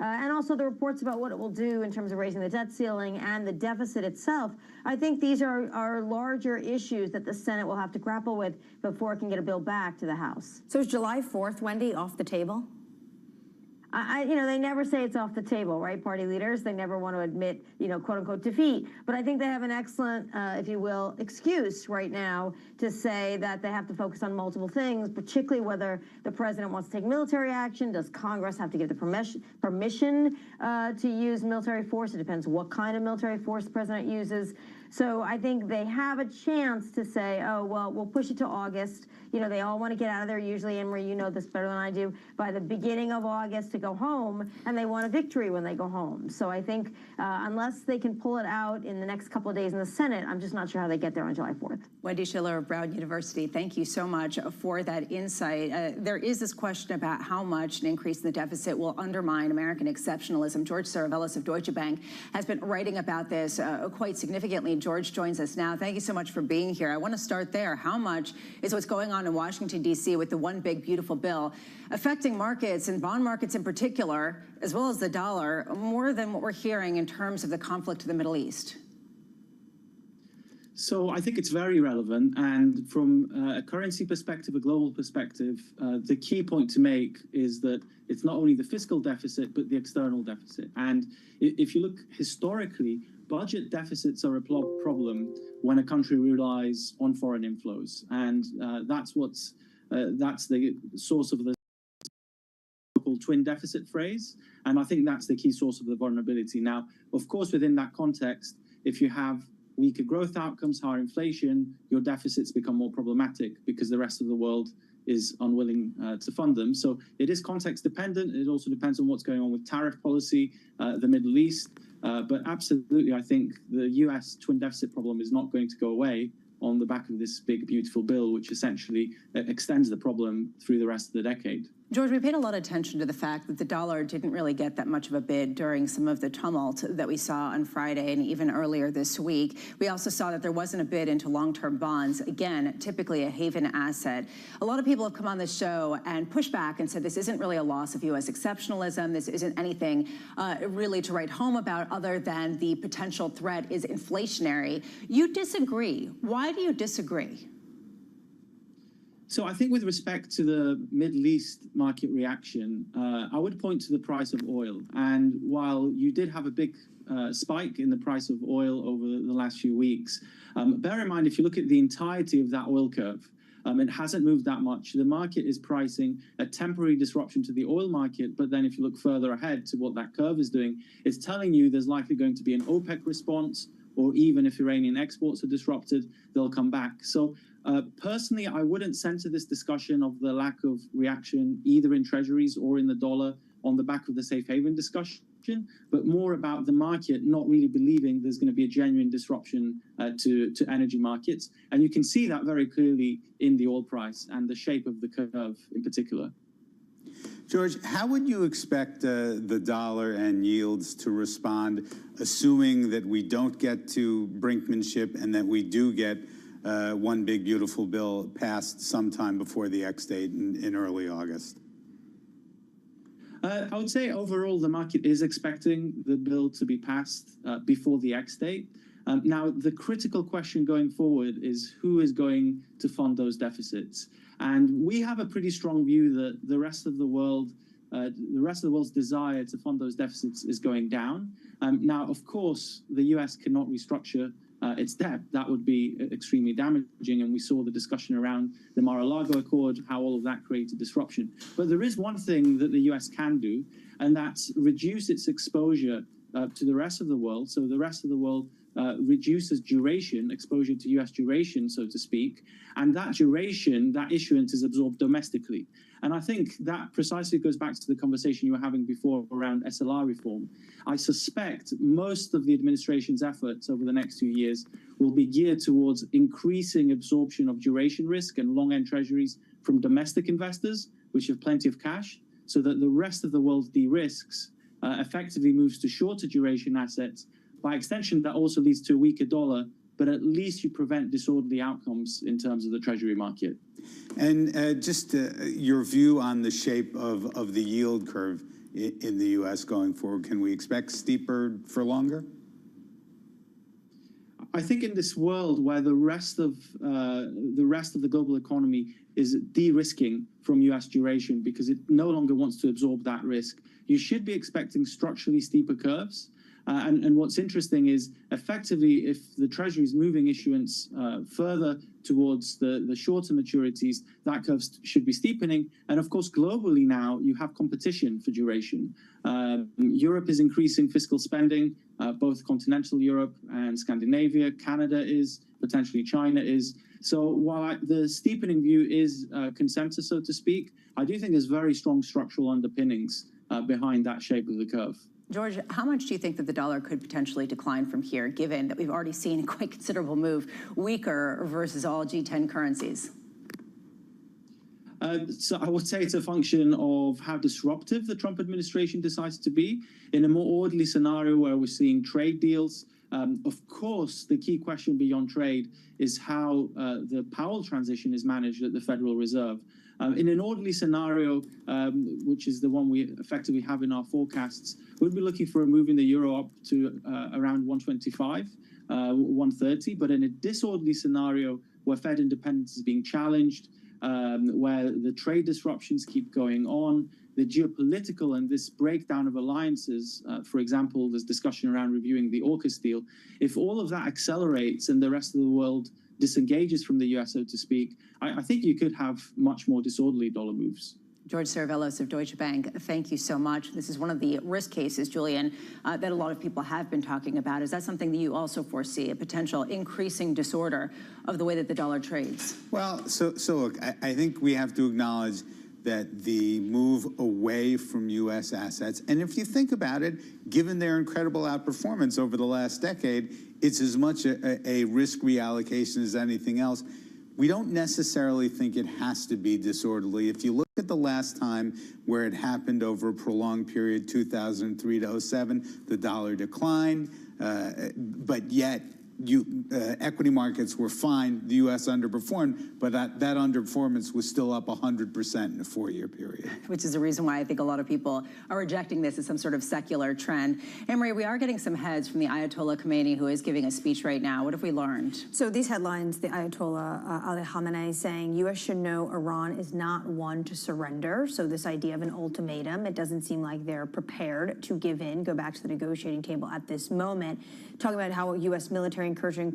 and also the reports about what it will do in terms of raising the debt ceiling and the deficit itself. I think these are larger issues that the Senate will have to grapple with before it can get a bill back to the House. So is July 4th, Wendy, off the table? They never say it's off the table, right? Party leaders, they never want to admit, quote unquote defeat. But I think they have an excellent, if you will, excuse right now to say that they have to focus on multiple things, particularly whether the president wants to take military action. Does Congress have to give the permission to use military force? It depends what kind of military force the president uses. So I think they have a chance to say, oh, well, we'll push it to August. They all want to get out of there usually, and Marie, you know this better than I do, by the beginning of August to go home, and they want a victory when they go home. So I think unless they can pull it out in the next couple of days in the Senate, I'm just not sure how they get there on July 4th. Wendy Schiller of Brown University, thank you so much for that insight. There is this question about how much an increase in the deficit will undermine American exceptionalism. George Saravelis of Deutsche Bank has been writing about this quite significantly. George joins us now. Thank you so much for being here. I want to start there. How much is what's going on in Washington, D.C. with the one big beautiful bill affecting markets and bond markets in particular, as well as the dollar, more than what we're hearing in terms of the conflict in the Middle East? So I think it's very relevant, and from a currency perspective, a global perspective, the key point to make is that it's not only the fiscal deficit, but the external deficit. And if you look historically, budget deficits are a problem when a country relies on foreign inflows, and that's the source of the so-called twin deficit phrase, and I think that's the key source of the vulnerability. Now, of course, within that context, if you have weaker growth outcomes, higher inflation, your deficits become more problematic because the rest of the world is unwilling to fund them. So it is context dependent. It also depends on what's going on with tariff policy, the Middle East. But absolutely, I think the US twin deficit problem is not going to go away on the back of this big, beautiful bill, which essentially extends the problem through the rest of the decade. George, we paid a lot of attention to the fact that the dollar didn't really get that much of a bid during some of the tumult that we saw on Friday and even earlier this week. We also saw that there wasn't a bid into long-term bonds, again, typically a haven asset. A lot of people have come on this show and pushed back and said this isn't really a loss of U.S. exceptionalism. This isn't anything really to write home about other than the potential threat is inflationary. You disagree. Why do you disagree? So I think with respect to the Middle East market reaction, I would point to the price of oil. And while you did have a big spike in the price of oil over the last few weeks, bear in mind, if you look at the entirety of that oil curve, it hasn't moved that much. The market is pricing a temporary disruption to the oil market, but then if you look further ahead to what that curve is doing, it's telling you there's likely going to be an OPEC response, or even if Iranian exports are disrupted, they'll come back. So personally, I wouldn't center this discussion of the lack of reaction either in treasuries or in the dollar on the back of the safe haven discussion, but more about the market not really believing there's going to be a genuine disruption to energy markets. And you can see that very clearly in the oil price and the shape of the curve in particular. George, how would you expect the dollar and yields to respond, assuming that we don't get to brinkmanship and that we do get one big beautiful bill passed sometime before the X date in early August? I would say overall the market is expecting the bill to be passed before the X date. Now, the critical question going forward is who is going to fund those deficits? And we have a pretty strong view that the rest of the world's desire to fund those deficits is going down. Now, of course, the US cannot restructure its debt. That would be extremely damaging, and we saw the discussion around the Mar-a-Lago Accord, how all of that created disruption. But there is one thing that the US can do, and that's reduce its exposure to the rest of the world. So the rest of the world reduces duration, exposure to US duration, so to speak, and that duration, that issuance is absorbed domestically. And I think that precisely goes back to the conversation you were having before around SLR reform. I suspect most of the administration's efforts over the next 2 years will be geared towards increasing absorption of duration risk and long-end treasuries from domestic investors, which have plenty of cash, so that the rest of the world de-risks, effectively moves to shorter duration assets. By extension, that also leads to a weaker dollar, but at least you prevent disorderly outcomes in terms of the treasury market. And just your view on the shape of the yield curve in the U.S. going forward? Can we expect steeper for longer? I think in this world where the rest of the global economy is de-risking from U.S. duration because it no longer wants to absorb that risk, you should be expecting structurally steeper curves. And what's interesting is effectively if the Treasury is moving issuance further towards the shorter maturities, that curve should be steepening. And of course, globally now, you have competition for duration. Europe is increasing fiscal spending, both continental Europe and Scandinavia. Canada is, potentially China is. So while the steepening view is consensus, so to speak, I do think there's very strong structural underpinnings behind that shape of the curve. George, how much do you think that the dollar could potentially decline from here, given that we've already seen a quite considerable move weaker versus all G10 currencies? So I would say it's a function of how disruptive the Trump administration decides to be. In a more orderly scenario where we're seeing trade deals, of course, the key question beyond trade is how the Powell transition is managed at the Federal Reserve. In an orderly scenario, which is the one we effectively have in our forecasts, we'd be looking for a move in the euro up to around 125, 130. But in a disorderly scenario where Fed independence is being challenged, where the trade disruptions keep going on, the geopolitical and this breakdown of alliances, for example, there's discussion around reviewing the AUKUS deal. If all of that accelerates and the rest of the world disengages from the US, so to speak, I think you could have much more disorderly dollar moves. George Saravelos of Deutsche Bank, thank you so much. This is one of the risk cases, Julian, that a lot of people have been talking about. Is that something that you also foresee, a potential increasing disorder of the way that the dollar trades? Well, so look, I think we have to acknowledge that the move away from U.S. assets, and if you think about it, given their incredible outperformance over the last decade, it's as much a risk reallocation as anything else. We don't necessarily think it has to be disorderly. If you look at the last time where it happened over a prolonged period, 2003 to 07, the dollar declined, but yet equity markets were fine. The U.S. underperformed, but that underperformance was still up 100% in a 4-year period. Which is the reason why I think a lot of people are rejecting this as some sort of secular trend. Anne-Marie, we are getting some heads from the Ayatollah Khomeini, who is giving a speech right now. What have we learned? So these headlines, the Ayatollah Ali Khamenei saying U.S. should know Iran is not one to surrender. So this idea of an ultimatum, it doesn't seem like they're prepared to give in, go back to the negotiating table at this moment. Talking about how a U.S. military incursion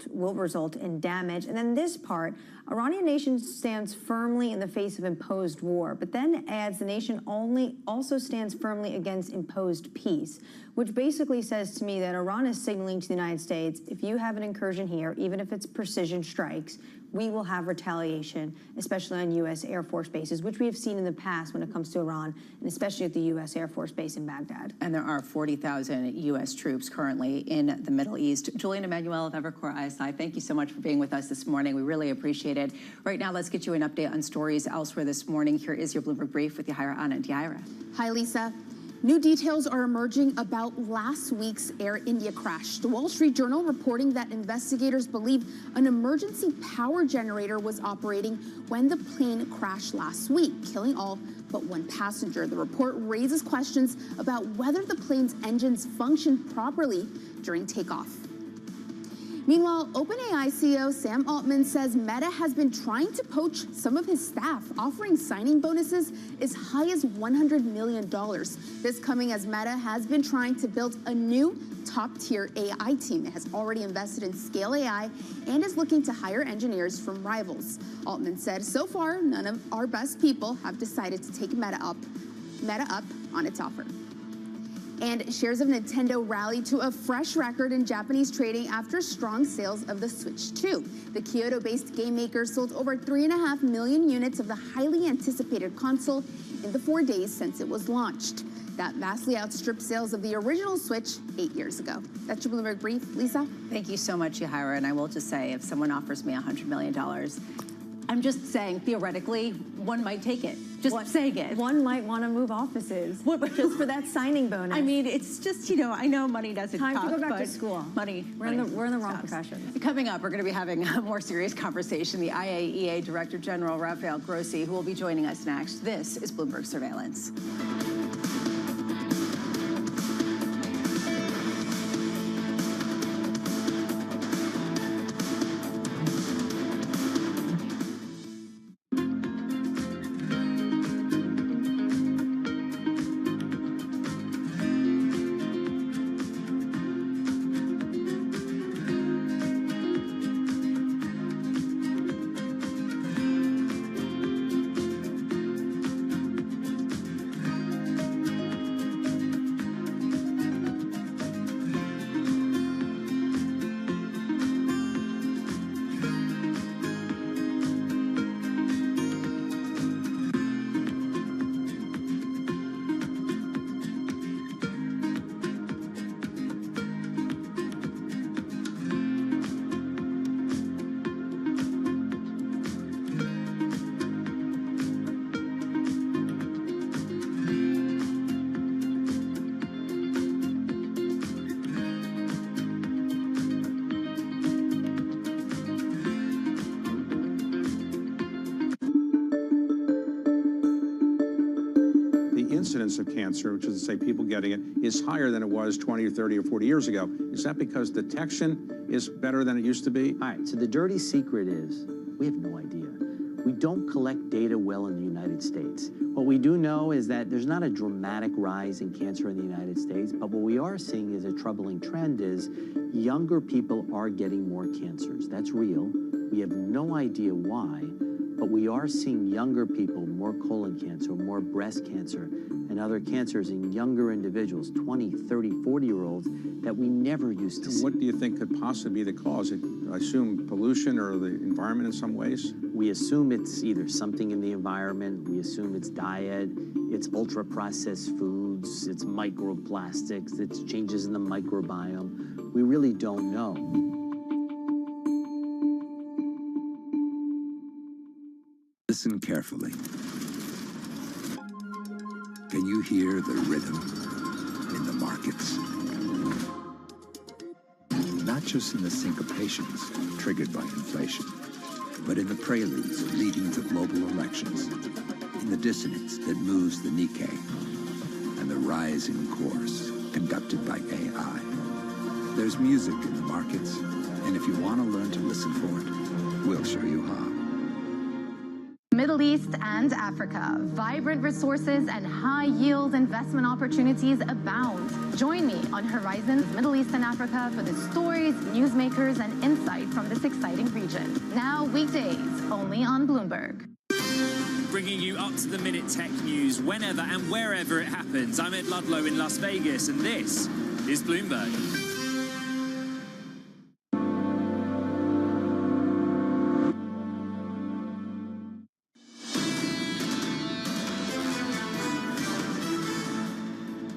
will result in damage. And then this part, Iranian nation stands firmly in the face of imposed war, but then adds the nation also stands firmly against imposed peace, which basically says to me that Iran is signaling to the United States, if you have an incursion here, even if it's precision strikes, we will have retaliation, especially on U.S. Air Force bases, which we have seen in the past when it comes to Iran, and especially at the U.S. Air Force Base in Baghdad. And there are 40,000 U.S. troops currently in the Middle East. Julian Emanuel of Evercore ISI, thank you so much for being with us this morning. We really appreciate it. Right now, let's get you an update on stories elsewhere this morning. Here is your Bloomberg Brief with Yahaira Anand. Yahaira. Hi, Lisa. New details are emerging about last week's Air India crash. The Wall Street Journal reporting that investigators believe an emergency power generator was operating when the plane crashed last week, killing all but one passenger. The report raises questions about whether the plane's engines functioned properly during takeoff. Meanwhile, OpenAI CEO Sam Altman says Meta has been trying to poach some of his staff, offering signing bonuses as high as $100 million. This coming as Meta has been trying to build a new top-tier AI team. It has already invested in Scale AI and is looking to hire engineers from rivals. Altman said, so far, none of our best people have decided to take Meta up on its offer. And shares of Nintendo rallied to a fresh record in Japanese trading after strong sales of the Switch 2. The Kyoto-based game maker sold over 3.5 million units of the highly anticipated console in the 4 days since it was launched. That vastly outstripped sales of the original Switch 8 years ago. That's your Bloomberg Brief. Lisa? Thank you so much, Yahaira. And I will just say, if someone offers me $100 million, I'm just saying, theoretically, one might take it. Just saying it. One might want to move offices just for that signing bonus. I mean, it's just, you know, I know money doesn't talk, Time to go back to school. We're in the wrong profession. Coming up, we're going to be having a more serious conversation. The IAEA Director General, Rafael Grossi, who will be joining us next. This is Bloomberg Surveillance. incidence of cancer, which is to say people getting it, is higher than it was 20 or 30 or 40 years ago. Is that because detection is better than it used to be? All right, so the dirty secret is we have no idea. We don't collect data well in the United States. What we do know is that there's not a dramatic rise in cancer in the United States, but what we are seeing is a troubling trend is younger people are getting more cancers. That's real. We have no idea why, but we are seeing younger people, more colon cancer, more breast cancer, and other cancers in younger individuals, 20, 30, 40-year-olds, that we never used to see. What do you think could possibly be the cause? I assume pollution or the environment in some ways? We assume it's either something in the environment, we assume it's diet, it's ultra-processed foods, it's microplastics, it's changes in the microbiome. We really don't know. Listen carefully. Can you hear the rhythm in the markets? Not just in the syncopations triggered by inflation, but in the preludes leading to global elections, in the dissonance that moves the Nikkei, and the rising course conducted by AI. There's music in the markets, and if you want to learn to listen for it, we'll show you how. Middle East and Africa, vibrant resources and high-yield investment opportunities abound. Join me on Horizons Middle East and Africa for the stories, newsmakers, and insight from this exciting region. Now weekdays, only on Bloomberg. Bringing you up-to-the-minute tech news whenever and wherever it happens. I'm Ed Ludlow in Las Vegas, and this is Bloomberg.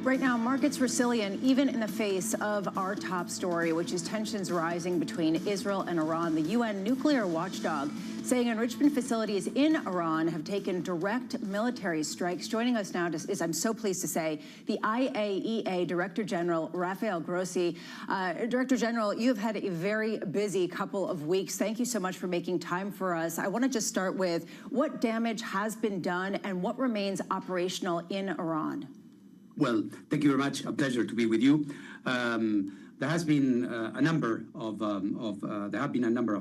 Right now, markets resilient even in the face of our top story, which is tensions rising between Israel and Iran. The UN nuclear watchdog saying enrichment facilities in Iran have taken direct military strikes. Joining us now is, I'm so pleased to say, the IAEA Director General, Rafael Grossi. Director General, you have had a very busy couple of weeks. Thank you so much for making time for us. I want to just start with what damage has been done and what remains operational in Iran. Well, thank you very much. A pleasure to be with you. There has been a number of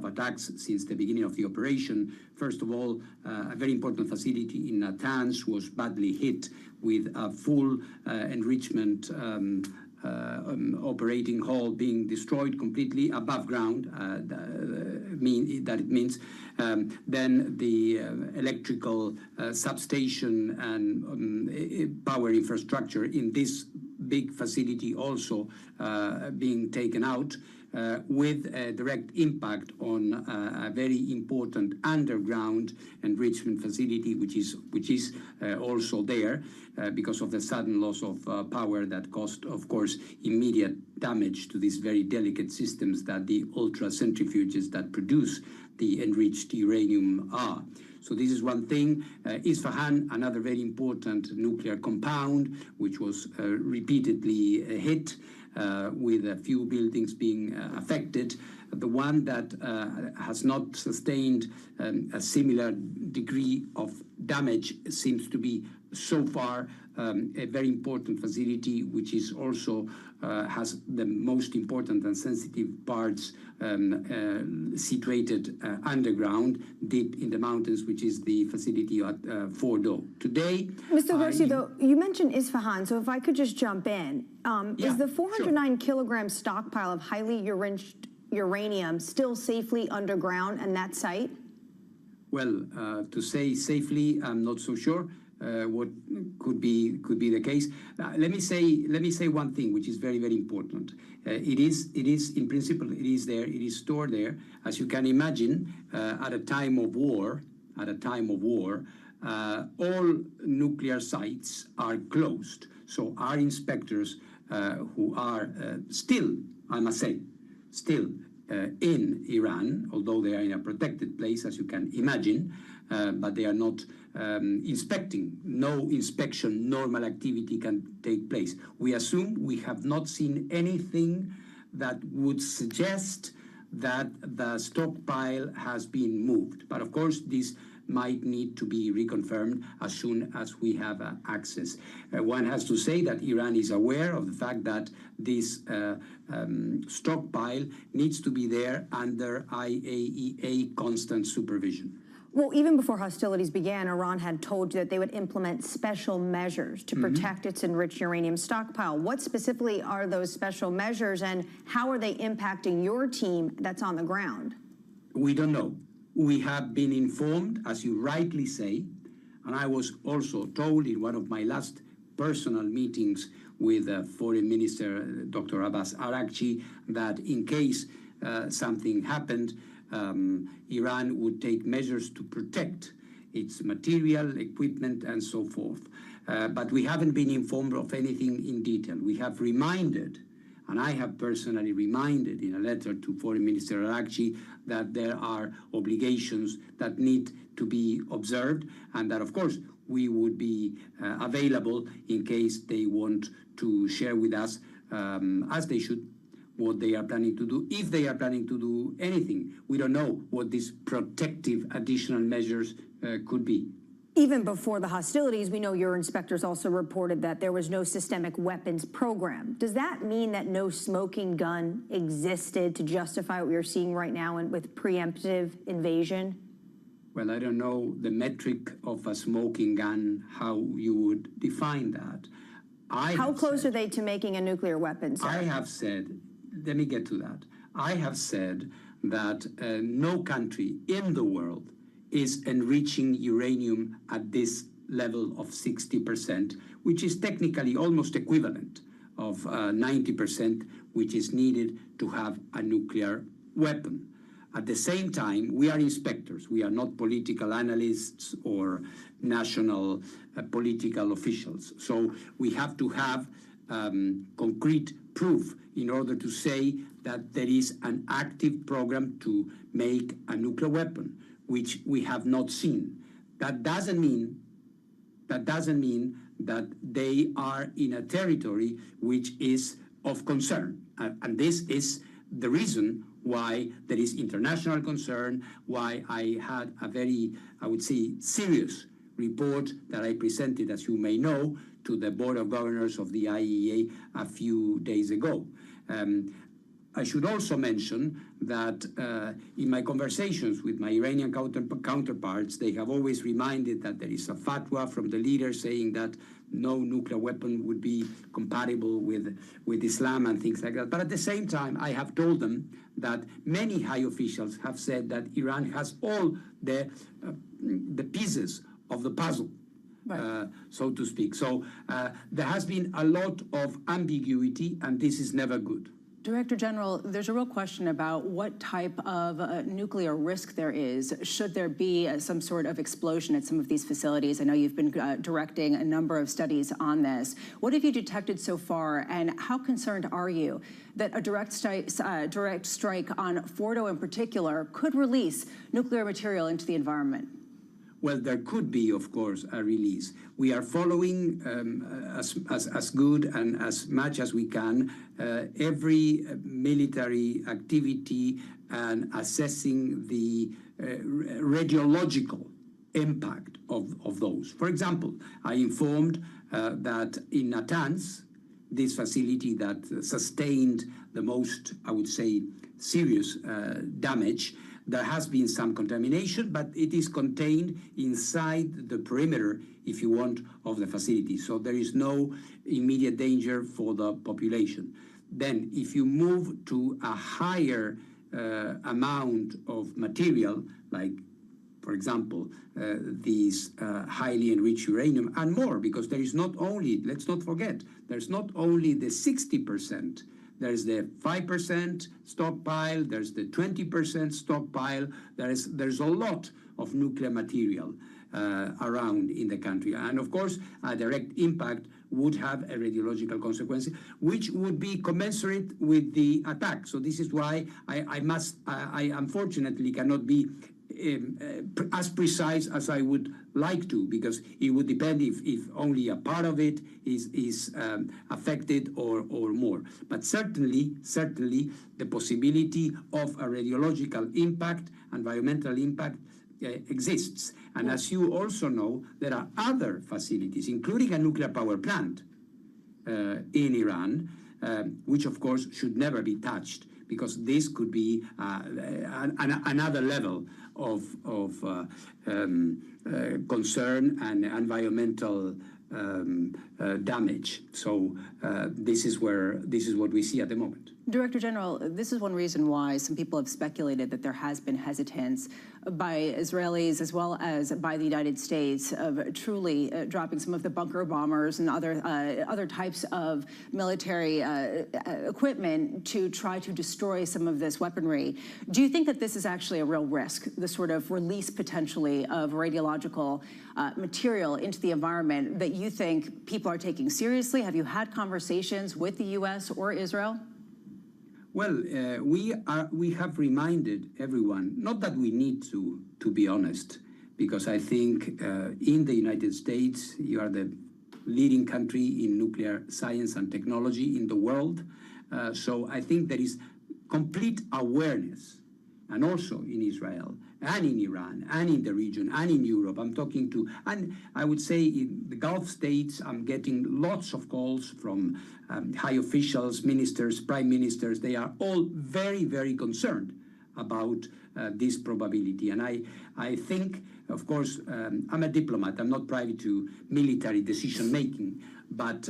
attacks since the beginning of the operation. First of all, a very important facility in Natanz was badly hit with a full enrichment operating hall being destroyed completely above ground. It means then the electrical substation and power infrastructure in this big facility also being taken out, with a direct impact on a very important underground enrichment facility, which is also there because of the sudden loss of power that caused, of course, immediate damage to these very delicate systems that the ultra-centrifuges that produce the enriched uranium are. So this is one thing. Isfahan, another very important nuclear compound, which was repeatedly hit, with a few buildings being affected. The one that has not sustained a similar degree of damage seems to be so far a very important facility, which is also has the most important and sensitive parts situated underground, deep in the mountains, which is the facility at Fordo. Today, Mr. Grossi, though, you mentioned Isfahan, so if I could just jump in, is the 409 kilogram stockpile of highly enriched uranium still safely underground in that site? Well, to say safely, I'm not so sure. What could be the case? Let me say one thing, which is very, very important. It is in principle, it is there, it is stored there. As you can imagine, at a time of war, all nuclear sites are closed. So our inspectors, who are still, I must say, still in Iran, although they are in a protected place, as you can imagine, but they are not inspecting. No inspection, normal activity can take place. We assume we have not seen anything that would suggest that the stockpile has been moved. But of course, this might need to be reconfirmed as soon as we have access. One has to say that Iran is aware of the fact that this stockpile needs to be there under IAEA constant supervision. Well, even before hostilities began, Iran had told you that they would implement special measures to protect its enriched uranium stockpile. What specifically are those special measures, and how are they impacting your team that's on the ground? We don't know. We have been informed, as you rightly say, and I was also told in one of my last personal meetings with Foreign Minister Dr. Abbas Araghchi that in case something happened, Iran would take measures to protect its material, equipment, and so forth. But we haven't been informed of anything in detail. We have reminded, and I have personally reminded in a letter to Foreign Minister Araghchi that there are obligations that need to be observed, and that, of course, we would be available in case they want to share with us, as they should, what they are planning to do, if they are planning to do anything. We don't know what these protective additional measures could be. Even before the hostilities, we know your inspectors also reported that there was no systemic weapons program. Does that mean that no smoking gun existed to justify what we're seeing right now with preemptive invasion? Well, I don't know the metric of a smoking gun, how you would define that. How close are they to making a nuclear weapon, sir? I have said, let me get to that. I have said that no country in the world is enriching uranium at this level of 60%, which is technically almost equivalent of 90%, which is needed to have a nuclear weapon. At the same time, we are inspectors. We are not political analysts or national political officials. So we have to have concrete proof in order to say that there is an active program to make a nuclear weapon, which we have not seen. That doesn't mean that they are in a territory which is of concern. And this is the reason why there is international concern, why I had a very, I would say, serious report that I presented, as you may know, to the Board of Governors of the IAEA a few days ago. I should also mention that in my conversations with my Iranian counterparts, they have always reminded that there is a fatwa from the leader saying that no nuclear weapon would be compatible with Islam and things like that. But at the same time, I have told them that many high officials have said that Iran has all the pieces of the puzzle, right, so to speak. So there has been a lot of ambiguity, and this is never good. Director General, there's a real question about what type of nuclear risk there is should there be some sort of explosion at some of these facilities. I know you've been directing a number of studies on this. What have you detected so far, and how concerned are you that a direct strike on Fordo in particular could release nuclear material into the environment? Well, there could be, of course, a release. We are following as good and as much as we can every military activity and assessing the radiological impact of those. For example, I informed that in Natanz, this facility that sustained the most, I would say, serious damage, there has been some contamination, but it is contained inside the perimeter, if you want, of the facility. So there is no immediate danger for the population. Then, if you move to a higher amount of material, like, for example, these highly enriched uranium and more, because there is not only, let's not forget, there's not only the 60%, there's the 5% stockpile, there's the 20% stockpile, there's a lot of nuclear material around in the country. And of course, a direct impact would have a radiological consequence, which would be commensurate with the attack. So this is why I unfortunately cannot be as precise as I would like to, because it would depend if only a part of it is affected or more. But certainly the possibility of a radiological impact, environmental impact, exists. And as you also know, there are other facilities, including a nuclear power plant in Iran, which of course should never be touched, because this could be another level of concern and environmental damage. So this is what we see at the moment. Director General, this is one reason why some people have speculated that there has been hesitance by Israelis as well as by the United States of truly dropping some of the bunker bombers and other types of military equipment to try to destroy some of this weaponry. Do you think that this is actually a real risk, the sort of release potentially of radiological material into the environment that you think people are taking seriously? Have you had conversations with the U.S. or Israel? Well, we have reminded everyone, not that we need to be honest, because I think in the United States, you are the leading country in nuclear science and technology in the world. So I think there is complete awareness, and also in Israel, and in Iran, and in the region, and in Europe. I'm talking to, and I would say in the Gulf states, I'm getting lots of calls from high officials, ministers, prime ministers. They are all very, very concerned about this probability. And I think, of course, I'm a diplomat. I'm not privy to military decision-making. But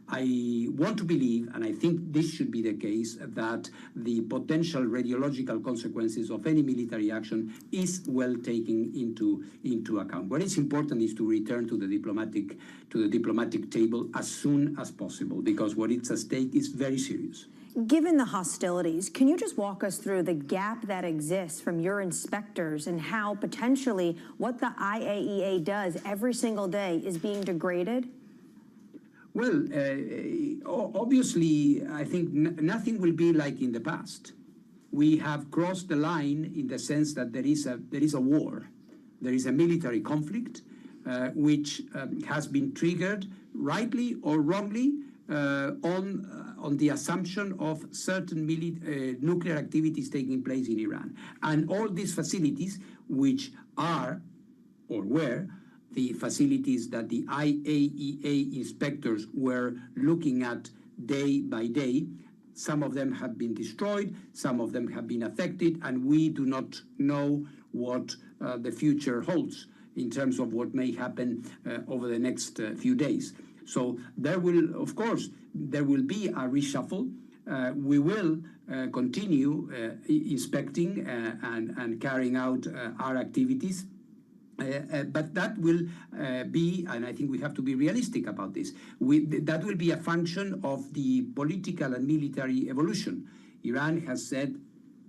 I want to believe, and I think this should be the case, that the potential radiological consequences of any military action is well taken into account. What is important is to return to the diplomatic table as soon as possible, because what is at stake is very serious. Given the hostilities, can you just walk us through the gap that exists from your inspectors and how potentially what the IAEA does every single day is being degraded? Well, obviously, I think nothing will be like in the past. We have crossed the line in the sense that there is a war. There is a military conflict, which has been triggered, rightly or wrongly, on the assumption of certain nuclear activities taking place in Iran. And all these facilities, which are or were the facilities that the IAEA inspectors were looking at day by day, some of them have been destroyed, some of them have been affected, and we do not know what the future holds in terms of what may happen over the next few days. So there will, of course, there will be a reshuffle. We will continue inspecting and carrying out our activities. But that will be, and I think we have to be realistic about this, that will be a function of the political and military evolution. Iran has said,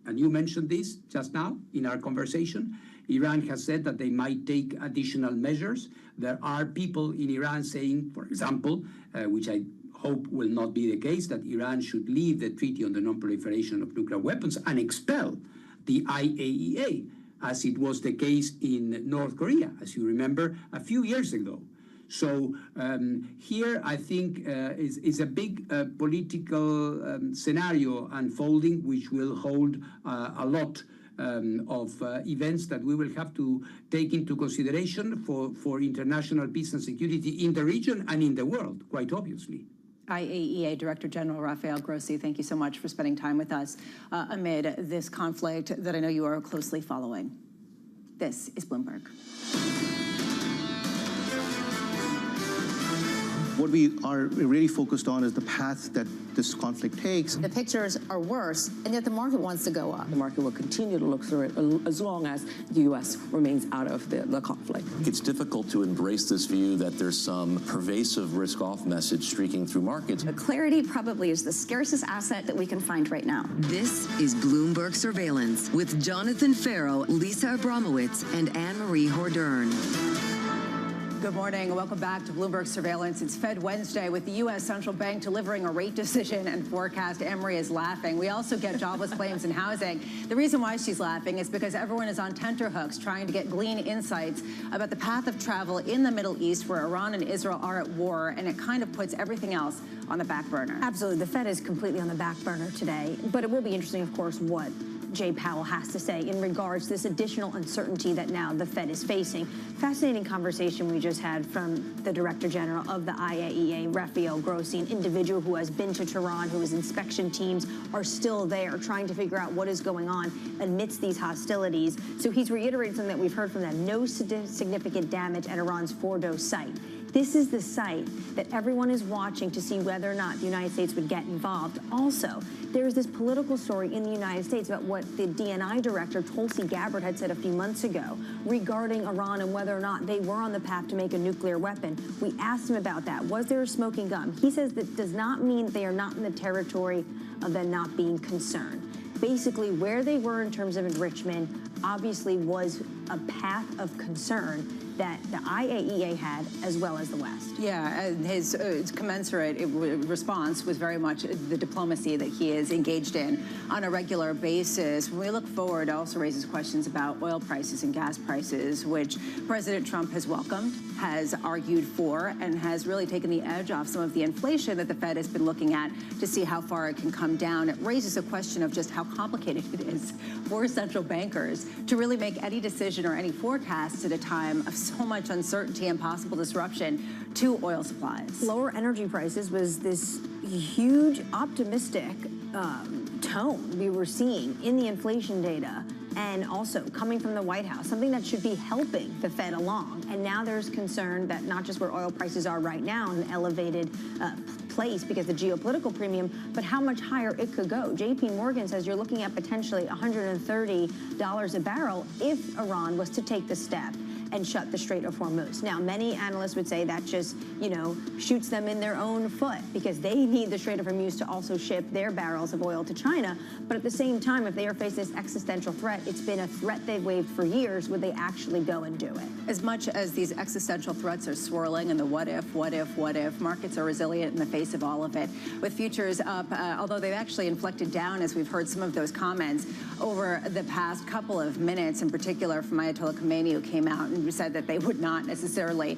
and you mentioned this just now in our conversation, Iran has said that they might take additional measures. There are people in Iran saying, for example, which I hope will not be the case, that Iran should leave the Treaty on the Non-Proliferation of Nuclear Weapons and expel the IAEA, as it was the case in North Korea, as you remember, a few years ago. So here, I think, is a big political scenario unfolding, which will hold a lot of events that we will have to take into consideration for international peace and security in the region and in the world, quite obviously. IAEA Director General Rafael Grossi, thank you so much for spending time with us amid this conflict that I know you are closely following. This is Bloomberg. What we are really focused on is the path that this conflict takes. The pictures are worse, and yet the market wants to go up. The market will continue to look through it as long as the U.S. remains out of the conflict. It's difficult to embrace this view that there's some pervasive risk-off message streaking through markets. Clarity probably is the scarcest asset that we can find right now. This is Bloomberg Surveillance with Jonathan Farrow, Lisa Abramowitz, and Anne-Marie Hordern. Good morning and welcome back to Bloomberg Surveillance. It's Fed Wednesday with the U.S. Central Bank delivering a rate decision and forecast. Anne-Marie is laughing. We also get jobless claims and housing. The reason why she's laughing is because everyone is on tenterhooks trying to glean insights about the path of travel in the Middle East, where Iran and Israel are at war, and it kind of puts everything else on the back burner. Absolutely. The Fed is completely on the back burner today, but it will be interesting, of course, what Jay Powell has to say in regards to this additional uncertainty that now the Fed is facing. Fascinating conversation we just had from the Director General of the IAEA, Rafael Grossi, an individual who has been to Tehran, whose inspection teams are still there trying to figure out what is going on amidst these hostilities. So he's reiterated something that we've heard from them: no significant damage at Iran's Fordo site. This is the site that everyone is watching to see whether or not the United States would get involved. Also, there's this political story in the United States about what the DNI director, Tulsi Gabbard, had said a few months ago regarding Iran and whether or not they were on the path to make a nuclear weapon. We asked him about that. Was there a smoking gun? He says that does not mean they are not in the territory of them not being concerned. Basically, where they were in terms of enrichment obviously was a path of concern that the IAEA had, as well as the West. Yeah, and his commensurate response was very much the diplomacy that he is engaged in on a regular basis. When we look forward, it also raises questions about oil prices and gas prices, which President Trump has welcomed, has argued for, and has really taken the edge off some of the inflation that the Fed has been looking at to see how far it can come down. It raises a question of just how complicated it is for central bankers to really make any decision or any forecast at a time of so much uncertainty and possible disruption to oil supplies. Lower energy prices was this huge optimistic tone we were seeing in the inflation data, and also coming from the White House, something that should be helping the Fed along. And now there's concern that not just where oil prices are right now in an elevated place because of the geopolitical premium, but how much higher it could go. JP Morgan says you're looking at potentially $130 a barrel if Iran was to take the step and shut the Strait of Hormuz. Now, many analysts would say that just, shoots them in their own foot because they need the Strait of Hormuz to also ship their barrels of oil to China. But at the same time, if they are facing this existential threat, it's been a threat they've waved for years. Would they actually go and do it? As much as these existential threats are swirling and the what if, markets are resilient in the face of all of it. With futures up, although they've actually inflected down as we've heard some of those comments over the past couple of minutes, in particular from Ayatollah Khomeini, who came out and said that they would not necessarily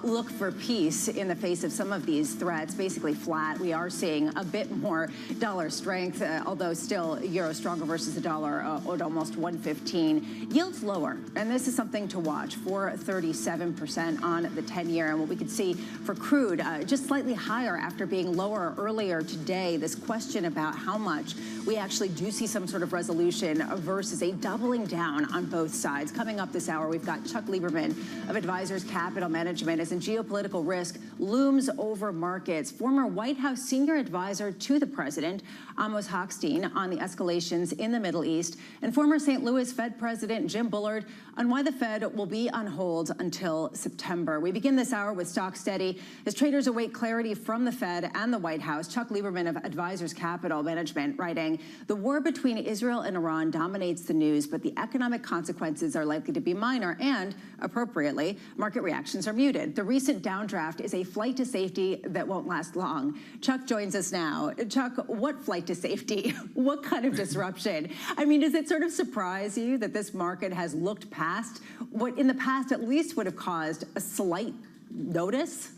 look for peace in the face of some of these threats, basically flat. We are seeing a bit more dollar strength, although still euro stronger versus the dollar at almost 115. Yields lower, and this is something to watch, 4.37% on the 10-year. And what we could see for crude, just slightly higher after being lower earlier today. This question about how much we actually do see some sort of resolution versus a doubling down on both sides. Coming up this hour, we've got Chuck Lieberman of Advisors Capital Management as in geopolitical risk looms over markets. Former White House senior advisor to the president, Amos Hochstein, on the escalations in the Middle East, and former St. Louis Fed President Jim Bullard on why the Fed will be on hold until September. We begin this hour with stock steady as traders await clarity from the Fed and the White House. Chuck Lieberman of Advisors Capital Management writing, the war between Israel and Iran dominates the news, but the economic consequences are likely to be minor and, appropriately, market reactions are muted. The recent downdraft is a flight to safety that won't last long. Chuck joins us now. Chuck, what flight to safety? What kind of disruption? I mean, does it sort of surprise you that this market has looked past what in the past at least would have caused a slight notice?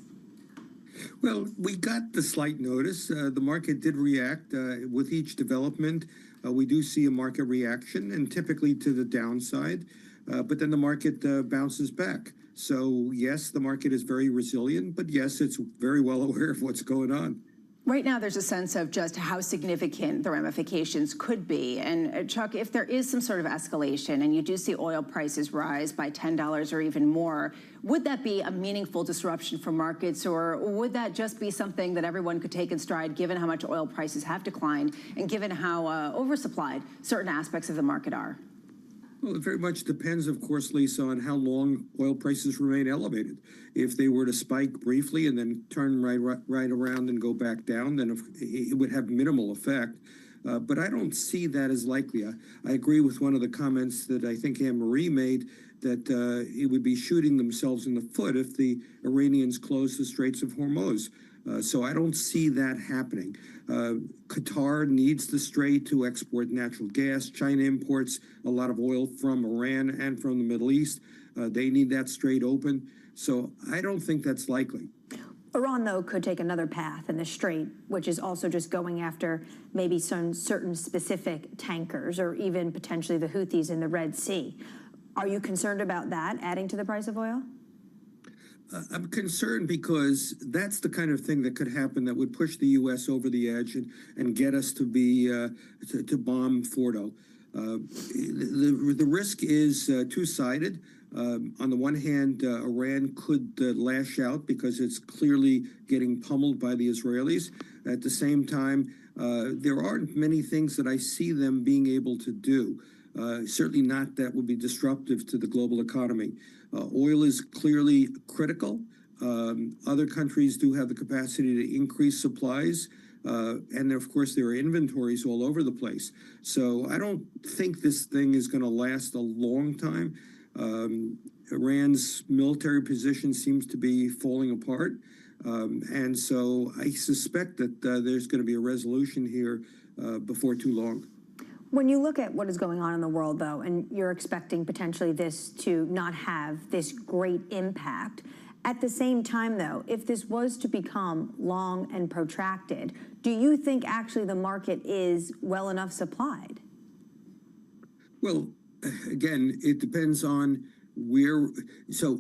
Well, we got the slight notice. The market did react with each development. We do see a market reaction, and typically to the downside, but then the market bounces back. So yes, the market is very resilient, but yes, it's very well aware of what's going on. Right now, there's a sense of just how significant the ramifications could be. And Chuck, if there is some sort of escalation and you do see oil prices rise by $10 or even more, would that be a meaningful disruption for markets, or would that just be something that everyone could take in stride given how much oil prices have declined and given how oversupplied certain aspects of the market are? Well, it very much depends, of course, Lisa, on how long oil prices remain elevated. If they were to spike briefly and then turn right around and go back down, then it would have minimal effect. But I don't see that as likely. I agree with one of the comments that I think Anne-Marie made, that it would be shooting themselves in the foot if the Iranians close the Straits of Hormuz. So I don't see that happening. Qatar needs the strait to export natural gas. China imports a lot of oil from Iran and from the Middle East. They need that strait open. So I don't think that's likely. Iran, though, could take another path in the Strait, which is also just going after maybe some certain specific tankers or even potentially the Houthis in the Red Sea. Are you concerned about that adding to the price of oil? I'm concerned because that's the kind of thing that could happen that would push the U.S. over the edge and get us to be to bomb Fordo. The risk is two-sided. On the one hand, Iran could lash out because it's clearly getting pummeled by the Israelis. At the same time, there aren't many things that I see them being able to do. Certainly not that would be disruptive to the global economy. Oil is clearly critical. Other countries do have the capacity to increase supplies. And of course, there are inventories all over the place. So I don't think this thing is going to last a long time. Iran's military position seems to be falling apart. And so I suspect that there's going to be a resolution here before too long. When you look at what is going on in the world, though, and you're expecting potentially this to not have this great impact, at the same time, though, if this was to become long and protracted, do you think actually the market is well enough supplied? Well, again, it depends on where. So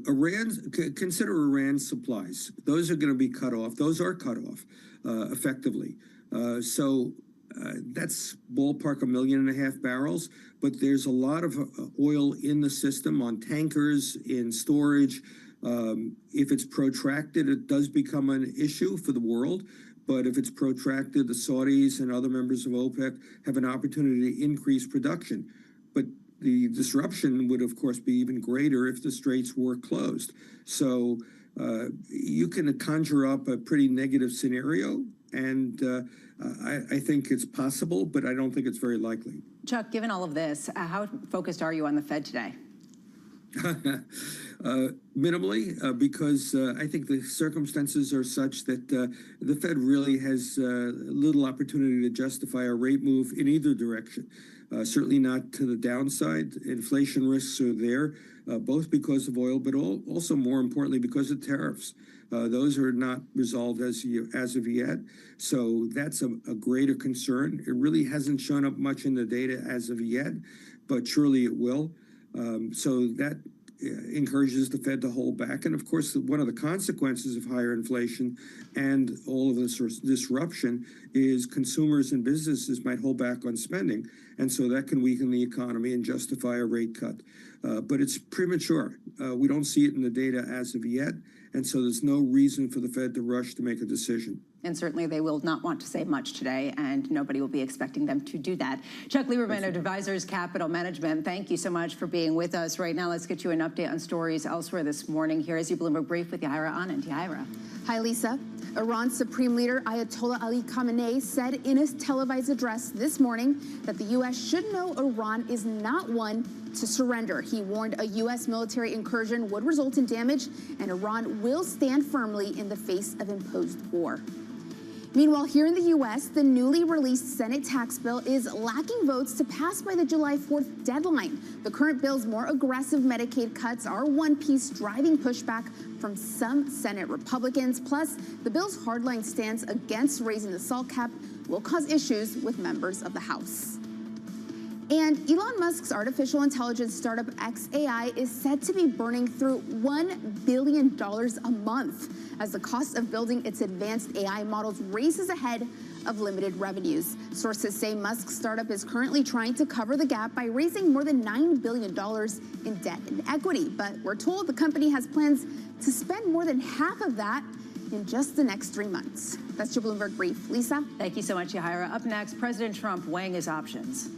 consider Iran's supplies. Those are going to be cut off. Those are cut off effectively. That's ballpark 1.5 million barrels, but there's a lot of oil in the system on tankers, in storage. If it's protracted, it does become an issue for the world. But if it's protracted, the Saudis and other members of OPEC have an opportunity to increase production. But the disruption would, of course, be even greater if the straits were closed. So you can conjure up a pretty negative scenario, and I think it's possible, but I don't think it's very likely. Chuck, given all of this, how focused are you on the Fed today? Minimally, because I think the circumstances are such that the Fed really has little opportunity to justify a rate move in either direction. Certainly not to the downside. Inflation risks are there, both because of oil, but also more importantly because of tariffs. Those are not resolved as of yet. So that's a greater concern. It really hasn't shown up much in the data as of yet, but surely it will. So that encourages the Fed to hold back. And of course, one of the consequences of higher inflation and all of this disruption is consumers and businesses might hold back on spending. And so that can weaken the economy and justify a rate cut. But it's premature. We don't see it in the data as of yet. And so there's no reason for the Fed to rush to make a decision. And certainly they will not want to say much today, and nobody will be expecting them to do that. Chuck Lieberman of Advisors Capital Management, thank you so much for being with us. Right now, let's get you an update on stories elsewhere this morning. Here is your Bloomberg Brief with Yahaira Anand. Yahaira. Hi, Lisa. Iran's Supreme Leader Ayatollah Ali Khamenei said in a televised address this morning that the U.S. should know Iran is not one to surrender. He warned a U.S. military incursion would result in damage, and Iran will stand firmly in the face of imposed war. Meanwhile, here in the U.S., the newly released Senate tax bill is lacking votes to pass by the July 4th deadline. The current bill's more aggressive Medicaid cuts are one piece driving pushback from some Senate Republicans. Plus, the bill's hardline stance against raising the SALT cap will cause issues with members of the House. And Elon Musk's artificial intelligence startup xAI is said to be burning through $1 billion a month as the cost of building its advanced AI models races ahead of limited revenues. Sources say Musk's startup is currently trying to cover the gap by raising more than $9 billion in debt and equity. But we're told the company has plans to spend more than half of that in just the next 3 months. That's your Bloomberg Brief. Lisa? Thank you so much, Yahaira. Up next, President Trump weighing his options.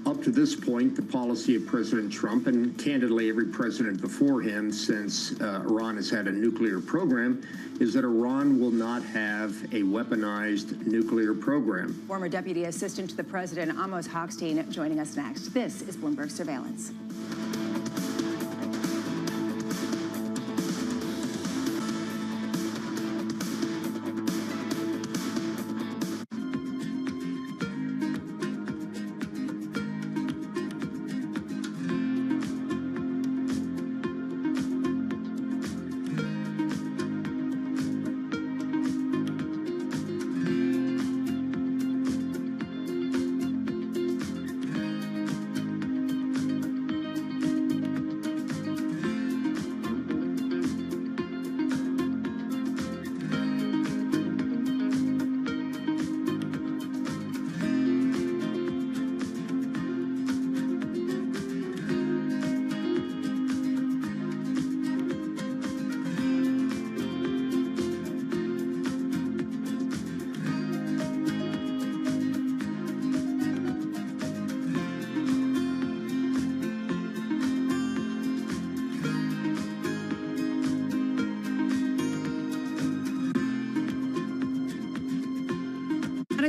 Up to this point, the policy of President Trump, and candidly every president before him since Iran has had a nuclear program, is that Iran will not have a weaponized nuclear program. Former Deputy Assistant to the President, Amos Hochstein, joining us next. This is Bloomberg Surveillance.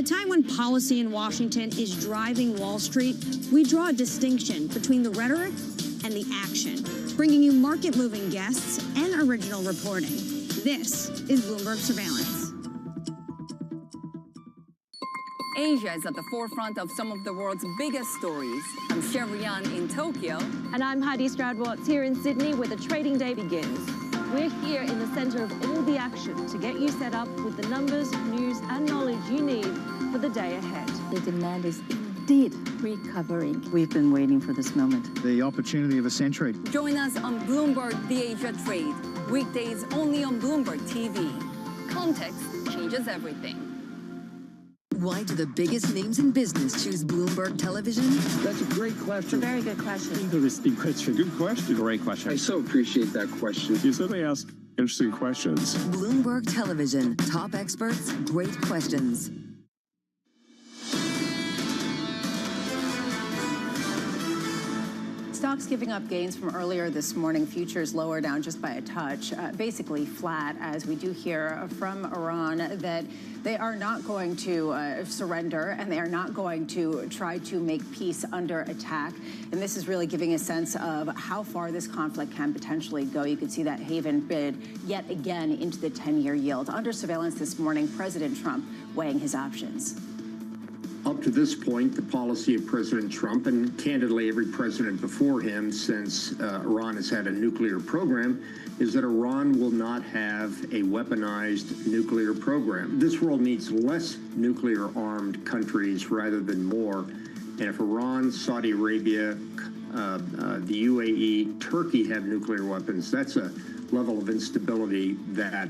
time when policy in Washington is driving Wall Street, we draw a distinction between the rhetoric and the action, bringing you market-moving guests and original reporting. This is Bloomberg Surveillance. Asia is at the forefront of some of the world's biggest stories. I'm Sherrian in Tokyo. And I'm Heidi Stroud-Watts here in Sydney, where the trading day begins. We're here in the center of all the action to get you set up with the numbers, news, and knowledge you need for the day ahead. The demand is indeed recovering. We've been waiting for this moment. The opportunity of a century. Join us on Bloomberg The Asia Trade. Weekdays only on Bloomberg TV. Context changes everything. Why do the biggest names in business choose Bloomberg Television? That's a great question. It's a very good question. Interesting question. Good question. Great question. I so appreciate that question. You certainly ask interesting questions. Bloomberg Television. Top experts, great questions. Stocks giving up gains from earlier this morning. Futures lower, down just by a touch, basically flat, as we do hear from Iran that they are not going to surrender and they are not going to try to make peace under attack. And this is really giving a sense of how far this conflict can potentially go. You can see that haven bid yet again into the 10-year yield. Under surveillance this morning, President Trump weighing his options. Up to this point, the policy of President Trump, and candidly every president before him since Iran has had a nuclear program, is that Iran will not have a weaponized nuclear program. This world needs less nuclear-armed countries rather than more. And if Iran, Saudi Arabia, the UAE, Turkey have nuclear weapons, that's a level of instability that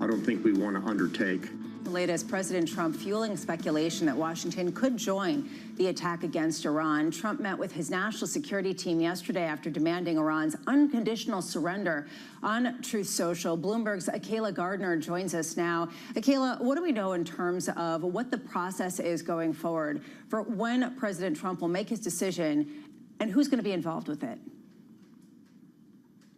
I don't think we want to undertake. The latest, President Trump fueling speculation that Washington could join the attack against Iran. Trump met with his national security team yesterday after demanding Iran's unconditional surrender on Truth Social. Bloomberg's Akela Gardner joins us now. Akela, what do we know in terms of what the process is going forward for when President Trump will make his decision and who's going to be involved with it?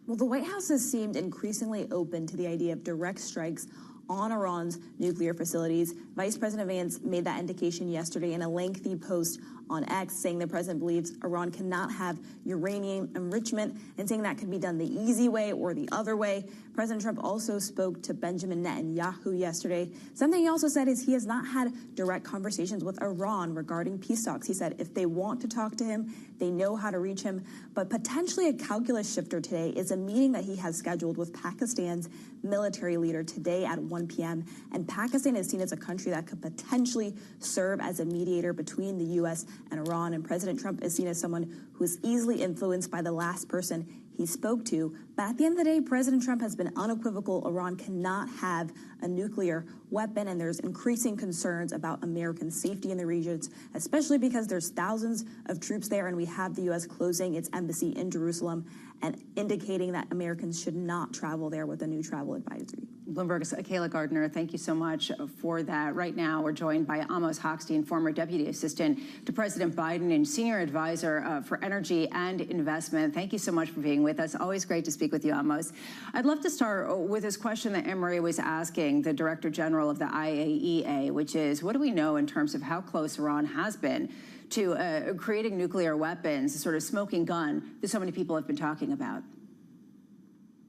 Well, the White House has seemed increasingly open to the idea of direct strikes on Iran's nuclear facilities. Vice President Vance made that indication yesterday in a lengthy post on X, saying the president believes Iran cannot have uranium enrichment and saying that could be done the easy way or the other way. President Trump also spoke to Benjamin Netanyahu yesterday. Something he also said is he has not had direct conversations with Iran regarding peace talks. He said if they want to talk to him, they know how to reach him. But potentially a calculus shifter today is a meeting that he has scheduled with Pakistan's military leader today at 1 p.m. And Pakistan is seen as a country that could potentially serve as a mediator between the U.S. and Iran. And President Trump is seen as someone who is easily influenced by the last person he spoke to. But at the end of the day, President Trump has been unequivocal. Iran cannot have a nuclear weapon, and there's increasing concerns about American safety in the regions, especially because there's thousands of troops there, and we have the U.S. closing its embassy in Jerusalem and indicating that Americans should not travel there with a new travel advisory. Bloomberg's Akela Gardner, thank you so much for that. Right now, we're joined by Amos Hochstein, former Deputy Assistant to President Biden and Senior Advisor for Energy and Investment. Thank you so much for being with us. Always great to speak with you, Amos. I'd love to start with this question that Anne-Marie was asking the Director General of the IAEA, which is, what do we know in terms of how close Iran has been to creating nuclear weapons, a sort of smoking gun that so many people have been talking about?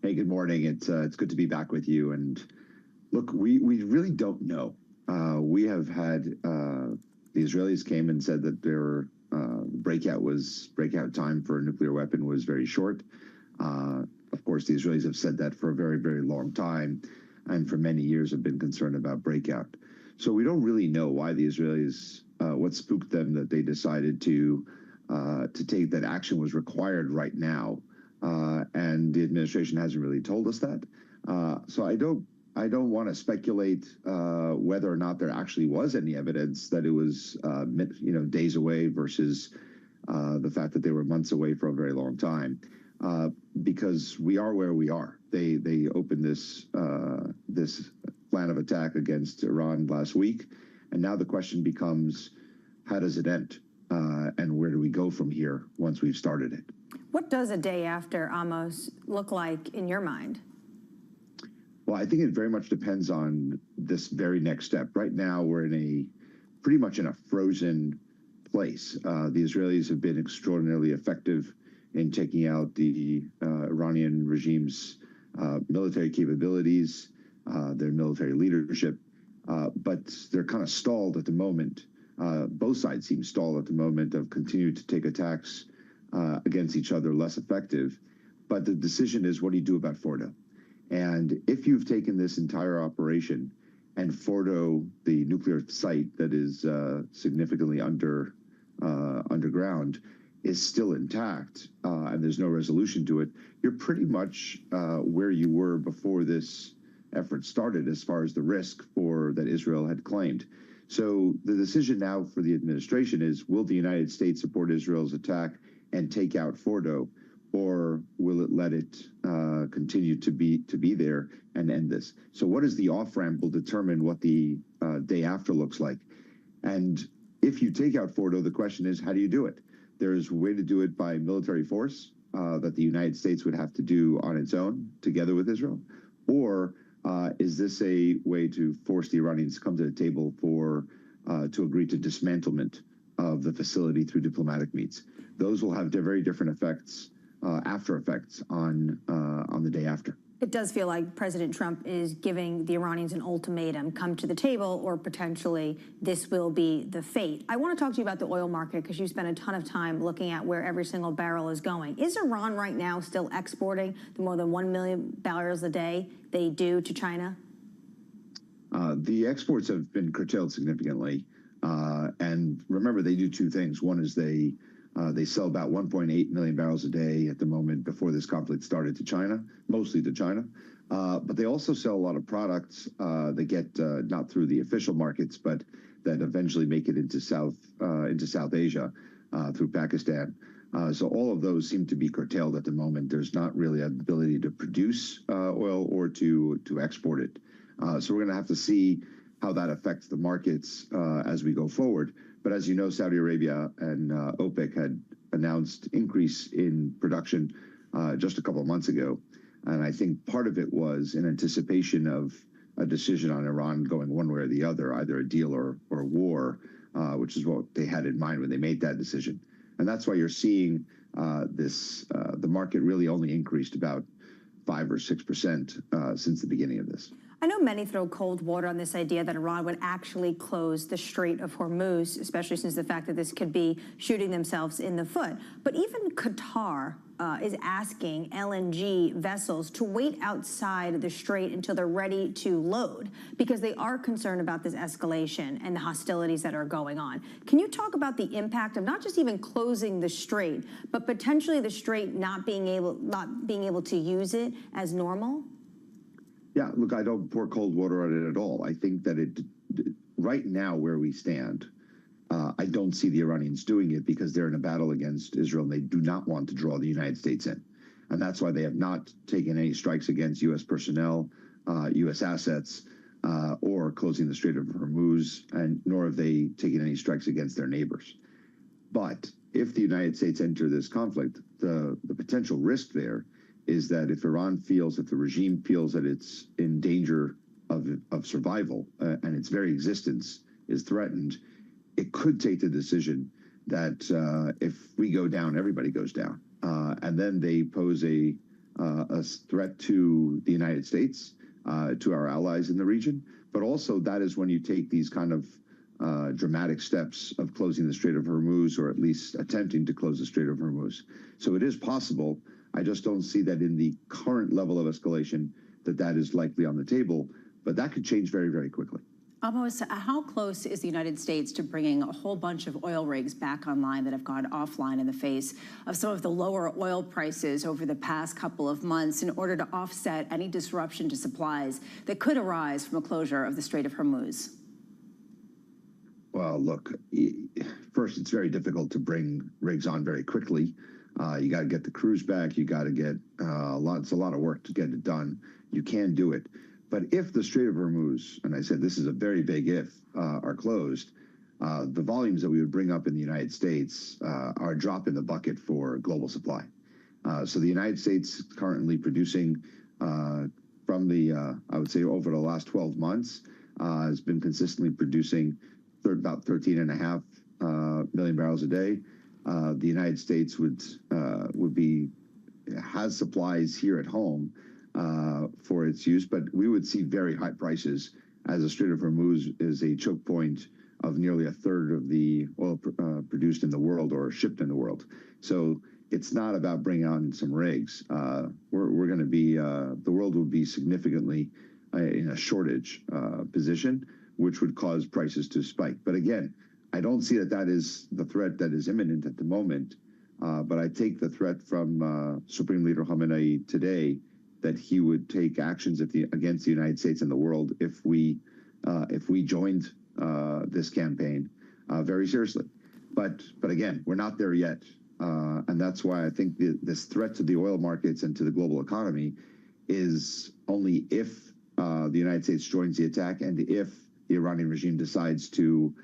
Hey, good morning. It's good to be back with you. And look, we really don't know. We have had the Israelis came and said that their breakout time for a nuclear weapon was very short. Of course, the Israelis have said that for a very, very long time, and for many years have been concerned about breakout. So we don't really know why the Israelis, what spooked them that they decided to take that action was required right now. And the administration hasn't really told us that. So I don't want to speculate whether or not there actually was any evidence that it was days away versus the fact that they were months away for a very long time, because we are where we are. They opened this plan of attack against Iran last week, and now the question becomes, how does it end, and where do we go from here once we've started it? What does a day after, Amos, look like in your mind? Well, I think it very much depends on this very next step. Right now, we're pretty much in a frozen place. The Israelis have been extraordinarily effective in taking out the Iranian regime's military capabilities, their military leadership, but they're kind of stalled at the moment. Both sides seem stalled at the moment of continuing to take attacks against each other, less effective. But the decision is, what do you do about Fordo? And if you've taken this entire operation and Fordo, the nuclear site that is significantly underground, is still intact and there's no resolution to it, you're pretty much where you were before this effort started as far as the risk that Israel had claimed. So the decision now for the administration is, will the United States support Israel's attack and take out Fordo, or will it let it continue to be there and end this? So what is the off-ramp will determine what the day after looks like. And if you take out Fordo, the question is, how do you do it? There's a way to do it by military force that the United States would have to do on its own together with Israel, or is this a way to force the Iranians to come to the table to agree to dismantlement of the facility through diplomatic means? Those will have very different effects, after effects on the day after. It does feel like President Trump is giving the Iranians an ultimatum: come to the table, or potentially this will be the fate. I want to talk to you about the oil market, because you spent a ton of time looking at where every single barrel is going. Is Iran right now still exporting the more than 1 million barrels a day they do to China? The exports have been curtailed significantly. And remember, they do two things. One is they sell about 1.8 million barrels a day at the moment before this conflict started to China, mostly to China. But they also sell a lot of products that get not through the official markets, but that eventually make it into South Asia through Pakistan. So all of those seem to be curtailed at the moment. There's not really an ability to produce oil or to export it. So we're going to have to see how that affects the markets as we go forward. But as you know, Saudi Arabia and OPEC had announced increase in production just a couple of months ago. And I think part of it was in anticipation of a decision on Iran going one way or the other, either a deal or war, which is what they had in mind when they made that decision. And that's why you're seeing the market really only increased about 5 or 6% since the beginning of this. I know many throw cold water on this idea that Iran would actually close the Strait of Hormuz, especially since the fact that this could be shooting themselves in the foot. But even Qatar is asking LNG vessels to wait outside the strait until they're ready to load, because they are concerned about this escalation and the hostilities that are going on. Can you talk about the impact of not just even closing the strait, but potentially the strait not being able to use it as normal? Yeah, look, I don't pour cold water on it at all. I think that right now where we stand, I don't see the Iranians doing it because they're in a battle against Israel and they do not want to draw the United States in. And that's why they have not taken any strikes against U.S. personnel, U.S. assets, or closing the Strait of Hormuz, and nor have they taken any strikes against their neighbors. But if the United States enter this conflict, the potential risk there is that if Iran feels, if the regime feels that it's in danger of survival and its very existence is threatened, it could take the decision that if we go down, everybody goes down. And then they pose a threat to the United States, to our allies in the region. But also that is when you take these kind of dramatic steps of closing the Strait of Hormuz, or at least attempting to close the Strait of Hormuz. So it is possible. I just don't see that in the current level of escalation that is likely on the table, but that could change very, very quickly. Amos, how close is the United States to bringing a whole bunch of oil rigs back online that have gone offline in the face of some of the lower oil prices over the past couple of months in order to offset any disruption to supplies that could arise from a closure of the Strait of Hormuz? Well, look, first, it's very difficult to bring rigs on very quickly. You got to get the crews back. You got to get it's a lot of work to get it done. You can do it. But if the Strait of Hormuz, and I said this is a very big if, are closed, the volumes that we would bring up in the United States are a drop in the bucket for global supply. So the United States is currently producing from the, I would say, over the last 12 months, has been consistently producing about 13.5 million barrels a day. The United States has supplies here at home for its use, but we would see very high prices as the Strait of Hormuz is a choke point of nearly a third of the oil produced in the world or shipped in the world. So it's not about bringing on some rigs. We're going to be, the world will be significantly in a shortage position, which would cause prices to spike. But again, I don't see that is the threat that is imminent at the moment. But I take the threat from Supreme Leader Khamenei today that he would take actions against the United States and the world if we joined this campaign very seriously. But again, we're not there yet. And that's why I think this threat to the oil markets and to the global economy is only if the United States joins the attack and if the Iranian regime decides to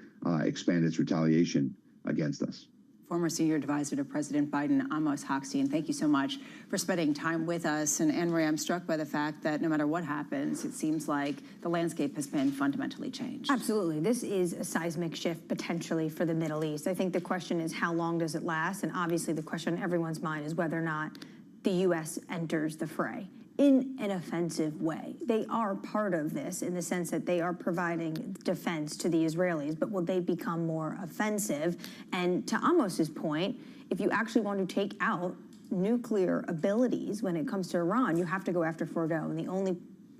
expand its retaliation against us. Former senior advisor to President Biden, Amos Hochstein, thank you so much for spending time with us. And Anne-Marie, I'm struck by the fact that no matter what happens, it seems like the landscape has been fundamentally changed. Absolutely. This is a seismic shift potentially for the Middle East. I think the question is how long does it last? And obviously the question on everyone's mind is whether or not the U.S. enters the fray in an offensive way. They are part of this in the sense that they are providing defense to the Israelis, but will they become more offensive? And to Amos's point, if you actually want to take out nuclear abilities when it comes to Iran, you have to go after Fordo, and the only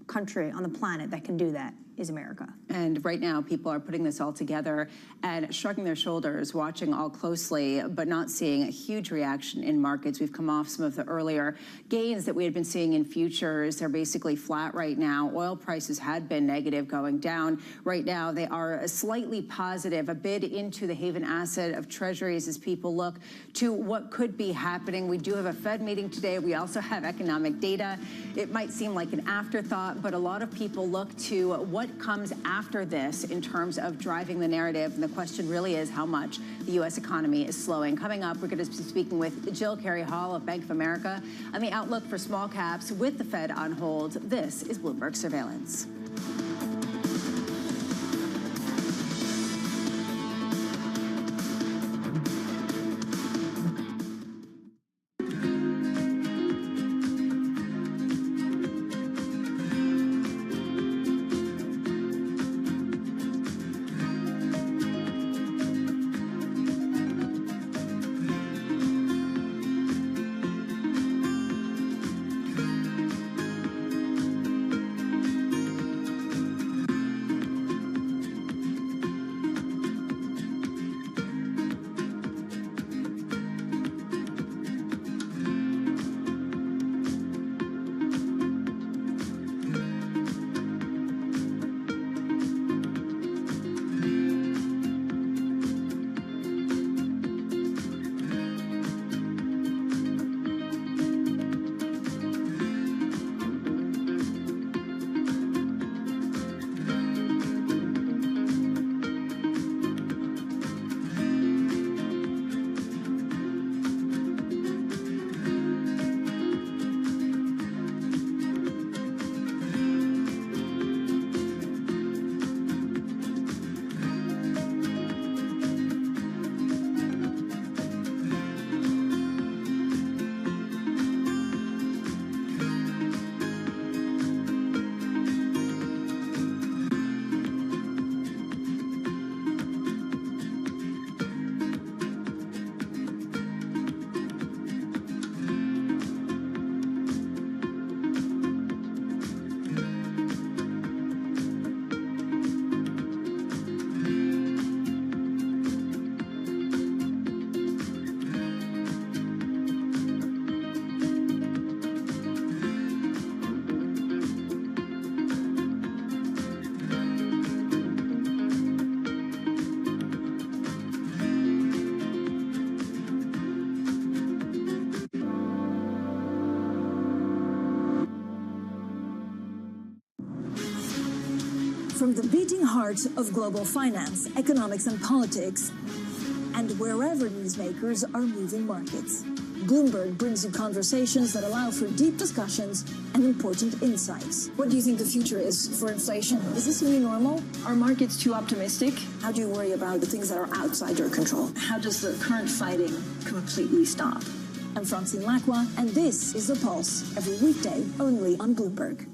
country on the planet that can do that is America. And right now, people are putting this all together and shrugging their shoulders, watching all closely, but not seeing a huge reaction in markets. We've come off some of the earlier gains that we had been seeing in futures. They're basically flat right now. Oil prices had been negative going down. Right now, they are slightly positive, a bid into the haven asset of treasuries as people look to what could be happening. We do have a Fed meeting today. We also have economic data. It might seem like an afterthought, but a lot of people look to what comes after this in terms of driving the narrative. And the question really is how much the U.S. economy is slowing. Coming up, we're going to be speaking with Jill Carey Hall of Bank of America on the outlook for small caps with the Fed on hold. This is Bloomberg Surveillance. From the beating heart of global finance, economics, and politics, and wherever newsmakers are moving markets. Bloomberg brings you conversations that allow for deep discussions and important insights. What do you think the future is for inflation? Is this a new normal? Are markets too optimistic? How do you worry about the things that are outside your control? How does the current fighting completely stop? I'm Francine Lacqua, and this is The Pulse, every weekday only on Bloomberg.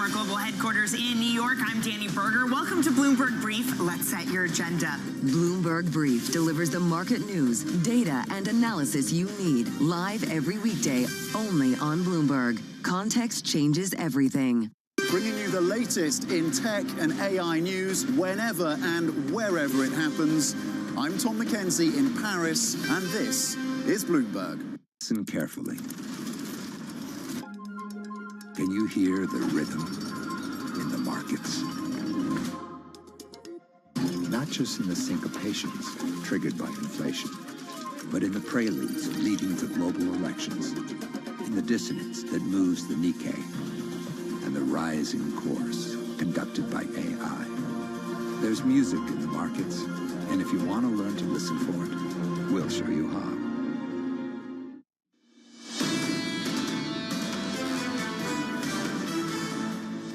Our global headquarters in New York, I'm Danny Berger. Welcome to Bloomberg Brief. Let's set your agenda. Bloomberg Brief delivers the market news, data, and analysis you need live every weekday only on Bloomberg. Context changes everything. Bringing you the latest in tech and AI news whenever and wherever it happens. I'm Tom McKenzie in Paris, and this is Bloomberg. Listen carefully. Can you hear the rhythm in the markets? Not just in the syncopations triggered by inflation, but in the preludes leading to global elections, in the dissonance that moves the Nikkei, and the rising course conducted by AI. There's music in the markets, and if you want to learn to listen for it, we'll show you how.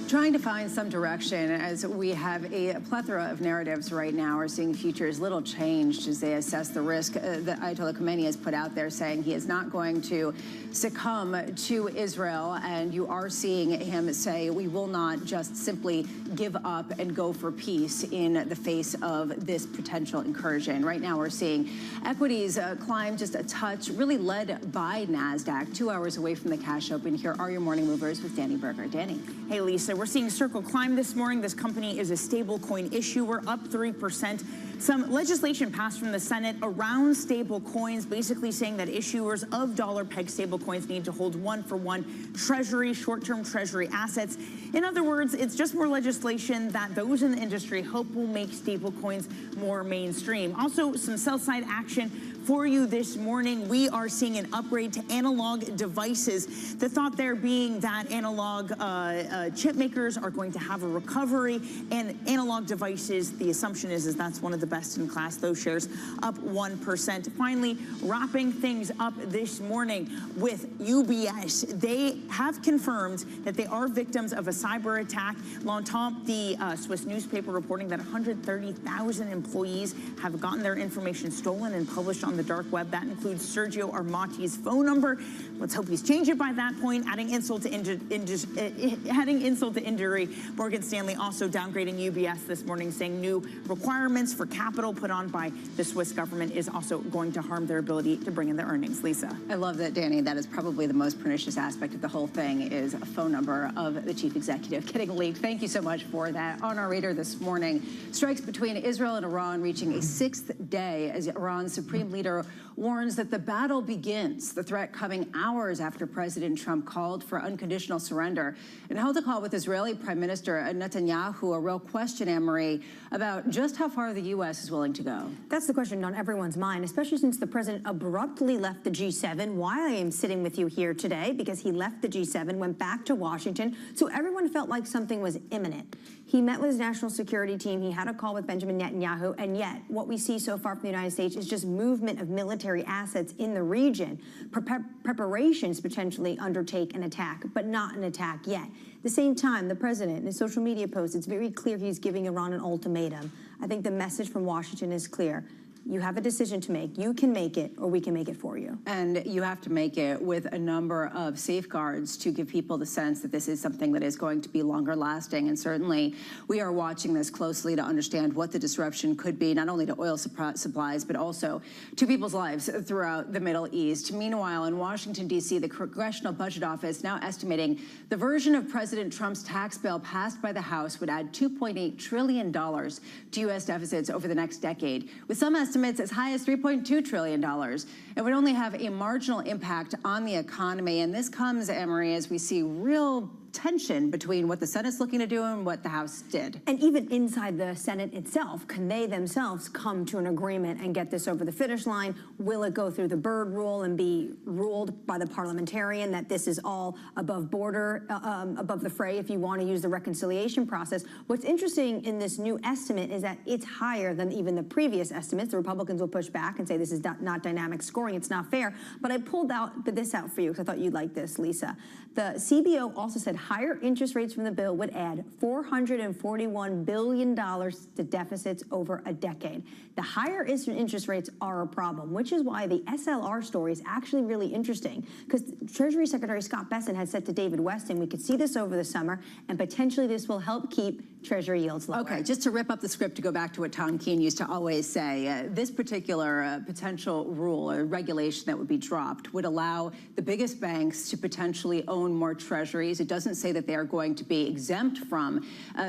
Trying to find some direction as we have a plethora of narratives right now. We're seeing futures little changed as they assess the risk that Ayatollah Khamenei has put out there, saying he is not going to succumb to Israel. And you are seeing him say, we will not just simply give up and go for peace in the face of this potential incursion. Right now, we're seeing equities climb just a touch, really led by NASDAQ, 2 hours away from the cash open. Here are your morning movers with Danny Berger. Danny. Hey, Lisa, we're seeing Circle climb this morning. This company is a stablecoin issuer, up 3%. Some legislation passed from the Senate around stable coins, basically saying that issuers of dollar-pegged stablecoins need to hold one-for-one treasury, short-term treasury assets. In other words, it's just more legislation that those in the industry hope will make stablecoins more mainstream. Also, some sell-side action for you this morning. We are seeing an upgrade to analog devices. The thought there being that analog chip makers are going to have a recovery, and analog devices, the assumption is that's one of the best in class. Those shares up 1%. Finally, wrapping things up this morning with UBS. They have confirmed that they are victims of a cyber attack. Longtemps, the Swiss newspaper, reporting that 130,000 employees have gotten their information stolen and published on the dark web. That includes Sergio Armati's phone number. Let's hope he's changed it by that point. Adding insult to injury, Morgan Stanley also downgrading UBS this morning, saying new requirements for capital put on by the Swiss government is also going to harm their ability to bring in their earnings. Lisa. I love that, Danny. That is probably the most pernicious aspect of the whole thing, is a phone number of the chief executive getting leaked. Thank you so much for that. On our radar this morning, strikes between Israel and Iran reaching a 6th day as Iran's supreme leader warns that the battle begins. The threat coming hours after President Trump called for unconditional surrender and held a call with Israeli Prime Minister Netanyahu. A real question, Anne-Marie, about just how far the U.S. is willing to go. That's the question on everyone's mind, especially since the president abruptly left the G7. Why I am sitting with you here today, because he left the G7, went back to Washington, so everyone felt like something was imminent. He met with his national security team. He had a call with Benjamin Netanyahu, and yet what we see so far from the United States is just movement of military assets in the region, preparations potentially undertake an attack, but not an attack yet. At the same time, the president, in his social media post, it's very clear he's giving Iran an ultimatum. I think the message from Washington is clear. You have a decision to make. You can make it, or we can make it for you. And you have to make it with a number of safeguards to give people the sense that this is something that is going to be longer lasting. And certainly we are watching this closely to understand what the disruption could be, not only to oil supplies, but also to people's lives throughout the Middle East. Meanwhile, in Washington, D.C., the Congressional Budget Office now estimating the version of President Trump's tax bill passed by the House would add $2.8 trillion to U.S. deficits over the next decade, with some estimates as high as $3.2 trillion. It would only have a marginal impact on the economy. And this comes, Anne-Marie, as we see real tension between what the Senate's looking to do and what the House did. And even inside the Senate itself, can they themselves come to an agreement and get this over the finish line? Will it go through the Byrd rule and be ruled by the parliamentarian that this is all above border, above the fray, if you want to use the reconciliation process? What's interesting in this new estimate is that it's higher than even the previous estimates. The Republicans will push back and say this is not dynamic scoring, it's not fair. But I pulled this out for you because I thought you'd like this, Lisa. The CBO also said higher interest rates from the bill would add $441 billion to deficits over a decade. The higher interest rates are a problem, which is why the SLR story is actually really interesting, because Treasury Secretary Scott Bessent had said to David Weston, we could see this over the summer, and potentially this will help keep Treasury yields lower. Okay, just to rip up the script to go back to what Tom Keene used to always say, this particular potential rule or regulation that would be dropped would allow the biggest banks to potentially own more treasuries. It doesn't say that they are going to be exempt from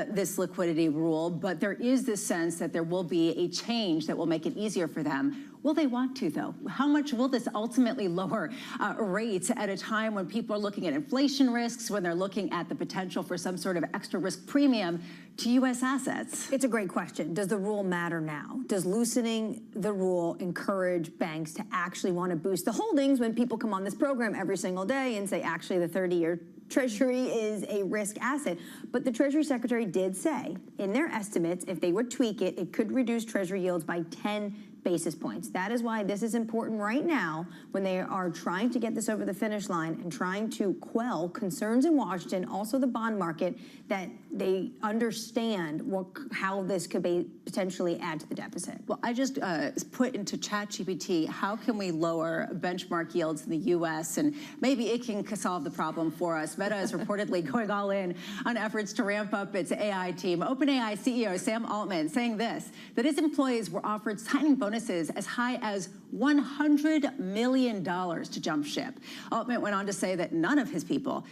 this liquidity rule, but there is this sense that there will be a change that will make it easier for them. Will they want to, though? How much will this ultimately lower rates at a time when people are looking at inflation risks, when they're looking at the potential for some sort of extra risk premium to U.S. assets? It's a great question. Does the rule matter now? Does loosening the rule encourage banks to actually want to boost the holdings when people come on this program every single day and say, actually, the 30-year Treasury is a risk asset? But the Treasury Secretary did say in their estimates, if they would tweak it, it could reduce Treasury yields by 10 basis points. That is why this is important right now when they are trying to get this over the finish line and trying to quell concerns in Washington, also the bond market, that they understand how this could potentially add to the deficit. Well, I just put into ChatGPT, how can we lower benchmark yields in the U.S. and maybe it can solve the problem for us. Meta is reportedly going all in on efforts to ramp up its AI team. OpenAI CEO Sam Altman saying this, that his employees were offered signing bonuses as high as $100 million to jump ship. Altman went on to say that none of his people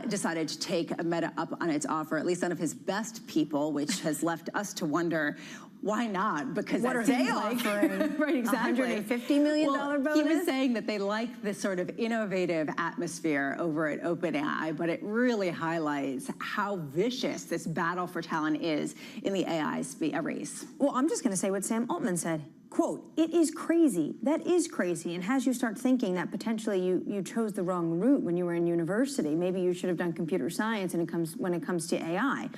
decided to take Meta up on its offer, at least none of his best people, which has left us to wonder, why not? Because what are they offering? Right, exactly. $150 million bonus? He was saying that they like this sort of innovative atmosphere over at OpenAI, but it really highlights how vicious this battle for talent is in the AI race. Well, I'm just going to say what Sam Altman said. Quote, it is crazy. That is crazy. And has you start thinking that potentially you chose the wrong route when you were in university. Maybe you should have done computer science when it comes to AI.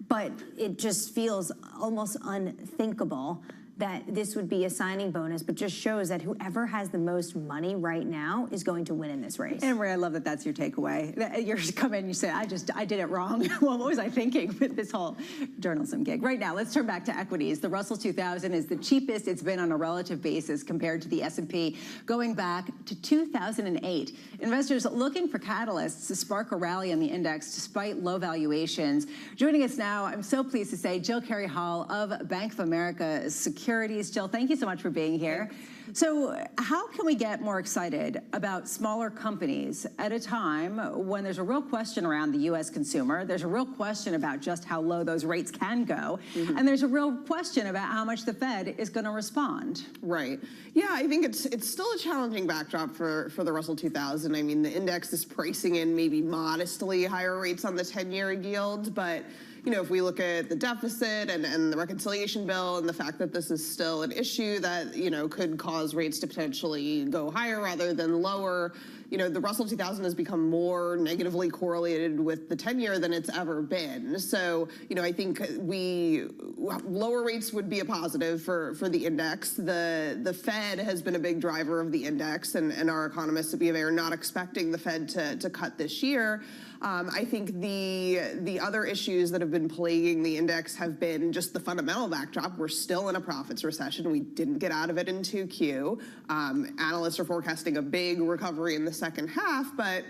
But it just feels almost unthinkable that this would be a signing bonus, but just shows that whoever has the most money right now is going to win in this race. And Ray, I love that that's your takeaway. You come in and you say, I did it wrong. Well, what was I thinking with this whole journalism gig? Right now, let's turn back to equities. The Russell 2000 is the cheapest it's been on a relative basis compared to the S&P going back to 2008. Investors looking for catalysts to spark a rally in the index despite low valuations. Joining us now, I'm so pleased to say, Jill Carey Hall of Bank of America Securities. Jill, thank you so much for being here. So how can we get more excited about smaller companies at a time when there's a real question around the U.S. consumer, there's a real question about just how low those rates can go, and there's a real question about how much the Fed is going to respond? Right. Yeah, I think it's still a challenging backdrop for the Russell 2000. I mean, the index is pricing in maybe modestly higher rates on the 10-year yield, but you know, if we look at the deficit and the reconciliation bill and the fact that this is still an issue that, you know, could cause rates to potentially go higher rather than lower, you know, the Russell 2000 has become more negatively correlated with the 10-year than it's ever been. So, you know, I think lower rates would be a positive for the index. The Fed has been a big driver of the index, and our economists at BofA are not expecting the Fed to cut this year. I think the other issues that have been plaguing the index have been just the fundamental backdrop. We're still in a profits recession. We didn't get out of it in 2Q. Analysts are forecasting a big recovery in the second half, but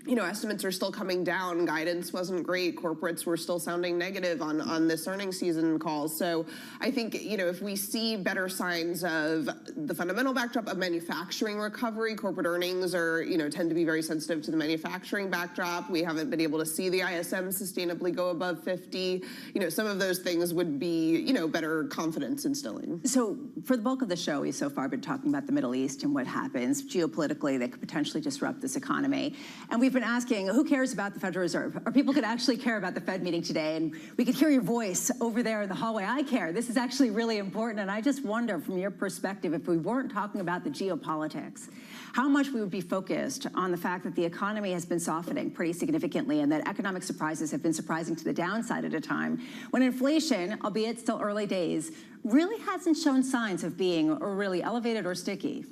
you know, estimates are still coming down. Guidance wasn't great. Corporates were still sounding negative on this earnings season calls. So I think, you know, if we see better signs of the fundamental backdrop of manufacturing recovery, corporate earnings are, you know, tend to be very sensitive to the manufacturing backdrop. We haven't been able to see the ISM sustainably go above 50. You know, some of those things would be, you know, better confidence instilling. So for the bulk of the show, we've so far been talking about the Middle East and what happens geopolitically that could potentially disrupt this economy. And we've we've been asking, who cares about the Federal Reserve? Or people could actually care about the Fed meeting today, and we could hear your voice over there in the hallway. I care. This is actually really important, and I just wonder, from your perspective, if we weren't talking about the geopolitics, how much we would be focused on the fact that the economy has been softening pretty significantly and that economic surprises have been surprising to the downside at a time when inflation, albeit still early days, really hasn't shown signs of being really elevated or sticky.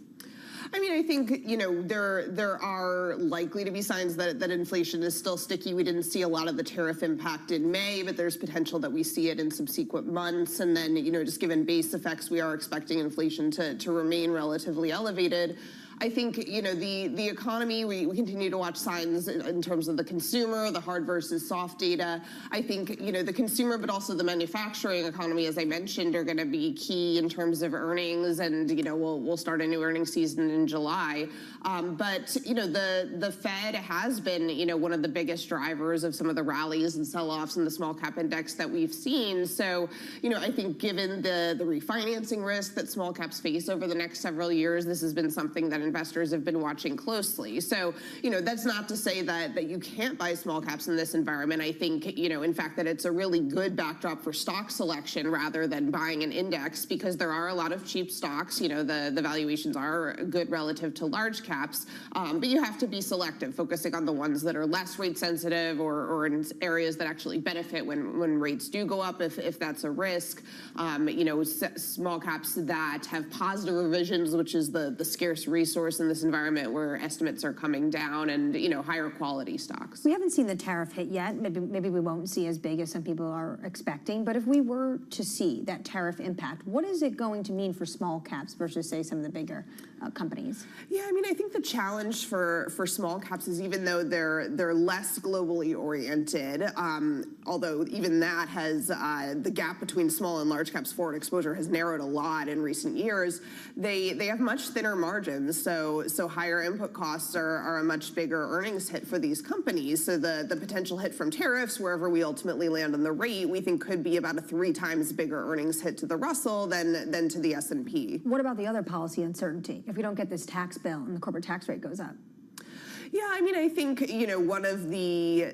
I mean, I think, there are likely to be signs that inflation is still sticky. We didn't see a lot of the tariff impact in May, but there's potential that we see it in subsequent months. And then, just given base effects, we are expecting inflation to remain relatively elevated. I think, the economy, we continue to watch signs in terms of the consumer, the hard versus soft data. I think, the consumer, but also the manufacturing economy, as I mentioned, are going to be key in terms of earnings. And, we'll start a new earnings season in July. But, the Fed has been, one of the biggest drivers of some of the rallies and sell-offs in the small cap index that we've seen. So, I think given the refinancing risk that small caps face over the next several years, this has been something that investors have been watching closely. So, that's not to say that you can't buy small caps in this environment. I think, in fact, that it's a really good backdrop for stock selection rather than buying an index, because there are a lot of cheap stocks. The valuations are good relative to large caps, but you have to be selective, focusing on the ones that are less rate sensitive or in areas that actually benefit when rates do go up, if that's a risk. Small caps that have positive revisions, which is the scarce resource in this environment where estimates are coming down, and higher quality stocks. We haven't seen the tariff hit yet. Maybe we won't see as big as some people are expecting. But if we were to see that tariff impact, what is it going to mean for small caps versus, say, some of the bigger companies? Yeah, I mean, I think the challenge for small caps is, even though they're less globally oriented, although even that has the gap between small and large caps forward exposure has narrowed a lot in recent years. They have much thinner margins. So higher input costs are a much bigger earnings hit for these companies. So the potential hit from tariffs, wherever we ultimately land on the rate, we think could be about a 3 times bigger earnings hit to the Russell than to the S&P. What about the other policy uncertainty? If we don't get this tax bill and the corporate tax rate goes up? Yeah, I mean, I think, one of the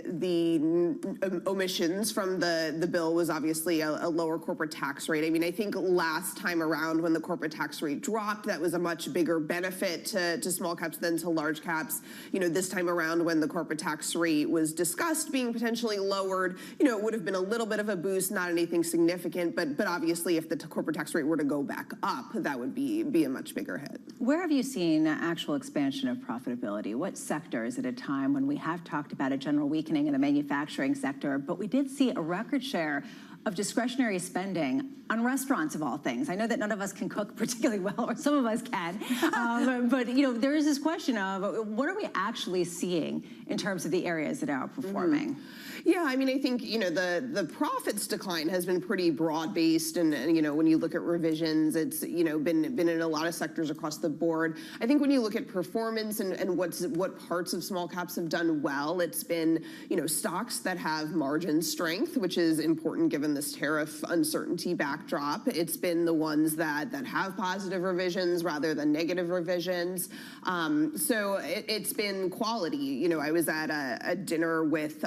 omissions from the bill was obviously a lower corporate tax rate. I mean, I think last time around when the corporate tax rate dropped, that was a much bigger benefit to small caps than to large caps. This time around when the corporate tax rate was discussed being potentially lowered, it would have been a little bit of a boost, not anything significant, but obviously if the corporate tax rate were to go back up, that would be a much bigger hit. Where have you seen actual expansion of profitability? What sectors at a time when we have talked about a general weakening in the manufacturing sector, but we did see a record share of discretionary spending on restaurants, of all things? I know that none of us can cook particularly well, or some of us can, but there is this question of what are we actually seeing in terms of the areas that are outperforming? Yeah, I mean, I think, the profits decline has been pretty broad-based, and when you look at revisions, it's, been in a lot of sectors across the board. I think when you look at performance and what parts of small caps have done well, it's been, stocks that have margin strength, which is important given this tariff uncertainty backdrop. It's been the ones that have positive revisions rather than negative revisions. So it's been quality. I was at a dinner with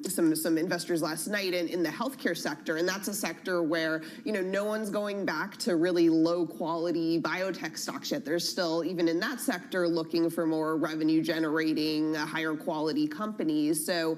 some investors last night in the healthcare sector, and that's a sector where no one's going back to really low quality biotech stocks yet. They're still, even in that sector, looking for more revenue generating, higher quality companies. So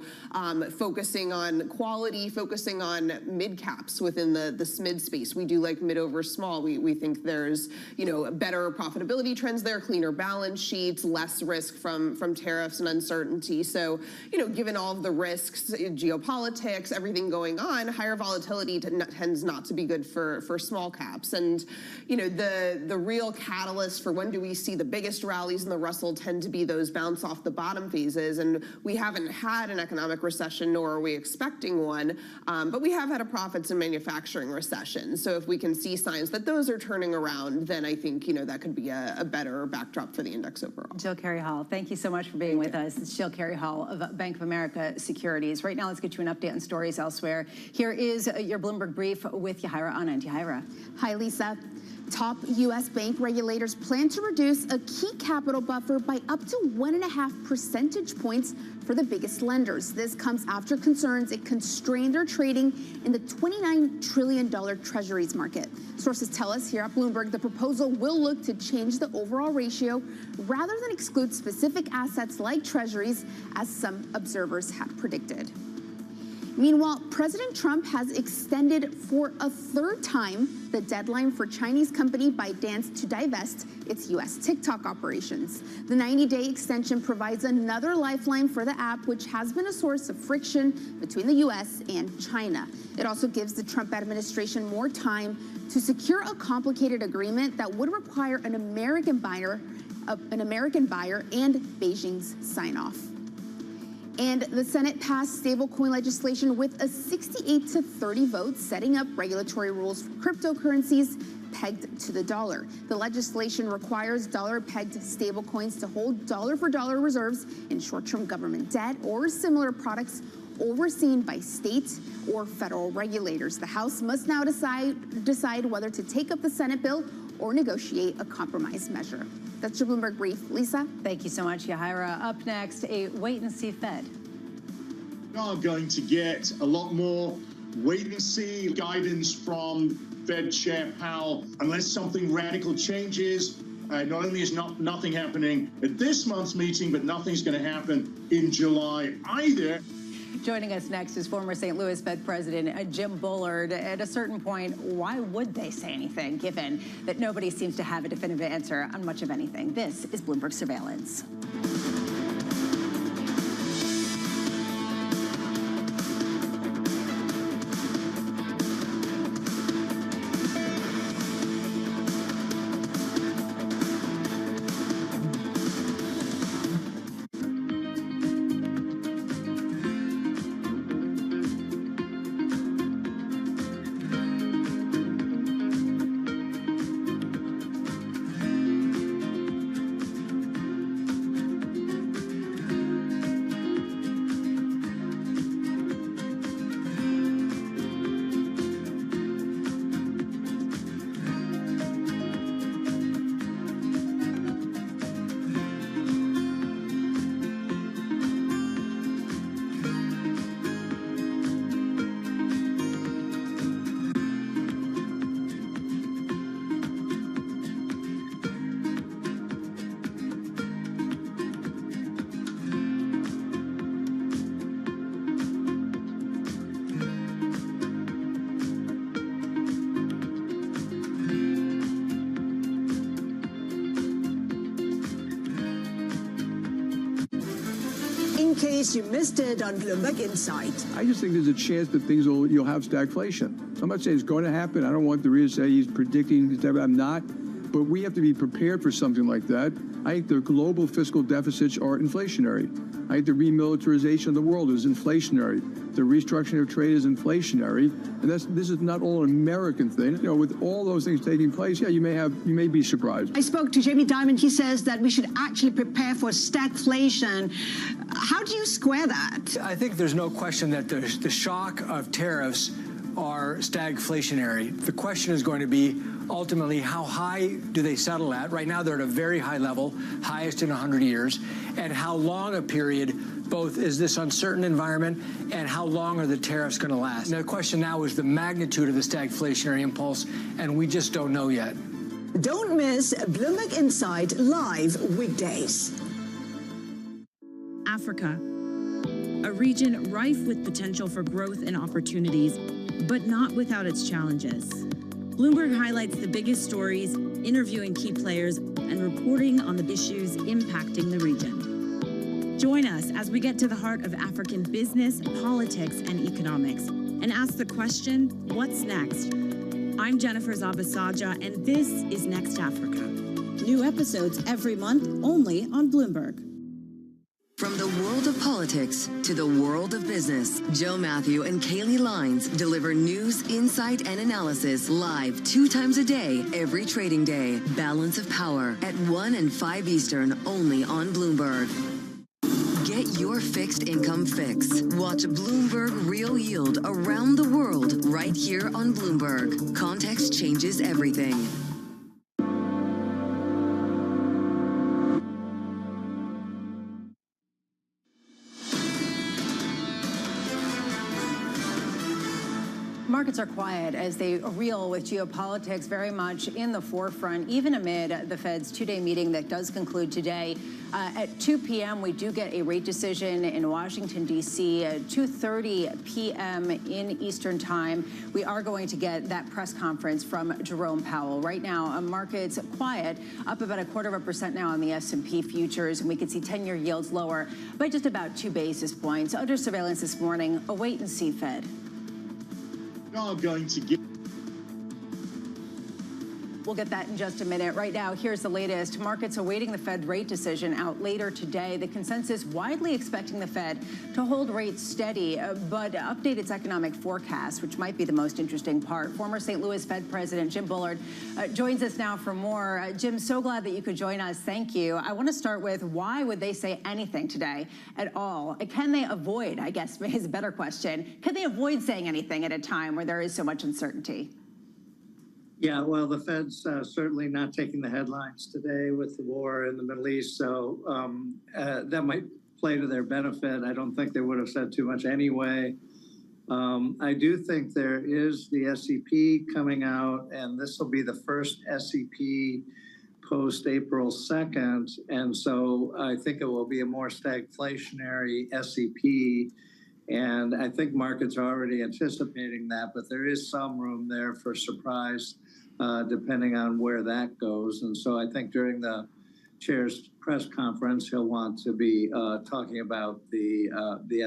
focusing on quality, focusing on mid caps within the SMID space. We do like mid over small. We think there's better profitability trends there, cleaner balance sheets, less risk from tariffs and uncertainty. So given all of the risks, geopolitics, everything going on, higher volatility tends not to be good for small caps. And the real catalyst for when do we see the biggest rallies in the Russell tend to be those bounce off the bottom phases. And we haven't had an economic recession, nor are we expecting one, but we have had a profits and manufacturing recession. So if we can see signs that those are turning around, then I think that could be a better backdrop for the index overall. Jill Carey Hall, thank you so much for being with us. It's Jill Carey Hall of Bank of America Securities. Right now, let's get you an update on stories elsewhere. Here is your Bloomberg Brief with Yahira Anand. Yahira. Hi, Lisa. Top U.S. bank regulators plan to reduce a key capital buffer by up to 1.5 percentage points for the biggest lenders. This comes after concerns it constrained their trading in the $29 trillion treasuries market. Sources tell us here at Bloomberg the proposal will look to change the overall ratio rather than exclude specific assets like treasuries, as some observers have predicted. Meanwhile, President Trump has extended for a third time the deadline for Chinese company ByteDance to divest its U.S. TikTok operations. The 90-day extension provides another lifeline for the app, which has been a source of friction between the U.S. and China. It also gives the Trump administration more time to secure a complicated agreement that would require an American buyer and Beijing's sign-off. And the Senate passed stablecoin legislation with a 68-30 vote, setting up regulatory rules for cryptocurrencies pegged to the dollar. The legislation requires dollar-pegged stablecoins to hold dollar-for-dollar reserves in short-term government debt or similar products overseen by state or federal regulators. The House must now decide whether to take up the Senate bill or negotiate a compromise measure. That's your Bloomberg Brief. Lisa? Thank you so much, Yahaira. Up next, a wait-and-see Fed. We are going to get a lot more wait-and-see guidance from Fed Chair Powell. Unless something radical changes, not only is nothing happening at this month's meeting, but nothing's going to happen in July either. Joining us next is former St. Louis Fed President Jim Bullard. At a certain point, why would they say anything, given that nobody seems to have a definitive answer on much of anything? This is Bloomberg Surveillance. In case you missed it on Bloomberg Insight. I just think there's a chance that you'll have stagflation. So I'm not saying it's going to happen. I don't want the reader to say he's predicting. I'm not. But we have to be prepared for something like that. I think the global fiscal deficits are inflationary. I think the remilitarization of the world is inflationary. The restructuring of trade is inflationary. And this is not all an American thing. You know, with all those things taking place, yeah, you may be surprised. I spoke to Jamie Dimon. He says that we should actually prepare for stagflation. How do you square that? I think there's no question that the shock of tariffs are stagflationary. The question is going to be ultimately how high do they settle at? Right now they're at a very high level, highest in 100 years. And how long a period both is this uncertain environment and how long are the tariffs going to last? And the question now is the magnitude of the stagflationary impulse, and we just don't know yet. Don't miss Bloomberg Insight live weekdays. Africa, a region rife with potential for growth and opportunities, but not without its challenges. Bloomberg highlights the biggest stories, interviewing key players, and reporting on the issues impacting the region. Join us as we get to the heart of African business, politics, and economics, and ask the question, what's next? I'm Jennifer Zabasaja, and this is Next Africa. New episodes every month, only on Bloomberg. From the world of politics to the world of business, Joe Matthew and Kaylee Lines deliver news, insight, and analysis live 2 times a day, every trading day. Balance of Power at 1 and 5 Eastern, only on Bloomberg. Get your fixed income fix. Watch Bloomberg Real Yield around the world right here on Bloomberg. Context changes everything. Markets are quiet as they reel with geopolitics very much in the forefront, even amid the Fed's two-day meeting that does conclude today. At 2 p.m., we do get a rate decision in Washington, D.C. At 2:30 p.m. in Eastern Time, we are going to get that press conference from Jerome Powell. Right now, markets quiet, up about 0.25% now on the S&P futures, and we can see 10-year yields lower by just about 2 basis points. Under surveillance this morning, a wait-and-see Fed. We are going to get. We'll get that in just a minute. Right now, here's the latest. Markets awaiting the Fed rate decision out later today. The consensus widely expecting the Fed to hold rates steady, but update its economic forecast, which might be the most interesting part. Former St. Louis Fed President Jim Bullard joins us now for more. Jim, so glad that you could join us. Thank you. I want to start with, why would they say anything today at all? Can they avoid, I guess is a better question, can they avoid saying anything at a time where there is so much uncertainty? Yeah, well, the Fed's certainly not taking the headlines today with the war in the Middle East, so that might play to their benefit. I don't think they would have said too much anyway. I do think there is the SEP coming out, and this will be the first SEP post-April 2nd, and so I think it will be a more stagflationary SEP. And I think markets are already anticipating that, but there is some room there for surprise depending on where that goes. And so I think during the chair's press conference, he'll want to be talking about the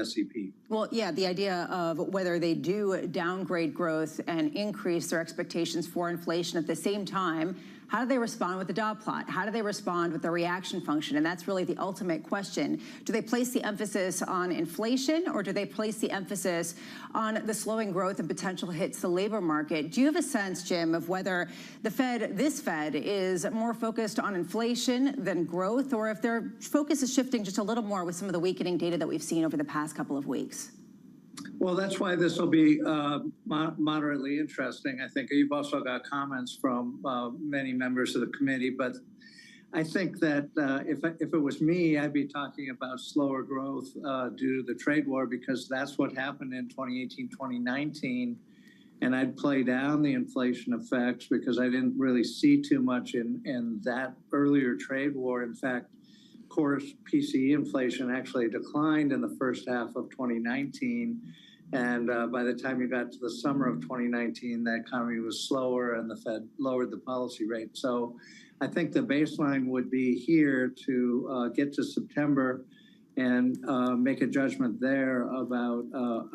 SEP. Well, yeah, the idea of whether they do downgrade growth and increase their expectations for inflation at the same time. How do they respond with the dot plot? How do they respond with the reaction function? And that's really the ultimate question. Do they place the emphasis on inflation, or do they place the emphasis on the slowing growth and potential hits to the labor market? Do you have a sense, Jim, of whether the Fed, this Fed, is more focused on inflation than growth, or if their focus is shifting just a little more with some of the weakening data that we've seen over the past couple of weeks? Well, that's why this will be moderately interesting. I think you've also got comments from many members of the committee, but I think that if it was me, I'd be talking about slower growth due to the trade war, because that's what happened in 2018, 2019. And I'd play down the inflation effects because I didn't really see too much in that earlier trade war. In fact, core PCE inflation actually declined in the first half of 2019. And by the time you got to the summer of 2019, the economy was slower and the Fed lowered the policy rate. So I think the baseline would be here to get to September and make a judgment there about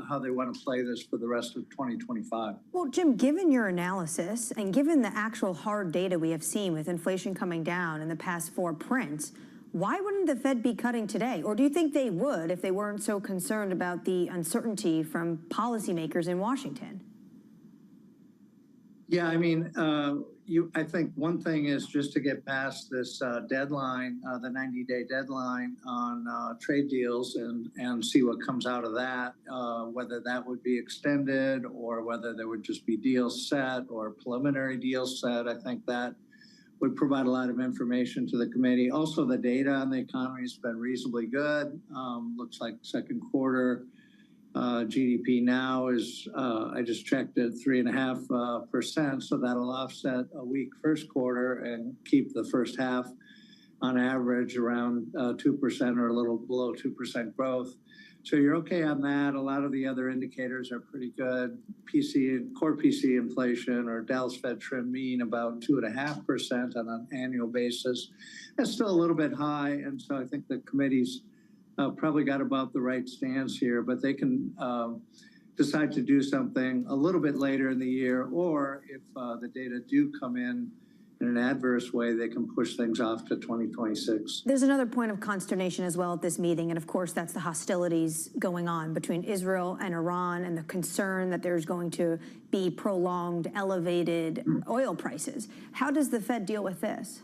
how they want to play this for the rest of 2025. Well, Jim, given your analysis and given the actual hard data we have seen with inflation coming down in the past 4 prints, why wouldn't the Fed be cutting today? Or do you think they would if they weren't so concerned about the uncertainty from policymakers in Washington? Yeah, I mean, I think one thing is just to get past this deadline, the 90-day deadline on trade deals, and see what comes out of that, whether that would be extended or whether there would just be deals set or preliminary deals set. I think that would provide a lot of information to the committee. Also, the data on the economy has been reasonably good. Looks like second quarter GDP now is, I just checked it, 3.5%. So that'll offset a weak first quarter and keep the first half on average around 2% or a little below 2% growth. So you're okay on that. A lot of the other indicators are pretty good. Core PCE inflation or Dallas Fed trim mean about 2.5% on an annual basis. That's still a little bit high, and so I think the committee's probably got about the right stance here, but they can decide to do something a little bit later in the year, or if the data do come in an adverse way, they can push things off to 2026. There's another point of consternation as well at this meeting, and of course that's the hostilities going on between Israel and Iran and the concern that there's going to be prolonged elevated oil prices. How does the Fed deal with this?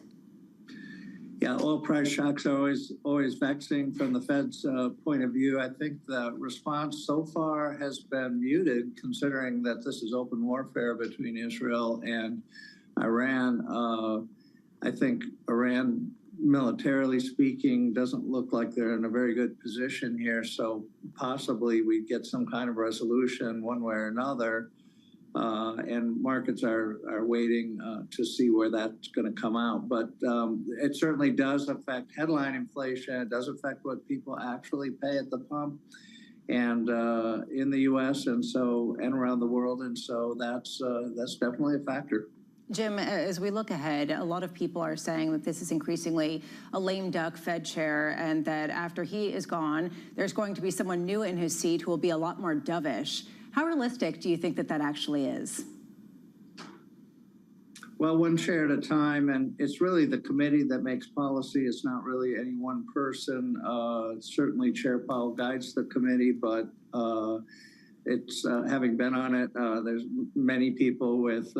Yeah, oil price shocks are always vexing from the Fed's point of view. I think the response so far has been muted, considering that this is open warfare between Israel and Iran. I think Iran, militarily speaking, doesn't look like they're in a very good position here. So possibly we get some kind of resolution one way or another. And markets are waiting to see where that's going to come out. But it certainly does affect headline inflation. It does affect what people actually pay at the pump, and in the U.S. and around the world. And so that's definitely a factor. Jim, as we look ahead, a lot of people are saying that this is increasingly a lame duck Fed chair, and that after he is gone, there's going to be someone new in his seat who will be a lot more dovish. How realistic do you think that actually is? Well, one chair at a time, and it's really the committee that makes policy. It's not really any one person. Certainly Chair Powell guides the committee, but it's having been on it, there's many people with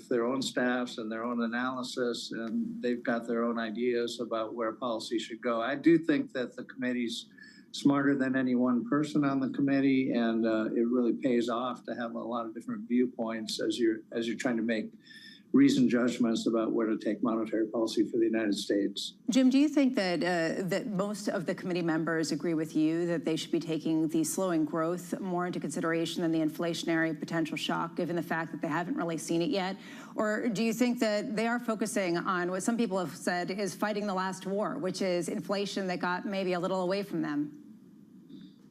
their own staffs and their own analysis, and they've got their own ideas about where policy should go. I do think that the committee's smarter than any one person on the committee, and it really pays off to have a lot of different viewpoints as you're trying to make reasoned judgments about where to take monetary policy for the United States. Jim, do you think that that most of the committee members agree with you that they should be taking the slowing growth more into consideration than the inflationary potential shock, given the fact that they haven't really seen it yet? Or do you think that they are focusing on what some people have said is fighting the last war, which is inflation that got maybe a little away from them?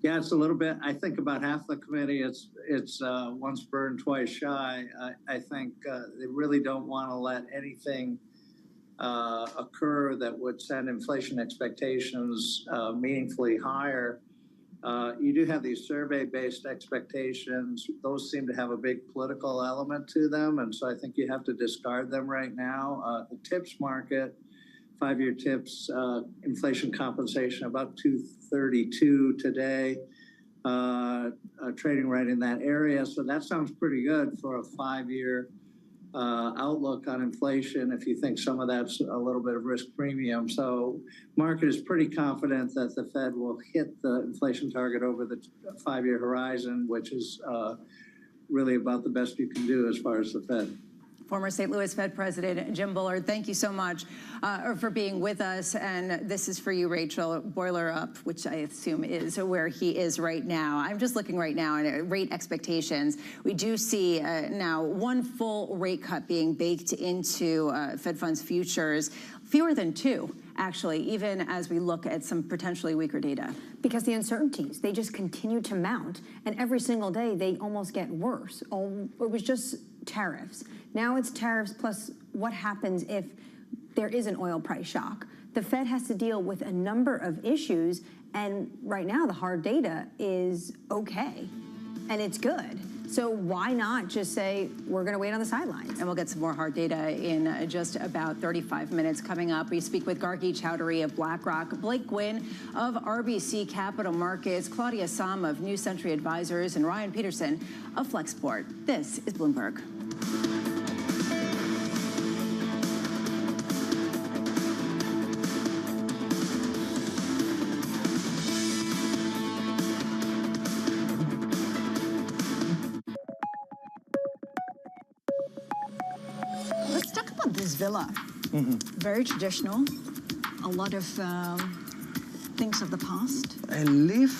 Yeah, it's a little bit. I think about half the committee, it's once burned, twice shy. I think they really don't want to let anything occur that would send inflation expectations meaningfully higher. You do have these survey-based expectations. Those seem to have a big political element to them, and so I think you have to discard them right now. The TIPS market, 5-year TIPS, inflation compensation, about 232 today, trading right in that area. So that sounds pretty good for a 5-year outlook on inflation if you think some of that's a little bit of risk premium. So market is pretty confident that the Fed will hit the inflation target over the 5-year horizon, which is really about the best you can do as far as the Fed. Former St. Louis Fed President Jim Bullard, thank you so much for being with us. And this is for you, Rachel, boiler up, which I assume is where he is right now. I'm just looking right now at rate expectations. We do see now one full rate cut being baked into Fed funds futures, fewer than two, actually, even as we look at some potentially weaker data. Because the uncertainties, they just continue to mount. And every single day, they almost get worse. Oh, it was just tariffs. Now it's tariffs plus what happens if there is an oil price shock. The Fed has to deal with a number of issues, and right now the hard data is okay, and it's good. So why not just say, we're going to wait on the sidelines? And we'll get some more hard data in just about 35 minutes. Coming up, we speak with Gargi Chowdhury of BlackRock, Blake Gwynn of RBC Capital Markets, Claudia Sam of New Century Advisors, and Ryan Peterson of Flexport. This is Bloomberg. Let's talk about this villa. Very traditional. A lot of things of the past. I live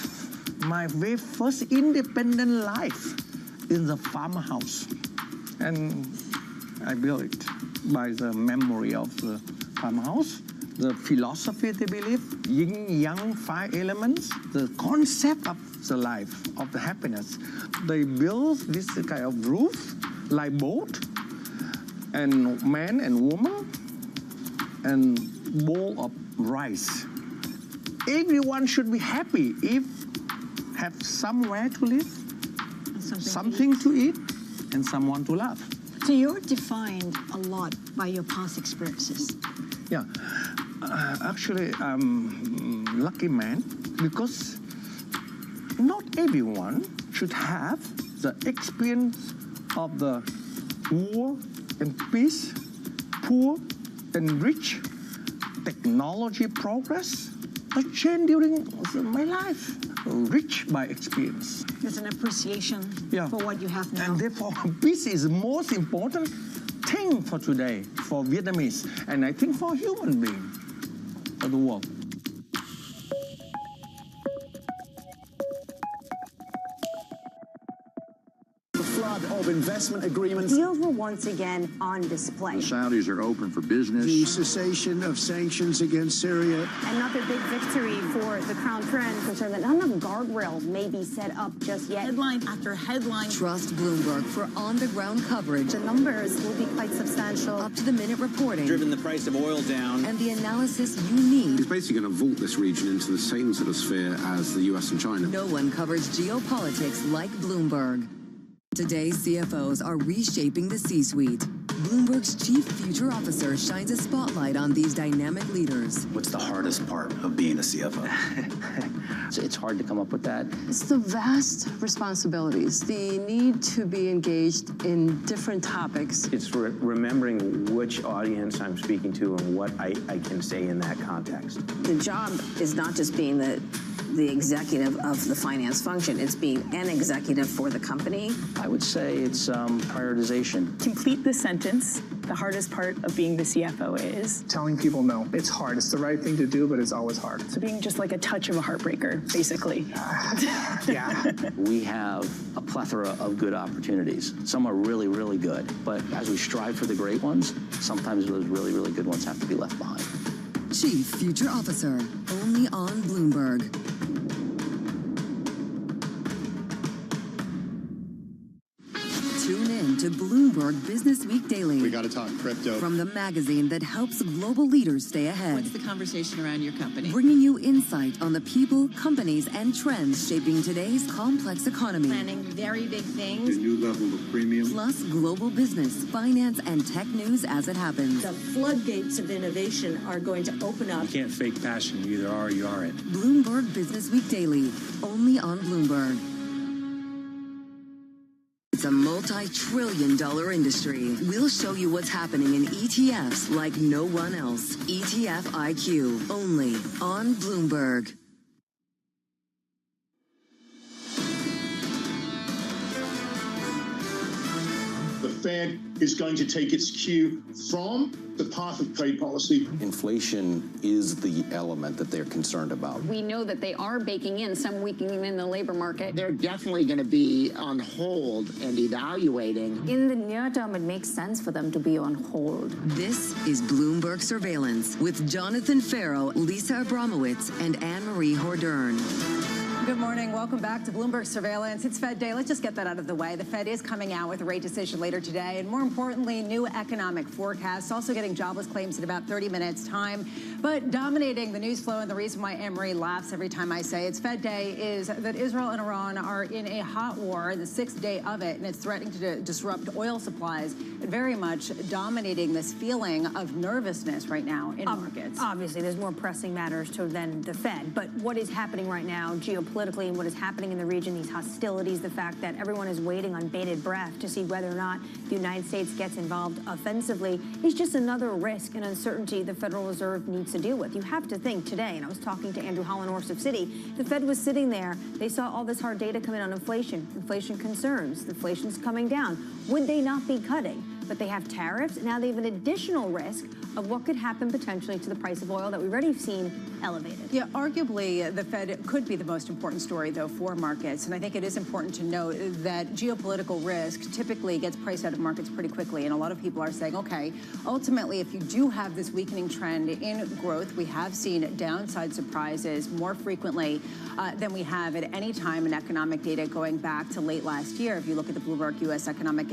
my very first independent life in the farmhouse. And I built it by the memory of the farmhouse, the philosophy they believe, yin, yang, 5 elements, the concept of the life, of the happiness. They build this kind of roof, like boat, and man and woman, and bowl of rice. Everyone should be happy if have somewhere to live, something to eat, and someone to love. So you're defined a lot by your past experiences. Yeah, actually, I'm a lucky man because not everyone should have the experience of the war and peace, poor and rich, technology progress, a change during my life, rich by experience. There's an appreciation for what you have now. And therefore, peace is the most important thing for today, for Vietnamese, and I think for human beings of the world. The flood of investment agreements. Deals were once again on display. The Saudis are open for business. The cessation of sanctions against Syria. Another big victory for the Crown Prince, concerned that none of the guardrails may be set up just yet. Headline after headline. Trust Bloomberg for on-the-ground coverage. The numbers will be quite substantial. Up-to-the-minute reporting. Driven the price of oil down. And the analysis you need. He's basically going to vault this region into the same sort of sphere as the US and China. No one covers geopolitics like Bloomberg. Today's CFOs are reshaping the C-suite. Bloomberg's chief future officer shines a spotlight on these dynamic leaders. What's the hardest part of being a CFO? It's hard to come up with that. It's the vast responsibilities, the need to be engaged in different topics. It's remembering which audience I'm speaking to and what I can say in that context. The job is not just being the executive of the finance function, it's being an executive for the company. I would say it's prioritization. Complete the sentence. The hardest part of being the CFO is telling people no. It's hard. It's the right thing to do, but it's always hard. So being just like a touch of a heartbreaker, basically. Yeah. We have a plethora of good opportunities. Some are really, really good, but as we strive for the great ones, sometimes those really, really good ones have to be left behind. Chief Future Officer, only on Bloomberg. Tune in to Bloomberg Business Week Daily. We got to talk crypto. From the magazine that helps global leaders stay ahead. What's the conversation around your company? Bringing you insight on the people, companies, and trends shaping today's complex economy. Planning very big things. The new level of premium. Plus global business, finance, and tech news as it happens. The floodgates of innovation are going to open up. You can't fake passion. You either are or you aren't. Bloomberg Business Week Daily, only on Bloomberg. It's a multi-trillion-dollar industry. We'll show you what's happening in ETFs like no one else. ETF IQ, only on Bloomberg. The Fed is going to take its cue from the path of trade policy. Inflation is the element that they're concerned about. We know that they are baking in some weakening in the labor market. They're definitely going to be on hold and evaluating. In the near term, it makes sense for them to be on hold. This is Bloomberg Surveillance with Jonathan Farrow, Lisa Abramowitz, and Anne-Marie Hordern. Good morning. Welcome back to Bloomberg Surveillance. It's Fed Day. Let's just get that out of the way. The Fed is coming out with a rate decision later today, and more importantly, new economic forecasts. Also getting jobless claims in about 30 minutes time. But dominating the news flow, and the reason why Anne-Marie laughs every time I say it's Fed Day, is that Israel and Iran are in a hot war, the 6th day of it, and it's threatening to disrupt oil supplies, and very much dominating this feeling of nervousness right now in markets. Obviously, there's more pressing matters than the Fed, but what is happening right now geopolitically and what is happening in the region, these hostilities, the fact that everyone is waiting on bated breath to see whether or not the United States gets involved offensively, is just another risk and uncertainty the Federal Reserve needs to deal with. You have to think today, and I was talking to Andrew Hollenhorst of Citi, the Fed was sitting there, they saw all this hard data come in on inflation concerns, inflation's coming down. Would they not be cutting? But they have tariffs, and now they have an additional risk of what could happen potentially to the price of oil that we've already seen elevated. Yeah, arguably, the Fed could be the most important story, though, for markets. And I think it is important to note that geopolitical risk typically gets priced out of markets pretty quickly. And a lot of people are saying, okay, ultimately, if you do have this weakening trend in growth, we have seen downside surprises more frequently than we have at any time in economic data going back to late last year. If you look at the Bloomberg U.S. Economic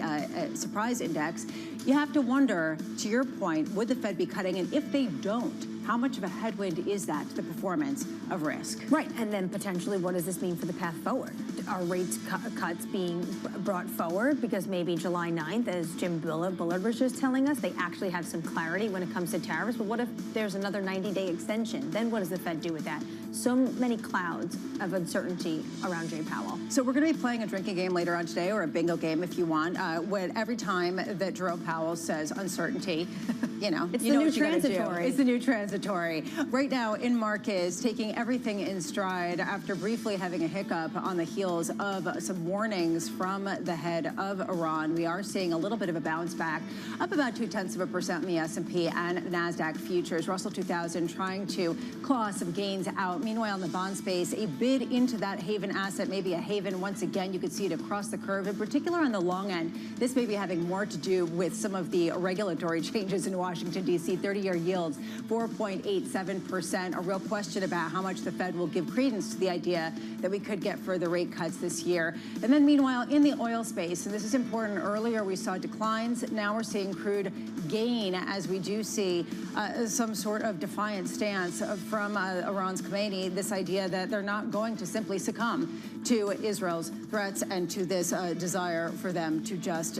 Surprise Index, you have to wonder, to your point, would the Fed be cutting? And if they don't, how much of a headwind is that to the performance of risk? Right, and then potentially what does this mean for the path forward? Are rates cuts being brought forward? Because maybe July 9th, as Jim Bullard was just telling us, they actually have some clarity when it comes to tariffs. But what if there's another 90-day extension? Then what does the Fed do with that? So many clouds of uncertainty around Jay Powell. So we're going to be playing a drinking game later on today, or a bingo game if you want, when every time that that Jerome Powell says uncertainty. It's you the know new what you gotta do. transitory. It's the new transitory. Right now in markets, taking everything in stride after briefly having a hiccup on the heels of some warnings from the head of Iran. We are seeing a little bit of a bounce back, up about 0.2% in the S&P and NASDAQ futures. Russell 2000 trying to claw some gains out. Meanwhile, in the bond space, a bid into that haven asset, maybe a haven once again. You could see it across the curve, in particular on the long end. This may be having more to do with some of the regulatory changes in Washington, D.C. 30-year yields, 4.87%. A real question about how much the Fed will give credence to the idea that we could get further rate cuts this year. And then meanwhile, in the oil space, and this is important, earlier we saw declines. Now we're seeing crude gain as we do see some sort of defiant stance from Iran's Khomeini, this idea that they're not going to simply succumb to Israel's threats and to this desire for them to just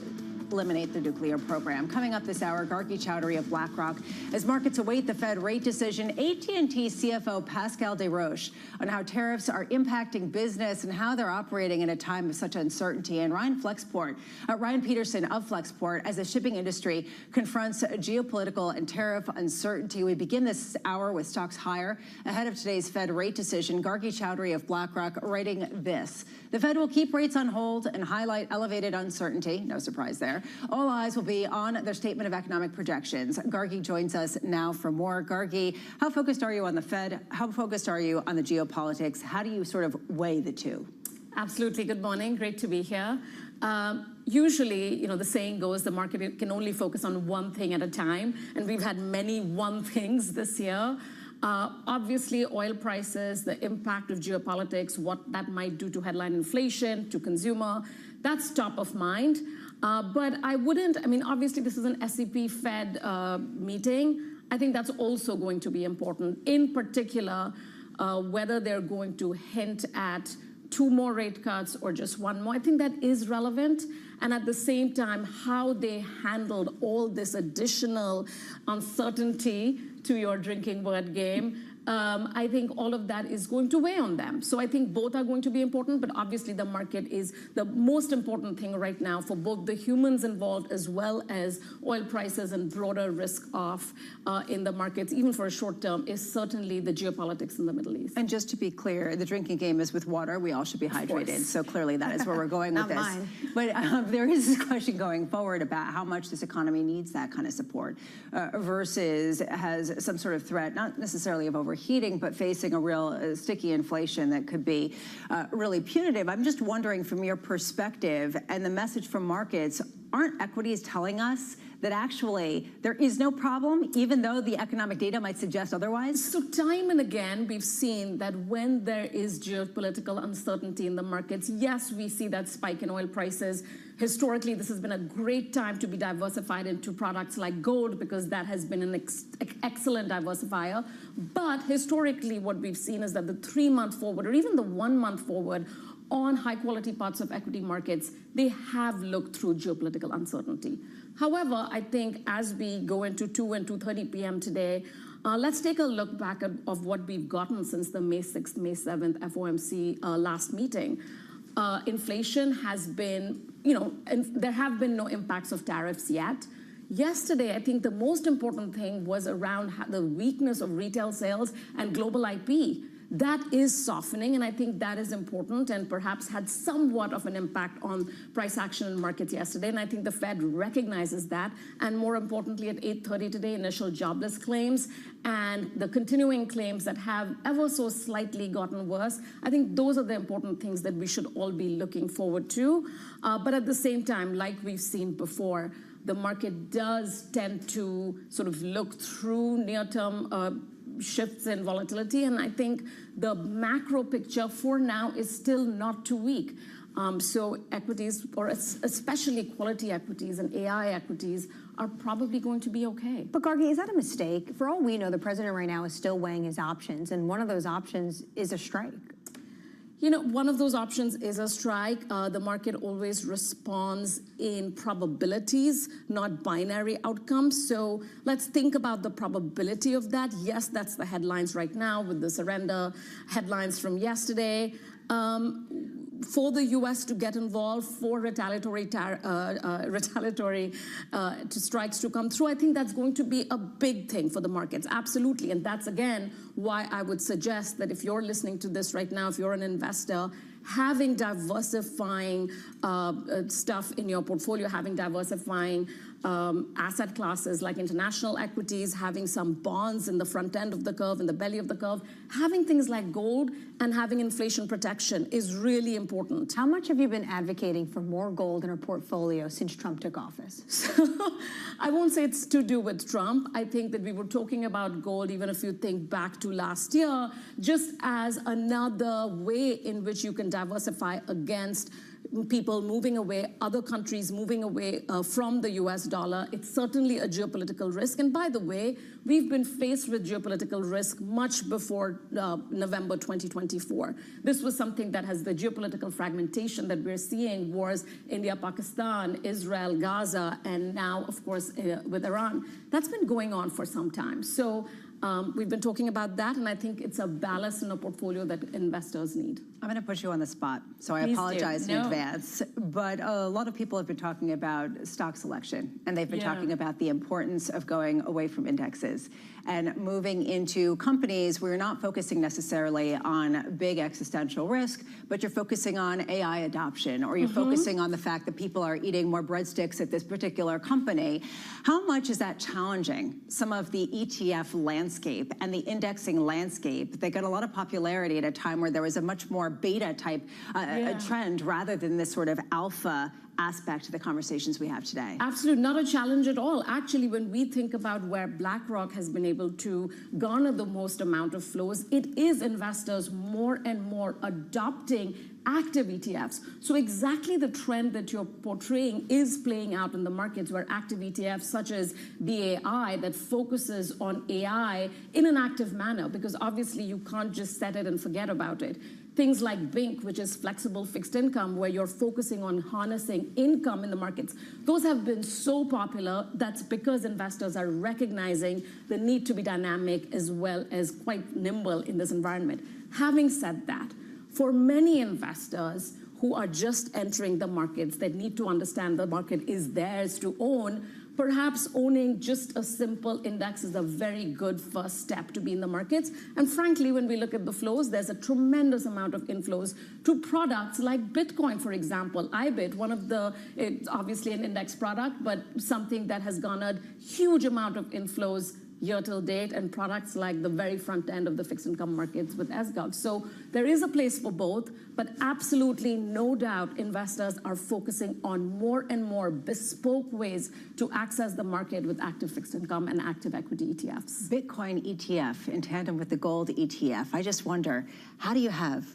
eliminate the nuclear program. Coming up this hour, Gargi Chowdhury of BlackRock. As markets await the Fed rate decision, AT&T CFO Pascal Desroches on how tariffs are impacting business and how they're operating in a time of such uncertainty. And Ryan Peterson of Flexport, as the shipping industry confronts geopolitical and tariff uncertainty. We begin this hour with stocks higher ahead of today's Fed rate decision. Gargi Chowdhury of BlackRock writing this: the Fed will keep rates on hold and highlight elevated uncertainty. No surprise there. All eyes will be on their statement of economic projections. Gargi joins us now for more. Gargi, how focused are you on the Fed? How focused are you on the geopolitics? How do you sort of weigh the two? Absolutely. Good morning. Great to be here. Usually, the saying goes, the market can only focus on one thing at a time, and we've had many one things this year. Obviously, oil prices, the impact of geopolitics, what that might do to headline inflation, to consumer, that's top of mind. But obviously this is an SEP Fed meeting. I think that's also going to be important, in particular, whether they're going to hint at 2 more rate cuts or just 1 more. I think that is relevant. And at the same time, how they handled all this additional uncertainty, to your drinking word game, I think all of that is going to weigh on them. So I think both are going to be important, but obviously the market is the most important thing right now for both the humans involved as well as oil prices and broader risk off in the markets, even for a short term, is certainly the geopolitics in the Middle East. And just to be clear, the drinking game is with water. We all should be hydrated. So clearly that is where we're going with this. Mine. But there is this question going forward about how much this economy needs that kind of support versus has some sort of threat, not necessarily of overheating, but facing a real sticky inflation that could be really punitive. I'm just wondering, from your perspective and the message from markets, aren't equities telling us that actually there is no problem, even though the economic data might suggest otherwise? So time and again, we've seen that when there is geopolitical uncertainty in the markets, yes, we see that spike in oil prices. Historically, this has been a great time to be diversified into products like gold, because that has been an excellent diversifier. But historically, what we've seen is that the 3-month forward, or even the 1-month forward, on high-quality parts of equity markets, they have looked through geopolitical uncertainty. However, I think as we go into 2 and 2:30 p.m. today, let's take a look back of what we've gotten since the May 6th, May 7th FOMC last meeting. Inflation has been, and there have been no impacts of tariffs yet. Yesterday, I think the most important thing was around the weakness of retail sales and global IP. That is softening, and I think that is important and perhaps had somewhat of an impact on price action in markets yesterday. And I think the Fed recognizes that. And more importantly, at 8:30 today, initial jobless claims and the continuing claims that have ever so slightly gotten worse. I think those are the important things that we should all be looking forward to. But at the same time, like we've seen before, the market does tend to sort of look through near-term shifts in volatility, and I think the macro picture for now is still not too weak. So equities, or especially quality equities and AI equities, are probably going to be okay. But Gargi, is that a mistake? For all we know, the president right now is still weighing his options, and one of those options is a strike. One of those options is a strike. The market always responds in probabilities, not binary outcomes. So let's think about the probability of that. Yes, that's the headlines right now with the surrender headlines from yesterday. for the U.S. to get involved, for retaliatory strikes to come through, I think that's going to be a big thing for the markets, absolutely. And that's, again, why I would suggest that if you're listening to this right now, if you're an investor, having diversifying stuff in your portfolio, having diversifying asset classes like international equities, having some bonds in the front end of the curve, in the belly of the curve, having things like gold and having inflation protection is really important. How much have you been advocating for more gold in our portfolio since Trump took office? I won't say it's to do with Trump. I think that we were talking about gold, even if you think back to last year, just as another way in which you can diversify against people moving away, other countries moving away from the US dollar. It's certainly a geopolitical risk. And by the way, we've been faced with geopolitical risk much before November 2024. This was something that has the geopolitical fragmentation that we're seeing, wars, India, Pakistan, Israel, Gaza, and now, of course, with Iran. That's been going on for some time. So we've been talking about that, and I think it's a ballast in a portfolio that investors need. I'm going to put you on the spot, so I apologize in advance. But a lot of people have been talking about stock selection, and they've been talking about the importance of going away from indexes and moving into companies where you're not focusing necessarily on big existential risk, but you're focusing on AI adoption, or you're focusing on the fact that people are eating more breadsticks at this particular company. How much is that challenging some of the ETF landscape and the indexing landscape that got a lot of popularity at a time where there was a much more beta type trend rather than this sort of alpha aspect to the conversations we have today? Absolutely, not a challenge at all. Actually, when we think about where BlackRock has been able to garner the most amount of flows, it is investors more and more adopting active ETFs. So exactly the trend that you're portraying is playing out in the markets, where active ETFs such as BAI that focuses on AI in an active manner, because obviously you can't just set it and forget about it. Things like BINC, which is flexible fixed income, where you're focusing on harnessing income in the markets. Those have been so popular. That's because investors are recognizing the need to be dynamic as well as quite nimble in this environment. Having said that, for many investors who are just entering the markets, that need to understand the market is theirs to own, perhaps owning just a simple index is a very good first step to be in the markets. And frankly, when we look at the flows, there's a tremendous amount of inflows to products like Bitcoin, for example. IBIT, it's obviously an index product, but something that has garnered huge amount of inflows year till date, and products like the very front end of the fixed income markets with SGov. So there is a place for both, but absolutely no doubt investors are focusing on more and more bespoke ways to access the market with active fixed income and active equity ETFs. Bitcoin ETF in tandem with the gold ETF. I just wonder, how do you have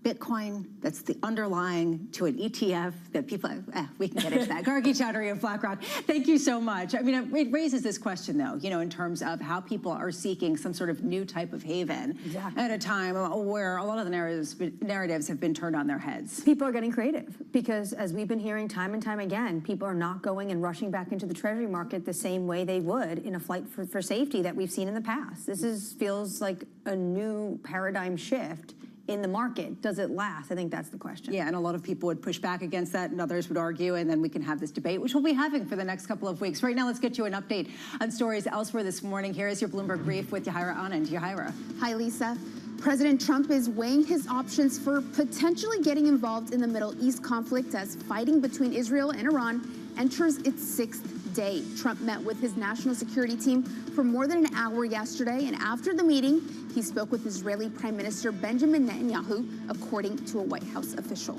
Bitcoin that's the underlying to an ETF that people, we can get into that. Gargi Chaudhary of BlackRock, thank you so much. I mean, it raises this question, though, in terms of how people are seeking some sort of new type of haven at a time where a lot of the narratives have been turned on their heads. People are getting creative because, as we've been hearing time and time again, people are not going and rushing back into the treasury market the same way they would in a flight for safety that we've seen in the past. This feels like a new paradigm shift in the market. Does it last? I think that's the question. Yeah, and a lot of people would push back against that, and others would argue, and then we can have this debate, which we'll be having for the next couple of weeks. Right now, let's get you an update on stories elsewhere this morning. Here is your Bloomberg Brief with Yahira Anand. Yahira. Hi, Lisa. President Trump is weighing his options for potentially getting involved in the Middle East conflict as fighting between Israel and Iran enters its sixth day. Trump met with his national security team for more than an hour yesterday, and after the meeting, he spoke with Israeli Prime Minister Benjamin Netanyahu, according to a White House official.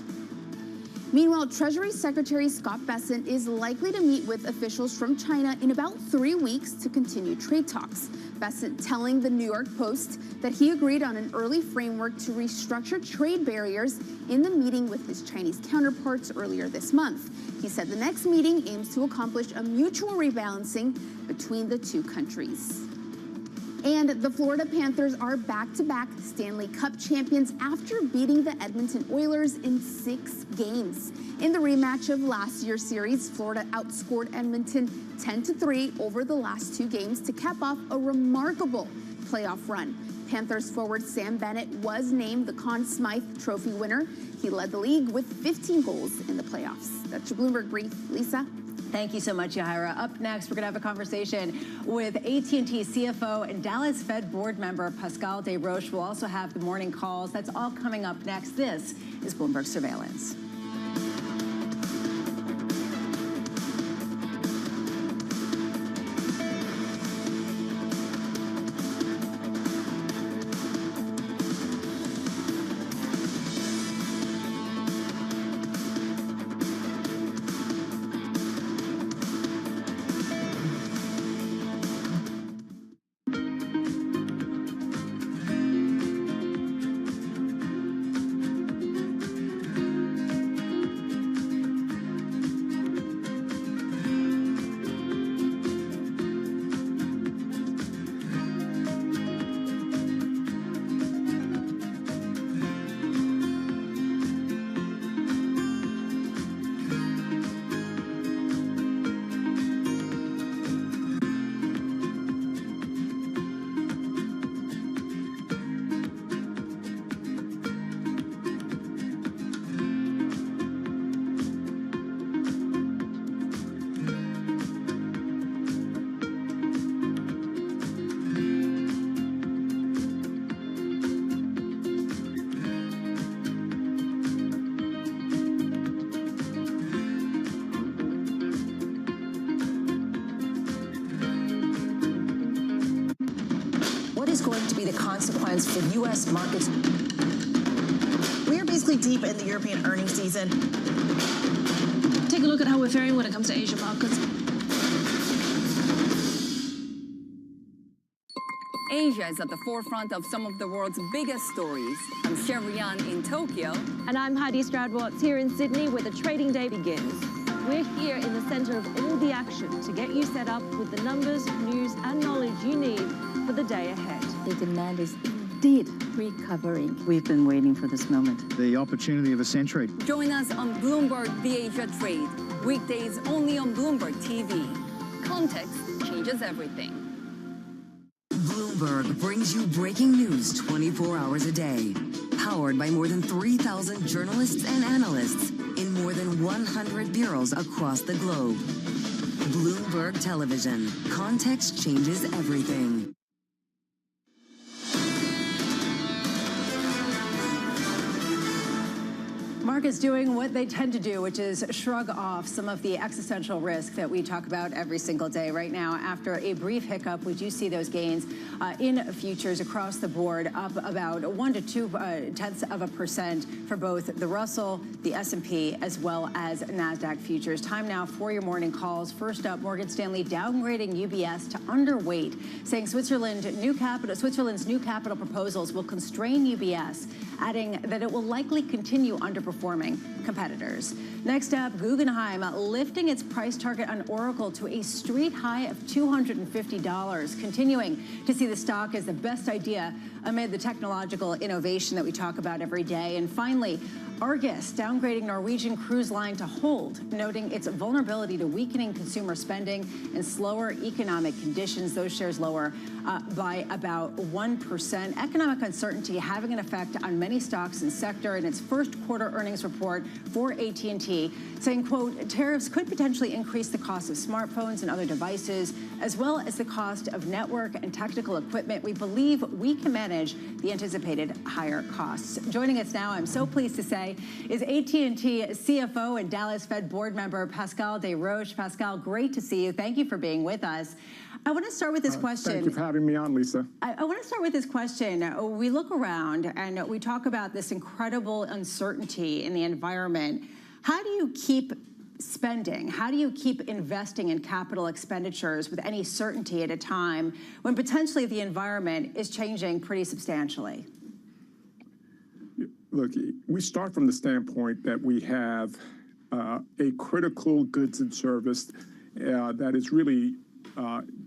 Meanwhile, Treasury Secretary Scott Bessent is likely to meet with officials from China in about 3 weeks to continue trade talks. Bessent telling the New York Post that he agreed on an early framework to restructure trade barriers in the meeting with his Chinese counterparts earlier this month. He said the next meeting aims to accomplish a mutual rebalancing between the two countries. And the Florida Panthers are back-to-back Stanley Cup champions after beating the Edmonton Oilers in 6 games. In the rematch of last year's series, Florida outscored Edmonton 10-3 over the last 2 games to cap off a remarkable playoff run. Panthers forward Sam Bennett was named the Conn Smythe Trophy winner. He led the league with 15 goals in the playoffs. That's your Bloomberg Brief. Lisa? Thank you so much, Yahira. Up next, we're going to have a conversation with AT&T CFO and Dallas Fed board member Pascal Desroches. We'll also have the morning calls. That's all coming up next. This is Bloomberg Surveillance. Is going to be the consequence for U.S. markets? We are basically deep in the European earnings season. Take a look at how we're faring when it comes to Asian markets. Asia is at the forefront of some of the world's biggest stories. I'm Sherrian in Tokyo. And I'm Heidi Stroud-Watts here in Sydney, where the trading day begins. We're here in the center of all the action to get you set up with the numbers, news, and knowledge you need for the day ahead. The demand is indeed recovering. We've been waiting for this moment. The opportunity of a century. Join us on Bloomberg The Asia Trade. Weekdays only on Bloomberg TV. Context changes everything. Bloomberg brings you breaking news 24 hours a day. Powered by more than 3,000 journalists and analysts in more than 100 bureaus across the globe. Bloomberg Television. Context changes everything. Markets doing what they tend to do, which is shrug off some of the existential risk that we talk about every single day. Right now, after a brief hiccup, we do see those gains in futures across the board, up about 1 to 0.2% for both the Russell, the S&P, as well as NASDAQ futures. Time now for your morning calls. First up, Morgan Stanley downgrading UBS to underweight, saying Switzerland's new capital proposals will constrain UBS, adding that it will likely continue underperforming competitors. Next up, Guggenheim lifting its price target on Oracle to a street high of $250, continuing to see the stock as the best idea amid the technological innovation that we talk about every day. And finally, Argus downgrading Norwegian Cruise Line to hold, noting its vulnerability to weakening consumer spending and slower economic conditions. Those shares lower by about 1%. Economic uncertainty having an effect on many stocks and sector. In its first quarter earnings report for AT&T, saying, quote, tariffs could potentially increase the cost of smartphones and other devices, as well as the cost of network and technical equipment. We believe we can manage the anticipated higher costs. Joining us now, I'm so pleased to say, is AT&T CFO and Dallas Fed board member Pascal Desroches. Pascal, great to see you. Thank you for being with us. I want to start with this question. Thank you for having me on, Lisa. I want to start with this question. We look around and we talk about this incredible uncertainty in the environment. How do you keep spending? How do you keep investing in capital expenditures with any certainty at a time when potentially the environment is changing pretty substantially? Look, we start from the standpoint that we have a critical goods and service that is really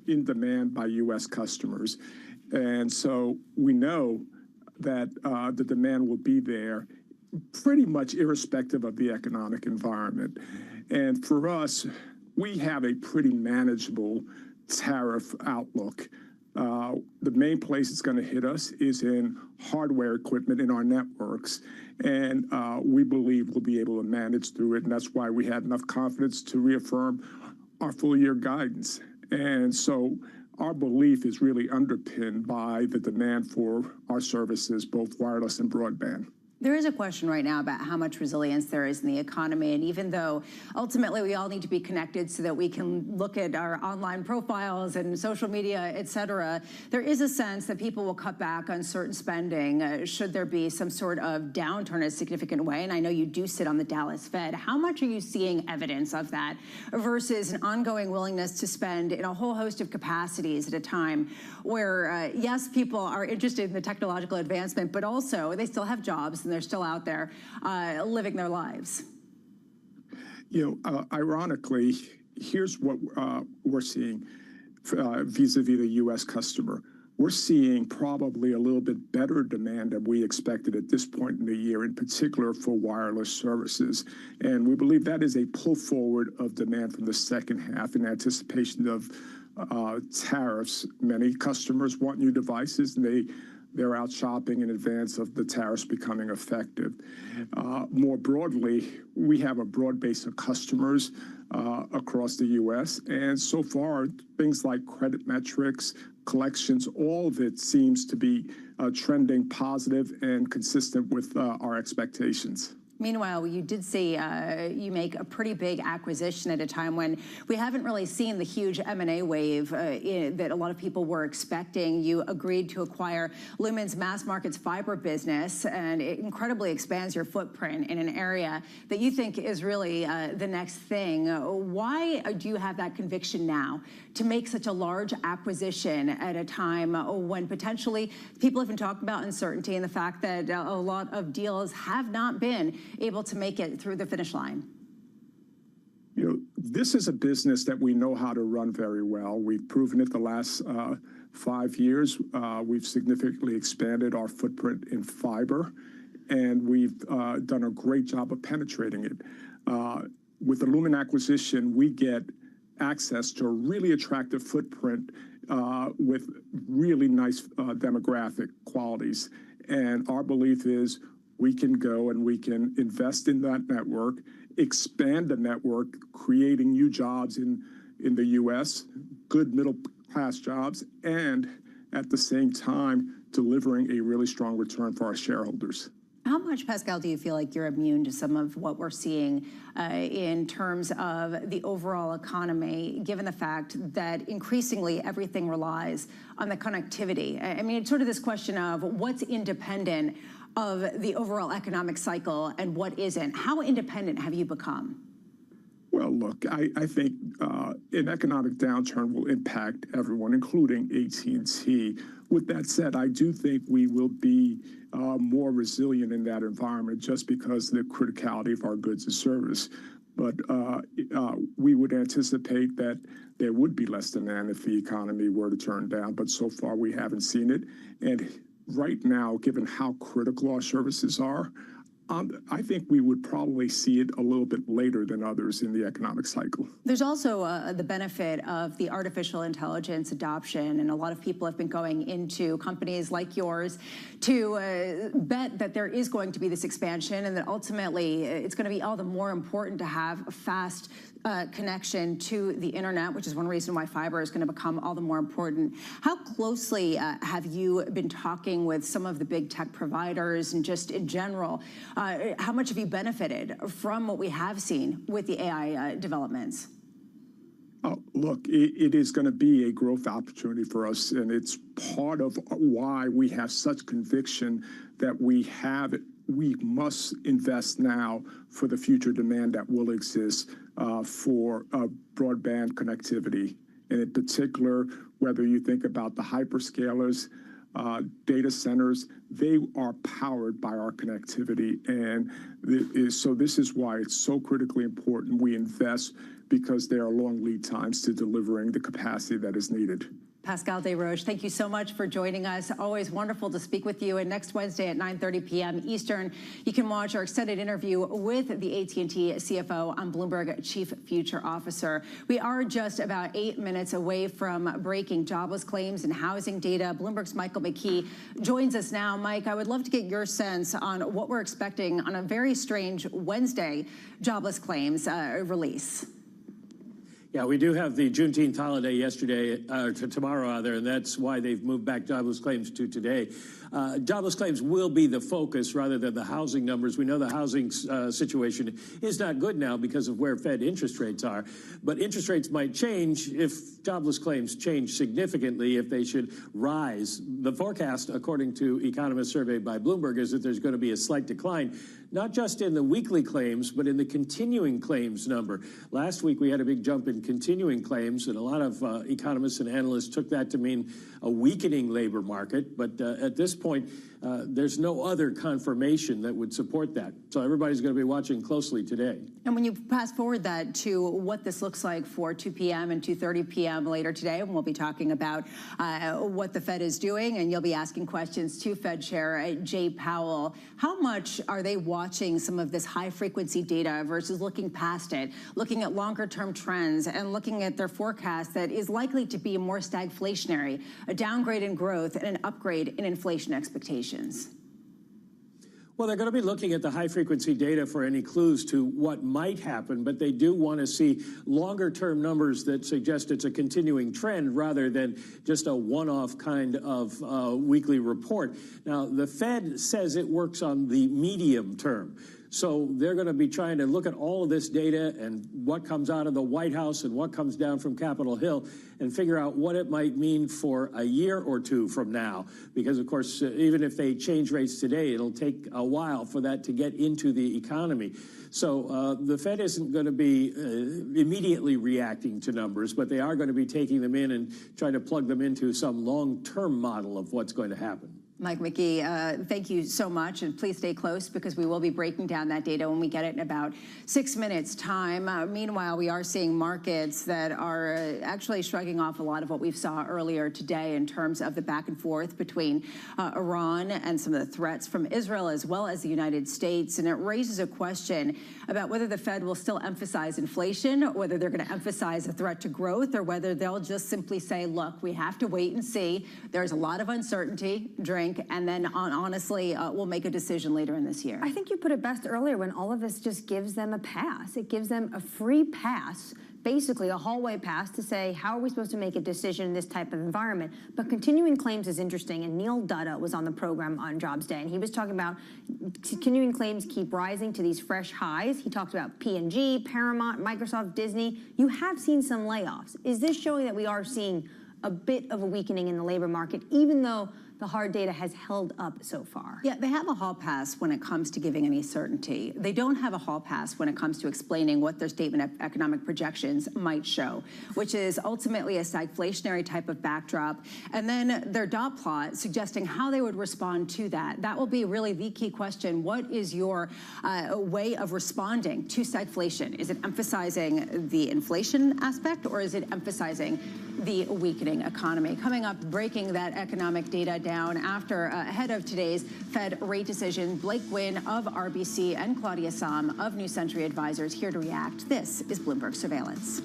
in demand by U.S. customers. And so we know that the demand will be there pretty much irrespective of the economic environment. And for us, we have a pretty manageable tariff outlook. The main place it's going to hit us is in hardware equipment in our networks. And we believe we'll be able to manage through it. And that's why we had enough confidence to reaffirm our full year guidance. And so our belief is really underpinned by the demand for our services, both wireless and broadband. There is a question right now about how much resilience there is in the economy. And even though ultimately we all need to be connected so that we can look at our online profiles and social media, et cetera, there is a sense that people will cut back on certain spending should there be some sort of downturn in a significant way. And I know you do sit on the Dallas Fed. How much are you seeing evidence of that versus an ongoing willingness to spend in a whole host of capacities at a time where, yes, people are interested in the technological advancement, but also they still have jobs and they're still out there living their lives? Ironically, here's what we're seeing vis-a-vis the U.S. customer. We're seeing probably a little bit better demand than we expected at this point in the year, in particular for wireless services. And we believe that is a pull forward of demand from the second half in anticipation of tariffs. Many customers want new devices, and they're out shopping in advance of the tariffs becoming effective. More broadly, we have a broad base of customers across the U.S. And so far, things like credit metrics, collections, all of it seems to be trending positive and consistent with our expectations. Meanwhile, you did say you make a pretty big acquisition at a time when we haven't really seen the huge M&A wave that a lot of people were expecting. You agreed to acquire Lumen's mass markets fiber business, and it incredibly expands your footprint in an area that you think is really the next thing. Why do you have that conviction now to make such a large acquisition at a time when potentially people have been talking about uncertainty and the fact that a lot of deals have not been able to make it through the finish line? This is a business that we know how to run very well. We've proven it the last 5 years. We've significantly expanded our footprint in fiber, and we've done a great job of penetrating it. With the Lumen acquisition, we get access to a really attractive footprint with really nice demographic qualities. And our belief is we can go and we can invest in that network, expand the network, creating new jobs in the U.S., good middle-class jobs, and at the same time delivering a really strong return for our shareholders. How much, Pascal, do you feel like you're immune to some of what we're seeing in terms of the overall economy, given the fact that increasingly everything relies on the connectivity? I mean, it's sort of this question of what's independent of the overall economic cycle and what isn't. How independent have you become? Well, look, I think an economic downturn will impact everyone, including AT&T. With that said, I do think we will be more resilient in that environment just because of the criticality of our goods and service. But we would anticipate that there would be less demand if the economy were to turn down. But so far, we haven't seen it. And right now, given how critical our services are, I think we would probably see it a little bit later than others in the economic cycle. There's also the benefit of the artificial intelligence adoption, and a lot of people have been going into companies like yours to bet that there is going to be this expansion and that ultimately it's going to be all the more important to have a fast connection to the internet, which is one reason why fiber is going to become all the more important. How closely have you been talking with some of the big tech providers and just in general? How much have you benefited from what we have seen with the AI developments? Look, it is going to be a growth opportunity for us, and it's part of why we have such conviction that we must invest now for the future demand that will exist for broadband connectivity. And in particular, whether you think about the hyperscalers, data centers, they are powered by our connectivity. And so this is why it's so critically important we invest, because there are long lead times to delivering the capacity that is needed. Pascal Desroches, thank you so much for joining us. Always wonderful to speak with you. And next Wednesday at 9:30 p.m. Eastern, you can watch our extended interview with the AT&T CFO on Bloomberg Chief Future Officer. We are just about 8 minutes away from breaking jobless claims and housing data. Bloomberg's Michael McKee joins us now. Mike, I would love to get your sense on what we're expecting on a very strange Wednesday jobless claims release. Yeah, we do have the Juneteenth holiday yesterday, to tomorrow there, and that's why they've moved back jobless claims to today. Jobless claims will be the focus rather than the housing numbers. We know the housing situation is not good now because of where Fed interest rates are, but interest rates might change if jobless claims change significantly, if they should rise. The forecast, according to economists surveyed by Bloomberg, is that there's going to be a slight decline, not just in the weekly claims, but in the continuing claims number. Last week, we had a big jump in continuing claims, and a lot of economists and analysts took that to mean a weakening labor market. But at this point, there's no other confirmation that would support that. So everybody's going to be watching closely today. And when you fast forward that to what this looks like for 2 p.m. and 2:30 p.m. later today, and we'll be talking about what the Fed is doing, and you'll be asking questions to Fed Chair Jay Powell. How much are they watching some of this high-frequency data versus looking past it, looking at longer-term trends, and looking at their forecast that is likely to be more stagflationary, a downgrade in growth and an upgrade in inflation expectations? Well, they're going to be looking at the high-frequency data for any clues to what might happen, but they do want to see longer-term numbers that suggest it's a continuing trend rather than just a one-off kind of weekly report. Now, the Fed says it works on the medium term. So they're going to be trying to look at all of this data and what comes out of the White House and what comes down from Capitol Hill and figure out what it might mean for a year or two from now. Because, of course, even if they change rates today, it'll take a while for that to get into the economy. So the Fed isn't going to be immediately reacting to numbers, but they are going to be taking them in and trying to plug them into some long-term model of what's going to happen. Mike McKee, thank you so much, and please stay close because we will be breaking down that data when we get it in about 6 minutes' time. Meanwhile, we are seeing markets that are actually shrugging off a lot of what we saw earlier today in terms of the back and forth between Iran and some of the threats from Israel as well as the United States, and it raises a question about whether the Fed will still emphasize inflation, whether they're going to emphasize a threat to growth, or whether they'll just simply say, look, we have to wait and see. There's a lot of uncertainty, and then honestly, we'll make a decision later in this year. I think you put it best earlier when all of this just gives them a pass. It gives them a free pass, basically a hallway pass to say, how are we supposed to make a decision in this type of environment? But continuing claims is interesting, and Neil Dutta was on the program on Jobs Day, and he was talking about continuing claims keep rising to these fresh highs. He talked about P&G, Paramount, Microsoft, Disney. You have seen some layoffs. Is this showing that we are seeing a bit of a weakening in the labor market, even though the hard data has held up so far? Yeah, they have a hall pass when it comes to giving any certainty. They don't have a hall pass when it comes to explaining what their statement of economic projections might show, which is ultimately a stagflationary type of backdrop. And then their dot plot suggesting how they would respond to that. That will be really the key question. What is your way of responding to stagflation? Is it emphasizing the inflation aspect, or is it emphasizing the weakening economy? Coming up, breaking that economic data down after ahead of today's Fed rate decision. Blake Gwynn of RBC and Claudia Sahm of New Century Advisors here to react. This is Bloomberg Surveillance.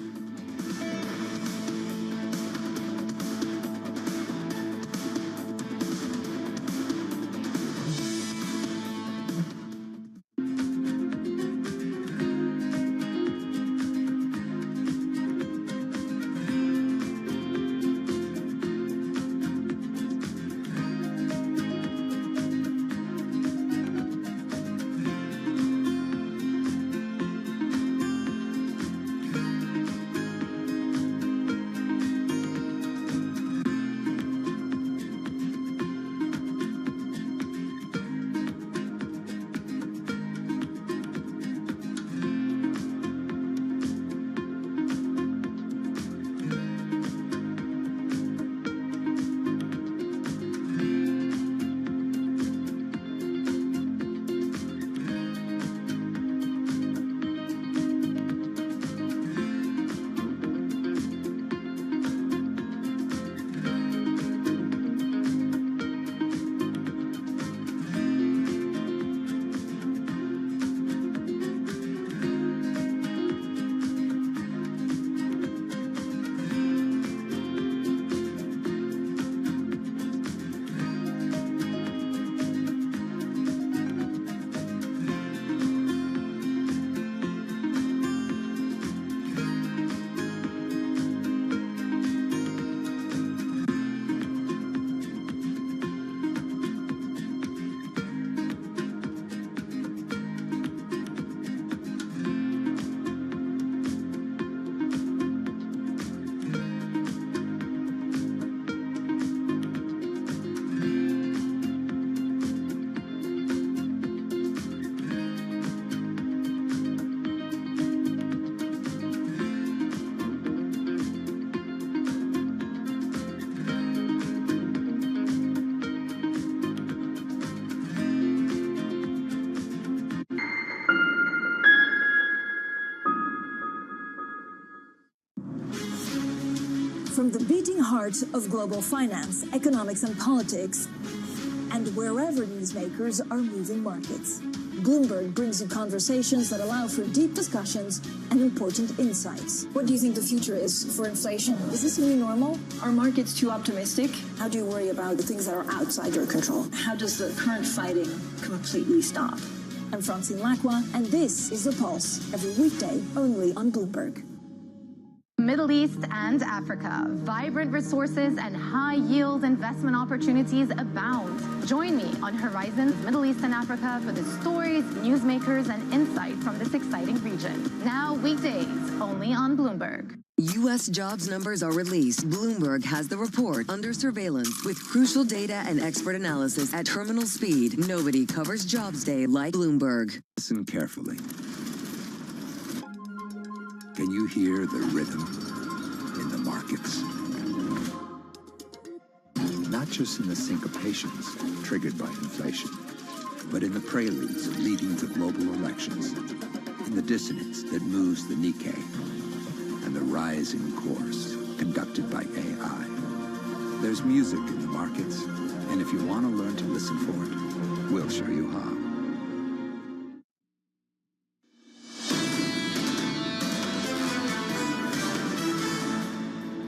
From the beating heart of global finance, economics, and politics, and wherever newsmakers are moving markets, Bloomberg brings you conversations that allow for deep discussions and important insights. What do you think the future is for inflation? Is this a new normal? Are markets too optimistic? How do you worry about the things that are outside your control? How does the current fighting completely stop? I'm Francine Lacqua, and this is The Pulse, every weekday only on Bloomberg. Middle East and Africa. Vibrant resources and high-yield investment opportunities abound. Join me on Horizons Middle East and Africa for the stories, newsmakers, and insight from this exciting region. Now weekdays, only on Bloomberg. U.S. jobs numbers are released. Bloomberg has the report under surveillance with crucial data and expert analysis at terminal speed. Nobody covers Jobs Day like Bloomberg. Listen carefully. Can you hear the rhythm in the markets? Not just in the syncopations triggered by inflation, but in the preludes leading to global elections, in the dissonance that moves the Nikkei, and the rising course conducted by AI. There's music in the markets, and if you want to learn to listen for it, we'll show you how.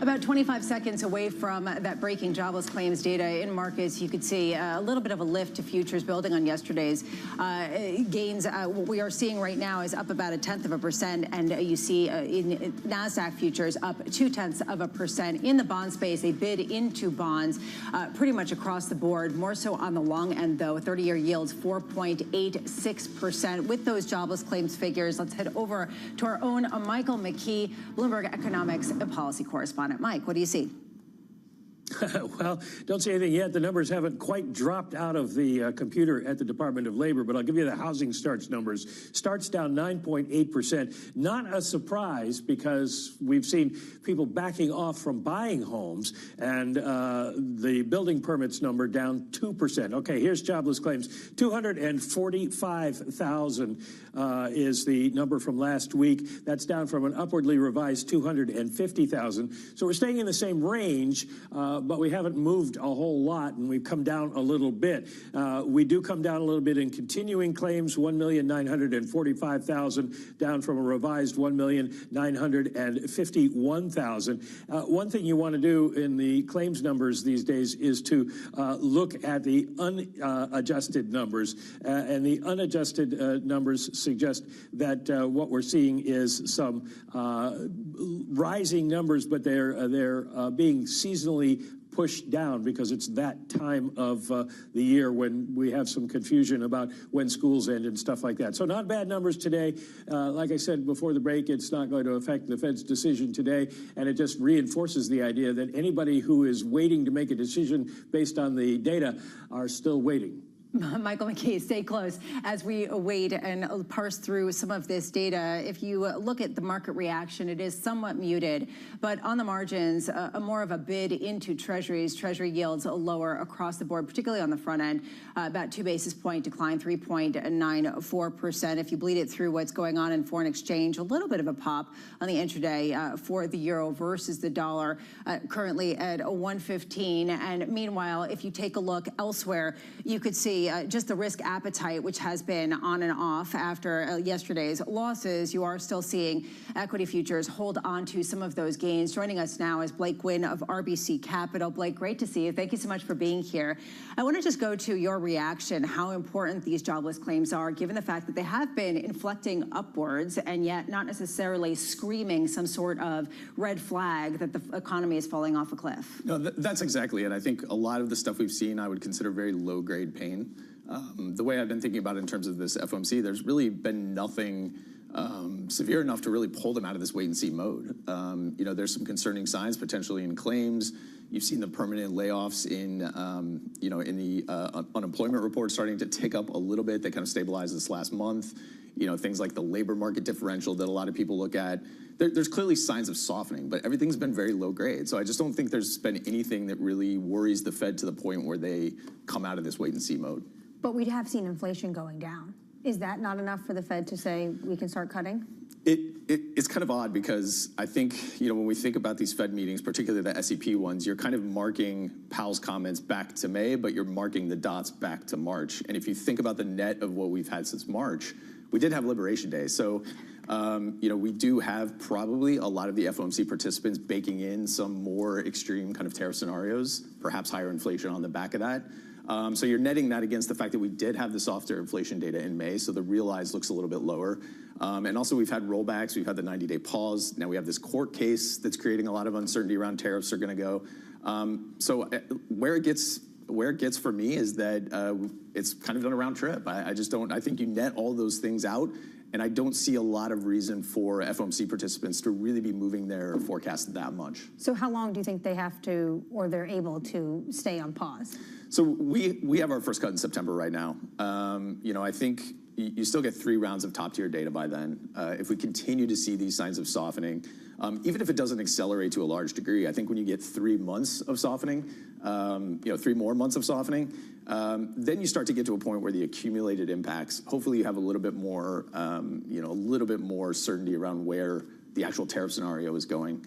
About 25 seconds away from that breaking jobless claims data in markets, you could see a little bit of a lift to futures building on yesterday's gains. What we are seeing right now is up about 0.1%, and you see in NASDAQ futures up 0.2%. In the bond space, a bid into bonds pretty much across the board, more so on the long end, though. 30-year yields 4.86%. With those jobless claims figures, let's head over to our own Michael McKee, Bloomberg Economics and Policy Correspondent. Mike, what do you see? Well, don't see anything yet. The numbers haven't quite dropped out of the computer at the Department of Labor, but I'll give you the housing starts numbers. Starts down 9.8%. Not a surprise because we've seen people backing off from buying homes, and the building permits number down 2%. Okay, here's jobless claims. 245,000 is the number from last week. That's down from an upwardly revised 250,000. So we're staying in the same range, but we haven't moved a whole lot, and we've come down a little bit. We do come down a little bit in continuing claims, 1,945,000, down from a revised 1,951,000. One thing you want to do in the claims numbers these days is to look at the unadjusted numbers, and the unadjusted numbers suggest that what we're seeing is some rising numbers, but they're being seasonally pushed down because it's that time of the year when we have some confusion about when schools end and stuff like that. So not bad numbers today. Like I said before the break, it's not going to affect the Fed's decision today, and it just reinforces the idea that anybody who is waiting to make a decision based on the data are still waiting. Michael McKee, stay close as we wait and parse through some of this data. If you look at the market reaction, it is somewhat muted, but on the margins, more of a bid into treasuries. Treasury yields lower across the board, particularly on the front end, about 2 basis point decline, 3.94%. If you bleed it through what's going on in foreign exchange, a little bit of a pop on the intraday for the euro versus the dollar, currently at 115. And meanwhile, if you take a look elsewhere, you could see just the risk appetite, which has been on and off after yesterday's losses. You are still seeing equity futures hold on to some of those gains. Joining us now is Blake Gwynn of RBC Capital. Blake, great to see you. Thank you so much for being here. I want to just go to your reaction, how important these jobless claims are, given the fact that they have been inflecting upwards and yet not necessarily screaming some sort of red flag that the economy is falling off a cliff. No, that's exactly it. I think a lot of the stuff we've seen I would consider very low-grade pain. The way I've been thinking about it in terms of this FOMC, there's really been nothing severe enough to really pull them out of this wait-and-see mode. You know, there's some concerning signs potentially in claims. You've seen the permanent layoffs in, you know, in the unemployment report starting to tick up a little bit. They kind of stabilized this last month. You know, things like the labor market differential that a lot of people look at. There's clearly signs of softening, but everything's been very low grade. So I just don't think there's been anything that really worries the Fed to the point where they come out of this wait-and-see mode. But we have seen inflation going down. Is that not enough for the Fed to say we can start cutting? It It's kind of odd because I think, when we think about these Fed meetings, particularly the SEP ones, you're kind of marking Powell's comments back to May, but you're marking the dots back to March. And if you think about the net of what we've had since March, we did have Liberation Day. So, we do have probably a lot of the FOMC participants baking in some more extreme kind of tariff scenarios, perhaps higher inflation on the back of that. So you're netting that against the fact that we did have the softer inflation data in May, so the realized looks a little bit lower. And also we've had rollbacks, we've had the 90-day pause. Now we have this court case that's creating a lot of uncertainty around tariffs are gonna go. So where it gets for me is that it's kind of done a round trip. I just don't, I think you net all those things out, and I don't see a lot of reason for FOMC participants to really be moving their forecast that much. So how long do you think they have to, or they're able to stay on pause? So we have our first cut in September right now. I think you still get 3 rounds of top tier data by then. If we continue to see these signs of softening, even if it doesn't accelerate to a large degree, I think when you get 3 months of softening, 3 more months of softening, then you start to get to a point where the accumulated impacts, hopefully you have a little bit more, certainty around where the actual tariff scenario is going.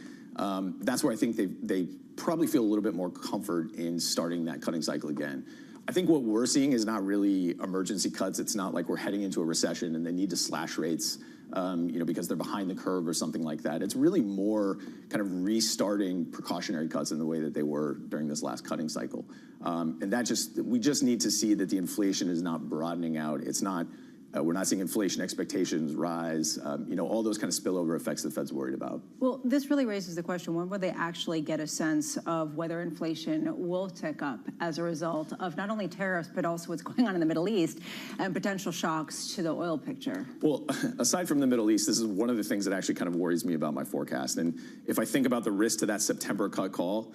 That's where I think they probably feel a little bit more comfort in starting that cutting cycle again. I think what we're seeing is not really emergency cuts. It's not like we're heading into a recession and they need to slash rates, because they're behind the curve or something like that. It's really more kind of restarting precautionary cuts in the way that they were during this last cutting cycle. And we just need to see that the inflation is not broadening out. It's not, we're not seeing inflation expectations rise, all those kind of spillover effects the Fed's worried about. Well, this really raises the question, when will they actually get a sense of whether inflation will tick up as a result of not only tariffs, but also what's going on in the Middle East and potential shocks to the oil picture? Well, aside from the Middle East, this is one of the things that actually kind of worries me about my forecast. And if I think about the risk to that September cut call,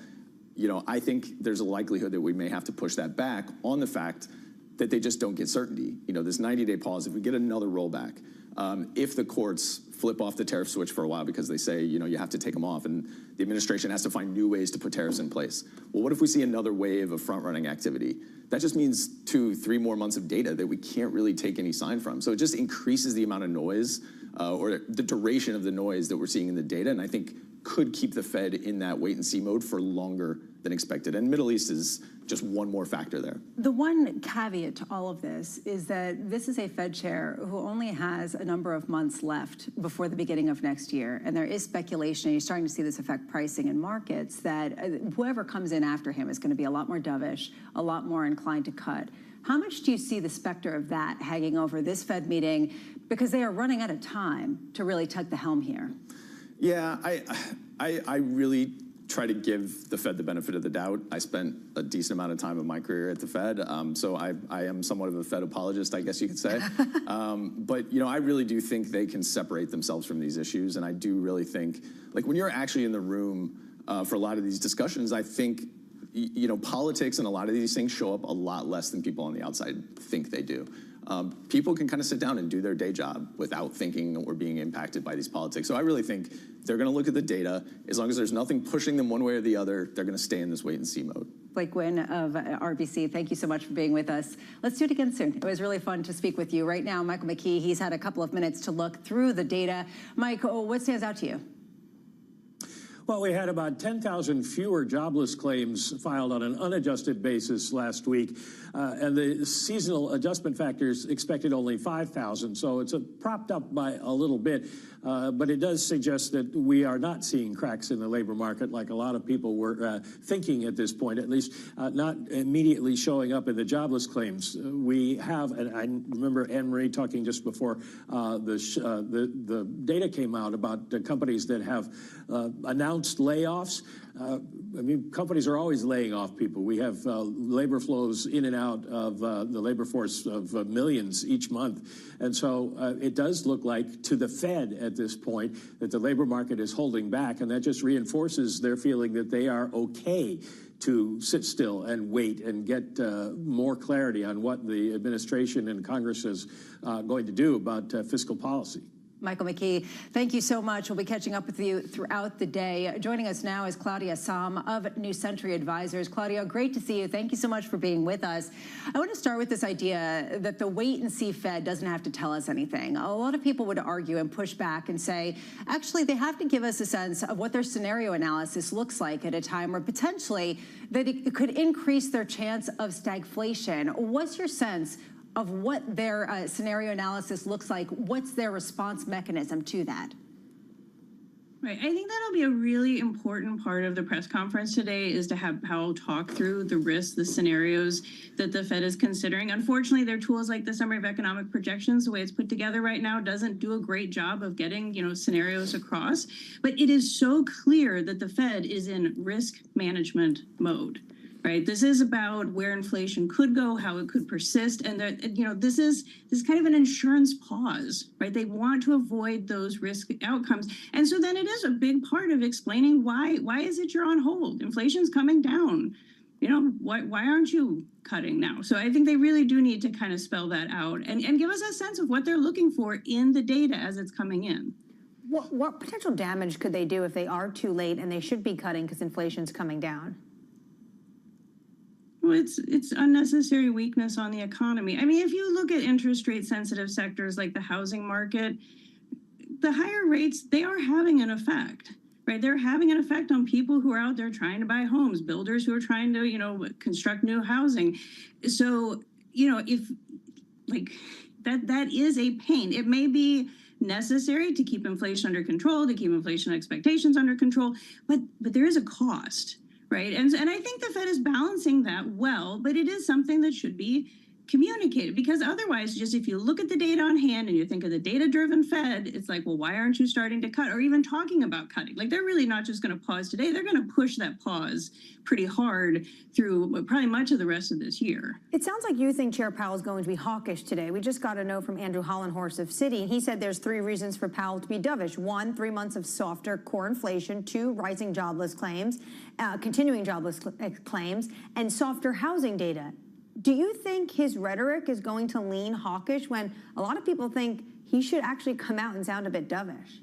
I think there's a likelihood that we may have to push that back on the fact that they just don't get certainty. This 90-day pause, if we get another rollback, if the courts flip off the tariff switch for a while because they say, you have to take them off and the administration has to find new ways to put tariffs in place. Well, what if we see another wave of front-running activity? That just means 2-3 more months of data that we can't really take any sign from. So it just increases the amount of noise or the duration of the noise that we're seeing in the data, and I think could keep the Fed in that wait-and-see mode for longer than expected. And Middle East is just one more factor there. The one caveat to all of this is that this is a Fed chair who only has a number of months left before the beginning of next year. And there is speculation, and you're starting to see this affect pricing in markets, that whoever comes in after him is going to be a lot more dovish, a lot more inclined to cut. How much do you see the specter of that hanging over this Fed meeting? Because they are running out of time to really take the helm here. Yeah, I really try to give the Fed the benefit of the doubt. I spent a decent amount of time of my career at the Fed, so I am somewhat of a Fed apologist, I guess you could say. But, I really do think they can separate themselves from these issues, and I do really think, like, when you're actually in the room for a lot of these discussions, I think, politics and a lot of these things show up a lot less than people on the outside think they do. People can kind of sit down and do their day job without thinking or being impacted by these politics. So I really think they're going to look at the data. As long as there's nothing pushing them one way or the other, they're going to stay in this wait-and-see mode. Blake Wynn of RBC, thank you so much for being with us. Let's do it again soon. It was really fun to speak with you. Right now, Michael McKee, he's had a couple of minutes to look through the data. Mike, what stands out to you? Well, we had about 10,000 fewer jobless claims filed on an unadjusted basis last week, and the seasonal adjustment factors expected only 5,000, so it's propped up by a little bit, but it does suggest that we are not seeing cracks in the labor market like a lot of people were thinking at this point, at least not immediately showing up in the jobless claims. We have, and I remember Anne-Marie talking just before the data came out about the companies that have announced layoffs. Companies are always laying off people. We have labor flows in and out of the labor force of millions each month. And so it does look like to the Fed at this point that the labor market is holding back, and that just reinforces their feeling that they are okay to sit still and wait and get more clarity on what the administration and Congress is going to do about fiscal policy. Michael McKee, thank you so much. We'll be catching up with you throughout the day. Joining us now is Claudia Sam of New Century Advisors. Claudia, great to see you. Thank you so much for being with us. I want to start with this idea that the wait-and-see Fed doesn't have to tell us anything. A lot of people would argue and push back and say, actually, they have to give us a sense of what their scenario analysis looks like at a time where potentially that it could increase their chance of stagflation. What's your sense of what their scenario analysis looks like? What's their response mechanism to that? Right. I think that'll be a really important part of the press conference today, is to have Powell talk through the risks, the scenarios that the Fed is considering. Unfortunately, their tools like the Summary of Economic Projections, the way it's put together right now, doesn't do a great job of getting, scenarios across. But it is so clear that the Fed is in risk management mode. Right. This is about where inflation could go, how it could persist. And that, this is kind of an insurance pause. Right. They want to avoid those risk outcomes. And so then it is a big part of explaining why is it you're on hold? Inflation's coming down. Why aren't you cutting now? So I think they really do need to kind of spell that out and give us a sense of what they're looking for in the data as it's coming in. What potential damage could they do if they are too late and they should be cutting because inflation's coming down? Well, it's unnecessary weakness on the economy. I mean, if you look at interest rate sensitive sectors like the housing market, the higher rates, they are having an effect, right? They're having an effect on people who are out there trying to buy homes, builders who are trying to, construct new housing. So, if that is a pain. It may be necessary to keep inflation under control, to keep inflation expectations under control, but there is a cost. Right. And I think the Fed is balancing that well, but it is something that should be communicated, because otherwise, just if you look at the data on hand and you think of the data-driven Fed, it's like, well, why aren't you starting to cut or even talking about cutting? Like, they're really not just going to pause today. They're going to push that pause pretty hard through probably much of the rest of this year. It sounds like you think Chair Powell is going to be hawkish today. We just got a note from Andrew Hollenhorst of Citi. He said there's 3 reasons for Powell to be dovish. 1, 3 months of softer core inflation. 2, rising jobless claims, continuing jobless claims, and softer housing data. Do you think his rhetoric is going to lean hawkish when a lot of people think he should actually come out and sound a bit dovish?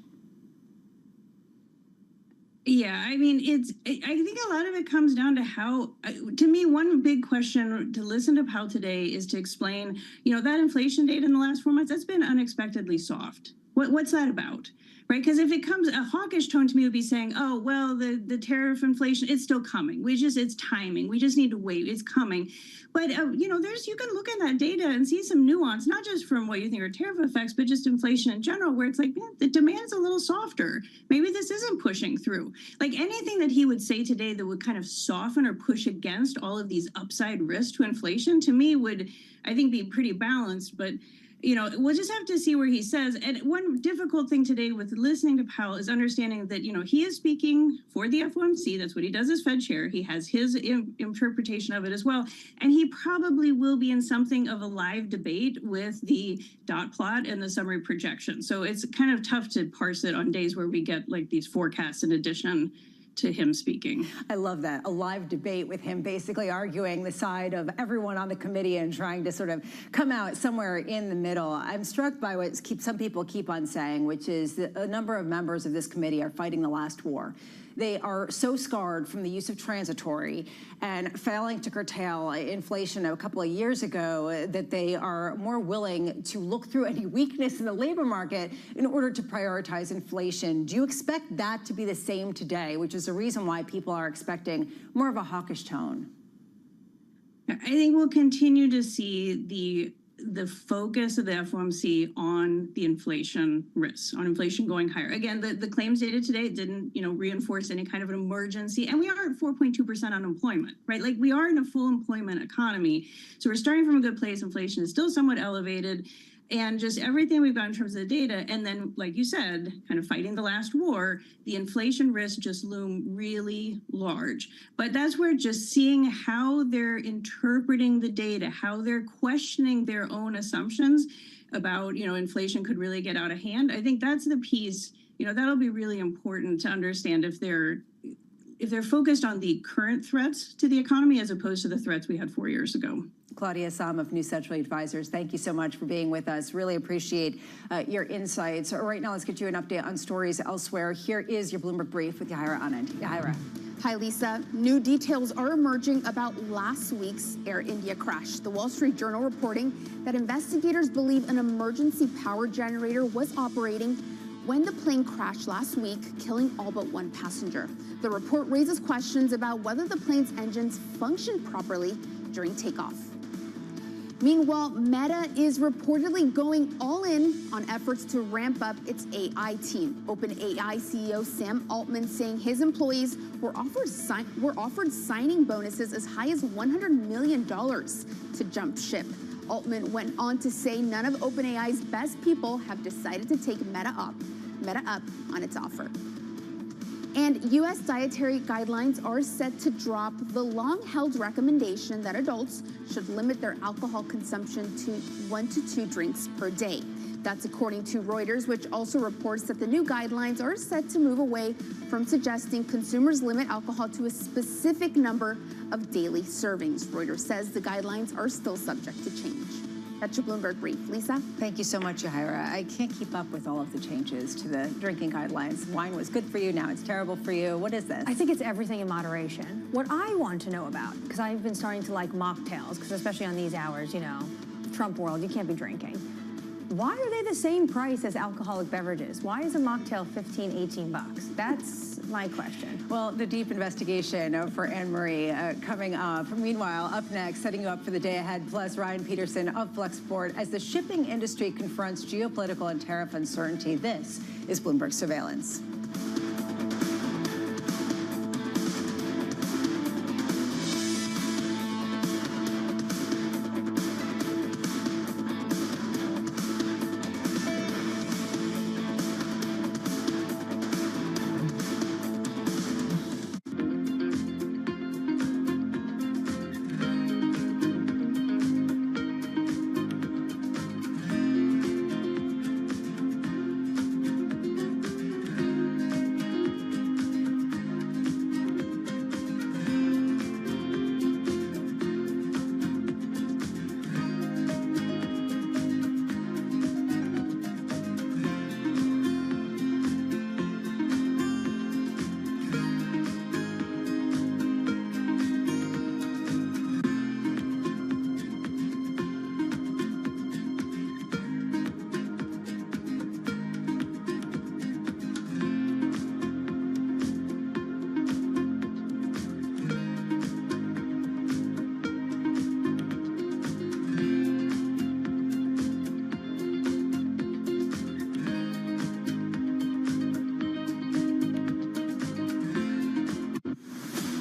Yeah, I mean, I think a lot of it comes down to how, to me, one big question to listen to Powell today is to explain, that inflation data in the last 4 months, that's been unexpectedly soft. What's that about? Right? Because if it comes, a hawkish tone to me would be saying, oh, well, the tariff inflation, it's still coming. It's timing. We just need to wait. It's coming. But, you can look at that data and see some nuance, not just from what you think are tariff effects, but just inflation in general, where it's like, man, the demand's a little softer. Maybe this isn't pushing through. Like, anything that he would say today that would kind of soften or push against all of these upside risks to inflation, to me, would, I think, be pretty balanced. But we'll just have to see where he says. And one difficult thing today with listening to Powell is understanding that, he is speaking for the FOMC. That's what he does as Fed chair. He has his interpretation of it as well. And he probably will be in something of a live debate with the dot plot and the summary projection. So it's kind of tough to parse it on days where we get like these forecasts in addition to him speaking. I love that. A live debate with him basically arguing the side of everyone on the committee and trying to sort of come out somewhere in the middle. I'm struck by what some people keep on saying, which is that a number of members of this committee are fighting the last war. They are so scarred from the use of transitory and failing to curtail inflation a couple of years ago that they are more willing to look through any weakness in the labor market in order to prioritize inflation. Do you expect that to be the same today, which is the reason why people are expecting more of a hawkish tone? I think we'll continue to see the focus of the FOMC on the inflation risks, on inflation going higher. Again, the claims data today didn't, reinforce any kind of an emergency. And we are at 4.2% unemployment, right? Like, we are in a full employment economy. So we're starting from a good place. Inflation is still somewhat elevated. And just everything we've got in terms of the data, and then, like you said, kind of fighting the last war, the inflation risks just loom really large. But that's where just seeing how they're interpreting the data, how they're questioning their own assumptions about, inflation could really get out of hand. I think that's the piece, that'll be really important to understand if they're if they're focused on the current threats to the economy as opposed to the threats we had 4 years ago. Claudia Sam of New Century Advisors, thank you so much for being with us. Really appreciate your insights. Right now, let's get you an update on stories elsewhere. Here is your Bloomberg Brief with Yahira Anand. Yahira. Hi, Lisa. New details are emerging about last week's Air India crash. The Wall Street Journal reporting that investigators believe an emergency power generator was operating when the plane crashed last week, killing all but one passenger. The report raises questions about whether the plane's engines functioned properly during takeoff. Meanwhile, Meta is reportedly going all in on efforts to ramp up its AI team. OpenAI CEO Sam Altman saying his employees were offered signing bonuses as high as $100 million to jump ship. Altman went on to say none of OpenAI's best people have decided to take Meta up on its offer. And U.S. dietary guidelines are set to drop the long-held recommendation that adults should limit their alcohol consumption to 1 to 2 drinks per day. That's according to Reuters, which also reports that the new guidelines are set to move away from suggesting consumers limit alcohol to a specific number of daily servings. Reuters says the guidelines are still subject to change. That's your Bloomberg Brief. Lisa? Thank you so much, Yahira. I can't keep up with all of the changes to the drinking guidelines. Wine was good for you, now it's terrible for you. What is this? I think it's everything in moderation. What I want to know about, because I've been starting to like mocktails, because especially on these hours, you know, Trump world, you can't be drinking. Why are they the same price as alcoholic beverages? Why is a mocktail 15, 18 bucks? That's my question. Well, the deep investigation for Anne-Marie coming up. Meanwhile, up next, setting you up for the day ahead, plus Ryan Peterson of Flexport. As the shipping industry confronts geopolitical and tariff uncertainty, this is Bloomberg Surveillance.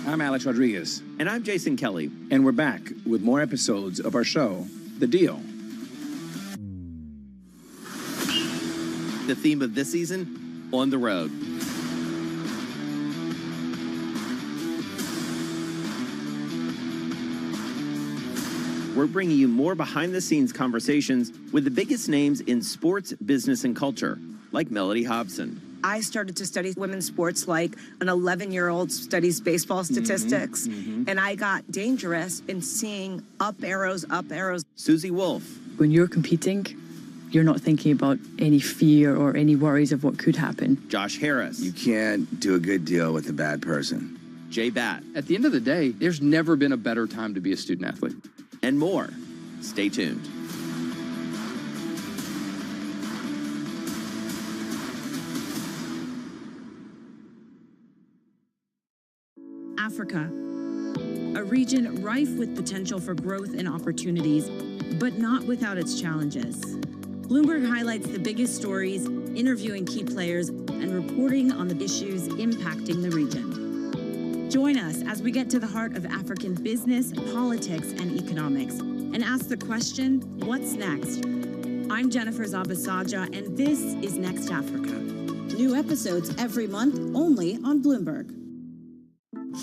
I'm Alex Rodriguez. And I'm Jason Kelly. And we're back with more episodes of our show, The Deal. The theme of this season, On the Road. We're bringing you more behind-the-scenes conversations with the biggest names in sports, business, and culture, like Melody Hobson. I started to study women's sports like an 11-year-old studies baseball statistics, and I got dangerous in seeing up arrows. Susie Wolf. When you're competing, you're not thinking about any fear or any worries of what could happen. Josh Harris. You can't do a good deal with a bad person. Jay Batt. At the end of the day, there's never been a better time to be a student athlete. And more. Stay tuned. Africa, a region rife with potential for growth and opportunities, but not without its challenges. Bloomberg highlights the biggest stories, interviewing key players, and reporting on the issues impacting the region. Join us as we get to the heart of African business, politics, and economics, and ask the question, what's next? I'm Jennifer Zabasaja, and this is Next Africa. New episodes every month, only on Bloomberg.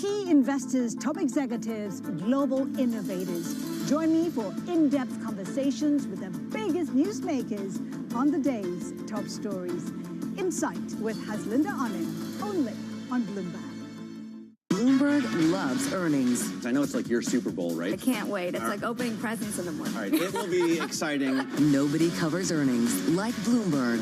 Key investors, top executives, global innovators. Join me for in-depth conversations with the biggest newsmakers on the day's top stories. Insight with Haslinda Anand, only on Bloomberg. Bloomberg loves earnings. I know it's like your Super Bowl, right? I can't wait. It's like opening presents in the morning. All right, it will be exciting. Nobody covers earnings like Bloomberg.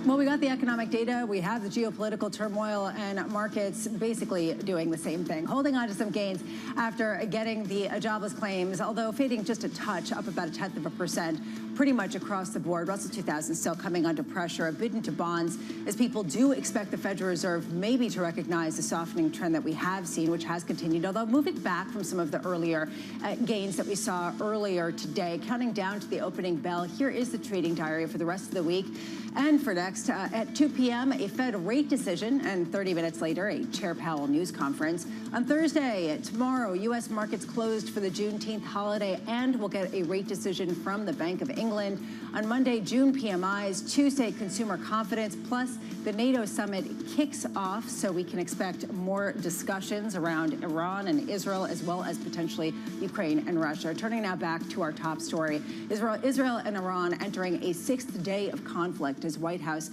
Well, we got the economic data, we have the geopolitical turmoil, and markets basically doing the same thing, holding on to some gains after getting the jobless claims, although fading just a touch, up about 0.1%, pretty much across the board. Russell 2000 still coming under pressure, a bid into bonds, as people do expect the Federal Reserve maybe to recognize the softening trend that we have seen, which has continued, although moving back from some of the earlier gains that we saw earlier today. Counting down to the opening bell, here is the trading diary for the rest of the week. And for next, at 2 p.m., a Fed rate decision, and 30 minutes later, a Chair Powell news conference. On Thursday, tomorrow, U.S. markets closed for the Juneteenth holiday, and we'll get a rate decision from the Bank of England. On Monday, June PMIs, Tuesday, consumer confidence, plus the NATO summit kicks off, so we can expect more discussions around Iran and Israel, as well as potentially Ukraine and Russia. Turning now back to our top story, Israel and Iran entering a 6th day of conflict as White House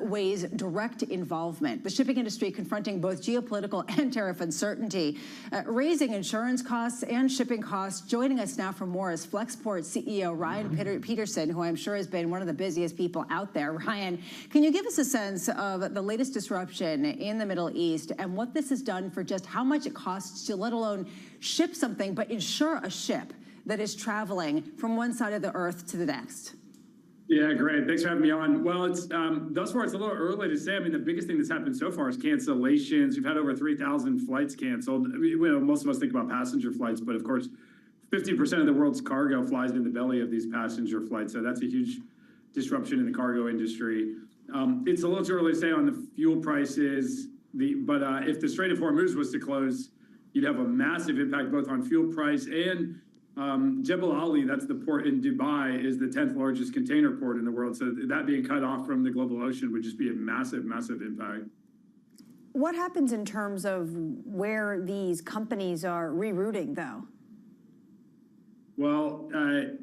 weighs direct involvement. The shipping industry confronting both geopolitical and tariff uncertainty, raising insurance costs and shipping costs. Joining us now for more is Flexport CEO Ryan Peterson, who I'm sure has been one of the busiest people out there. Ryan, can you give us a sense of the latest disruption in the Middle East and what this has done for just how much it costs to let alone ship something, but insure a ship that is traveling from one side of the earth to the next? Yeah, great. Thanks for having me on. Well, it's thus far, it's a little early to say. I mean, the biggest thing that's happened so far is cancellations. We've had over 3,000 flights canceled. Most of us think about passenger flights, but of course, 50% of the world's cargo flies in the belly of these passenger flights. So that's a huge disruption in the cargo industry. It's a little too early to say on the fuel prices, but if the Strait of Hormuz was to close, you'd have a massive impact both on fuel price and Jebel Ali, that's the port in Dubai, is the 10th largest container port in the world. So that being cut off from the global ocean would just be a massive, massive impact. What happens in terms of where these companies are rerouting, though? Well,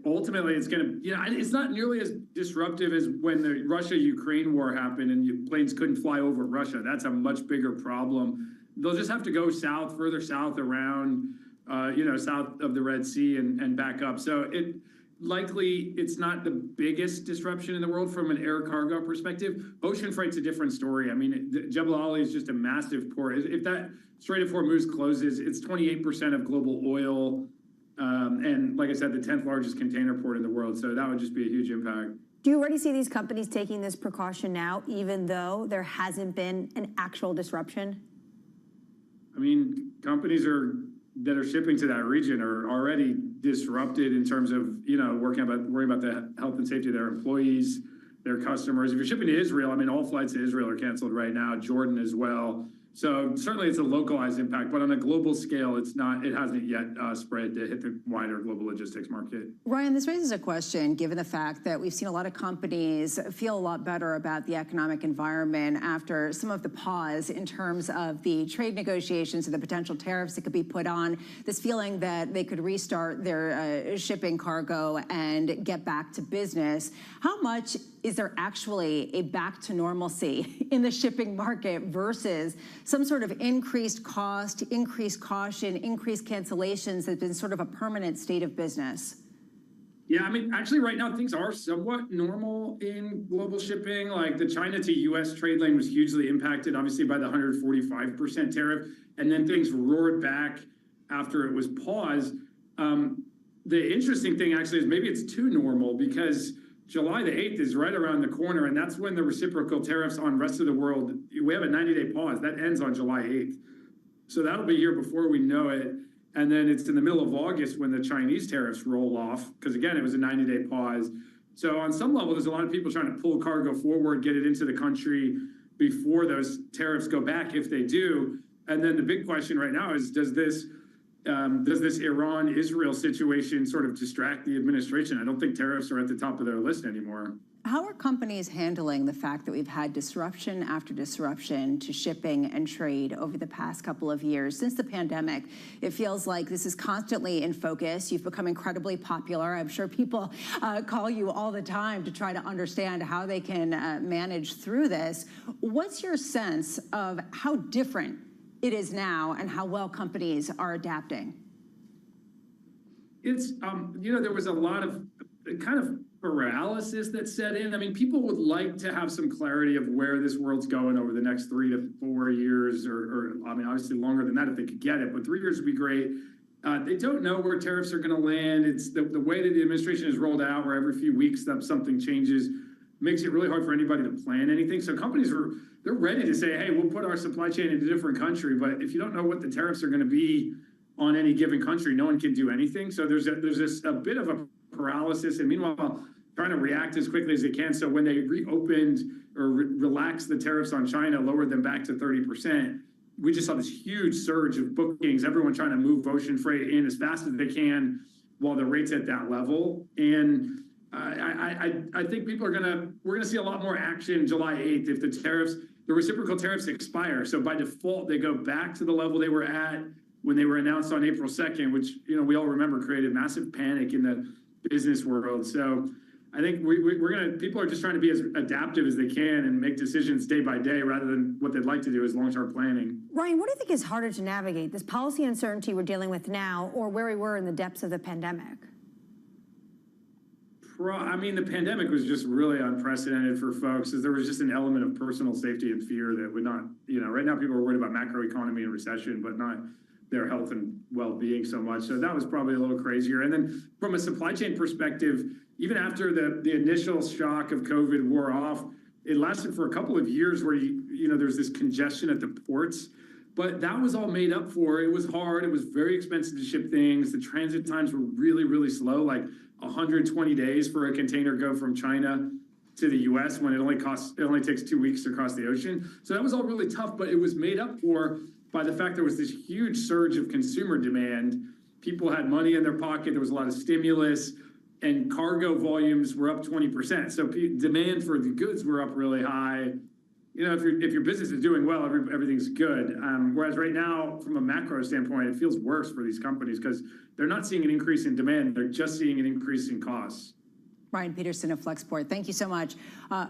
ultimately, it's going to, it's not nearly as disruptive as when the Russia-Ukraine war happened and planes couldn't fly over Russia. That's a much bigger problem. They'll just have to go south, further south around, south of the Red Sea and back up. So it's not the biggest disruption in the world from an air cargo perspective. Ocean freight's a different story. I mean, Jebel Ali is just a massive port. If that Strait of Hormuz closes, it's 28% of global oil. And like I said, the 10th largest container port in the world. So that would just be a huge impact. Do you already see these companies taking this precaution now, even though there hasn't been an actual disruption? I mean, companies that are shipping to that region are already disrupted in terms of, worrying about the health and safety of their employees, their customers. If you're shipping to Israel, I mean, all flights to Israel are canceled right now, Jordan as well. So certainly it's a localized impact, but on a global scale, it hasn't yet spread to hit the wider global logistics market. Ryan, this raises a question, given the fact that we've seen a lot of companies feel a lot better about the economic environment after some of the pause in terms of the trade negotiations and the potential tariffs that could be put on, this feeling that they could restart their shipping cargo and get back to business. How much is there actually a back to normalcy in the shipping market versus some sort of increased cost, increased caution, increased cancellations that's been sort of a permanent state of business? Yeah, I mean, actually right now things are somewhat normal in global shipping. Like the China to US trade lane was hugely impacted, obviously, by the 145% tariff. And then things roared back after it was paused. The interesting thing actually is maybe it's too normal because July the 8th is right around the corner, and that's when the reciprocal tariffs on rest of the world, we have a 90-day pause. That ends on July 8th. So that'll be here before we know it. And then it's in the middle of August when the Chinese tariffs roll off, because again, it was a 90-day pause. So on some level, there's a lot of people trying to pull cargo forward, get it into the country before those tariffs go back, if they do. And then the big question right now is, does this Iran-Israel situation sort of distract the administration? I don't think tariffs are at the top of their list anymore. How are companies handling the fact that we've had disruption after disruption to shipping and trade over the past couple of years? Since the pandemic, it feels like this is constantly in focus. You've become incredibly popular. I'm sure people call you all the time to try to understand how they can manage through this. What's your sense of how different it is now and how well companies are adapting? It's, there was a lot of kind of paralysis that set in. I mean, people would like to have some clarity of where this world's going over the next 3 to 4 years, or I mean, obviously longer than that if they could get it, but 3 years would be great. They don't know where tariffs are going to land. It's the way that the administration is rolled out, where every few weeks something changes, makes it really hard for anybody to plan anything. So companies they're ready to say, hey, we'll put our supply chain in a different country, but if you don't know what the tariffs are going to be on any given country, no one can do anything. So there's a bit of a paralysis, and meanwhile, trying to react as quickly as they can. So when they reopened or relaxed the tariffs on China, lowered them back to 30%, we just saw this huge surge of bookings, everyone trying to move ocean freight in as fast as they can while the rate's at that level. And I think we're gonna see a lot more action July 8th if the reciprocal tariffs expire. So by default, they go back to the level they were at when they were announced on April 2nd, which, we all remember created massive panic in the business world. So I think people are just trying to be as adaptive as they can and make decisions day by day rather than what they'd like to do is long-term planning. Ryan, what do you think is harder to navigate, this policy uncertainty we're dealing with now or where we were in the depths of the pandemic? I mean, the pandemic was just really unprecedented for folks, as there was just an element of personal safety and fear that would not, right now people are worried about macroeconomy and recession, but not their health and well-being so much. So that was probably a little crazier. And then from a supply chain perspective, even after the initial shock of COVID wore off, it lasted for a couple of years where, there's this congestion at the ports. But that was all made up for. It was hard. It was very expensive to ship things. The transit times were really, really slow, like 120 days for a container go from China to the US when it only takes 2 weeks to cross the ocean. So that was all really tough, but it was made up for by the fact there was this huge surge of consumer demand. People had money in their pocket. There was a lot of stimulus, and cargo volumes were up 20%. So demand for the goods were up really high. If your business is doing well, everything's good. Whereas right now, from a macro standpoint, it feels worse for these companies because they're not seeing an increase in demand. They're just seeing an increase in costs. Ryan Peterson of Flexport, thank you so much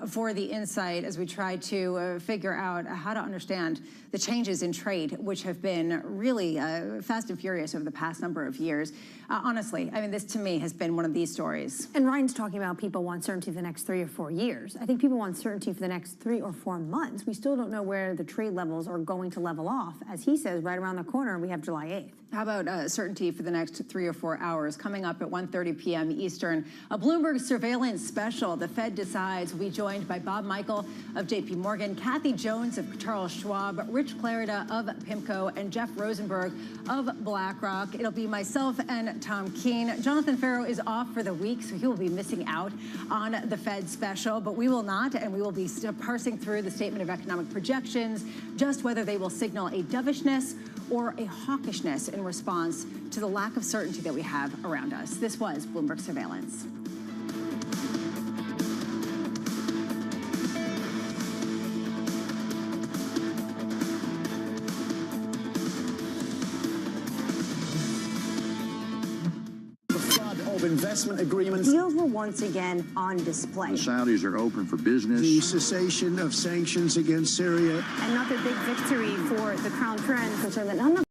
for the insight as we try to figure out how to understand the changes in trade, which have been really fast and furious over the past number of years. Honestly, I mean, this to me has been one of these stories. And Ryan's talking about people want certainty for the next 3 or 4 years. I think people want certainty for the next 3 or 4 months. We still don't know where the trade levels are going to level off. As he says, right around the corner, we have July 8th. How about certainty for the next 3 or 4 hours? Coming up at 1:30 p.m. Eastern, a Bloomberg surveillance special. The Fed decides. We'll be joined by Bob Michael of J.P. Morgan, Kathy Jones of Charles Schwab, Rich Clarida of PIMCO, and Jeff Rosenberg of BlackRock. It'll be myself and Tom Keene. Jonathan Farrow is off for the week, so he will be missing out on the Fed special, but we will not, and we will be parsing through the statement of economic projections, just whether they will signal a dovishness or a hawkishness in response to the lack of certainty that we have around us. This was Bloomberg Surveillance. Investment agreements. Deals were once again on display. The Saudis are open for business. The cessation of sanctions against Syria. Another big victory for the Crown Prince. Concerned that none of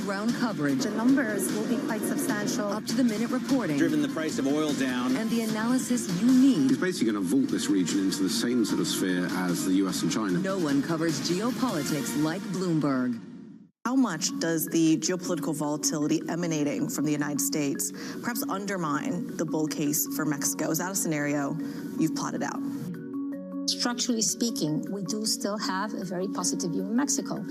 Ground coverage. the numbers will be quite substantial. Up to the minute reporting. Driven the price of oil down. And the analysis you need. He's basically going to vault this region into the same sort of sphere as the US and China. No one covers geopolitics like Bloomberg. How much does the geopolitical volatility emanating from the United States perhaps undermine the bull case for Mexico? Is that a scenario you've plotted out? Structurally speaking, we do still have a very positive view of Mexico.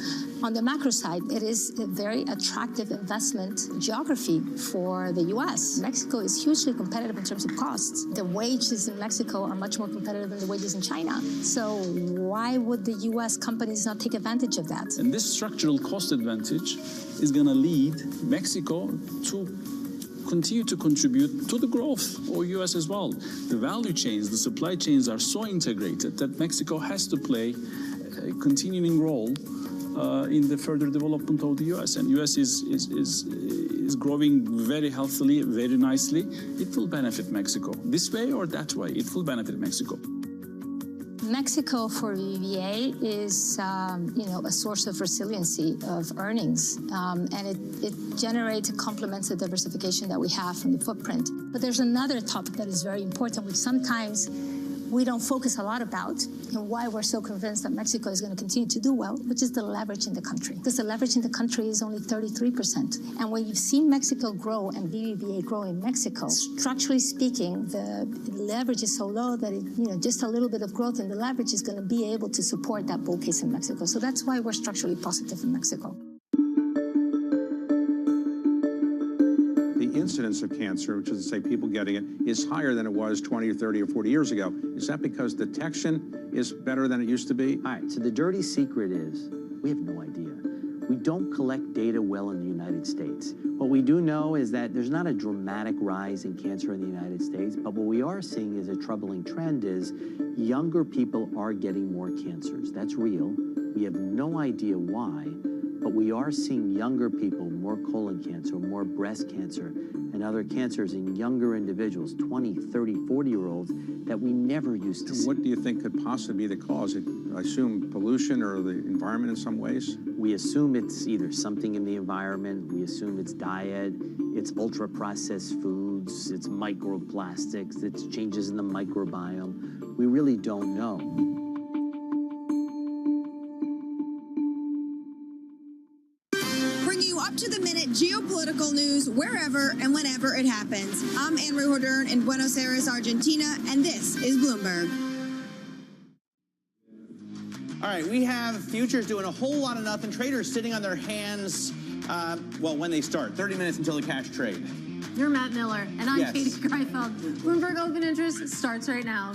On the macro side, it is a very attractive investment geography for the U.S. Mexico is hugely competitive in terms of costs. The wages in Mexico are much more competitive than the wages in China. So why would the U.S. companies not take advantage of that? And this structural cost advantage is going to lead Mexico to continue to contribute to the growth of U.S. as well. The value chains, the supply chains are so integrated that Mexico has to play a continuing role in the further development of the U.S. And U.S. is growing very healthily, very nicely. It will benefit Mexico this way or that way. It will benefit Mexico. Mexico for BBVA is, a source of resiliency of earnings, and it generates and complements the diversification that we have from the footprint. But there's another topic that is very important, which sometimes we don't focus a lot about, and why we're so convinced that Mexico is going to continue to do well, which is the leverage in the country. Because the leverage in the country is only 33%. And when you've seen Mexico grow and BBVA grow in Mexico, structurally speaking, the leverage is so low that just a little bit of growth in the leverage is going to be able to support that bull case in Mexico. So that's why we're structurally positive in Mexico. The incidence of cancer, which is to say people getting it, is higher than it was 20 or 30 or 40 years ago. Is that because detection is better than it used to be? All right, so the dirty secret is we have no idea. We don't collect data well in the United States. What we do know is that there's not a dramatic rise in cancer in the United States, but what we are seeing is a troubling trend is younger people are getting more cancers. That's real. We have no idea why. But we are seeing younger people, more colon cancer, more breast cancer, and other cancers in younger individuals, 20, 30, 40-year-olds, that we never used to see. What do you think could possibly be the cause? I assume pollution or the environment in some ways? We assume it's either something in the environment, we assume it's diet, it's ultra-processed foods, it's microplastics, it's changes in the microbiome. We really don't know. Up-to-the-minute geopolitical news wherever and whenever it happens. I'm Anne-Marie Hordern in Buenos Aires, Argentina, and this is Bloomberg. All right, we have futures doing a whole lot of nothing. Traders sitting on their hands, when they start, 30 minutes until the cash trade. You're Matt Miller, and I'm Yes. Katie Greifeld. Bloomberg Open Interest starts right now.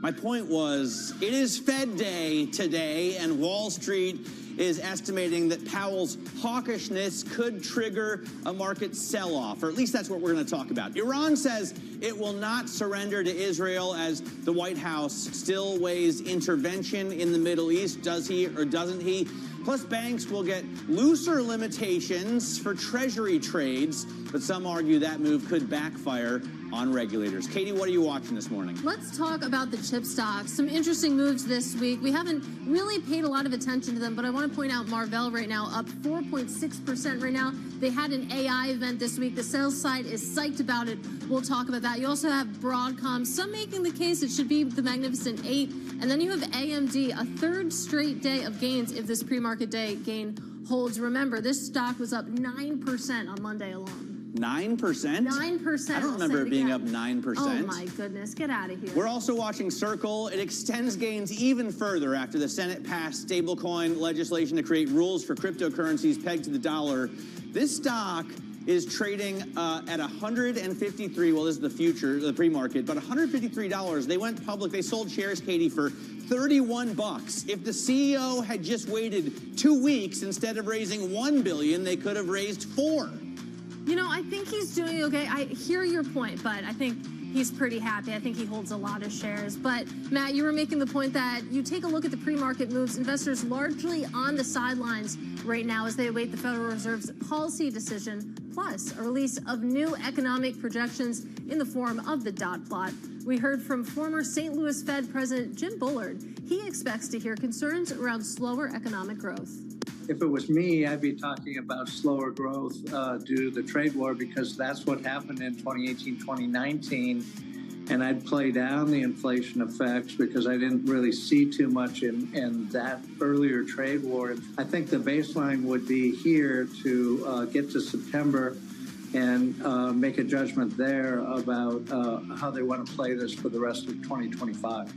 My point was, it is Fed Day today, and Wall Street is estimating that Powell's hawkishness could trigger a market sell-off, or at least that's what we're going to talk about. Iran says it will not surrender to Israel as the White House still weighs intervention in the Middle East. Does he or doesn't he? Plus, banks will get looser limitations for Treasury trades, but some argue that move could backfire on regulators. Katie, what are you watching this morning? Let's talk about the chip stocks. Some interesting moves this week. We haven't really paid a lot of attention to them, but I want to point out Marvell right now up 4.6% right now. They had an AI event this week. The sales side is psyched about it. We'll talk about that. You also have Broadcom, some making the case it should be the Magnificent 8. And then you have AMD, a third straight day of gains if this pre-market day gain holds. Remember, this stock was up 9% on Monday alone. 9%? 9%. I don't remember it being up 9%. Oh my goodness, get out of here. We're also watching Circle. It extends gains even further after the Senate passed stablecoin legislation to create rules for cryptocurrencies pegged to the dollar. This stock is trading at 153. Well, this is the future, the pre-market, but $153. They went public. They sold shares, Katie, for $31. If the CEO had just waited 2 weeks instead of raising $1 billion, they could have raised $4. You know, I think he's doing okay. I hear your point, but I think he's pretty happy. I think he holds a lot of shares. But, Matt, you were making the point that you take a look at the pre-market moves, investors largely on the sidelines right now as they await the Federal Reserve's policy decision, plus a release of new economic projections in the form of the dot plot. We heard from former St. Louis Fed President Jim Bullard. He expects to hear concerns around slower economic growth. If it was me, I'd be talking about slower growth due to the trade war, because that's what happened in 2018, 2019. And I'd play down the inflation effects because I didn't really see too much in that earlier trade war. I think the baseline would be here to get to September and make a judgment there about how they want to play this for the rest of 2025.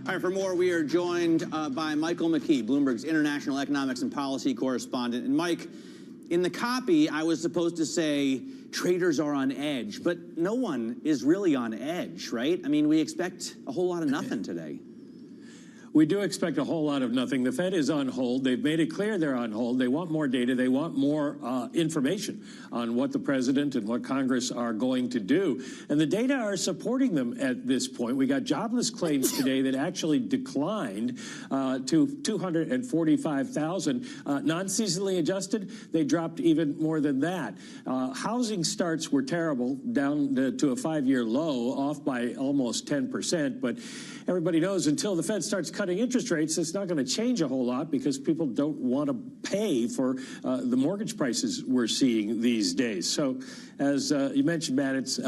All right, for more, we are joined by Michael McKee, Bloomberg's international economics and policy correspondent. And Mike, in the copy, I was supposed to say traders are on edge, but no one is really on edge, right? I mean, we expect a whole lot of nothing today. We do expect a whole lot of nothing. The Fed is on hold. They've made it clear they're on hold. They want more data. They want more information on what the president and what Congress are going to do. And the data are supporting them at this point. We got jobless claims today that actually declined to 245,000. Non-seasonally adjusted, they dropped even more than that. Housing starts were terrible, down to a 5-year low, off by almost 10%. But everybody knows until the Fed starts cutting interest rates, it's not going to change a whole lot because people don't want to pay for the mortgage prices we're seeing these days. So, as you mentioned, Matt,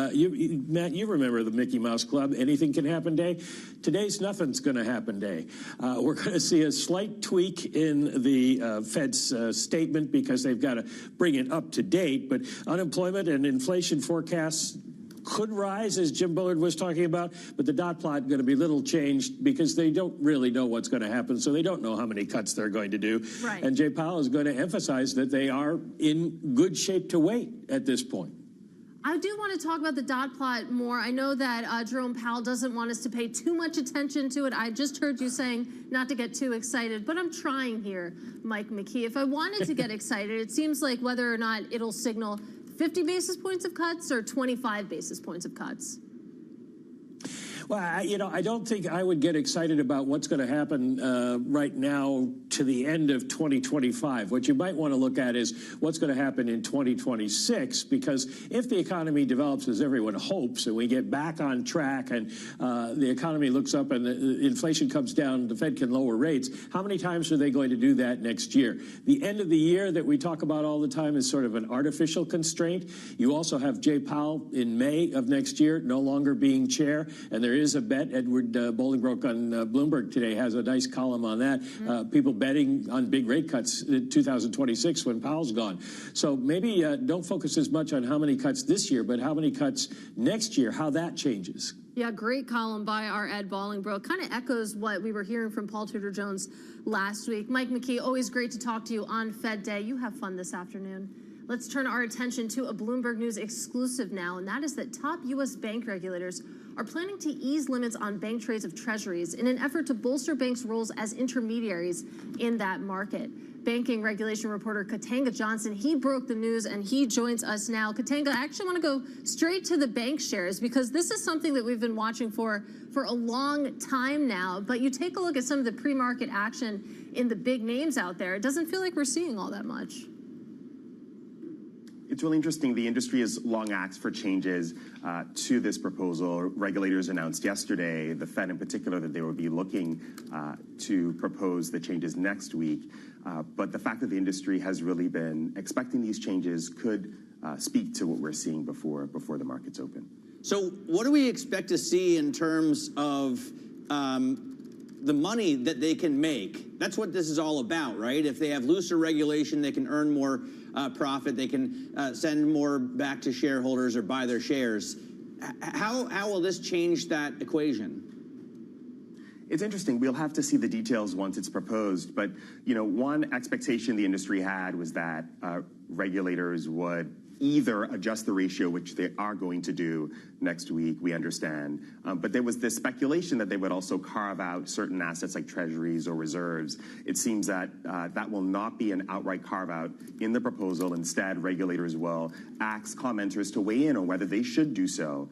Matt, you remember the Mickey Mouse Club, anything can happen day. Today's nothing's going to happen day. We're going to see a slight tweak in the Fed's statement because they've got to bring it up to date, but unemployment and inflation forecasts could rise, as Jim Bullard was talking about, but the dot plot going to be little changed because they don't really know what's going to happen, so they don't know how many cuts they're going to do. Right. And Jay Powell is going to emphasize that they are in good shape to wait at this point. I do want to talk about the dot plot more. I know that Jerome Powell doesn't want us to pay too much attention to it. I just heard you saying not to get too excited, but I'm trying here, Mike McKee. If I wanted to get excited, it seems like whether or not it'll signal 50 basis points of cuts or 25 basis points of cuts? Well, I don't think I would get excited about what's going to happen right now to the end of 2025. What you might want to look at is what's going to happen in 2026, because if the economy develops as everyone hopes and we get back on track and the economy looks up and the inflation comes down, the Fed can lower rates, how many times are they going to do that next year? The end of the year that we talk about all the time is sort of an artificial constraint. You also have Jay Powell in May of next year no longer being chair, and there is a bet. Edward Bolingbroke on Bloomberg today has a nice column on that. People betting on big rate cuts in 2026 when Powell's gone. So maybe don't focus as much on how many cuts this year, but how many cuts next year, how that changes. Yeah, great column by our Ed Bolingbroke. Kind of echoes what we were hearing from Paul Tudor Jones last week. Mike McKee, always great to talk to you on Fed Day. You have fun this afternoon. Let's turn our attention to a Bloomberg News exclusive now, and that is that top U.S. bank regulators are planning to ease limits on bank trades of treasuries in an effort to bolster banks' roles as intermediaries in that market. Banking regulation reporter Katanga Johnson, he broke the news and he joins us now. Katanga, I actually want to go straight to the bank shares because this is something that we've been watching for a long time now. But you take a look at some of the pre-market action in the big names out there, it doesn't feel like we're seeing all that much. It's really interesting. The industry has long asked for changes to this proposal. Regulators announced yesterday, the Fed in particular, that they would be looking to propose the changes next week. But the fact that the industry has really been expecting these changes could speak to what we're seeing before the markets open. So what do we expect to see in terms of the money that they can make? That's what this is all about, right? If they have looser regulation, they can earn more profit. They can send more back to shareholders or buy their shares. How will this change that equation? It's interesting. We'll have to see the details once it's proposed. But, you know, one expectation the industry had was that regulators would either adjust the ratio, which they are going to do next week, we understand. But there was this speculation that they would also carve out certain assets like treasuries or reserves. It seems that that will not be an outright carve out in the proposal. Instead, regulators will ask commenters to weigh in on whether they should do so.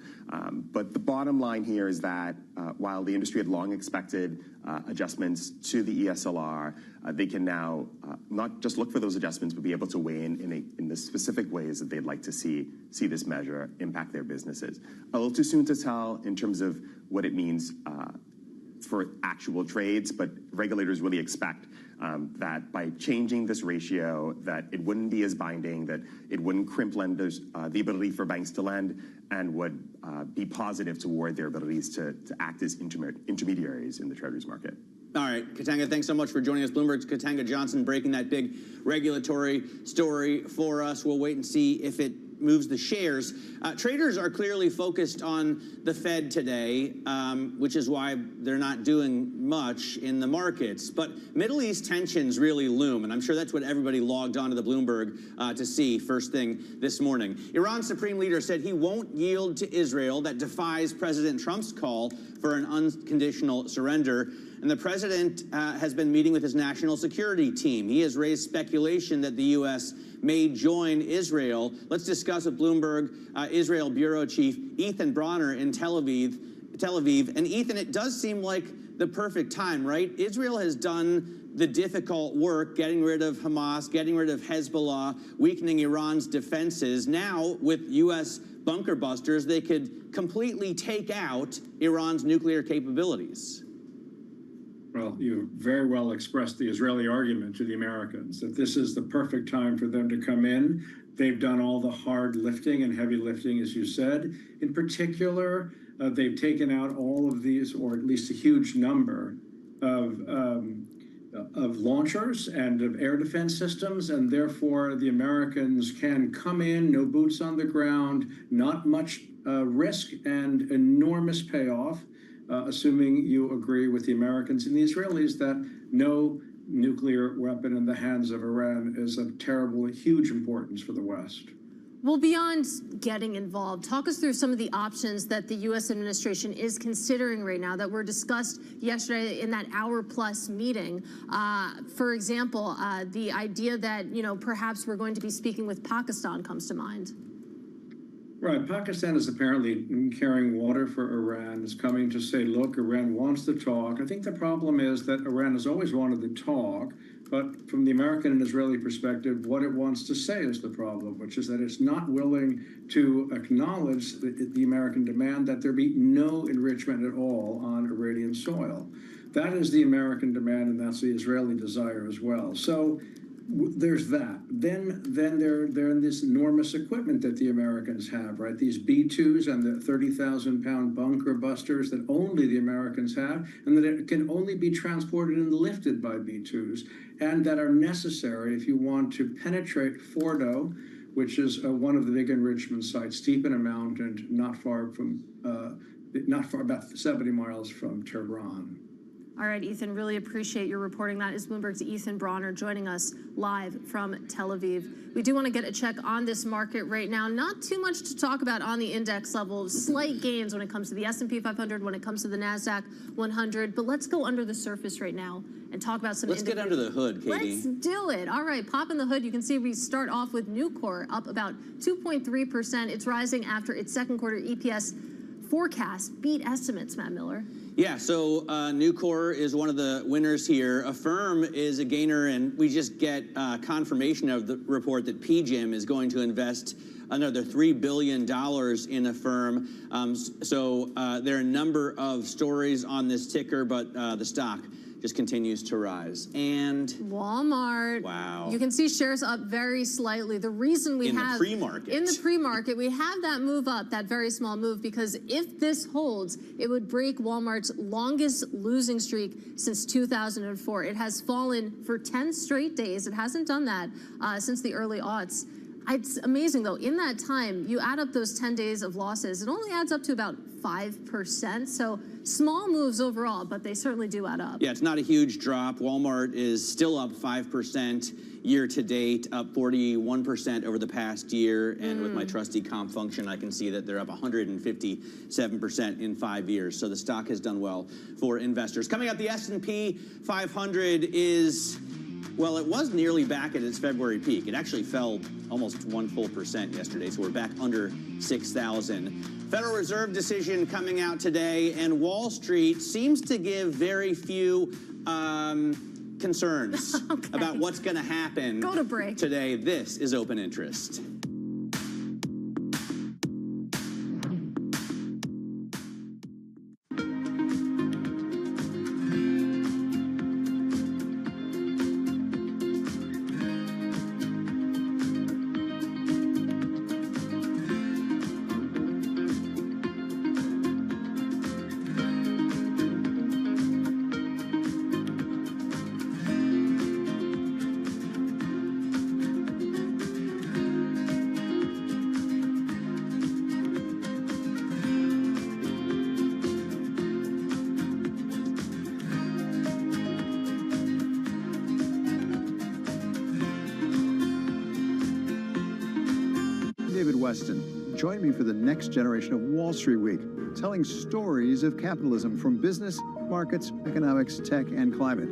But the bottom line here is that while the industry had long expected adjustments to the ESLR, they can now not just look for those adjustments, but be able to weigh in the specific ways that they'd like to see this measure impact their businesses. A little too soon to tell in terms of what it means for actual trades, but regulators really expect that by changing this ratio, that it wouldn't be as binding, that it wouldn't crimp lenders, the ability for banks to lend, and would be positive toward their abilities to act as intermediaries in the treasuries market. All right, Katanga, thanks so much for joining us. Bloomberg's Katanga Johnson breaking that big regulatory story for us. We'll wait and see if it moves the shares. Traders are clearly focused on the Fed today, which is why they're not doing much in the markets. But Middle East tensions really loom, and I'm sure that's what everybody logged onto the Bloomberg to see first thing this morning. Iran's supreme leader said he won't yield to Israel. That defies President Trump's call for an unconditional surrender. And the president has been meeting with his national security team. He has raised speculation that the U.S. may join Israel. Let's discuss with Bloomberg Israel Bureau Chief Ethan Bronner in Tel Aviv. And Ethan, it does seem like the perfect time, right? Israel has done the difficult work, getting rid of Hamas, getting rid of Hezbollah, weakening Iran's defenses. Now, with U.S. bunker busters, they could completely take out Iran's nuclear capabilities. Well, you very well expressed the Israeli argument to the Americans that this is the perfect time for them to come in. They've done all the hard lifting and heavy lifting, as you said. In particular, they've taken out all of these, or at least a huge number of launchers and of air defense systems, and therefore the Americans can come in, no boots on the ground, not much risk and enormous payoff. Assuming you agree with the Americans and the Israelis that no nuclear weapon in the hands of Iran is of terrible, huge importance for the West. Well, beyond getting involved, talk us through some of the options that the U.S. administration is considering right now that were discussed yesterday in that hour-plus meeting. For example, the idea that, perhaps we're going to be speaking with Pakistan comes to mind. Right. Pakistan is apparently carrying water for Iran, is coming to say, look, Iran wants to talk. I think the problem is that Iran has always wanted to talk, but from the American and Israeli perspective, what it wants to say is the problem, which is that it's not willing to acknowledge the American demand that there be no enrichment at all on Iranian soil. That is the American demand, and that's the Israeli desire as well. So there's that. Then they're in this enormous equipment that the Americans have, right? These B-2s and the 30,000-pound bunker busters that only the Americans have, and that it can only be transported and lifted by B-2s, and that are necessary if you want to penetrate Fordo, which is one of the big enrichment sites, steep in a mountain, not far, about 70 miles from Tehran. All right, Ethan, really appreciate your reporting. That is Bloomberg's Ethan Bronner joining us live from Tel Aviv. We do want to get a check on this market right now. Not too much to talk about on the index level. Slight gains when it comes to the S&P 500, when it comes to the NASDAQ 100. But let's go under the surface right now and talk about some indicators. Let's get under the hood, Katie. Let's do it. All right, pop in the hood. You can see we start off with Nucor up about 2.3%. It's rising after its second quarter EPS forecast beat estimates, Matt Miller. Yeah, so Nucor is one of the winners here. Affirm is a gainer, and we just get confirmation of the report that PGIM is going to invest another $3 billion in Affirm. So there are a number of stories on this ticker, but the stock just continues to rise. And Walmart. Wow. You can see shares up very slightly. The reason we have in the pre-market, we have that move up, that very small move, because if this holds, it would break Walmart's longest losing streak since 2004. It has fallen for 10 straight days. It hasn't done that since the early aughts. It's amazing, though. In that time, you add up those 10 days of losses, it only adds up to about 5%. So small moves overall, but they certainly do add up. Yeah, it's not a huge drop. Walmart is still up 5% year to date, up 41% over the past year. And with my trusty comp function, I can see that they're up 157% in 5 years. So the stock has done well for investors. Coming up, the S&P 500 is... well, it was nearly back at its February peak. It actually fell almost 1% yesterday, so we're back under 6,000. Federal Reserve decision coming out today, and Wall Street seems to give very few concerns about what's going to happen Go to break. today. This is Open Interest. David Weston. Join me for the next generation of Wall Street Week, telling stories of capitalism from business, markets, economics, tech, and climate.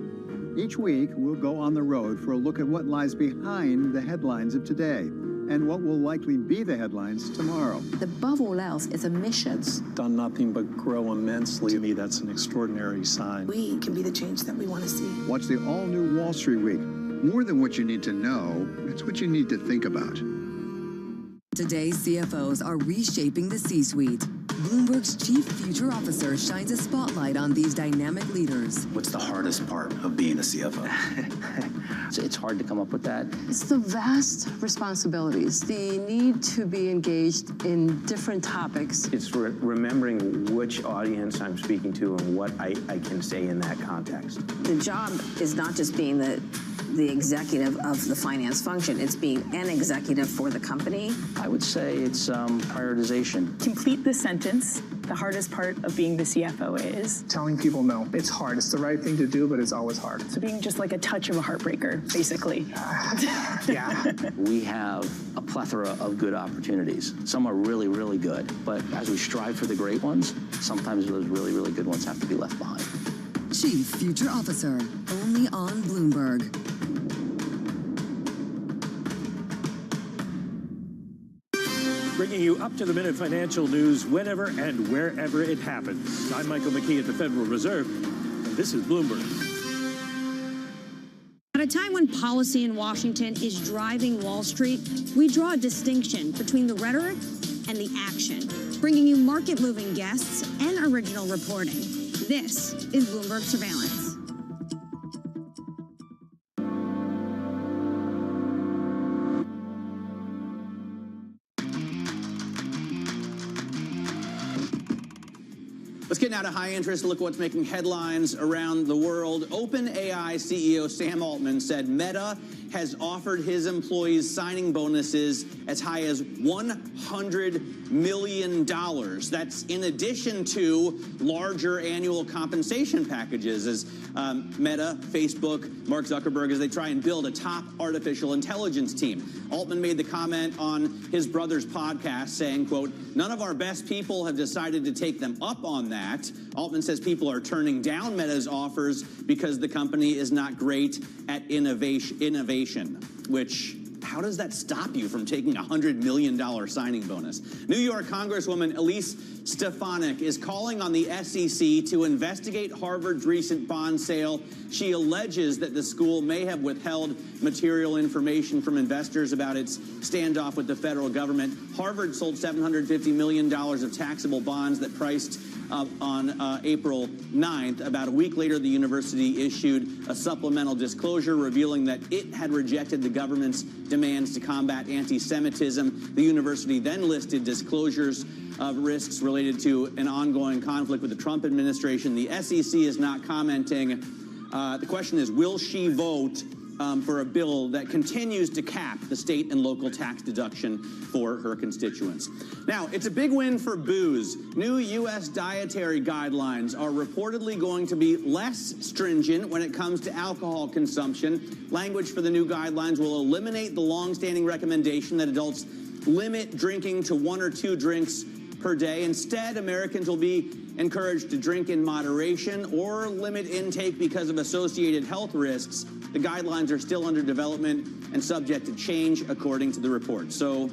Each week, we'll go on the road for a look at what lies behind the headlines of today and what will likely be the headlines tomorrow. The bubble is emissions. Done nothing but grow immensely. To me, that's an extraordinary sign. We can be the change that we want to see. Watch the all-new Wall Street Week. More than what you need to know, it's what you need to think about. Today's CFOs are reshaping the C-suite. Bloomberg's Chief Future Officer shines a spotlight on these dynamic leaders. What's the hardest part of being a CFO? It's hard to come up with that. It's the vast responsibilities, the need to be engaged in different topics. It's remembering which audience I'm speaking to and what I can say in that context. The job is not just being the executive of the finance function, it's being an executive for the company. I would say it's prioritization. Complete the sentence. The hardest part of being the CFO is telling people no. It's hard. It's the right thing to do, but it's always hard. So being just like a touch of a heartbreaker, basically. Yeah. We have a plethora of good opportunities. Some are really, really good, but as we strive for the great ones, sometimes those really, really good ones have to be left behind. Chief Future Officer, only on Bloomberg. Bringing you up-to-the-minute financial news whenever and wherever it happens. I'm Michael McKee at the Federal Reserve, and this is Bloomberg. At a time when policy in Washington is driving Wall Street, we draw a distinction between the rhetoric and the action, bringing you market-moving guests and original reporting. This is Bloomberg Surveillance. Let's get now to high interest. Look what's making headlines around the world. OpenAI CEO Sam Altman said Meta has offered his employees signing bonuses as high as $100 million. That's in addition to larger annual compensation packages as Meta, Facebook, Mark Zuckerberg, as they try and build a top artificial intelligence team. Altman made the comment on his brother's podcast saying, quote, "None of our best people have decided to take them up on that." Altman says people are turning down Meta's offers because the company is not great at innovation, which, how does that stop you from taking a $100 million signing bonus? New York Congresswoman Elise Stefanik is calling on the SEC to investigate Harvard's recent bond sale. She alleges that the school may have withheld material information from investors about its standoff with the federal government. Harvard sold $750 million of taxable bonds that priced on April 9th. About a week later, the university issued a supplemental disclosure revealing that it had rejected the government's demands to combat anti-Semitism. The university then listed disclosures of risks related to an ongoing conflict with the Trump administration. The SEC is not commenting. The question is, will she vote for a bill that continues to cap the state and local tax deduction for her constituents? Now, it's a big win for booze. New U.S. dietary guidelines are reportedly going to be less stringent when it comes to alcohol consumption. Language for the new guidelines will eliminate the long-standing recommendation that adults limit drinking to 1 or 2 drinks per day. Instead, Americans will be encouraged to drink in moderation or limit intake because of associated health risks. The guidelines are still under development and subject to change, according to the report. So,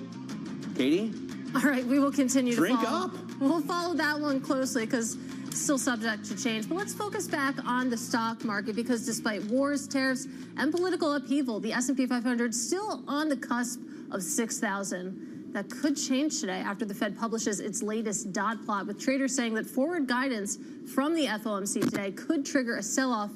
Katie? All right, we will continue to drink follow. up. We'll follow that one closely because it's still subject to change. But let's focus back on the stock market because despite wars, tariffs, and political upheaval, the S&P 500 is still on the cusp of 6,000. That could change today after the Fed publishes its latest dot plot, with traders saying that forward guidance from the FOMC today could trigger a sell-off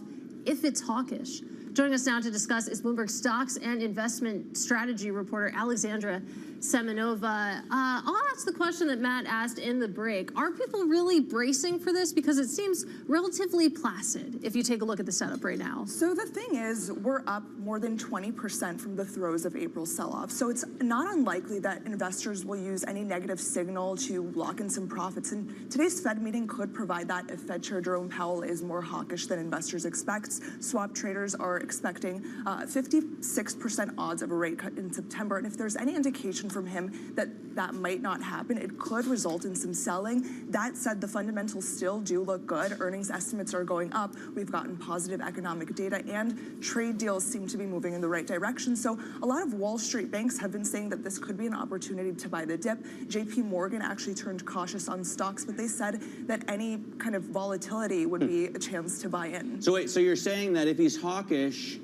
if it's hawkish. Joining us now to discuss is Bloomberg stocks and investment strategy reporter Alexandra Semenova. I'll ask the question that Matt asked in the break. Are people really bracing for this? Because it seems relatively placid if you take a look at the setup right now. So the thing is, we're up more than 20% from the throes of April's sell-off. So it's not unlikely that investors will use any negative signal to lock in some profits. And today's Fed meeting could provide that if Fed Chair Jerome Powell is more hawkish than investors expect. Swap traders are expecting 56% odds of a rate cut in September. And if there's any indication from him that that might not happen. It could result in some selling. That said, the fundamentals still do look good. Earnings estimates are going up. We've gotten positive economic data, and trade deals seem to be moving in the right direction. So a lot of Wall Street banks have been saying that this could be an opportunity to buy the dip. JP Morgan actually turned cautious on stocks, but they said that any kind of volatility would be a chance to buy in. So wait, so you're saying that if he's hawkish,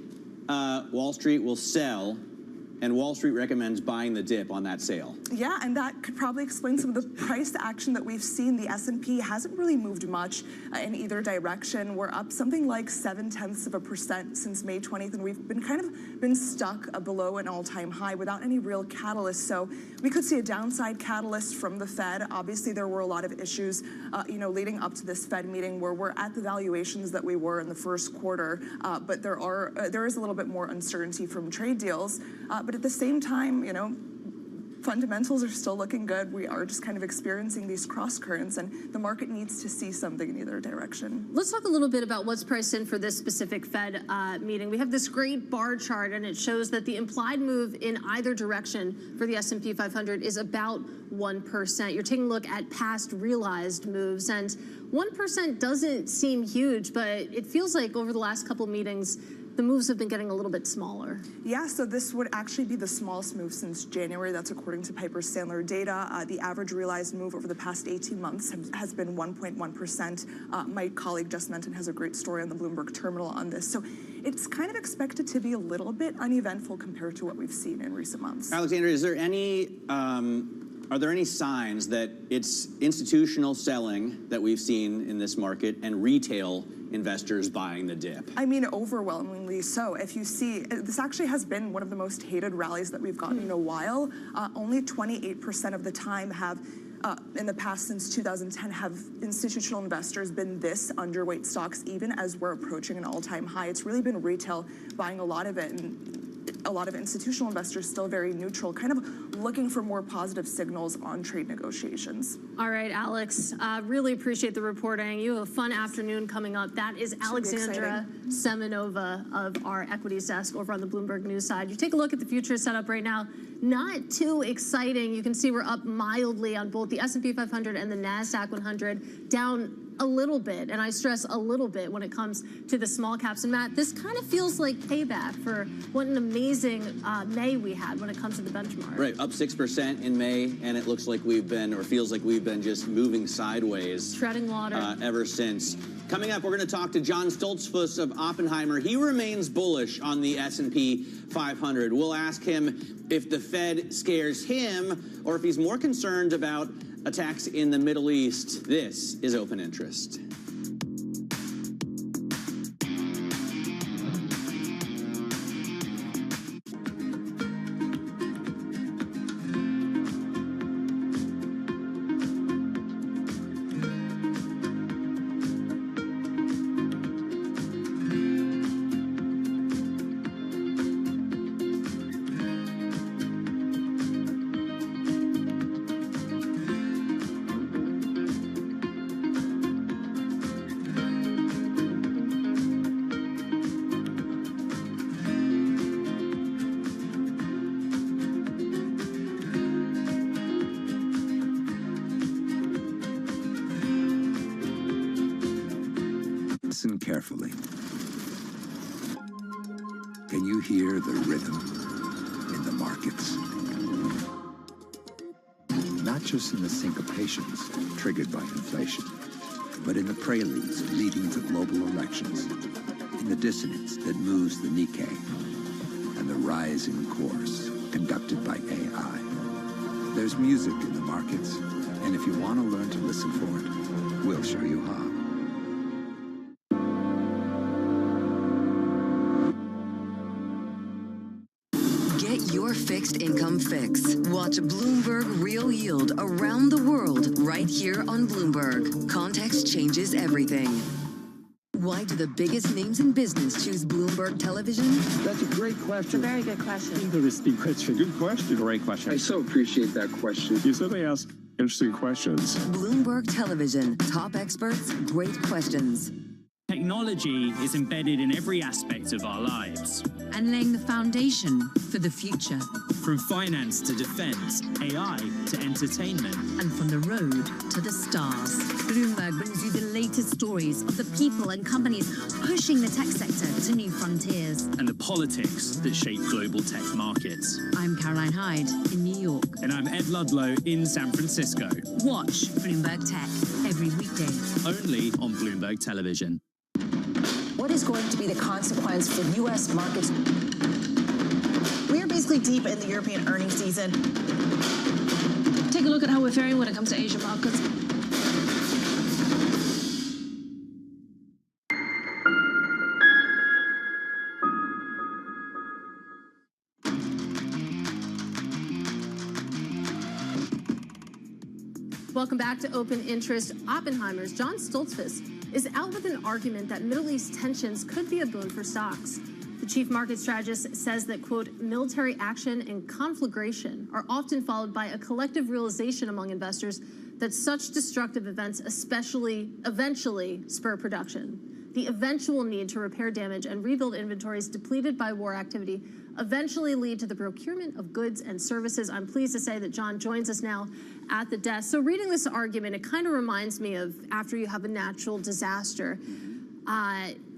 Wall Street will sell, and Wall Street recommends buying the dip on that sale? Yeah, and that could probably explain some of the price action that we've seen. The S&P hasn't really moved much in either direction. We're up something like 0.7% since May 20th, and we've been stuck below an all-time high without any real catalyst. So we could see a downside catalyst from the Fed. Obviously, there were a lot of issues, leading up to this Fed meeting where we're at the valuations that we were in the first quarter, but there is a little bit more uncertainty from trade deals. But at the same time, fundamentals are still looking good. We are just kind of experiencing these cross currents, and the market needs to see something in either direction. Let's talk a little bit about what's priced in for this specific Fed meeting. We have this great bar chart, and it shows that the implied move in either direction for the S&P 500 is about 1%. You're taking a look at past realized moves, and 1% doesn't seem huge, but it feels like over the last couple meetings, the moves have been getting a little bit smaller. Yeah, so this would actually be the smallest move since January. That's according to Piper Sandler data. The average realized move over the past 18 months has been 1.1%. My colleague Jess Menton has a great story on the Bloomberg terminal on this. So it's kind of expected to be a little bit uneventful compared to what we've seen in recent months. Alexandra, is there any, are there any signs that it's institutional selling that we've seen in this market and retail investors buying the dip? I mean, overwhelmingly so. If you see, this actually has been one of the most hated rallies that we've gotten in a while. Only 28% of the time have, in the past since 2010, have institutional investors been this underweight stocks, even as we're approaching an all-time high. It's really been retail buying a lot of it, and a lot of institutional investors still very neutral, kind of looking for more positive signals on trade negotiations. All right, Alex, really appreciate the reporting. You have a fun afternoon coming up. That is Alexandra Semenova of our equities desk over on the Bloomberg News side. You take a look at the futures setup right now. Not too exciting. You can see we're up mildly on both the S&P 500 and the NASDAQ 100, down a little bit, and I stress a little bit when it comes to the small caps. And Matt, this kind of feels like payback for what an amazing May we had when it comes to the benchmark. Right, up 6% in May, and it looks like we've been, or feels like we've been just moving sideways. Treading water. Ever since. Coming up, we're going to talk to John Stoltzfus of Oppenheimer. He remains bullish on the S&P 500. We'll ask him if the Fed scares him or if he's more concerned about attacks in the Middle East. This is Open Interest. Listen carefully. Can you hear the rhythm in the markets? Not just in the syncopations triggered by inflation, but in the preludes leading to global elections, in the dissonance that moves the Nikkei, and the rising course conducted by AI. There's music in the markets, and if you want to learn to listen for it, we'll show you how. Get your fixed income fix. Watch Bloomberg Real Yield around the world right here on Bloomberg. Context changes everything. Why do the biggest names in business choose Bloomberg Television? That's a great question. It's a very good question. Interesting question. Good question. Great question. I so appreciate that question. You certainly ask interesting questions. Bloomberg Television. Top experts, great questions. technology is embedded in every aspect of our lives. And laying the foundation for the future. From finance to defense, AI to entertainment. And from the road to the stars. Bloomberg brings you the latest stories of the people and companies pushing the tech sector to new frontiers. And the politics that shape global tech markets. I'm Caroline Hyde in New York. And I'm Ed Ludlow in San Francisco. Watch Bloomberg Tech every weekday. Only on Bloomberg Television. What is going to be the consequence for U.S. markets? We are basically deep in the European earnings season. Take a look at how we're faring when it comes to Asian markets. Welcome back to Open Interest. Oppenheimer's John Stoltzfus is out with an argument that Middle East tensions could be a boon for stocks. The chief market strategist says that, quote, military action and conflagration are often followed by a collective realization among investors that such destructive events eventually spur production. The eventual need to repair damage and rebuild inventories depleted by war activity eventually lead to the procurement of goods and services. I'm pleased to say that John joins us now at the desk. So reading this argument, it kind of reminds me of after you have a natural disaster.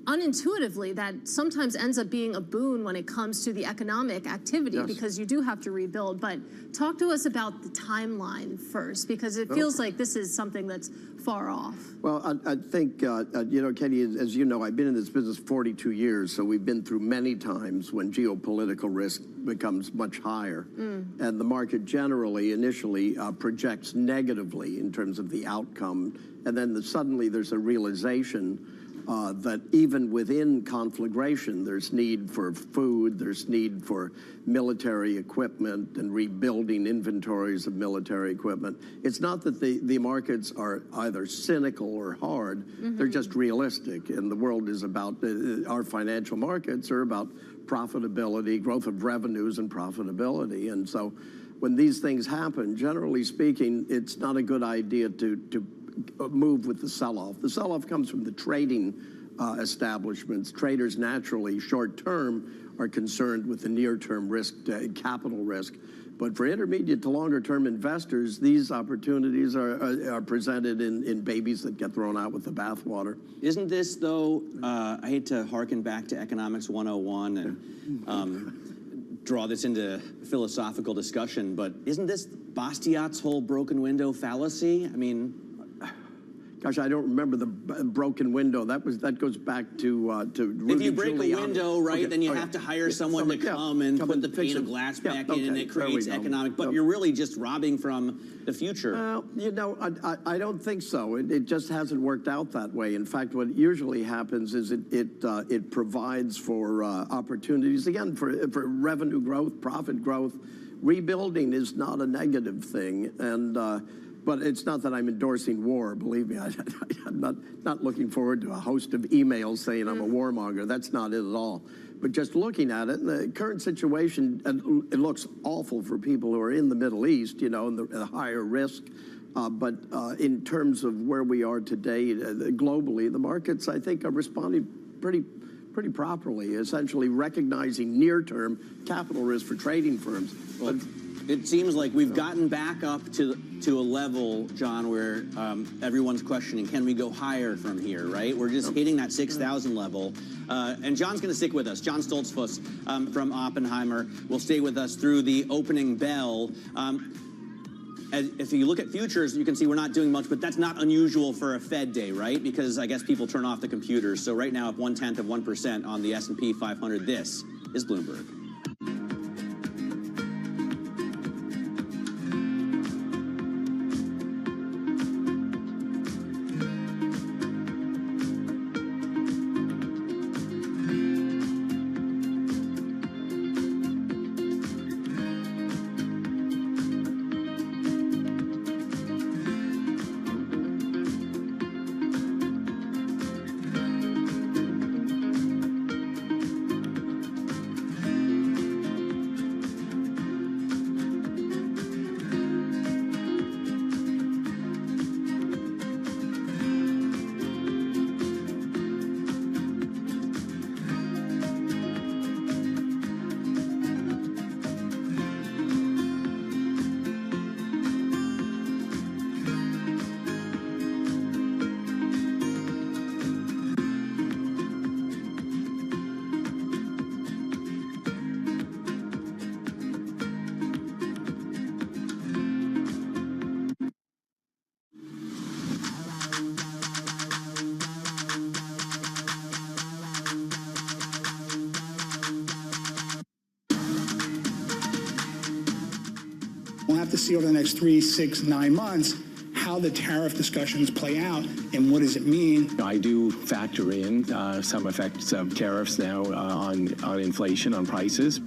Unintuitively, that sometimes ends up being a boon when it comes to the economic activity because you do have to rebuild. But talk to us about the timeline first, because it feels like this is something that's far off. Well, I think, Katie, as you know, I've been in this business 42 years, so we've been through many times when geopolitical risk becomes much higher. And the market generally, initially, projects negatively in terms of the outcome. And then suddenly there's a realization that even within conflagration, there's need for food, there's need for military equipment and rebuilding inventories of military equipment. It's not that the markets are either cynical or hard, they're just realistic. And the world is about, our financial markets are about profitability, growth of revenues and profitability. And so when these things happen, generally speaking, it's not a good idea to move with the sell-off. The sell-off comes from the trading establishments. Traders naturally, short-term, are concerned with the near-term risk, capital risk. But for intermediate to longer-term investors, these opportunities are presented in babies that get thrown out with the bathwater. Isn't this, though, I hate to harken back to Economics 101 and draw this into philosophical discussion, but isn't this Bastiat's whole broken window fallacy? I mean, gosh, I don't remember the broken window. That goes back to Rudy if you break Giuliani. a window, right, then you have to hire someone to come and put the pane of glass back in, and it creates economic. But you're really just robbing from the future. Well, I don't think so. It just hasn't worked out that way. In fact, what usually happens is it provides for opportunities again for revenue growth, profit growth. Rebuilding is not a negative thing, and. But it's not that I'm endorsing war. Believe me, I'm not looking forward to a host of emails saying I'm a warmonger. That's not it at all. But just looking at it, the current situation, it looks awful for people who are in the Middle East, and the higher risk. But in terms of where we are today, globally, the markets, I think, are responding pretty properly, essentially recognizing near-term capital risk for trading firms. Well, it seems like we've gotten back up to a level, John, where everyone's questioning, can we go higher from here, right? We're just hitting that 6,000 level. And John's going to stick with us. John Stoltzfus from Oppenheimer will stay with us through the opening bell. If you look at futures, you can see we're not doing much, but that's not unusual for a Fed day, right? Because I guess people turn off the computers. So right now, up 0.1% on the S&P 500. This is Bloomberg. We'll have to see over the next 3, 6, 9 months how the tariff discussions play out and what does it mean. I do factor in some effects of tariffs now on inflation, on prices.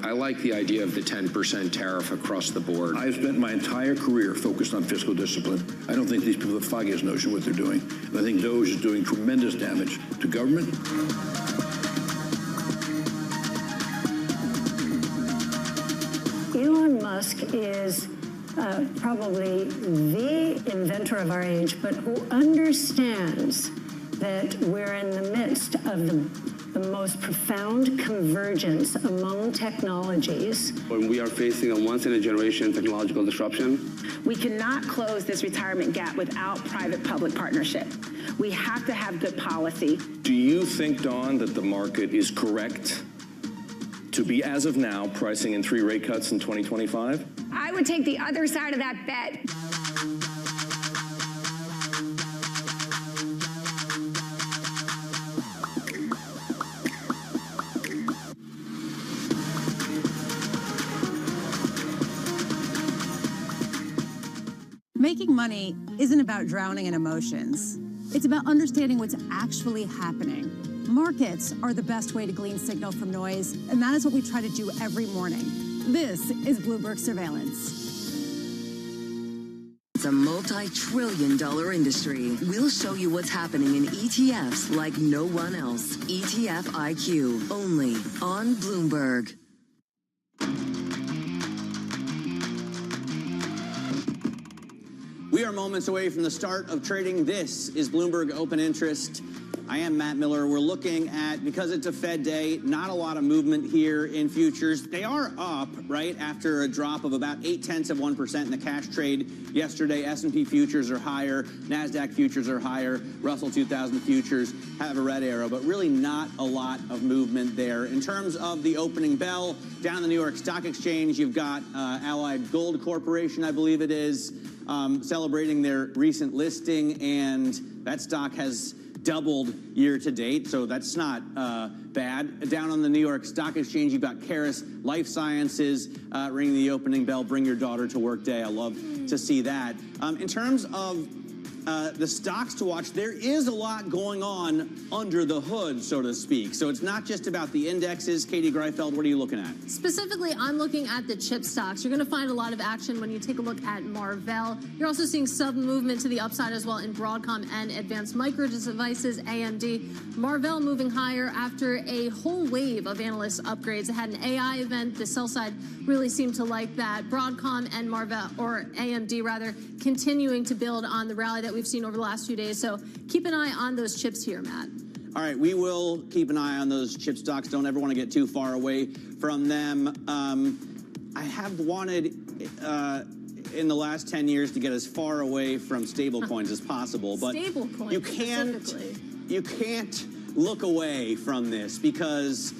I like the idea of the 10% tariff across the board. I've spent my entire career focused on fiscal discipline. I don't think these people have the foggiest notion what they're doing. And I think DOGE is doing tremendous damage to government. Elon Musk is probably the inventor of our age, but who understands that we're in the midst of the most profound convergence among technologies. When we are facing a once-in-a-generation technological disruption, We cannot close this retirement gap without private-public partnership. We have to have good policy. Do you think, Dawn, that the market is correct to be, as of now, pricing in 3 rate cuts in 2025? I would take the other side of that bet. Making money isn't about drowning in emotions. It's about understanding what's actually happening. Markets are the best way to glean signal from noise, and that is what we try to do every morning. This is Bloomberg Surveillance. It's a multi-trillion-dollar industry. We'll show you what's happening in ETFs like no one else. ETF IQ, only on Bloomberg. We are moments away from the start of trading. This is Bloomberg Open Interest. I am Matt Miller. We're looking at, because it's a Fed day, not a lot of movement here in futures. They are up, right, after a drop of about 0.8% in the cash trade yesterday. S&P futures are higher. NASDAQ futures are higher. Russell 2000 futures have a red arrow, but really not a lot of movement there. In terms of the opening bell, down the New York Stock Exchange, you've got Allied Gold Corporation, I believe it is, celebrating their recent listing, and that stock has doubled year to date, so that's not bad. Down on the New York Stock Exchange, you've got Caris Life Sciences ringing the opening bell. Bring your daughter to work day. I love to see that. In terms of the stocks to watch, there is a lot going on under the hood, so to speak. So it's not just about the indexes. Katie Greifeld, what are you looking at? Specifically, I'm looking at the chip stocks. You're going to find a lot of action when you take a look at Marvell. You're also seeing some movement to the upside as well in Broadcom and Advanced Micro Devices, AMD. Marvell moving higher after a whole wave of analyst upgrades. It had an AI event. The sell side really seemed to like that. Broadcom and Marvell, or AMD rather, continuing to build on the rally that we've seen over the last few days. So keep an eye on those chips here, Matt. All right, we will keep an eye on those chip stocks. Don't ever want to get too far away from them. I have wanted in the last 10 years to get as far away from stable coins as possible, but you can't look away from this because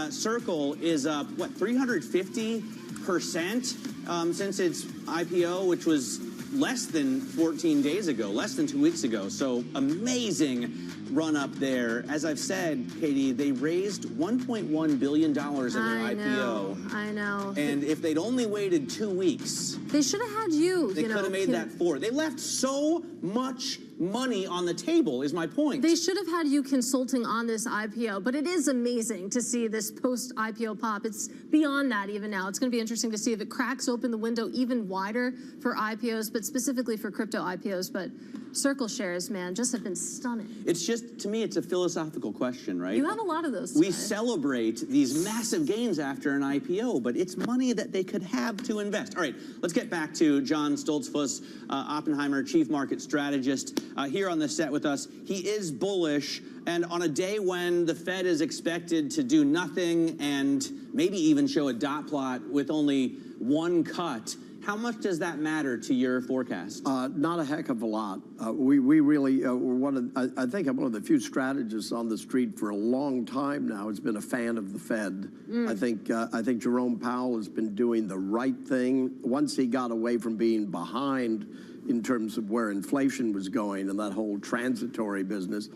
Circle is up, what, 350% since its IPO, which was less than 14 days ago, less than 2 weeks ago. So amazing run up there. As I've said, Katie, they raised $1.1 billion in their IPO. I know. And if they'd only waited 2 weeks, they should have had you. They could have made that 4. They left so much money on the table, is my point. They should have had you consulting on this IPO, but it is amazing to see this post-IPO pop. It's beyond that even now. It's going to be interesting to see if it cracks open the window even wider for IPOs, but specifically for crypto IPOs. But Circle shares, man, just have been stunning. It's just, to me, it's a philosophical question, right? You have a lot of those. We celebrate these massive gains after an IPO, but it's money that they could have to invest. All right, let's get back to John Stoltzfus, Oppenheimer, Chief Market Strategist, here on the set with us. He is bullish, and on a day when the Fed is expected to do nothing and maybe even show a dot plot with only one cut, how much does that matter to your forecast? Not a heck of a lot. We really, I think I'm one of the few strategists on the street for a long time now has been a fan of the Fed. I think Jerome Powell has been doing the right thing. Once he got away from being behind in terms of where inflation was going and that whole transitory business,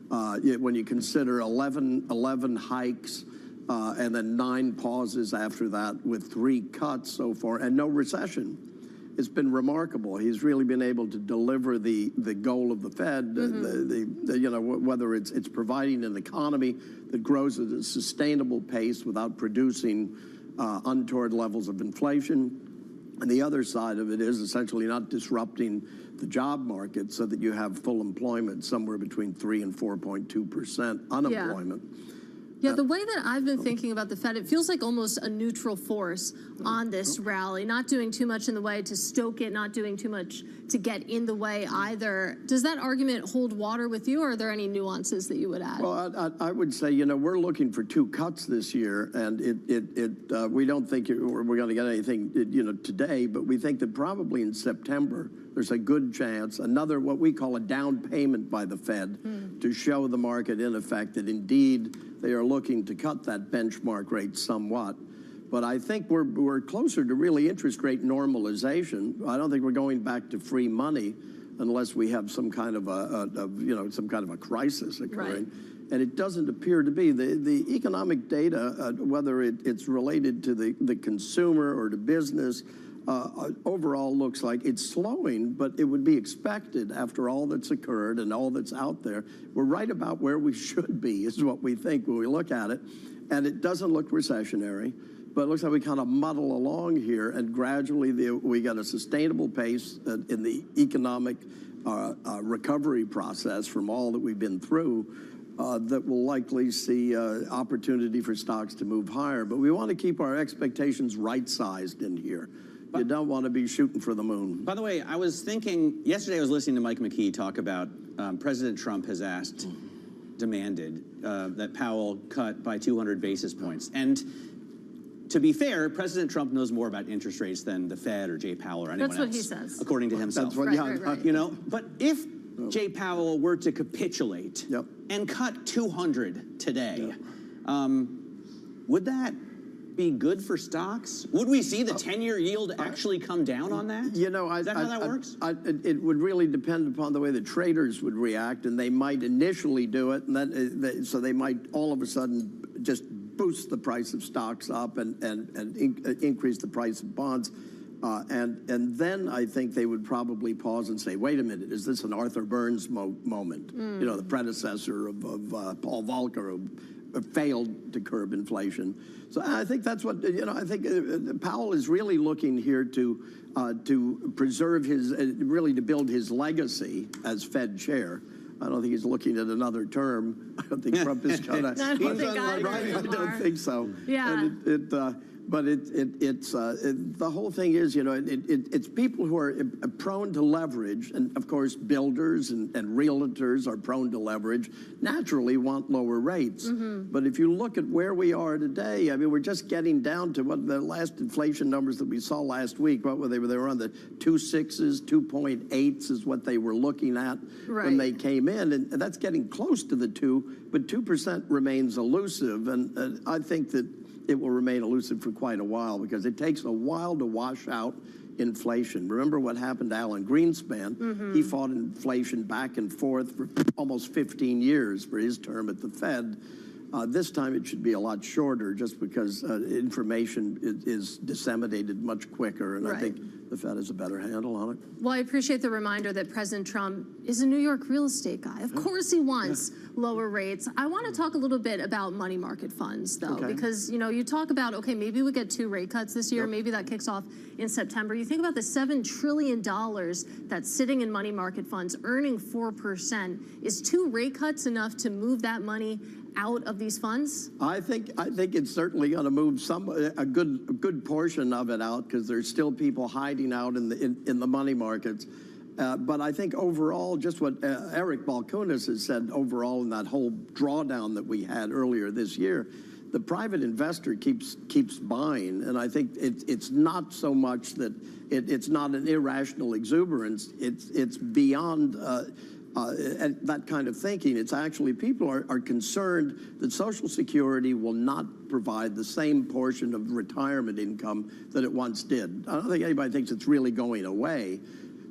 when you consider 11 hikes, and then 9 pauses after that with 3 cuts so far, and no recession. It's been remarkable. He's really been able to deliver the goal of the Fed, you know, whether it's providing an economy that grows at a sustainable pace without producing untoward levels of inflation. And the other side of it is essentially not disrupting the job market so that you have full employment somewhere between 3 and 4.2% unemployment. Yeah, the way that I've been thinking about the Fed, it feels like almost a neutral force on this rally, not doing too much in the way to stoke it, not doing too much to get in the way either. Does that argument hold water with you, or are there any nuances that you would add? Well, I would say, you know, we're looking for 2 cuts this year, and we don't think we're going to get anything, you know, today, but we think that probably in September there's a good chance, another what we call a down payment by the Fed to show the market, in effect, that indeed they are looking to cut that benchmark rate somewhat. But I think we're closer to really interest rate normalization. I don't think we're going back to free money unless we have some kind of a crisis occurring. Right. And it doesn't appear to be. The economic data, whether it's related to the consumer or to business, overall looks like it's slowing, but it would be expected after all that's occurred and all that's out there. We're right about where we should be, is what we think when we look at it. And it doesn't look recessionary, but it looks like we kind of muddle along here, and gradually we got a sustainable pace in the economic recovery process from all that we've been through. That will likely see opportunity for stocks to move higher. But we want to keep our expectations right-sized in here. You don't want to be shooting for the moon. By the way, I was thinking, yesterday I was listening to Mike McKee talk about President Trump has demanded that Powell cut by 200 basis points. And to be fair, President Trump knows more about interest rates than the Fed or Jay Powell or anyone else. That's what he says. According to himself. That's what, right. You know, but if Jay Powell were to capitulate and cut 200 today, would that be good for stocks? Would we see the 10-year yield actually come down on that? You know, is that how that works? It would really depend upon the way the traders would react, and they might initially do it, and then so they might all of a sudden just boost the price of stocks up and increase the price of bonds. And then I think they would probably pause and say, wait a minute, is this an Arthur Burns moment? You know, the predecessor of Paul Volcker, who failed to curb inflation. So I think that's what, you know, I think Powell is really looking here to preserve his, really to build his legacy as Fed chair. I don't think he's looking at another term. I don't think Trump is going to. I don't think so. Yeah. But it's the whole thing is, you know, it's people who are prone to leverage, and of course builders and realtors are prone to leverage, naturally want lower rates. But if you look at where we are today, I mean, we're just getting down to what the last inflation numbers that we saw last week. What were they? They were on the 2.6s, 2.8s is what they were looking at when they came in, and that's getting close to the 2. But 2% remains elusive, and I think that it will remain elusive for quite a while because it takes a while to wash out inflation. Remember what happened to Alan Greenspan? He fought inflation back and forth for almost 15 years for his term at the Fed. This time it should be a lot shorter just because information is disseminated much quicker, and I think the Fed has a better handle on it. Well, I appreciate the reminder that President Trump is a New York real estate guy. Of course he wants lower rates. I want to talk a little bit about money market funds, though, because, you know, you talk about, okay, maybe we get 2 rate cuts this year. Maybe that kicks off in September. You think about the $7 trillion that's sitting in money market funds earning 4%. Is 2 rate cuts enough to move that money out of these funds? I think it's certainly going to move a good portion of it out because there's still people hiding out in the money markets. But I think overall, just what Eric Balchunas has said overall in that whole drawdown that we had earlier this year, the private investor keeps buying, and I think it's not so much that it's not an irrational exuberance. It's beyond. And that kind of thinking. It's actually people are concerned that Social Security will not provide the same portion of retirement income that it once did. I don't think anybody thinks it's really going away.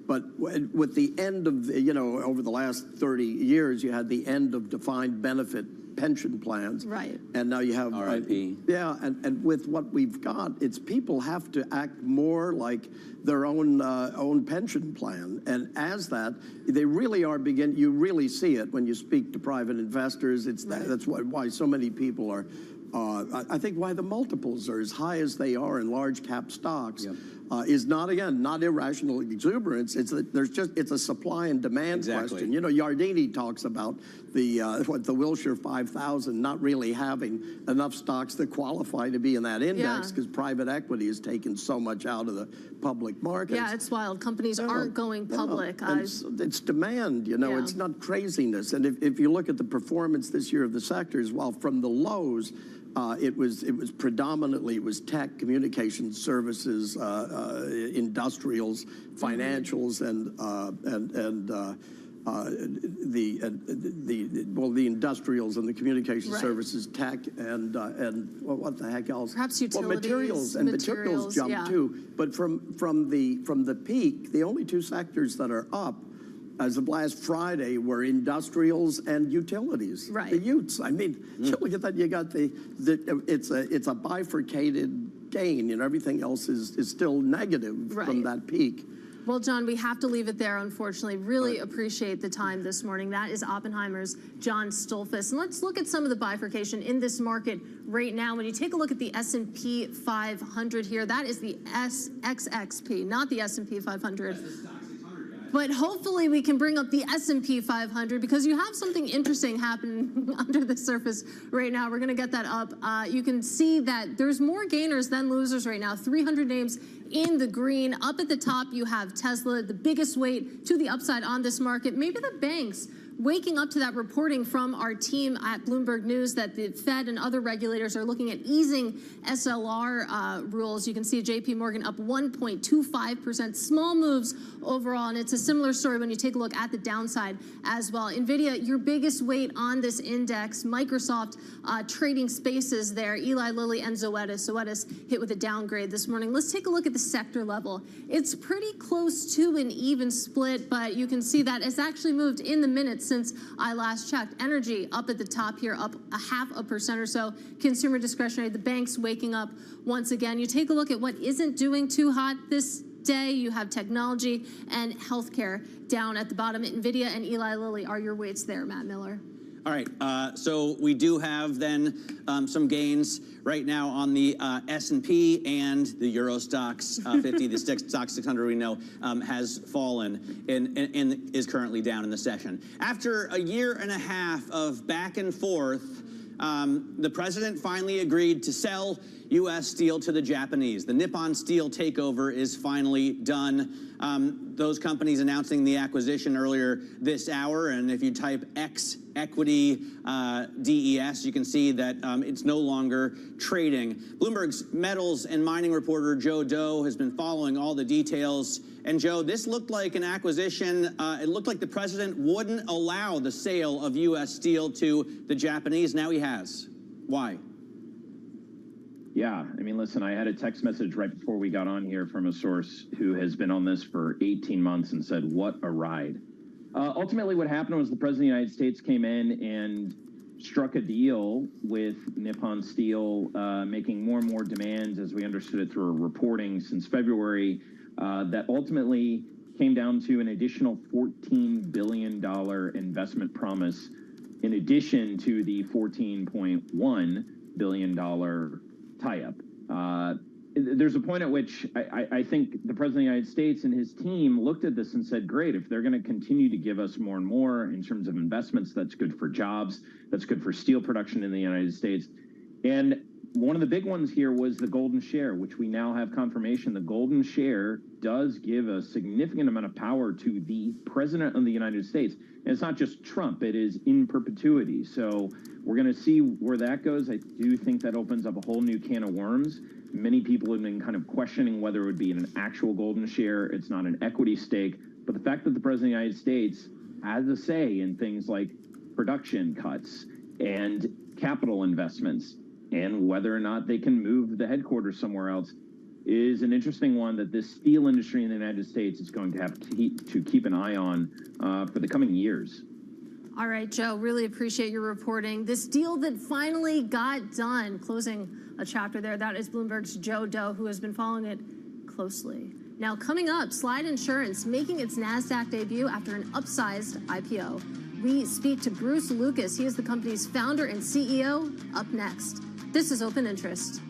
But with the end of, you know, over the last 30 years, you had the end of defined benefit pension plans. Right. And now you have RIP. Yeah, and with what we've got, it's people have to act more like their own pension plan. And as that, they really are you really see it when you speak to private investors. That's why so many people are. I think why the multiples are as high as they are in large cap stocks is not irrational exuberance. It's a supply and demand question. You know, Yardeni talks about the Wilshire 5000 not really having enough stocks that qualify to be in that index because private equity has taken so much out of the public markets. Yeah, it's wild. Companies aren't going public. It's demand. You know, it's not craziness. And if you look at the performance this year of the sectors, well, from the lows. It was predominantly tech, communications services, industrials, financials, the industrials and the communication services, tech, and what the heck else? Perhaps utilities. Well, materials jumped too. But from the peak, the only two sectors that are up as of last Friday were industrials and utilities. Right. The Utes. I mean, you look at that. You got it's a bifurcated gain. You know, everything else is still negative from that peak. Well, John, we have to leave it there, unfortunately. Really appreciate the time this morning. That is Oppenheimer's John Stolfus. And let's look at some of the bifurcation in this market right now. When you take a look at the S&P 500 here, that is the SXXP, not the S&P 500. But hopefully we can bring up the S&P 500 because you have something interesting happening under the surface right now. We're going to get that up. You can see that there's more gainers than losers right now. 300 names in the green. Up at the top, you have Tesla, the biggest weight to the upside on this market. Maybe the banks waking up to that reporting from our team at Bloomberg News that the Fed and other regulators are looking at easing SLR rules. You can see JP Morgan up 1.25%. Small moves overall, and it's a similar story when you take a look at the downside as well. NVIDIA, your biggest weight on this index. Microsoft trading spaces there. Eli Lilly and Zoetis. Zoetis hit with a downgrade this morning. Let's take a look at the sector level. It's pretty close to an even split, but you can see that it's actually moved in the minutes since I last checked. Energy up at the top here, up 0.5% or so. Consumer discretionary, the banks waking up once again. You take a look at what isn't doing too hot this day. You have technology and healthcare down at the bottom. NVIDIA and Eli Lilly are your weights there, Matt Miller. All right, so we do have then some gains right now on the S&P and the Euro Stocks 50. The Stoxx 600 we know has fallen and is currently down in the session. After a year and a half of back and forth, the president finally agreed to sell U.S. steel to the Japanese. The Nippon Steel takeover is finally done. Those companies announcing the acquisition earlier this hour, and if you type X equity DES, you can see that it's no longer trading. Bloomberg's metals and mining reporter Joe Doe has been following all the details. And Joe, this looked like an acquisition. It looked like the president wouldn't allow the sale of U.S. steel to the Japanese. Now he has. Why? Yeah, I mean, listen, I had a text message right before we got on here from a source who has been on this for 18 months and said, what a ride. Ultimately, what happened was the president of the United States came in and struck a deal with Nippon Steel, making more and more demands, as we understood it through reporting since February, that ultimately came down to an additional $14 billion investment promise, in addition to the $14.1 billion tie-up. There's a point at which I think the president of the United States and his team looked at this and said, great, if they're going to continue to give us more and more in terms of investments, that's good for jobs, that's good for steel production in the United States. And one of the big ones here was the golden share, which we now have confirmation. The golden share does give a significant amount of power to the president of the United States. And it's not just Trump, it is in perpetuity. So we're going to see where that goes. I do think that opens up a whole new can of worms. Many people have been kind of questioning whether it would be an actual golden share. It's not an equity stake. But the fact that the president of the United States has a say in things like production cuts and capital investments and whether or not they can move the headquarters somewhere else is an interesting one that this steel industry in the United States is going to have to keep an eye on for the coming years. All right, Joe, really appreciate your reporting. This deal that finally got done, closing a chapter there, that is Bloomberg's Joe Doe, who has been following it closely. Now, coming up, Slide Insurance making its NASDAQ debut after an upsized IPO. We speak to Bruce Lucas. He is the company's founder and CEO. Up next. This is Open Interest.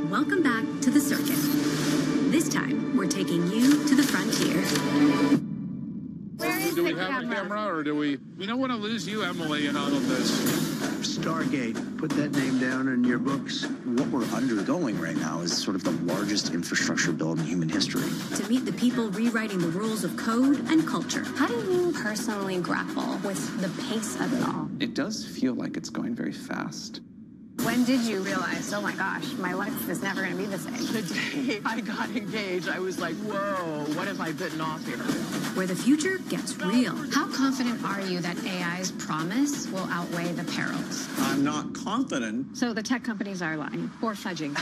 Welcome back to the circuit. This time, we're taking you to the frontier. Do we have a camera, or do we? We don't want to lose you, Emily, in all of this. Stargate, put that name down in your books. What we're undergoing right now is sort of the largest infrastructure build in human history. To meet the people rewriting the rules of code and culture. How do you personally grapple with the pace of it all? It does feel like it's going very fast. When did you realize, oh my gosh, my life is never going to be the same? The day I got engaged, I was like, whoa, what have I bitten off here? Where the future gets real. How confident are you that AI's promise will outweigh the perils? I'm not confident. So the tech companies are lying or fudging.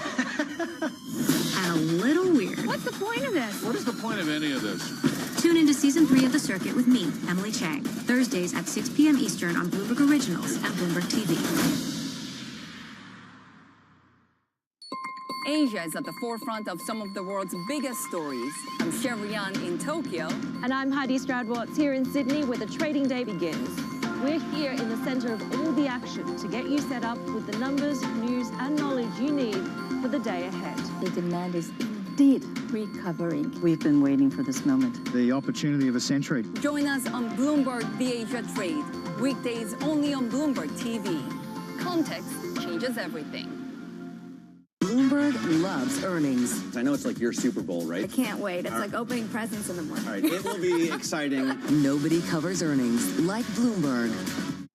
And a little weird. What's the point of this? What is the point of any of this? Tune into Season 3 of The Circuit with me, Emily Chang, Thursdays at 6 p.m. Eastern on Bloomberg Originals and Bloomberg TV. Asia is at the forefront of some of the world's biggest stories. I'm Sherrian in Tokyo. And I'm Heidi Stroud-Watts here in Sydney, where the trading day begins. We're here in the center of all the action to get you set up with the numbers, news, and knowledge you need for the day ahead. The demand is indeed recovering. We've been waiting for this moment. The opportunity of a century. Join us on Bloomberg The Asia Trade. Weekdays only on Bloomberg TV. Context changes everything. Bloomberg loves earnings. I know it's like your Super Bowl, right? I can't wait. It's like opening presents in the morning. All right, it will be exciting. Nobody covers earnings like Bloomberg.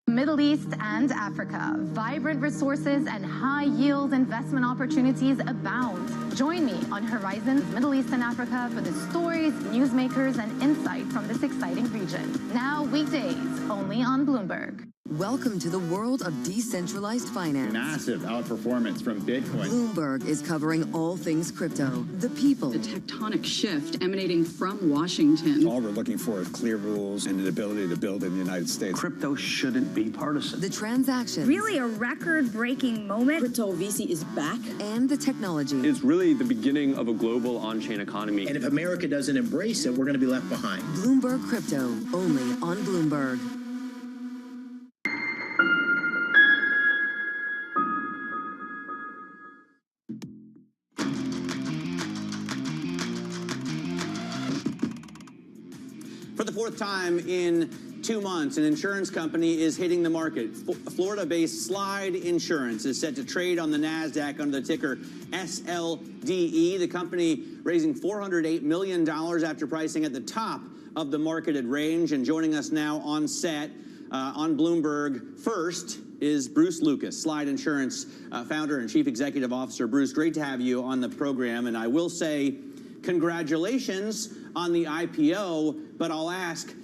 Middle East and Africa. Vibrant resources and high-yield investment opportunities abound. Join me on Horizons Middle East and Africa for the stories, newsmakers, and insight from this exciting region. Now weekdays, only on Bloomberg. Welcome to the world of decentralized finance. Massive outperformance from Bitcoin. Bloomberg is covering all things crypto, the people. The tectonic shift emanating from Washington. All we're looking for is clear rules and an ability to build in the United States. Crypto shouldn't be partisan. The transactions. Really a record-breaking moment. Crypto VC is back. And the technology. It's really the beginning of a global on-chain economy. And if America doesn't embrace it, we're going to be left behind. Bloomberg Crypto, only on Bloomberg. For the fourth time in 2 months, an insurance company is hitting the market. Florida-based Slide Insurance is set to trade on the NASDAQ under the ticker SLDE. The company raising $408 million after pricing at the top of the marketed range. And joining us now on set on Bloomberg first is Bruce Lucas, Slide Insurance founder and chief executive officer. Bruce, great to have you on the program. And I will say congratulations on the IPO, but I'll ask,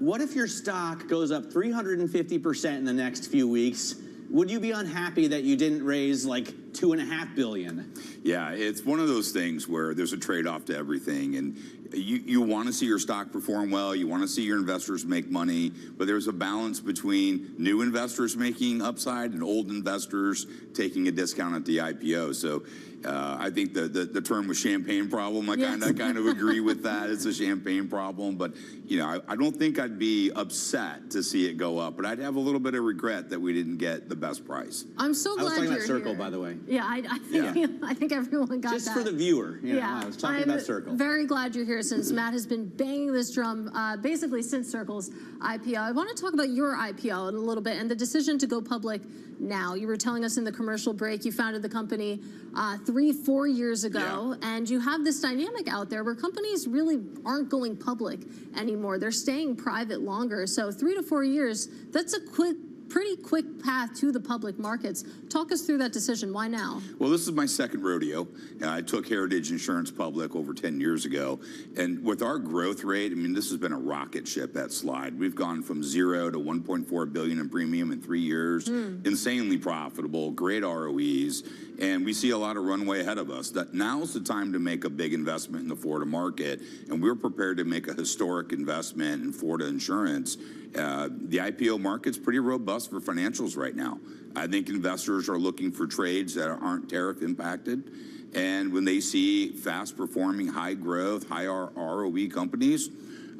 what if your stock goes up 350% in the next few weeks? Would you be unhappy that you didn't raise like $2.5 billion? Yeah, it's one of those things where there's a trade-off to everything, and you want to see your stock perform well, you want to see your investors make money, but there's a balance between new investors making upside and old investors taking a discount at the IPO. So I think the term was champagne problem. I kind of agree with that. It's a champagne problem, but you know, I don't think I'd be upset to see it go up, but I'd have a little bit of regret that we didn't get the best price. I'm so glad I was talking you're about Circle, here. by the way. Yeah, I think everyone got Just that. for the viewer. You know, I was talking about Circle. Very glad you're here since Matt has been banging this drum basically since Circle's IPO. I want to talk about your IPO in a little bit and the decision to go public now. You were telling us in the commercial break you founded the company 3-4 years ago, and you have this dynamic out there where companies really aren't going public anymore. They're staying private longer. So 3 to 4 years, that's a pretty quick path to the public markets. Talk us through that decision. Why now? Well, this is my second rodeo. I took Heritage Insurance public over 10 years ago. And with our growth rate, I mean, this has been a rocket ship, that slide. We've gone from 0 to 1.4 billion in premium in 3 years. Insanely profitable, great ROEs. And we see a lot of runway ahead of us. That now's the time to make a big investment in the Florida market. And we're prepared to make a historic investment in Florida insurance. The IPO market's pretty robust for financials right now. I think investors are looking for trades that aren't tariff impacted. And when they see fast performing, high growth, high ROE companies,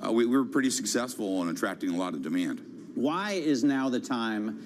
we were pretty successful in attracting a lot of demand. Why is now the time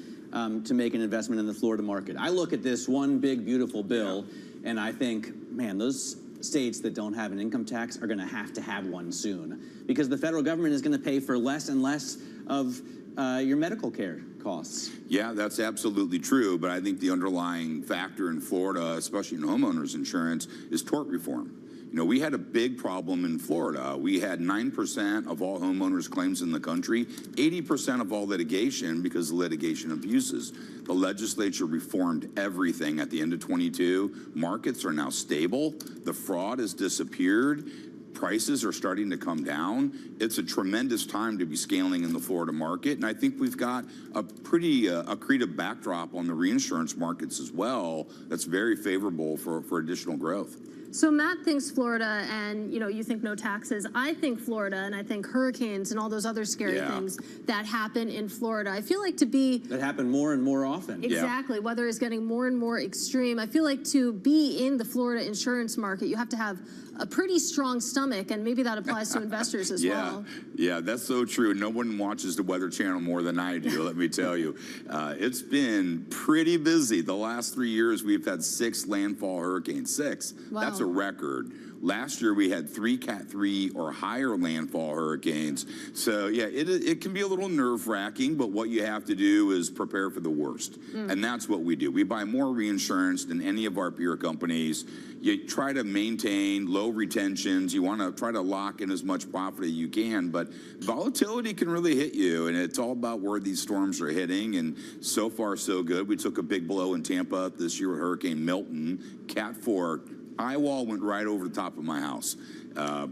to make an investment in the Florida market? I look at this one big, beautiful bill, and I think, man, those states that don't have an income tax are going to have one soon, because the federal government is going to pay for less and less of your medical care costs. Yeah, that's absolutely true, but I think the underlying factor in Florida, especially in homeowners insurance, is tort reform. You know, we had a big problem in Florida. We had 9% of all homeowners claims in the country, 80% of all litigation because of litigation abuses. The legislature reformed everything at the end of 22. Markets are now stable. The fraud has disappeared. Prices are starting to come down. It's a tremendous time to be scaling in the Florida market, and I think we've got a pretty accretive backdrop on the reinsurance markets as well that's very favorable for additional growth. So Matt thinks Florida, and you think no taxes. I think Florida, and I think hurricanes and all those other scary things that happen in Florida. I feel like that happen more and more often. Exactly. Weather is getting more and more extreme. I feel like to be in the Florida insurance market, you have to have a pretty strong stomach, and maybe that applies to investors as well. Yeah, that's so true. No one watches the Weather Channel more than I do, let me tell you. It's been pretty busy. The last 3 years, we've had 6 landfall hurricanes. 6. Wow. That's a record. Last year, we had 3 Cat 3 or higher landfall hurricanes. So, yeah, it can be a little nerve-wracking, but what you have to do is prepare for the worst. And that's what we do. We buy more reinsurance than any of our peer companies. You try to maintain low retentions. You want to try to lock in as much profit as you can, but volatility can really hit you, and it's all about where these storms are hitting, and so far, so good. We took a big blow in Tampa this year with Hurricane Milton. Cat 4, eyewall went right over the top of my house.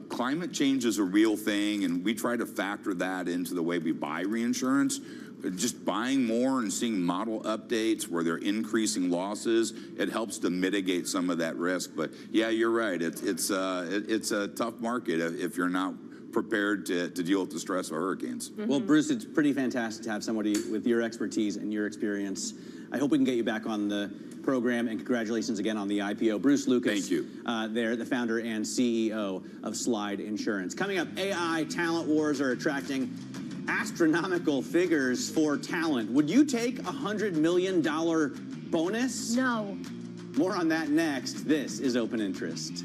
Climate change is a real thing, and we try to factor that into the way we buy reinsurance. Just buying more and seeing model updates where they're increasing losses, it helps to mitigate some of that risk. But yeah, you're right. It's a tough market if you're not prepared to deal with the stress of hurricanes. Well, Bruce, it's pretty fantastic to have somebody with your expertise and your experience. I hope we can get you back on the program, and congratulations again on the IPO. Bruce Lucas, thank you. They're the founder and CEO of Slide Insurance. Coming up, AI talent wars are attracting astronomical figures for talent. Would you take $100 million bonus? No. More on that next. This is Open Interest.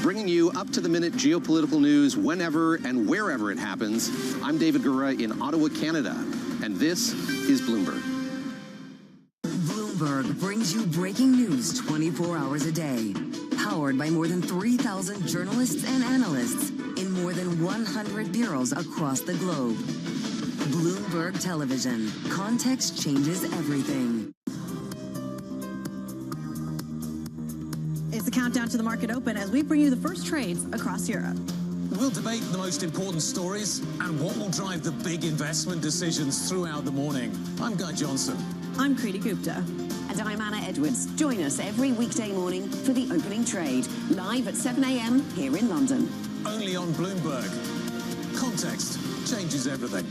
Bringing you up-to-the-minute geopolitical news whenever and wherever it happens. I'm David Gura in Ottawa, Canada, and this is Bloomberg. Bloomberg brings you breaking news 24 hours a day. Powered by more than 3,000 journalists and analysts in more than 100 bureaus across the globe. Bloomberg Television. Context changes everything. It's the countdown to the market open as we bring you the first trades across Europe. We'll debate the most important stories and what will drive the big investment decisions throughout the morning. I'm Guy Johnson. I'm Kriti Gupta. And I'm Anna Edwards. Join us every weekday morning for the opening trade, live at 7 a.m. here in London. Only on Bloomberg. Context changes everything.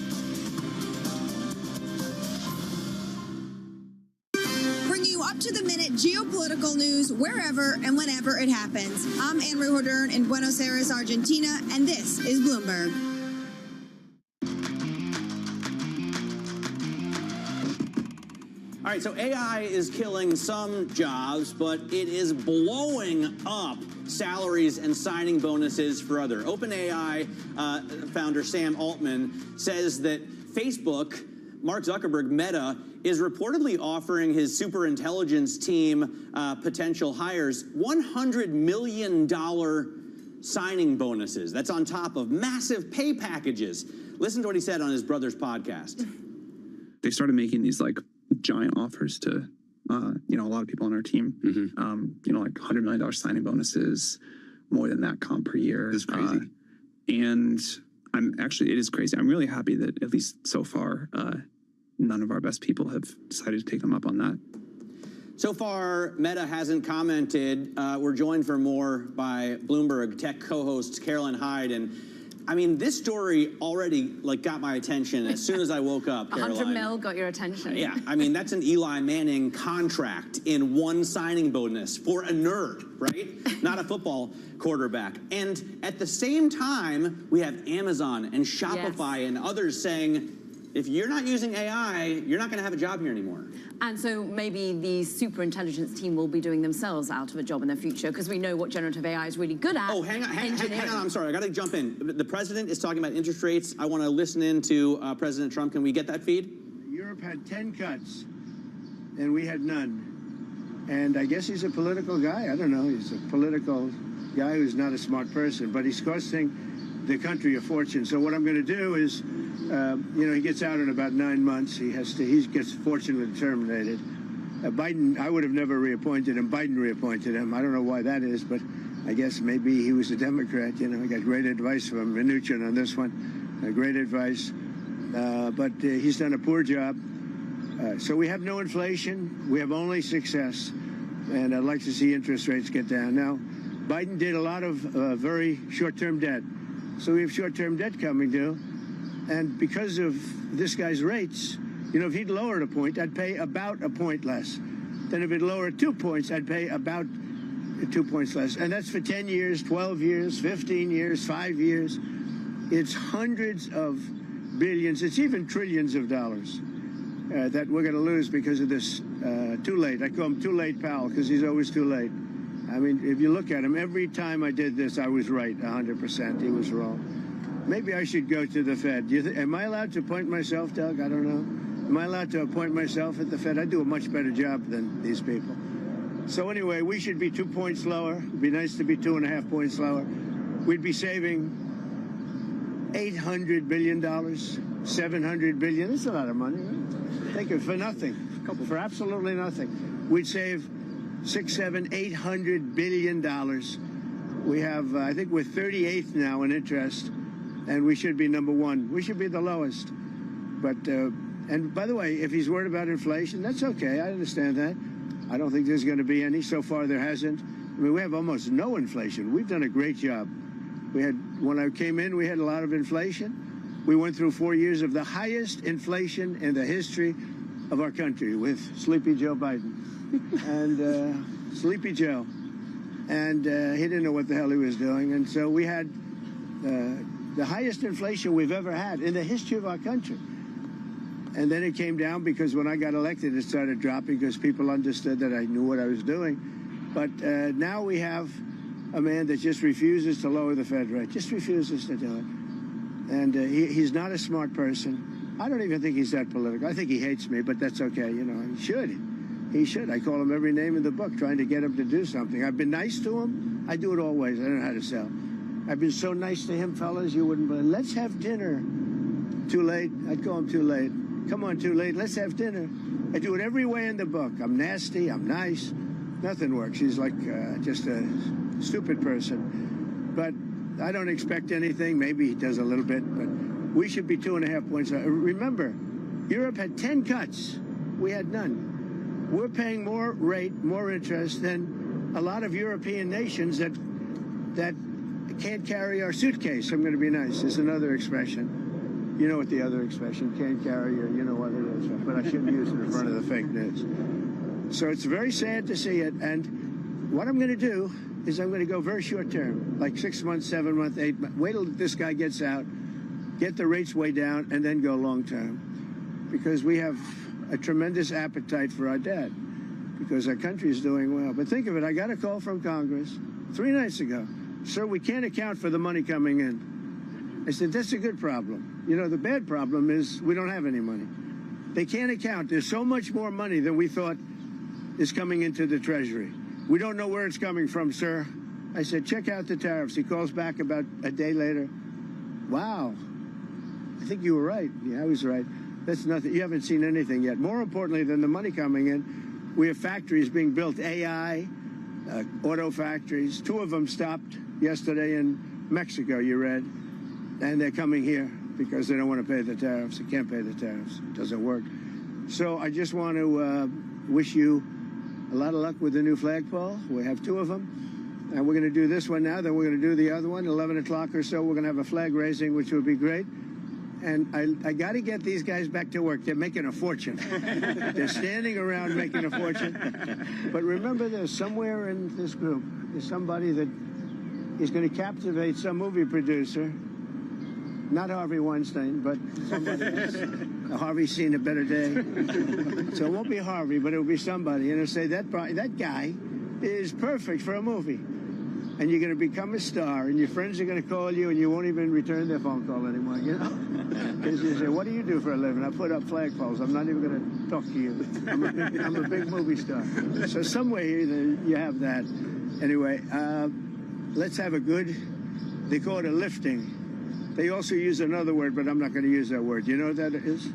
Bring you up-to-the-minute geopolitical news wherever and whenever it happens. I'm Anne-Marie Hordern in Buenos Aires, Argentina, and this is Bloomberg. All right, so AI is killing some jobs, but it is blowing up salaries and signing bonuses for other. OpenAI founder Sam Altman says that Facebook, Mark Zuckerberg, Meta, is reportedly offering his superintelligence team potential hires $100 million signing bonuses. That's on top of massive pay packages. Listen to what he said on his brother's podcast. They started making these like giant offers to, a lot of people on our team. Like $100 million signing bonuses, more than that comp per year. It's crazy. And it is crazy. I'm really happy that at least so far, none of our best people have decided to take them up on that. So far, Meta hasn't commented. We're joined for more by Bloomberg tech co-host Caroline Hyde. And I mean, this story already got my attention as soon as I woke up, Caroline. 100 mil got your attention. Yeah, I mean, that's an Eli Manning contract in one signing bonus for a nerd, right? Not a football quarterback. And at the same time, we have Amazon and Shopify and others saying, if you're not using AI, you're not going to have a job here anymore. And so maybe the superintelligence team will be doing themselves out of a job in the future because we know what generative AI is really good at. Oh, hang on. I'm sorry. I got to jump in. The president is talking about interest rates. I want to listen in to President Trump. Can we get that feed? Europe had 10 cuts, and we had none. And I guess he's a political guy. I don't know. He's a political guy who's not a smart person, but he's costing the country a fortune. So what I'm going to do is, he gets out in about 9 months. He gets fortunately terminated. Biden, I would have never reappointed him. Biden reappointed him. I don't know why that is, but I guess maybe he was a Democrat. I got great advice from Mnuchin on this one. Great advice. But he's done a poor job. So we have no inflation. We have only success. And I'd like to see interest rates get down. Now, Biden did a lot of very short-term debt. So we have short-term debt coming due. And because of this guy's rates, if he'd lowered a point, I'd pay about a point less. Then if he'd lowered 2 points, I'd pay about 2 points less. And that's for 10 years, 12 years, 15 years, 5 years. It's hundreds of billions. It's even trillions of dollars that we're going to lose because of this too late. I call him Too Late Powell because he's always too late. I mean, if you look at him, every time I did this, I was right 100%. He was wrong. Maybe I should go to the Fed. Am I allowed to appoint myself, Doug? I don't know. Am I allowed to appoint myself at the Fed? I do a much better job than these people. So anyway, we should be 2 points lower. It'd be nice to be 2.5 points lower. We'd be saving $800 billion, $700 billion. That's a lot of money, right? Think of it for nothing, for absolutely nothing. We'd save $800 billion. We have, I think we're 38th now in interest. And we should be number one. We should be the lowest. But, and by the way, if he's worried about inflation, that's okay. I understand that. I don't think there's going to be any. So far, there hasn't. I mean, we have almost no inflation. We've done a great job. When I came in, we had a lot of inflation. We went through 4 years of the highest inflation in the history of our country with Sleepy Joe Biden. And Sleepy Joe. And he didn't know what the hell he was doing. And so we had the highest inflation we've ever had in the history of our country. And then it came down because when I got elected, it started dropping because people understood that I knew what I was doing. But now we have a man that just refuses to lower the Fed rate, just refuses to do it. And he's not a smart person. I don't even think he's that political. I think he hates me, but that's okay. He should. He should. I call him every name in the book, trying to get him to do something. I've been nice to him. I do it always. I don't know how to sell. I've been so nice to him, fellas, you wouldn't believe. Let's have dinner. Too late. I'd call him too late. Come on, too late. Let's have dinner. I do it every way in the book. I'm nasty. I'm nice. Nothing works. He's like just a stupid person. But I don't expect anything. Maybe he does a little bit, but we should be 2.5 points. Remember, Europe had 10 cuts. We had none. We're paying more rate, more interest than a lot of European nations that can't carry our suitcase. I'm going to be nice. There's another expression. You know what the other expression, can't carry your, you know what it is, but I shouldn't use it in front of the fake news. So it's very sad to see it. And what I'm going to do is I'm going to go very short term, like 6 months, 7 months, 8 months. Wait till this guy gets out, get the rates way down, and then go long term. Because we have a tremendous appetite for our debt, because our country is doing well. But think of it, I got a call from Congress 3 nights ago. Sir, we can't account for the money coming in. I said, that's a good problem. You know, the bad problem is we don't have any money. They can't account. There's so much more money than we thought is coming into the Treasury. We don't know where it's coming from, sir. I said, check out the tariffs. He calls back about a day later. Wow. I think you were right. Yeah, I was right. That's nothing. You haven't seen anything yet. More importantly than the money coming in, we have factories being built, AI, auto factories. 2 of them stopped yesterday in Mexico, you read. And they're coming here because they don't want to pay the tariffs. They can't pay the tariffs. It doesn't work. So I just want to wish you a lot of luck with the new flagpole. We have 2 of them. And we're going to do this one now. Then we're going to do the other one. 11 o'clock or so, we're going to have a flag raising, which would be great. And I got to get these guys back to work. They're making a fortune. They're standing around making a fortune. But remember this, somewhere in this group is somebody that is going to captivate some movie producer. Not Harvey Weinstein, but somebody else. Harvey's seen a better day. So it won't be Harvey, but it'll be somebody. And it'll say, that guy is perfect for a movie. And you're going to become a star, and your friends are going to call you, and you won't even return their phone call anymore, you know? Because you say, what do you do for a living? I put up flagpoles. I'm not even going to talk to you. I'm a big movie star. So somewhere you have that. Anyway, let's have a good, they call it a lifting. They also use another word, but I'm not going to use that word. You know what that is?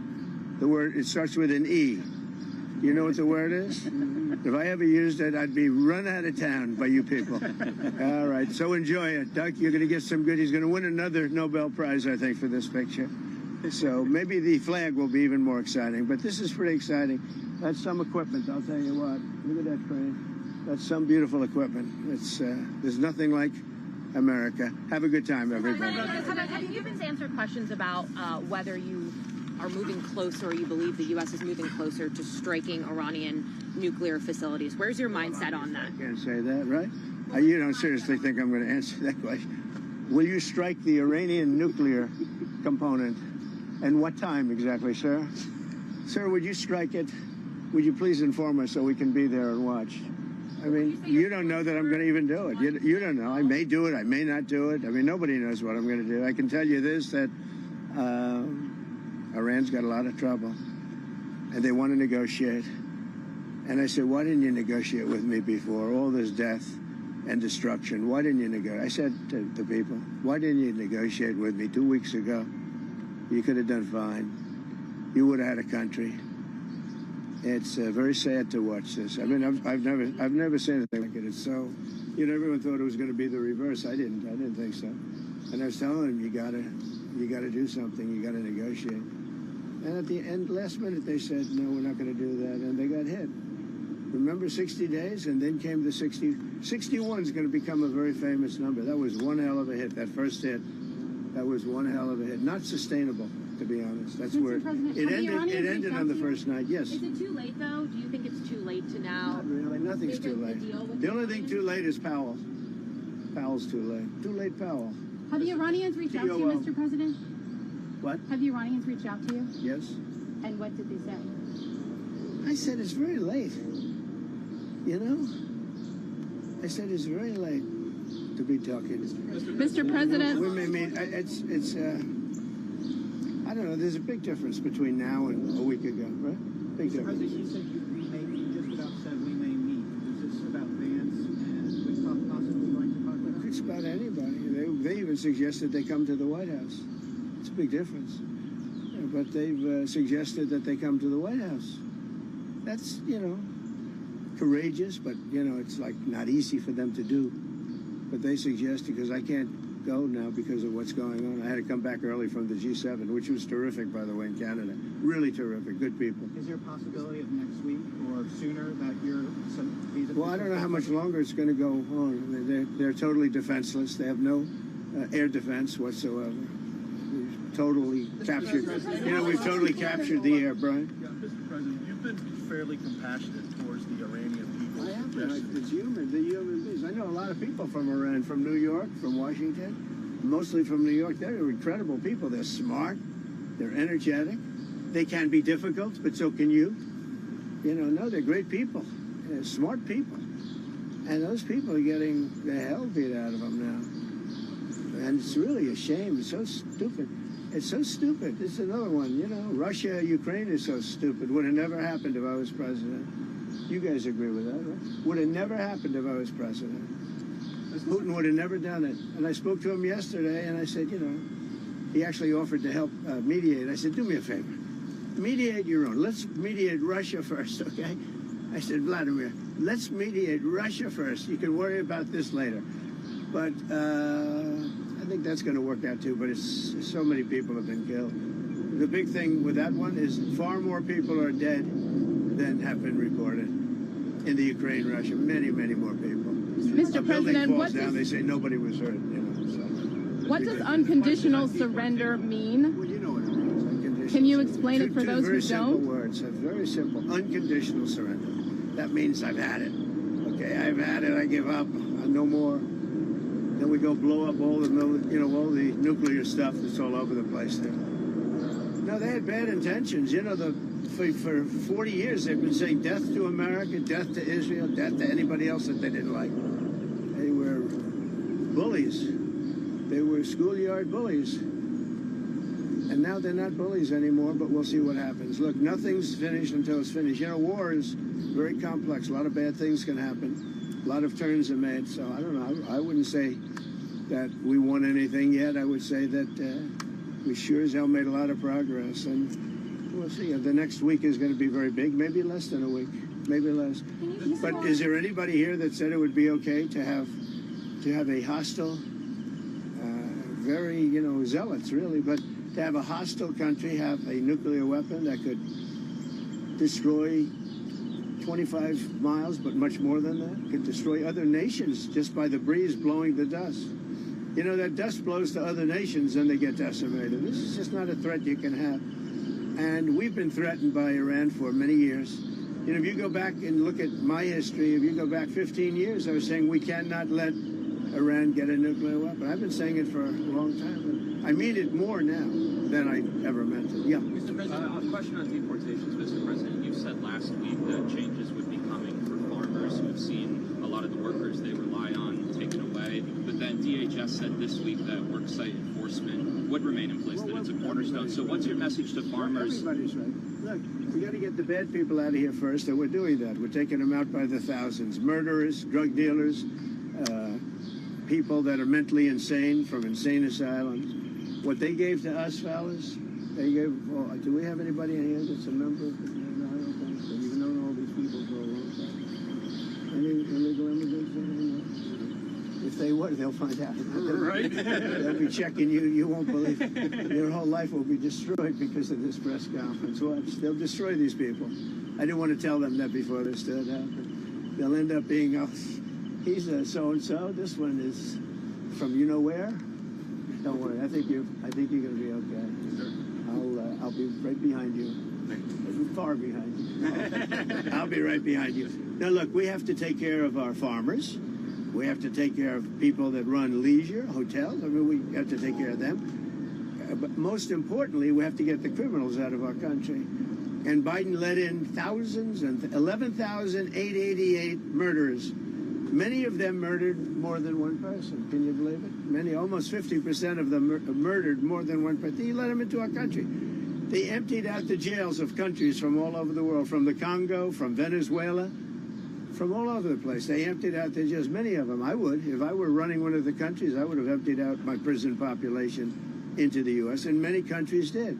The word, it starts with an E. You know what the word is? If I ever used it, I'd be run out of town by you people. All right, so enjoy it. Doug, you're going to get some good. He's going to win another Nobel Prize, I think, for this picture. So maybe the flag will be even more exciting. But this is pretty exciting. That's some equipment, I'll tell you what. Look at that crane. That's some beautiful equipment. It's there's nothing like America. Have a good time, everybody. Have you been answered questions about whether you are moving closer, or you believe the U.S. is moving closer to striking Iranian nuclear facilities? Where's your mindset on that? I can't say that, right? You don't seriously think I'm going to answer that question. Will you strike the Iranian nuclear component? And what time exactly, sir? Sir, would you strike it? Would you please inform us so we can be there and watch? I mean, you don't know that I'm going to even do it. You don't know. I may do it. I may not do it. I mean, nobody knows what I'm going to do. I can tell you this, that Iran's got a lot of trouble, and they want to negotiate. And I said, why didn't you negotiate with me before? All this death and destruction. Why didn't you negotiate? I said to the people, why didn't you negotiate with me 2 weeks ago? You could have done fine. You would have had a country. It's very sad to watch this. I mean, I've never seen anything like it. It's so, you know, everyone thought it was going to be the reverse. I didn't think so. And I was telling them, you gotta do something. You gotta negotiate. And at the end, last minute, they said, no, we're not going to do that. And they got hit. Remember 60 days? And then came the 60. 61 is going to become a very famous number. That was one hell of a hit. That first hit, that was one hell of a hit. Not sustainable, to be honest. That's where it ended on the first night. Yes. Is it too late, though? Do you think it's too late to now? Not really. Nothing's too late. The only thing too late is Powell. Powell's too late. Too late, Powell. Have the Iranians reached out to you, Mr. President? What? Have the Iranians reached out to you? Yes. And what did they say? I said it's very late. You know? I said it's very late to be talking. Mr. President. We may meet. It's I don't know. There's a big difference between now and a week ago, right? Big difference. You said you'd be maybe just about haven't suggested they come to the White House. It's a big difference. But they've suggested that they come to the White House. That's, courageous, but, it's like not easy for them to do. But they suggest, because I can't go now because of what's going on. I had to come back early from the G7, which was terrific, by the way, in Canada. Really terrific, good people. Is there a possibility of next week or sooner that Well, I don't know how much longer it's going to go on. They're totally defenseless. They have no air defense whatsoever. We've totally captured, we've totally captured the air, Brian. Yeah, Mr. President, you've been fairly compassionate towards the Iranian people. I have been. It's human. The human beings. I know a lot of people from Iran, from New York, from Washington, mostly from New York. They're incredible people. They're smart. They're energetic. They can be difficult, but so can you. No, they're great people. They're smart people. And those people are getting the hell beat out of them now. And it's really a shame. It's so stupid. It's so stupid. It's another one. Russia, Ukraine is so stupid. Would have never happened if I was president. You guys agree with that, right? Would have never happened if I was president. Putin would have never done it. And I spoke to him yesterday, and I said, he actually offered to help mediate. I said, do me a favor. Mediate your own. Let's mediate Russia first, okay? I said, Vladimir, let's mediate Russia first. You can worry about this later. But I think that's going to work out too, but so many people have been killed. The big thing with that one is far more people are dead than have been reported in the Ukraine, Russia. Many, many more people. Mr. A President, building falls down, they say nobody was hurt. What does unconditional surrender mean? Well, you know what it means, unconditional. Can you explain it for those who Very simple don't? words, very simple. Unconditional surrender. That means I've had it. Okay, I've had it. I give up. No more. Then we go blow up all the all the nuclear stuff that's all over the place there. No, they had bad intentions. For 40 years they've been saying death to America, death to Israel, death to anybody else that they didn't like. They were bullies. They were schoolyard bullies. And now they're not bullies anymore, but we'll see what happens. Look, nothing's finished until it's finished. War is very complex. A lot of bad things can happen. A lot of turns are made. So I don't know. I wouldn't say that we won anything yet. I would say that we sure as hell made a lot of progress. And we'll see. The next week is going to be very big. Maybe less than a week. Maybe less. But is there anybody here that said it would be okay to have a hostile, very, zealots really, but to have a hostile country have a nuclear weapon that could destroy 25 miles, but much more than that, could destroy other nations just by the breeze blowing the dust. That dust blows to other nations and they get decimated. This is just not a threat you can have. And we've been threatened by Iran for many years. If you go back and look at my history, if you go back 15 years, I was saying we cannot let Iran get a nuclear weapon. I've been saying it for a long time. I mean it more now than I ever meant it. Yeah. Mr. President, a question on deportations, Mr. President. You said last week that changes would be coming for farmers who have seen a lot of the workers they rely on taken away. But then DHS said this week that worksite enforcement would remain in place, that it's a cornerstone. So what's your message to farmers? Everybody's right. Look, we got to get the bad people out of here first, and we're doing that. We're taking them out by the thousands. Murderers, drug dealers, people that are mentally insane from insane asylums. What they gave to us, fellas, they gave. Well, do we have anybody in here that's a member of the? No, I don't think so. You've known all these people for a long time. Any illegal immigrants? If they were, they'll find out. Right. They'll be checking you. You won't believe it. Your whole life will be destroyed because of this press conference. Watch. They'll destroy these people. I didn't want to tell them that before this stood up. They'll end up being, he's a so-and-so. This one is from you know where. Don't worry. I think you're going to be okay. Sure. I'll be right behind you. Far behind you. I'll be right behind you. Now look, we have to take care of our farmers. We have to take care of people that run leisure, hotels. I mean, we have to take care of them. But most importantly, we have to get the criminals out of our country. And Biden let in thousands and 11,888 murderers. Many of them murdered more than one person. Can you believe it? Almost 50% of them murdered more than one person. He let them into our country. They emptied out the jails of countries from all over the world, from the Congo, from Venezuela, from all over the place. They emptied out, there's just many of them. I would. If I were running one of the countries, I would have emptied out my prison population into the U.S., and many countries did.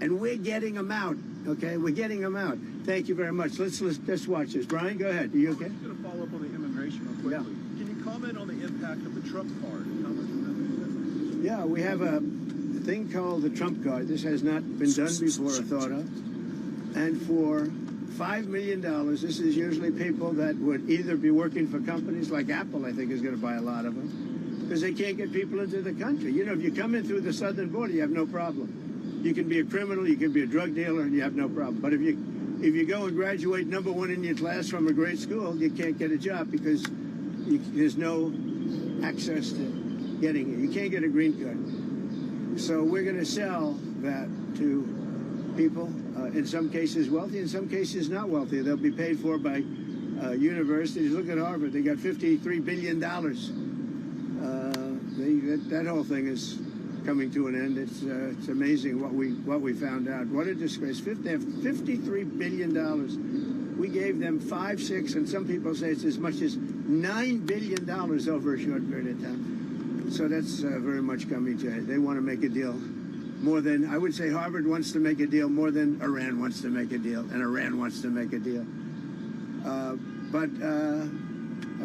And we're getting them out, okay? We're getting them out. Thank you very much. Let's watch this. Brian, go ahead. Are you okay? I'm going to follow up on the immigration real quickly. Yeah. Can you comment on the impact of the Trump card and how much of that is? Yeah, we have a thing called the Trump card. This has not been done before or thought of. And for $5 million, this is usually people that would either be working for companies like Apple, I think, is going to buy a lot of them, because they can't get people into the country. You know, if you come in through the southern border, you have no problem. You can be a criminal, you can be a drug dealer, and you have no problem. But if you go and graduate #1 in your class from a great school, you can't get a job because there's no access to getting it. You can't get a green card. So we're going to sell that to people, in some cases wealthy, in some cases not wealthy. They'll be paid for by universities. Look at Harvard. They got $53 billion. That whole thing is coming to an end. It's amazing what we found out. What a disgrace. They have $53 billion. We gave them 5, 6, and some people say it's as much as $9 billion over a short period of time. So that's very much coming to it. They want to make a deal more than, I would say Harvard wants to make a deal more than Iran wants to make a deal, and Iran wants to make a deal. I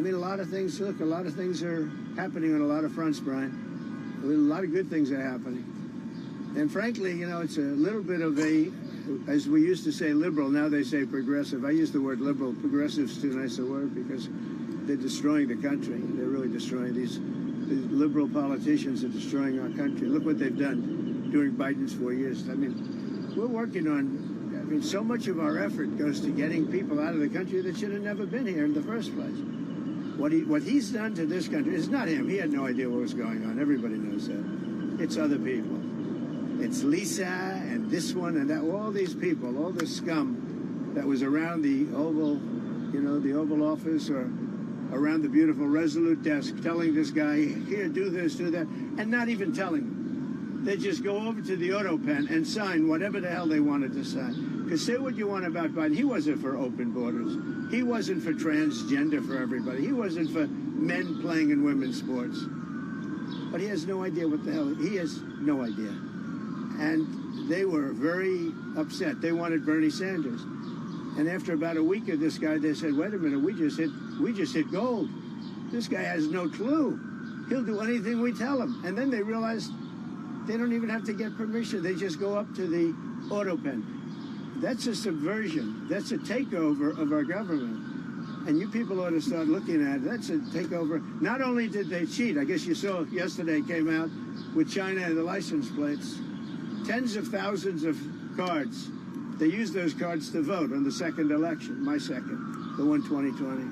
mean, a lot of things are happening on a lot of fronts, Brian. A lot of good things are happening. And frankly, you know, it's a little bit of a, as we used to say liberal, now they say progressive. I use the word liberal. Progressive's too nice a word because they're destroying the country. They're really destroying these liberal politicians are destroying our country. Look what they've done during Biden's 4 years. I mean, we're working on, I mean, so much of our effort goes to getting people out of the country that should have never been here in the first place. What he's done to this country, it's not him. He had no idea what was going on. Everybody knows that. It's other people. It's Lisa and this one and that. All these people, all this scum that was around the Oval, you know, the Oval Office or around the beautiful Resolute desk telling this guy, here, do this, do that, and not even telling him. They just go over to the auto pen and sign whatever the hell they wanted to sign. Because say what you want about Biden. He wasn't for open borders. He wasn't for transgender for everybody. He wasn't for men playing in women's sports. But he has no idea what the hell, he has no idea. And they were very upset. They wanted Bernie Sanders. And after about a week of this guy, they said, wait a minute, we just hit gold. This guy has no clue. He'll do anything we tell him. And then they realized they don't even have to get permission. They just go up to the auto pen. That's a subversion. That's a takeover of our government. And you people ought to start looking at it. That's a takeover. Not only did they cheat, I guess you saw yesterday came out with China and the license plates. Tens of thousands of cards. They used those cards to vote on the second election, my second, the one 2020.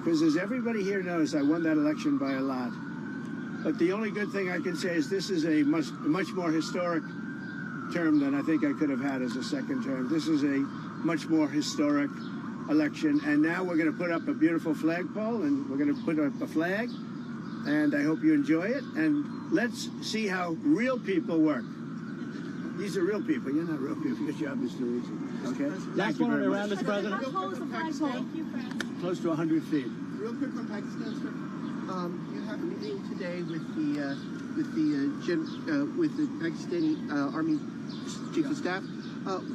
Because as everybody here knows, I won that election by a lot. But the only good thing I can say is this is a much more historic term than I think I could have had as a second term. This is a much more historic election. And now we're going to put up a beautiful flagpole, and we're going to put up a flag. And I hope you enjoy it. And let's see how real people work. These are real people. You're not real people. Your job is too easy. Okay? Last one around, Mr. President. How tall is the flagpole? Close to 100 feet. Real quick on Pakistan, sir. You have a meeting today with the Pakistani Army Chief of Staff.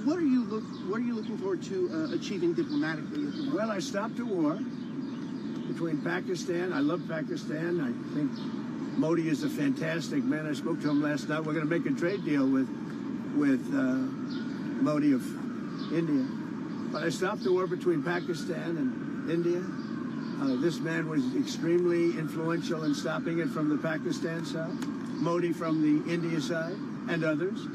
What are you looking forward to achieving diplomatically? Well, I stopped a war between Pakistan. I love Pakistan. I think Modi is a fantastic man. I spoke to him last night. We're going to make a trade deal with Modi of India. But I stopped the war between Pakistan and India. This man was extremely influential in stopping it from the Pakistan side, Modi from the India side, and others.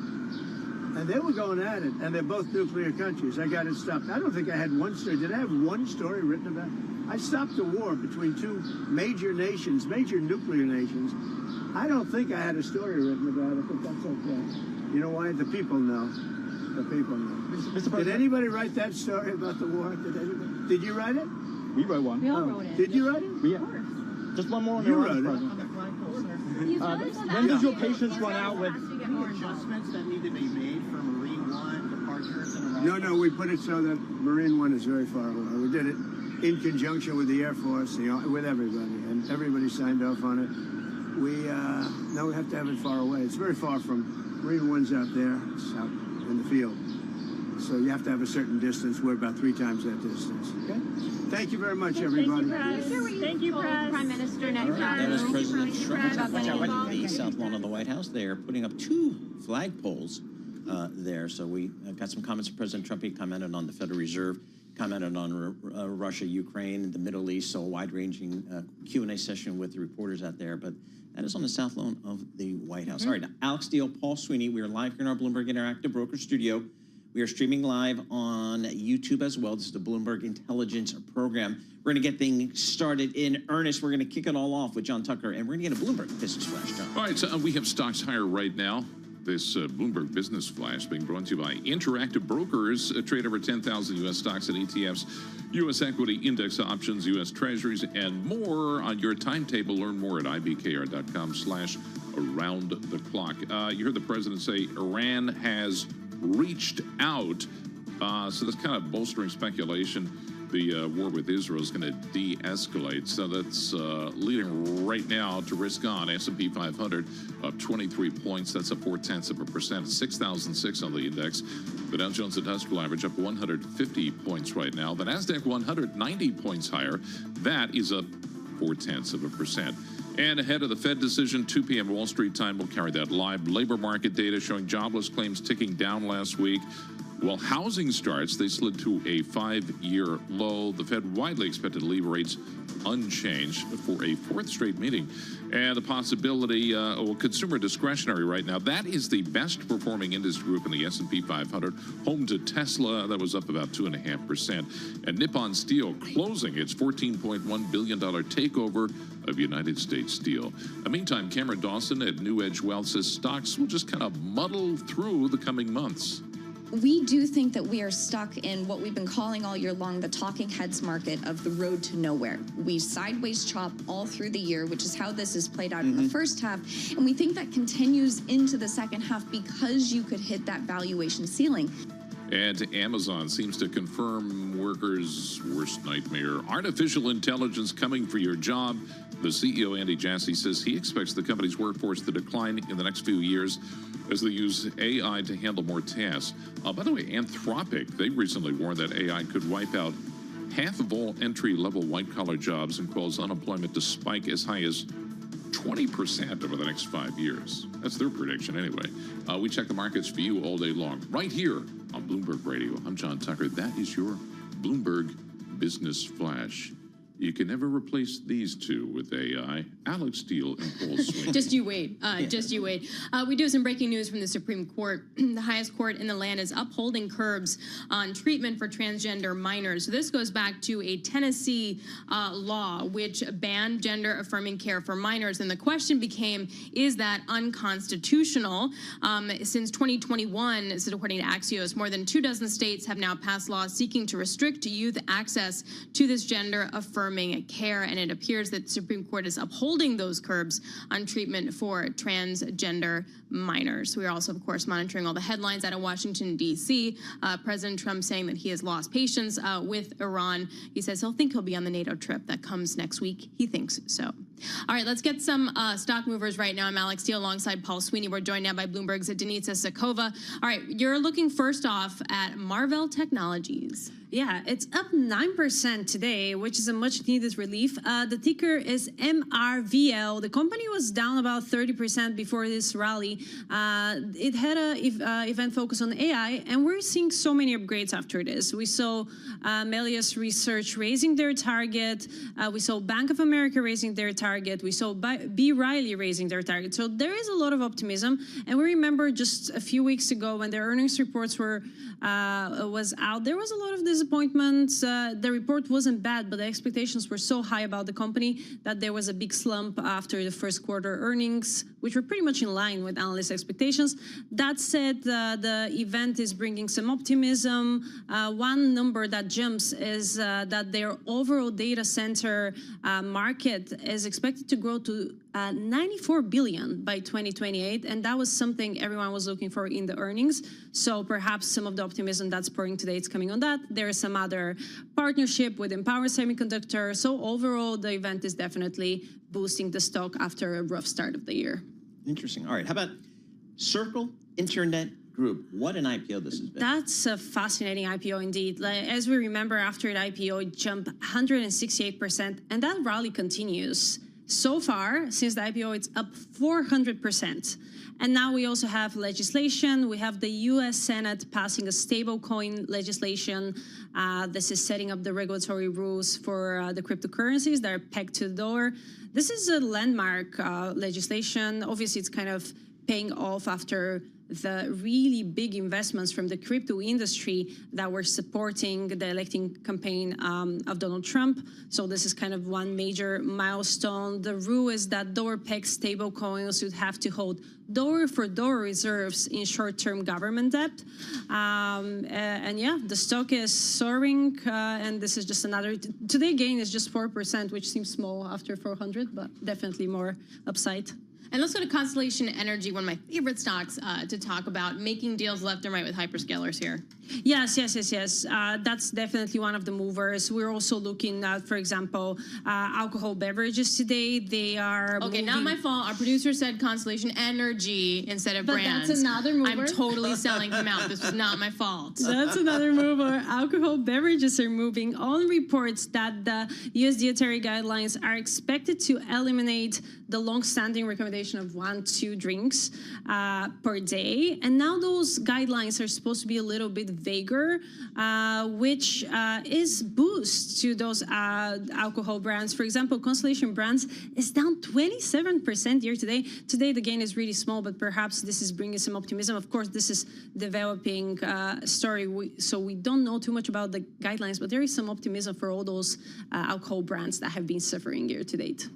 And they were going at it, and they're both nuclear countries. I got it stopped. I don't think I had one story. Did I have one story written about it? I stopped a war between two major nations, major nuclear nations. I don't think I had a story written about it, but that's okay. You know why? The people know. The people know. Did anybody write that story about the war? Did you write it? We wrote one. We all wrote it. Did you write it? Yeah. Just one more on You the wrote it. When does your patience run out with Adjustments that need to be made for Marine One departures and arrivals? No, we put it so that Marine One is very far away. We did it. in conjunction with the Air Force, with everybody, and everybody signed off on it. Now we have to have it far away. It's very far from Marine One's out there. It's out in the field. So you have to have a certain distance. We're about 3 times that distance. Okay? Thank you very much, everybody. Thank you, Prime Minister next. That was President Trump the South Lawn of the White House. They are putting up 2 flagpoles there. So we got some comments from President Trump. He commented on the Federal Reserve, commented on Russia, Ukraine, the Middle East. So a wide-ranging Q&A session with the reporters out there. But that is on the South Lawn of the White House. All right, now, Alex Steele, Paul Sweeney. We are live here in our Bloomberg Interactive Broker Studio. We are streaming live on YouTube as well. This is the Bloomberg Intelligence Program. We're going to get things started in earnest. We're going to kick it all off with John Tucker, and we're going to get a Bloomberg Business Flash, John. All right, so we have stocks higher right now. This Bloomberg Business Flash being brought to you by Interactive Brokers. Trade over 10,000 U.S. stocks and ETFs, U.S. equity index options, U.S. treasuries, and more on your timetable. Learn more at ibkr.com/around-the-clock. You heard the president say Iran has reached out, so that's kind of bolstering speculation. The war with Israel is going to de-escalate, so that's leading right now to risk on. S&P 500 up 23 points. That's up 0.4%. 6,006 on the index. The Dow Jones Industrial Average up 150 points right now. The Nasdaq 190 points higher. That is up 0.4%. And ahead of the Fed decision, 2 p.m. Wall Street time, we'll carry that live. Labor market data showing jobless claims ticking down last week. While housing starts, they slid to a 5-year low. The Fed widely expected to leave rates unchanged for a 4th straight meeting. And the possibility, consumer discretionary right now, that is the best performing industry group in the S&P 500. Home to Tesla, that was up about 2.5%. And Nippon Steel closing its $14.1 billion takeover of United States Steel. In the meantime, Cameron Dawson at New Edge Wealth says stocks will just kind of muddle through the coming months. We do think that we are stuck in what we've been calling all year long the talking heads market of the road to nowhere. We sideways chop all through the year, which is how this has played out in the first half. And we think that continues into the second half because you could hit that valuation ceiling. And Amazon seems to confirm workers' worst nightmare. Artificial intelligence coming for your job. The CEO, Andy Jassy, says he expects the company's workforce to decline in the next few years as they use AI to handle more tasks. By the way, Anthropic, they recently warned that AI could wipe out half of all entry-level white-collar jobs and cause unemployment to spike as high as 20% over the next 5 years. That's their prediction anyway. We check the markets for you all day long, right here on Bloomberg Radio. I'm John Tucker. That is your Bloomberg Business Flash. You can never replace these two with AI. Alex Steele and Paul Sweeney. Just you wait. Just you wait. We do have some breaking news from the Supreme Court. The highest court in the land is upholding curbs on treatment for transgender minors. So this goes back to a Tennessee law which banned gender-affirming care for minors. And the question became, is that unconstitutional? Since 2021, this is according to Axios, more than 24 states have now passed laws seeking to restrict youth access to this gender-affirming care, and it appears that the Supreme Court is upholding those curbs on treatment for transgender minors. We are also, of course, monitoring all the headlines out of Washington, D.C. President Trump saying that he has lost patience with Iran. He says he'll be on the NATO trip that comes next week. He thinks so. All right, let's get some stock movers right now. I'm Alex Steele alongside Paul Sweeney. We're joined now by Bloomberg's Denitsa Sakova. All right, you're looking first off at Marvell Technologies. Yeah, it's up 9% today, which is a much-needed relief. The ticker is MRVL. The company was down about 30% before this rally. It had a event focused on AI, and we're seeing so many upgrades after this. We saw Melius Research raising their target. We saw Bank of America raising their target. We saw B. Riley raising their target. So there is a lot of optimism. And we remember just a few weeks ago when their earnings reports was out, there was a lot of disappointment. The report wasn't bad, but the expectations were so high about the company that there was a big slump after the first quarter earnings, which were pretty much in line with analyst expectations. That said, the event is bringing some optimism. One number that jumps is that their overall data center market is expected to grow to 94 billion by 2028, and that was something everyone was looking for in the earnings. So perhaps some of the optimism that's pouring today is coming on that. There is some other partnership with Empower Semiconductor. So overall, the event is definitely boosting the stock after a rough start of the year. Interesting. All right. How about Circle Internet Group? What an IPO this has been. That's a fascinating IPO indeed. Like, as we remember, after the IPO, it jumped 168%, and that rally continues. So far, since the IPO, it's up 400%. And now we also have legislation. We have the U.S. Senate passing a stablecoin legislation. This is setting up the regulatory rules for the cryptocurrencies that are pegged to the dollar. This is a landmark legislation. Obviously, it's kind of paying off after the really big investments from the crypto industry that were supporting the electing campaign of Donald Trump. So this is kind of one major milestone. The rule is that dollar-pegged stablecoins would have to hold dollar-for-dollar reserves in short-term government debt. And yeah, the stock is soaring, and this is just another. Today gain is just 4%, which seems small after 400, but definitely more upside. And let's go to Constellation Energy, one of my favorite stocks to talk about, making deals left and right with hyperscalers here. Yes. That's definitely one of the movers. We're also looking at, for example, alcohol beverages today. They are okay. Not my fault. Our producer said Constellation Energy instead of brands. That's another mover. I'm totally selling him out. This was not my fault. That's another mover. Alcohol beverages are moving on reports that the U.S. dietary guidelines are expected to eliminate the long-standing recommendation of 1-2 drinks per day. And now those guidelines are supposed to be a little bit vaguer, which is boost to those alcohol brands. For example, Constellation Brands is down 27% year to date. Today, the gain is really small, but perhaps this is bringing some optimism. Of course, this is developing story, so we don't know too much about the guidelines, but there is some optimism for all those alcohol brands that have been suffering year to date.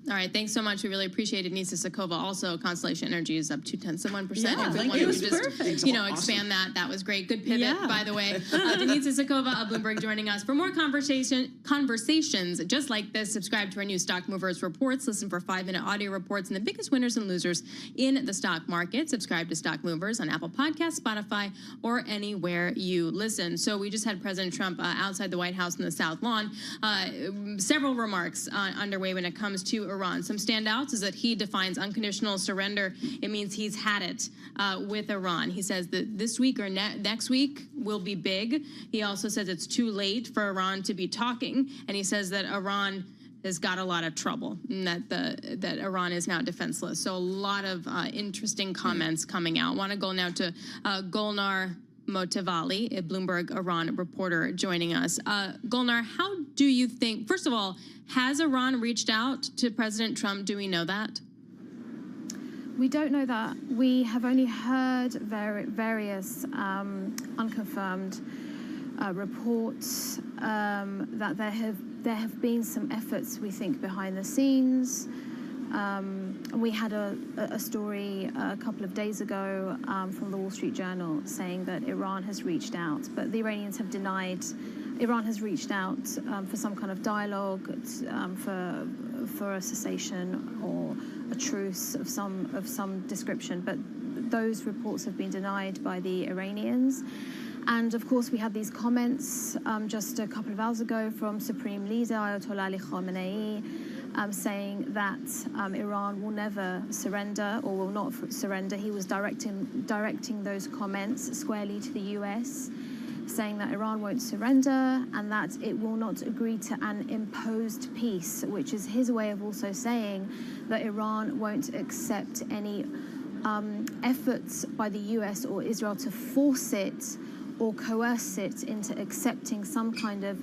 All right, thanks so much. We really appreciate it. Nisa Sakova. Also, Constellation Energy is up 0.2%. Yeah, thank you. Just, expand that. That was great. Good pivot, by the way. Denise Sakova of Bloomberg joining us. For more conversations just like this, subscribe to our new Stock Movers reports. Listen for 5-minute audio reports and the biggest winners and losers in the stock market. Subscribe to Stock Movers on Apple Podcasts, Spotify, or anywhere you listen. So we just had President Trump outside the White House in the South Lawn. Several remarks underway when it comes to Iran. Some standouts is that he defines unconditional surrender. It means he's had it with Iran. He says that this week or next week will be big. He also says it's too late for Iran to be talking, and he says that Iran has got a lot of trouble and that Iran is now defenseless. So a lot of interesting comments coming out. Want to go now to Golnar Motivali, a Bloomberg Iran reporter, joining us. Golnar, how do you think, first of all, has Iran reached out to President Trump? Do we know that? We don't know that. We have only heard various unconfirmed reports that there have been some efforts, we think, behind the scenes. We had a story a couple of days ago from the Wall Street Journal saying that Iran has reached out, but the Iranians have denied Iran has reached out for some kind of dialogue, for a cessation or a truce of some description. But those reports have been denied by the Iranians. And of course, we had these comments just a couple of hours ago from Supreme Leader Ayatollah Ali Khamenei, saying that Iran will never surrender or will not surrender. He was directing those comments squarely to the US, saying that Iran won't surrender and that it will not agree to an imposed peace, which is his way of also saying that Iran won't accept any efforts by the US or Israel to force it or coerce it into accepting some kind of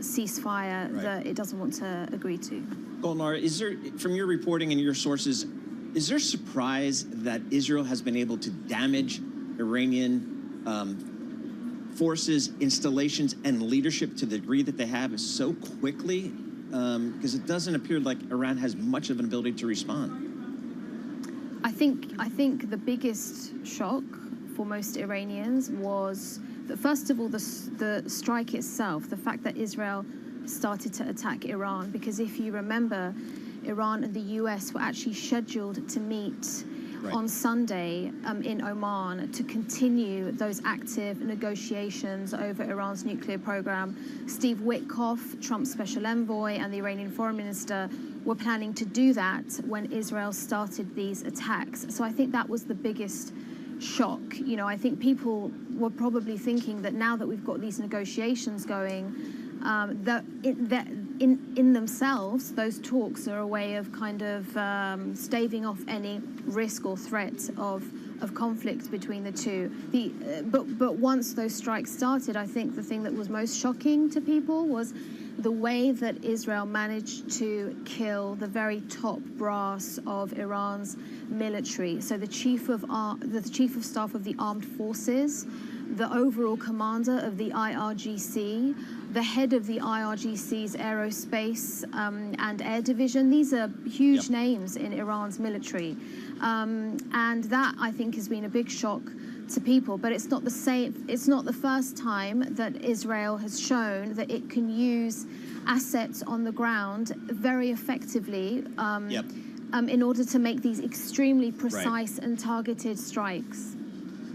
ceasefire that it doesn't want to agree to. Golnar, is there, from your reporting and your sources, is there surprise that Israel has been able to damage Iranian forces, installations, and leadership to the degree that they have so quickly? Because it doesn't appear like Iran has much of an ability to respond. I think the biggest shock for most Iranians was that, first of all, the strike itself, the fact that Israel started to attack Iran, because if you remember, Iran and the US were actually scheduled to meet on Sunday in Oman to continue those active negotiations over Iran's nuclear program. Steve Witkoff, Trump's special envoy, and the Iranian foreign minister were planning to do that when Israel started these attacks. So I think that was the biggest shock. You know, I think people were probably thinking that now that we've got these negotiations going, that in themselves, those talks are a way of kind of staving off any risk or threat of conflict between the two. But once those strikes started, I think the thing that was most shocking to people was the way that Israel managed to kill the very top brass of Iran's military. So the chief of staff of the armed forces, the overall commander of the IRGC, the head of the IRGC's aerospace and air division. These are huge names in Iran's military. And that, I think, has been a big shock to people. But it's not the same. It's not the first time that Israel has shown that it can use assets on the ground very effectively in order to make these extremely precise and targeted strikes.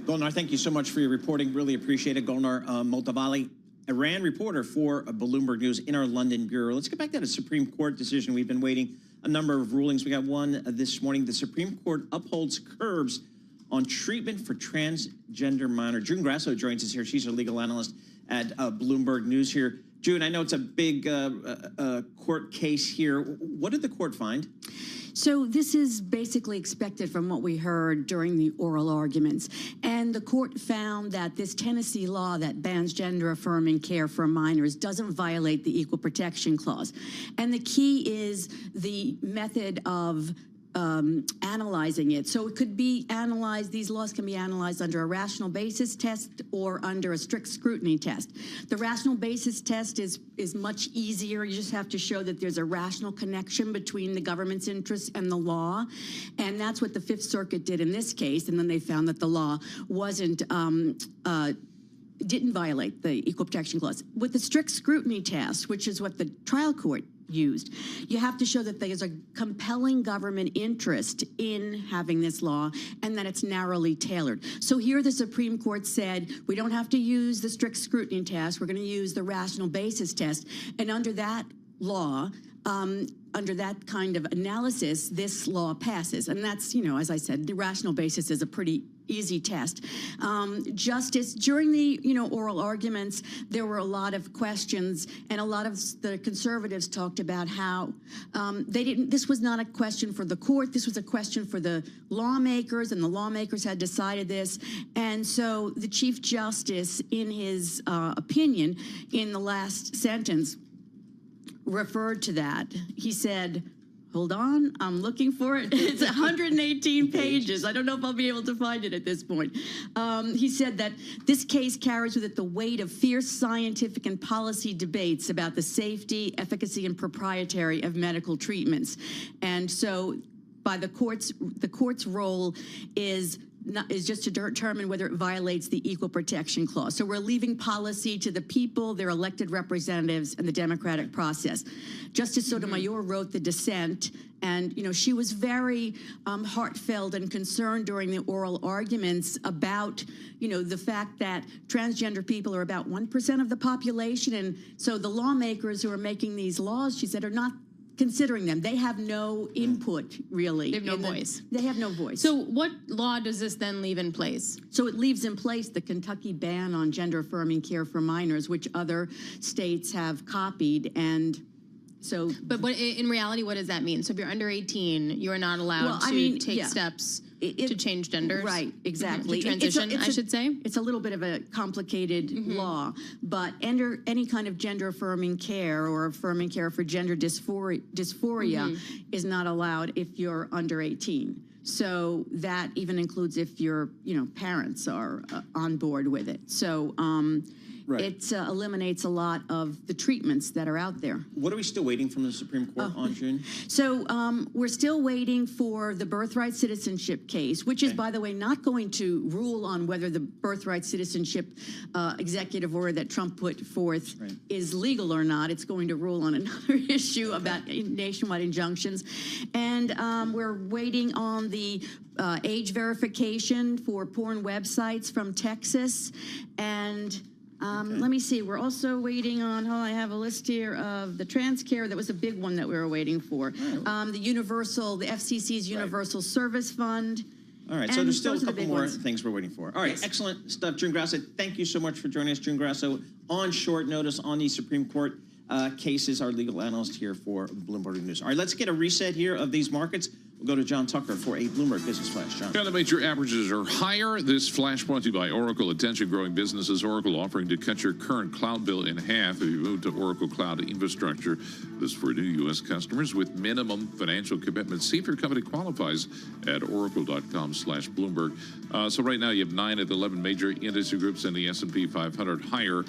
Golnar, thank you so much for your reporting. Really appreciate it. Golnar Moltavali, Iran reporter for Bloomberg News in our London bureau. Let's get back to the Supreme Court decision. We've been waiting a number of rulings. We got one this morning. The Supreme Court upholds curbs on treatment for transgender minor. June Grasso joins us here. She's a legal analyst at Bloomberg News here. June, I know it's a big court case here. What did the court find? So this is basically expected from what we heard during the oral arguments. And the court found that this Tennessee law that bans gender-affirming care for minors doesn't violate the Equal Protection Clause. And the key is the method of analyzing it. So it could be analyzed, these laws can be analyzed under a rational basis test or under a strict scrutiny test. The rational basis test is much easier. You just have to show that there's a rational connection between the government's interests and the law. And that's what the Fifth Circuit did in this case. And then they found that the law didn't violate the Equal Protection Clause. With the strict scrutiny test, which is what the trial court used, you have to show that there's a compelling government interest in having this law and that it's narrowly tailored. So here the Supreme Court said, we don't have to use the strict scrutiny test, we're going to use the rational basis test. And under that law, under that kind of analysis, this law passes. And that's, you know, as I said, the rational basis is a pretty easy test. Justice, during the, oral arguments, there were a lot of questions, and a lot of the conservatives talked about how this was not a question for the court, this was a question for the lawmakers, and the lawmakers had decided this. And so the Chief Justice, in his opinion, in the last sentence, referred to that. He said, hold on, I'm looking for it. It's 118 pages. I don't know if I'll be able to find it at this point. He said that this case carries with it the weight of fierce scientific and policy debates about the safety, efficacy, and propriety of medical treatments. And so by the court's role is just to determine whether it violates the Equal Protection Clause. So we're leaving policy to the people, their elected representatives, and the democratic process. Justice Sotomayor wrote the dissent, and she was very heartfelt and concerned during the oral arguments about the fact that transgender people are about 1% of the population, and so the lawmakers who are making these laws, she said, are not considering them. They have no input, really. They have no voice. They have no voice. So what law does this then leave in place? So it leaves in place the Kentucky ban on gender-affirming care for minors, which other states have copied. And so... But in reality, what does that mean? So if you're under 18, you are not allowed to take steps to change genders? Right, exactly. To transition, I should say? It's a little bit of a complicated law, but any kind of gender-affirming care or affirming care for gender dysphoria is not allowed if you're under 18. So that even includes if your parents are on board with it. So it eliminates a lot of the treatments that are out there. What are we still waiting from the Supreme Court on, June? So we're still waiting for the birthright citizenship case, which is, by the way, not going to rule on whether the birthright citizenship executive order that Trump put forth is legal or not. It's going to rule on another issue about nationwide injunctions. And we're waiting on the age verification for porn websites from Texas. And let me see, we're also waiting on, I have a list here of the TransCare. That was a big one that we were waiting for. The FCC's Universal Service Fund. All right, so there's still a couple more things we're waiting for. All right, excellent stuff, June Grasso. Thank you so much for joining us, June Grasso, on short notice on these Supreme Court cases, our legal analyst here for Bloomberg News. All right, let's get a reset here of these markets. We'll go to John Tucker for a Bloomberg Business Flash. John. Yeah, the major averages are higher. This flash brought to you by Oracle. Attention, growing businesses. Oracle offering to cut your current cloud bill in half if you move to Oracle Cloud Infrastructure. This for new U.S. customers with minimum financial commitments. See if your company qualifies at oracle.com/Bloomberg. So right now you have 9 of the 11 major industry groups in the S&P 500 higher.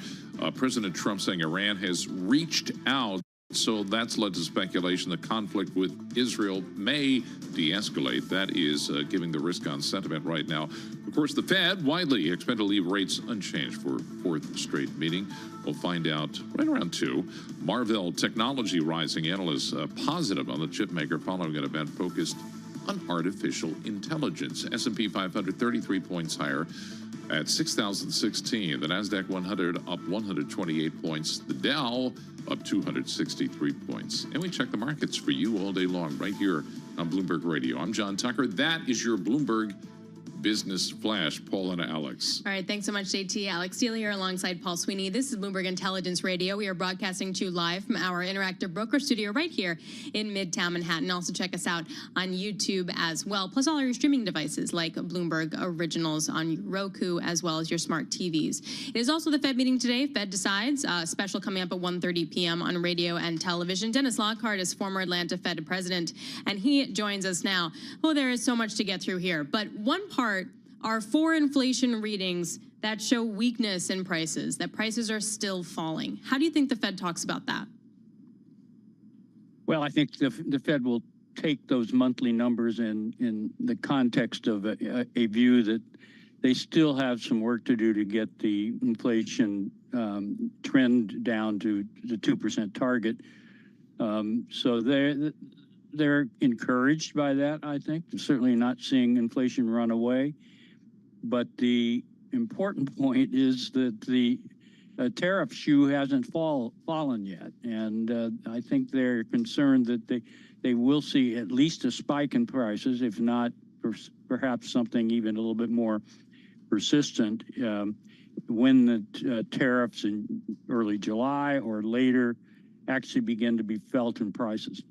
President Trump saying Iran has reached out. So that's led to speculation the conflict with Israel may de-escalate. That is giving the risk on sentiment right now. Of course, the Fed widely expect to leave rates unchanged for fourth straight meeting. We'll find out right around 2. Marvell Technology rising. Analysts positive on the chip maker following an event focused on artificial intelligence. S&P 500 33 points higher at 6,016. The NASDAQ 100 up 128 points. The Dow up 263 points. And we check the markets for you all day long right here on Bloomberg Radio. I'm John Tucker. That is your Bloomberg Business Flash. Paul and Alex. All right, thanks so much, JT. Alex Steele here alongside Paul Sweeney. This is Bloomberg Intelligence Radio. We are broadcasting to you live from our interactive broker studio right here in Midtown Manhattan. Also check us out on YouTube as well, plus all your streaming devices like Bloomberg Originals on Roku, as well as your smart TVs. It is also the Fed meeting today. Fed decides. Special coming up at 1:30 p.m. on radio and television. Dennis Lockhart is former Atlanta Fed president, and he joins us now. Oh, there is so much to get through here, but one part are 4 inflation readings that show weakness in prices, that prices are still falling. How do you think the Fed talks about that? Well, I think the Fed will take those monthly numbers in the context of a view that they still have some work to do to get the inflation trend down to the 2% target. So they're encouraged by that, I think. They're certainly not seeing inflation run away. But the important point is that the tariff shoe hasn't fallen yet. And I think they're concerned that they will see at least a spike in prices, if not perhaps something even a little bit more persistent when the tariffs in early July or later actually begin to be felt in prices.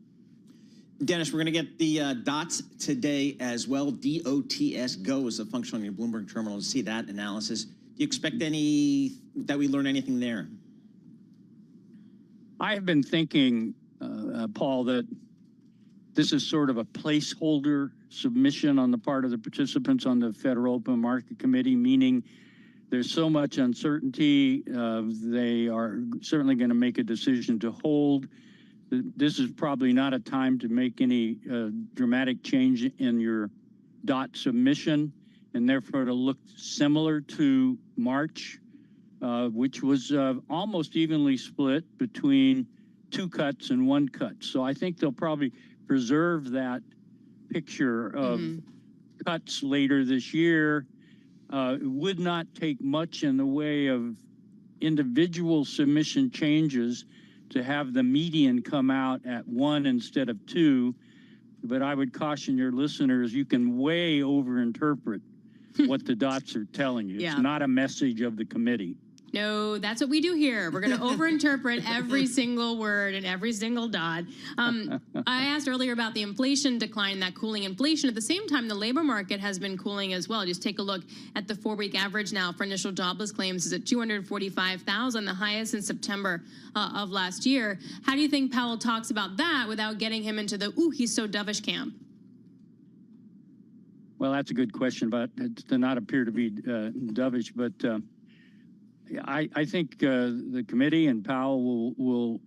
Dennis, we're going to get the dots today as well. DOTS Go is a function on your Bloomberg terminal to see that analysis. Do you expect that we learn anything there? I have been thinking, Paul, that this is sort of a placeholder submission on the part of the participants on the Federal Open Market Committee, meaning there's so much uncertainty. They are certainly going to make a decision to hold. This is probably not a time to make any dramatic change in your DOT submission, and therefore to look similar to March, which was almost evenly split between 2 cuts and 1 cut. So I think they'll probably preserve that picture of cuts later this year. It would not take much in the way of individual submission changes to have the median come out at 1 instead of 2. But I would caution your listeners, you can way overinterpret what the dots are telling you. Yeah. It's not a message of the committee. No, that's what we do here. We're going to overinterpret every single word and every single dot. I asked earlier about the inflation decline, that cooling inflation. At the same time, the labor market has been cooling as well. Just take a look at the 4-week average now for initial jobless claims is at 245,000, the highest in September of last year. How do you think Powell talks about that without getting him into the, ooh, he's so dovish camp? Well, that's a good question, but it does not appear to be dovish. But I think the committee and Powell will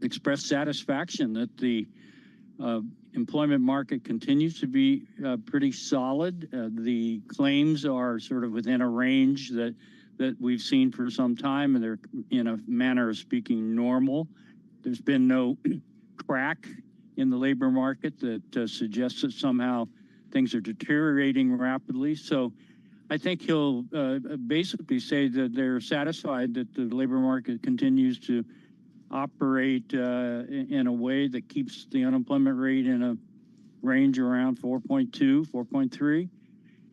express satisfaction that the employment market continues to be pretty solid. The claims are sort of within a range that we've seen for some time, and they're, in a manner of speaking, normal. There's been no crack in the labor market that suggests that somehow things are deteriorating rapidly. So I think he'll basically say that they're satisfied that the labor market continues to operate in a way that keeps the unemployment rate in a range around 4.2, 4.3.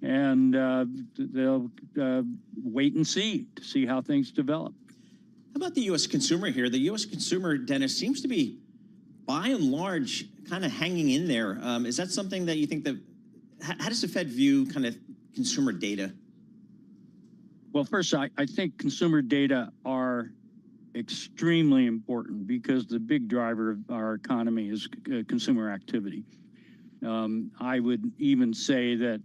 And they'll wait and see to see how things develop. How about the U.S. consumer here? The U.S. consumer, Dennis, seems to be, by and large, kind of hanging in there. Is that something that you think that, how does the Fed view kind of consumer data? Well, first, I think consumer data are extremely important because the big driver of our economy is consumer activity. I would even say that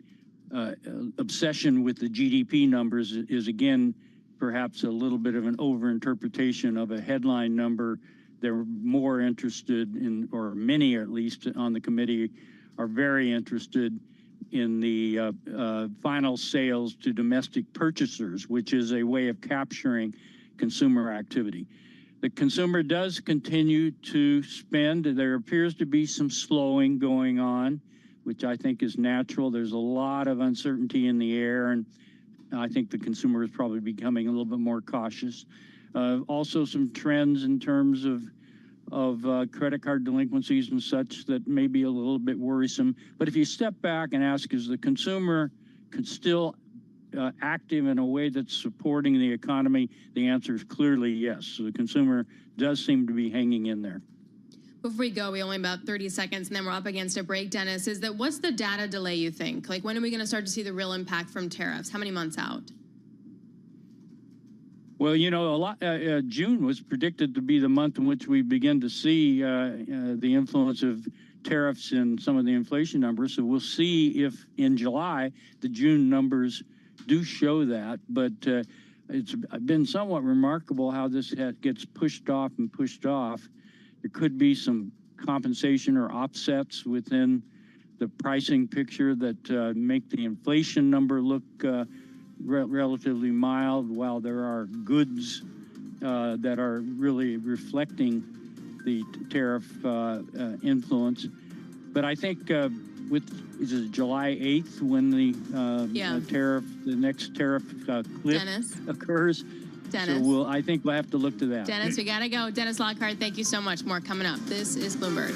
obsession with the GDP numbers is, again, perhaps a little bit of an overinterpretation of a headline number. They're more interested in, or many at least on the committee are very interested in the final sales to domestic purchasers, which is a way of capturing consumer activity. The consumer does continue to spend. There appears to be some slowing going on, which I think is natural. There's a lot of uncertainty in the air, and I think the consumer is probably becoming a little bit more cautious. Also some trends in terms of credit card delinquencies and such that may be a little bit worrisome. But if you step back and ask, is the consumer still active in a way that's supporting the economy? The answer is clearly yes. So the consumer does seem to be hanging in there. Before we go, we only about 30 seconds, and then we're up against a break, Dennis. What's the data delay, you think? Like, when are we going to start to see the real impact from tariffs? How many months out? Well, you know, June was predicted to be the month in which we begin to see the influence of tariffs in some of the inflation numbers. So we'll see if in July the June numbers do show that. But it's been somewhat remarkable how this gets pushed off and pushed off. There could be some compensation or offsets within the pricing picture that make the inflation number look relatively mild, while there are goods that are really reflecting the tariff influence. But I think is it July 8th when the next tariff cliff occurs? Dennis. So I think we'll have to look to that. Dennis, we got to go. Dennis Lockhart, thank you so much. More coming up. This is Bloomberg.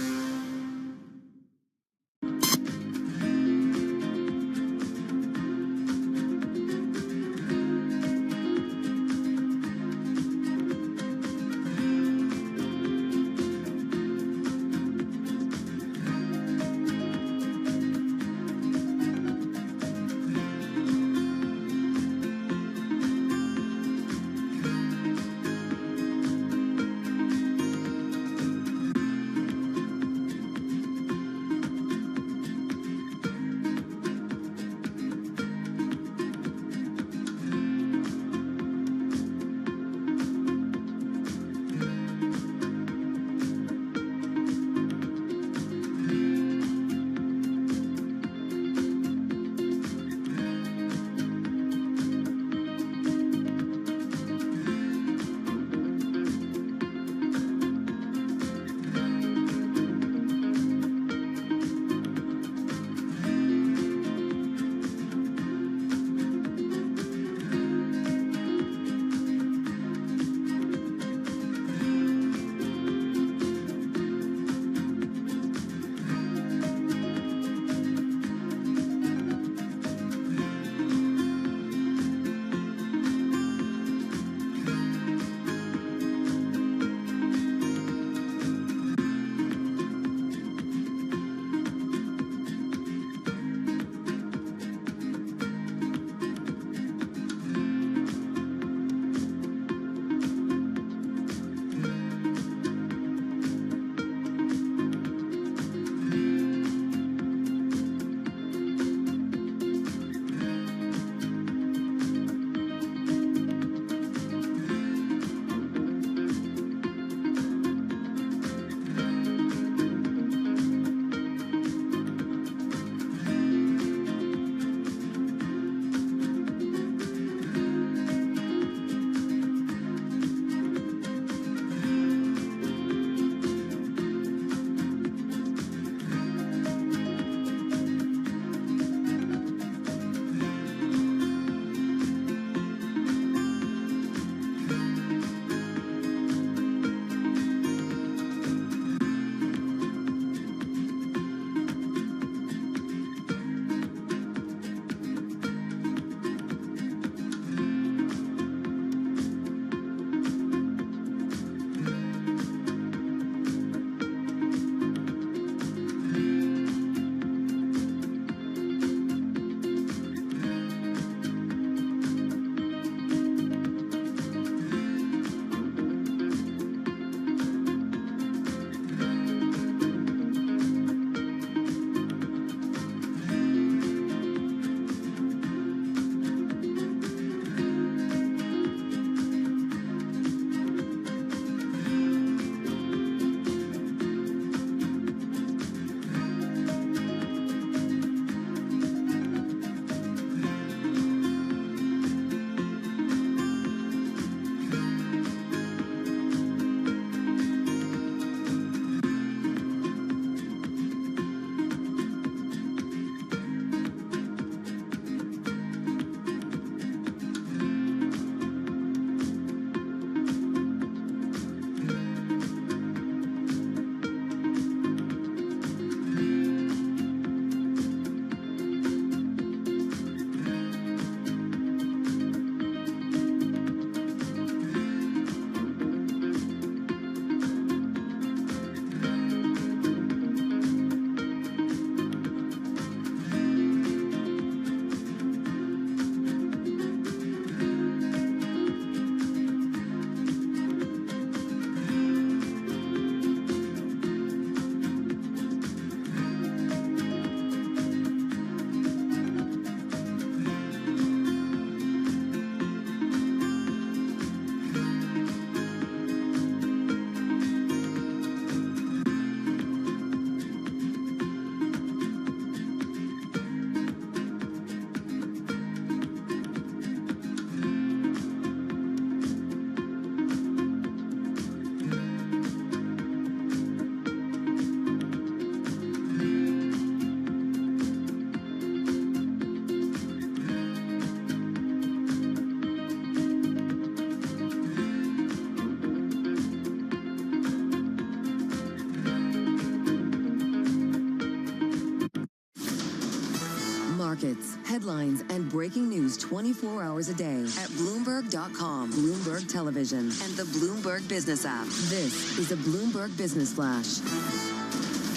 markets, headlines, and breaking news 24 hours a day at Bloomberg.com, Bloomberg Television, and the Bloomberg Business app. This is a Bloomberg Business Flash.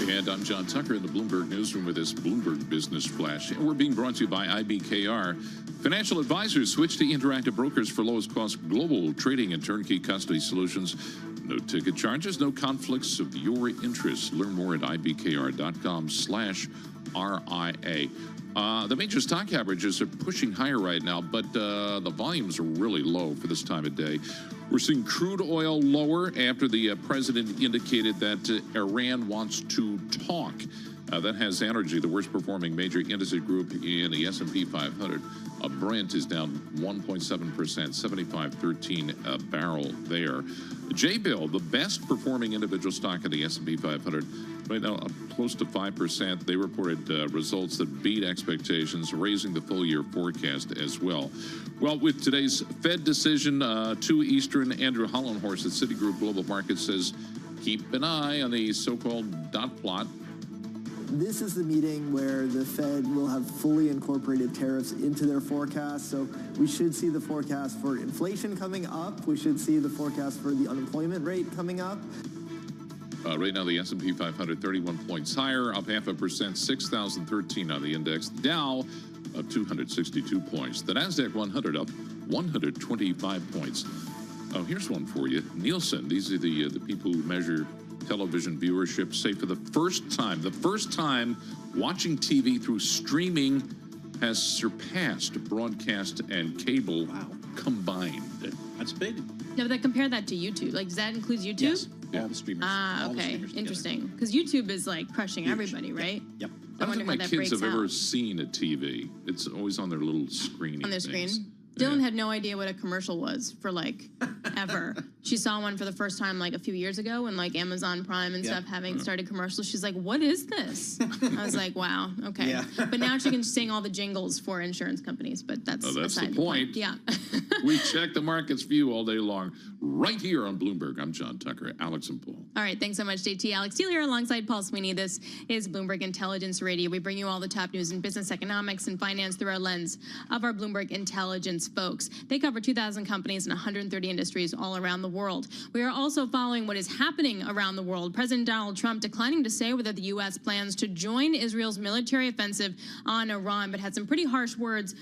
And I'm John Tucker in the Bloomberg Newsroom with this Bloomberg Business Flash. And we're being brought to you by IBKR. Financial advisors switch to Interactive Brokers for lowest cost global trading and turnkey custody solutions. No ticket charges, no conflicts of your interests. Learn more at ibkr.com/RIA. The major stock averages are pushing higher right now, but the volumes are really low for this time of day. We're seeing crude oil lower after the president indicated that Iran wants to talk. That has energy, the worst performing major indice group in the S&P 500. Brent is down 1.7%, 75.13 a barrel there. J-Bill, the best performing individual stock in the S&P 500, right now up close to 5%. They reported results that beat expectations, raising the full year forecast as well. Well, with today's Fed decision, 2 Eastern, Andrew Hollenhorst at Citigroup Global Markets says, keep an eye on the so-called dot plot. This is the meeting where the Fed will have fully incorporated tariffs into their forecast. So we should see the forecast for inflation coming up. We should see the forecast for the unemployment rate coming up. Right now, the S&P 500, 31 points higher, up 0.5%, 6,013 on the index. The Dow, up 262 points. The NASDAQ 100 up 125 points. Oh, here's one for you. Nielsen, these are the people who measure television viewership, say for the first time watching TV through streaming has surpassed broadcast and cable combined. That's big. No, but compare that to YouTube. Like, does that include YouTube? Yes, all the streamers. Ah, okay, interesting. Because YouTube is like crushing everybody, right? Yep. I don't think my kids have ever seen a TV. It's always on their little screen. On their screen. Dylan had no idea what a commercial was for like ever. She saw one for the first time like a few years ago when like Amazon Prime and stuff having started commercials. She's like, what is this? I was like, wow, okay. Yeah. But now she can sing all the jingles for insurance companies, but that's the point. Yeah. We check the markets view all day long right here on Bloomberg. I'm John Tucker, Alex and Paul. All right, thanks so much, JT. Alex Steele here alongside Paul Sweeney. This is Bloomberg Intelligence Radio. We bring you all the top news in business, economics, and finance through our lens of our Bloomberg Intelligence folks. They cover 2,000 companies in 130 industries all around the world. We are also following what is happening around the world. President Donald Trump declining to say whether the U.S. plans to join Israel's military offensive on Iran, but had some pretty harsh words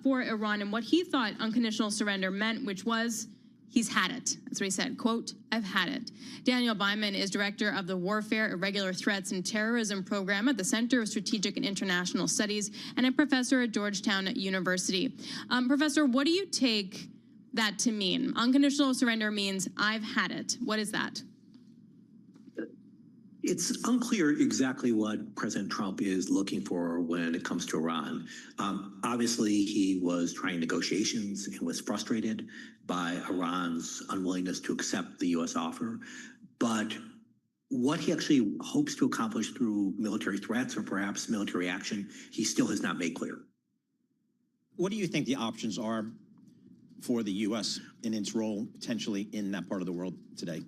for Iran and what he thought unconditional surrender meant, which was he's had it. That's what he said, quote, I've had it. Daniel Byman is director of the Warfare, Irregular Threats, and Terrorism program at the Center of Strategic and International Studies and a professor at Georgetown University. Professor, what do you take that to mean? Unconditional surrender means I've had it. What is that? It's unclear exactly what President Trump is looking for when it comes to Iran. Obviously, he was trying negotiations and was frustrated by Iran's unwillingness to accept the U.S. offer. But what he actually hopes to accomplish through military threats or perhaps military action, he still has not made clear. What do you think the options are for the U.S. in its role potentially in that part of the world today?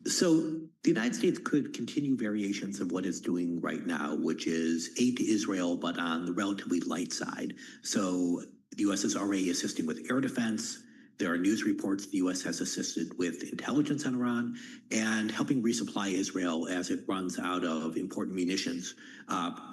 So the United States could continue variations of what it's doing right now, which is aid to Israel, but on the relatively light side. So the U.S. is already assisting with air defense. There are news reports the U.S. has assisted with intelligence on Iran and helping resupply Israel as it runs out of important munitions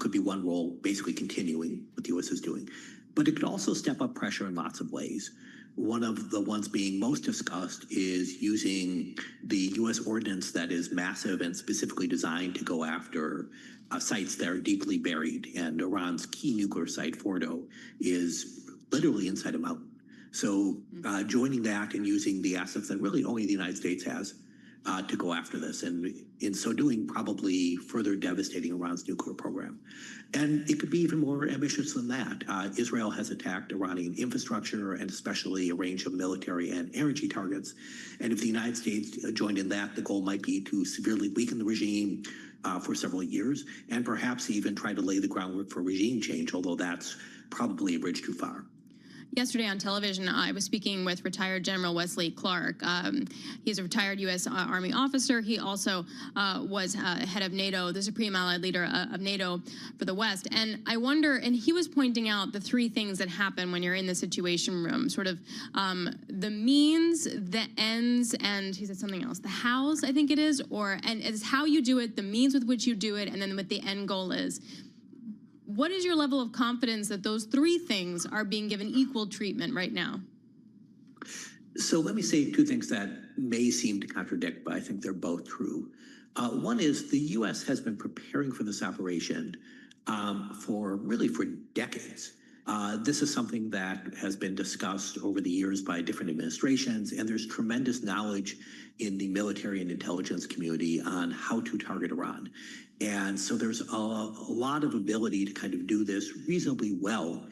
could be one role, basically continuing what the U.S. is doing. But it could also step up pressure in lots of ways. One of the ones being most discussed is using the U.S. ordnance that is massive and specifically designed to go after sites that are deeply buried. And Iran's key nuclear site, Fordo, is literally inside a mountain. So joining that and using the assets that really only the United States has to go after this, and in so doing, probably further devastating Iran's nuclear program. And it could be even more ambitious than that. Israel has attacked Iranian infrastructure and especially a range of military and energy targets. And if the United States joined in that, the goal might be to severely weaken the regime for several years and perhaps even try to lay the groundwork for regime change, although that's probably a bridge too far. Yesterday on television, I was speaking with retired General Wesley Clark. He's a retired U.S. Army officer. He also was head of NATO, the supreme allied leader of NATO for the West. And I wonder, and he was pointing out the three things that happen when you're in the Situation Room, sort of the means, the ends, and he said something else, the hows, I think it is, and it's how you do it, the means with which you do it, and then what the end goal is. What is your level of confidence that those three things are being given equal treatment right now? So let me say two things that may seem to contradict, but I think they're both true. One is the U.S. has been preparing for this operation for decades. This is something that has been discussed over the years by different administrations, and there's tremendous knowledge in the military and intelligence community on how to target Iran. And so there's a lot of ability to kind of do this reasonably well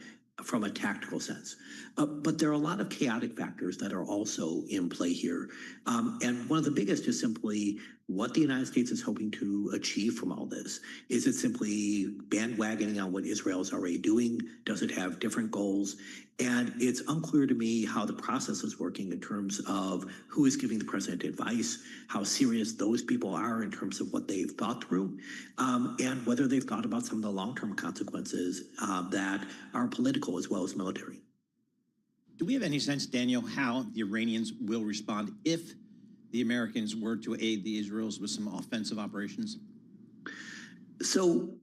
from a tactical sense. But there are a lot of chaotic factors that are also in play here. And one of the biggest is simply what the United States is hoping to achieve from all this. Is it simply bandwagoning on what Israel is already doing? Does it have different goals? And it's unclear to me how the process is working in terms of who is giving the president advice, how serious those people are in terms of what they've thought through, and whether they've thought about some of the long-term consequences that are political as well as military. Do we have any sense, Daniel, how the Iranians will respond if the Americans were to aid the Israelis with some offensive operations? So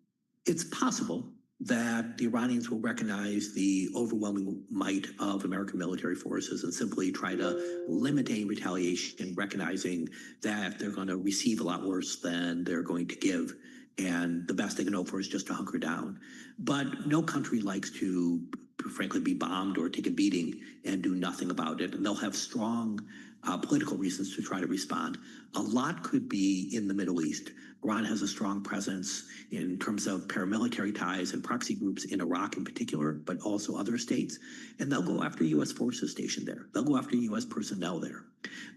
it's possible that the Iranians will recognize the overwhelming might of American military forces and simply try to limit any retaliation, recognizing that they're going to receive a lot worse than they're going to give. And the best they can hope for is just to hunker down. But no country likes to, frankly, be bombed or take a beating and do nothing about it. And they'll have strong political reasons to try to respond. A lot could be in the Middle East. Iran has a strong presence in terms of paramilitary ties and proxy groups in Iraq in particular, but also other states. And they'll go after U.S. forces stationed there. They'll go after U.S. personnel there.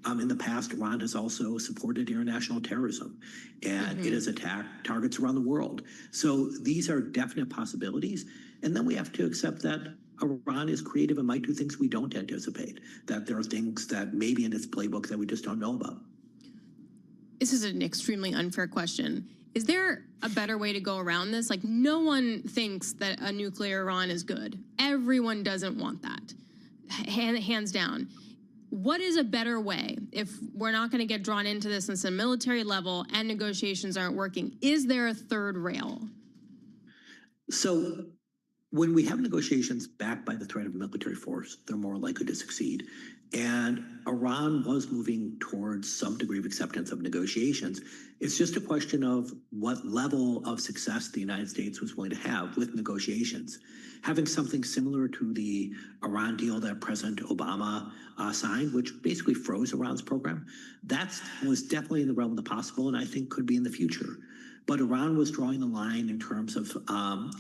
In the past, Iran has also supported international terrorism, and it has attacked targets around the world. So these are definite possibilities. And then we have to accept that Iran is creative and might do things we don't anticipate, that there are things that may be in its playbook that we just don't know about. This is an extremely unfair question. Is there a better way to go around this? Like, no one thinks that a nuclear Iran is good. Everyone doesn't want that, hands down. What is a better way if we're not going to get drawn into this on some military level and negotiations aren't working? Is there a third rail? So when we have negotiations backed by the threat of military force, they're more likely to succeed. And Iran was moving towards some degree of acceptance of negotiations. It's just a question of what level of success the United States was willing to have with negotiations. Having something similar to the Iran deal that President Obama signed, which basically froze Iran's program, that was definitely in the realm of the possible and I think could be in the future. But Iran was drawing the line in terms of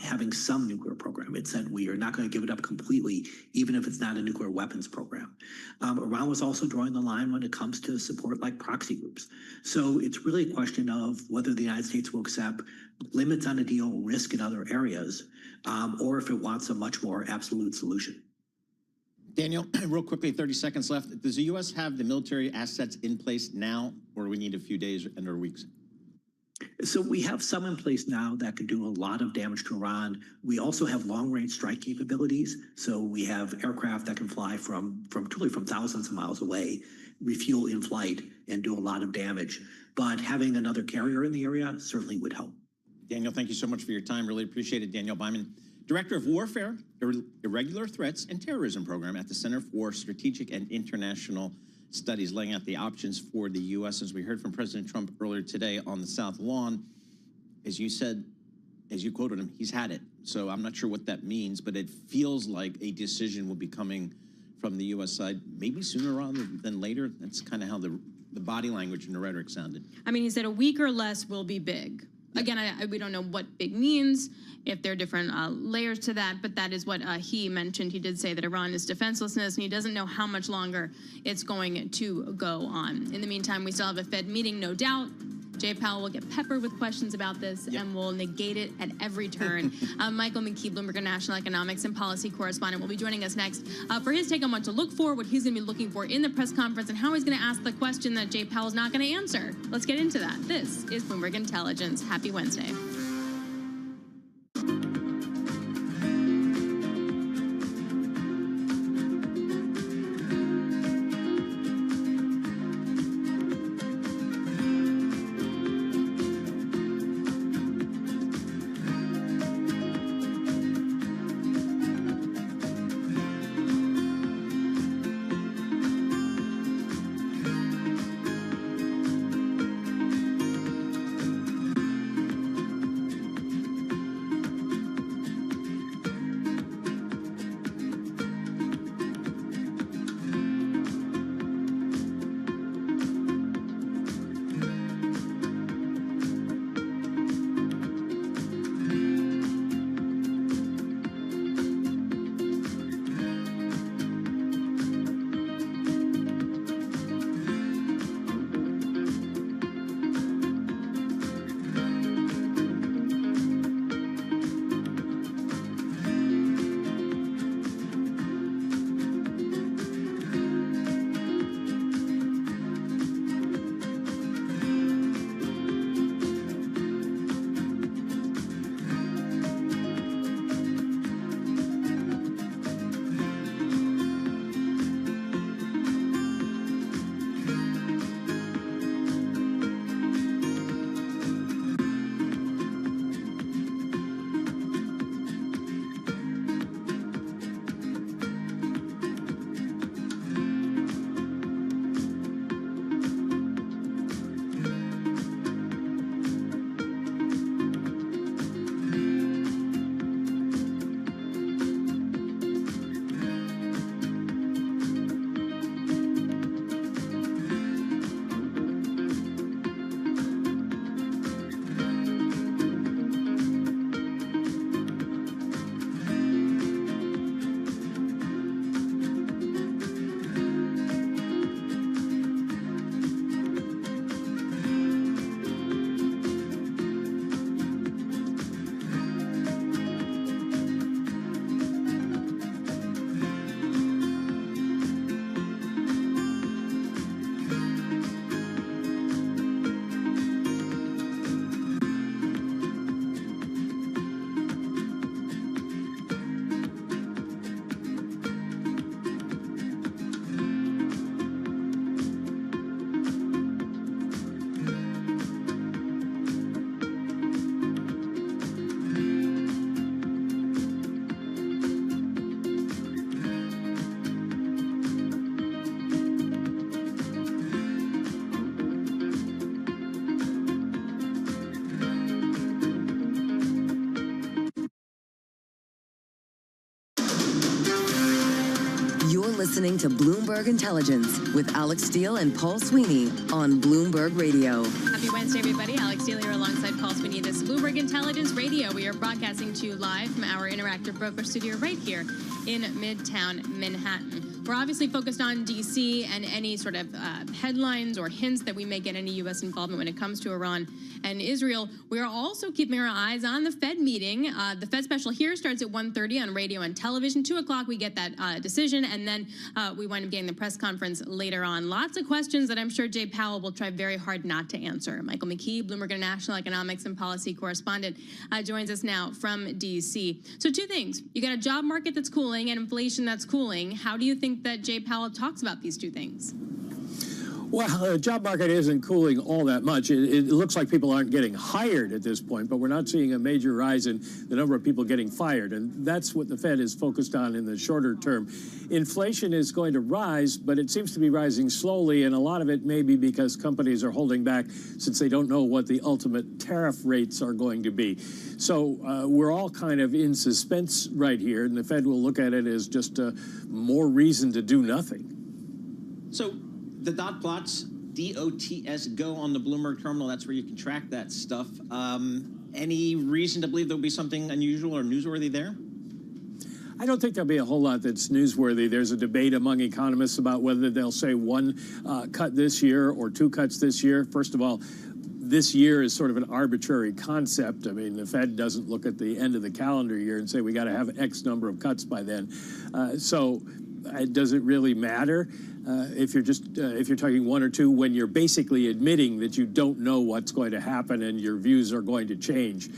having some nuclear program. It said we are not going to give it up completely, even if it's not a nuclear weapons program. Iran was also drawing the line when it comes to support like proxy groups. So it's really a question of whether the United States will accept limits on a deal, risk in other areas, or if it wants a much more absolute solution. Daniel, real quickly, 30 seconds left. Does the U.S. have the military assets in place now, or do we need a few days and/or weeks? So we have some in place now that could do a lot of damage to Iran. We also have long-range strike capabilities. So we have aircraft that can fly from thousands of miles away, refuel in flight, and do a lot of damage. But having another carrier in the area certainly would help. Daniel, thank you so much for your time. Really appreciate it. Daniel Byman, Director of Warfare, Irregular Threats and Terrorism Program at the Center for Strategic and International Studies, laying out the options for the U.S. As we heard from President Trump earlier today on the South Lawn, as you said, as you quoted him, he's had it. So I'm not sure what that means, but it feels like a decision will be coming from the U.S. side, maybe sooner rather than later. That's kind of how the body language and the rhetoric sounded. I mean, he said a week or less will be big. Again, we don't know what big means, if there are different layers to that, but that is what he mentioned. He did say that Iran is defenselessness, and he doesn't know how much longer it's going to go on. In the meantime, we still have a Fed meeting, no doubt. Jay Powell will get peppered with questions about this and will negate it at every turn. Michael McKee, Bloomberg National Economics and Policy Correspondent, will be joining us next for his take on what to look for, what he's going to be looking for in the press conference, and how he's going to ask the question that Jay Powell's not going to answer. Let's get into that. This is Bloomberg Intelligence. Happy Wednesday. Listening to Bloomberg Intelligence with Alex Steele and Paul Sweeney on Bloomberg Radio. Happy Wednesday, everybody. Alex Steele here alongside Paul Sweeney. This is Bloomberg Intelligence Radio. We are broadcasting to you live from our interactive broker studio right here in Midtown Manhattan. We're obviously focused on D.C. and any sort of headlines or hints that we may get any U.S. involvement when it comes to Iran and Israel. We are also keeping our eyes on the Fed meeting. The Fed special here starts at 1:30 on radio and television. 2 o'clock, we get that decision, and then we wind up getting the press conference later on. Lots of questions that I'm sure Jay Powell will try very hard not to answer. Michael McKee, Bloomberg National Economics and Policy Correspondent, joins us now from D.C. So 2 things. You got a job market that's cooling and inflation that's cooling. How do you think that Jay Powell talks about these 2 things? Well, the job market isn't cooling all that much. It looks like people aren't getting hired at this point, but we're not seeing a major rise in the number of people getting fired. And that's what the Fed is focused on in the shorter term. Inflation is going to rise, but it seems to be rising slowly. And a lot of it may be because companies are holding back since they don't know what the ultimate tariff rates are going to be. So we're all kind of in suspense right here. And the Fed will look at it as just more reason to do nothing. So the dot plots, DOTS, go on the Bloomberg terminal. That's where you can track that stuff. Any reason to believe there'll be something unusual or newsworthy there? I don't think there'll be a whole lot that's newsworthy. There's a debate among economists about whether they'll say 1 cut this year or 2 cuts this year. First of all, this year is sort of an arbitrary concept. I mean, the Fed doesn't look at the end of the calendar year and say we got to have X number of cuts by then. So does it really matter if you're talking one or two when you're basically admitting that you don't know what's going to happen and your views are going to change?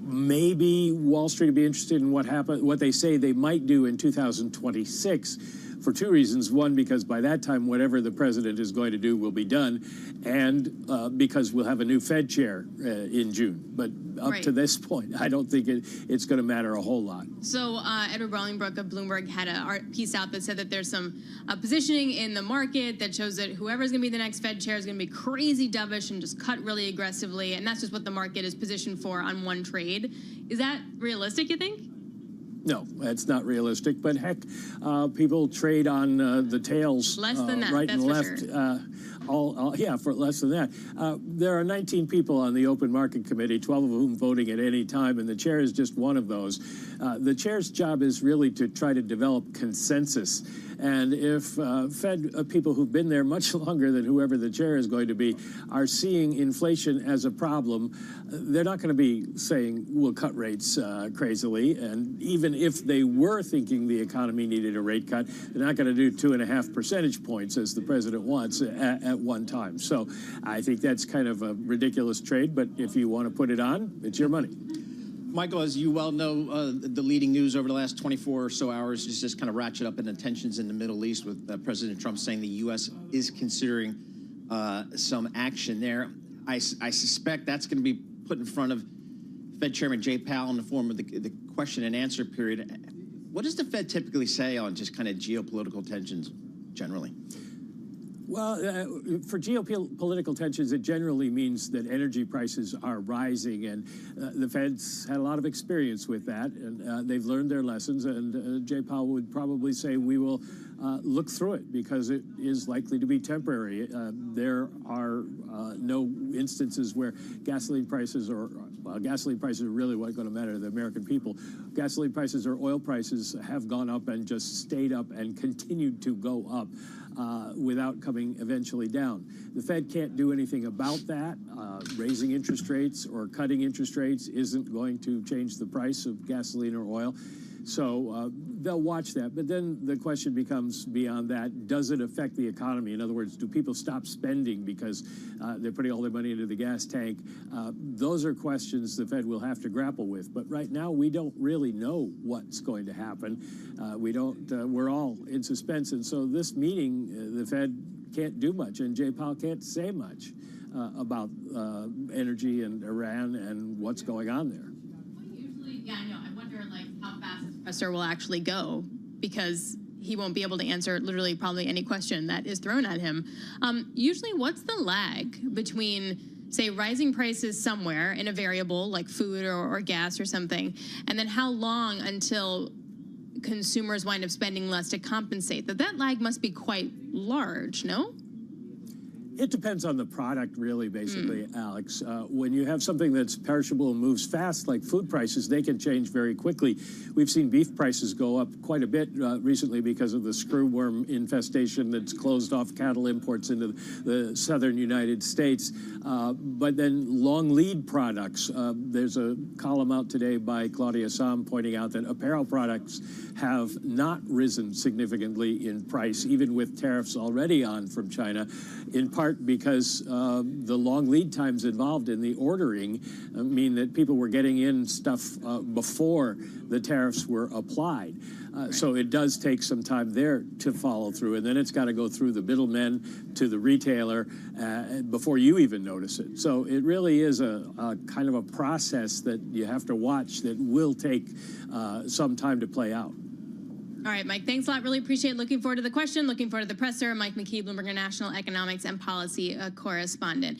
Maybe Wall Street would be interested in what they say they might do in 2026 for two reasons. One, because by that time, whatever the president is going to do will be done, and because we'll have a new Fed chair in June. But up to this point, I don't think it's going to matter a whole lot. So Edward Bolingbroke of Bloomberg had a piece out that said that there's some positioning in the market that shows that whoever's going to be the next Fed chair is going to be crazy dovish and just cut really aggressively, and that's just what the market is positioned for on one trade. Is that realistic, you think? No, that's not realistic. But heck, people trade on the tails less than that, right that's and for left. Sure. Yeah, for less than that. There are 19 people on the Open Market Committee, 12 of whom voting at any time, and the chair is just one of those. The chair's job is really to try to develop consensus. And if Fed people who've been there much longer than whoever the chair is going to be are seeing inflation as a problem, they're not going to be saying we'll cut rates crazily. And even if they were thinking the economy needed a rate cut, they're not going to do 2.5 percentage points as the president wants at one time. So I think that's kind of a ridiculous trade. But if you want to put it on, it's your money. Michael, as you well know, the leading news over the last 24 or so hours is just kind of ratchet up in the tensions in the Middle East with President Trump saying the U.S. is considering some action there. I suspect that's going to be put in front of Fed Chairman Jay Powell in the form of the question and answer period. What does the Fed typically say on just kind of geopolitical tensions generally? Well, for geopolitical tensions, it generally means that energy prices are rising, and the Fed's had a lot of experience with that, and they've learned their lessons, and Jay Powell would probably say we will look through it because it is likely to be temporary. There are no instances where gasoline prices are really what's going to matter to the American people. Gasoline prices or oil prices have gone up and just stayed up and continued to go up without coming eventually down. The Fed can't do anything about that. Raising interest rates or cutting interest rates isn't going to change the price of gasoline or oil. So they'll watch that. But then the question becomes beyond that, does it affect the economy? In other words, do people stop spending because they're putting all their money into the gas tank? Those are questions the Fed will have to grapple with. But right now, we don't really know what's going to happen. We're all in suspense. And so this meeting, the Fed can't do much, and Jay Powell can't say much about energy and Iran and what's going on there. Yeah, I know. I wonder, how fast this presser will actually go, because he won't be able to answer literally probably any question that is thrown at him. Usually, what's the lag between, say, rising prices somewhere in a variable like food or gas or something, and then how long until consumers wind up spending less to compensate? That lag must be quite large, no? It depends on the product, really, basically, Alex. When you have something that's perishable and moves fast, like food prices, they can change very quickly. We've seen beef prices go up quite a bit recently because of the screwworm infestation that's closed off cattle imports into the southern United States. But then long lead products, there's a column out today by Claudia Sam pointing out that apparel products have not risen significantly in price, even with tariffs already on from China, in part because the long lead times involved in the ordering mean that people were getting in stuff before the tariffs were applied. So it does take some time there to follow through, and then it's got to go through the middlemen to the retailer before you even notice it. So it really is a kind of a process that you have to watch that will take some time to play out. All right, Mike, thanks a lot. Really appreciate it. Looking forward to the question, looking forward to the presser. Mike McKee, Bloomberg National Economics and Policy Correspondent.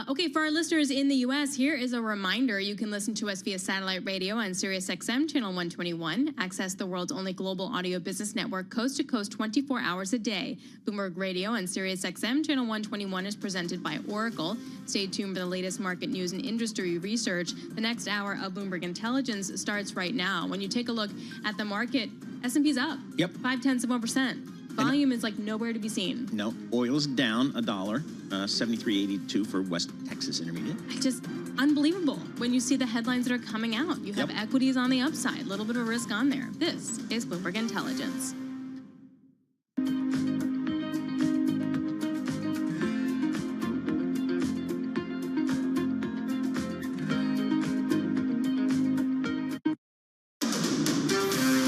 Okay, for our listeners in the U.S., here is a reminder. You can listen to us via satellite radio on Sirius XM, channel 121. Access the world's only global audio business network, coast to coast, 24 hours a day. Bloomberg Radio on Sirius XM, channel 121 is presented by Oracle. Stay tuned for the latest market news and industry research. The next hour of Bloomberg Intelligence starts right now. When you take a look at the market, S&P's up. Yep. 0.5%. Volume is like nowhere to be seen. No, oil's down $1, 73.82 for West Texas Intermediate. Just unbelievable when you see the headlines that are coming out. You have equities on the upside, a little bit of risk on there. This is Bloomberg Intelligence.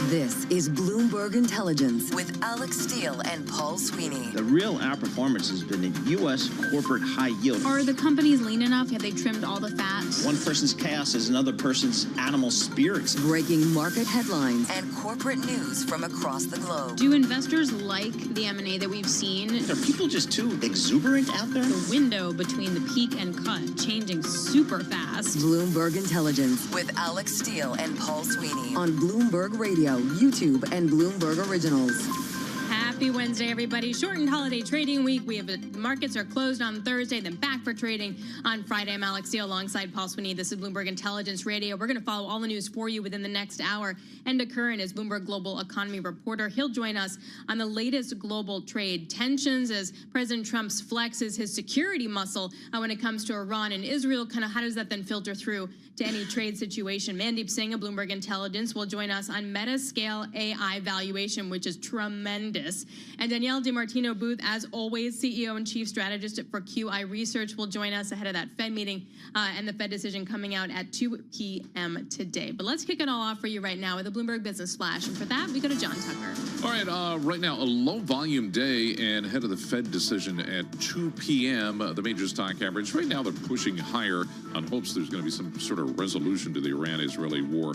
This is Bloomberg Intelligence with Alex Steele and Paul Sweeney. The real outperformance has been in U.S. corporate high yield. Are the companies lean enough? Have they trimmed all the fat? One person's chaos is another person's animal spirits. Breaking market headlines and corporate news from across the globe. Do investors like the M&A that we've seen? Are people just too exuberant out there? The window between the peak and cut changing super fast. Bloomberg Intelligence with Alex Steele and Paul Sweeney on Bloomberg Radio, YouTube, and Bloomberg Originals. Happy Wednesday, everybody. Shortened holiday trading week. We have markets are closed on Thursday, then back for trading on Friday. I'm Alex Steele alongside Paul Sweeney. This is Bloomberg Intelligence Radio. We're going to follow all the news for you within the next hour. Enda Curran is Bloomberg Global Economy reporter. He'll join us on the latest global trade tensions as President Trump flexes his security muscle when it comes to Iran and Israel. Kind of how does that then filter through to any trade situation? Mandeep Singh of Bloomberg Intelligence will join us on Metascale AI valuation, which is tremendous. And Danielle DiMartino Booth, as always, CEO and Chief Strategist for QI Research, will join us ahead of that Fed meeting and the Fed decision coming out at 2 p.m. today. But let's kick it all off for you right now with a Bloomberg Business Flash. And for that, we go to John Tucker. All right, right now, a low-volume day and ahead of the Fed decision at 2 p.m., the major stock average. Right now, they're pushing higher on hopes there's going to be some sort of resolution to the Iran-Israeli war.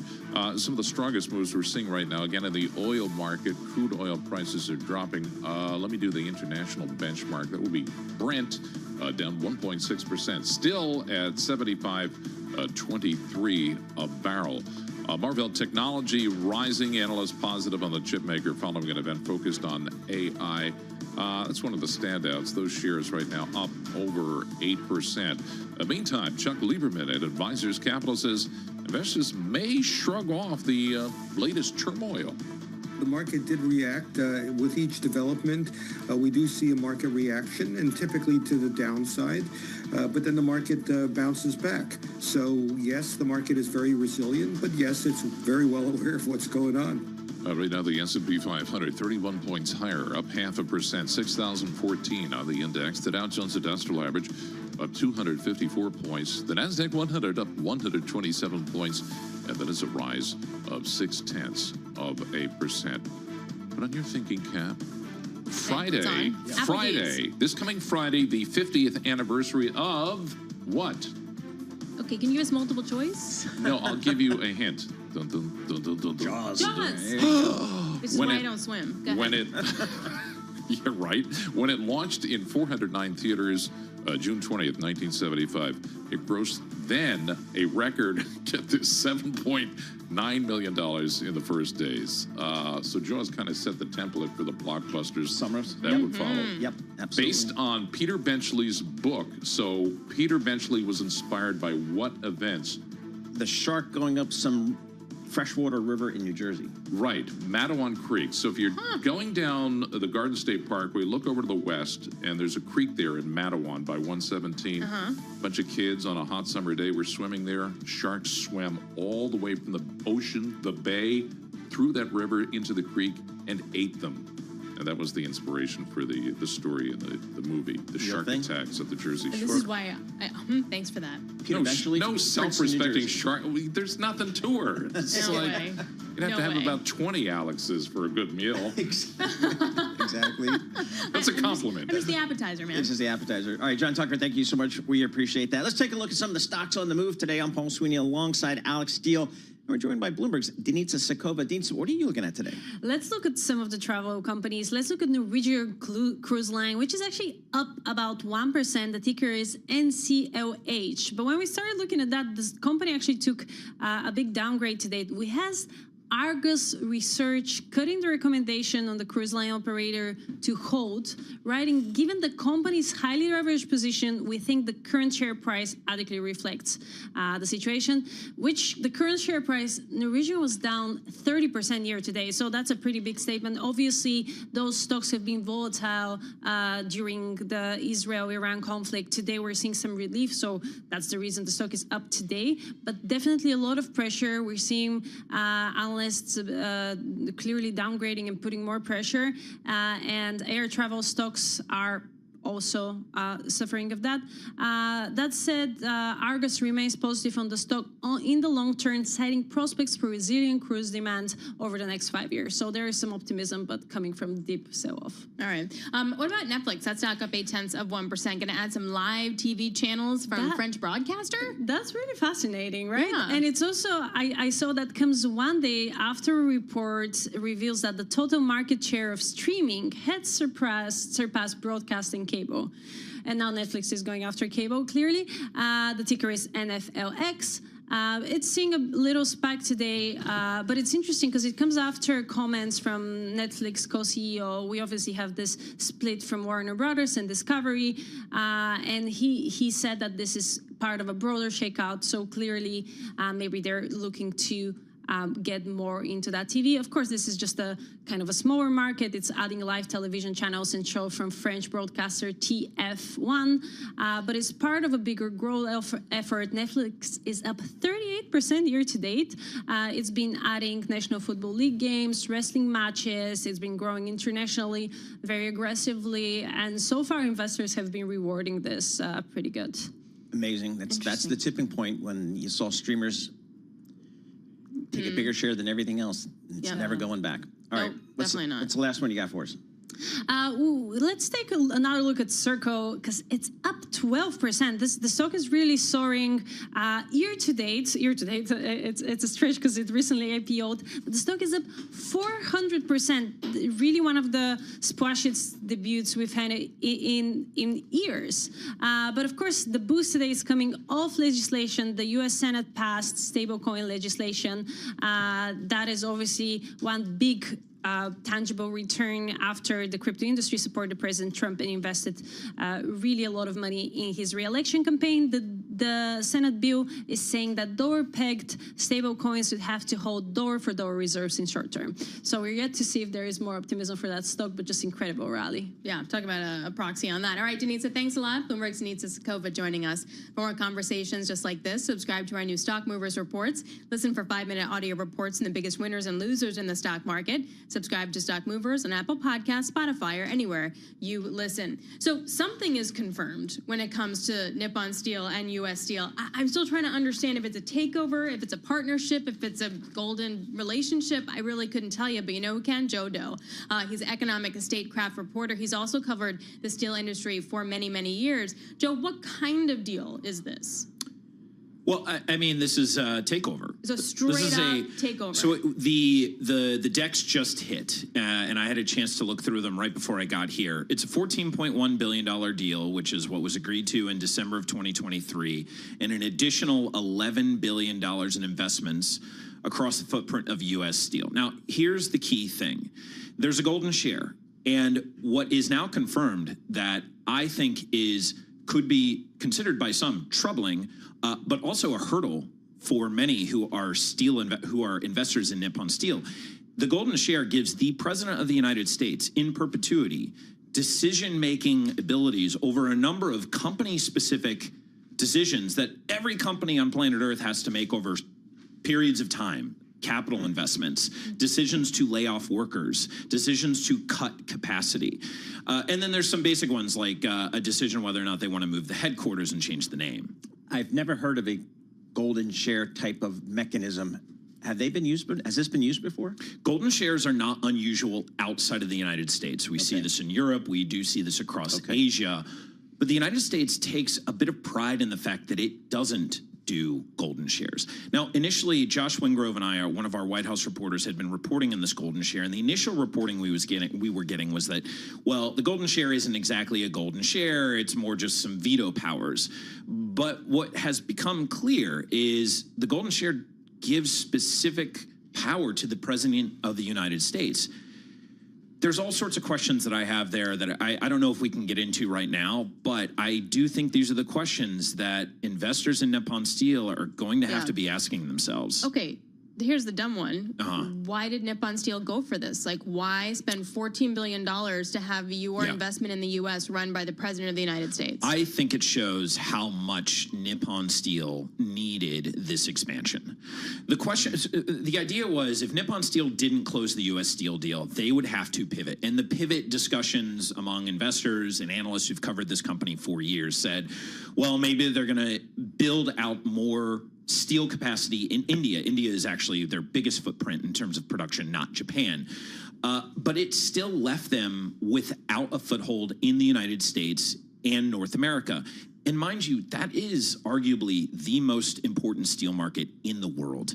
Some of the strongest moves we're seeing right now, again, in the oil market, crude oil prices are dropping. Let me do the international benchmark. That would be Brent, down 1.6%, still at 75.23 a barrel. Marvell Technology rising, analysts positive on the chip maker following an event focused on AI. That's one of the standouts. Those shares right now up over 8%. Meantime, Chuck Lieberman at Advisors Capital says investors may shrug off the latest turmoil. The market did react with each development. We do see a market reaction, and typically to the downside, but then the market bounces back. So yes, the market is very resilient, but yes, it's very well aware of what's going on. Right now, the S&P 500, 31 points higher, up 0.5%, 6,014 on the index. The Dow Jones Industrial Average up 254 points. The NASDAQ 100 up 127 points, and that is a rise of 0.6%. Put on your thinking cap. Friday, this coming Friday, the 50th anniversary of what? Okay, can you give us multiple choice? No, I'll give you a hint. Dun, dun, dun, dun, dun, dun. Jaws. This is why I don't swim. Go ahead. You're right. When it launched in 409 theaters, June 20th, 1975, it grossed then a record, get this, $7.9 million in the first days. So Jaws kind of set the template for the blockbusters that would follow. Yep, absolutely. Based on Peter Benchley's book. So Peter Benchley was inspired by what events? The shark going up some freshwater river in New Jersey. Right, Matawan Creek. So if you're going down the Garden State Parkway, look over to the west, and there's a creek there in Matawan by 117. A bunch of kids on a hot summer day were swimming there. Sharks swam all the way from the ocean, the bay, through that river into the creek, and ate them. And that was the inspiration for the story in the movie, the shark attacks at the Jersey Shore. This is why thanks for that. No self-respecting shark. There's nothing to her. It's like you'd have to have about 20 Alexes for a good meal. Exactly. That's a compliment. It's the appetizer, man. This is the appetizer. All right, John Tucker, thank you so much. We appreciate that. Let's take a look at some of the stocks on the move today. I'm Paul Sweeney alongside Alex Steele. We're joined by Bloomberg's Denitsa Sakova. Denitsa, what are you looking at today? Let's look at some of the travel companies. Let's look at Norwegian Cruise Line, which is actually up about 1%. The ticker is NCLH. But when we started looking at that, this company actually took a big downgrade today. We have Argus Research cutting the recommendation on the cruise line operator to hold, writing, given the company's highly leveraged position, we think the current share price adequately reflects the situation, which the current share price in the region was down 30% year to date. So that's a pretty big statement. Obviously, those stocks have been volatile during the Israel-Iran conflict. Today, we're seeing some relief. So that's the reason the stock is up today. But definitely a lot of pressure. We're seeing analysts clearly downgrading and putting more pressure. And air travel stocks are also suffering of that. That said, Argus remains positive on the stock in the long term, citing prospects for resilient cruise demand over the next 5 years. So there is some optimism, but coming from deep sell-off. All right. What about Netflix? That stock up 0.8%. Going to add some live TV channels from French broadcaster? That's really fascinating, right? Yeah. And it's also, I saw that comes one day after a report reveals that the total market share of streaming had surpassed broadcasting cable. And now Netflix is going after cable, clearly. The ticker is NFLX. It's seeing a little spike today, but it's interesting because it comes after comments from Netflix co-CEO. We obviously have this split from Warner Brothers and Discovery, and he said that this is part of a broader shakeout. So clearly, maybe they're looking to get more into that TV. Of course, this is just a kind of a smaller market. It's adding live television channels and shows from French broadcaster TF1, but it's part of a bigger growth effort. Netflix is up 38% year to date. It's been adding National Football League games, wrestling matches. It's been growing internationally very aggressively, and so far investors have been rewarding this pretty good. Amazing. That's the tipping point when you saw streamers take a bigger share than everything else. It's never going back. All right. Definitely not. What's the last one you got for us? Let's take another look at Circle because it's up 12%. The stock is really soaring. Year to date, it's a stretch because it recently IPO'd, but the stock is up 400%. Really one of the splashiest debuts we've had in years. But of course, the boost today is coming off legislation. The U.S. Senate passed stablecoin legislation. That is obviously one big tangible return after the crypto industry supported President Trump and invested really a lot of money in his re-election campaign. The Senate bill is saying that dollar-pegged stable coins would have to hold dollar-for-dollar reserves in short term. So we're yet to see if there is more optimism for that stock, but just incredible rally. Yeah, talk about a proxy on that. All right, Denitza, thanks a lot. Bloomberg's Denitza Sakova joining us. For more conversations just like this, subscribe to our new Stock Movers reports. Listen for 5-minute audio reports on the biggest winners and losers in the stock market. Subscribe to Stock Movers on Apple Podcasts, Spotify, or anywhere you listen. So something is confirmed when it comes to Nippon Steel and U.S. Steel. I'm still trying to understand if it's a takeover, if it's a partnership, if it's a golden relationship. I really couldn't tell you, but you know who can? Joe Doe. He's an economic statecraft reporter. He's also covered the steel industry for many, many years. Joe, what kind of deal is this? Well, I mean, this is a takeover. It's a straight up takeover. So the decks just hit, and I had a chance to look through them right before I got here. It's a $14.1 billion deal, which is what was agreed to in December of 2023, and an additional $11 billion in investments across the footprint of U.S. Steel. Now, here's the key thing. There's a golden share, and what is now confirmed that I think could be considered by some troubling, but also a hurdle for many who are investors in Nippon Steel. The golden share gives the President of the United States in perpetuity decision-making abilities over a number of company-specific decisions that every company on planet Earth has to make over periods of time. Capital investments, decisions to lay off workers, decisions to cut capacity. And then there's some basic ones like a decision whether or not they want to move the headquarters and change the name. I've never heard of a golden share type of mechanism. Have they been used? Has this been used before? Golden shares are not unusual outside of the United States. We see this in Europe. We do see this across Asia. But the United States takes a bit of pride in the fact that it doesn't do golden shares. Now, initially, Josh Wingrove and I, one of our White House reporters, had been reporting on this golden share, and the initial reporting we were getting was that, well, the golden share isn't exactly a golden share, it's more just some veto powers. But what has become clear is the golden share gives specific power to the President of the United States. There's all sorts of questions that I have there that I don't know if we can get into right now, but I do think these are the questions that investors in Nippon Steel are going to have to be asking themselves. Okay, here's the dumb one. Why did Nippon Steel go for this? Like, why spend $14 billion to have your investment in the U.S. run by the President of the United States? I think it shows how much Nippon Steel needed this expansion. The idea was if Nippon Steel didn't close the U.S. Steel deal, they would have to pivot. And the pivot discussions among investors and analysts who've covered this company for years said, well, maybe they're going to build out more steel capacity in India. India is actually their biggest footprint in terms of production, not Japan. But it still left them without a foothold in the United States and North America. And mind you, that is arguably the most important steel market in the world.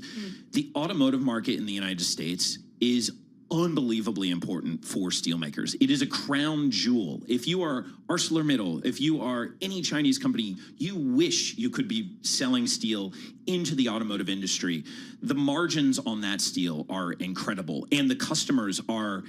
The automotive market in the United States is unbelievably important for steelmakers. It is a crown jewel. If you are ArcelorMittal, if you are any Chinese company, you wish you could be selling steel into the automotive industry. The margins on that steel are incredible, and the customers are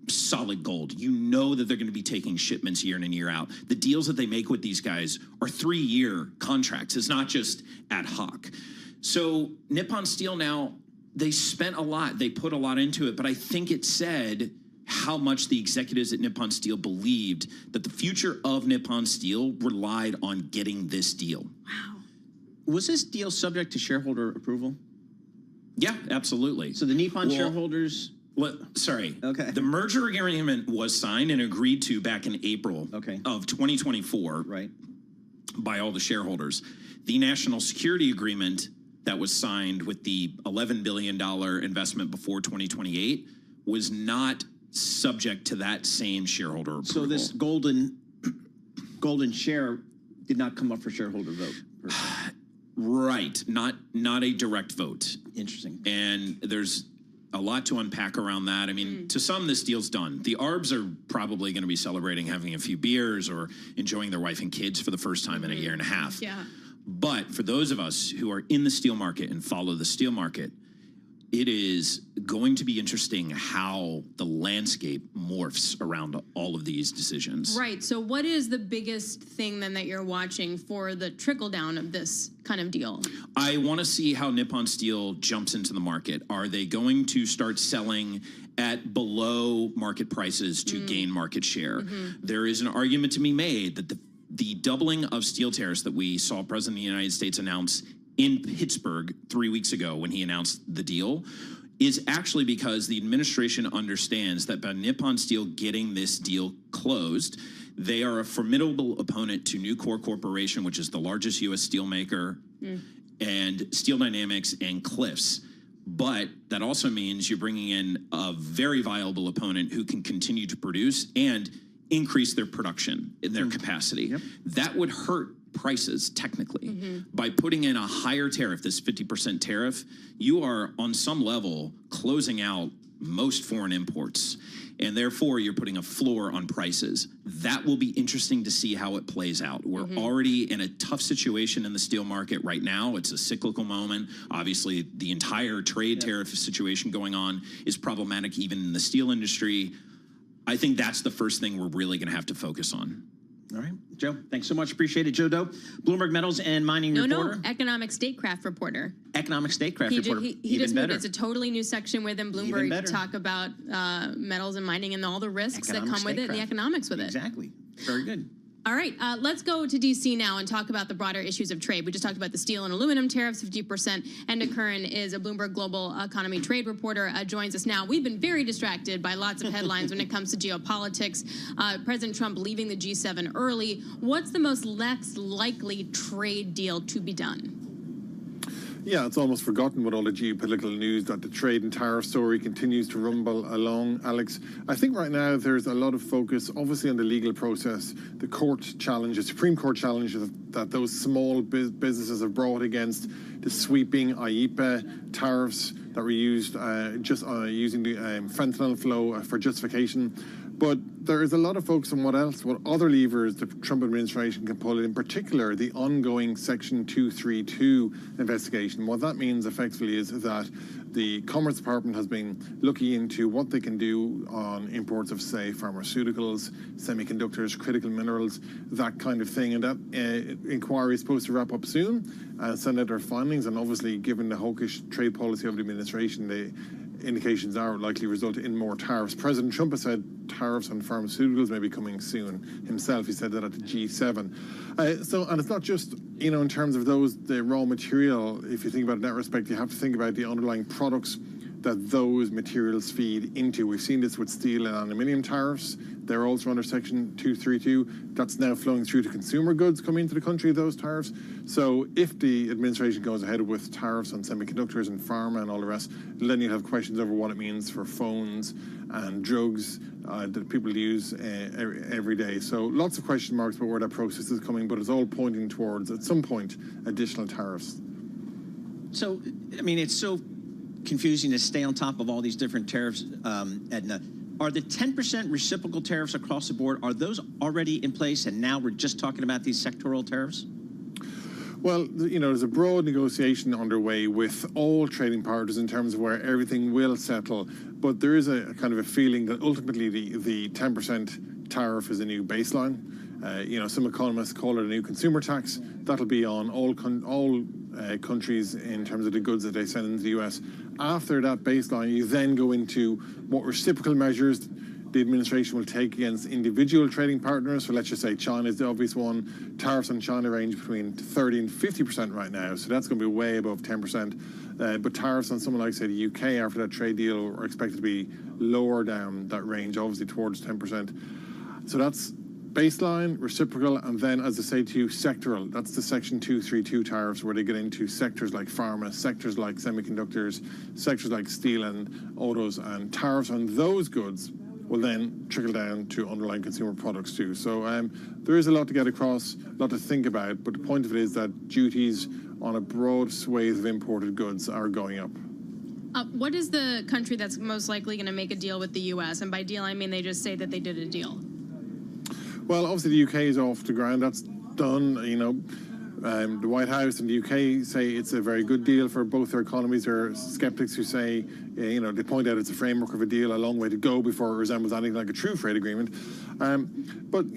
solid gold. You know that they're going to be taking shipments year in and year out. The deals that they make with these guys are 3-year contracts. It's not just ad hoc. So Nippon Steel now, they spent a lot. They put a lot into it, but I think it said how much the executives at Nippon Steel believed that the future of Nippon Steel relied on getting this deal. Wow. Was this deal subject to shareholder approval? Yeah, absolutely. So the Nippon shareholders... Okay. The merger agreement was signed and agreed to back in April of 2024 by all the shareholders. The national security agreement that was signed with the $11 billion investment before 2028 was not subject to that same shareholder approval. So this golden share did not come up for shareholder vote. Right. Not a direct vote. Interesting. And there's a lot to unpack around that. I mean, to some, this deal's done. The Arbs are probably going to be celebrating having a few beers or enjoying their wife and kids for the first time in a year and a half. Yeah. But for those of us who are in the steel market and follow the steel market, it is going to be interesting how the landscape morphs around all of these decisions. Right. So what is the biggest thing then that you're watching for the trickle down of this kind of deal? I want to see how Nippon Steel jumps into the market. Are they going to start selling at below market prices to gain market share? There is an argument to be made that the doubling of steel tariffs that we saw President of the United States announce in Pittsburgh 3 weeks ago when he announced the deal is actually because the administration understands that by Nippon Steel getting this deal closed, they are a formidable opponent to Nucor Corporation, which is the largest U.S. steel maker, and Steel Dynamics and Cliffs. But that also means you're bringing in a very viable opponent who can continue to produce and increase their production in their capacity. That would hurt prices technically. By putting in a higher tariff, this 50% tariff, you are on some level closing out most foreign imports, and therefore you're putting a floor on prices. That will be interesting to see how it plays out. We're already in a tough situation in the steel market right now. It's a cyclical moment. Obviously, the entire trade tariff situation going on is problematic even in the steel industry. I think that's the first thing we're really going to have to focus on. All right, Joe, thanks so much. Appreciate it. Joe Doe, Bloomberg Metals and Mining reporter. No, economic statecraft reporter. Economic statecraft reporter. He just moved. It's a totally new section within Bloomberg to talk about metals and mining and all the risks that come with it and the economics with it. Exactly. Very good. All right, let's go to D.C. now and talk about the broader issues of trade. We just talked about the steel and aluminum tariffs, 50%. Enda Curran is a Bloomberg Global Economy trade reporter, joins us now. We've been very distracted by lots of headlines when it comes to geopolitics. President Trump leaving the G7 early. What's the most likely trade deal to be done? Yeah, it's almost forgotten with all the geopolitical news that the trade and tariff story continues to rumble along, Alex. I think right now there's a lot of focus, obviously, on the legal process, the court challenges, Supreme Court challenges that those small businesses have brought against the sweeping IEEPA tariffs that were used using the fentanyl flow for justification. But there is a lot of focus on what other levers the Trump administration can pull, in particular the ongoing Section 232 investigation. What that means effectively is that The Commerce Department has been looking into what they can do on imports of, say, pharmaceuticals, semiconductors, critical minerals, that kind of thing. And that inquiry is supposed to wrap up soon and send out their findings. And obviously, given the hawkish trade policy of the administration, the indications are likely result in more tariffs. President Trump has said tariffs on pharmaceuticals may be coming soon himself. He said that at the G7. And it's not just, in terms of the raw material. If you think about it in that respect, you have to think about the underlying products that those materials feed into. We've seen this with steel and aluminium tariffs. They're also under Section 232. That's now flowing through to consumer goods coming into the country, those tariffs. So if the administration goes ahead with tariffs on semiconductors and pharma and all the rest, then you have questions over what it means for phones and drugs that people use every day. So lots of question marks about where that process is coming, but it's all pointing towards, at some point, additional tariffs. So, it's so confusing to stay on top of all these different tariffs, Edna. Are the 10% reciprocal tariffs across the board, are those already in place and now we're just talking about these sectoral tariffs? Well, there's a broad negotiation underway with all trading partners in terms of where everything will settle, but there is a kind of a feeling that ultimately the 10% tariff is a new baseline. Some economists call it a new consumer tax. That'll be on all countries in terms of the goods that they send into the US. After that baseline, you then go into what reciprocal measures the administration will take against individual trading partners. So let's just say China is the obvious one. Tariffs on China range between 30 and 50% right now. So that's going to be way above 10%. But tariffs on someone like, say, the UK after that trade deal are expected to be lower down that range, obviously towards 10%. So that's baseline, reciprocal, and then, as I say to you, sectoral. That's the Section 232 tariffs, where they get into sectors like pharma, sectors like semiconductors, sectors like steel and autos, and tariffs on those goods will then trickle down to underlying consumer products too. So there is a lot to get across, a lot to think about, but the point of it is that duties on a broad swathe of imported goods are going up. What is the country that's most likely going to make a deal with the U.S.? And by deal, I mean they just say that they did a deal. Well, obviously the UK is off the ground. That's done. The White House and the UK say it's a very good deal for both their economies. There are skeptics who say, they point out it's a framework of a deal, a long way to go before it resembles anything like a true trade agreement. But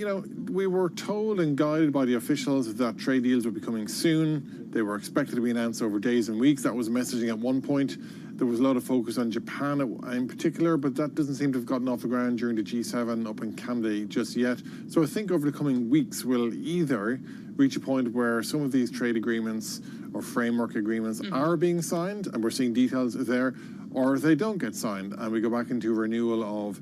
we were told and guided by the officials that trade deals would be coming soon. They were expected to be announced over days and weeks. That was messaging at one point. There was a lot of focus on Japan in particular, but that doesn't seem to have gotten off the ground during the G7 up in Canada just yet. So I think over the coming weeks, we'll either reach a point where some of these trade agreements or framework agreements are being signed, and we're seeing details there, or they don't get signed, and we go back into a renewal of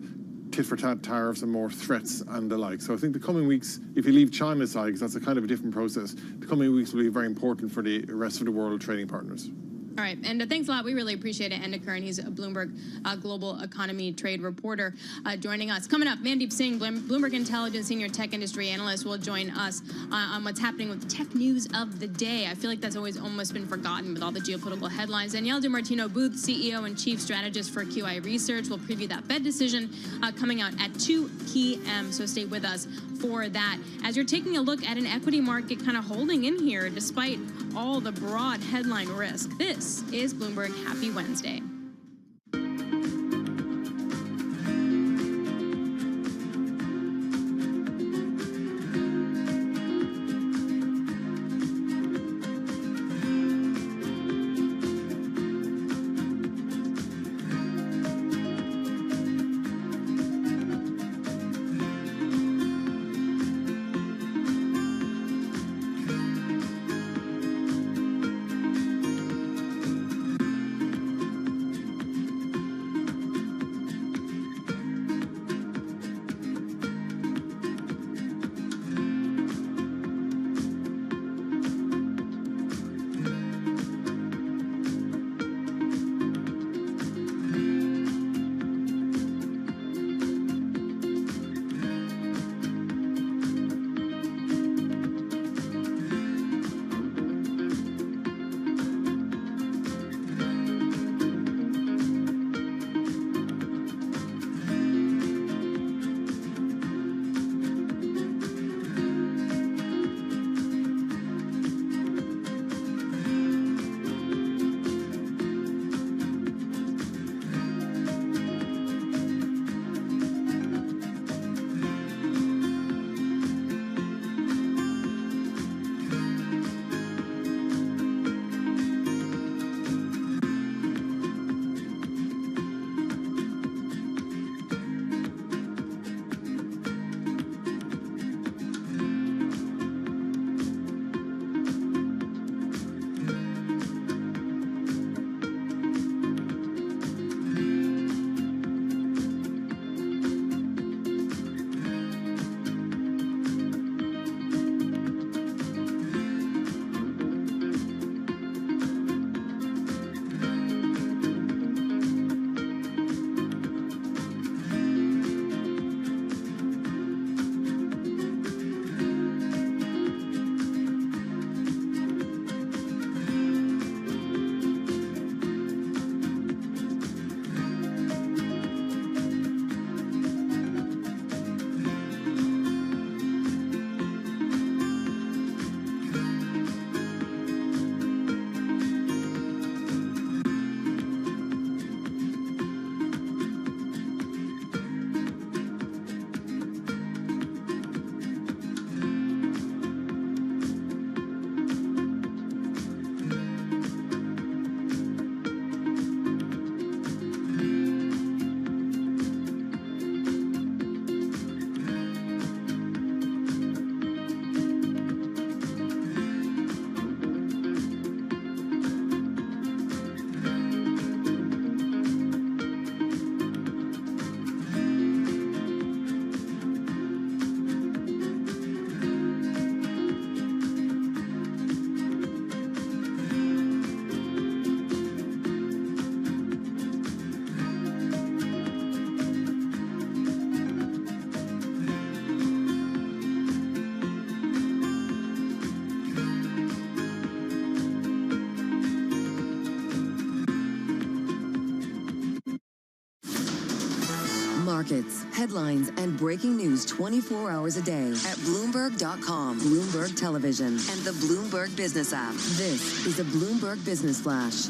tit-for-tat tariffs and more threats and the like. So I think the coming weeks, if you leave China aside, because that's a kind of a different process, the coming weeks will be very important for the rest of the world trading partners. All right, and thanks a lot. We really appreciate it. Enda Curran, he's a Bloomberg Global Economy Trade Reporter joining us. Coming up, Mandeep Singh, Bloomberg Intelligence Senior Tech Industry Analyst, will join us on what's happening with the tech news of the day. I feel like that's always almost been forgotten with all the geopolitical headlines. Danielle DiMartino Booth, CEO and Chief Strategist for QI Research, will preview that Fed decision coming out at 2 p.m., so stay with us for that. As you're taking a look at an equity market kind of holding in here despite all the broad headline risk, this is Bloomberg. Happy Wednesday. markets, headlines, and breaking news 24 hours a day at Bloomberg.com, Bloomberg Television, and the Bloomberg Business app. This is a Bloomberg Business Flash.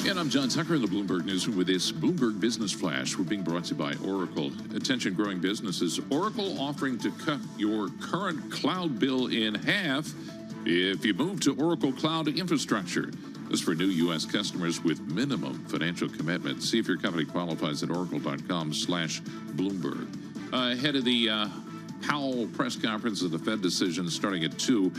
And I'm John Tucker in the Bloomberg Newsroom with this Bloomberg Business Flash. We're being brought to you by Oracle. Attention growing businesses. Oracle offering to cut your current cloud bill in half if you move to Oracle Cloud Infrastructure. This is for new U.S. customers with minimum financial commitment. See if your company qualifies at oracle.com/Bloomberg. Ahead of the Powell press conference of the Fed decision starting at 2.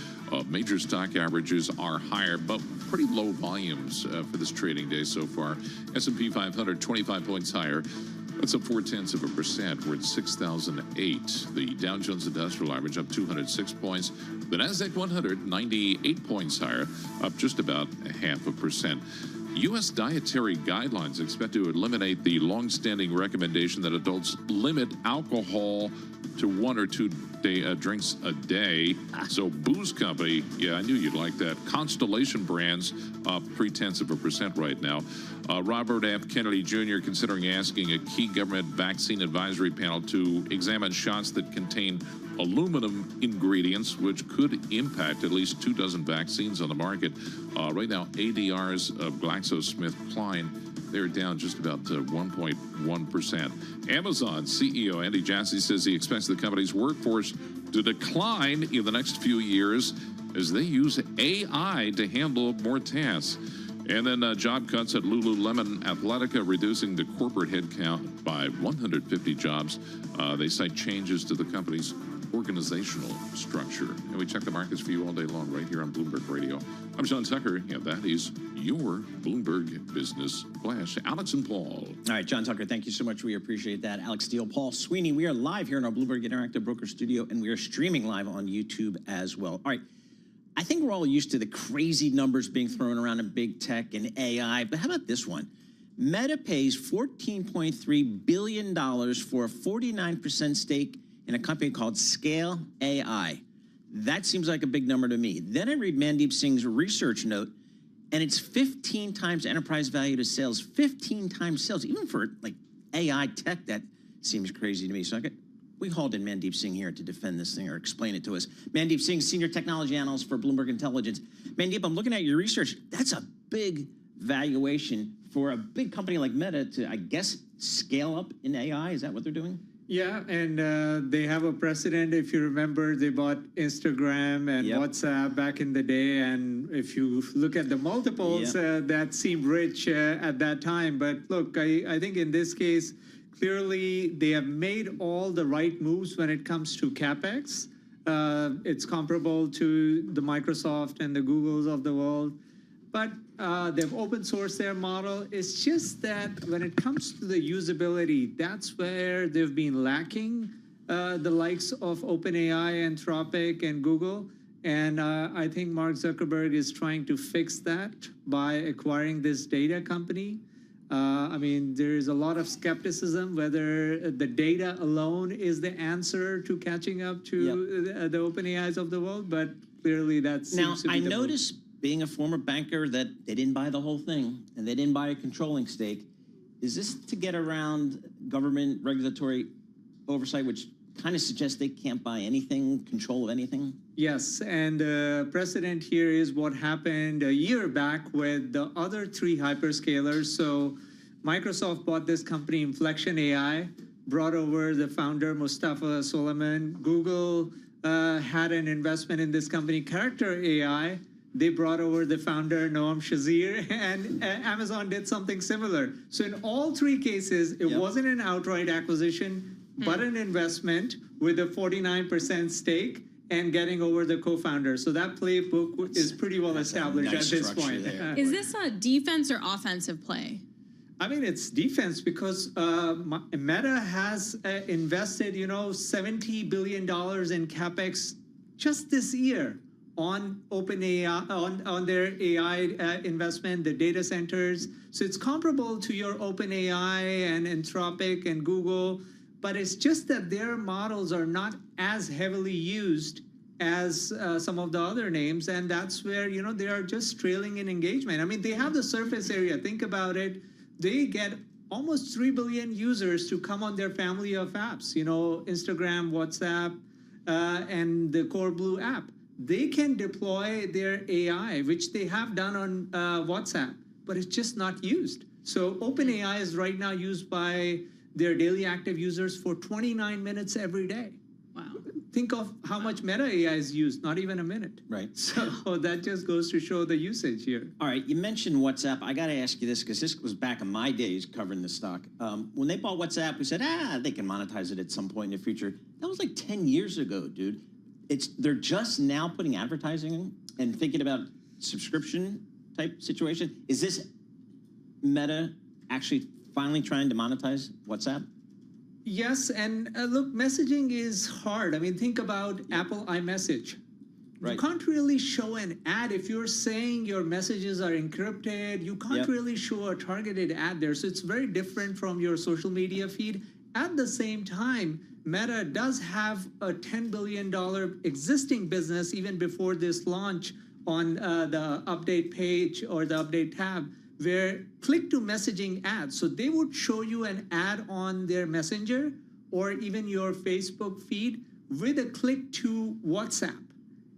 Major stock averages are higher, but pretty low volumes for this trading day so far. S&P 500, 25 points higher. That's up 0.4%. We're at 6,008. The Dow Jones Industrial Average up 206 points. The Nasdaq 100, 98 points higher, up just about 0.5%. U.S. dietary guidelines expect to eliminate the long-standing recommendation that adults limit alcohol to 1 or 2 drinks a day. So Booze Company, yeah, I knew you'd like that. Constellation Brands up 0.3% right now. Robert F. Kennedy Jr. considering asking a key government vaccine advisory panel to examine shots that contain aluminum ingredients, which could impact at least 24 vaccines on the market. Right now, ADRs of GlaxoSmithKline, they're down just about 1.1%. Amazon CEO Andy Jassy says he expects the company's workforce to decline in the next few years as they use AI to handle more tasks. And then job cuts at Lululemon Athletica, reducing the corporate headcount by 150 jobs. They cite changes to the company's organizational structure. And we check the markets for you all day long right here on Bloomberg Radio. I'm John Tucker, and that is your Bloomberg Business Flash. Alex and Paul. All right, John Tucker, thank you so much. We appreciate that. Alex Steele, Paul Sweeney. We are live here in our Bloomberg Interactive Broker Studio, and we are streaming live on YouTube as well. All right, I think we're all used to the crazy numbers being thrown around in big tech and AI, but how about this one? Meta pays $14.3 billion for a 49% stake in a company called Scale AI. That seems like a big number to me. Then I read Mandeep Singh's research note, and it's 15 times enterprise value to sales, 15 times sales. Even for like AI tech, that seems crazy to me. So we hauled in Mandeep Singh here to defend this thing or explain it to us. Mandeep Singh, Senior Technology Analyst for Bloomberg Intelligence. Mandeep, I'm looking at your research. That's a big valuation for a big company like Meta to, I guess, scale up in AI. Is that what they're doing? Yeah, and they have a precedent. If you remember, they bought Instagram and WhatsApp back in the day. And if you look at the multiples, that seemed rich at that time. But look, I think in this case, clearly they have made all the right moves when it comes to CapEx. It's comparable to the Microsoft and the Googles of the world. But they've open sourced their model. It's just that when it comes to the usability, that's where they've been lacking the likes of OpenAI, Anthropic, and Google. And I think Mark Zuckerberg is trying to fix that by acquiring this data company. I mean, there's a lot of skepticism whether the data alone is the answer to catching up to the OpenAIs of the world, but clearly that seems to be the noticed, being a former banker, that they didn't buy the whole thing and they didn't buy a controlling stake. Is this to get around government regulatory oversight, which kind of suggests they can't buy anything, control of anything? Yes, and the precedent here is what happened a year back with the other 3 hyperscalers. So Microsoft bought this company, Inflection AI, brought over the founder, Mustafa Suleyman. Google had an investment in this company, Character AI. They brought over the founder, Noam Shazir, and Amazon did something similar. So in all 3 cases, it wasn't an outright acquisition, but an investment with a 49% stake and getting over the co-founder. So that playbook is pretty well established at this point. Is this a defense or offensive play? I mean, it's defense because Meta has invested, $70 billion in CapEx just this year on OpenAI, on their AI investment, the data centers. So it's comparable to your OpenAI and Anthropic and Google, but it's just that their models are not as heavily used as some of the other names, and that's where, they are just trailing in engagement. I mean, they have the surface area. Think about it. They get almost 3 billion users to come on their family of apps, you know, Instagram, WhatsApp, and the Core Blue app. They can deploy their AI, which they have done on WhatsApp, but it's just not used. So OpenAI is right now used by their daily active users for 29 minutes every day. Wow. Think of how much Meta AI is used, not even a minute. Right. So that just goes to show the usage here. All right, you mentioned WhatsApp. I got to ask you this because this was back in my days covering the stock. When they bought WhatsApp, we said, they can monetize it at some point in the future. That was like 10 years ago, dude. They're just now putting advertising and thinking about subscription type situation. Is this Meta actually finally trying to monetize WhatsApp? Yes, and look, messaging is hard. I mean, think about Apple iMessage. Right. You can't really show an ad if you're saying your messages are encrypted. You can't really show a targeted ad there. So it's very different from your social media feed. At the same time, Meta does have a $10 billion existing business even before this launch on the update page or the update tab, where click to messaging ads. So they would show you an ad on their Messenger or even your Facebook feed with a click to WhatsApp,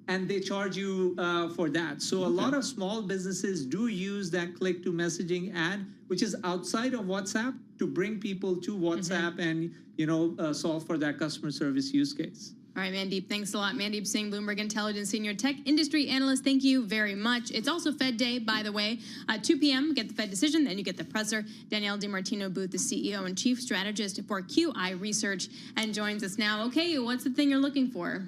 and they charge you for that. So a lot of small businesses do use that click to messaging ad, which is outside of WhatsApp, to bring people to WhatsApp and, you know, solve for that customer service use case. All right, Mandeep, thanks a lot. Mandeep Singh, Bloomberg Intelligence Senior Tech Industry Analyst. Thank you very much. It's also Fed Day, by the way. 2 p.m., get the Fed decision, then you get the presser. Danielle DiMartino Booth, the CEO and Chief Strategist for QI Research, and joins us now. Okay, what's the thing you're looking for?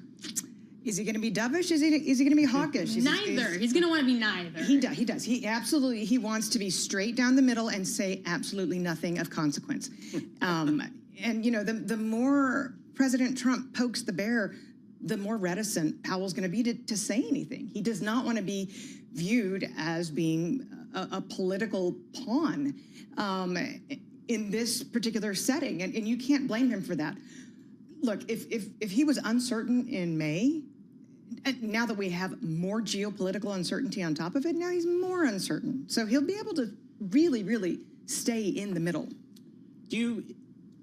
Is he going to be dovish? Is he going to be hawkish? Neither. He's going to want to be neither. He does. He absolutely, he wants to be straight down the middle and say absolutely nothing of consequence. And, you know, the more President Trump pokes the bear, the more reticent Powell's going to be to say anything. He does not want to be viewed as being a political pawn in this particular setting. And you can't blame him for that. Look, if he was uncertain in May, now that we have more geopolitical uncertainty on top of it, now he's more uncertain. So he'll be able to really, really stay in the middle.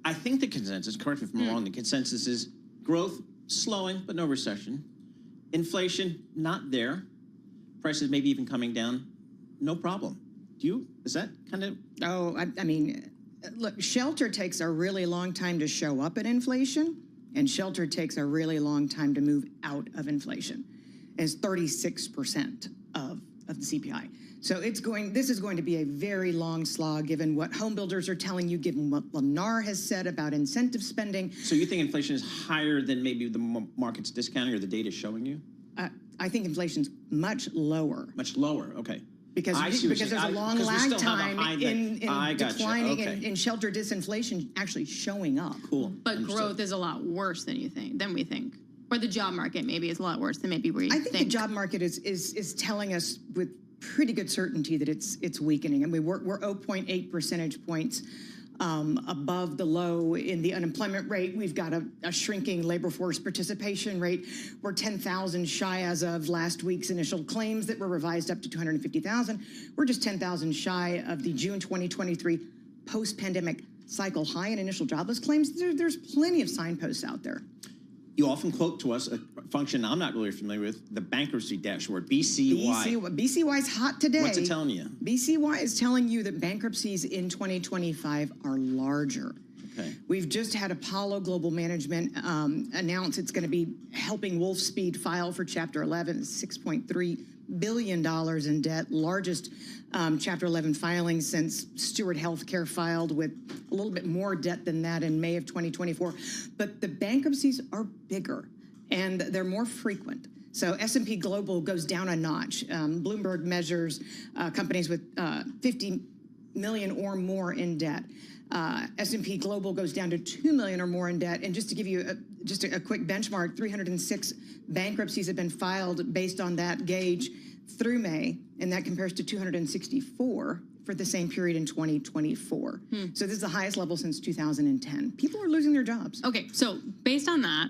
I think the consensus, correct me if I'm wrong, the consensus is growth slowing, but no recession. Inflation, not there. Prices maybe even coming down, no problem. Is that kind of? Oh, I mean, look, shelter takes a really long time to show up at inflation, and shelter takes a really long time to move out of inflation. It's 36% of the CPI. So this is going to be a very long slog, given what home builders are telling you, given what Lennar has said about incentive spending. So you think inflation is higher than maybe the market's discounting or the data is showing you? I think inflation's much lower. Much lower, okay. Because there's a long lag time in declining and shelter disinflation actually showing up. Cool. But growth is a lot worse than we think. Or the job market maybe is a lot worse than maybe we think. I think the job market is telling us with pretty good certainty that it's weakening. I mean, we're 0.8 percentage points above the low in the unemployment rate. We've got a shrinking labor force participation rate. We're 10,000 shy as of last week's initial claims that were revised up to 250,000. We're just 10,000 shy of the June 2023 post-pandemic cycle high in initial jobless claims. There's plenty of signposts out there. You often quote to us a function I'm not really familiar with, the bankruptcy dashboard, BCY. BCY is hot today. What's it telling you? BCY is telling you that bankruptcies in 2025 are larger. Okay. We've just had Apollo Global Management announce it's going to be helping Wolfspeed file for Chapter 11, $6.3 billion in debt, largest Chapter 11 filing since Steward Healthcare filed with a little bit more debt than that in May of 2024. But the bankruptcies are bigger and they're more frequent. So S&P Global goes down a notch. Bloomberg measures companies with 50 million or more in debt. S&P Global goes down to 2 million or more in debt. And just to give you just a quick benchmark, 306 bankruptcies have been filed based on that gauge through May, and that compares to 264 for the same period in 2024. So this is the highest level since 2010. People are losing their jobs. Okay, so based on that,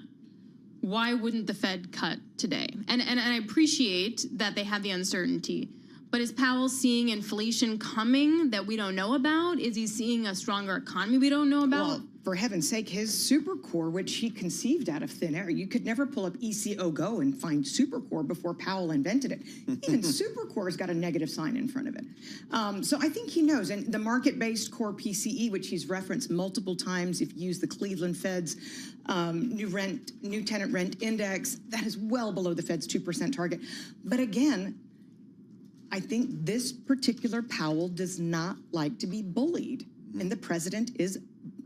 why wouldn't the Fed cut today? And I appreciate that they have the uncertainty, But is Powell seeing inflation coming that we don't know about? Is he seeing a stronger economy we don't know about? Well, for heaven's sake, his supercore, which he conceived out of thin air, you could never pull up ECO Go and find supercore before Powell invented it. Even supercore's got a negative sign in front of it. So I think he knows. And the market-based core PCE, which he's referenced multiple times, if you use the Cleveland Fed's new tenant rent index, that is well below the Fed's 2% target. But again, I think this particular Powell does not like to be bullied, and the president is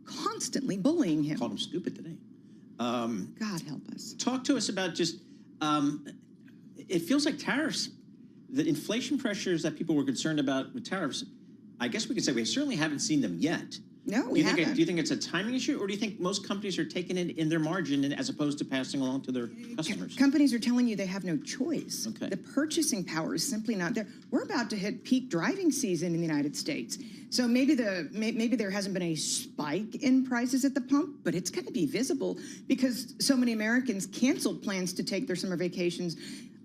constantly bullying him. Called him stupid today. God help us. Talk to us about just, it feels like tariffs, the inflation pressures that people were concerned about with tariffs, I guess we could say we certainly haven't seen them yet. No, we haven't. Do you think it's a timing issue, or do you think most companies are taking it in their margin as opposed to passing along to their customers? Companies are telling you they have no choice. Okay. The purchasing power is simply not there. We're about to hit peak driving season in the United States. So maybe there hasn't been a spike in prices at the pump, but it's going to be visible because so many Americans canceled plans to take their summer vacations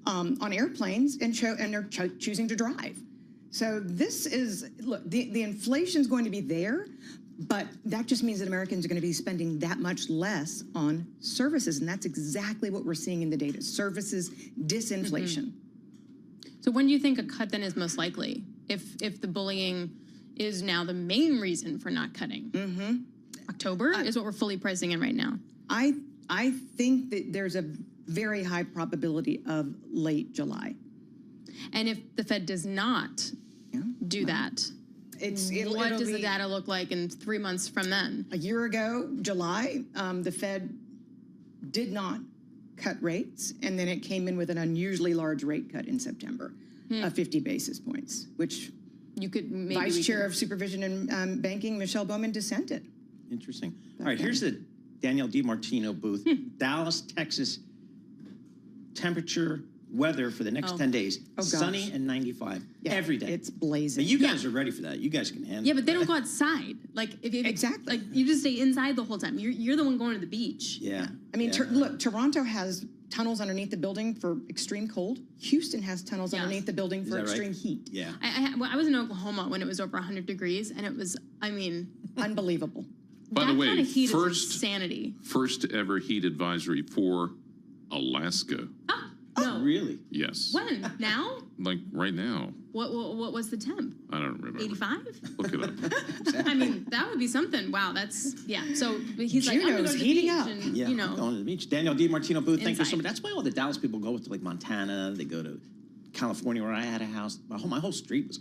on airplanes and are choosing to drive. So this is, look, the inflation's going to be there, but that just means that Americans are going to be spending that much less on services, and that's exactly what we're seeing in the data, services disinflation. So when do you think a cut then is most likely? If the bullying is now the main reason for not cutting? October is what we're fully pricing in right now. I think that there's a very high probability of late July. And if the Fed does not do that, what does the data look like in 3 months from then? A year ago, July, the Fed did not cut rates, and then it came in with an unusually large rate cut in September of 50 basis points, which you could maybe Vice Chair of Supervision and Banking, Michelle Bowman, dissented. Interesting. All right, here's the Danielle DiMartino booth. Dallas, Texas, temperature, weather for the next 10 days. Sunny and 95 every day. It's blazing. But you guys are ready for that. You guys can handle it. Yeah, but they don't go outside. Like exactly. Like you just stay inside the whole time. You're the one going to the beach. Yeah. I mean, look, Toronto has tunnels underneath the building for extreme cold. Houston has tunnels underneath the building for extreme heat. Yeah. I was in Oklahoma when it was over 100 degrees, and it was, unbelievable. By the way, kind of heat is insanity. First ever heat advisory for Alaska. No. Really? Yes. When? Now? Like right now. What was the temp? I don't remember. 85? Look it up. I mean, that would be something. Wow, that's, So he's like, I'm going to go to the heating beach. up. And, Yeah, going to the beach. Danielle DiMartino booth, thank you so much. Inside. That's why all the Dallas people go to like Montana. They go to California, where I had a house. My whole street was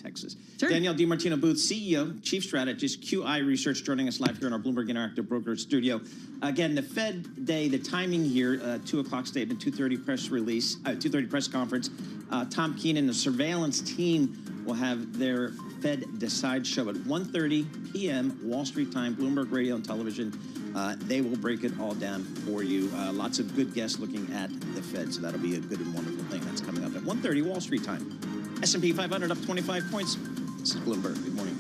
Texas. Sure. Danielle DiMartino booth, CEO, Chief Strategist, QI Research, joining us live here in our Bloomberg Interactive Broker studio. Again, the Fed day, the timing here, 2 o'clock statement, 2:30 press release, 2:30 press conference. Tom Keenan, the surveillance team, will have their Fed Decide show at 1:30 p.m. Wall Street time, Bloomberg Radio and Television. They will break it all down for you. Lots of good guests looking at the Fed, so that'll be a good and wonderful thing. That's coming up at 1:30 Wall Street time. S&P 500 up 25 points. This is Bloomberg. Good morning.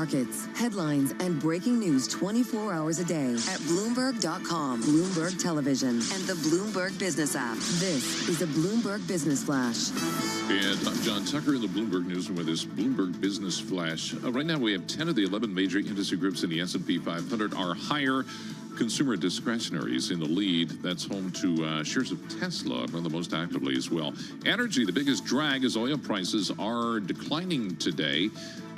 markets, headlines, and breaking news 24 hours a day at Bloomberg.com, Bloomberg Television, and the Bloomberg Business app. This is a Bloomberg Business Flash. And I'm John Tucker in the Bloomberg Newsroom with this Bloomberg Business Flash. Right now, we have 10 of the 11 major industry groups in the S&P 500 are higher. Consumer discretionaries in the lead. That's home to shares of Tesla, among the most actively as well. Energy, the biggest drag as oil prices are declining today.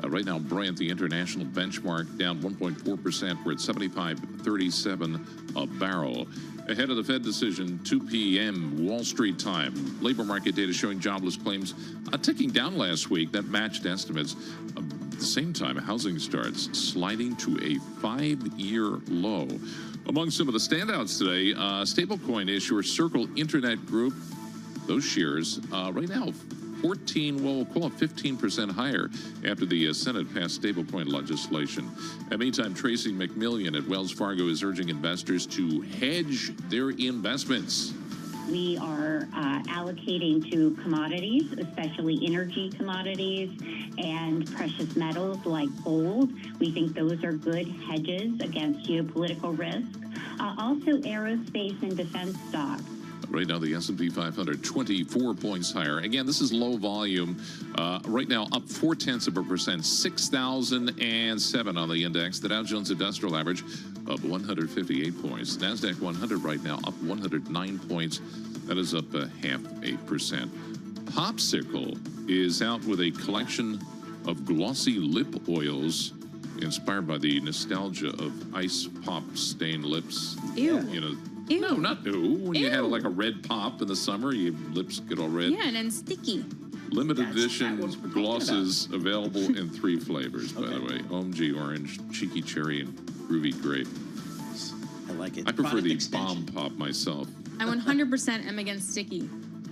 Right now, Brent, the international benchmark, down 1.4%. We're at 75.37 a barrel. Ahead of the Fed decision, 2 p.m. Wall Street time. Labor market data showing jobless claims ticking down last week. That matched estimates. At the same time, housing starts sliding to a 5-year low. Among some of the standouts today, stablecoin issuer Circle Internet Group, those shares right now 15% higher after the Senate passed stablecoin legislation. And meantime, Tracy McMillian at Wells Fargo is urging investors to hedge their investments. We are allocating to commodities, especially energy commodities and precious metals like gold. We think those are good hedges against geopolitical risk. Also, aerospace and defense stocks. Right now, the S&P 500, 24 points higher. Again, this is low volume. Right now, up 0.4%, 6,007 on the index. The Dow Jones Industrial Average up 158 points. NASDAQ 100 right now up 109 points. That is up 0.5%. Popsicle is out with a collection of glossy lip oils inspired by the nostalgia of ice pop stained lips. Ew. You know, Ew. no, not new. When you Ew. had like a red pop in the summer, your lips get all red. Yeah, and then sticky. Limited edition glosses available in 3 flavors, by the way. OMG orange, cheeky cherry, and groovy grape. I like it. I prefer Product the extension. bomb pop myself. I 100% am against sticky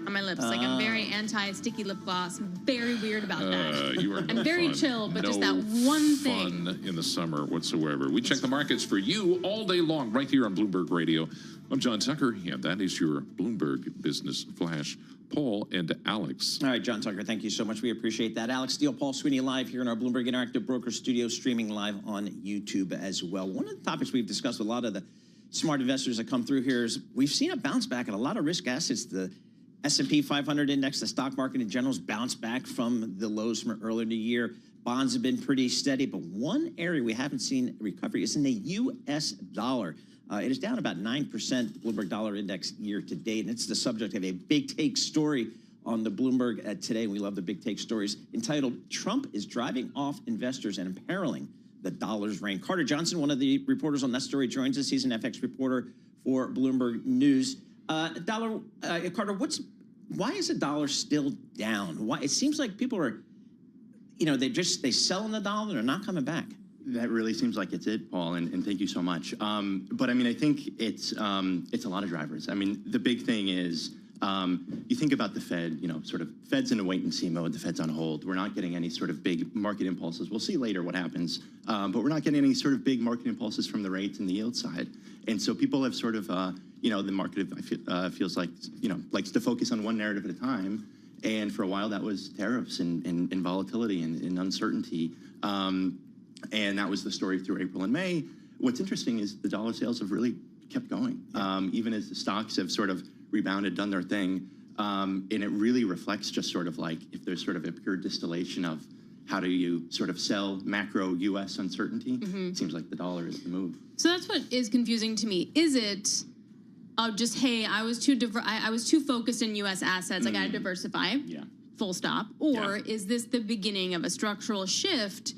on my lips. Like, I'm very anti-sticky lip gloss. Very weird about that. You are I'm very fun. chill, but just No that one thing. fun in the summer whatsoever. We check the markets for you all day long right here on Bloomberg Radio. I'm John Tucker, and that is your Bloomberg Business Flash. Paul and Alex. All right, John Tucker, thank you so much. We appreciate that. Alex Steele, Paul Sweeney live here in our Bloomberg Interactive Broker Studio, streaming live on YouTube as well. One of the topics we've discussed with a lot of the smart investors that come through here is we've seen a bounce back in a lot of risk assets. The S&P 500 index, the stock market in general, has bounced back from the lows from earlier in the year. Bonds have been pretty steady, but one area we haven't seen recovery is in the U.S. dollar. It is down about 9%, Bloomberg Dollar Index year to date, and it's the subject of a big take story on the Bloomberg today. We love the big take stories, entitled "Trump is Driving Off Investors and Imperiling the Dollar's Reign." Carter Johnson, one of the reporters on that story, joins us. He's an FX reporter for Bloomberg News. Carter, why is the dollar still down? Why it seems like people are, they sell in the dollar, they're not coming back. That really seems like it's it, Paul, and thank you so much. But I mean, I think it's a lot of drivers. I mean, the big thing is you think about the Fed, sort of Fed's in a wait and see mode, the Fed's on hold. We're not getting any sort of big market impulses. We'll see later what happens, but we're not getting any sort of big market impulses from the rates and the yield side. And so people have sort of, the market feels like, likes to focus on one narrative at a time. And for a while that was tariffs and volatility and uncertainty. And that was the story through April and May. What's interesting is the dollar sales have really kept going, even as the stocks have sort of rebounded, done their thing. And it really reflects just sort of like if there's sort of a pure distillation of how do you sort of sell macro U.S. uncertainty, it seems like the dollar is the move. So that's what is confusing to me. Is it just, hey, I was too focused in U.S. assets, I got to diversify, full stop? Or is this the beginning of a structural shift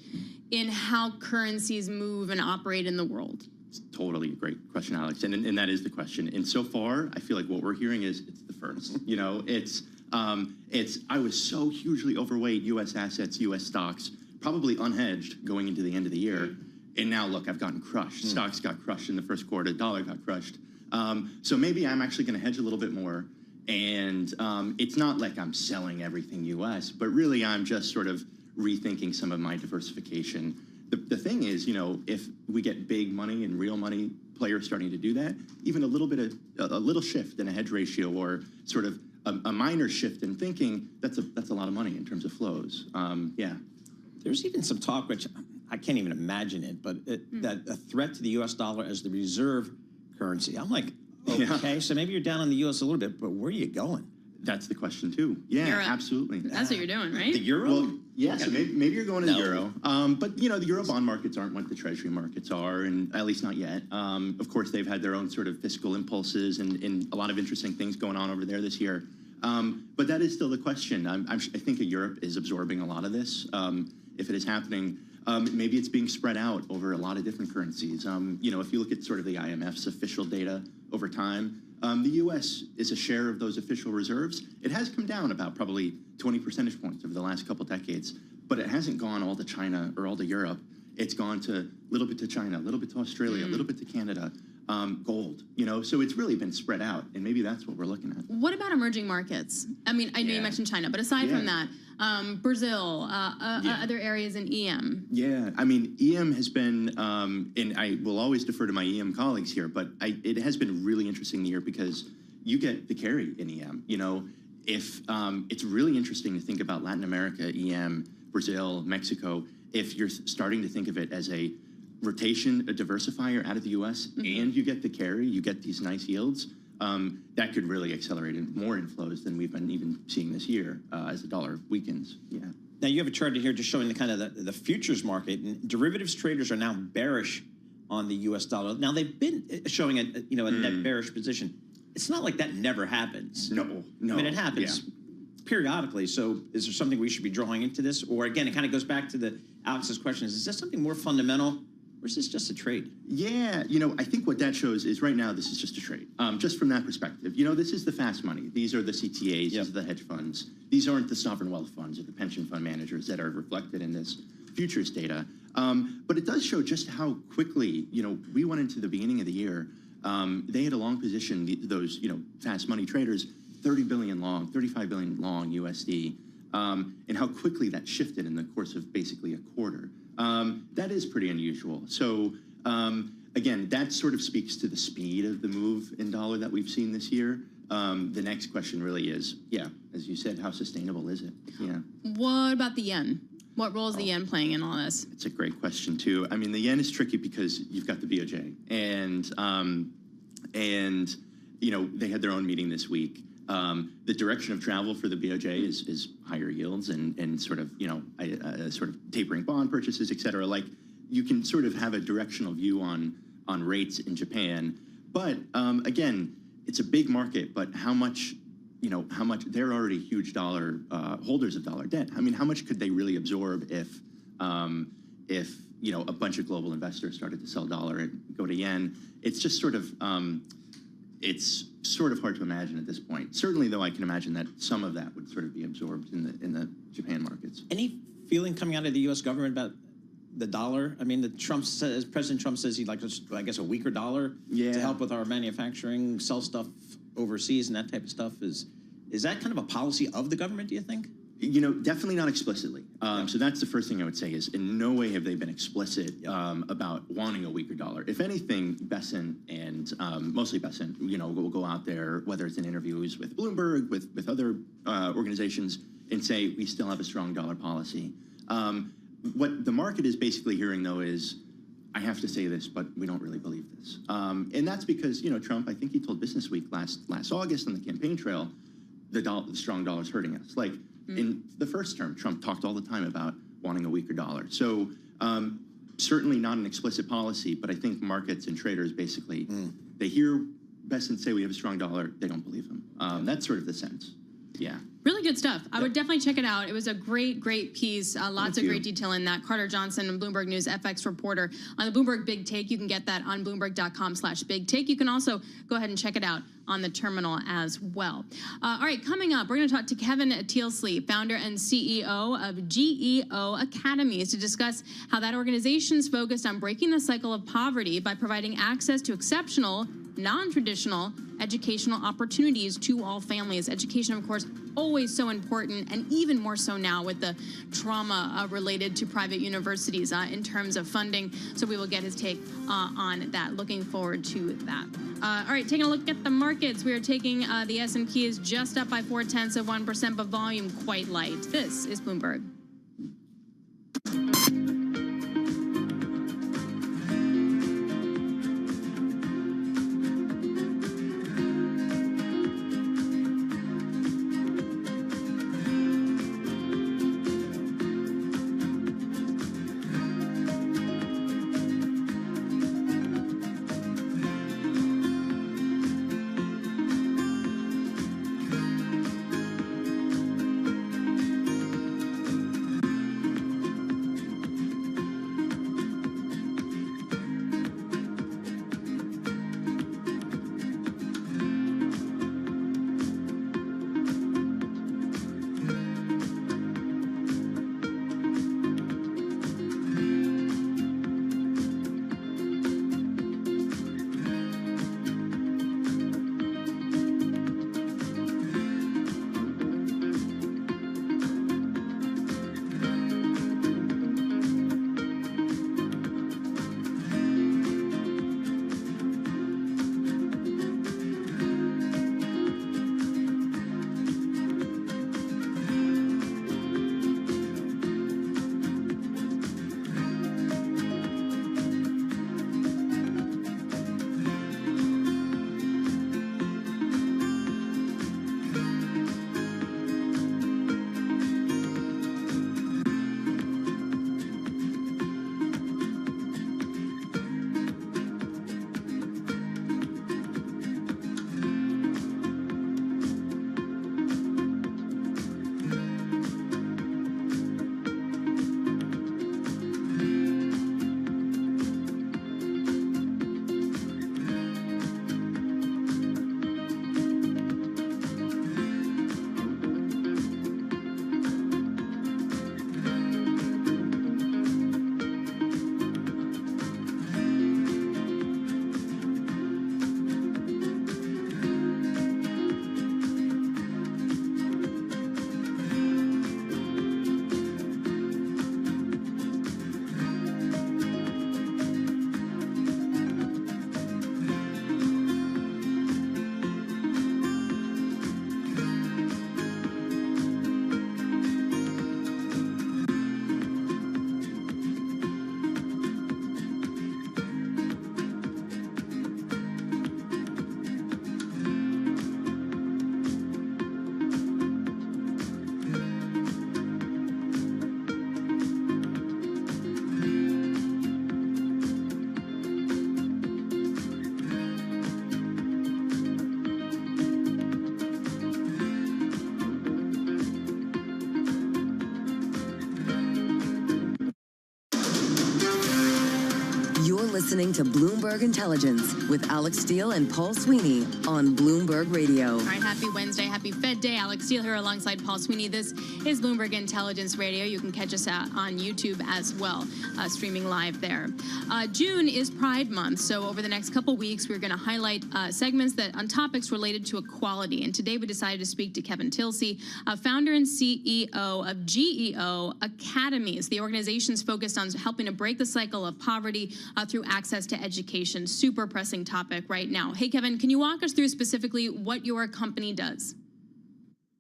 in how currencies move and operate in the world? It's totally a great question, Alex, and that is the question. And so far, I feel like what we're hearing is it's the first. I was so hugely overweight U.S. assets, U.S. stocks, probably unhedged going into the end of the year. And now, look, I've gotten crushed. Stocks got crushed in the first quarter. Dollar got crushed. So maybe I'm actually going to hedge a little bit more. And it's not like I'm selling everything U.S., but really I'm just sort of rethinking some of my diversification. The thing is, if we get big money and real money players starting to do that, even a little shift in a hedge ratio or sort of a minor shift in thinking, that's a lot of money in terms of flows. There's even some talk, which I can't even imagine it, but that a threat to the U.S. dollar as the reserve currency. I'm like, okay, so maybe you're down on the U.S. a little bit, but where are you going? That's the question too. Yeah, Europe. absolutely. That's what you're doing, right? The euro? Well, yeah, so maybe you're going to the euro. But, you know, the euro bond markets aren't what the treasury markets are, and at least not yet. Of course, they've had their own sort of fiscal impulses and a lot of interesting things going on over there this year. But that is still the question. I think Europe is absorbing a lot of this. If it is happening, maybe it's being spread out over a lot of different currencies. You know, if you look at sort of the IMF's official data over time, the U.S. is a share of those official reserves. It has come down about probably 20 percentage points over the last couple decades, but it hasn't gone all to China or all to Europe. It's gone to a little bit to China, a little bit to Australia, a little bit to Canada, gold, you know, so it's really been spread out, and maybe that's what we're looking at. What about emerging markets? I mean, I know you mentioned China, but aside from that, Brazil, other areas in EM. Yeah, I mean, EM has been, and I will always defer to my EM colleagues here, but it has been a really interesting year because you get the carry in EM. You know, if it's really interesting to think about Latin America, EM, Brazil, Mexico, if you're starting to think of it as a rotation, a diversifier out of the U.S., and you get the carry, you get these nice yields, that could really accelerate more inflows than we've been even seeing this year as the dollar weakens. Yeah. Now you have a chart here just showing the kind of the futures market, and derivatives traders are now bearish on the U.S. dollar. Now they've been showing a net bearish position. It's not like that never happens. No. I mean, it happens periodically. So is there something we should be drawing into this? Or again, it kind of goes back to Alex's question: is this something more fundamental? Or is this just a trade? Yeah, you know, I think what that shows is right now this is just a trade. Just from that perspective, you know, this is the fast money. These are the CTAs, these are the hedge funds. These aren't the sovereign wealth funds or the pension fund managers that are reflected in this futures data. But it does show just how quickly, you know, we went into the beginning of the year. They had a long position, those, you know, fast money traders, 30 billion long, 35 billion long USD, and how quickly that shifted in the course of basically a quarter. That is pretty unusual. So, again, that sort of speaks to the speed of the move in dollar that we've seen this year. The next question really is, as you said, how sustainable is it? Yeah. What about the yen? What role is the yen playing in all this? It's a great question, too. I mean, the yen is tricky because you've got the BOJ. And you know, they had their own meeting this week. The direction of travel for the BOJ is higher yields and sort of, you know, sort of tapering bond purchases, et cetera. Like, you can sort of have a directional view on rates in Japan. But again, it's a big market, but how much they're already huge dollar holders of dollar debt. I mean, how much could they really absorb if you know, a bunch of global investors started to sell dollar and go to yen? It's just sort of it's sort of hard to imagine at this point. Certainly, though, I can imagine that some of that would sort of be absorbed in the Japan markets. Any feeling coming out of the U.S. government about the dollar? I mean, President Trump says he'd like, I guess, a weaker dollar to help with our manufacturing, sell stuff overseas, and that type of stuff. Is that kind of a policy of the government, do you think? You know, definitely not explicitly. So that's the first thing I would say is in no way have they been explicit about wanting a weaker dollar. If anything, Bessent and mostly Bessent, you know, will go out there, whether it's in interviews with Bloomberg, with other organizations, and say, we still have a strong dollar policy. What the market is basically hearing, though, is, I have to say this, but we don't really believe this. And that's because, you know, Trump, I think he told Business Week last August on the campaign trail, the strong dollar is hurting us. Like, in the first term, Trump talked all the time about wanting a weaker dollar. So certainly not an explicit policy, but I think markets and traders basically, they hear Bessent say we have a strong dollar, they don't believe him. That's sort of the sense. Yeah. Really good stuff. I would definitely check it out. It was a great piece. Lots of great detail in that. Carter Johnson, a Bloomberg News FX reporter on the Bloomberg Big Take. You can get that on Bloomberg.com/Big Take. You can also go ahead and check it out on the terminal as well. All right, coming up, we're going to talk to Kevin Tealsley, founder and CEO of GEO Academies, to discuss how that organization is focused on breaking the cycle of poverty by providing access to exceptional, non-traditional educational opportunities to all families. Education, of course, always so important, and even more so now with the trauma related to private universities in terms of funding. So we will get his take on that. Looking forward to that. All right, taking a look at the markets. We are taking the S&P is just up by 0.4%, but volume quite light. This is Bloomberg. listening to Bloomberg Intelligence with Alex Steele and Paul Sweeney on Bloomberg Radio. All right, happy Wednesday, happy Fed Day. Alex Steele here alongside Paul Sweeney. This is Bloomberg Intelligence Radio. You can catch us out on YouTube as well, streaming live there. June is Pride Month, so over the next couple weeks, we're going to highlight segments that on topics related to equality. And today we decided to speak to Kevin Tilsey, founder and CEO of GEO Academies. The organization's focused on helping to break the cycle of poverty through access to education. Super pressing topic right now. Hey, Kevin, can you walk us through specifically what your company does?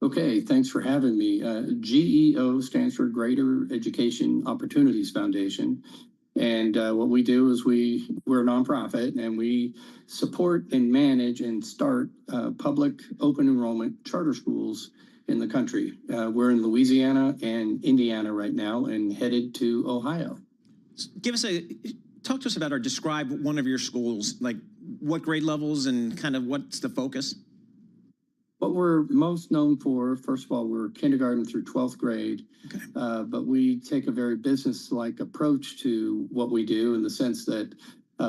Okay, thanks for having me. GEO stands for Greater Education Opportunities Foundation. And what we do is we're a nonprofit, and we support and manage and start public open enrollment charter schools in the country. We're in Louisiana and Indiana right now and headed to Ohio. Talk to us about or describe one of your schools, like what grade levels and kind of what's the focus? What we're most known for, first of all, we're kindergarten through 12th grade, but we take a very business-like approach to what we do in the sense that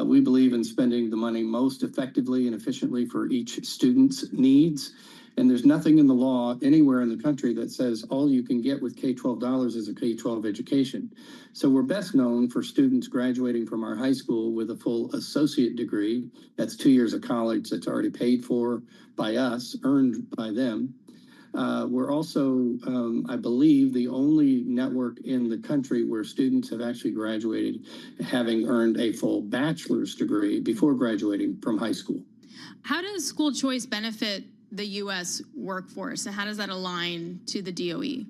we believe in spending the money most effectively and efficiently for each student's needs. And there's nothing in the law anywhere in the country that says all you can get with K-12 dollars is a K-12 education. So we're best known for students graduating from our high school with a full associate degree. That's 2 years of college that's already paid for by us, earned by them. We're also, I believe, the only network in the country where students have actually graduated having earned a full bachelor's degree before graduating from high school. How does school choice benefit the U.S. workforce, and how does that align to the DOE?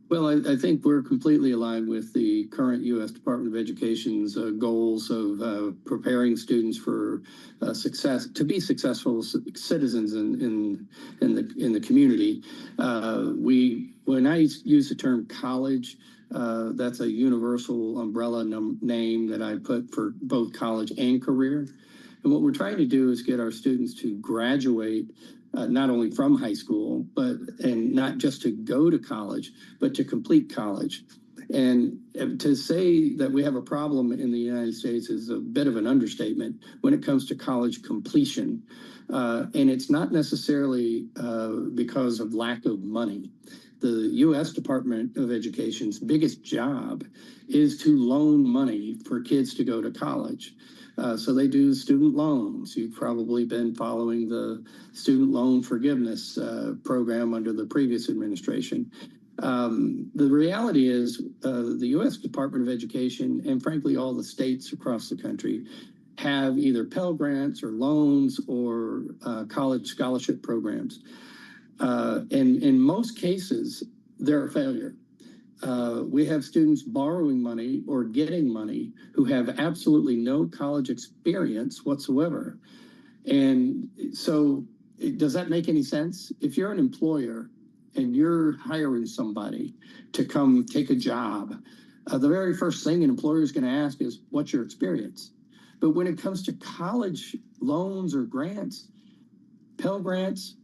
Well, I think we're completely aligned with the current U.S. Department of Education's goals of preparing students for success, to be successful citizens in the community. When I use the term college, that's a universal umbrella name that I put for both college and career. And what we're trying to do is get our students to graduate not only from high school, and not just to go to college, but to complete college. And to say that we have a problem in the United States is a bit of an understatement when it comes to college completion. And it's not necessarily because of lack of money. The U.S. Department of Education's biggest job is to loan money for kids to go to college. So they do student loans. You've probably been following the student loan forgiveness program under the previous administration. The reality is the U.S. Department of Education, and frankly all the states across the country, have either Pell Grants or loans or college scholarship programs. And in most cases, they're a failure. We have students borrowing money or getting money who have absolutely no college experience whatsoever. And so does that make any sense? If you're an employer and you're hiring somebody to come take a job, the very first thing an employer is going to ask is, what's your experience? But when it comes to college loans or grants, Pell Grants,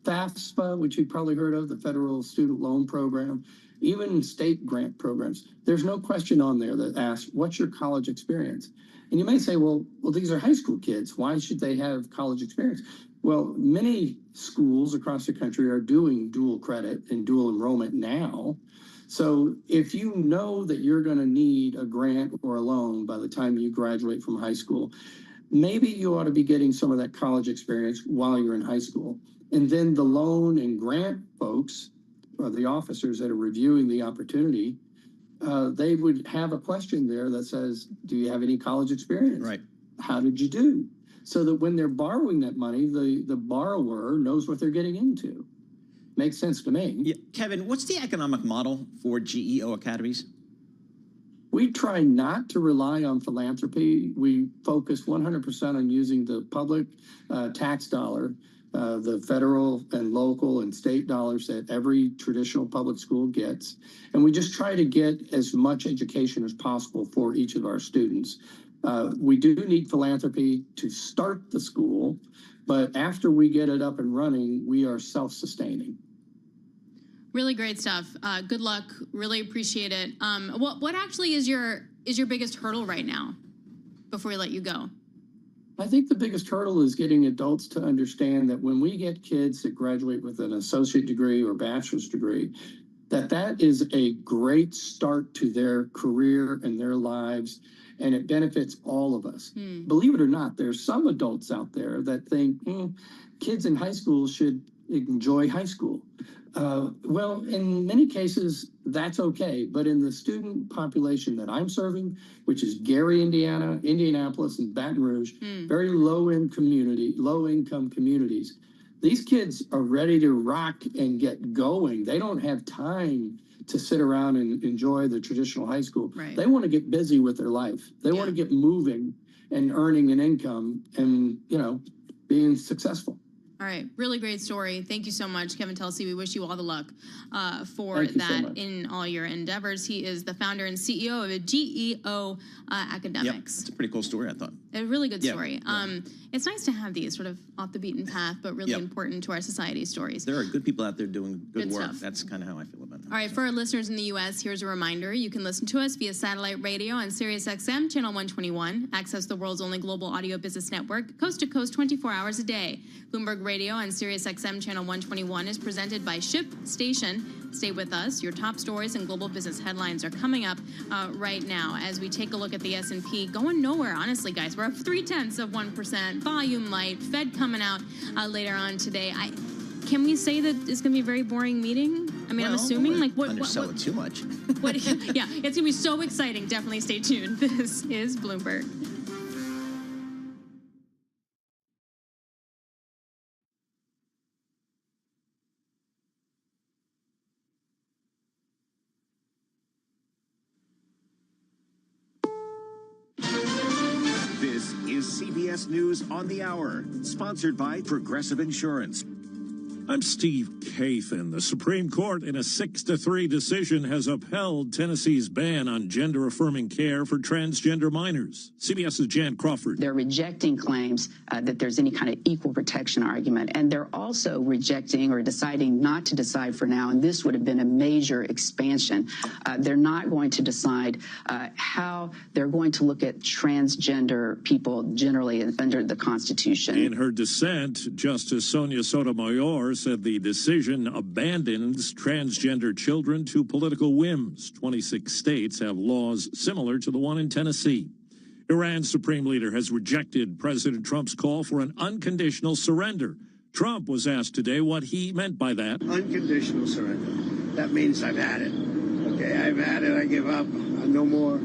FAFSA, which you've probably heard of, the Federal Student Loan Program, even state grant programs, there's no question on there that asks, what's your college experience? And you may say, well, these are high school kids. Why should they have college experience? Well, many schools across the country are doing dual credit and dual enrollment now. So if you know that you're going to need a grant or a loan by the time you graduate from high school, maybe you ought to be getting some of that college experience while you're in high school. And then the loan and grant folks, or the officers that are reviewing the opportunity, they would have a question there that says, do you have any college experience? Right. How did you do? So that when they're borrowing that money, the borrower knows what they're getting into. Makes sense to me. Yeah. Kevin, what's the economic model for GEO Academies? We try not to rely on philanthropy. We focus 100% on using the public tax dollar, the federal and local and state dollars that every traditional public school gets. And we just try to get as much education as possible for each of our students. We do need philanthropy to start the school, but after we get it up and running, we are self-sustaining. Really great stuff. Good luck. Really appreciate it. What actually is your biggest hurdle right now? before we let you go? I think the biggest hurdle is getting adults to understand that when we get kids that graduate with an associate degree or bachelor's degree, that is a great start to their career and their lives, and it benefits all of us. Believe it or not, there's some adults out there that think kids in high school should enjoy high school. Well, in many cases, that's okay. But in the student population that I'm serving, which is Gary, Indiana, Indianapolis, and Baton Rouge, very low-income communities, these kids are ready to rock and get going. They don't have time to sit around and enjoy the traditional high school. Right. They want to get busy with their life. They want to get moving and earning an income and, being successful. All right, really great story. Thank you so much, Kevin Telsey. We wish you all the luck for Thank you so that much. in all your endeavors. He is the founder and CEO of GEO Academics. It's a pretty cool story, I thought. A really good Yeah, story. It's nice to have these sort of off the beaten path, but really important to our society stories. There are good people out there doing good work. stuff. That's kind of how I feel about it. All right, for our listeners in the U.S., here's a reminder. You can listen to us via satellite radio on SiriusXM, channel 121. Access the world's only global audio business network, coast to coast, 24 hours a day. Bloomberg Radio on SiriusXM, channel 121 is presented by Ship Station. Stay with us. Your top stories and global business headlines are coming up right now as we take a look at the S&P. Going nowhere, honestly, guys. We're up 0.3%. Volume light. Fed coming out later on today. Can we say that it's going to be a very boring meeting? I mean, I'm assuming, like, what? Undersell it too much. Yeah, it's going to be so exciting. Definitely stay tuned. This is Bloomberg. This is CBS News on the Hour, sponsored by Progressive Insurance. I'm Steve Kathan. The Supreme Court, in a 6-3 decision, has upheld Tennessee's ban on gender-affirming care for transgender minors. CBS's Jan Crawford. They're rejecting claims that there's any kind of equal protection argument, and they're also rejecting or deciding not to decide for now, and this would have been a major expansion. They're not going to decide how they're going to look at transgender people generally under the Constitution. In her dissent, Justice Sonia Sotomayor said the decision abandons transgender children to political whims. 26 states have laws similar to the one in Tennessee. Iran's supreme leader has rejected President Trump's call for an unconditional surrender. Trump was asked today what he meant by that. Unconditional surrender. That means I've had it. Okay, I've had it. I give up. No more.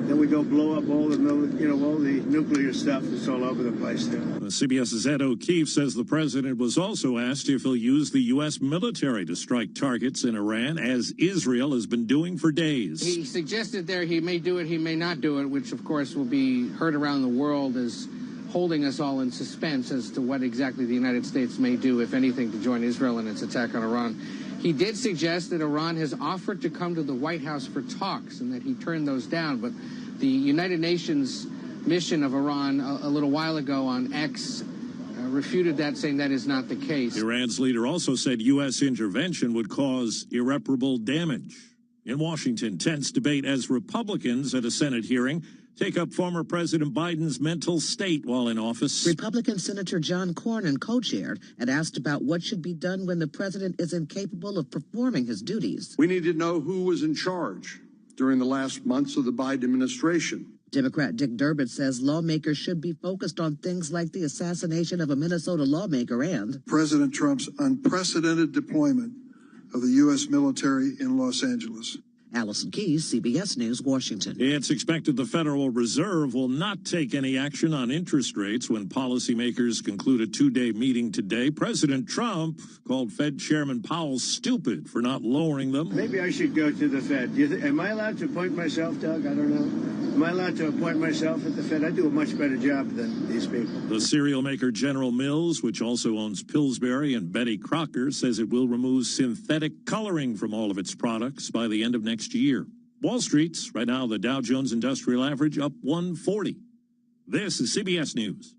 Then we go blow up all the nuclear stuff that's all over the place there. CBS's Ed O'Keefe says the president was also asked if he'll use the U.S. military to strike targets in Iran, as Israel has been doing for days. He suggested there he may do it, he may not do it, which of course will be heard around the world as holding us all in suspense as to what exactly the United States may do, if anything, to join Israel in its attack on Iran. He did suggest that Iran has offered to come to the White House for talks and that he turned those down. But the United Nations mission of Iran a little while ago on X refuted that, saying that is not the case. Iran's leader also said U.S. intervention would cause irreparable damage. In Washington, tense debate as Republicans at a Senate hearing take up former President Biden's mental state while in office. Republican Senator John Cornyn co-chaired and asked about what should be done when the president is incapable of performing his duties. We need to know who was in charge during the last months of the Biden administration. Democrat Dick Durbin says lawmakers should be focused on things like the assassination of a Minnesota lawmaker and President Trump's unprecedented deployment of the U.S. military in Los Angeles. Allison Keyes, CBS News, Washington. It's expected the Federal Reserve will not take any action on interest rates when policymakers conclude a two-day meeting today. President Trump called Fed Chairman Powell stupid for not lowering them. Maybe I should go to the Fed. Am I allowed to appoint myself, Doug? I don't know. Am I allowed to appoint myself at the Fed? I do a much better job than these people. The cereal maker General Mills, which also owns Pillsbury and Betty Crocker, says it will remove synthetic coloring from all of its products by the end of next year. Wall Street's right now, the Dow Jones Industrial Average up 140. This is CBS News.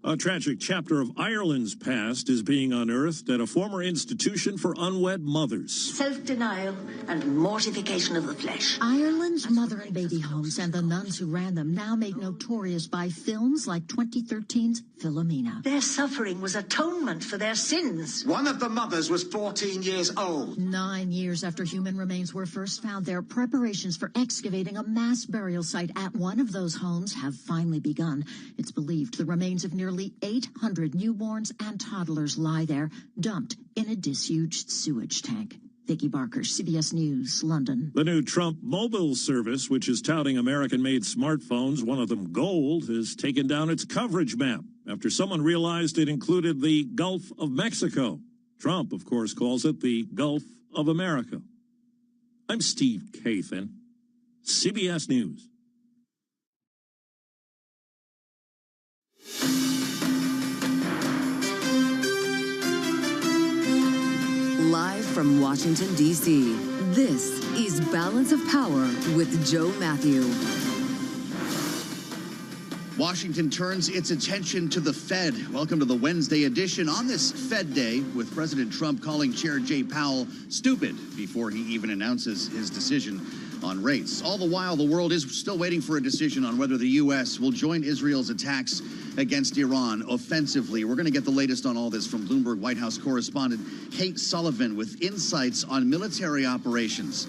A tragic chapter of Ireland's past is being unearthed at a former institution for unwed mothers. Self-denial and mortification of the flesh. Ireland's mother and baby homes and the nuns who ran them, now made notorious by films like 2013's Philomena. Their suffering was atonement for their sins. One of the mothers was 14 years old. 9 years after human remains were first found there, preparations for excavating a mass burial site at one of those homes have finally begun. It's believed the remains of nearly 800 newborns and toddlers lie there, dumped in a disused sewage tank. Vicki Barker, CBS News, London. The new Trump mobile service, which is touting American-made smartphones, one of them gold, has taken down its coverage map after someone realized it included the Gulf of Mexico. Trump, of course, calls it the Gulf of America. I'm Steve Kathan, CBS News. Live from Washington, D.C., this is Balance of Power with Joe Matthew. Washington turns its attention to the Fed. Welcome to the Wednesday edition on this Fed Day, with President Trump calling Chair Jay Powell stupid before he even announces his decision on rates. All the while, the world is still waiting for a decision on whether the U.S. will join Israel's attacks against Iran offensively. We're going to get the latest on all this from Bloomberg White House correspondent Kate Sullivan with insights on military operations.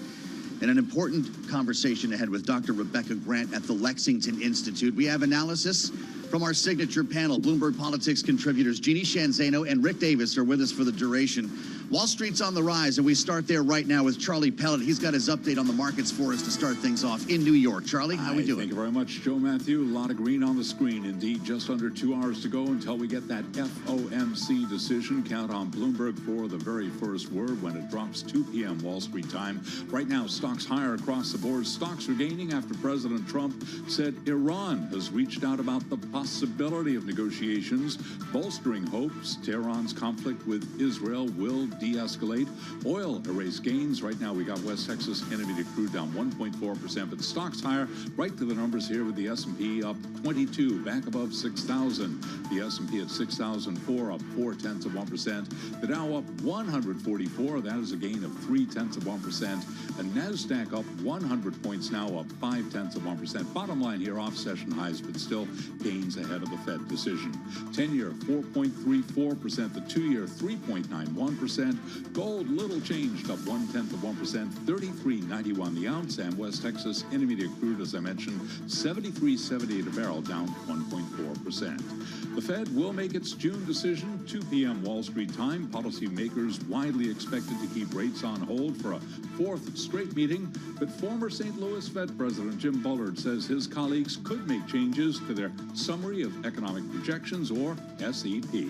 And an important conversation ahead with Dr. Rebecca Grant at the Lexington Institute. We have analysis from our signature panel. Bloomberg Politics contributors Jeannie Shanzano and Rick Davis are with us for the duration. Wall Street's on the rise, and we start there right now with Charlie Pellet. He's got his update on the markets for us to start things off in New York. Charlie, how we doing? Thank you very much, Joe Matthew. A lot of green on the screen. Indeed, just under 2 hours to go until we get that FOMC decision. Count on Bloomberg for the very first word when it drops 2 p.m. Wall Street time. Right now, stocks higher across the board. Stocks are gaining after President Trump said Iran has reached out about the possibility of negotiations, bolstering hopes Tehran's conflict with Israel will de-escalate. Oil erased gains. Right now, we got West Texas Intermediate crude down 1.4%, but stocks higher. Right to the numbers here with the S&P up 22, back above 6,000. The S&P at 6,004, up 0.4%. The Dow up 144. That is a gain of 0.3%. The Nasdaq up 100 points now, up 0.5%. Bottom line here, off session highs, but still gains ahead of the Fed decision. 10-year 4.34%. The 2-year 3.91%. Gold little changed, up 0.1%, 33.91 the ounce, and West Texas Intermediate crude, as I mentioned, 73.78 a barrel, down 1.4%. The Fed will make its June decision 2 p.m. Wall Street time. Policymakers widely expected to keep rates on hold for a fourth straight meeting, but former St. Louis Fed President Jim Bullard says his colleagues could make changes to their Summary of Economic Projections, or SEP.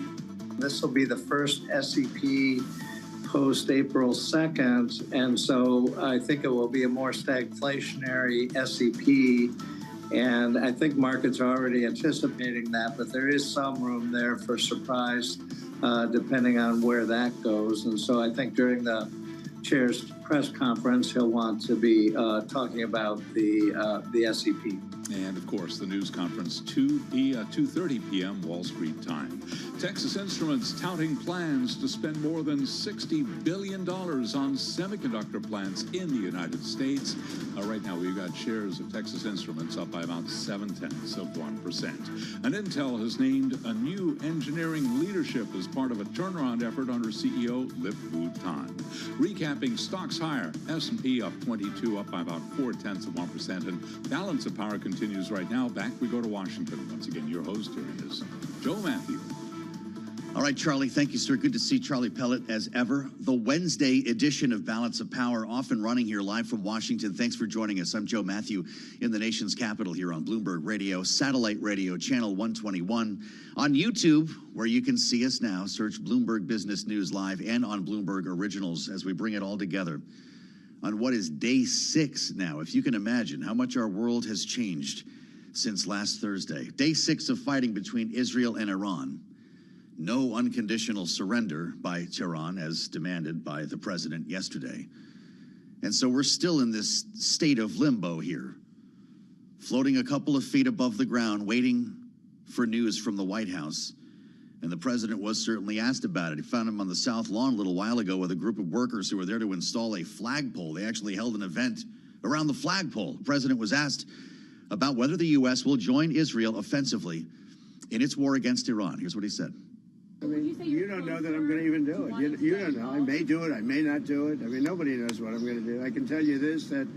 This will be the first SEP post-April 2nd, and so I think it will be a more stagflationary SEP, and I think markets are already anticipating that, but there is some room there for surprise depending on where that goes. And so I think during the chair's press conference, he'll want to be talking about the SEP. And, of course, the news conference, 2:30 p.m. Wall Street time. Texas Instruments touting plans to spend more than $60 billion on semiconductor plants in the United States. Right now, we've got shares of Texas Instruments up by about 0.7%. And Intel has named a new engineering leadership as part of a turnaround effort under CEO Lip-Bu Tan. Recapping, stocks higher. S&P up 22, up by about 0.4%. And Balance of Power continues right now. Back we go to Washington. Once again, your host here is Joe Matthew. All right, Charlie, thank you, sir. Good to see Charlie Pellet as ever. The Wednesday edition of Balance of Power, off and running here live from Washington. Thanks for joining us. I'm Joe Matthew in the nation's capital here on Bloomberg Radio, satellite radio, channel 121. On YouTube, where you can see us now, search Bloomberg Business News Live, and on Bloomberg Originals as we bring it all together on what is day 6 now. If you can imagine how much our world has changed since last Thursday. Day 6 of fighting between Israel and Iran. No unconditional surrender by Tehran, as demanded by the president yesterday. And so we're still in this state of limbo here, floating a couple of feet above the ground, waiting for news from the White House. And the president was certainly asked about it. He found him on the South Lawn a little while ago with a group of workers who were there to install a flagpole. They actually held an event around the flagpole. The president was asked about whether the U.S. will join Israel offensively in its war against Iran. Here's what he said. I mean, you don't know that I'm going to even do it. You don't know. I may do it. I may not do it. I mean, nobody knows what I'm going to do. I can tell you this, that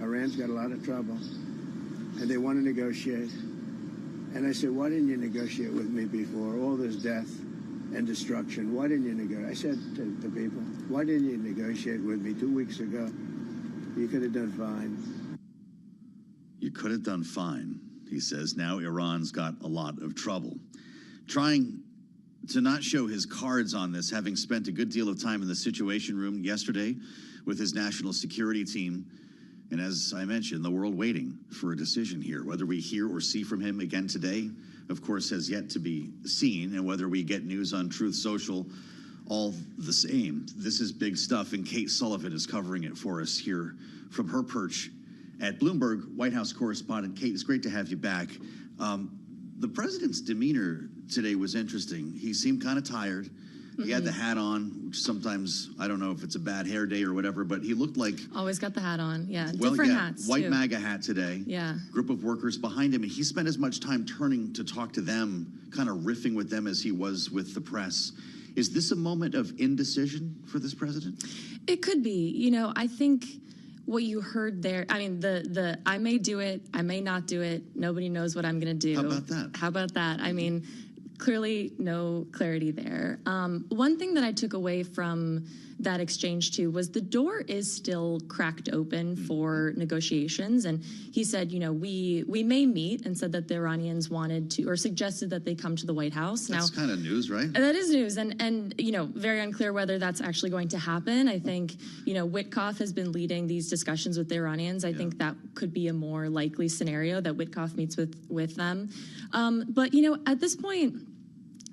Iran's got a lot of trouble, and they want to negotiate. And I said, why didn't you negotiate with me before? All this death and destruction. Why didn't you negotiate? I said to the people, why didn't you negotiate with me 2 weeks ago? You could have done fine. You could have done fine, he says. Now Iran's got a lot of trouble. Trying to not show his cards on this, having spent a good deal of time in the Situation Room yesterday with his national security team. And as I mentioned, the world waiting for a decision here. Whether we hear or see from him again today, of course, has yet to be seen. And whether we get news on Truth Social, all the same. This is big stuff, and Kate Sullivan is covering it for us here from her perch at Bloomberg. White House correspondent Kate, it's great to have you back. The president's demeanor today was interesting. He seemed kind of tired. He had the hat on, which sometimes, I don't know if it's a bad hair day or whatever, but he looked like... Always got the hat on, yeah. Well, different yeah, hats, white too. MAGA hat today. Yeah. Group of workers behind him, and he spent as much time turning to talk to them, kind of riffing with them as he was with the press. Is this a moment of indecision for this president? It could be. You know, I think what you heard there, I mean, the I may do it, I may not do it, nobody knows what I'm going to do. How about that? How about that? I mean, clearly no clarity there. One thing that I took away from that exchange too was the door is still cracked open for negotiations. And he said, you know, we may meet, and said that the Iranians wanted to, or suggested that they come to the White House. That's kind of news, right? That is news, and you know, very unclear whether that's actually going to happen. I think, you know, Witkoff has been leading these discussions with the Iranians. I think that could be a more likely scenario, that Witkoff meets with them. But you know, at this point,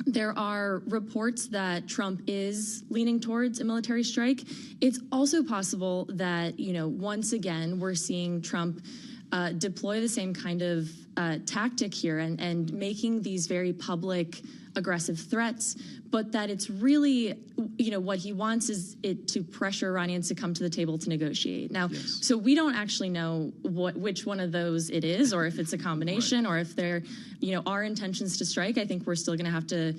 there are reports that Trump is leaning towards a military strike. It's also possible that, you know, once again, we're seeing Trump deploy the same kind of tactic here and making these very public aggressive threats, but that it's really, you know, what he wants is it to pressure Iranians to come to the table to negotiate. Now, so we don't actually know which one of those it is, or if it's a combination, or if there, you know, are intentions to strike. I think we're still going to have to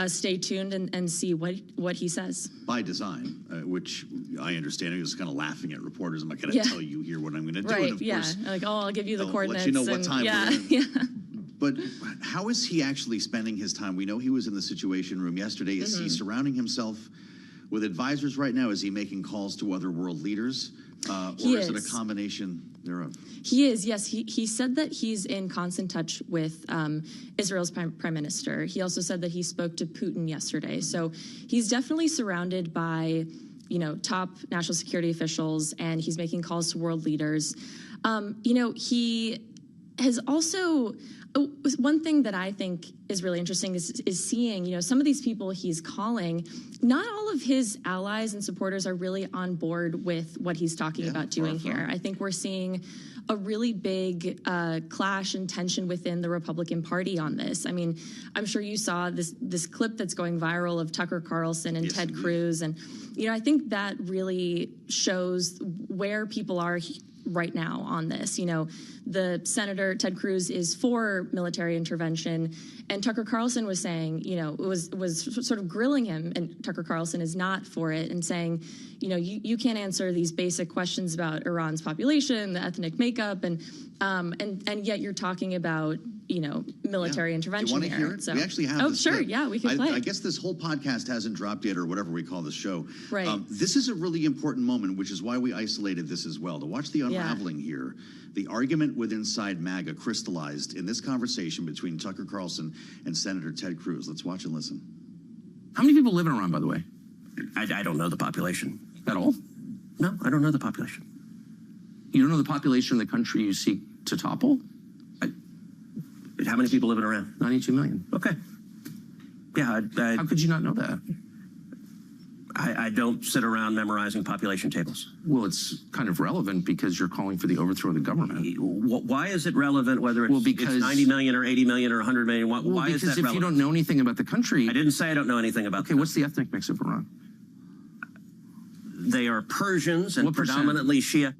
stay tuned and see what he says. By design, which I understand. He was kind of laughing at reporters. I'm not going to tell you here what I'm going to do. Right, and of yeah. course, Like, oh, I'll give you the coordinates. Let you know what time we're in. Yeah. But how is he actually spending his time? We know he was in the Situation Room yesterday. Is he surrounding himself with advisors right now? Is he making calls to other world leaders? Or is it a combination thereof? He is, yes. He said that he's in constant touch with Israel's prime minister. He also said that he spoke to Putin yesterday. So he's definitely surrounded by, you know, top national security officials, and he's making calls to world leaders. You know, he has also... One thing that I think is really interesting is seeing, you know, some of these people he's calling, not all of his allies and supporters are really on board with what he's talking about doing here. I think we're seeing a really big clash and tension within the Republican Party on this. I mean, I'm sure you saw this clip that's going viral of Tucker Carlson and Ted Cruz. And, you know, I think that really shows where people are right now on this. You know, the Senator Ted Cruz is for military intervention, and Tucker Carlson was saying, you know, was sort of grilling him, and Tucker Carlson is not for it, and saying, you know, you can't answer these basic questions about Iran's population, the ethnic makeup, and yet you're talking about, you know, military intervention. Do you want to hear it? So. We actually have. Oh, this sure, clip. yeah, we can play. I guess this whole podcast hasn't dropped yet, or whatever we call the show. Right. This is a really important moment, which is why we isolated this as well, to watch the unraveling here. The argument with inside MAGA crystallized in this conversation between Tucker Carlson and Senator Ted Cruz. Let's watch and listen. How many people live in Iran, by the way? I don't know the population. At all? No, I don't know the population. You don't know the population of the country you seek to topple? How many people live in Iran? 92 million. Okay. Yeah. How could you not know that? I don't sit around memorizing population tables. Well, it's kind of relevant because you're calling for the overthrow of the government. Why is it relevant whether it's, it's 90 million or 80 million or 100 million? Why is that relevant? Because if you don't know anything about the country... I didn't say I don't know anything about Okay, what's the ethnic mix of Iran? They are Persians and predominantly Shia.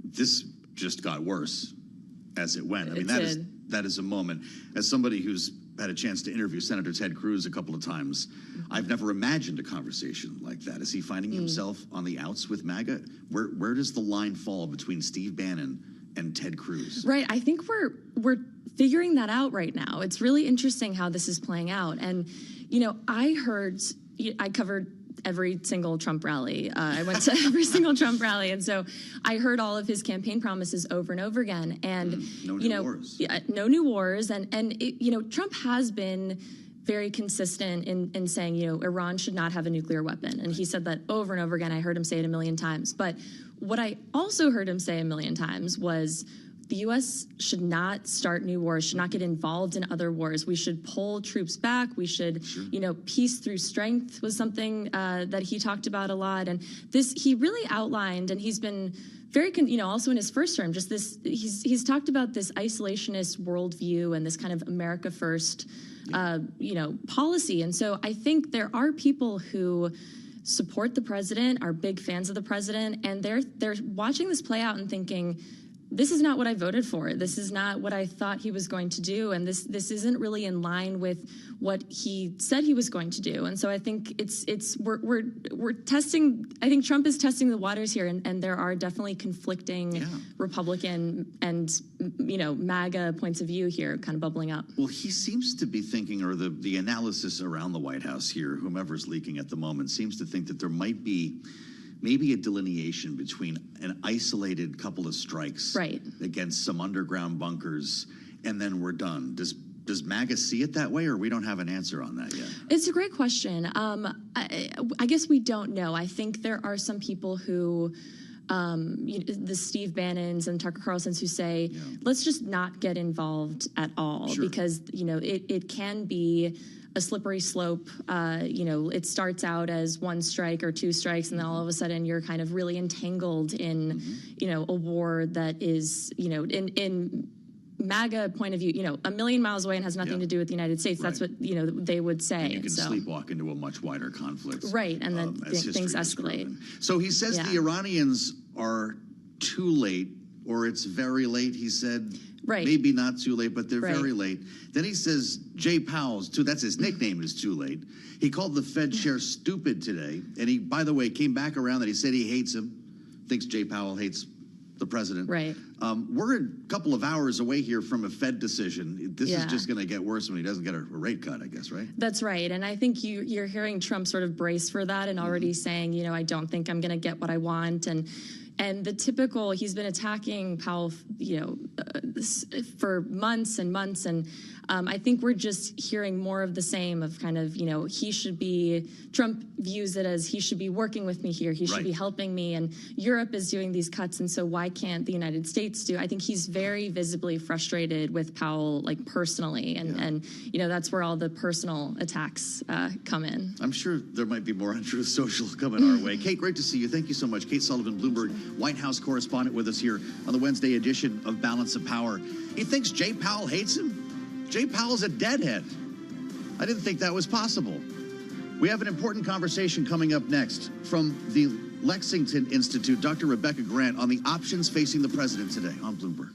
This just got worse as it went. I mean, that is a moment. As somebody who's had a chance to interview Senator Ted Cruz a couple of times, I've never imagined a conversation like that. Is he finding himself on the outs with MAGA? Where does the line fall between Steve Bannon and Ted Cruz? Right. I think we're figuring that out right now. It's really interesting how this is playing out. And, you know, I covered every single Trump rally. I went to every single Trump rally. And so I heard all of his campaign promises over and over again. And, no new wars. Yeah, no new wars. And you know, Trump has been very consistent in saying, you know, Iran should not have a nuclear weapon. And he said that over and over again. I heard him say it a million times. But what I also heard him say a million times was the U.S. should not start new wars, should not get involved in other wars. We should pull troops back. We should, you know, peace through strength was something that he talked about a lot. And this, he really outlined, and he's been very, you know, also in his first term, just this, he's talked about this isolationist worldview and this kind of America first, you know, policy. And so I think there are people who support the president, are big fans of the president, and they're watching this play out and thinking, this is not what I voted for. This is not what I thought he was going to do. And this isn't really in line with what he said he was going to do. And so I think we're testing, I think Trump is testing the waters here, and there are definitely conflicting Republican and, you know, MAGA points of view here kind of bubbling up. Well, he seems to be thinking, or the analysis around the White House here, whomever's leaking at the moment, seems to think that there might be maybe a delineation between an isolated couple of strikes against some underground bunkers, and then we're done. Does MAGA see it that way, or we don't have an answer on that yet? It's a great question. I guess we don't know. I think there are some people who, the Steve Bannons and Tucker Carlsons, who say, let's just not get involved at all, because, you know, it can be a slippery slope. You know, it starts out as one strike or two strikes, and then all of a sudden you're kind of really entangled in, you know, a war that is, you know, in MAGA point of view, you know, a million miles away and has nothing to do with the United States. That's what, you know, they would say. And you can sleepwalk into a much wider conflict. Right, and then things escalate. So he says the Iranians are too late, or it's very late, he said. Right. Maybe not too late, but they're very late. Then he says Jay Powell's too. That's his nickname, is too late. He called the Fed chair stupid today. And he, by the way, came back around that he said he hates him, thinks Jay Powell hates the president. Right. We're a couple of hours away here from a Fed decision. This is just going to get worse when he doesn't get a rate cut, I guess, right? That's right. And I think you're hearing Trump sort of brace for that and already saying, you know, I don't think I'm going to get what I want. And the typical, he's been attacking Powell, you know, for months and months. And I think we're just hearing more of the same of kind of, you know, Trump views it as he should be working with me here. He should be helping me. And Europe is doing these cuts. And so why can't the United States do? I think he's very visibly frustrated with Powell, like personally. And you know, that's where all the personal attacks come in. I'm sure there might be more on Truth Social coming our way. Kate, great to see you. Thank you so much. Kate Sullivan, Bloomberg White House correspondent, with us here on the Wednesday edition of Balance of Power. He thinks Jay Powell hates him? Jay Powell's a deadhead. I didn't think that was possible. We have an important conversation coming up next from the Lexington Institute, Dr. Rebecca Grant, on the options facing the president today on Bloomberg.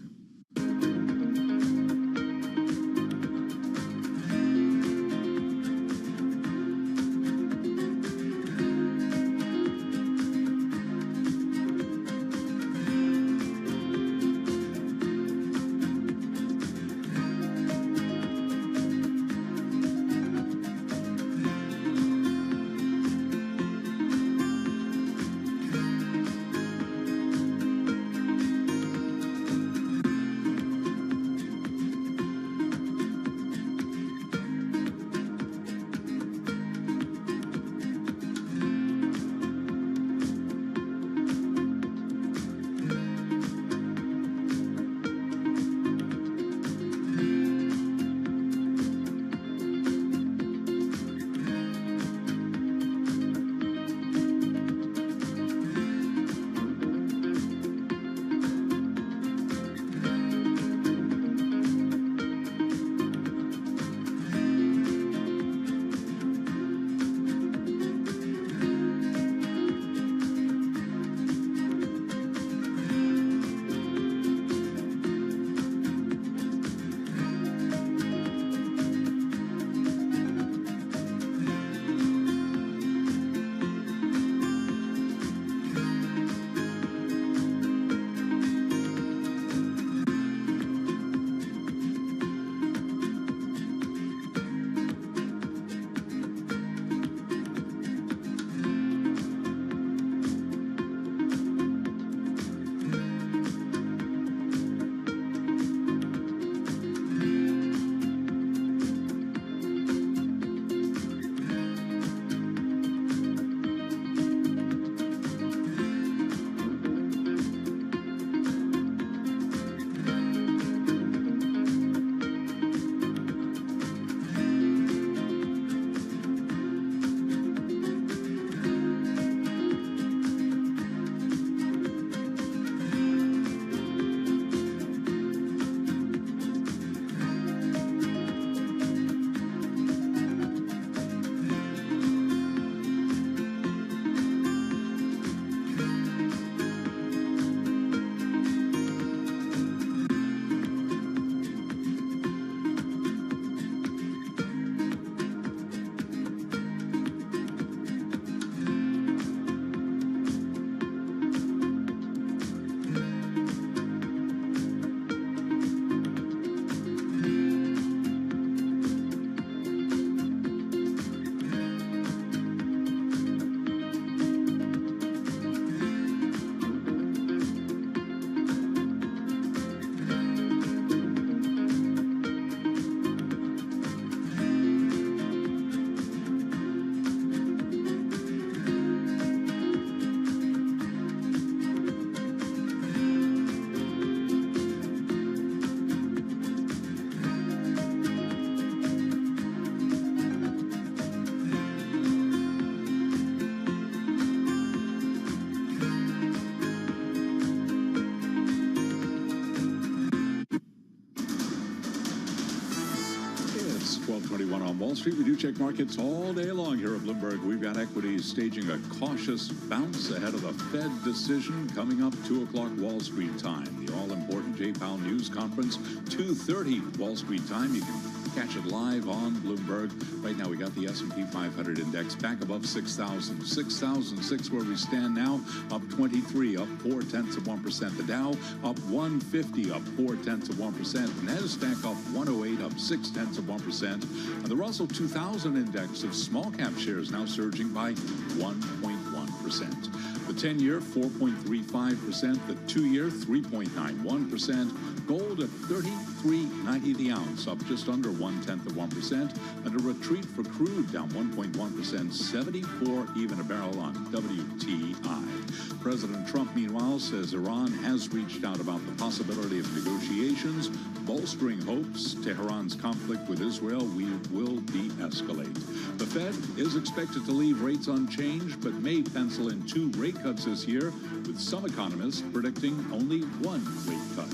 12:21 on Wall Street. We do check markets all day long here at Bloomberg. We've got equities staging a cautious bounce ahead of the Fed decision coming up 2 o'clock Wall Street time. The all-important Jay Powell news conference, 2:30 Wall Street time. You can catch it live on Bloomberg. Right now, we got the S&P 500 index back above 6,000. 6,006 where we stand now, up 23, up 0.4%. The Dow up 150, up 0.4%. NASDAQ up 108, up 0.6%. And the Russell 2000 index of small cap shares now surging by 1.1%. The 10-year, 4.35%. The 2-year, 3.91%. Gold at $33.90 the ounce, up just under 0.1%. And a retreat for crude, down 1.1%, 74 even a barrel on WTI. President Trump, meanwhile, says Iran has reached out about the possibility of negotiations, bolstering hopes Tehran's conflict with Israel will de-escalate. The Fed is expected to leave rates unchanged, but may pencil in 2 rate cuts this year, with some economists predicting only 1 rate cut.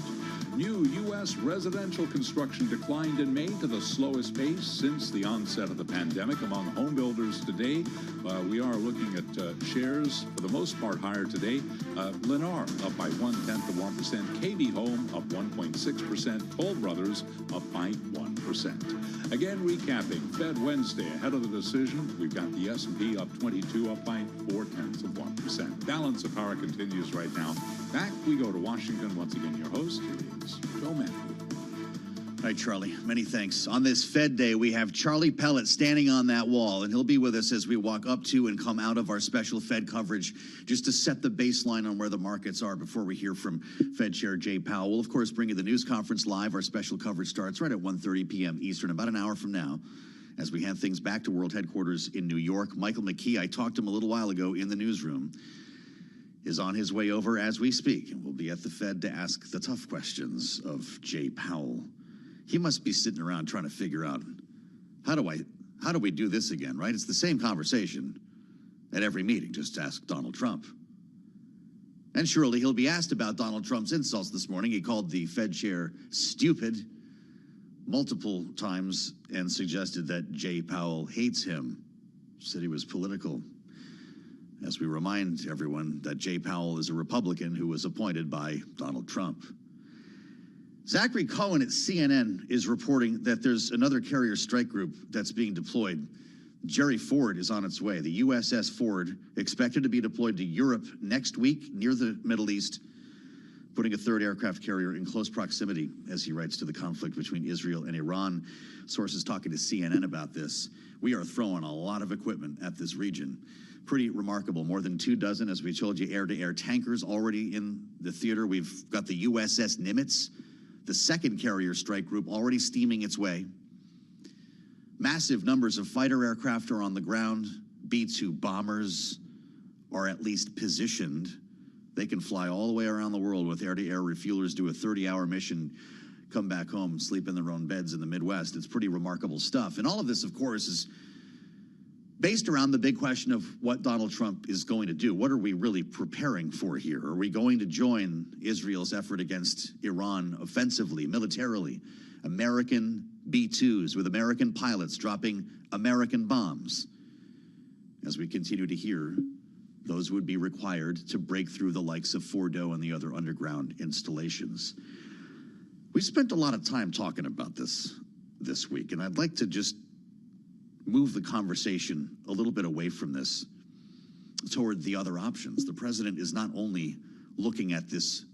New U.S. residential construction declined in May to the slowest pace since the onset of the pandemic among home builders today. We are looking at shares, for the most part, higher today. Lennar up by 0.1%. KB Home up 1.6%. Toll Brothers up by 1%. Again, recapping, Fed Wednesday ahead of the decision. We've got the S&P up 22, up by 0.4%. Balance of power continues right now. Back we go to Washington. Once again, your host, here is Joe Matthew. All right, Charlie, many thanks. On this Fed Day, we have Charlie Pellet standing on that wall, and he'll be with us as we walk up to and come out of our special Fed coverage, just to set the baseline on where the markets are before we hear from Fed Chair Jay Powell. We'll, of course, bring you the news conference live. Our special coverage starts right at 1:30 p.m. Eastern, about an hour from now, as we hand things back to World Headquarters in New York. Michael McKee, I talked to him a little while ago in the newsroom, is on his way over as we speak, and will be at the Fed to ask the tough questions of Jay Powell. He must be sitting around trying to figure out, how do we do this again, right? It's the same conversation at every meeting. Just ask Donald Trump. And surely he'll be asked about Donald Trump's insults this morning. He called the Fed chair stupid multiple times and suggested that Jay Powell hates him, said he was political. As we remind everyone that Jay Powell is a Republican who was appointed by Donald Trump. Zachary Cohen at CNN is reporting that there's another carrier strike group that's being deployed. Jerry Ford is on its way. The USS Ford expected to be deployed to Europe next week near the Middle East, putting a 3rd aircraft carrier in close proximity as he writes to the conflict between Israel and Iran. Sources talking to CNN about this. We are throwing a lot of equipment at this region. Pretty remarkable. More than 24, as we told you, air-to-air tankers already in the theater. We've got the USS Nimitz, the 2nd carrier strike group, already steaming its way. Massive numbers of fighter aircraft are on the ground. B-2 bombers are at least positioned. They can fly all the way around the world with air-to-air refuelers, do a 30-hour mission, come back home, sleep in their own beds in the Midwest. It's pretty remarkable stuff. And all of this, of course, is based around the big question of what Donald Trump is going to do. What are we really preparing for here? Are we going to join Israel's effort against Iran offensively, militarily? American B-2s with American pilots dropping American bombs. As we continue to hear, those would be required to break through the likes of Fordo and the other underground installations. We spent a lot of time talking about this week, and I'd like to just move the conversation a little bit away from this toward the other options. The president is not only looking at this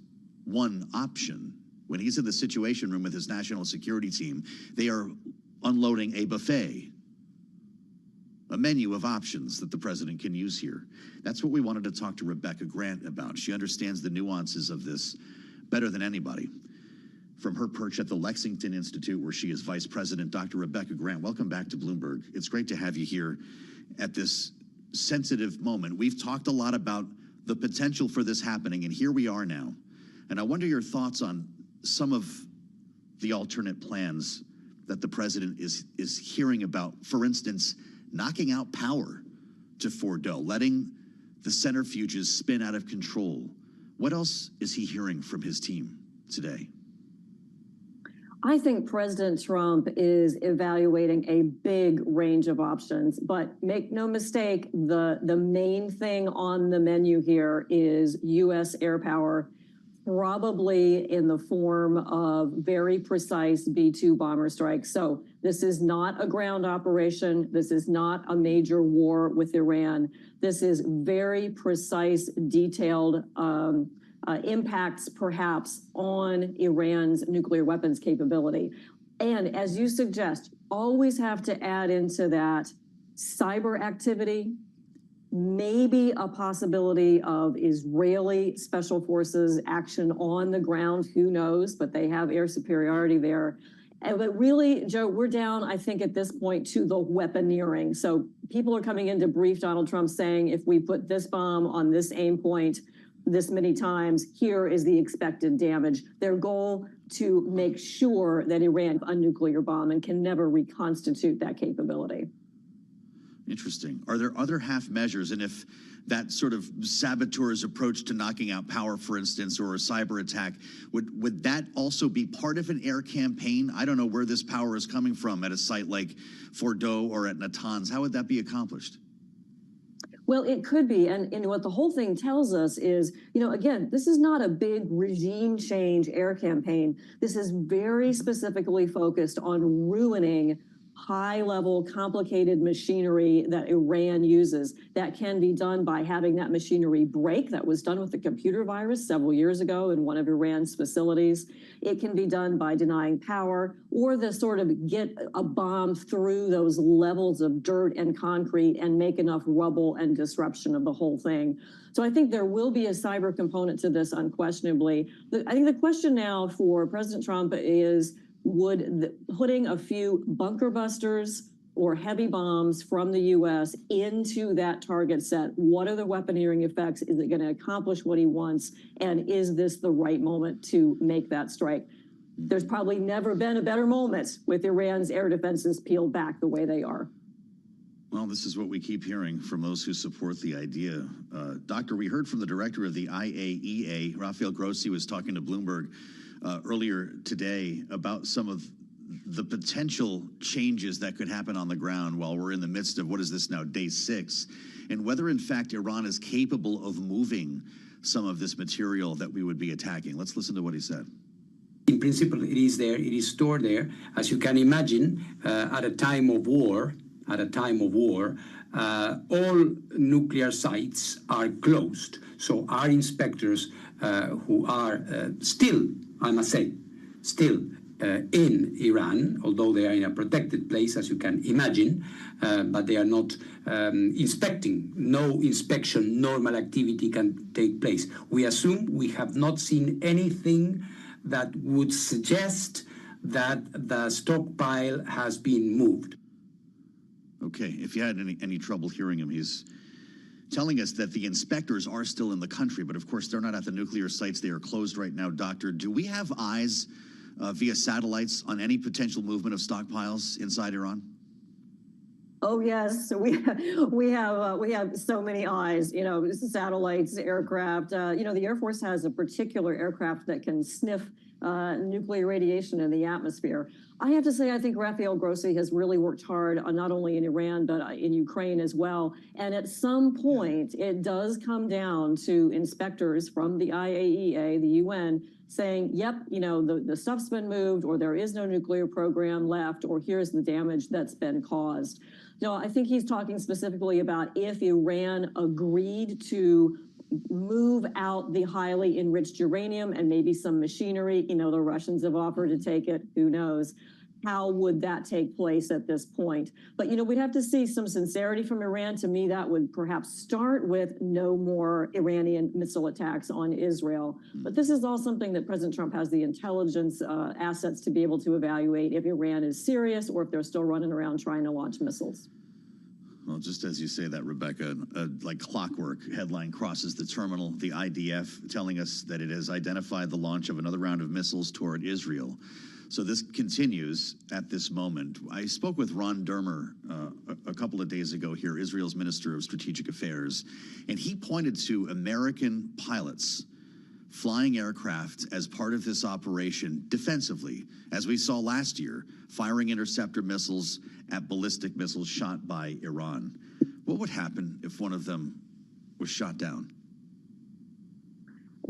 one option. When he's in the Situation Room with his national security team, they are unloading a buffet, a menu of options that the president can use here. That's what we wanted to talk to Rebecca Grant about. She understands the nuances of this better than anybody. From her perch at the Lexington Institute, where she is vice president, Dr. Rebecca Grant, welcome back to Bloomberg. It's great to have you here at this sensitive moment. We've talked a lot about the potential for this happening, and here we are now. And I wonder your thoughts on some of the alternate plans that the president is hearing about. For instance, knocking out power to Fordo, letting the centrifuges spin out of control. What else is he hearing from his team today? I think President Trump is evaluating a big range of options, but make no mistake, the main thing on the menu here is U.S. air power, probably in the form of very precise B-2 bomber strikes. So this is not a ground operation. This is not a major war with Iran. This is very precise, detailed impacts perhaps on Iran's nuclear weapons capability. And as you suggest, always have to add into that cyber activity, maybe a possibility of Israeli special forces action on the ground, who knows, but they have air superiority there. But really, Joe, we're down, I think, at this point to the weaponeering. So people are coming in to brief Donald Trump saying, if we put this bomb on this aim point this many times, here is the expected damage. Their goal to make sure that Iran a nuclear bomb and can never reconstitute that capability. Interesting. Are there other half measures? And if that sort of saboteur's approach to knocking out power, for instance, or a cyber attack, would that also be part of an air campaign? I don't know where this power is coming from at a site like Fordo or at Natanz. How would that be accomplished? Well, it could be. And what the whole thing tells us is, again, this is not a big regime change air campaign. This is very specifically focused on ruining high-level, complicated machinery that Iran uses. That can be done by having that machinery break. That was done with the computer virus several years ago in one of Iran's facilities. It can be done by denying power or the sort of get a bomb through those levels of dirt and concrete and make enough rubble and disruption of the whole thing. So I think there will be a cyber component to this unquestionably. I think the question now for President Trump is, would putting a few bunker busters or heavy bombs from the U.S. into that target set, what are the weaponeering effects? Is it going to accomplish what he wants? And is this the right moment to make that strike? There's probably never been a better moment with Iran's air defenses peeled back the way they are. Well, this is what we keep hearing from those who support the idea. Doctor, we heard from the director of the IAEA, Rafael Grossi, was talking to Bloomberg earlier today about some of the potential changes that could happen on the ground while we're in the midst of, what is this now, day 6, and whether in fact Iran is capable of moving some of this material that we would be attacking. Let's listen to what he said. In principle, it is there, it is stored there. As you can imagine, at a time of war, all nuclear sites are closed. So our inspectors who are still, I must say, still in Iran, although they are in a protected place, as you can imagine, but they are not inspecting. No inspection, normal activity can take place. We assume we have not seen anything that would suggest that the stockpile has been moved. Okay, if you had any trouble hearing him, he's telling us that the inspectors are still in the country, but of course they're not at the nuclear sites. They are closed right now. Doctor, do we have eyes via satellites on any potential movement of stockpiles inside Iran? Oh yes, we have so many eyes. Satellites, aircraft. The Air Force has a particular aircraft that can sniff nuclear radiation in the atmosphere. I have to say, I think Rafael Grossi has really worked hard on not only in Iran, but in Ukraine as well. And at some point, it does come down to inspectors from the IAEA, the UN, saying, yep, the stuff's been moved, or there is no nuclear program left, or here's the damage that's been caused. I think he's talking specifically about if Iran agreed to move out the highly enriched uranium and maybe some machinery. The Russians have offered to take it. Who knows? How would that take place at this point? But, we'd have to see some sincerity from Iran. To me, that would perhaps start with no more Iranian missile attacks on Israel. But this is all something that President Trump has the intelligence assets to be able to evaluate if Iran is serious or if they're still running around trying to launch missiles. Well, just as you say that, Rebecca, like clockwork, headline crosses the terminal. The IDF telling us that it has identified the launch of another round of missiles toward Israel. So this continues at this moment. I spoke with Ron Dermer a couple of days ago here, Israel's Minister of Strategic Affairs, and he pointed to American pilots flying aircraft as part of this operation defensively, as we saw last year, firing interceptor missiles at ballistic missiles shot by Iran. What would happen if one of them was shot down?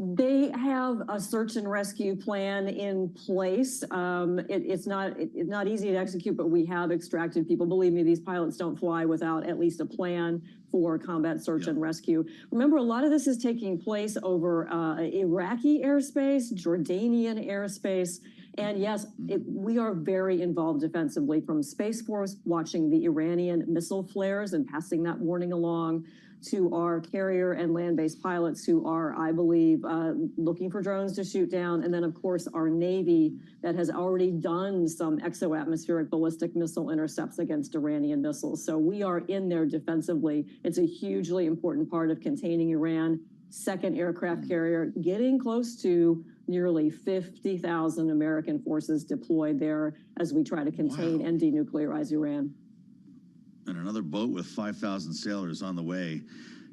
They have a search and rescue plan in place. It's not easy to execute, but we have extracted people. Believe me, these pilots don't fly without at least a plan for combat search and rescue. Remember, a lot of this is taking place over Iraqi airspace, Jordanian airspace. And yes, we are very involved defensively, from Space Force watching the Iranian missile flares and passing that warning along, to our carrier and land-based pilots who are, I believe, looking for drones to shoot down. And then, of course, our Navy that has already done some exo-atmospheric ballistic missile intercepts against Iranian missiles. So we are in there defensively. It's a hugely important part of containing Iran. Second aircraft carrier, getting close to nearly 50,000 American forces deployed there as we try to contain and denuclearize Iran. And another boat with 5,000 sailors on the way.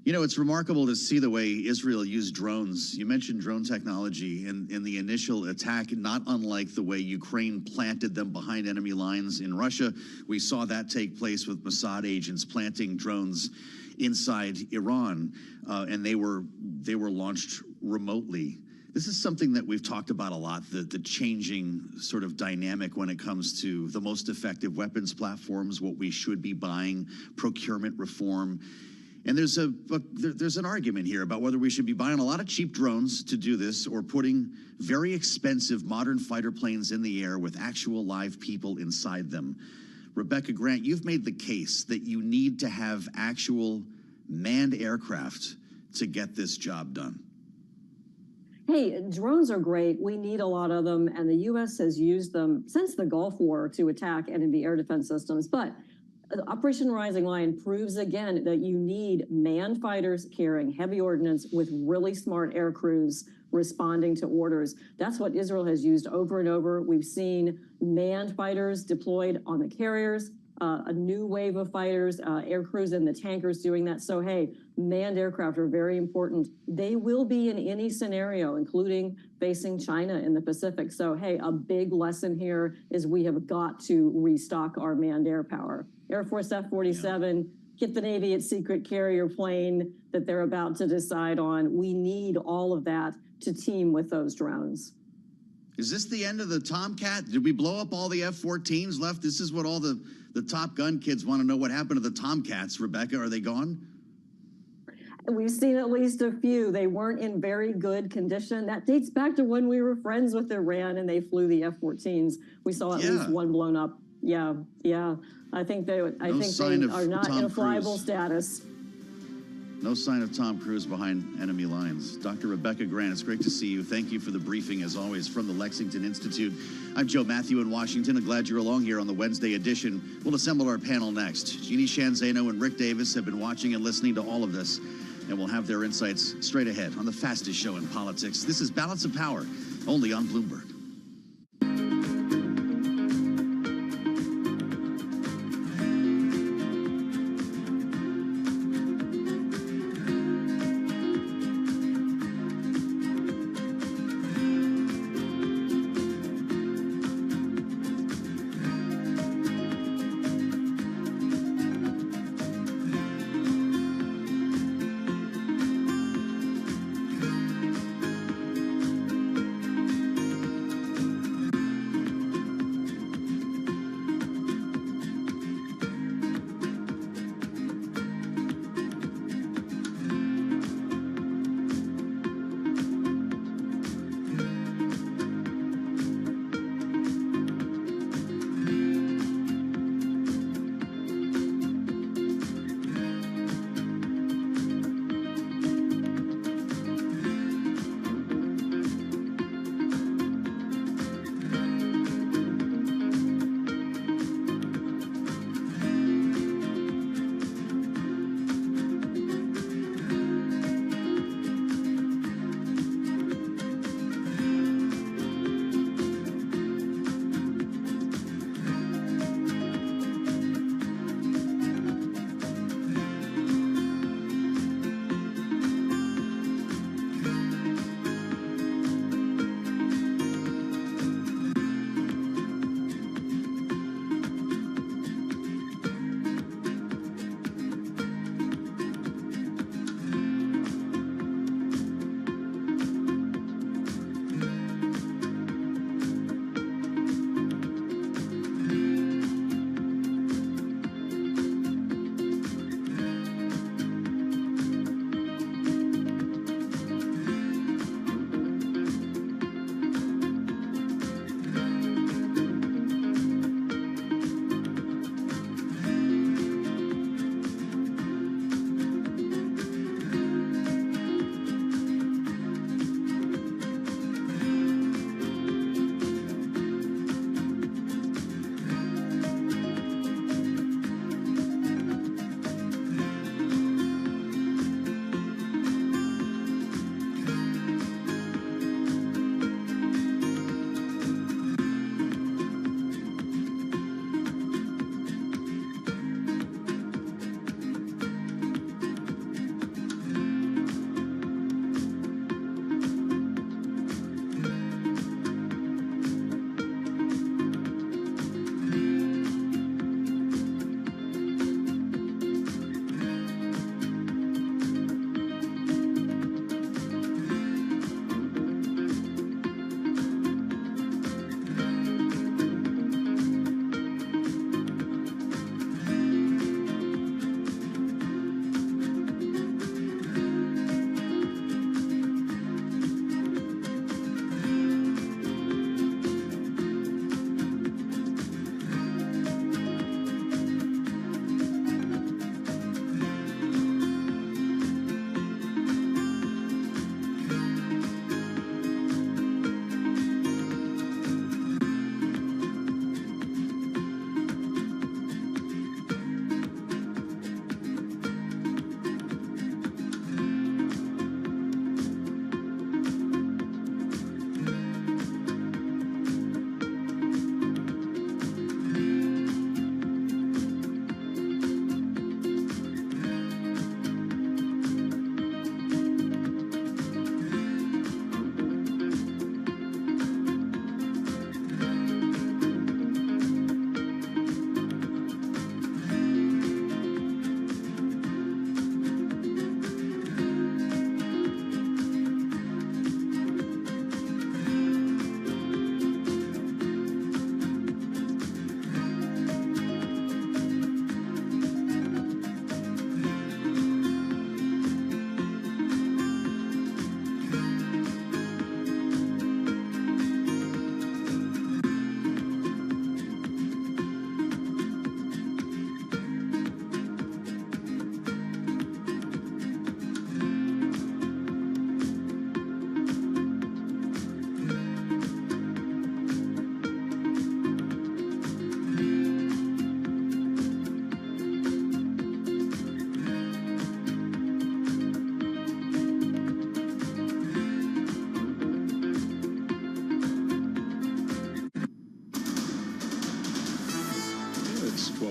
You know, it's remarkable to see the way Israel used drones. You mentioned drone technology in the initial attack, not unlike the way Ukraine planted them behind enemy lines in Russia. We saw that take place with Mossad agents planting drones inside Iran, and they were launched remotely. This is something that we've talked about a lot, the changing sort of dynamic when it comes to the most effective weapons platforms, what we should be buying, procurement reform. And there's an argument here about whether we should be buying a lot of cheap drones to do this or putting very expensive modern fighter planes in the air with actual live people inside them. Rebecca Grant, you've made the case that you need to have actual manned aircraft to get this job done. Hey, drones are great. We need a lot of them, and the U.S. has used them since the Gulf War to attack enemy air defense systems. But Operation Rising Lion proves again that you need manned fighters carrying heavy ordnance with really smart air crews responding to orders. That's what Israel has used over and over. We've seen manned fighters deployed on the carriers, a new wave of fighters, air crews and the tankers doing that. So, hey, manned aircraft are very important. They will be in any scenario, including facing China in the Pacific. So, hey, a big lesson here is we have got to restock our manned air power. Air Force F-47, get the Navy its secret carrier plane that they're about to decide on. We need all of that to team with those drones. Is this the end of the Tomcat? Did we blow up all the F-14s left? This is what all the Top Gun kids want to know. What happened to the Tomcats, Rebecca? Are they gone? We've seen at least a few. They weren't in very good condition. That dates back to when we were friends with Iran and they flew the F-14s. We saw at least one blown up. Yeah. I think they are not in a flyable status. No sign of Tom Cruise behind enemy lines. Dr. Rebecca Grant, it's great to see you. Thank you for the briefing, as always, from the Lexington Institute. I'm Joe Matthew in Washington. I'm glad you're along here on the Wednesday edition. We'll assemble our panel next. Jeannie Shanzano and Rick Davis have been watching and listening to all of this, and we'll have their insights straight ahead on the fastest show in politics. This is Balance of Power, only on Bloomberg.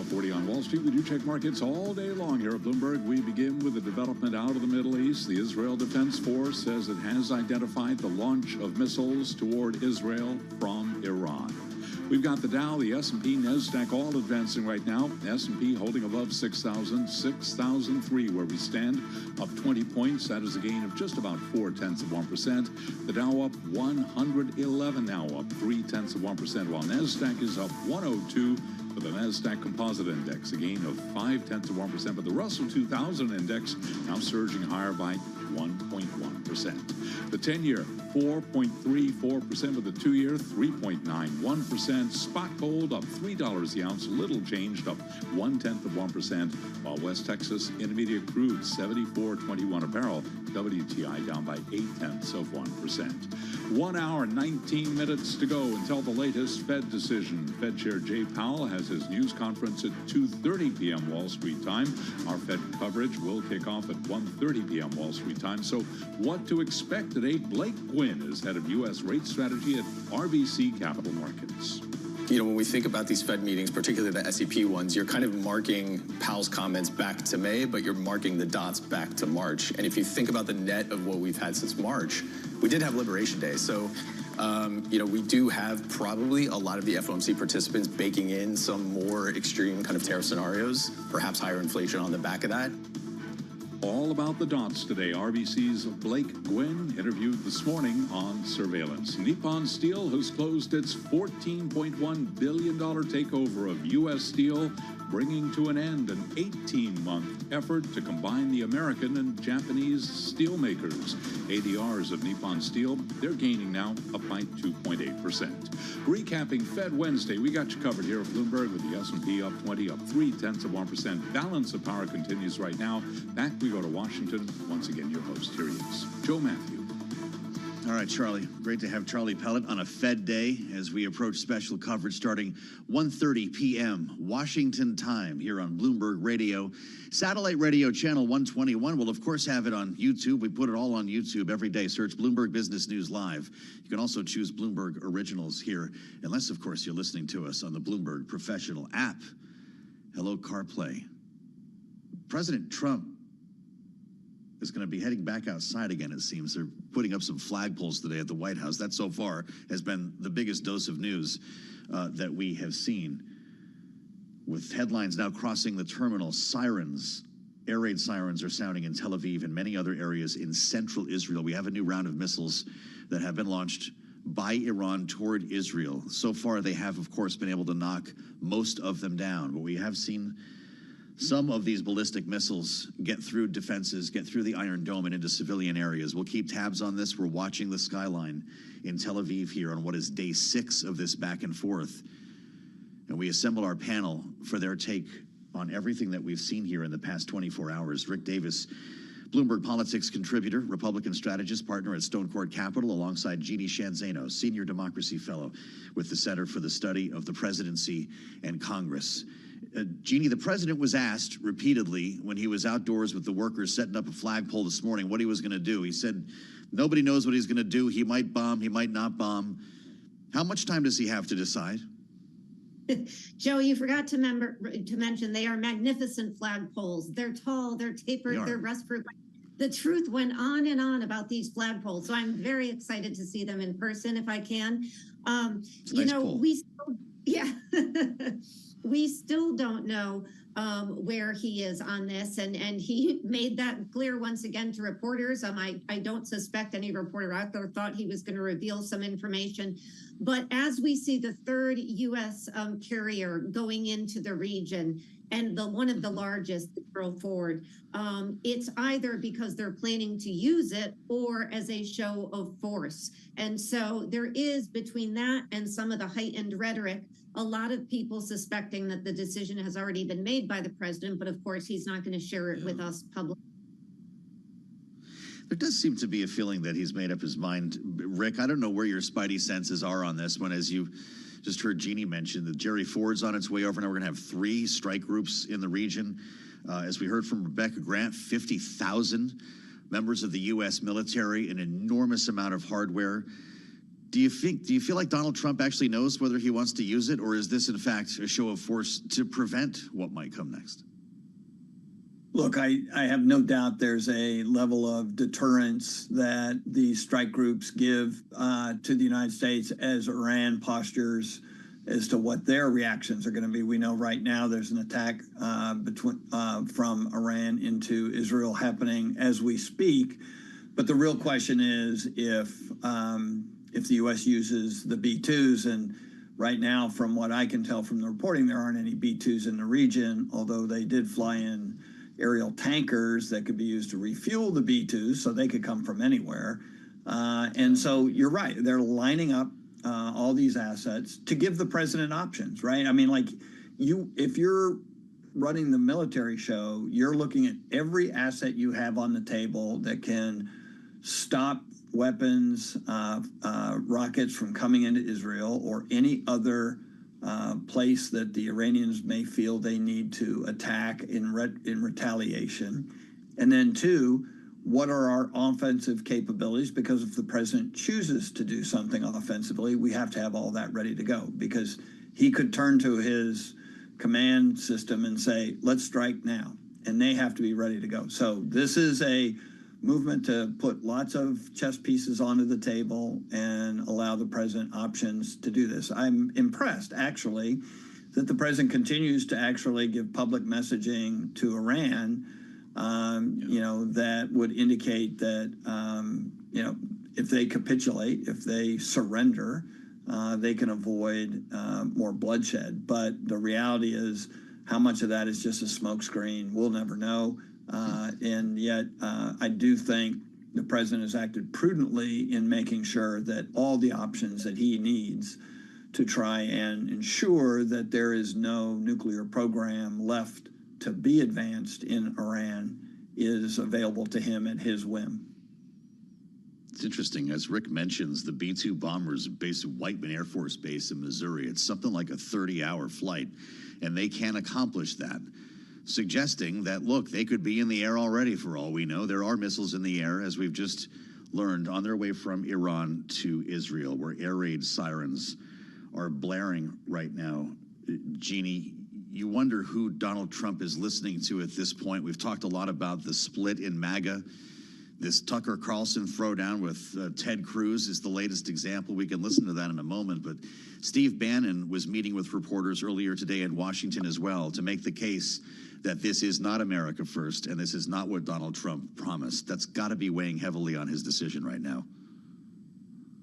12:40 on Wall Street. We do check markets all day long here at Bloomberg. We begin with a development out of the Middle East. The Israel Defense Force says it has identified the launch of missiles toward Israel from Iran. We've got the Dow, the S&P, NASDAQ all advancing right now. S&P holding above 6,000, 6,003 where we stand, up 20 points. That is a gain of just about 0.4%. The Dow up 111 now, up 0.3%, while NASDAQ is up 102 for the NASDAQ Composite Index, a gain of 0.5%. But the Russell 2000 Index now surging higher by 1.1%. The 10-year, 4.34%, with the 2-year, 3.91%. Spot gold up $3 the ounce, little changed, up 0.1%, while West Texas Intermediate crude, 74.21 a barrel. WTI down by 0.8%. 1 hour, 19 minutes to go until the latest Fed decision. Fed Chair Jay Powell has his news conference at 2:30 p.m. Wall Street time. Our Fed coverage will kick off at 1:30 p.m. Wall Street time. So what to expect today? Blake Gwynn is head of U.S. rate strategy at RBC Capital Markets. You know, when we think about these Fed meetings, particularly the SEP ones, you're kind of marking Powell's comments back to May, but you're marking the dots back to March. And if you think about the net of what we've had since March, we did have Liberation Day. So, you know, we do have probably a lot of the FOMC participants baking in some more extreme kind of tariff scenarios, perhaps higher inflation on the back of that. All about the dots today. RBC's Blake Gwynn interviewed this morning on surveillance. Nippon Steel has closed its $14.1 billion takeover of U.S. Steel, bringing to an end an 18-month effort to combine the American and Japanese steelmakers. ADRs of Nippon Steel, they're gaining now up by 2.8%. Recapping Fed Wednesday, we got you covered here at Bloomberg with the S&P up 20, up 0.3%. Balance of power continues right now. Back we go to Washington. Once again, your host, here he is, Joe Matthew. All right, Charlie. Great to have Charlie Pellet on a Fed day as we approach special coverage starting 1:30 p.m. Washington time here on Bloomberg Radio. Satellite radio channel 121. We'll, of course, have it on YouTube. We put it all on YouTube every day. Search Bloomberg Business News Live. You can also choose Bloomberg Originals here, unless, of course, you're listening to us on the Bloomberg Professional app. Hello, CarPlay. President Trump is going to be heading back outside again, it seems. They're putting up some flagpoles today at the White House. That so far has been the biggest dose of news that we have seen. With headlines now crossing the terminal, sirens, air raid sirens are sounding in Tel Aviv and many other areas in central Israel. We have a new round of missiles that have been launched by Iran toward Israel. So far, they have, of course, been able to knock most of them down, but we have seen some of these ballistic missiles get through defenses, get through the Iron Dome and into civilian areas. We'll keep tabs on this. We're watching the skyline in Tel Aviv here on what is day 6 of this back and forth. And we assemble our panel for their take on everything that we've seen here in the past 24 hours. Rick Davis, Bloomberg Politics contributor, Republican strategist, partner at Stone Court Capital, alongside Jeannie Shanzano, senior democracy fellow with the Center for the Study of the Presidency and Congress. Jeannie, the president was asked repeatedly when he was outdoors with the workers setting up a flagpole this morning what he was going to do. He said, nobody knows what he's going to do. He might bomb. He might not bomb. How much time does he have to decide? Joe, you forgot to mention they are magnificent flagpoles. They're tall, they're tapered, they're rust-proof. The truth went on and on about these flagpoles, so I'm very excited to see them in person if I can. You know, we still, we still don't know where he is on this, and he made that clear once again to reporters. I don't suspect any reporter out there thought he was going to reveal some information. But as we see the third U.S. carrier going into the region, and one of the largest, Gerald Ford, it's either because they're planning to use it or as a show of force. And so there is, between that and some of the heightened rhetoric, a lot of people suspecting that the decision has already been made by the president, but of course he's not going to share it with us publicly. There does seem to be a feeling that he's made up his mind. Rick, I don't know where your spidey senses are on this one, as you just heard Jeannie mention that Jerry Ford's on its way over. Now we're going to have 3 strike groups in the region. As we heard from Rebecca Grant, 50,000 members of the U.S. military, an enormous amount of hardware. Do you feel like Donald Trump actually knows whether he wants to use it, or is this in fact a show of force to prevent what might come next? Look, I have no doubt there's a level of deterrence that these strike groups give to the United States as Iran postures as to what their reactions are going to be. We know right now there's an attack from Iran into Israel happening as we speak. But the real question is if the U.S. uses the B-2s, and right now, from what I can tell from the reporting, there aren't any B-2s in the region, although they did fly in aerial tankers that could be used to refuel the B-2s, so they could come from anywhere. And so you're right, they're lining up all these assets to give the president options, right? I mean, like, if you're running the military show, you're looking at every asset you have on the table that can stop weapons, rockets from coming into Israel or any other place that the Iranians may feel they need to attack in retaliation. And then two, what are our offensive capabilities? Because if the president chooses to do something offensively, we have to have all that ready to go, because he could turn to his command system and say, let's strike now. And they have to be ready to go. So this is a movement to put lots of chess pieces onto the table and allow the president options to do this. I'm impressed, actually, that the president continues to actually give public messaging to Iran, you know, that would indicate that, you know, if they capitulate, if they surrender, they can avoid more bloodshed. But the reality is, how much of that is just a smokescreen, we'll never know. And yet, I do think the president has acted prudently in making sure that all the options that he needs to try and ensure that there is no nuclear program left to be advanced in Iran is available to him at his whim. It's interesting, as Rick mentions, the B-2 bombers based at Whiteman Air Force Base in Missouri. It's something like a 30-hour flight, and they can accomplish that, suggesting that, look, they could be in the air already for all we know. There are missiles in the air, as we've just learned, on their way from Iran to Israel, where air raid sirens are blaring right now. Jeannie, you wonder who Donald Trump is listening to at this point. We've talked a lot about the split in MAGA. This Tucker Carlson throwdown with Ted Cruz is the latest example. We can listen to that in a moment. But Steve Bannon was meeting with reporters earlier today in Washington as well to make the case that this is not America first and this is not what Donald Trump promised. That's got to be weighing heavily on his decision right now.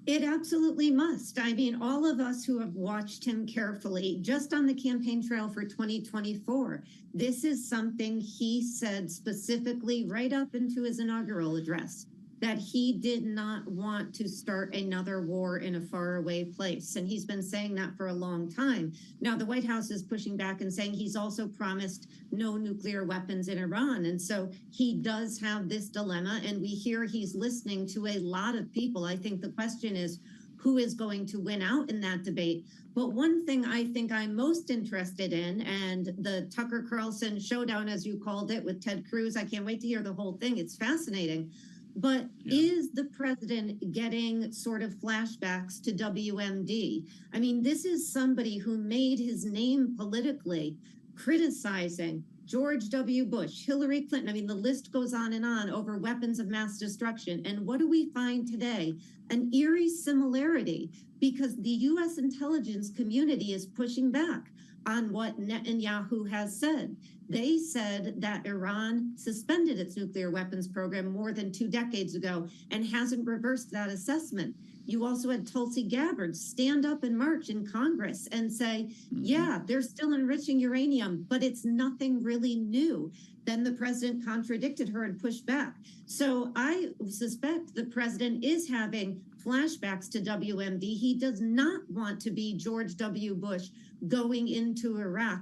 It absolutely must. I mean, all of us who have watched him carefully, just on the campaign trail for 2024, this is something he said specifically right up into his inaugural address, that he did not want to start another war in a faraway place. And he's been saying that for a long time. Now, the White House is pushing back and saying he's also promised no nuclear weapons in Iran. And so he does have this dilemma, and we hear he's listening to a lot of people. I think the question is, who is going to win out in that debate? But one thing I think I'm most interested in, and the Tucker Carlson showdown, as you called it, with Ted Cruz, I can't wait to hear the whole thing. It's fascinating. But is the president getting sort of flashbacks to WMD? I mean, this is somebody who made his name politically criticizing George W. Bush, Hillary Clinton. I mean, the list goes on and over weapons of mass destruction. And what do we find today? An eerie similarity, because the U.S. intelligence community is pushing back on what Netanyahu has said. They said that Iran suspended its nuclear weapons program more than 2 decades ago and hasn't reversed that assessment. You also had Tulsi Gabbard stand up in March in Congress and say, yeah, they're still enriching uranium, but it's nothing really new. Then the president contradicted her and pushed back. So I suspect the president is having flashbacks to WMD. He does not want to be George W. Bush going into Iraq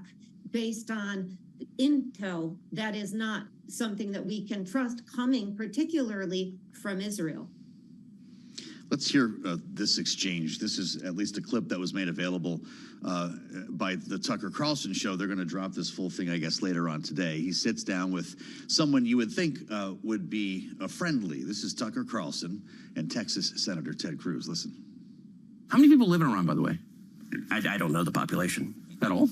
based on intel that is not something that we can trust, coming particularly from Israel. Let's hear this exchange. This is at least a clip that was made available by the Tucker Carlson show. They're going to drop this full thing, I guess, later on today. He sits down with someone you would think would be friendly. This is Tucker Carlson and Texas Senator Ted Cruz. Listen. How many people live in Iran, by the way? I don't know the population. At all?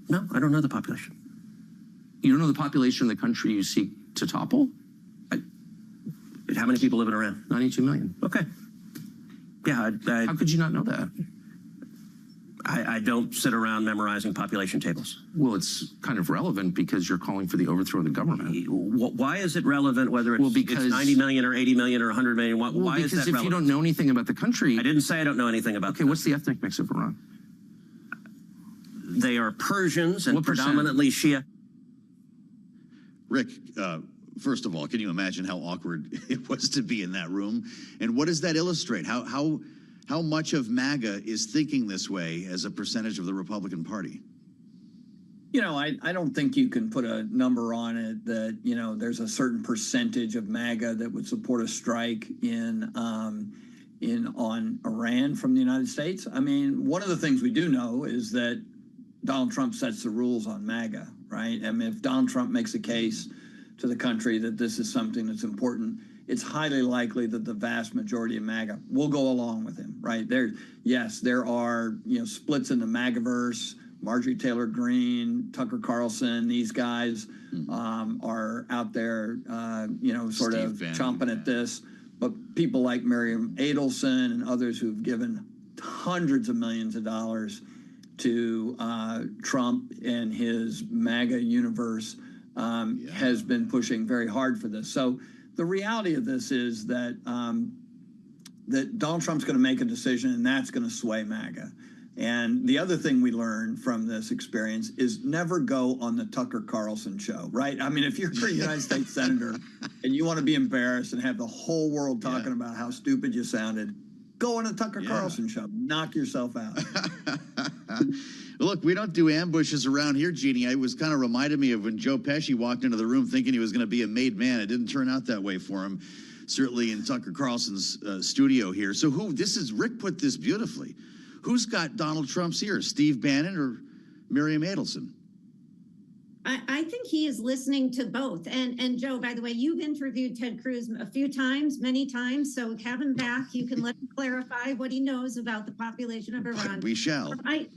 No, I don't know the population. You don't know the population of the country you seek to topple? How many people live in Iran? 92 million. Okay. Yeah, How could you not know that? I don't sit around memorizing population tables. Well, it's kind of relevant because you're calling for the overthrow of the government. Why is it relevant whether it's, it's 90 million or 80 million or 100 million? Why is that relevant? Because if you don't know anything about the country... I didn't say I don't know anything about Okay, what's the ethnic mix of Iran? They are Persians and predominantly Shia. Rick, first of all, can you imagine how awkward it was to be in that room? And what does that illustrate? How much of MAGA is thinking this way as a percentage of the Republican Party? You know, I don't think you can put a number on it that, you know, there's a certain percentage of MAGA that would support a strike on Iran from the United States. I mean, one of the things we do know is that Donald Trump sets the rules on MAGA, right? I mean, if Donald Trump makes a case to the country that this is something that's important, it's highly likely that the vast majority of MAGA will go along with him, right? There are, you know, splits in the MAGAverse. Marjorie Taylor Greene, Tucker Carlson, these guys are out there, you know, sort of chomping at this. But people like Miriam Adelson and others who've given hundreds of millions of dollars to Trump and his MAGA universe has been pushing very hard for this. So the reality of this is that that Donald Trump's going to make a decision, and that's going to sway MAGA. And the other thing we learned from this experience is never go on the Tucker Carlson show, right? I mean, if you're a United States senator and you want to be embarrassed and have the whole world talking about how stupid you sounded, go on a Tucker Carlson show. Knock yourself out. Look, we don't do ambushes around here, Jeannie. It was kind of reminded me of when Joe Pesci walked into the room thinking he was going to be a made man. It didn't turn out that way for him, certainly in Tucker Carlson's studio here. So Rick put this beautifully. Who's got Donald Trump's ear, Steve Bannon or Miriam Adelson? I think he is listening to both. And Joe, by the way, you've interviewed Ted Cruz a few times, many times. So have him back. You can let him clarify what he knows about the population of Iran. We shall. I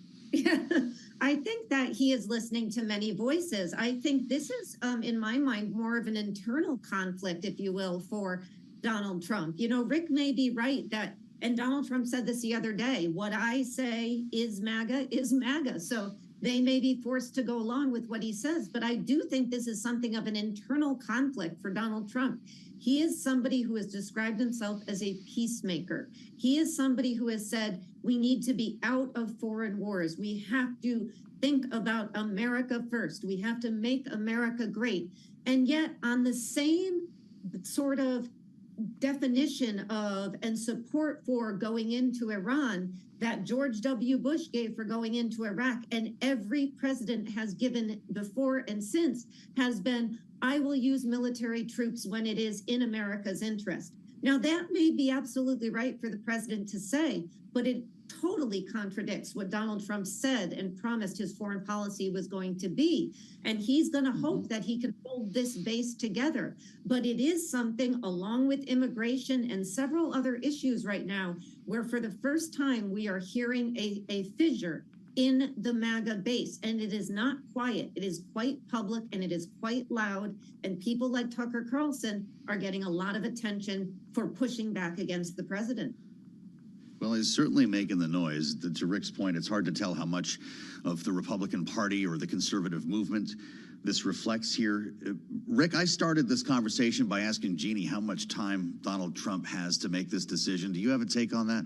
think that he is listening to many voices. I think this is, in my mind, more of an internal conflict, if you will, for Donald Trump. You know, Rick may be right that, and Donald Trump said this the other day, what I say is MAGA is MAGA. So they may be forced to go along with what he says. But I do think this is something of an internal conflict for Donald Trump. He is somebody who has described himself as a peacemaker. He is somebody who has said, we need to be out of foreign wars. We have to think about America first. We have to make America great. And yet on the same sort of definition of and support for going into Iran that George W. Bush gave for going into Iraq, and every president has given before and since, has been, I will use military troops when it is in America's interest. Now, that may be absolutely right for the president to say, but it totally contradicts what Donald Trump said and promised his foreign policy was going to be. And he's going to hope that he can hold this base together. But it is something, along with immigration and several other issues right now, where for the first time we are hearing a fissure in the MAGA base. And it is not quiet. It is quite public and it is quite loud. And people like Tucker Carlson are getting a lot of attention for pushing back against the president. Well, he's certainly making the noise. To Rick's point, it's hard to tell how much of the Republican Party or the conservative movement this reflects here. Rick, I started this conversation by asking Jeannie how much time Donald Trump has to make this decision. Do you have a take on that?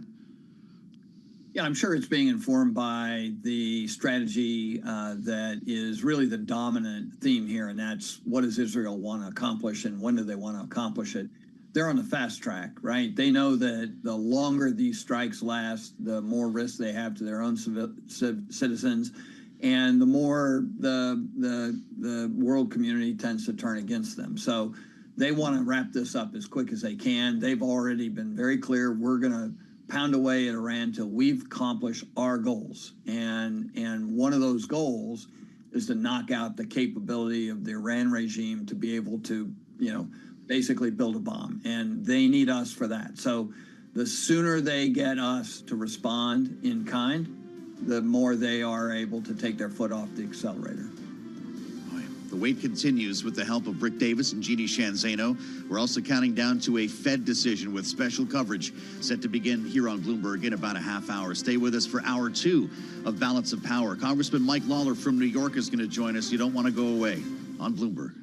Yeah, I'm sure it's being informed by the strategy that is really the dominant theme here, and that's what does Israel want to accomplish and when do they want to accomplish it? They're on the fast track, right? They know that the longer these strikes last, the more risk they have to their own citizens, and the more the world community tends to turn against them. So they want to wrap this up as quick as they can. They've already been very clear, we're going to pound away at Iran till we've accomplished our goals. And one of those goals is to knock out the capability of the Iran regime to be able to, you know, basically build a bomb. And they need us for that. So The sooner they get us to respond in kind, the more they are able to take their foot off the accelerator. The wait continues with the help of Rick Davis and Jeannie Shanzano. We're also counting down to a Fed decision with special coverage set to begin here on Bloomberg in about a half hour. Stay with us for hour 2 of Balance of Power. Congressman Mike Lawler from New York is going to join us. You don't want to go away on Bloomberg.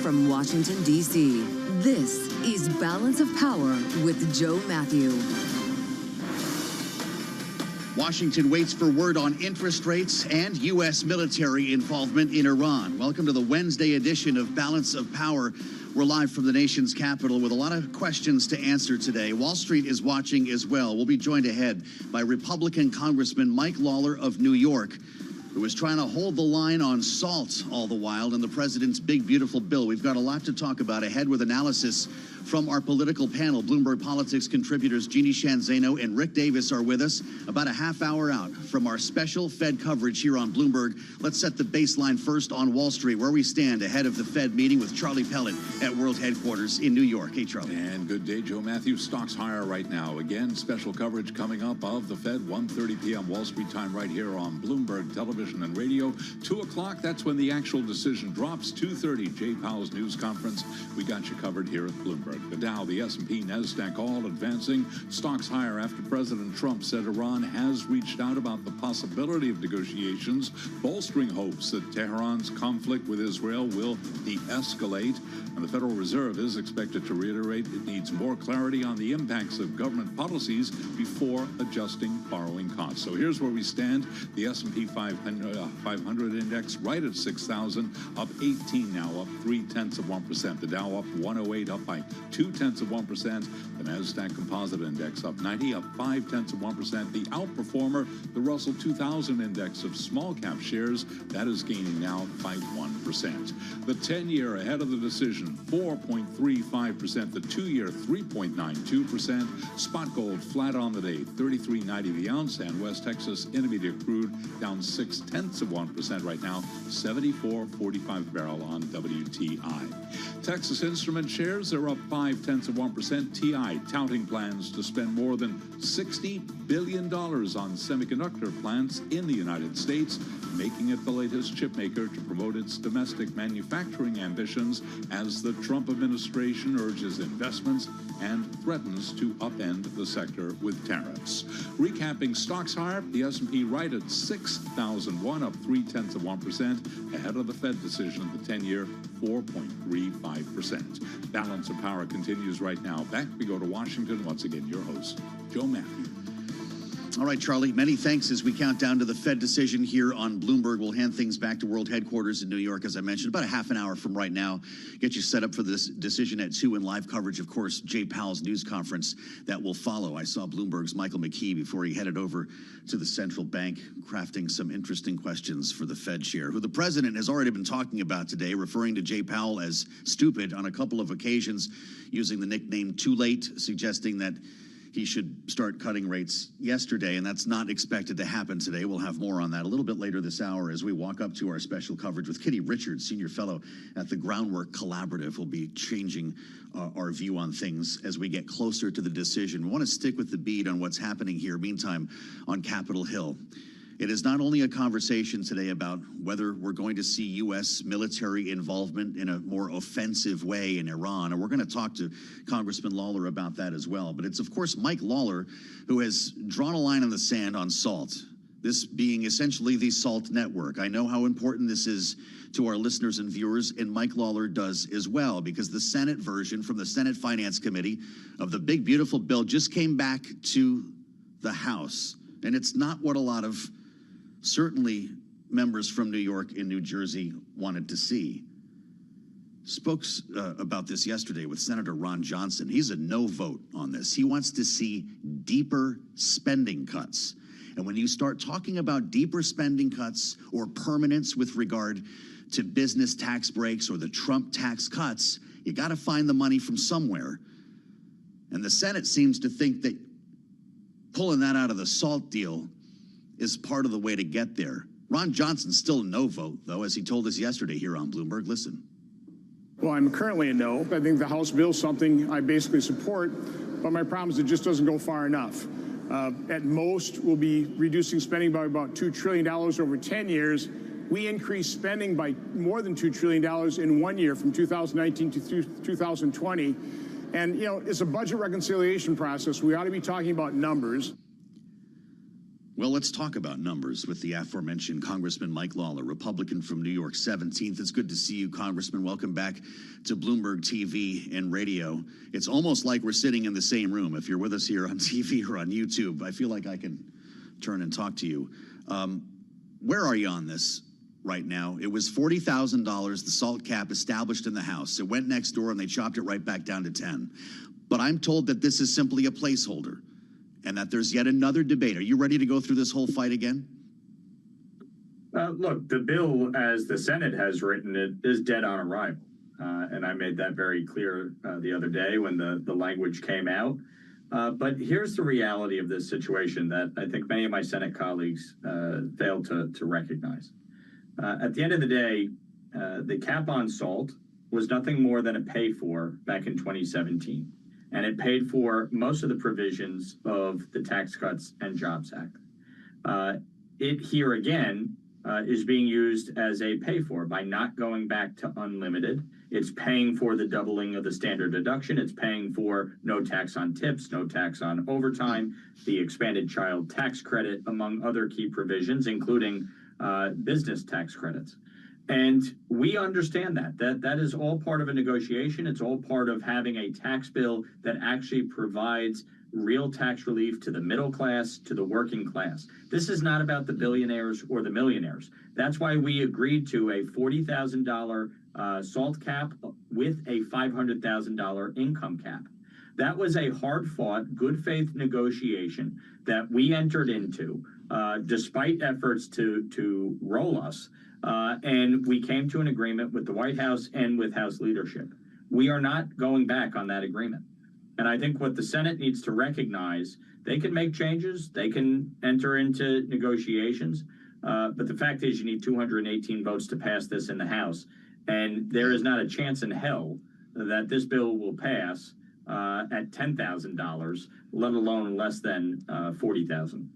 From Washington, D.C., this is Balance of Power with Joe Matthew. Washington waits for word on interest rates and U.S. military involvement in Iran. Welcome to the Wednesday edition of Balance of Power. We're live from the nation's capital with a lot of questions to answer today. Wall Street is watching as well. We'll be joined ahead by Republican Congressman Mike Lawler of New York. who is trying to hold the line on salt all the while in the president's big, beautiful bill. We've got a lot to talk about ahead with analysis from our political panel. Bloomberg Politics contributors Jeannie Shanzano and Rick Davis are with us about a half hour out from our special Fed coverage here on Bloomberg. Let's set the baseline first on Wall Street, where we stand ahead of the Fed meeting with Charlie Pellet at World Headquarters in New York. Hey, Charlie. And good day, Joe Matthew. Stocks higher right now. Again, special coverage coming up of the Fed, 1:30 p.m. Wall Street time right here on Bloomberg Television and Radio. 2 o'clock, that's when the actual decision drops. 2:30, Jay Powell's news conference. We got you covered here at Bloomberg. The Dow, the S&P, NASDAQ all advancing. Stocks higher after President Trump said Iran has reached out about the possibility of negotiations, bolstering hopes that Tehran's conflict with Israel will de-escalate. And the Federal Reserve is expected to reiterate it needs more clarity on the impacts of government policies before adjusting borrowing costs. So here's where we stand. The S&P 500 index right at 6,000, up 18 now, up 0.3%. The Dow up 108, up by 0.2%. The NASDAQ Composite Index up 90, up 0.5%. The outperformer, the Russell 2000 Index of small cap shares, that is gaining now by 1%. The 10-year ahead of the decision, 4.35%. The 2-year, 3.92%. Spot gold flat on the day, $33.90 the ounce. And West Texas Intermediate crude down 0.6% right now, $74.45 barrel on WTI. Texas Instrument shares are up 0.5%. TI touting plans to spend more than $60 billion on semiconductor plants in the United States, making it the latest chip maker to promote its domestic manufacturing ambitions as the Trump administration urges investments and threatens to upend the sector with tariffs. Recapping stocks higher, the S&P right at 6,001, up 0.3%, ahead of the Fed decision. The 10-year, 4.35%. Balance of power continues right now. Back we go to Washington. Once again, your host, Joe Matthew. All right, Charlie, many thanks as we count down to the Fed decision here on Bloomberg. We'll hand things back to World Headquarters in New York, as I mentioned, about a half an hour from right now. Get you set up for this decision at 2 and live coverage, of course, Jay Powell's news conference that will follow. I saw Bloomberg's Michael McKee before he headed over to the central bank, crafting some interesting questions for the Fed chair, who the president has already been talking about today, referring to Jay Powell as stupid on a couple of occasions, using the nickname Too Late, suggesting that he should start cutting rates yesterday, and that's not expected to happen today. We'll have more on that a little bit later this hour as we walk up to our special coverage with Kitty Richards, Senior Fellow at the Groundwork Collaborative. We'll be changing our view on things as we get closer to the decision. We want to stick with the beat on what's happening here. Meantime, on Capitol Hill, it is not only a conversation today about whether we're going to see U.S. military involvement in a more offensive way in Iran, and we're going to talk to Congressman Lawler about that as well. But it's, of course, Mike Lawler who has drawn a line in the sand on SALT, this being essentially the SALT network. I know how important this is to our listeners and viewers, and Mike Lawler does as well, because the Senate version from the Senate Finance Committee of the big, beautiful bill just came back to the House. And it's not what a lot of certainly members from New York and New Jersey wanted to see. Spoke about this yesterday with Senator Ron Johnson. He's a no vote on this. He wants to see deeper spending cuts. And when you start talking about deeper spending cuts or permanence with regard to business tax breaks or the Trump tax cuts, you got to find the money from somewhere. And the Senate seems to think that pulling that out of the SALT deal is part of the way to get there. Ron Johnson's still a no vote, though, as he told us yesterday here on Bloomberg. Listen. Well, I'm currently a no. I think the House bill is something I basically support, but my problem is it just doesn't go far enough. At most, we'll be reducing spending by about $2 trillion over 10 years. We increased spending by more than $2 trillion in 1 year, from 2019 to 2020. And, you know, it's a budget reconciliation process. We ought to be talking about numbers. Well, let's talk about numbers with the aforementioned Congressman Mike Lawler, Republican from New York 17th. It's good to see you, Congressman. Welcome back to Bloomberg TV and radio. It's almost like we're sitting in the same room. If you're with us here on TV or on YouTube, I feel like I can turn and talk to you. Where are you on this right now? It was $40,000, the SALT cap established in the House. It went next door and they chopped it right back down to 10. But I'm told that this is simply a placeholder, and that there's yet another debate. Are you ready to go through this whole fight again? Look, the bill, as the Senate has written it, is dead on arrival. And I made that very clear the other day when the language came out. But here's the reality of this situation that I think many of my Senate colleagues failed to recognize. At the end of the day, the cap on salt was nothing more than a pay-for back in 2017. And it paid for most of the provisions of the Tax Cuts and Jobs Act. It here again is being used as a pay-for by not going back to unlimited. It's paying for the doubling of the standard deduction. It's paying for no tax on tips, no tax on overtime, the expanded child tax credit, among other key provisions, including business tax credits. And we understand that is all part of a negotiation. It's all part of having a tax bill that actually provides real tax relief to the middle class, to the working class. This is not about the billionaires or the millionaires. That's why we agreed to a $40,000 salt cap with a $500,000 income cap. That was a hard-fought, good-faith negotiation that we entered into, despite efforts to roll us. And we came to an agreement with the White House and with House leadership. We are not going back on that agreement. And I think what the Senate needs to recognize, they can make changes, they can enter into negotiations, but the fact is you need 218 votes to pass this in the House. And there is not a chance in hell that this bill will pass at $10,000, let alone less than $40,000.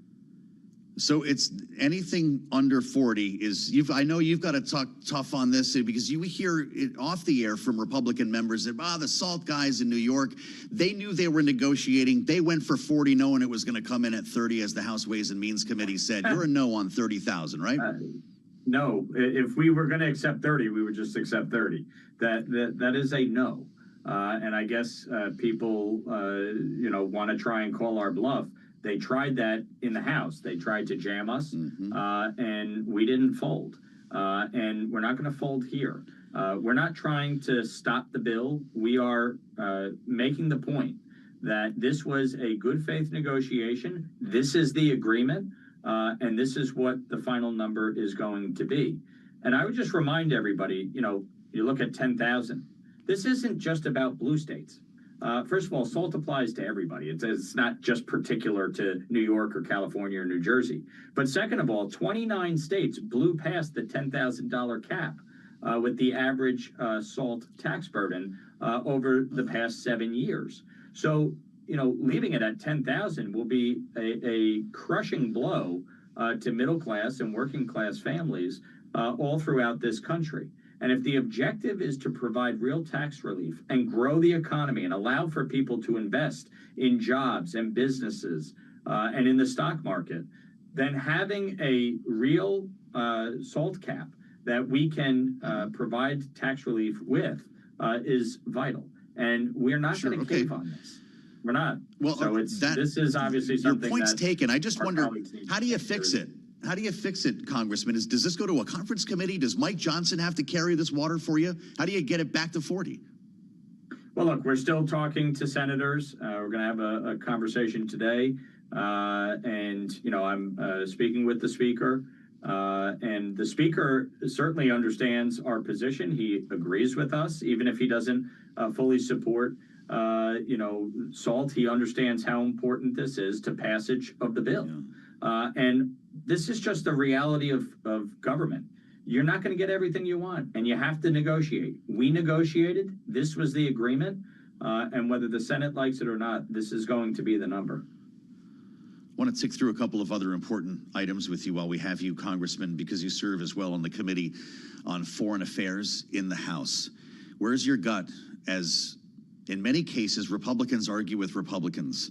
So it's anything under 40 is I know you've got to talk tough on this because you hear it off the air from Republican members that the SALT guys in New York, they knew they were negotiating. They went for 40, knowing it was going to come in at 30, as the House Ways and Means Committee said. You're a no on 30,000, right? No, if we were going to accept 30, we would just accept 30. That is a no. And I guess people, want to try and call our bluff. They tried that in the House. They tried to jam us, and we didn't fold. And we're not going to fold here. We're not trying to stop the bill. We are making the point that this was a good faith negotiation. This is the agreement, and this is what the final number is going to be. And I would just remind everybody, you look at 10,000. This isn't just about blue states. First of all, SALT applies to everybody. It's not just particular to New York or California or New Jersey. But second of all, 29 states blew past the $10,000 cap with the average SALT tax burden over the past 7 years. So, leaving it at 10,000 will be a crushing blow to middle class and working class families all throughout this country. And if the objective is to provide real tax relief and grow the economy and allow for people to invest in jobs and businesses and in the stock market, then having a real SALT cap that we can provide tax relief with is vital. And we're not going to cave on this. We're not. Well, so this is obviously something. Your point's that taken. I just wonder, how do you fix consider. it? How do you fix it, Congressman? Does this go to a conference committee? Does Mike Johnson have to carry this water for you? How do you get it back to 40? Well, look, we're still talking to senators. We're going to have a conversation today. And I'm speaking with the speaker. And the speaker certainly understands our position. He agrees with us, even if he doesn't fully support SALT. He understands how important this is to passage of the bill. Yeah. And this is just the reality of government. You're not going to get everything you want, and you have to negotiate. We negotiated. This was the agreement. And whether the Senate likes it or not, this is going to be the number. I want to tick through a couple of other important items with you while we have you, Congressman, because you serve as well on the Committee on Foreign Affairs in the House. Where's your gut as, in many cases, Republicans argue with Republicans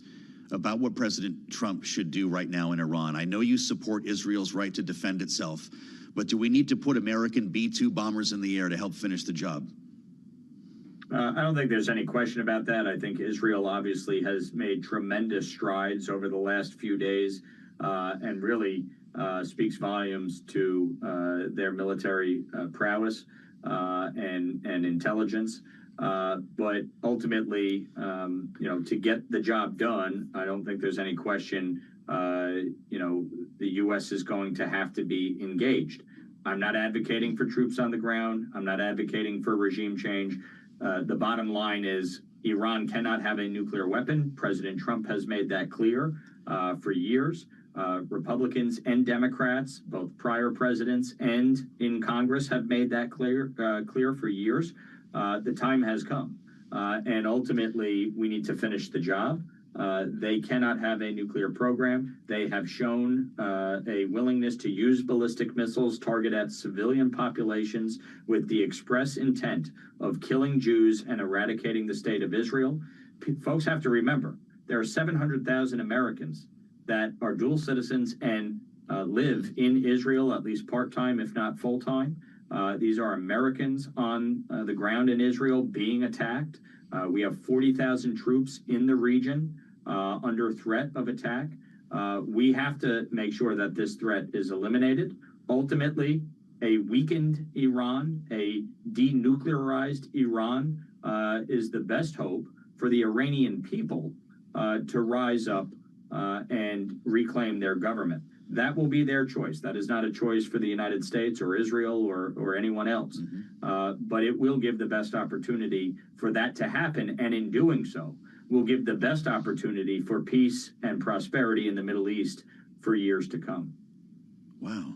about what President Trump should do right now in Iran? I know you support Israel's right to defend itself, but do we need to put American B-2 bombers in the air to help finish the job? I don't think there's any question about that. I think Israel obviously has made tremendous strides over the last few days and really speaks volumes to their military prowess and intelligence. But ultimately, to get the job done, I don't think there's any question, the U.S. is going to have to be engaged. I'm not advocating for troops on the ground. I'm not advocating for regime change. The bottom line is Iran cannot have a nuclear weapon. President Trump has made that clear for years. Republicans and Democrats, both prior presidents and in Congress, have made that clear for years. The time has come. And ultimately, we need to finish the job. They cannot have a nuclear program. They have shown a willingness to use ballistic missiles targeted at civilian populations with the express intent of killing Jews and eradicating the state of Israel. Folks have to remember, there are 700,000 Americans that are dual citizens and live in Israel, at least part-time, if not full-time. These are Americans on the ground in Israel being attacked. We have 40,000 troops in the region under threat of attack. We have to make sure that this threat is eliminated. Ultimately, a weakened Iran, a denuclearized Iran, is the best hope for the Iranian people to rise up and reclaim their government. That will be their choice. That is not a choice for the United States or Israel or anyone else. But it will give the best opportunity for that to happen. And in doing so, will give the best opportunity for peace and prosperity in the Middle East for years to come. Wow.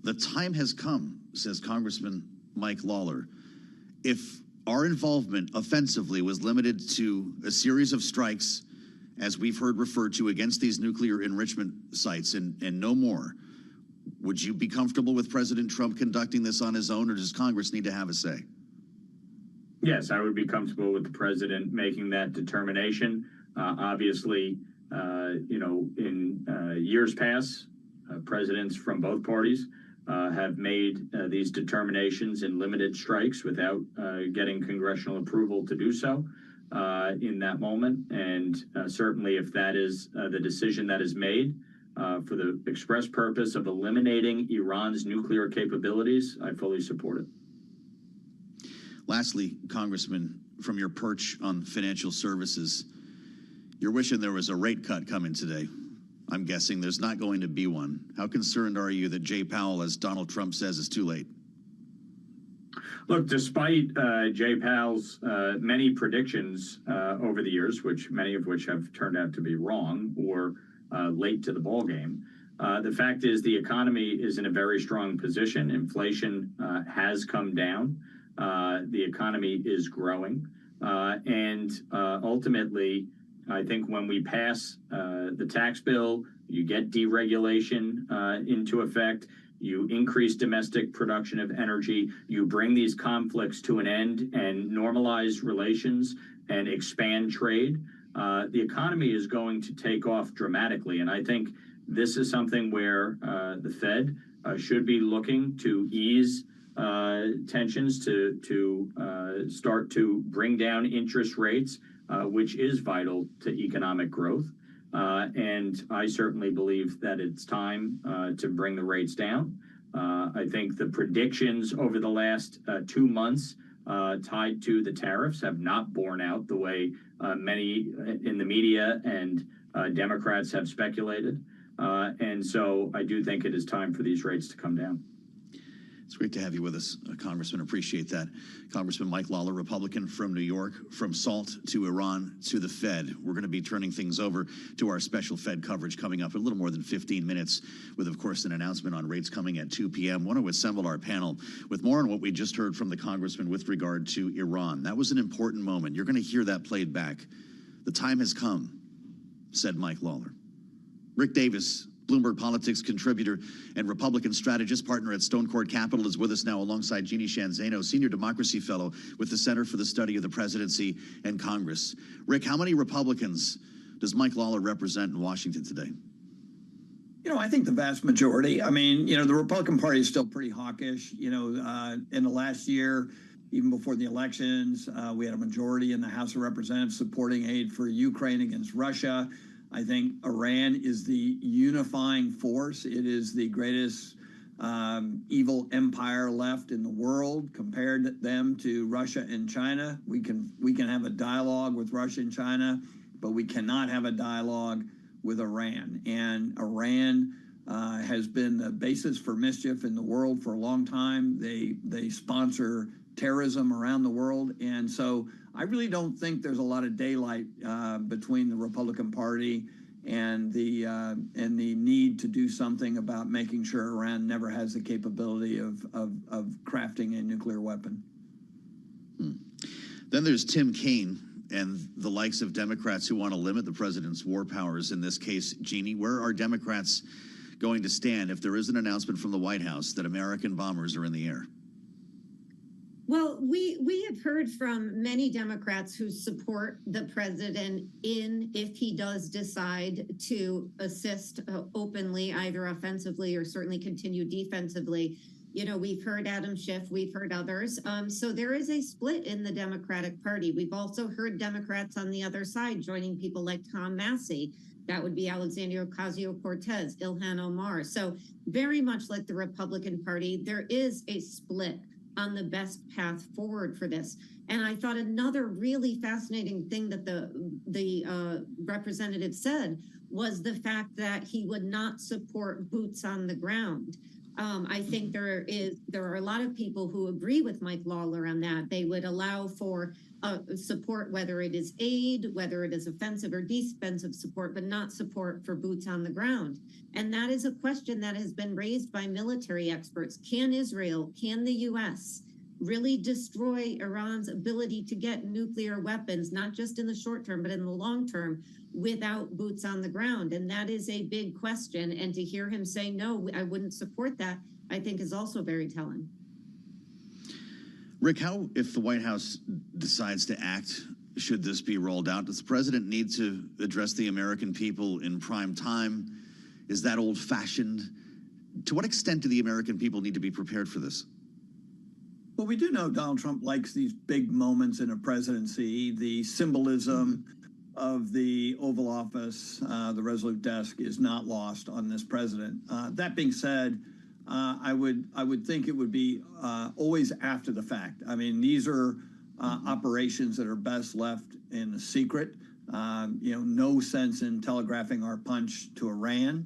The time has come, says Congressman Mike Lawler. If our involvement offensively was limited to a series of strikes, as we've heard referred to, against these nuclear enrichment sites and no more, would you be comfortable with President Trump conducting this on his own, or does Congress need to have a say? Yes, I would be comfortable with the president making that determination. Obviously, in years past, presidents from both parties have made these determinations in limited strikes without getting congressional approval to do so in that moment. And certainly if that is the decision that is made for the express purpose of eliminating Iran's nuclear capabilities, I fully support it. Lastly, Congressman, from your perch on financial services, you're wishing there was a rate cut coming today. I'm guessing there's not going to be one. How concerned are you that Jay Powell, as Donald Trump says, is too late? Look, despite Jay Powell's many predictions over the years, many of which have turned out to be wrong or late to the ballgame, the fact is the economy is in a very strong position. Inflation has come down. The economy is growing. And ultimately, I think when we pass the tax bill, you get deregulation into effect, you increase domestic production of energy, you bring these conflicts to an end and normalize relations and expand trade, the economy is going to take off dramatically. And I think this is something where the Fed should be looking to ease tensions to start to bring down interest rates, which is vital to economic growth. And I certainly believe that it's time to bring the rates down. I think the predictions over the last 2 months tied to the tariffs have not borne out the way many in the media and Democrats have speculated. And so I do think it is time for these rates to come down. It's great to have you with us, Congressman. Appreciate that. Congressman Mike Lawler, Republican from New York, from SALT to Iran to the Fed. We're going to be turning things over to our special Fed coverage coming up in a little more than 15 minutes with, of course, an announcement on rates coming at 2 p.m. I want to assemble our panel with more on what we just heard from the Congressman with regard to Iran. That was an important moment. You're going to hear that played back. The time has come, said Mike Lawler. Rick Davis, Bloomberg Politics contributor and Republican strategist, partner at Stone Court Capital, is with us now alongside Jeannie Shanzano, Senior Democracy Fellow with the Center for the Study of the Presidency and Congress. Rick, how many Republicans does Mike Lawler represent in Washington today? I think the vast majority. I mean, the Republican Party is still pretty hawkish. In the last year, even before the elections, we had a majority in the House of Representatives supporting aid for Ukraine against Russia. I think Iran is the unifying force. It is the greatest evil empire left in the world. Compared them to Russia and China, we can have a dialogue with Russia and China, but we cannot have a dialogue with Iran. And Iran has been the basis for mischief in the world for a long time. They sponsor terrorism around the world, and so I really don't think there's a lot of daylight between the Republican Party and the need to do something about making sure Iran never has the capability of crafting a nuclear weapon. Then there's Tim Kaine and the likes of Democrats who want to limit the president's war powers. In this case, Jeannie, where are Democrats going to stand if there is an announcement from the White House that American bombers are in the air? Well, we have heard from many Democrats who support the president if he does decide to assist openly, either offensively or certainly continue defensively. You know, we've heard Adam Schiff, we've heard others. So there is a split in the Democratic Party. We've also heard Democrats on the other side joining people like Tom Massey. That would be Alexandria Ocasio-Cortez, Ilhan Omar. So very much like the Republican Party, there is a split on the best path forward for this. And I thought another really fascinating thing that the representative said was the fact that he would not support boots on the ground. I think there are a lot of people who agree with Mike Lawler on that. They would allow for support, whether it is aid, whether it is offensive or defensive support, but not support for boots on the ground. And that is a question that has been raised by military experts. Can Israel, can the U.S. really destroy Iran's ability to get nuclear weapons, not just in the short term, but in the long term, without boots on the ground? And that is a big question. And to hear him say, no, I wouldn't support that, I think is also very telling. Rick, how, if the White House decides to act, should this be rolled out? Does the president need to address the American people in prime time? Is that old-fashioned? To what extent do the American people need to be prepared for this? Well, we do know Donald Trump likes these big moments in a presidency. The symbolism of the Oval Office, the Resolute Desk, is not lost on this president. That being said, I would think it would be always after the fact. I mean, these are operations that are best left in the secret. No sense in telegraphing our punch to Iran.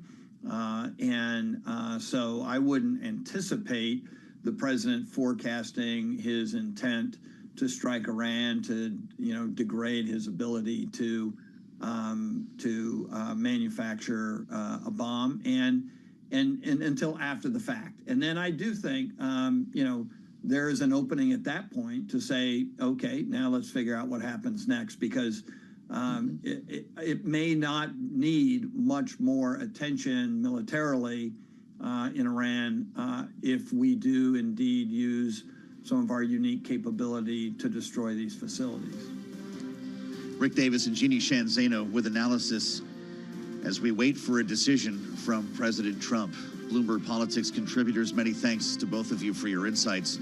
So I wouldn't anticipate the president forecasting his intent to strike Iran, to degrade his ability to manufacture a bomb, and until after the fact. And then I do think there is an opening at that point to say, okay, now let's figure out what happens next, because it may not need much more attention militarily in Iran if we do indeed use some of our unique capability to destroy these facilities. Rick Davis and Jeannie Shanzano with analysis as we wait for a decision from President Trump. Bloomberg Politics contributors, many thanks to both of you for your insights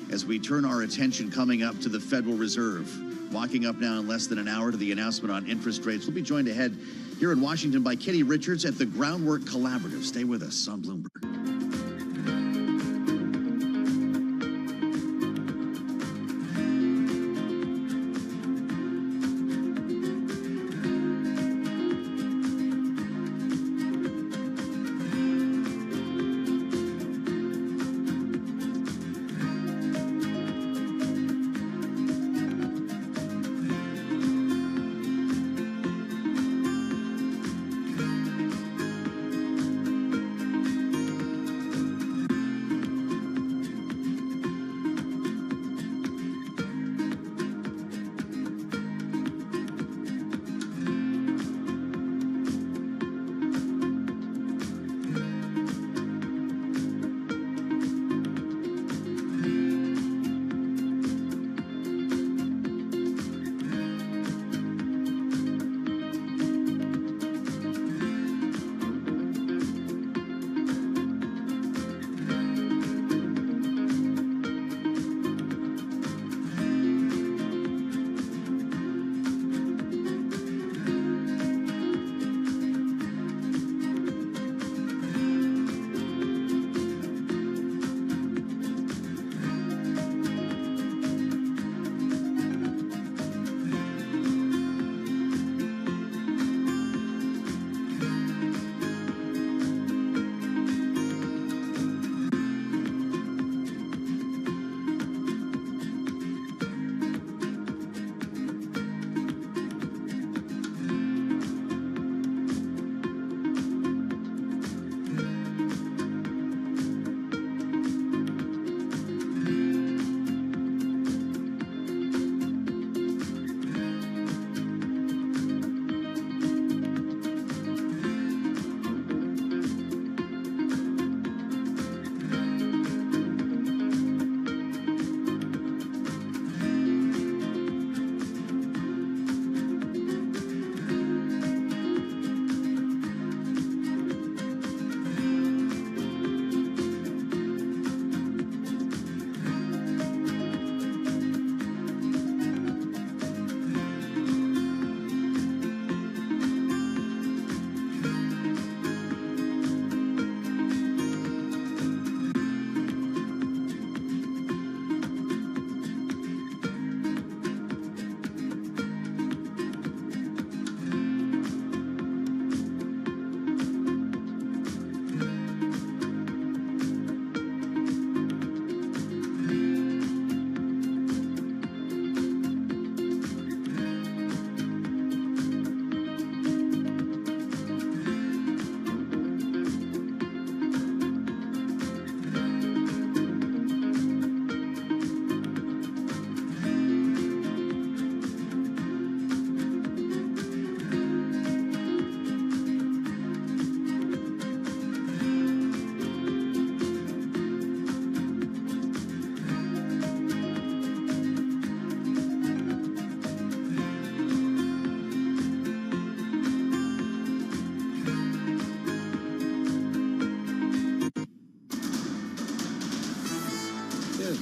as we turn our attention coming up to the Federal Reserve. Walking up now in less than an hour to the announcement on interest rates. We'll be joined ahead here in Washington by Kitty Richards at the Groundwork Collaborative. Stay with us on Bloomberg.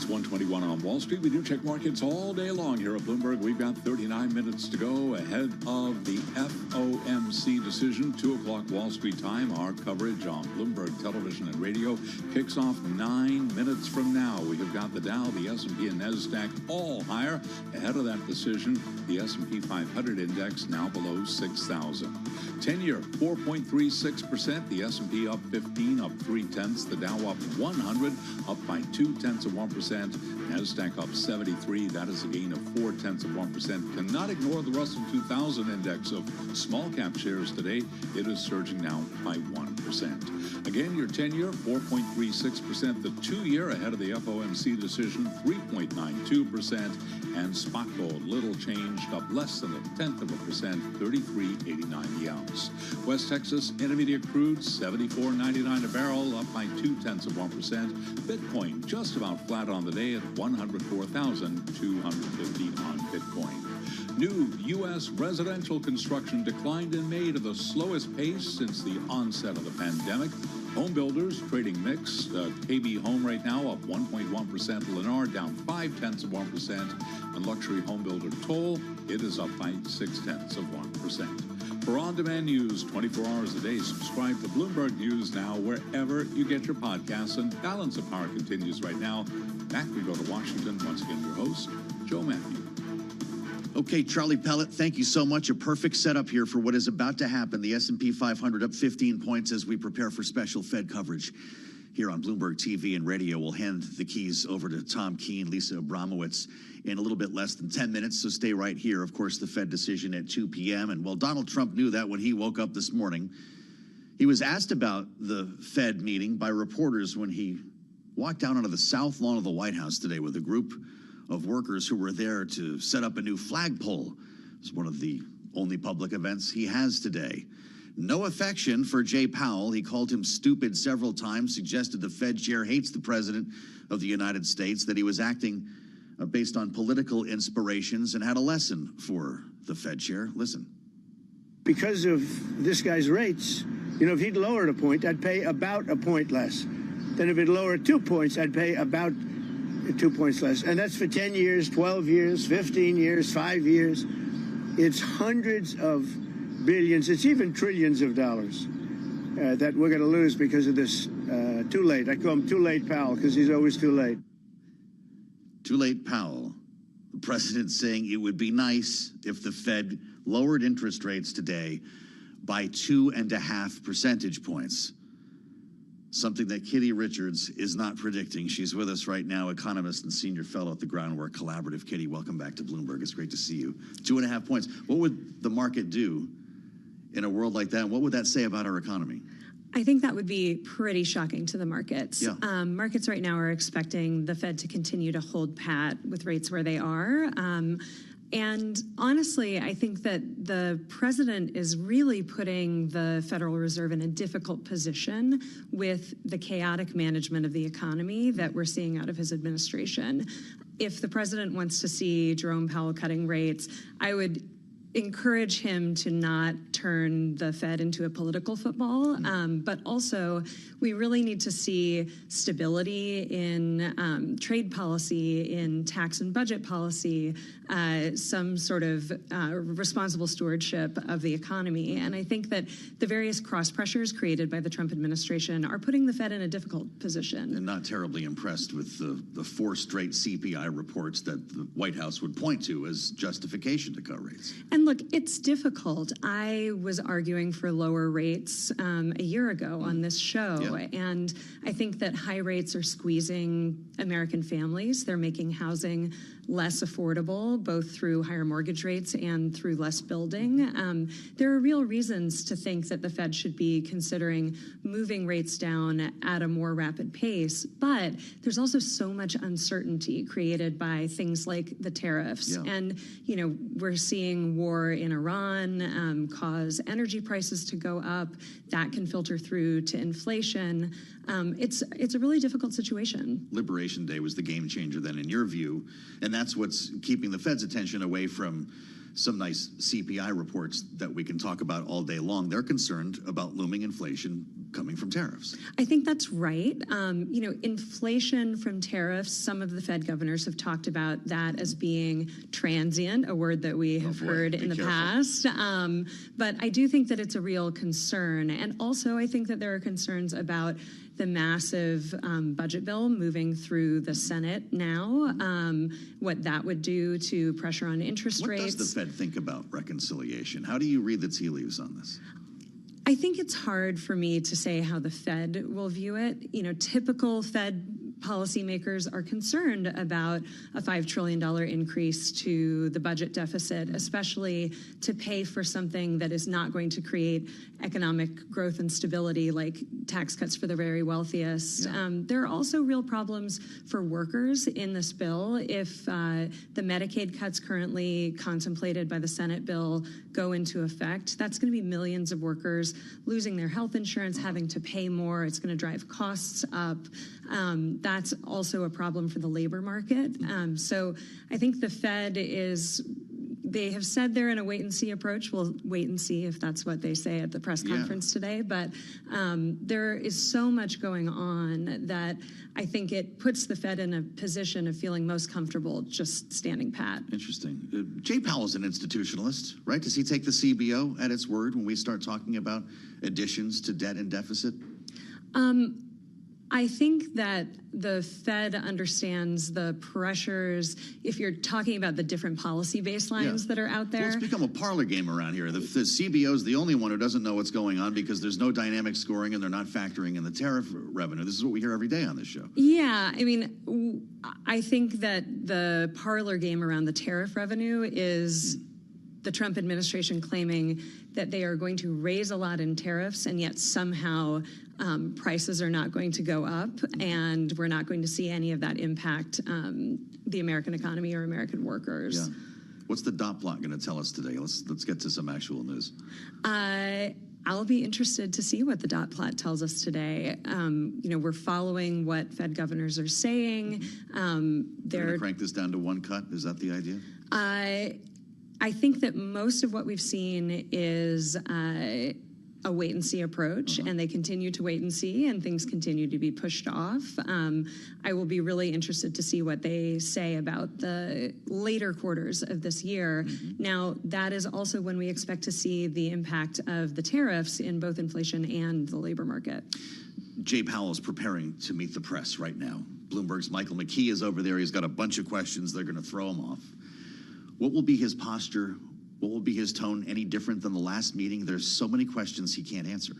1:21 on Wall Street. We do check markets all day long here at Bloomberg. We've got 39 minutes to go ahead of the FOMC decision, 2 o'clock Wall Street time. Our coverage on Bloomberg Television and Radio kicks off 9 minutes from now. We have got the Dow, the S&P, and NASDAQ all higher ahead of that decision. The S&P 500 index now below 6,000. 10-year, 4.36%. The S&P up 15, up 0.3. The Dow up 100, up by 0.2%. NASDAQ up 73. That is a gain of 0.4%. Cannot ignore the Russell 2000 index of small cap shares today. It is surging now by 1%. Again, your 10-year, 4.36%. The 2-year ahead of the FOMC decision, 3.92%. And spot gold, little changed, up less than 0.1%, 33.89 the ounce. West Texas Intermediate crude, 74.99 a barrel, up by 0.2%. Bitcoin just about flat on the day at 104,250 on Bitcoin. New U.S. residential construction declined in May to the slowest pace since the onset of the pandemic. Home builders trading mixed. KB Home right now up 1.1%. Lennar down 0.5%. And luxury home builder Toll, it is up by 0.6%. For on-demand news 24 hours a day, subscribe to Bloomberg News now wherever you get your podcasts. And Balance of Power continues right now. Back we go to Washington. Once again, your host, Joe Matthew. Okay, Charlie Pellet, thank you so much. A perfect setup here for what is about to happen. The S&P 500 up 15 points as we prepare for special Fed coverage here on Bloomberg TV and Radio. We'll hand the keys over to Tom Keene, Lisa Abramowitz in a little bit less than 10 minutes, so stay right here. Of course, the Fed decision at 2 p.m. And, well, Donald Trump knew that when he woke up this morning. He was asked about the Fed meeting by reporters when he walked down onto the south lawn of the White House today with a group of workers who were there to set up a new flagpole. It's one of the only public events he has today. No affection for Jay Powell. He called him stupid several times, suggested the Fed chair hates the president of the United States, that he was acting based on political inspirations, and had a lesson for the Fed chair. Listen. Because of this guy's rates, if he'd lowered a point, I'd pay about a point less. Then if he'd lowered 2 points, I'd pay about 2 points less. And that's for 10 years, 12 years, 15 years, 5 years. It's hundreds of billions. It's even trillions of dollars that we're going to lose because of this too late. I call him Too Late Powell because he's always too late. Too Late Powell. The president saying it would be nice if the Fed lowered interest rates today by 2.5 percentage points. Something that Kitty Richards is not predicting. She's with us right now, economist and senior fellow at the Groundwork Collaborative. Kitty, welcome back to Bloomberg. It's great to see you. 2.5 points. What would the market do in a world like that? And what would that say about our economy? I think that would be pretty shocking to the markets. Yeah. Markets right now are expecting the Fed to continue to hold pat with rates where they are. And honestly, I think that the president is really putting the Federal Reserve in a difficult position with the chaotic management of the economy that we're seeing out of his administration. If the president wants to see Jerome Powell cutting rates, I would encourage him to not turn the Fed into a political football, but also we really need to see stability in trade policy, in tax and budget policy, some sort of responsible stewardship of the economy. And I think that the various cross pressures created by the Trump administration are putting the Fed in a difficult position. And not terribly impressed with the 4 straight CPI reports that the White House would point to as justification to cut rates. And look, it's difficult. I was arguing for lower rates a year ago on this show, and I think that high rates are squeezing American families. They're making housing less affordable, both through higher mortgage rates and through less building. There are real reasons to think that the Fed should be considering moving rates down at a more rapid pace, but there's also so much uncertainty created by things like the tariffs. And, we're seeing war in Iran cause energy prices to go up. That can filter through to inflation. It's a really difficult situation. Liberation Day was the game changer then, in your view, and that's what's keeping the Fed's attention away from some nice CPI reports that we can talk about all day long. They're concerned about looming inflation coming from tariffs. I think that's right. Inflation from tariffs, some of the Fed governors have talked about that as being transient, a word that we have heard in the past. But I do think that it's a real concern. And also, I think that there are concerns about the massive budget bill moving through the Senate now, what that would do to pressure on interest rates. What does the Fed think about reconciliation? How do you read the tea leaves on this? I think it's hard for me to say how the Fed will view it. Typical Fed policymakers are concerned about a $5 trillion increase to the budget deficit, especially to pay for something that is not going to create economic growth and stability, like tax cuts for the very wealthiest. Yeah. There are also real problems for workers in this bill. If the Medicaid cuts currently contemplated by the Senate bill go into effect, that's going to be millions of workers losing their health insurance, having to pay more. It's going to drive costs up. That's also a problem for the labor market. So I think the Fed they have said they're in a wait-and-see approach. We'll wait and see if that's what they say at the press conference today. But there is so much going on that I think it puts the Fed in a position of feeling most comfortable just standing pat. Interesting. Jay Powell's an institutionalist, right? Does he take the CBO at its word when we start talking about additions to debt and deficit? I think that the Fed understands the pressures, if you're talking about the different policy baselines that are out there. Well, it's become a parlor game around here. The CBO is the only one who doesn't know what's going on because there's no dynamic scoring and they're not factoring in the tariff revenue. This is what we hear every day on this show. Yeah, I think that the parlor game around the tariff revenue is the Trump administration claiming that they are going to raise a lot in tariffs and yet somehow prices are not going to go up and we're not going to see any of that impact the American economy or American workers. Yeah. What's the dot plot going to tell us today? Let's get to some actual news. I'll be interested to see what the dot plot tells us today. We're following what Fed governors are saying. They're going to crank this down to one cut? Is that the idea? I think that most of what we've seen is a wait-and-see approach, and they continue to wait and see, and things continue to be pushed off. I will be really interested to see what they say about the later quarters of this year. Now, that is also when we expect to see the impact of the tariffs in both inflation and the labor market. Jay Powell is preparing to meet the press right now. Bloomberg's Michael McKee is over there. He's got a bunch of questions. They're going to throw him off. What will be his posture? What will be his tone any different than the last meeting? There's so many questions he can't answer.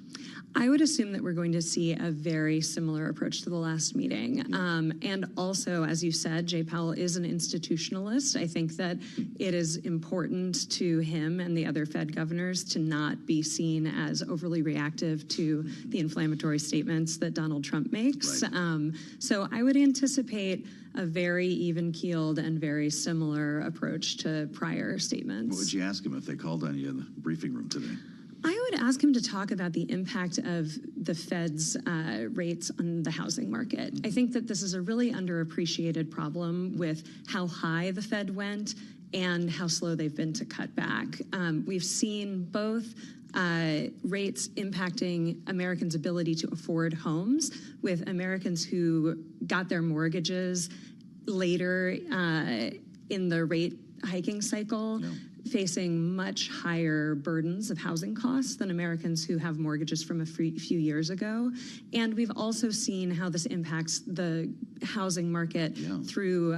I would assume that we're going to see a very similar approach to the last meeting. And also, as you said, Jay Powell is an institutionalist. I think that it is important to him and the other Fed governors to not be seen as overly reactive to the inflammatory statements that Donald Trump makes. Right. So I would anticipate a very even-keeled and very similar approach to prior statements. What would you ask him if they called on you in the briefing room today? I would ask him to talk about the impact of the Fed's rates on the housing market. I think that this is a really underappreciated problem with how high the Fed went and how slow they've been to cut back. We've seen both rates impacting Americans' ability to afford homes, with Americans who got their mortgages later in the rate hiking cycle, facing much higher burdens of housing costs than Americans who have mortgages from a few years ago. And we've also seen how this impacts the housing market through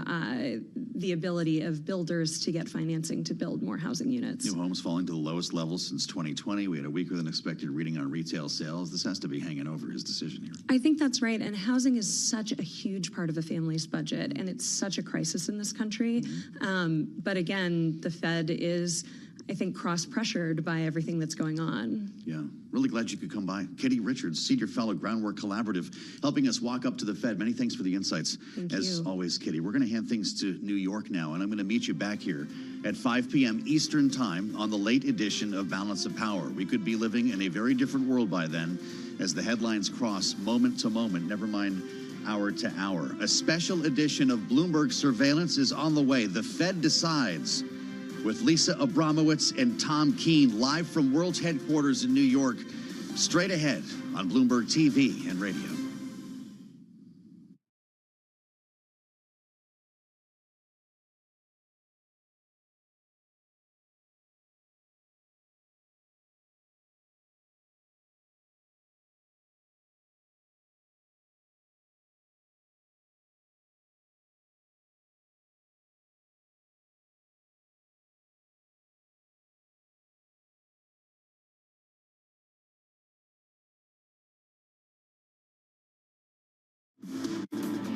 the ability of builders to get financing to build more housing units. New homes falling to the lowest level since 2020. We had a weaker than expected reading on retail sales. This has to be hanging over his decision here. I think that's right. And housing is such a huge part of a family's budget, and it's such a crisis in this country. But again, the Fed is, I think, cross-pressured by everything that's going on. Yeah. Really glad you could come by. Katie Richards, Senior Fellow, Groundwork Collaborative, helping us walk up to the Fed. Many thanks for the insights. As always, Katie. We're going to hand things to New York now, and I'm going to meet you back here at 5 p.m. Eastern Time on the late edition of Balance of Power. We could be living in a very different world by then as the headlines cross moment to moment, never mind hour to hour. A special edition of Bloomberg Surveillance is on the way. The Fed decides. with Lisa Abramowitz and Tom Keene live from World's headquarters in New York. Straight ahead on Bloomberg TV and radio.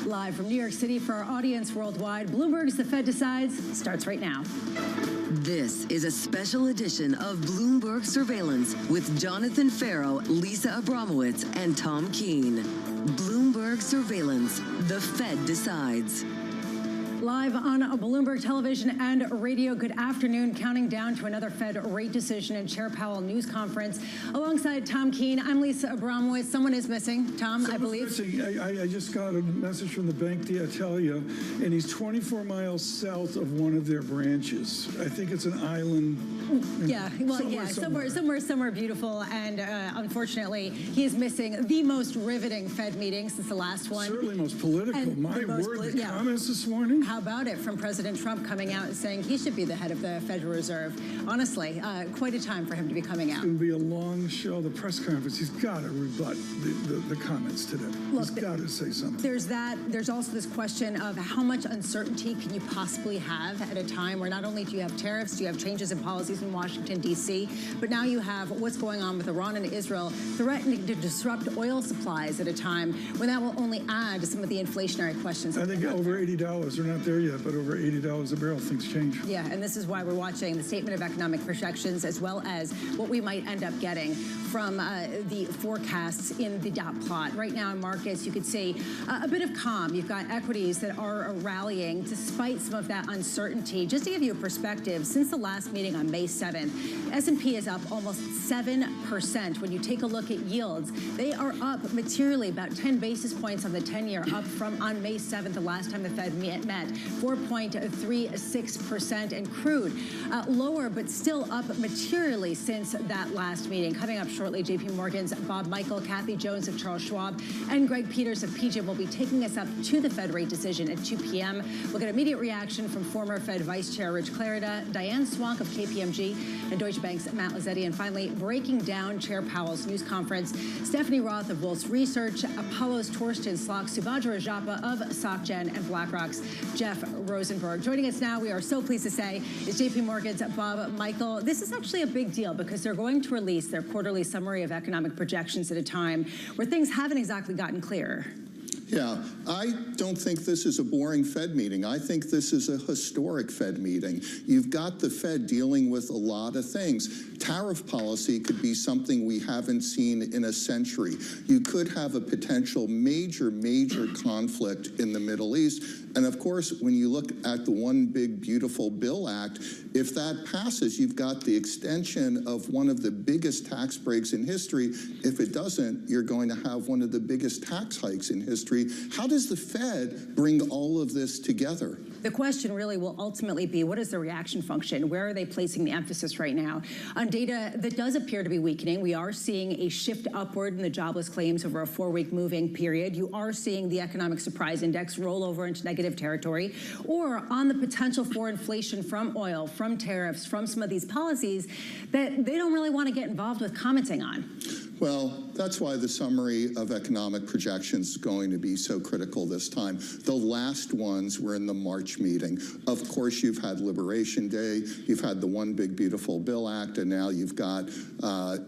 Live from New York City for our audience worldwide, Bloomberg's The Fed Decides starts right now. This is a special edition of Bloomberg Surveillance with Jonathan Farrow, Lisa Abramowitz, and Tom Keene. Bloomberg Surveillance, The Fed Decides. Live on Bloomberg Television and radio, good afternoon. Counting down to another Fed rate decision and Chair Powell news conference. Alongside Tom Keene, I'm Lisa Abramowitz. Someone is missing, Tom, I believe. I just got a message from the Bank d'Italia, and he's 24 miles south of one of their branches. I think it's an island. Yeah, well, somewhere beautiful. And unfortunately, he is missing the most riveting Fed meeting since the last one. Certainly most political. The comments this morning. How about it from President Trump coming out and saying he should be the head of the Federal Reserve? Honestly, quite a time for him to be coming out. It's going to be a long show, the press conference. He's got to rebut the comments today. He's got to say something. There's that. There's also this question of how much uncertainty can you possibly have at a time where not only do you have tariffs, do you have changes in policies in Washington, D.C., but now you have what's going on with Iran and Israel threatening to disrupt oil supplies at a time when that will only add to some of the inflationary questions. I think over $80. They're not there yet, but over $80 a barrel, things change. Yeah, and this is why we're watching the Statement of Economic Projections as well as what we might end up getting from the forecasts in the dot plot. Right now in markets, you could see a bit of calm. You've got equities that are rallying despite some of that uncertainty. Just to give you a perspective, since the last meeting on May 7th, S&P is up almost 7%. When you take a look at yields, they are up materially, about 10 basis points on the 10-year, up from on May 7th, the last time the Fed met, 4.36%, and crude lower, but still up materially since that last meeting. Coming up shortly, J.P. Morgan's Bob Michael, Kathy Jones of Charles Schwab, and Greg Peters of PJ will be taking us up to the Fed rate decision at 2 p.m. We'll get immediate reaction from former Fed Vice Chair Rich Clarida, Diane Swank of KPMG, and Deutsche Bank's Matt Lazzetti. And finally, breaking down Chair Powell's news conference, Stephanie Roth of Wolf's Research, Apollo's Torsten Slok, Subhadra Rajappa of SocGen, and BlackRock's Jeff Rosenberg. Joining us now, we are so pleased to say, is J.P. Morgan's Bob Michael. This is actually a big deal because they're going to release their quarterly summary of economic projections at a time where things haven't exactly gotten clearer. Yeah, I don't think this is a boring Fed meeting. I think this is a historic Fed meeting. You've got the Fed dealing with a lot of things. Tariff policy could be something we haven't seen in a century. You could have a potential major conflict in the Middle East. And of course, when you look at the One Big Beautiful Bill Act, if that passes, you've got the extension of one of the biggest tax breaks in history. If it doesn't, you're going to have one of the biggest tax hikes in history. How does the Fed bring all of this together? The question really will ultimately be, what is the reaction function? Where are they placing the emphasis right now? On data that does appear to be weakening, we are seeing a shift upward in the jobless claims over a 4-week moving period. You are seeing the economic surprise index roll over into negative territory, or on the potential for inflation from oil, from tariffs, from some of these policies that they don't really want to get involved with commenting on. Well, that's why the summary of economic projections is going to be so critical this time. The last ones were in the March meeting. Of course, you've had Liberation Day, you've had the One Big Beautiful Bill Act, and now you've got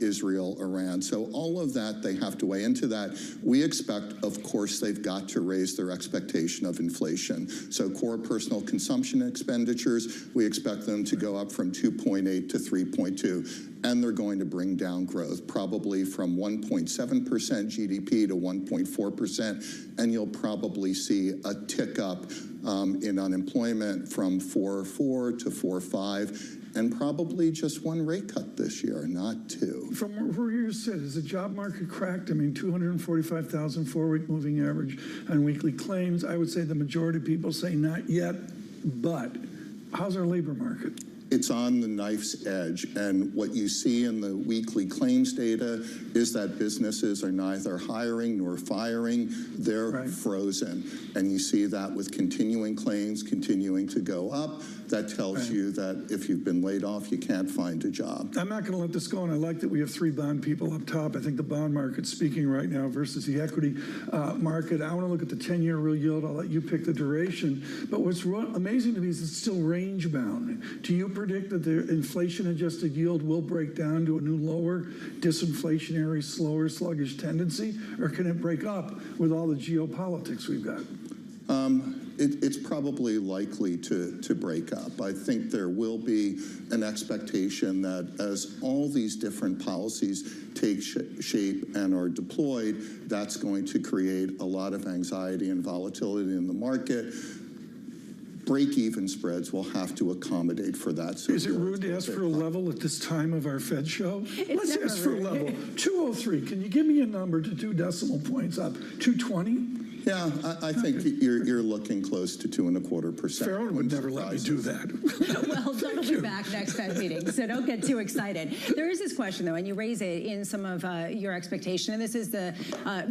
Israel, Iran. So all of that, they have to weigh into that. We expect, of course, they've got to raise their expectation of inflation. So core personal consumption expenditures, we expect them to go up from 2.8 to 3.2. And they're going to bring down growth, probably from 1.7% GDP to 1.4%, and you'll probably see a tick up in unemployment from 4.4 to 4.5, and probably just one rate cut this year, not two. From where you sit, is the job market cracked? I mean, 245,000 4-week moving average on weekly claims. I would say the majority of people say not yet, but how's our labor market? it's on the knife's edge. And what you see in the weekly claims data is that businesses are neither hiring nor firing. They're frozen. And you see that with continuing claims continuing to go up. That tells you that if you've been laid off, you can't find a job. I'm not going to let this go, and I like that we have 3 bond people up top. I think the bond market's speaking right now versus the equity market. I want to look at the 10-year real yield. I'll let you pick the duration. But what's amazing to me is it's still range bound. Do you predict that the inflation-adjusted yield will break down to a new lower, disinflationary, slower, sluggish tendency, or can it break up with all the geopolitics we've got? It's probably likely to break up. I think there will be an expectation that as all these different policies take shape and are deployed, that's going to create a lot of anxiety and volatility in the market. Break-even spreads will have to accommodate for that. So is it rude to ask for a level at this time of our Fed show? Let's ask for a level. 203. Can you give me a number to 2 decimal points up? 220? Yeah, I think you're looking close to 2.25%. Farron would never let me do that. Well, John will be back next Fed meeting, so don't get too excited. There is this question, though, and you raise it in some of your expectation, and this is the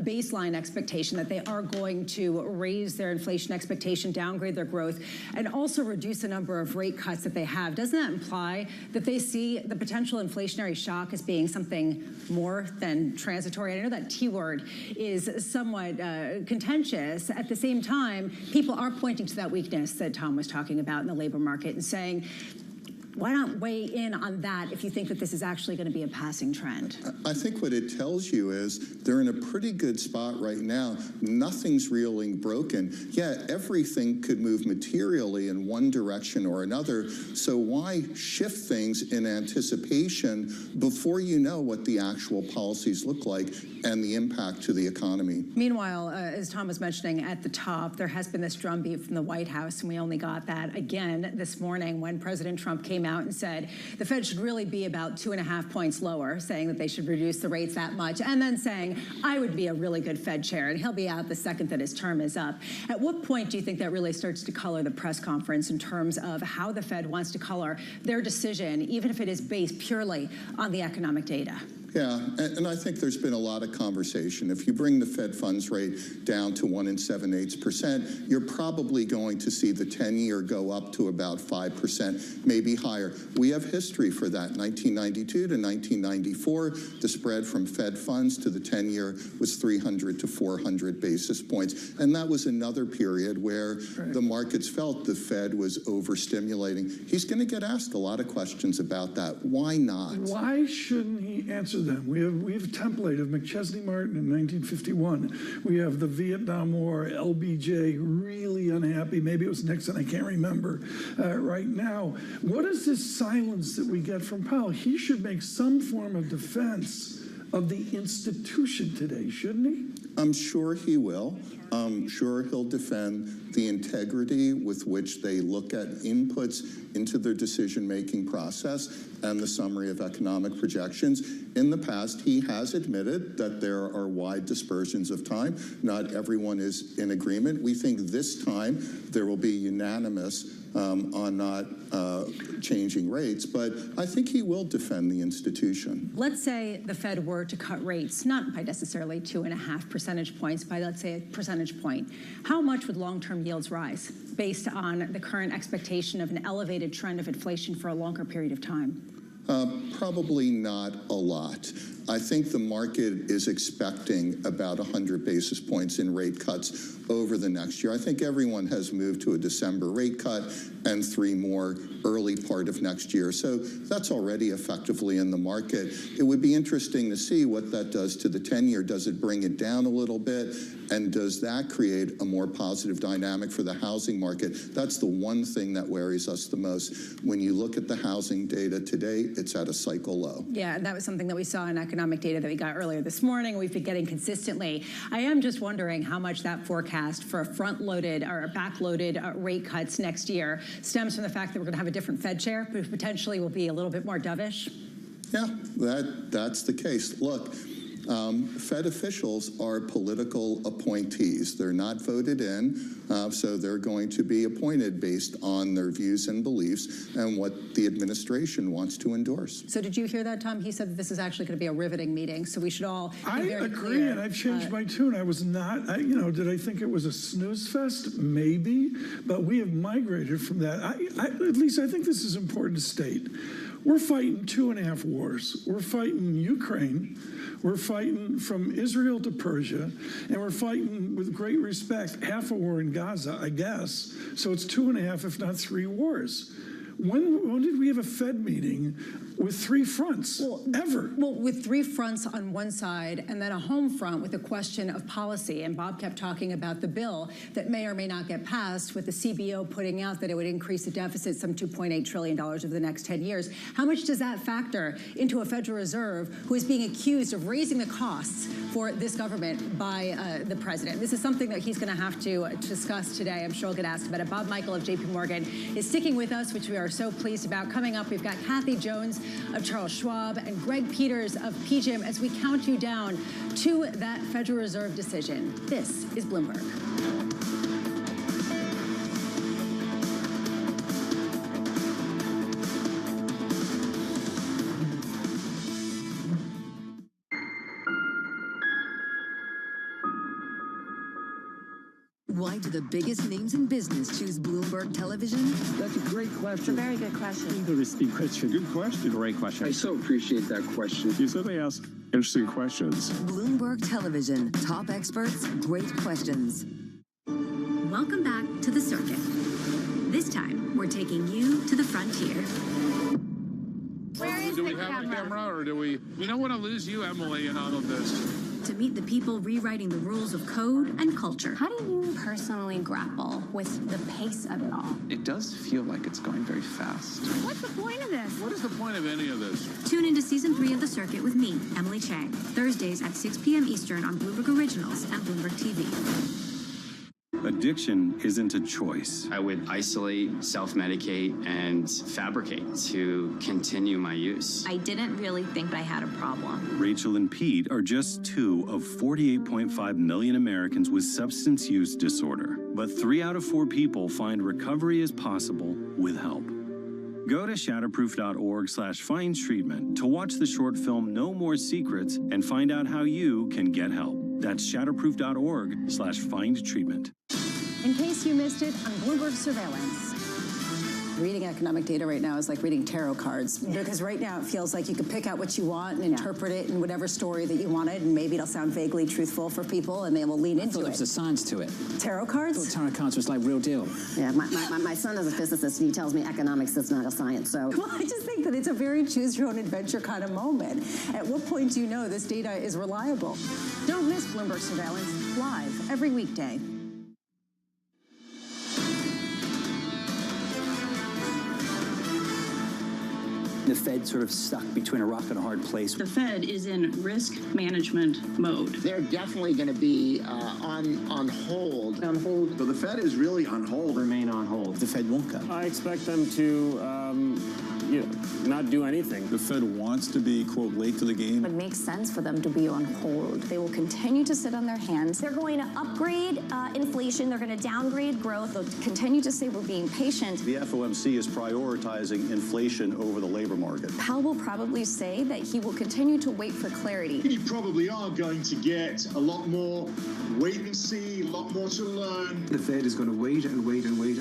baseline expectation that they are going to raise their inflation expectation, downgrade their growth, and also reduce the number of rate cuts that they have. Doesn't that imply that they see the potential inflationary shock as being something more than transitory? I know that T word is somewhat contentious. At the same time, people are pointing to that weakness that Tom was talking about in the labor market and saying, why not weigh in on that if you think that this is actually going to be a passing trend? I think what it tells you is they're in a pretty good spot right now. Nothing's really broken. Yeah, everything could move materially in one direction or another. So why shift things in anticipation before you know what the actual policies look like and the impact to the economy? Meanwhile, as Tom was mentioning at the top, there has been this drumbeat from the White House, and we only got that again this morning when President Trump came out and said the Fed should really be about 2.5 points lower, saying that they should reduce the rates that much, and then saying, I would be a really good Fed chair, and he'll be out the second that his term is up. At what point do you think that really starts to color the press conference in terms of how the Fed wants to color their decision, even if it is based purely on the economic data? Yeah, and I think there's been a lot of conversation. If you bring the Fed funds rate down to 1 7/8%, you're probably going to see the 10-year go up to about 5%, maybe higher. We have history for that. 1992 to 1994, the spread from Fed funds to the 10-year was 300 to 400 basis points. And that was another period where the markets felt the Fed was overstimulating. He's going to get asked a lot of questions about that. Why not? Why shouldn't he answer them? We have a template of McChesney Martin in 1951. We have the Vietnam War, LBJ, really unhappy. Maybe it was Nixon, I can't remember right now. What is this silence that we get from Powell? He should make some form of defense of the institution today, shouldn't he? I'm sure he will. I'm sure he'll defend the integrity with which they look at inputs into their decision-making process and the summary of economic projections. In the past, he has admitted that there are wide dispersions of time. Not everyone is in agreement. We think this time there will be unanimous on not changing rates, but I think he will defend the institution. Let's say the Fed were to cut rates, not by necessarily 2.5 percentage points, by let's say a percentage point. How much would long-term yields rise based on the current expectation of an elevated trend of inflation for a longer period of time? Probably not a lot. I think the market is expecting about 100 basis points in rate cuts over the next year. I think everyone has moved to a December rate cut and 3 more early part of next year. So that's already effectively in the market. It would be interesting to see what that does to the 10-year. Does it bring it down a little bit? And does that create a more positive dynamic for the housing market? That's the one thing that worries us the most. When you look at the housing data today, it's at a cycle low. Yeah, and that was something that we saw in economic data that we got earlier this morning. We've been getting consistently. I am just wondering how much that forecast for front-loaded or back-loaded rate cuts next year stems from the fact that we're going to have a different Fed chair, who potentially will be a little bit more dovish. Yeah, that's the case. Look, Fed officials are political appointees. They're not voted in, so they're going to be appointed based on their views and beliefs and what the administration wants to endorse. So did you hear that, Tom? He said that this is actually going to be a riveting meeting, so we should all be I very agree, clear. and I've changed my tune. I was not, did I think it was a snooze fest? Maybe, but we have migrated from that. At least I think this is important to state. We're fighting 2.5 wars. We're fighting Ukraine, we're fighting from Israel to Persia, and we're fighting, with great respect, half a war in Gaza, I guess. So it's 2.5, if not 3 wars. When did we have a Fed meeting with 3 fronts, ever? Well, with 3 fronts on one side and then a home front with a question of policy. And Bob kept talking about the bill that may or may not get passed, with the CBO putting out that it would increase the deficit some $2.8 trillion over the next 10 years. How much does that factor into a Federal Reserve who is being accused of raising the costs for this government by the president? This is something that he's going to have to discuss today. I'm sure he'll get asked about it. Bob Michael of JP Morgan is sticking with us, which we are so pleased about. Coming up, we've got Kathy Jones of Charles Schwab and Greg Peters of PGIM as we count you down to that Federal Reserve decision. This is Bloomberg. Why do the biggest names in business choose Bloomberg Television? That's a great question. It's a very good question. Interesting question. Good question. Great question. I so appreciate that question. You certainly ask interesting questions. Bloomberg Television. Top experts, great questions. Welcome back to the circuit. This time, we're taking you to the frontier. Where is do we have a camera, or do we don't want to lose you, Emily, in all of this. To meet the people rewriting the rules of code and culture. How do you personally grapple with the pace of it all? It does feel like it's going very fast. What's the point of this? What is the point of any of this? Tune into Season 3 of The Circuit with me, Emily Chang, Thursdays at 6 p.m. Eastern on Bloomberg Originals and Bloomberg TV. Addiction isn't a choice. I would isolate, self-medicate, and fabricate to continue my use. I didn't really think I had a problem. Rachel and Pete are just 2 of 48.5 million Americans with substance use disorder. But 3 out of 4 people find recovery is possible with help. Go to shatterproof.org/findtreatment to watch the short film No More Secrets and find out how you can get help. That's shatterproof.org/findtreatment. In case you missed it, on Bloomberg Surveillance. Reading economic data right now is like reading tarot cards, because right now it feels like you could pick out what you want and interpret it in whatever story that you wanted, and maybe it'll sound vaguely truthful for people and they will lean into it. There's a science to it. Tarot cards? Tarot cards was like real deal. Yeah, my son is a physicist and he tells me economics is not a science, so. Well, I just think that it's a very choose your own adventure kind of moment. At what point do you know this data is reliable? Don't miss Bloomberg Surveillance live every weekday. The Fed sort of stuck between a rock and a hard place. The Fed is in risk management mode. They're definitely going to be on hold. On hold. So the Fed is really on hold. Remain on hold. The Fed won't cut. I expect them to not do anything. The Fed wants to be, quote, late to the game. It makes sense for them to be on hold. They will continue to sit on their hands. They're going to upgrade inflation. They're going to downgrade growth. They'll continue to say we're being patient. The FOMC is prioritizing inflation over the labor market. Powell will probably say that he will continue to wait for clarity. You probably are going to get a lot more wait and see, a lot more to learn. The Fed is going to wait and wait and wait.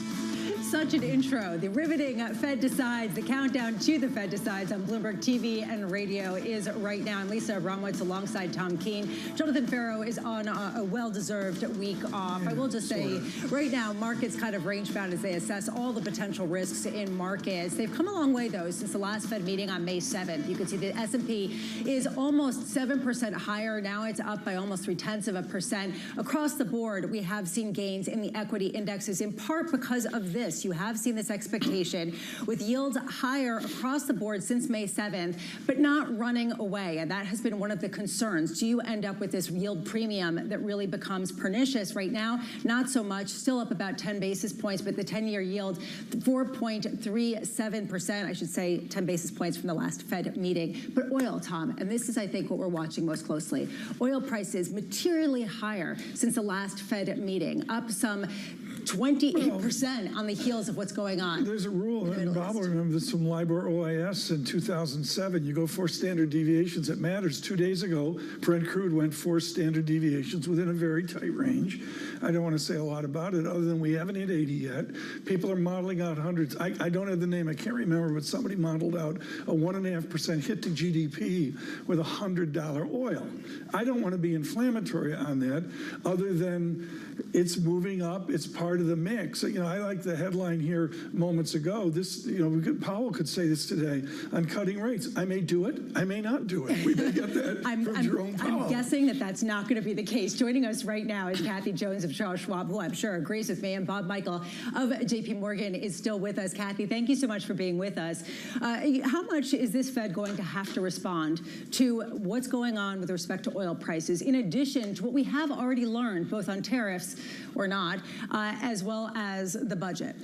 Such an intro. The riveting Fed Decides, the countdown to the Fed Decides on Bloomberg TV and radio is right now. I'm Lisa Abramowitz alongside Tom Keene. Jonathan Farrow is on a well-deserved week off. I will just say, right now, markets kind of range-bound as they assess all the potential risks in markets. They've come a long way, though, since the last Fed meeting on May 7th. You can see the S&P is almost 7% higher. Now it's up by almost 0.3%. Across the board, we have seen gains in the equity indexes, in part because of this. this. You have seen this expectation with yields higher across the board since May 7th, but not running away. And that has been one of the concerns. Do you end up with this yield premium that really becomes pernicious? Right now, not so much, still up about 10 basis points, but the 10-year yield, 4.37%, I should say 10 basis points from the last Fed meeting. But oil, Tom, and this is, I think, what we're watching most closely. Oil prices materially higher since the last Fed meeting, up some 28% on the heels of what's going on. There's a rule, and Bob will remember this from LIBOR OIS in 2007. You go 4 standard deviations, it matters. 2 days ago, Brent crude went 4 standard deviations within a very tight range. I don't want to say a lot about it other than we haven't hit 80 yet. People are modeling out hundreds. I don't have the name, I can't remember, but somebody modeled out a 1.5% hit to GDP with $100 oil. I don't want to be inflammatory on that other than it's moving up, it's part of the mix. You know, I like the headline here moments ago. This, you know, Powell could say this today on cutting rates. I may do it, I may not do it. We may get that from Jerome Powell. I'm guessing that that's not going to be the case. Joining us right now is Kathy Jones of Charles Schwab, who I'm sure agrees with me, and Bob Michael of JP Morgan is still with us. Kathy, thank you so much for being with us. How much is this Fed going to have to respond to what's going on with respect to oil prices, in addition to what we have already learned, both on tariffs or not, as well as the budget?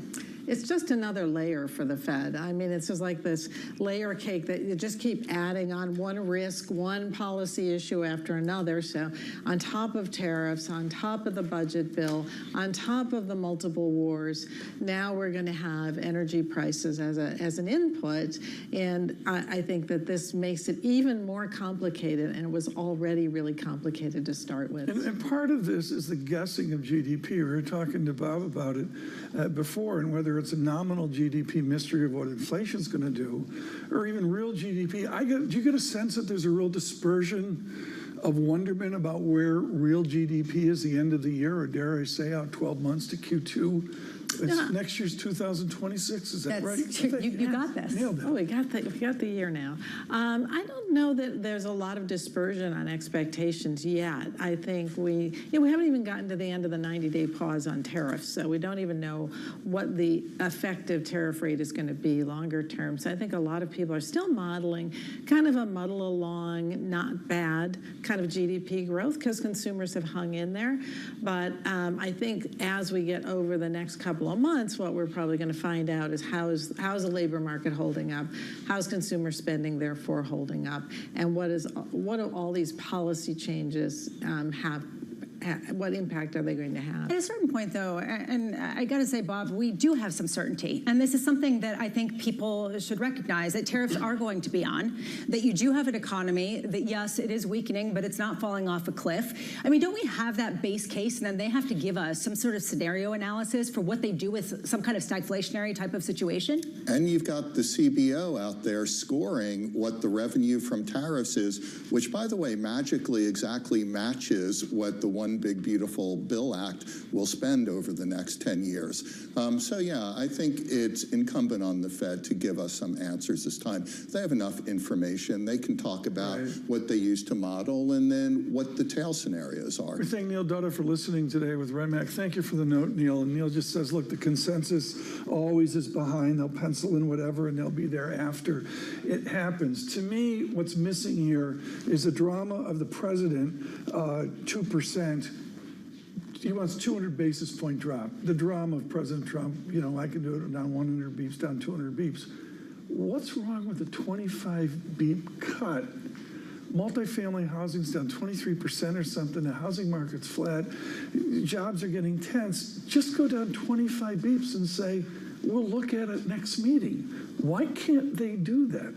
It's just another layer for the Fed. I mean, it's just like this layer cake that you just keep adding on one risk, one policy issue after another. So on top of tariffs, on top of the budget bill, on top of the multiple wars, now we're going to have energy prices as an input. And I think that this makes it even more complicated, and it was already really complicated to start with. And part of this is the guessing of GDP. We were talking to Bob about it before, and whether it's a nominal GDP mystery of what inflation's going to do, or even real GDP. Do you get a sense that there's a real dispersion of wonderment about where real GDP is the end of the year, or dare I say out 12 months to Q2? It's next year's 2026, is that right? You got this. Nailed it. Oh, we got the year now. I don't know that there's a lot of dispersion on expectations yet. I think we haven't even gotten to the end of the 90-day pause on tariffs, so we don't even know what the effective tariff rate is going to be longer term. So I think a lot of people are still modeling kind of a muddle along, not bad kind of GDP growth because consumers have hung in there. But I think as we get over the next couple of months, what we're probably going to find out is how is the labor market holding up, how's consumer spending therefore holding up, and what do all these policy changes have? What impact are they going to have? At a certain point, though, and I got to say, Bob, we do have some certainty. And this is something that I think people should recognize, that tariffs are going to be on, that you do have an economy, that, yes, it is weakening, but it's not falling off a cliff. I mean, don't we have that base case, and then they have to give us some sort of scenario analysis for what they do with some kind of stagflationary type of situation? And you've got the CBO out there scoring what the revenue from tariffs is, which, by the way, magically exactly matches what the One Big Beautiful Bill Act will spend over the next 10 years. So yeah, I think it's incumbent on the Fed to give us some answers this time. They have enough information. They can talk about what they use to model and then what the tail scenarios are. We thank Neil Dutta for listening today with REMAC. Thank you for the note, Neil. And Neil just says, look, the consensus always is behind. They'll pencil in whatever and they'll be there after it happens. To me, what's missing here is the drama of the president, 2%. He wants 200 basis point drop. The drama of President Trump, you know, I can do it down 100 beeps, down 200 beeps. What's wrong with a 25 beep cut? Multifamily housing's down 23% or something. The housing market's flat. Jobs are getting tense. Just go down 25 beeps and say, we'll look at it next meeting. Why can't they do that?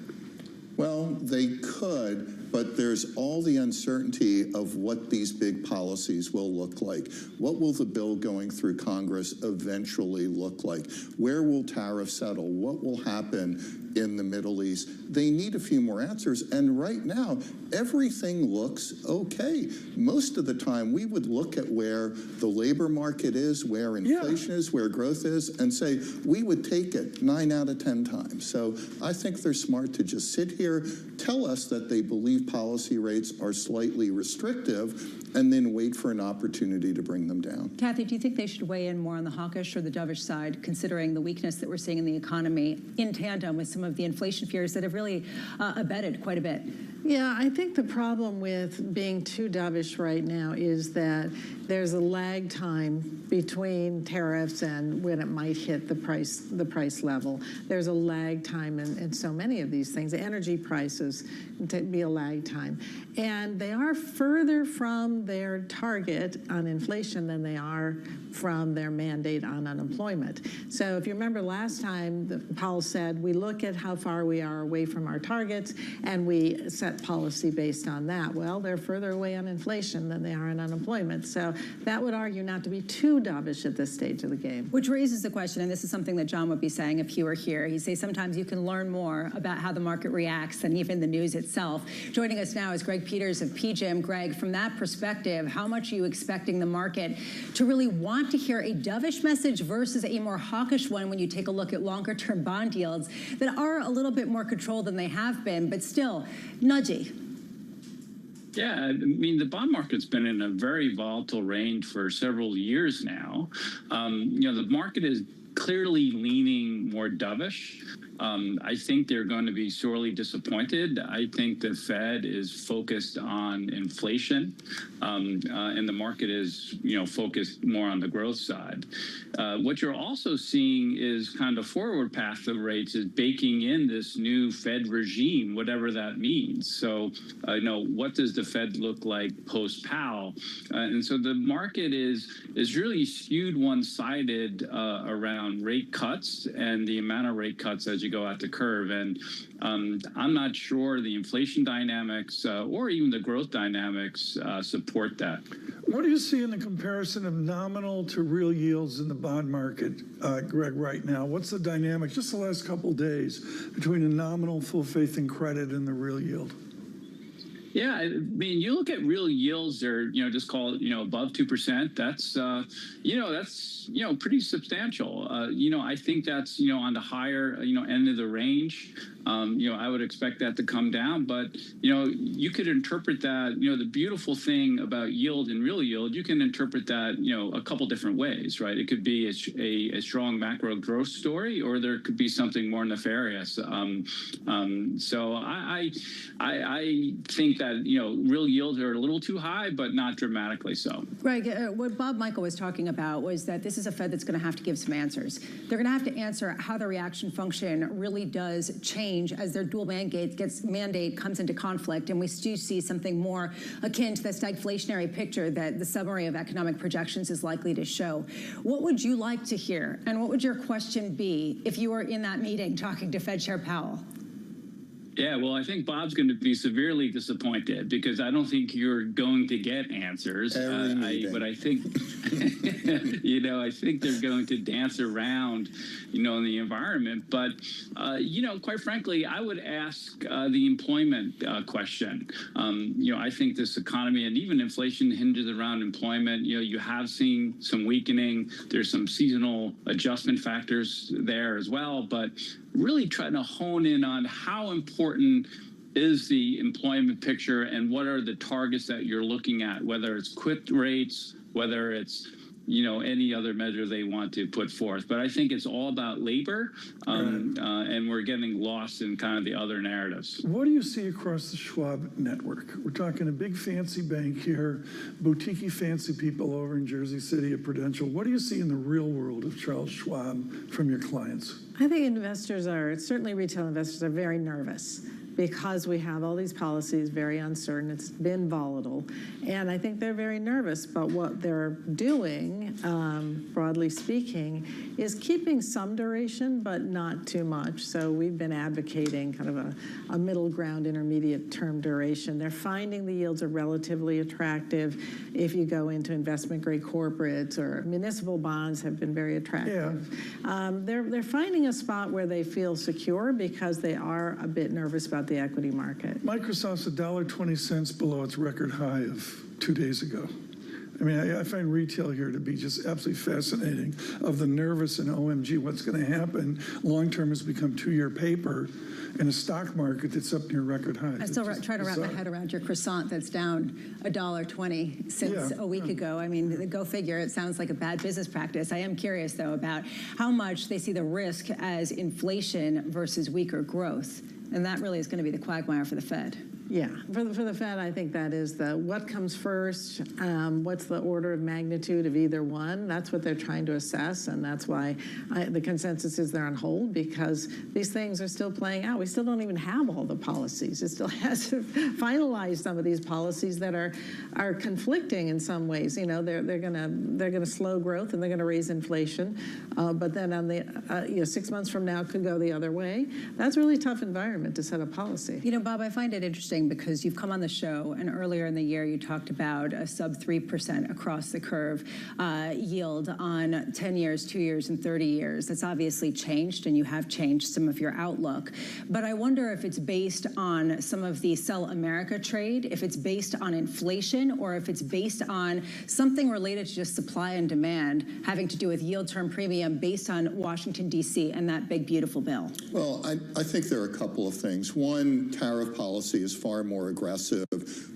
Well, they could, but there's all the uncertainty of what these big policies will look like. What will the bill going through Congress eventually look like? Where will tariffs settle? What will happen in the Middle East? They need a few more answers. And right now, everything looks okay. Most of the time, we would look at where the labor market is, where inflation is, where growth is, and say, we would take it 9 out of 10 times. So I think they're smart to just sit here, tell us that they believe policy rates are slightly restrictive, and then wait for an opportunity to bring them down. Kathy, do you think they should weigh in more on the hawkish or the dovish side, considering the weakness that we're seeing in the economy in tandem with some of the inflation fears that have really abetted quite a bit? Yeah, I think the problem with being too dovish right now is that there's a lag time between tariffs and when it might hit the price level. There's a lag time in so many of these things. Energy prices can be a lag time. And they are further from their target on inflation than they are from their mandate on unemployment. So if you remember last time, Powell said, we look at how far we are away from our targets and we set policy based on that. Well, they're further away on inflation than they are on unemployment. So that would argue not to be too dovish at this stage of the game. Which raises the question, and this is something that John would be saying if he were here. He'd say sometimes you can learn more about how the market reacts than even the news itself. Joining us now is Greg Peters of PGIM. Greg, from that perspective, how much are you expecting the market to really want to hear a dovish message versus a more hawkish one when you take a look at longer-term bond yields that are a little bit more controlled than they have been, but still nudgy? Yeah, I mean, the bond market's been in a very volatile range for several years now. The market is clearly leaning more dovish. I think they're going to be sorely disappointed. I think the Fed is focused on inflation, and the market is, focused more on the growth side. What you're also seeing is kind of forward path of rates is baking in this new Fed regime, whatever that means. So, what does the Fed look like post Powell? And so the market is really skewed one-sided around rate cuts and the amount of rate cuts as you go out the curve. And I'm not sure the inflation dynamics or even the growth dynamics support that. What do you see in the comparison of nominal to real yields in the bond market, Greg, right now? What's the dynamic just the last couple of days between a nominal full faith and credit and the real yield? Yeah, I mean, you look at real yields, they're, just call it, above 2%. That's, that's, pretty substantial. I think that's, on the higher, end of the range. I would expect that to come down, but, you could interpret that, the beautiful thing about yield and real yield, you can interpret that, a couple different ways, right? It could be a strong macro growth story, or there could be something more nefarious. So I think that, real yields are a little too high, but not dramatically so. Greg, what Bob Michael was talking about was that this is a Fed that's going to have to give some answers. They're going to have to answer how the reaction function really does change as their dual mandate comes into conflict, and we do see something more akin to the stagflationary picture that the summary of economic projections is likely to show. What would you like to hear, and what would your question be if you were in that meeting talking to Fed Chair Powell? Yeah, well, I think Bob's going to be severely disappointed because I don't think you're going to get answers. But I think, I think they're going to dance around, in the environment. But, quite frankly, I would ask the employment question. I think this economy and even inflation hinges around employment. You have seen some weakening. There's some seasonal adjustment factors there as well. But really trying to hone in on how important is the employment picture and what are the targets that you're looking at, whether it's quit rates, whether it's, any other measure they want to put forth. But I think it's all about labor, and we're getting lost in kind of the other narratives. What do you see across the Schwab network? We're talking a big fancy bank here, boutique fancy people over in Jersey City at Prudential. What do you see in the real world of Charles Schwab from your clients? I think certainly retail investors are very nervous because we have all these policies, very uncertain. It's been volatile. And I think they're very nervous. But what they're doing, broadly speaking, is keeping some duration, but not too much. So we've been advocating kind of a middle ground, intermediate term duration. They're finding the yields are relatively attractive. If you go into investment grade corporates or municipal bonds have been very attractive. Yeah. They're finding a spot where they feel secure because they are a bit nervous about about the equity market. Microsoft's $1.20 below its record high of 2 days ago. I mean, I find retail here to be just absolutely fascinating, of the nervous and OMG, what's going to happen. Long-term has become 2-year paper in a stock market that's up near record highs. I still try to wrap my head around your croissant that's down $1.20 since a week ago. I mean, go figure. It sounds like a bad business practice. I am curious, though, about how much they see the risk as inflation versus weaker growth. And that really is going to be the quagmire for the Fed. Yeah, for the Fed, I think that is the what comes first, what's the order of magnitude of either one. That's what they're trying to assess, and that's why the consensus is they're on hold, because these things are still playing out. We still don't even have all the policies. It still has to finalize some of these policies that are conflicting in some ways. You know, they're gonna slow growth and they're gonna raise inflation, but then on the 6 months from now could go the other way. That's a really tough environment to set a policy. You know, Bob, I find it interesting because you've come on the show, and earlier in the year you talked about a sub 3% across the curve yield on 10 years, 2 years, and 30 years. That's obviously changed, and you have changed some of your outlook. But I wonder if it's based on some of the Sell America trade, if it's based on inflation, or if it's based on something related to just supply and demand having to do with yield term premium based on Washington, D.C. and that big, beautiful bill. Well, I think there are a couple of things. One, tariff policy is far more aggressive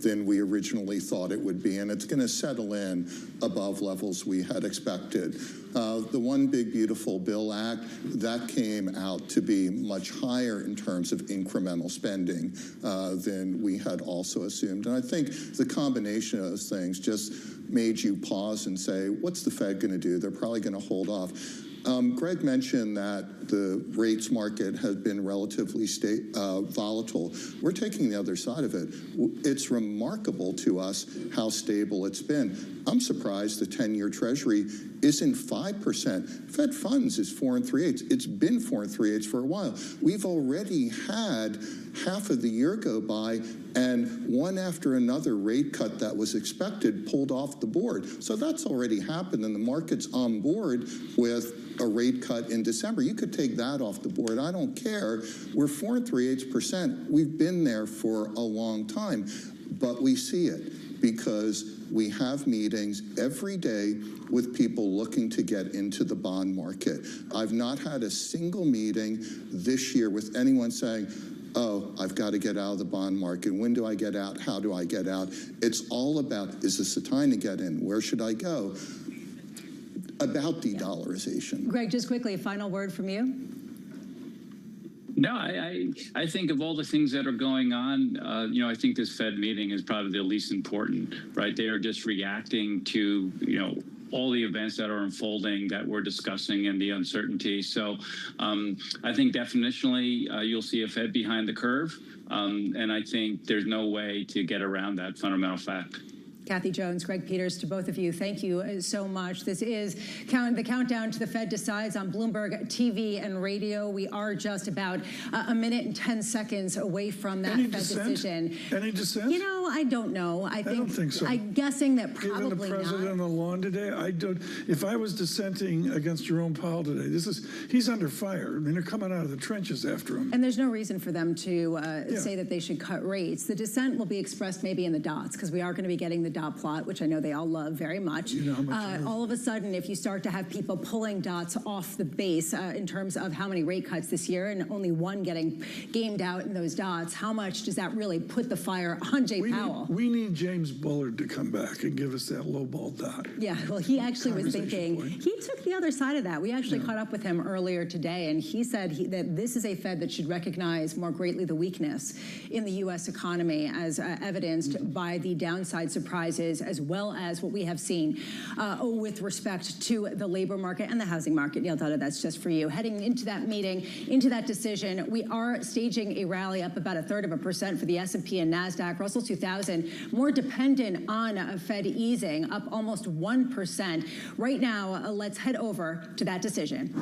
than we originally thought it would be, and it's going to settle in above levels we had expected. The One Big Beautiful Bill Act, that came out to be much higher in terms of incremental spending than we had also assumed. And I think the combination of those things just made you pause and say, what's the Fed going to do? They're probably going to hold off. Greg mentioned that the rates market has been relatively volatile. We're taking the other side of it. It's remarkable to us how stable it's been. I'm surprised the 10-year Treasury isn't 5%. Fed funds is 4 3/8. It's been 4 3/8 for a while. We've already had half of the year go by, and one after another rate cut that was expected pulled off the board. So that's already happened, and the market's on board with a rate cut in December. You could take that off the board. I don't care. We're 4 3/8%. We've been there for a long time, but we see it because we have meetings every day with people looking to get into the bond market. I've not had a single meeting this year with anyone saying, oh, I've got to get out of the bond market. When do I get out? How do I get out? It's all about, is this the time to get in? Where should I go? About de-dollarization. Greg, just quickly, a final word from you. No, I think of all the things that are going on, I think this Fed meeting is probably the least important, right? They are just reacting to, all the events that are unfolding that we're discussing and the uncertainty. So I think definitionally you'll see a Fed behind the curve. And I think there's no way to get around that fundamental fact. Kathy Jones, Greg Peters, to both of you, thank you so much. This is the countdown to the Fed Decides on Bloomberg TV and radio. We are just about a minute and 10 seconds away from that Fed decision. Any dissent? I don't know. I don't think so. I'm guessing that probably not. Given the president on the lawn today, I don't. If I was dissenting against Jerome Powell today, he's under fire. I mean, they're coming out of the trenches after him. And there's no reason for them to say that they should cut rates. The dissent will be expressed maybe in the dots, because we are going to be getting the dot plot, which I know they all love very much. All of a sudden, if you start to have people pulling dots off the base in terms of how many rate cuts this year and only one getting gamed out in those dots, how much does that really put the fire on Jay Powell? We need James Bullard to come back and give us that lowball dot. Yeah, well, he actually was thinking, he took the other side of that. We actually caught up with him earlier today, and he said that this is a Fed that should recognize more greatly the weakness in the U.S. economy, as evidenced by the downside surprises, as well as what we have seen with respect to the labor market and the housing market. Neil Dutta, that's just for you. Heading into that meeting, into that decision, we are staging a rally up about 1/3% for the S&P and NASDAQ. Russell 2000 more dependent on Fed easing, up almost 1%. Right now, let's head over to that decision.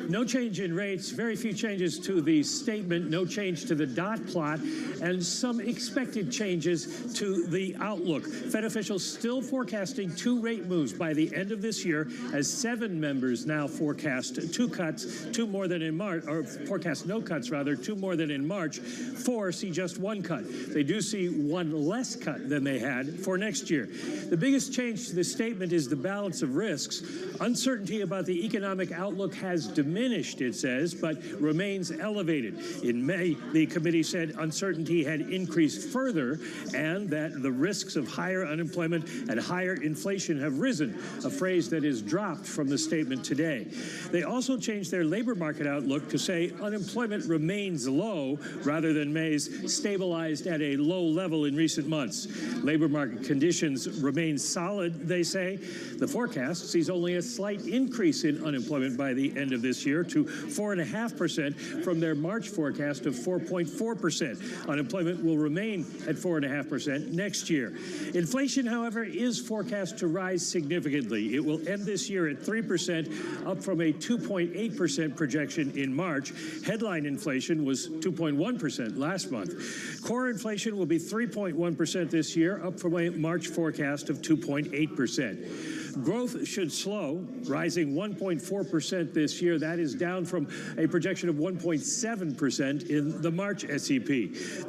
No change in rates, very few changes to the statement, no change to the dot plot, and some expected changes to the outlook. Fed officials still forecasting 2 rate moves by the end of this year, as 7 members now forecast 2 cuts, 2 more than in March, or forecast no cuts rather, 2 more than in March. 4 see just 1 cut. They do see 1 less cut than they had for next year. The biggest change to the statement is the balance of risks. Uncertainty about the economic outlook has diminished, it says, but remains elevated. In May, the committee said uncertainty had increased further and that the risks of higher unemployment and higher inflation have risen, a phrase that is dropped from the statement today. They also changed their labor market outlook to say unemployment remains low rather than May's stabilized at a low level in recent months. Labor market conditions remain solid, they say. The forecast sees only a slight increase in unemployment by the end of this year to 4.5% from their March forecast of 4.4%. Unemployment will remain at 4.5% next year. Inflation, however, is forecast to rise significantly. It will end this year at 3%, up from a 2.8% projection in March. Headline inflation was 2.1% last month. Core inflation will be 3.1% this year, up from a March forecast of 2.8%. Growth should slow, rising 1.4% this year. That is down from a projection of 1.7% in the March SEP.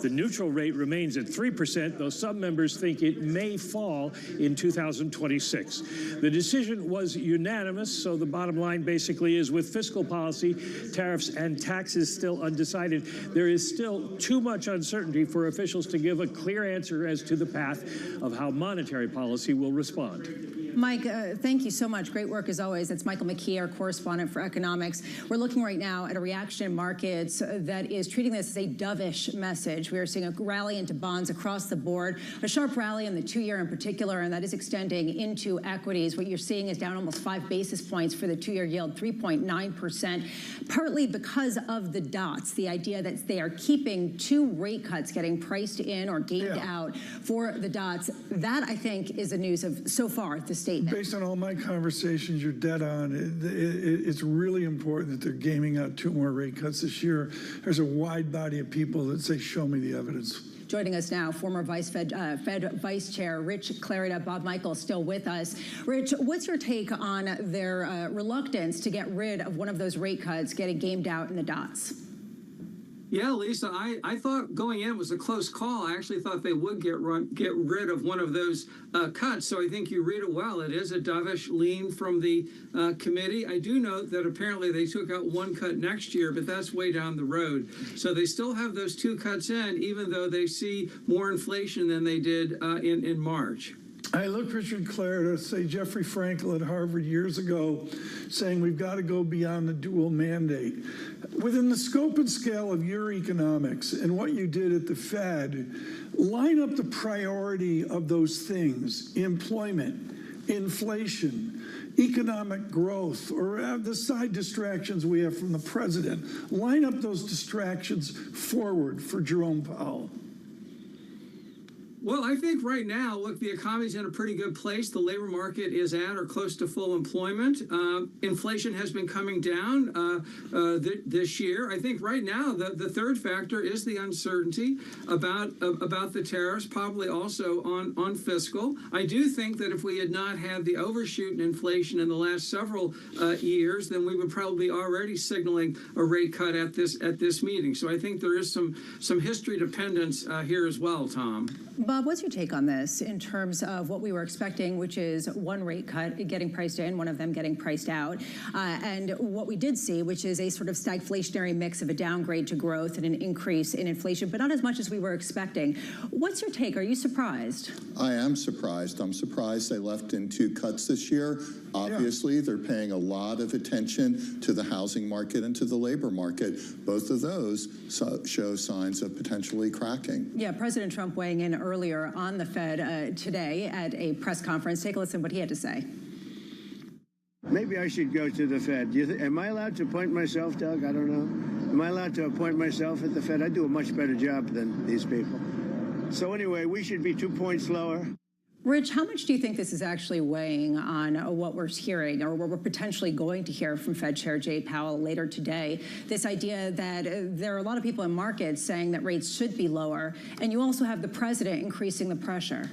The neutral rate remains at 3%, though some members think it may fall in 2026. The decision was unanimous, so the bottom line basically is with fiscal policy, tariffs, and taxes still undecided, there is still too much uncertainty for officials to give a clear answer as to the path of how monetary policy will respond. Mike, thank you so much. Great work as always. That's Michael McKee, our correspondent for economics. We're looking right now at a reaction in markets that is treating this as a dovish message. We are seeing a rally into bonds across the board, a sharp rally in the 2-year in particular, and that is extending into equities. What you're seeing is down almost 5 basis points for the 2-year yield, 3.9%, partly because of the dots, the idea that they are keeping 2 rate cuts getting priced in or gamed out for the dots. That, I think, is the news of so far this statement. Based on all my conversations, you're dead on. It's really important that they're gaming out 2 more rate cuts this year. There's a wide body of people that say, show me the evidence. Joining us now, former Fed Vice Chair Rich Clarida. Bob Michael still with us. Rich, what's your take on their reluctance to get rid of one of those rate cuts getting gamed out in the dots? Yeah, Lisa, I thought going in was a close call. I actually thought they would get rid of one of those cuts. So I think you read it well. It is a dovish lean from the committee. I do note that apparently they took out 1 cut next year, but that's way down the road. So they still have those 2 cuts in, even though they see more inflation than they did in March. I look Richard Clarida, say Jeffrey Frankel at Harvard years ago, saying we've got to go beyond the dual mandate. Within the scope and scale of your economics and what you did at the Fed, line up the priority of those things: employment, inflation, economic growth, or the side distractions we have from the president. Line up those distractions forward for Jerome Powell. Well, I think right now, look, the economy's in a pretty good place. The labor market is at or close to full employment. Inflation has been coming down this year. I think right now the third factor is the uncertainty about the tariffs, probably also on fiscal. I do think that if we had not had the overshoot in inflation in the last several years, then we would probably be already signaling a rate cut at this meeting. So I think there is some history dependence here as well, Tom. Bob, what's your take on this in terms of what we were expecting, which is 1 rate cut getting priced in, one of them getting priced out, and what we did see, which is a sort of stagflationary mix of a downgrade to growth and an increase in inflation, but not as much as we were expecting. What's your take? Are you surprised? I am surprised. I'm surprised they left in 2 cuts this year. Obviously, they're paying a lot of attention to the housing market and to the labor market. Both of those show signs of potentially cracking. Yeah, President Trump weighing in earlier on the Fed today at a press conference. Take a listen to what he had to say. Maybe I should go to the Fed. Am I allowed to appoint myself, Doug? I don't know. Am I allowed to appoint myself at the Fed? I do a much better job than these people. So anyway, we should be 2 points lower. Rich, how much do you think this is actually weighing on what we're hearing or what we're potentially going to hear from Fed Chair Jay Powell later today? This idea that there are a lot of people in markets saying that rates should be lower, and you also have the president increasing the pressure.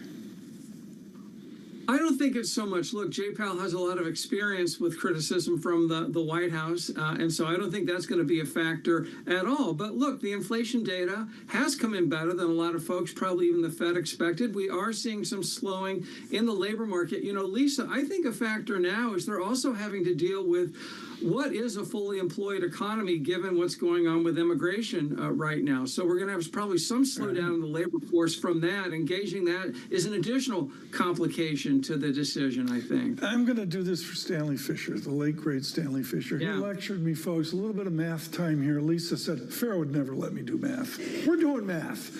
I don't think it's so much, look, Jay Powell has a lot of experience with criticism from the White House, and so I don't think that's going to be a factor at all. But look, the inflation data has come in better than a lot of folks, probably even the Fed, expected. We are seeing some slowing in the labor market. You know, Lisa, I think a factor now is they're also having to deal with what is a fully employed economy given what's going on with immigration right now. So we're going to have probably some slowdown in the labor force from that. Engaging that is an additional complication to the decision, I think. I'm going to do this for Stanley Fischer, the late, great Stanley Fischer. Yeah. He lectured me, folks, a little bit of math time here. Lisa said, Farrah would never let me do math. We're doing math.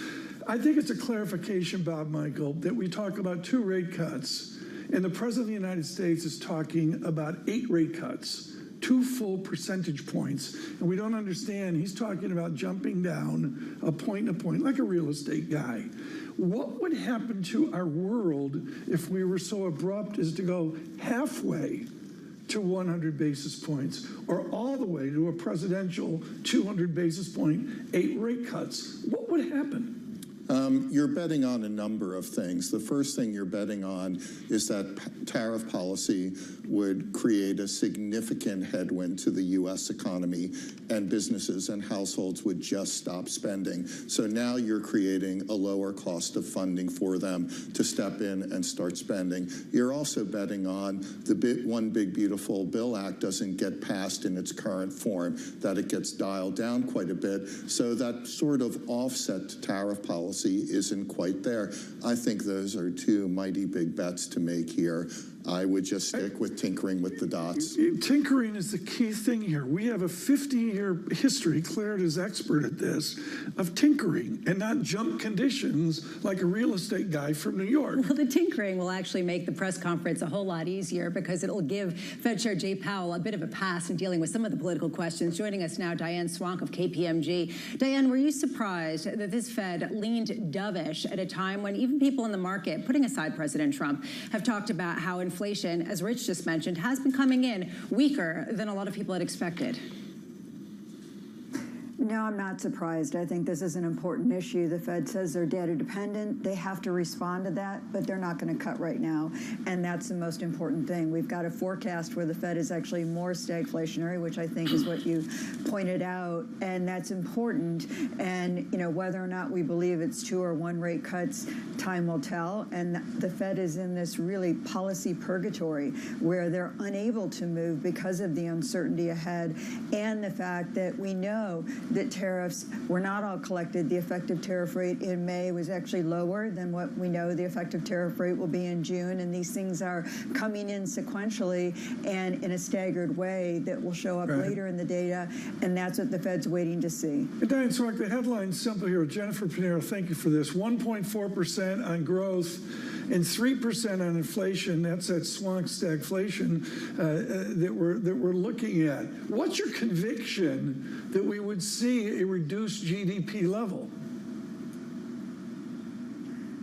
I think it's a clarification, Bob Michael, that we talk about 2 rate cuts, and the President of the United States is talking about 8 rate cuts. 2 full percentage points, and we don't understand. He's talking about jumping down a point, like a real estate guy. What would happen to our world if we were so abrupt as to go halfway to 100 basis points, or all the way to a presidential 200 basis point 8 rate cuts? What would happen? You're betting on a number of things. The first thing you're betting on is that tariff policy would create a significant headwind to the U.S. economy, and businesses and households would just stop spending. So now you're creating a lower cost of funding for them to step in and start spending. You're also betting on the One Big Beautiful Bill Act doesn't get passed in its current form, that it gets dialed down quite a bit. So that sort of offset to tariff policy isn't quite there. I think those are 2 mighty big bets to make here. I would just stick with tinkering with the dots. Tinkering is the key thing here. We have a 50-year history, Claire is expert at this, of tinkering and not jump conditions like a real estate guy from New York. Well, the tinkering will actually make the press conference a whole lot easier because it'll give Fed Chair Jay Powell a bit of a pass in dealing with some of the political questions. Joining us now, Diane Swank of KPMG. Diane, were you surprised that this Fed leaned dovish at a time when even people in the market, putting aside President Trump, have talked about how inflation, as Rich just mentioned, has been coming in weaker than a lot of people had expected? No, I'm not surprised. I think this is an important issue. The Fed says they're data dependent. They have to respond to that, but they're not going to cut right now. And that's the most important thing. We've got a forecast where the Fed is actually more stagflationary, which I think is what you pointed out. And that's important. And, you know, whether or not we believe it's 2 or 1 rate cuts, time will tell. And the Fed is in this really policy purgatory where they're unable to move because of the uncertainty ahead and the fact that we know that tariffs were not all collected. The effective tariff rate in May was actually lower than what we know the effective tariff rate will be in June, and these things are coming in sequentially and in a staggered way that will show up later in the data, and that's what the Fed's waiting to see. Diane Swank, the headline's simple here. Jennifer Pinero, thank you for this. 1.4% on growth and 3% on inflation. That's that Swank stagflation that we're looking at. What's your conviction that we would see a reduced GDP level?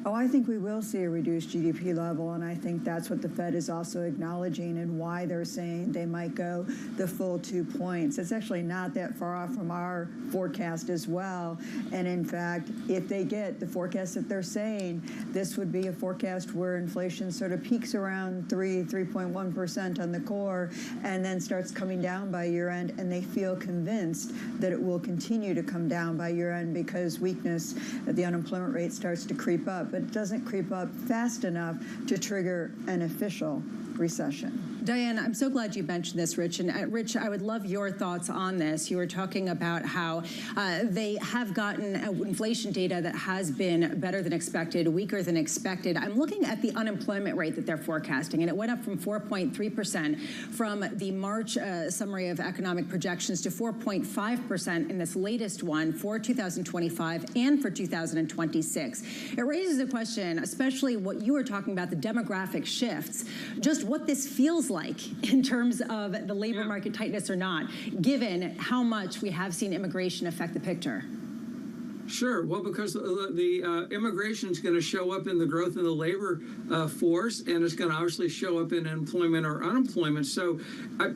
Oh, I think we will see a reduced GDP level, and I think that's what the Fed is also acknowledging and why they're saying they might go the full 2 points. It's actually not that far off from our forecast as well. And in fact, if they get the forecast that they're saying, this would be a forecast where inflation sort of peaks around 3.1% on the core and then starts coming down by year end, and they feel convinced that it will continue to come down by year end because weakness at the unemployment rate starts to creep up. But it doesn't creep up fast enough to trigger an official recession. Diane, I'm so glad you mentioned this, Rich. And Rich, I would love your thoughts on this. You were talking about how they have gotten inflation data that has been better than expected, weaker than expected. I'm looking at the unemployment rate that they're forecasting, and it went up from 4.3% from the March summary of economic projections to 4.5% in this latest one for 2025 and for 2026. It raises a question, especially what you were talking about, the demographic shifts, just what this feels like in terms of the labor market tightness or not, given how much we have seen immigration affect the picture. Sure. Well, because the immigration is going to show up in the growth in the labor force, and it's going to obviously show up in employment or unemployment. So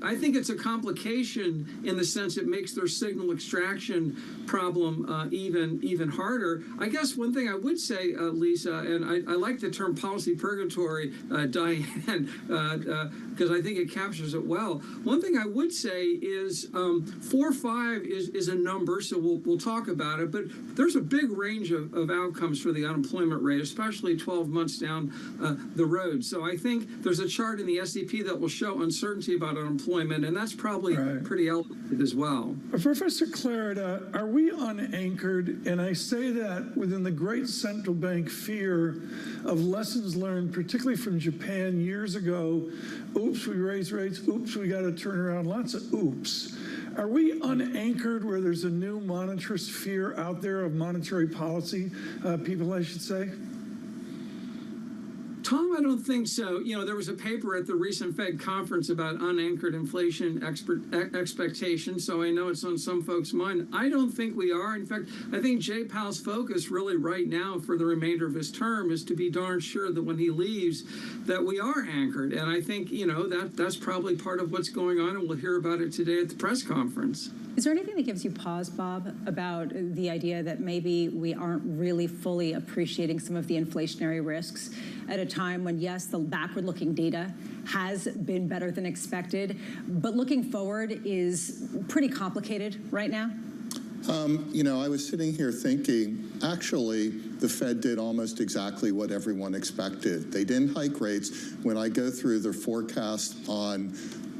I think it's a complication in the sense it makes their signal extraction problem even harder. I guess one thing I would say, Lisa, and I like the term policy purgatory, Diane, because I think it captures it well. One thing I would say is 4.5 is a number, so we'll talk about it, but there's a big range of outcomes for the unemployment rate, especially 12 months down the road. So I think there's a chart in the SEP that will show uncertainty about unemployment, and that's probably pretty elevated as well. Professor Clarida, are we unanchored? And I say that within the great central bank fear of lessons learned, particularly from Japan years ago. Oops, we raised rates. Oops, we got to turn around. Lots of oops. Are we unanchored where there's a new monetarist fear out there of monetary policy, people, I should say? Tom, I don't think so. You know, there was a paper at the recent Fed conference about unanchored inflation expectations, so I know it's on some folks' mind. I don't think we are. In fact, I think Jay Powell's focus really right now for the remainder of his term is to be darn sure that when he leaves that we are anchored. And I think, you know, that's probably part of what's going on, and we'll hear about it today at the press conference. Is there anything that gives you pause, Bob, about the idea that maybe we aren't really fully appreciating some of the inflationary risks at a time when, yes, the backward-looking data has been better than expected, but looking forward is pretty complicated right now? You know, I was sitting here thinking, actually, the Fed did almost exactly what everyone expected. They didn't hike rates. When I go through their forecast on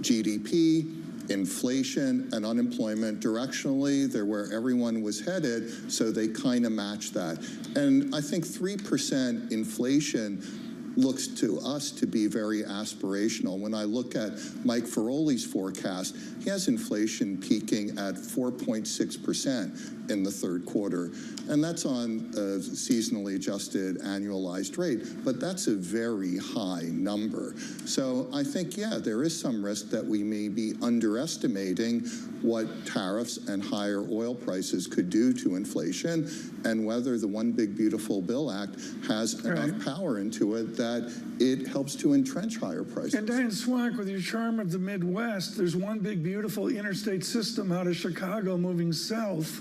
GDP, inflation and unemployment, directionally, they're where everyone was headed, so they kind of match that. And I think 3% inflation looks to us to be very aspirational. When I look at Mike Feroli's forecast, he has inflation peaking at 4.6% in the third quarter. And that's on a seasonally adjusted annualized rate, but that's a very high number. So I think, yeah, there is some risk that we may be underestimating what tariffs and higher oil prices could do to inflation, and whether the One Big Beautiful Bill Act has enough power into it that it helps to entrench higher prices. And Diane Swank, with your charm of the Midwest, there's one big beautiful interstate system out of Chicago moving south,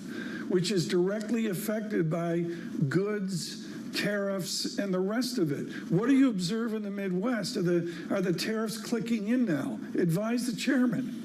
which is directly affected by goods, tariffs, and the rest of it. What do you observe in the Midwest? Are the tariffs clicking in now? Advise the chairman.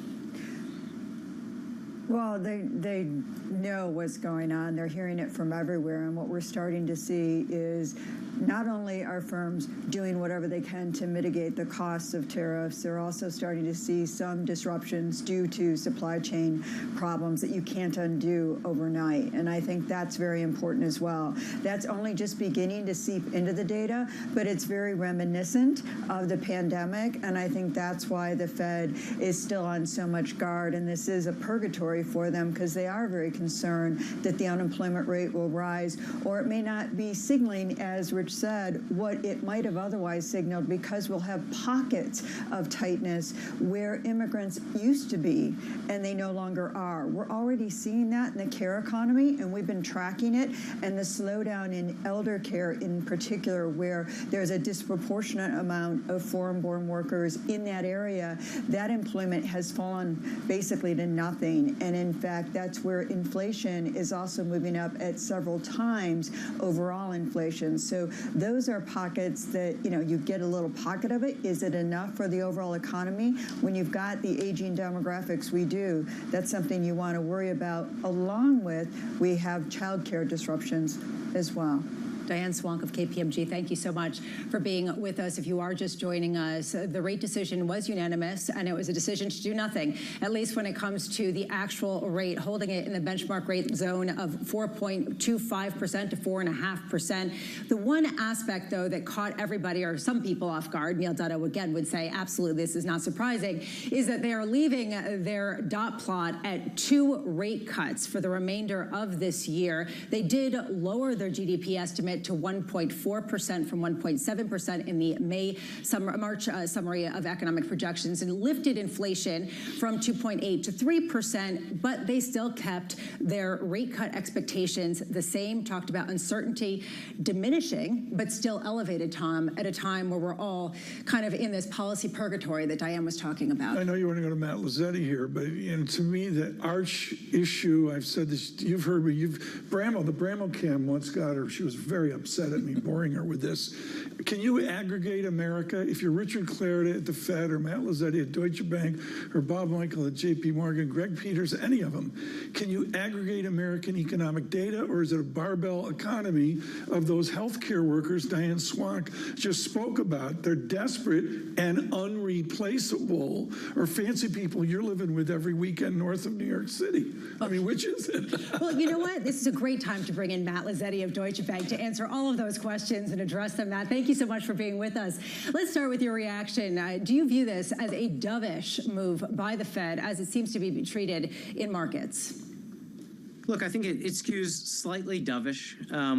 Well, they know what's going on. They're hearing it from everywhere. And what we're starting to see is not only are firms doing whatever they can to mitigate the costs of tariffs, they're also starting to see some disruptions due to supply chain problems that you can't undo overnight. And I think that's very important as well. That's only just beginning to seep into the data, but it's very reminiscent of the pandemic. And I think that's why the Fed is still on so much guard. And this is a purgatory for them, because they are very concerned that the unemployment rate will rise, or it may not be signaling, as Rich said, what it might have otherwise signaled, because we'll have pockets of tightness where immigrants used to be and they no longer are. We're already seeing that in the care economy, and we've been tracking it, and the slowdown in elder care in particular, where there's a disproportionate amount of foreign-born workers in that area. That employment has fallen basically to nothing. And in fact, that's where inflation is also moving up at several times overall inflation. So those are pockets that, you know, you get a little pocket of it. Is it enough for the overall economy? When you've got the aging demographics we do, that's something you want to worry about. Along with, we have childcare disruptions as well. Diane Swank of KPMG, thank you so much for being with us. If you are just joining us, the rate decision was unanimous, and it was a decision to do nothing, at least when it comes to the actual rate, holding it in the benchmark rate zone of 4.25% to 4.5%. The one aspect, though, that caught everybody, or some people, off guard, Neil Dutto again would say, absolutely, this is not surprising, is that they are leaving their dot plot at 2 rate cuts for the remainder of this year. They did lower their GDP estimate estimate to 1.4% from 1.7% in the March summary of economic projections, and lifted inflation from 2.8 to 3%, but they still kept their rate cut expectations the same. Talked about uncertainty diminishing, but still elevated, Tom, at a time where we're all kind of in this policy purgatory that Diane was talking about. I know you want to go to Matt Lazzetti here, but to me, the arch issue, I've said this, you've heard me, the Bramall Cam once got her, she was very upset at me boring her with this. Can you aggregate America? If you're Richard Clarida at the Fed or Matt Lazzetti at Deutsche Bank or Bob Michael at JP Morgan, Greg Peters, any of them, can you aggregate American economic data, or is it a barbell economy of those healthcare workers Diane Swank just spoke about? They're desperate and unreplaceable, or fancy people you're living with every weekend north of New York City. I mean, which is it? Well, you know what? This is a great time to bring in Matt Lazzetti of Deutsche Bank to answer all of those questions and address them. Matt, thank you so much for being with us. Let's start with your reaction. Do you view this as a dovish move by the Fed, as it seems to be treated in markets? Look, I think it skews slightly dovish.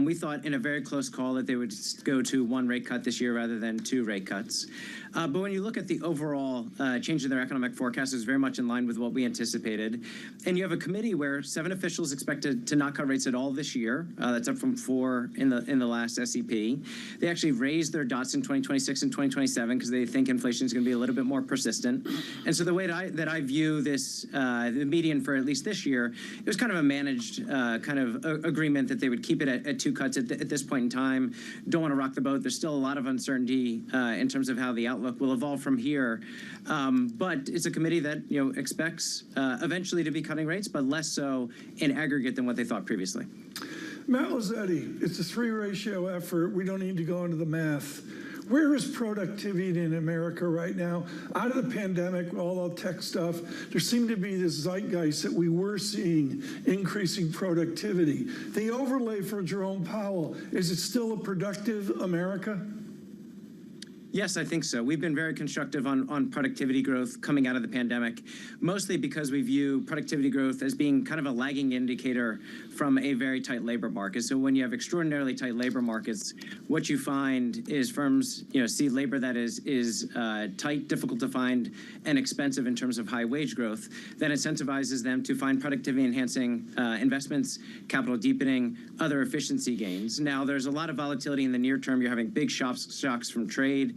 We thought in a very close call that they would go to one rate cut this year rather than two rate cuts. But when you look at the overall change in their economic forecast, it's very much in line with what we anticipated. And you have a committee where 7 officials expected to not cut rates at all this year. That's up from 4 in the last SEP. They actually raised their dots in 2026 and 2027 because they think inflation is going to be a little bit more persistent. And so the way that I view this, the median for at least this year, it was kind of a managed kind of agreement that they would keep it at 2 cuts at this point in time. Don't want to rock the boat. There's still a lot of uncertainty in terms of how the outlook will evolve from here. But it's a committee that expects eventually to be cutting rates, but less so in aggregate than what they thought previously. Matt Lazzetti, it's a 3-ratio effort. We don't need to go into the math. Where is productivity in America right now? Out of the pandemic, all the tech stuff, there seemed to be this zeitgeist that we were seeing increasing productivity. The overlay for Jerome Powell, is it still a productive America? Yes, I think so. We've been very constructive on productivity growth coming out of the pandemic, mostly because we view productivity growth as being kind of a lagging indicator from a very tight labor market. So when you have extraordinarily tight labor markets, what you find is firms, see labor that is tight, difficult to find, and expensive in terms of high wage growth. That incentivizes them to find productivity-enhancing investments, capital deepening, other efficiency gains. Now, there's a lot of volatility in the near term. You're having big shocks from trade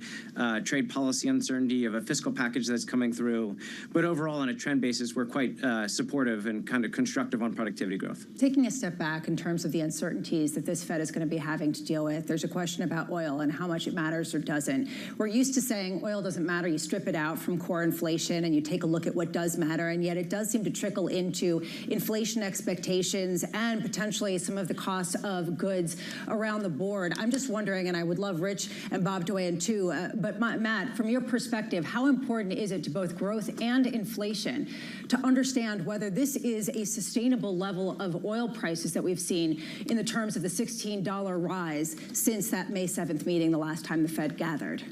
policy uncertainty, of a fiscal package that's coming through. But overall, on a trend basis, we're quite supportive and kind of constructive on productivity growth. Taking a step back in terms of the uncertainties that this Fed is going to be having to deal with, there's a question about oil and how much it matters or doesn't. We're used to saying oil doesn't matter. You strip it out from core inflation and you take a look at what does matter. And yet it does seem to trickle into inflation expectations and potentially some of the costs of goods around the board. I'm just wondering, and I would love Rich and Bob to weigh in too, but Matt, from your perspective, how important is it to both growth and inflation to understand whether this is a sustainable level of oil prices that we've seen in the terms of the $16 rise since that May 7th meeting, the last time the Fed gathered?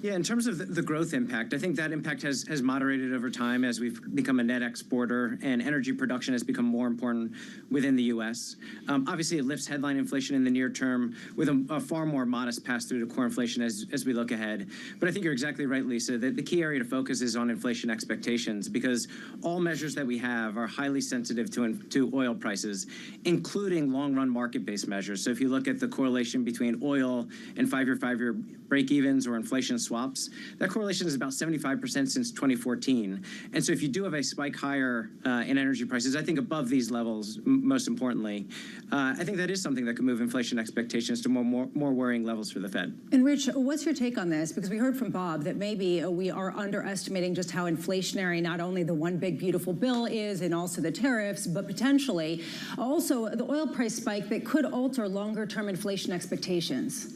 Yeah, in terms of the growth impact, I think that impact has moderated over time as we've become a net exporter and energy production has become more important within the U.S. Obviously, it lifts headline inflation in the near term with a far more modest pass-through to core inflation as we look ahead. But I think you're exactly right, Lisa. The key area to focus is on inflation expectations, because all measures that we have are highly sensitive to oil prices, including long-run market-based measures. So if you look at the correlation between oil and five-year break-evens or inflation swaps, that correlation is about 75% since 2014. And so if you do have a spike higher in energy prices, I think above these levels, most importantly, I think that is something that could move inflation expectations to more worrying levels for the Fed. And Rich, what's your take on this? Because we heard from Bob that maybe we are underestimating just how inflationary not only the one big beautiful bill is and also the tariffs, but potentially also the oil price spike that could alter longer-term inflation expectations.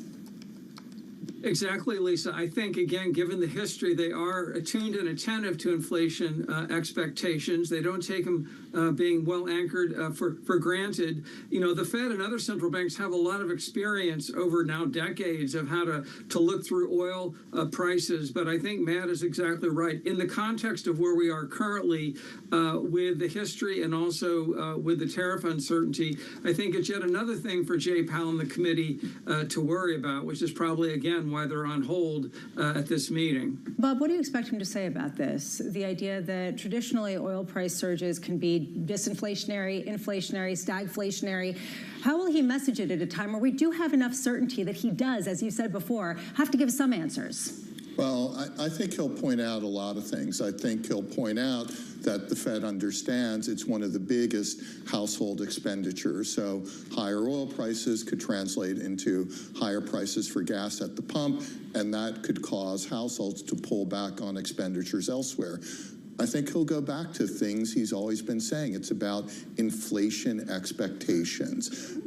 Exactly, Lisa. I think, again, given the history, they are attuned and attentive to inflation expectations. They don't take them being well anchored for granted. You know, the Fed and other central banks have a lot of experience over now decades of how to look through oil prices. But I think Matt is exactly right. In the context of where we are currently with the history and also with the tariff uncertainty, I think it's yet another thing for Jay Powell and the committee to worry about, which is probably, again, why they're on hold at this meeting. Bob, what do you expect him to say about this? The idea that traditionally oil price surges can be disinflationary, inflationary, stagflationary. How will he message it at a time where we do have enough certainty that he does, as you said before, have to give some answers? Well, I think he'll point out a lot of things. I think he'll point out that the Fed understands it's one of the biggest household expenditures. So higher oil prices could translate into higher prices for gas at the pump, and that could cause households to pull back on expenditures elsewhere. I think he'll go back to things he's always been saying. It's about inflation expectations.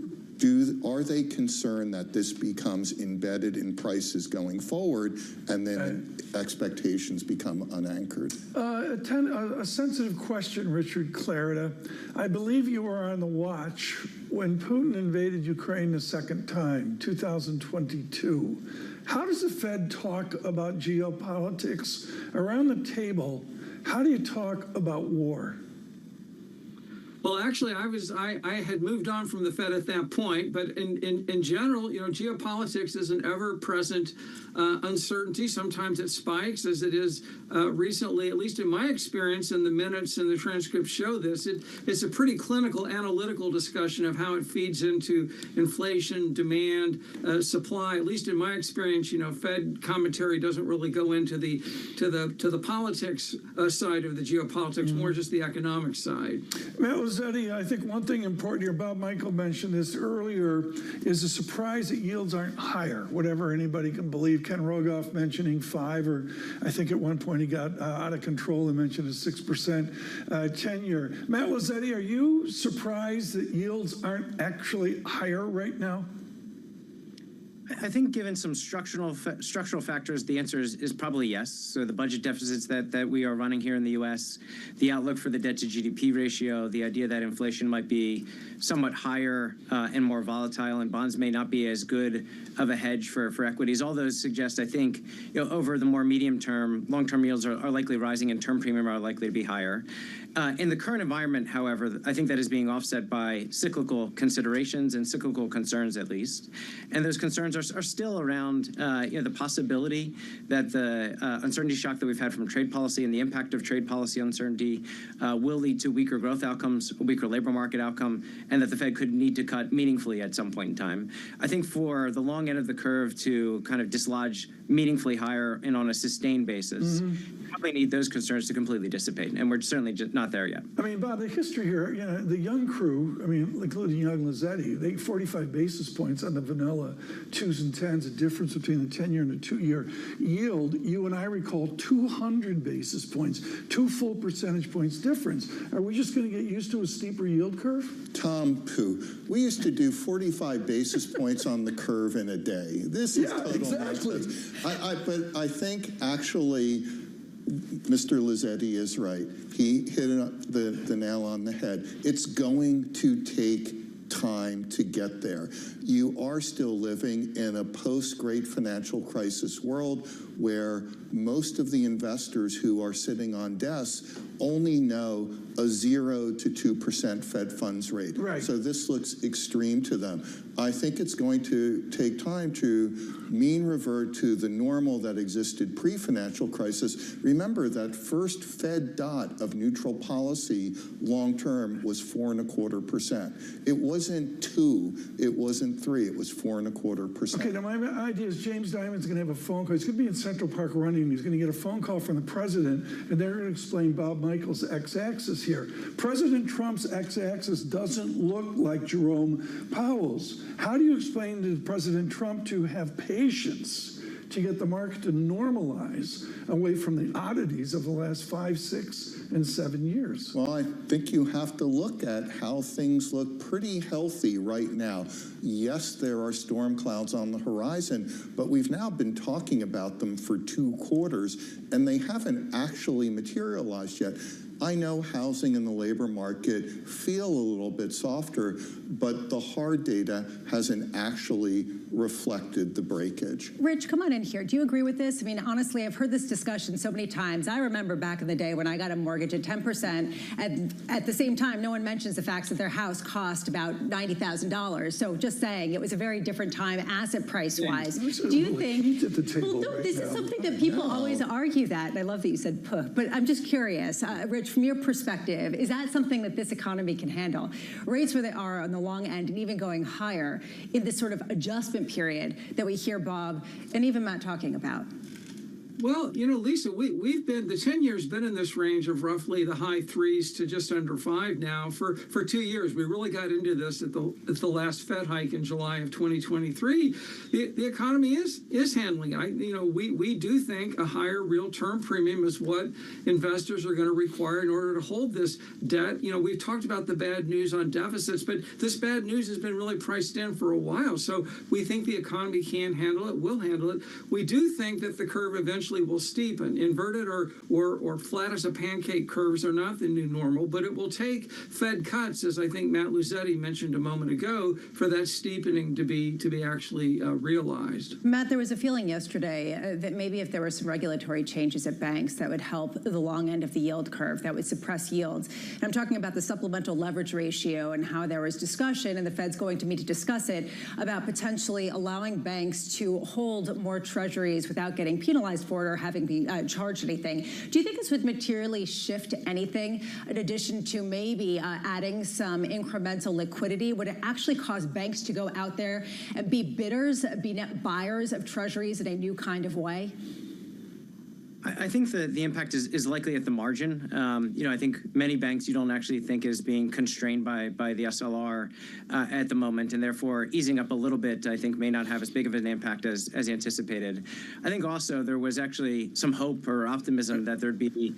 Are they concerned that this becomes embedded in prices going forward and then expectations become unanchored? A sensitive question, Richard Clarida. I believe you were on the watch when Putin invaded Ukraine the second time, 2022. How does the Fed talk about geopolitics? Around the table, how do you talk about war? Well, actually, I had moved on from the Fed at that point, but in general, you know, geopolitics is an ever-present uncertainty. Sometimes it spikes, as it is recently, at least in my experience, and the minutes and the transcripts show this. It's a pretty clinical, analytical discussion of how it feeds into inflation, demand, supply. At least in my experience, you know, Fed commentary doesn't really go into the politics side of the geopolitics, more just the economic side. Matt Lozzetti, I think one thing important here, Bob Michael mentioned this earlier, is the surprise that yields aren't higher, whatever anybody can believe. Ken Rogoff mentioning 5, or I think at one point he got out of control and mentioned a 6% 10-year. Matt Lozzetti, are you surprised that yields aren't actually higher right now? I think given some structural factors, the answer is probably yes. So the budget deficits that we are running here in the U.S., the outlook for the debt to GDP ratio, the idea that inflation might be somewhat higher and more volatile, and bonds may not be as good of a hedge for equities. All those suggest, I think, you know, over the more medium term, long-term yields are likely rising and term premium are likely to be higher. In the current environment, however, I think that is being offset by cyclical considerations and cyclical concerns, at least. And those concerns are still around you know, the possibility that the uncertainty shock that we've had from trade policy and the impact of trade policy uncertainty will lead to weaker growth outcomes, a weaker labor market outcome, and that the Fed could need to cut meaningfully at some point in time. I think for the long end of the curve to kind of dislodge meaningfully higher and on a sustained basis, you probably need those concerns to completely dissipate, and we're certainly just not there yet. I mean, Bob, the history here, you know, the young crew, I mean, including young Lozzetti, they 45 basis points on the vanilla 2s and 10s, the difference between the 10-year and the 2-year yield. You and I recall 200 basis points, 2 full percentage points difference. Are we just going to get used to a steeper yield curve? Tom Pooh, we used to do 45 basis points on the curve in a day. This is total nonsense. But I think actually Mr. Lozzetti is right. He hit the nail on the head. It's going to take time to get there. You are still living in a post-Great Financial Crisis world where most of the investors who are sitting on desks only know a 0 to 2% Fed funds rate. Right. So this looks extreme to them. I think it's going to take time to mean revert to the normal that existed pre-financial crisis. Remember that first Fed dot of neutral policy long-term was 4.25%. It wasn't 2, it wasn't 3, it was 4.25%. Okay, now my idea is James Diamond's going to have a phone call. He's going to be in Central Park running. He's going to get a phone call from the president, and they're going to explain Bob Michael's x-axis here. President Trump's x-axis doesn't look like Jerome Powell's. How do you explain to President Trump to have patience to get the market to normalize away from the oddities of the last 5, 6, and 7 years? Well, I think you have to look at how things look pretty healthy right now. Yes, there are storm clouds on the horizon, but we've now been talking about them for 2 quarters, and they haven't actually materialized yet. I know housing and the labor market feel a little bit softer, but the hard data hasn't actually reflected the breakage. Rich, come on in here. Do you agree with this? I mean, honestly, I've heard this discussion so many times. I remember back in the day when I got a mortgage at 10%. At the same time, no one mentions the fact that their house cost about $90,000. So just saying, it was a very different time asset price-wise. Do you think... Well, no, this is something that people always argue that. And I love that you said puh. But I'm just curious, Rich, from your perspective, is that something that this economy can handle? Rates where they are on the long end and even going higher in this sort of adjustment period that we hear Bob and even Matt talking about? Well, you know, Lisa, we've been, the 10-year's been in this range of roughly the high 3s to just under 5 now for 2 years. We really got into this at the last Fed hike in July of 2023. The economy is handling it. We do think a higher real term premium is what investors are going to require in order to hold this debt. You know, we've talked about the bad news on deficits, but this bad news has been really priced in for a while. So we think the economy can handle it, will handle it. We do think that the curve eventually will steepen. Inverted or flat as a pancake curves are not the new normal, but it will take Fed cuts, as I think Matt Luzetti mentioned a moment ago, for that steepening to be actually realized. Matt, there was a feeling yesterday that maybe if there were some regulatory changes at banks that would help the long end of the yield curve, that would suppress yields. And I'm talking about the supplemental leverage ratio and how there was discussion, and the Fed's going to meet to discuss it, about potentially allowing banks to hold more treasuries without getting penalized for it or having been charged anything. Do you think this would materially shift anything in addition to maybe adding some incremental liquidity? Would it actually cause banks to go out there and be bidders, be net buyers of treasuries in a new kind of way? I think the impact is likely at the margin. I think many banks you don't actually think is being constrained by the SLR at the moment, and therefore easing up a little bit, I think, may not have as big of an impact as anticipated. I think also there was actually some hope or optimism that there'd be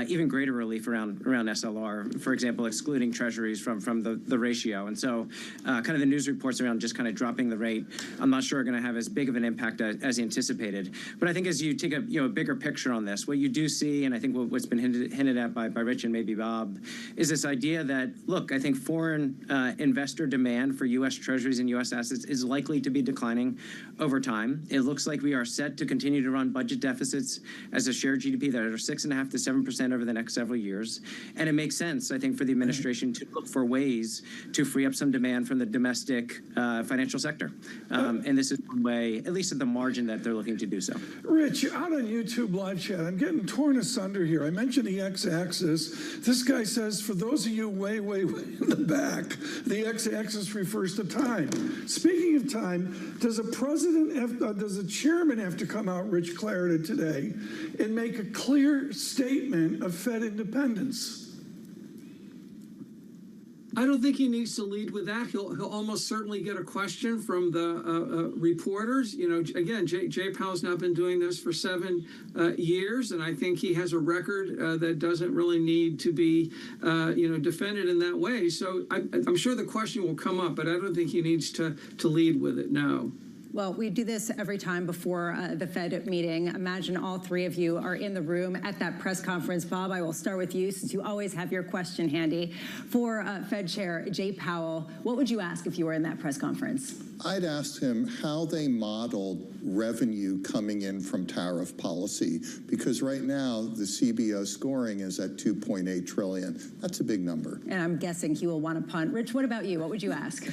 even greater relief around SLR, for example, excluding treasuries from the ratio. And so kind of the news reports around just kind of dropping the rate, I'm not sure are going to have as big of an impact as anticipated. But I think as you take a bigger picture on this, what you do see, and I think what's been hinted at by Rich and maybe Bob, is this idea that, look, I think foreign investor demand for U.S. treasuries and U.S. assets is likely to be declining over time. It looks like we are set to continue to run budget deficits as a share GDP that are 6.5% to 7% over the next several years. And it makes sense, I think, for the administration to look for ways to free up some demand from the domestic financial sector. And this is one way, at least at the margin, that they're looking to do so. Rich, out on YouTube live chat, I'm getting torn asunder here. I mentioned the x-axis. This guy says, for those of you way, way, way in the back, the x-axis refers to time. Speaking of time, does a chairman have to come out, Rich Clarida, today and make a clear statement of Fed independence? I don't think he needs to lead with that. He'll almost certainly get a question from the reporters. You know, again, Jay Powell's now been doing this for 7 years, and I think he has a record that doesn't really need to be, defended in that way. So I'm sure the question will come up, but I don't think he needs to lead with it, no. Well, we do this every time before the Fed meeting. Imagine all 3 of you are in the room at that press conference. Bob, I will start with you since you always have your question handy. For Fed Chair Jay Powell, what would you ask if you were in that press conference? I'd ask him how they modeled revenue coming in from tariff policy, because right now the CBO scoring is at $2.8 trillion. That's a big number. And I'm guessing he will want to punt. Rich, what about you? What would you ask?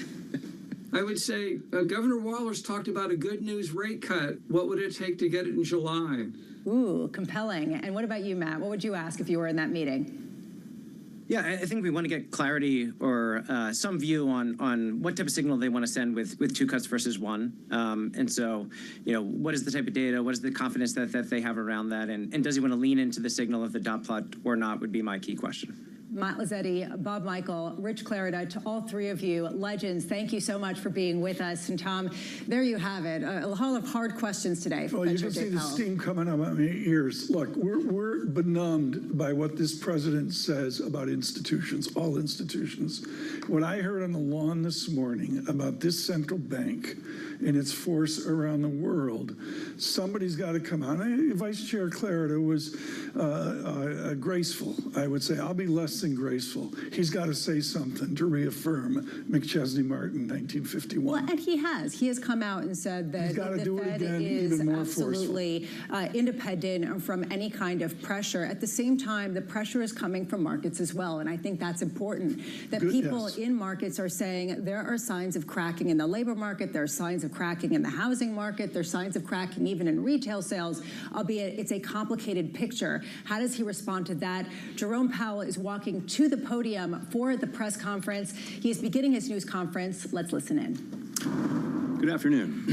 I would say Governor Waller's talked about a good news rate cut. What would it take to get it in July? Ooh, compelling. And what about you, Matt? What would you ask if you were in that meeting? Yeah, I think we want to get clarity or some view on what type of signal they want to send with 2 cuts versus 1. And so, what is the type of data? What is the confidence that they have around that? And does he want to lean into the signal of the dot plot or not would be my key question. Matt Lazzetti, Bob Michael, Rich Clarida, to all three of you, legends, thank you so much for being with us. And Tom, there you have it, a lot of hard questions today. Well, you can see the steam coming out of my ears. Look, we're benumbed by what this president says about institutions, all institutions. What I heard on the lawn this morning about this central bank and its force around the world, somebody's got to come out. Vice Chair Clarida was graceful, I would say. I'll be less than graceful. He's got to say something to reaffirm McChesney Martin, 1951. Well, and he has. He has come out and said that the Fed is absolutely independent from any kind of pressure. At the same time, the pressure is coming from markets as well, and I think that's important. That people in markets are saying there are signs of cracking in the labor market, there are signs of cracking in the housing market, there are signs of cracking even in retail sales, albeit it's a complicated picture. How does he respond to that? Jerome Powell is walking to the podium for the press conference. He is beginning his news conference. Let's listen in. Good afternoon.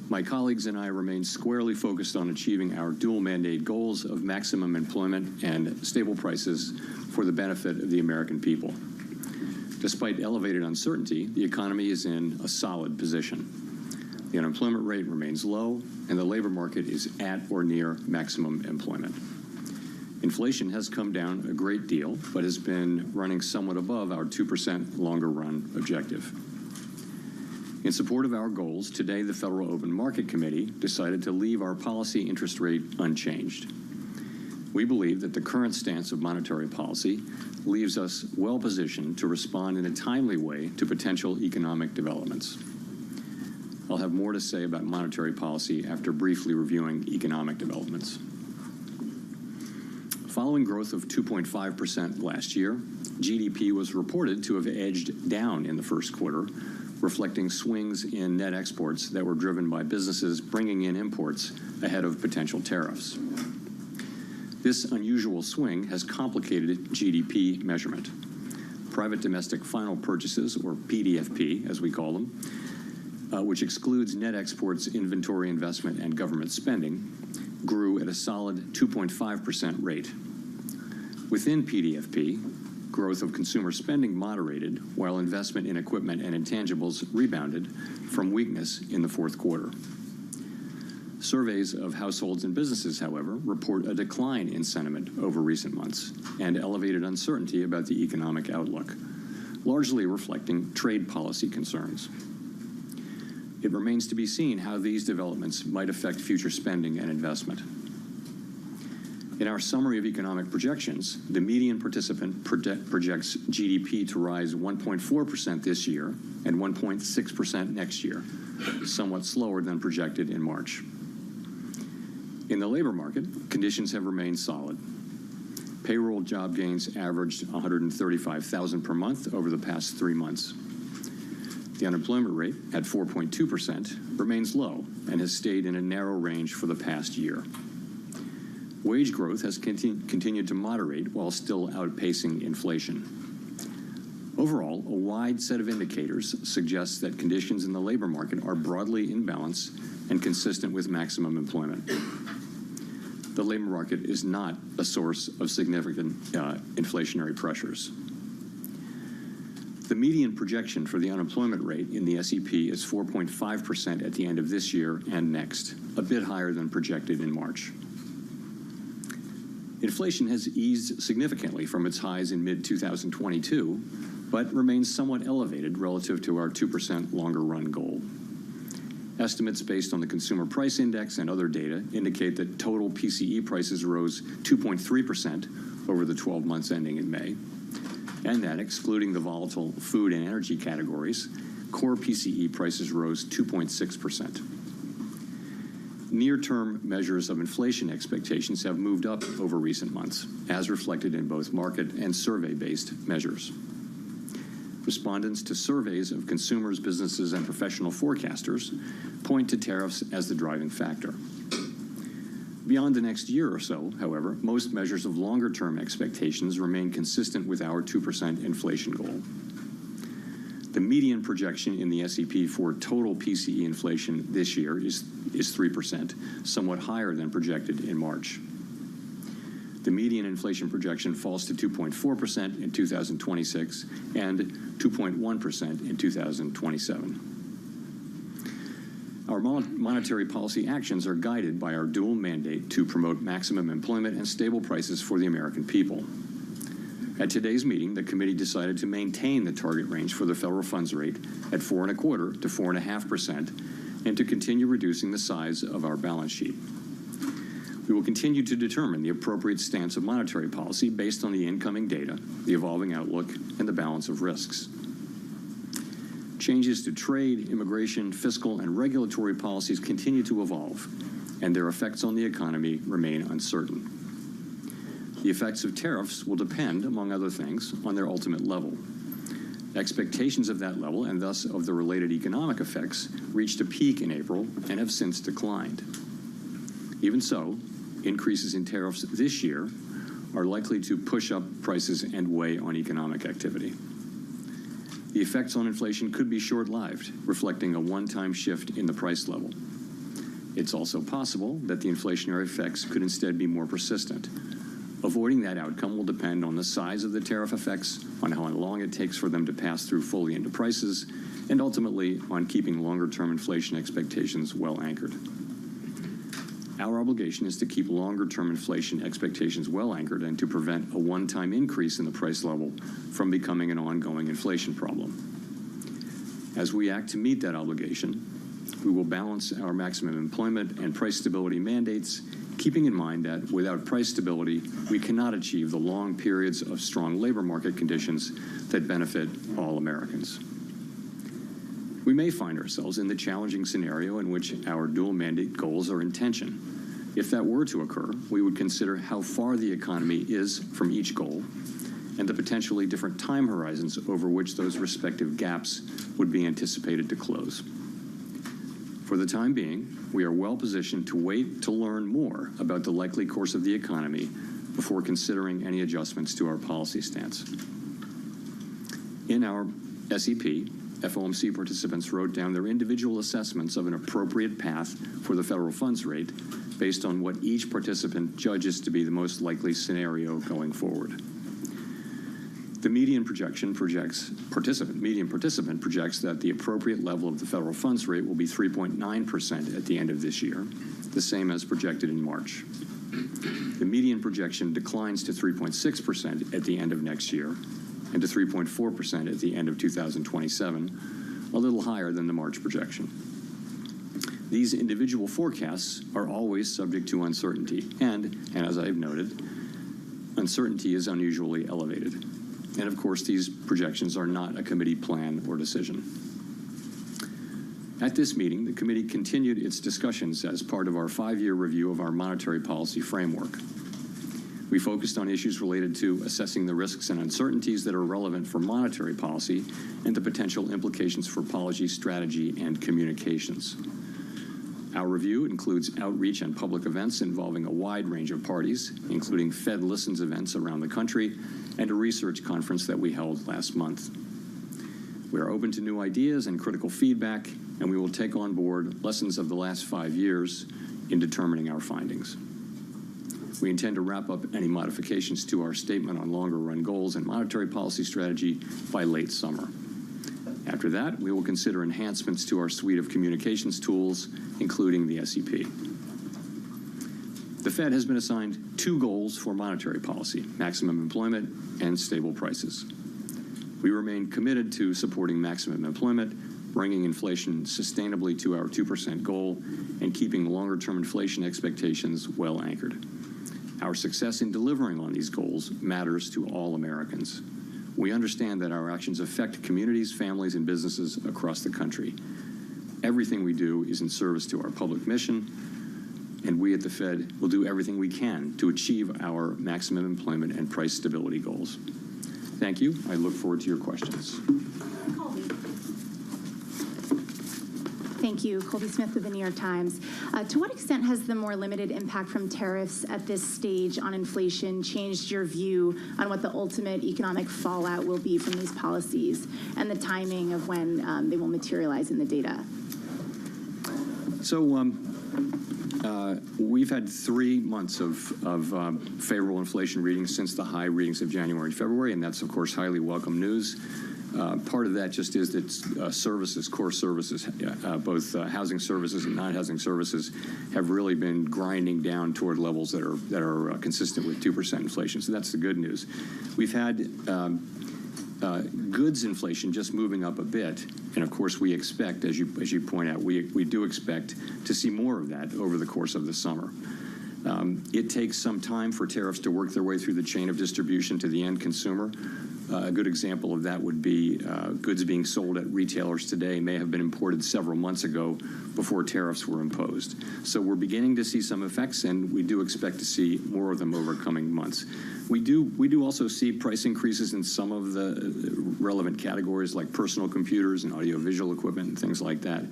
My colleagues and I remain squarely focused on achieving our dual mandate goals of maximum employment and stable prices for the benefit of the American people. Despite elevated uncertainty, the economy is in a solid position. The unemployment rate remains low, and the labor market is at or near maximum employment. Inflation has come down a great deal, but has been running somewhat above our 2% longer run objective. In support of our goals, today the Federal Open Market Committee decided to leave our policy interest rate unchanged. We believe that the current stance of monetary policy leaves us well positioned to respond in a timely way to potential economic developments. I'll have more to say about monetary policy after briefly reviewing economic developments. Following growth of 2.5% last year, GDP was reported to have edged down in the first quarter, reflecting swings in net exports that were driven by businesses bringing in imports ahead of potential tariffs. This unusual swing has complicated GDP measurement. Private domestic final purchases, or PDFP as we call them, which excludes net exports, inventory investment, and government spending, grew at a solid 2.5% rate. Within PDFP, growth of consumer spending moderated, while investment in equipment and intangibles rebounded from weakness in the fourth quarter. Surveys of households and businesses, however, report a decline in sentiment over recent months and elevated uncertainty about the economic outlook, largely reflecting trade policy concerns. It remains to be seen how these developments might affect future spending and investment. In our summary of economic projections, the median participant projects GDP to rise 1.4% this year and 1.6% next year, somewhat slower than projected in March. In the labor market, conditions have remained solid. Payroll job gains averaged 135,000 per month over the past 3 months. The unemployment rate, at 4.2%, remains low and has stayed in a narrow range for the past year. Wage growth has continued to moderate while still outpacing inflation. Overall, a wide set of indicators suggests that conditions in the labor market are broadly in balance and consistent with maximum employment. The labor market is not a source of significant inflationary pressures. The median projection for the unemployment rate in the SEP is 4.5% at the end of this year and next, a bit higher than projected in March. Inflation has eased significantly from its highs in mid-2022, but remains somewhat elevated relative to our 2% longer-run goal. Estimates based on the Consumer Price Index and other data indicate that total PCE prices rose 2.3% over the 12 months ending in May, and that, excluding the volatile food and energy categories, core PCE prices rose 2.6%. Near-term measures of inflation expectations have moved up over recent months, as reflected in both market and survey-based measures. Respondents to surveys of consumers, businesses, and professional forecasters point to tariffs as the driving factor. Beyond the next year or so, however, most measures of longer-term expectations remain consistent with our 2% inflation goal. The median projection in the SEP for total PCE inflation this year is 3%, somewhat higher than projected in March. The median inflation projection falls to 2.4% in 2026 and 2.1% in 2027. Our monetary policy actions are guided by our dual mandate to promote maximum employment and stable prices for the American people. At today's meeting, the committee decided to maintain the target range for the federal funds rate at 4.25% to 4.5% and to continue reducing the size of our balance sheet. We will continue to determine the appropriate stance of monetary policy based on the incoming data, the evolving outlook, and the balance of risks. Changes to trade, immigration, fiscal, and regulatory policies continue to evolve, and their effects on the economy remain uncertain. The effects of tariffs will depend, among other things, on their ultimate level. Expectations of that level, and thus of the related economic effects, reached a peak in April and have since declined. Even so, increases in tariffs this year are likely to push up prices and weigh on economic activity. The effects on inflation could be short-lived, reflecting a one-time shift in the price level. It's also possible that the inflationary effects could instead be more persistent. Avoiding that outcome will depend on the size of the tariff effects, on how long it takes for them to pass through fully into prices, and ultimately on keeping longer-term inflation expectations well anchored. Our obligation is to keep longer-term inflation expectations well anchored and to prevent a one-time increase in the price level from becoming an ongoing inflation problem. As we act to meet that obligation, we will balance our maximum employment and price stability mandates, keeping in mind that without price stability, we cannot achieve the long periods of strong labor market conditions that benefit all Americans. We may find ourselves in the challenging scenario in which our dual mandate goals are in tension. If that were to occur, we would consider how far the economy is from each goal and the potentially different time horizons over which those respective gaps would be anticipated to close. For the time being, we are well positioned to wait to learn more about the likely course of the economy before considering any adjustments to our policy stance. In our SEP, FOMC participants wrote down their individual assessments of an appropriate path for the federal funds rate based on what each participant judges to be the most likely scenario going forward. The median participant projects that the appropriate level of the federal funds rate will be 3.9% at the end of this year, the same as projected in March. The median projection declines to 3.6% at the end of next year and to 3.4% at the end of 2027, a little higher than the March projection. These individual forecasts are always subject to uncertainty, and as I've noted, uncertainty is unusually elevated. And of course, these projections are not a committee plan or decision. At this meeting, the committee continued its discussions as part of our 5-year review of our monetary policy framework. We focused on issues related to assessing the risks and uncertainties that are relevant for monetary policy and the potential implications for policy strategy and communications. Our review includes outreach and public events involving a wide range of parties, including Fed Listens events around the country and a research conference that we held last month. We are open to new ideas and critical feedback, and we will take on board lessons of the last 5 years in determining our findings. We intend to wrap up any modifications to our statement on longer-run goals and monetary policy strategy by late summer. After that, we will consider enhancements to our suite of communications tools, including the SEP. The Fed has been assigned 2 goals for monetary policy: maximum employment and stable prices. We remain committed to supporting maximum employment, bringing inflation sustainably to our 2% goal, and keeping longer-term inflation expectations well anchored. Our success in delivering on these goals matters to all Americans. We understand that our actions affect communities, families, and businesses across the country. Everything we do is in service to our public mission, and we at the Fed will do everything we can to achieve our maximum employment and price stability goals. Thank you. I look forward to your questions. Thank you. Colby Smith with the New York Times. To what extent has the more limited impact from tariffs at this stage on inflation changed your view on what the ultimate economic fallout will be from these policies and the timing of when they will materialize in the data? So We've had 3 months of favorable inflation readings since the high readings of January and February, and that's, of course, highly welcome news. Part of that just is that services, core services, both housing services and non-housing services, have really been grinding down toward levels that are consistent with 2% inflation. So that's the good news. We've had goods inflation just moving up a bit, and of course we expect, as you point out, we do expect to see more of that over the course of the summer. It takes some time for tariffs to work their way through the chain of distribution to the end consumer. A good example of that would be goods being sold at retailers today may have been imported several months ago before tariffs were imposed. So we're beginning to see some effects, and we do expect to see more of them over coming months. We do also see price increases in some of the relevant categories like personal computers and audiovisual equipment and things like that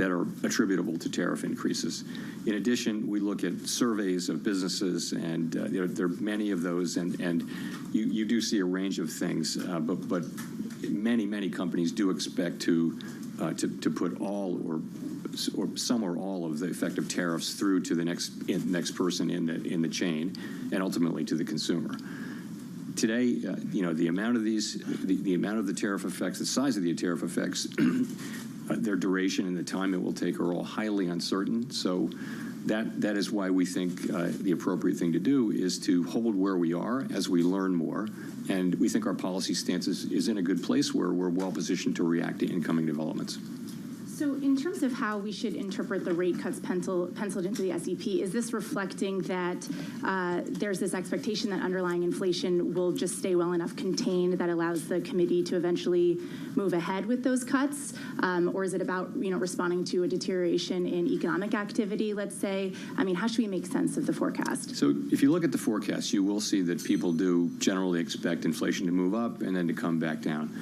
are attributable to tariff increases. In addition, we look at surveys of businesses, and there are many of those, and you do see a range of things, but many companies do expect to put all or some or all of the effect of tariffs through to the next person in the chain, and ultimately to the consumer. Today, the amount of the amount of the tariff effects, the size of the tariff effects, their duration and the time it will take are all highly uncertain. So that is why we think the appropriate thing to do is to hold where we are as we learn more. And we think our policy stance is in a good place where we're well positioned to react to incoming developments. So in terms of how we should interpret the rate cuts penciled into the SEP, is this reflecting that there's this expectation that underlying inflation will just stay well enough contained that allows the committee to eventually move ahead with those cuts? Or is it about responding to a deterioration in economic activity, let's say? I mean, how should we make sense of the forecast? So if you look at the forecast, you will see that people do generally expect inflation to move up and then to come back down.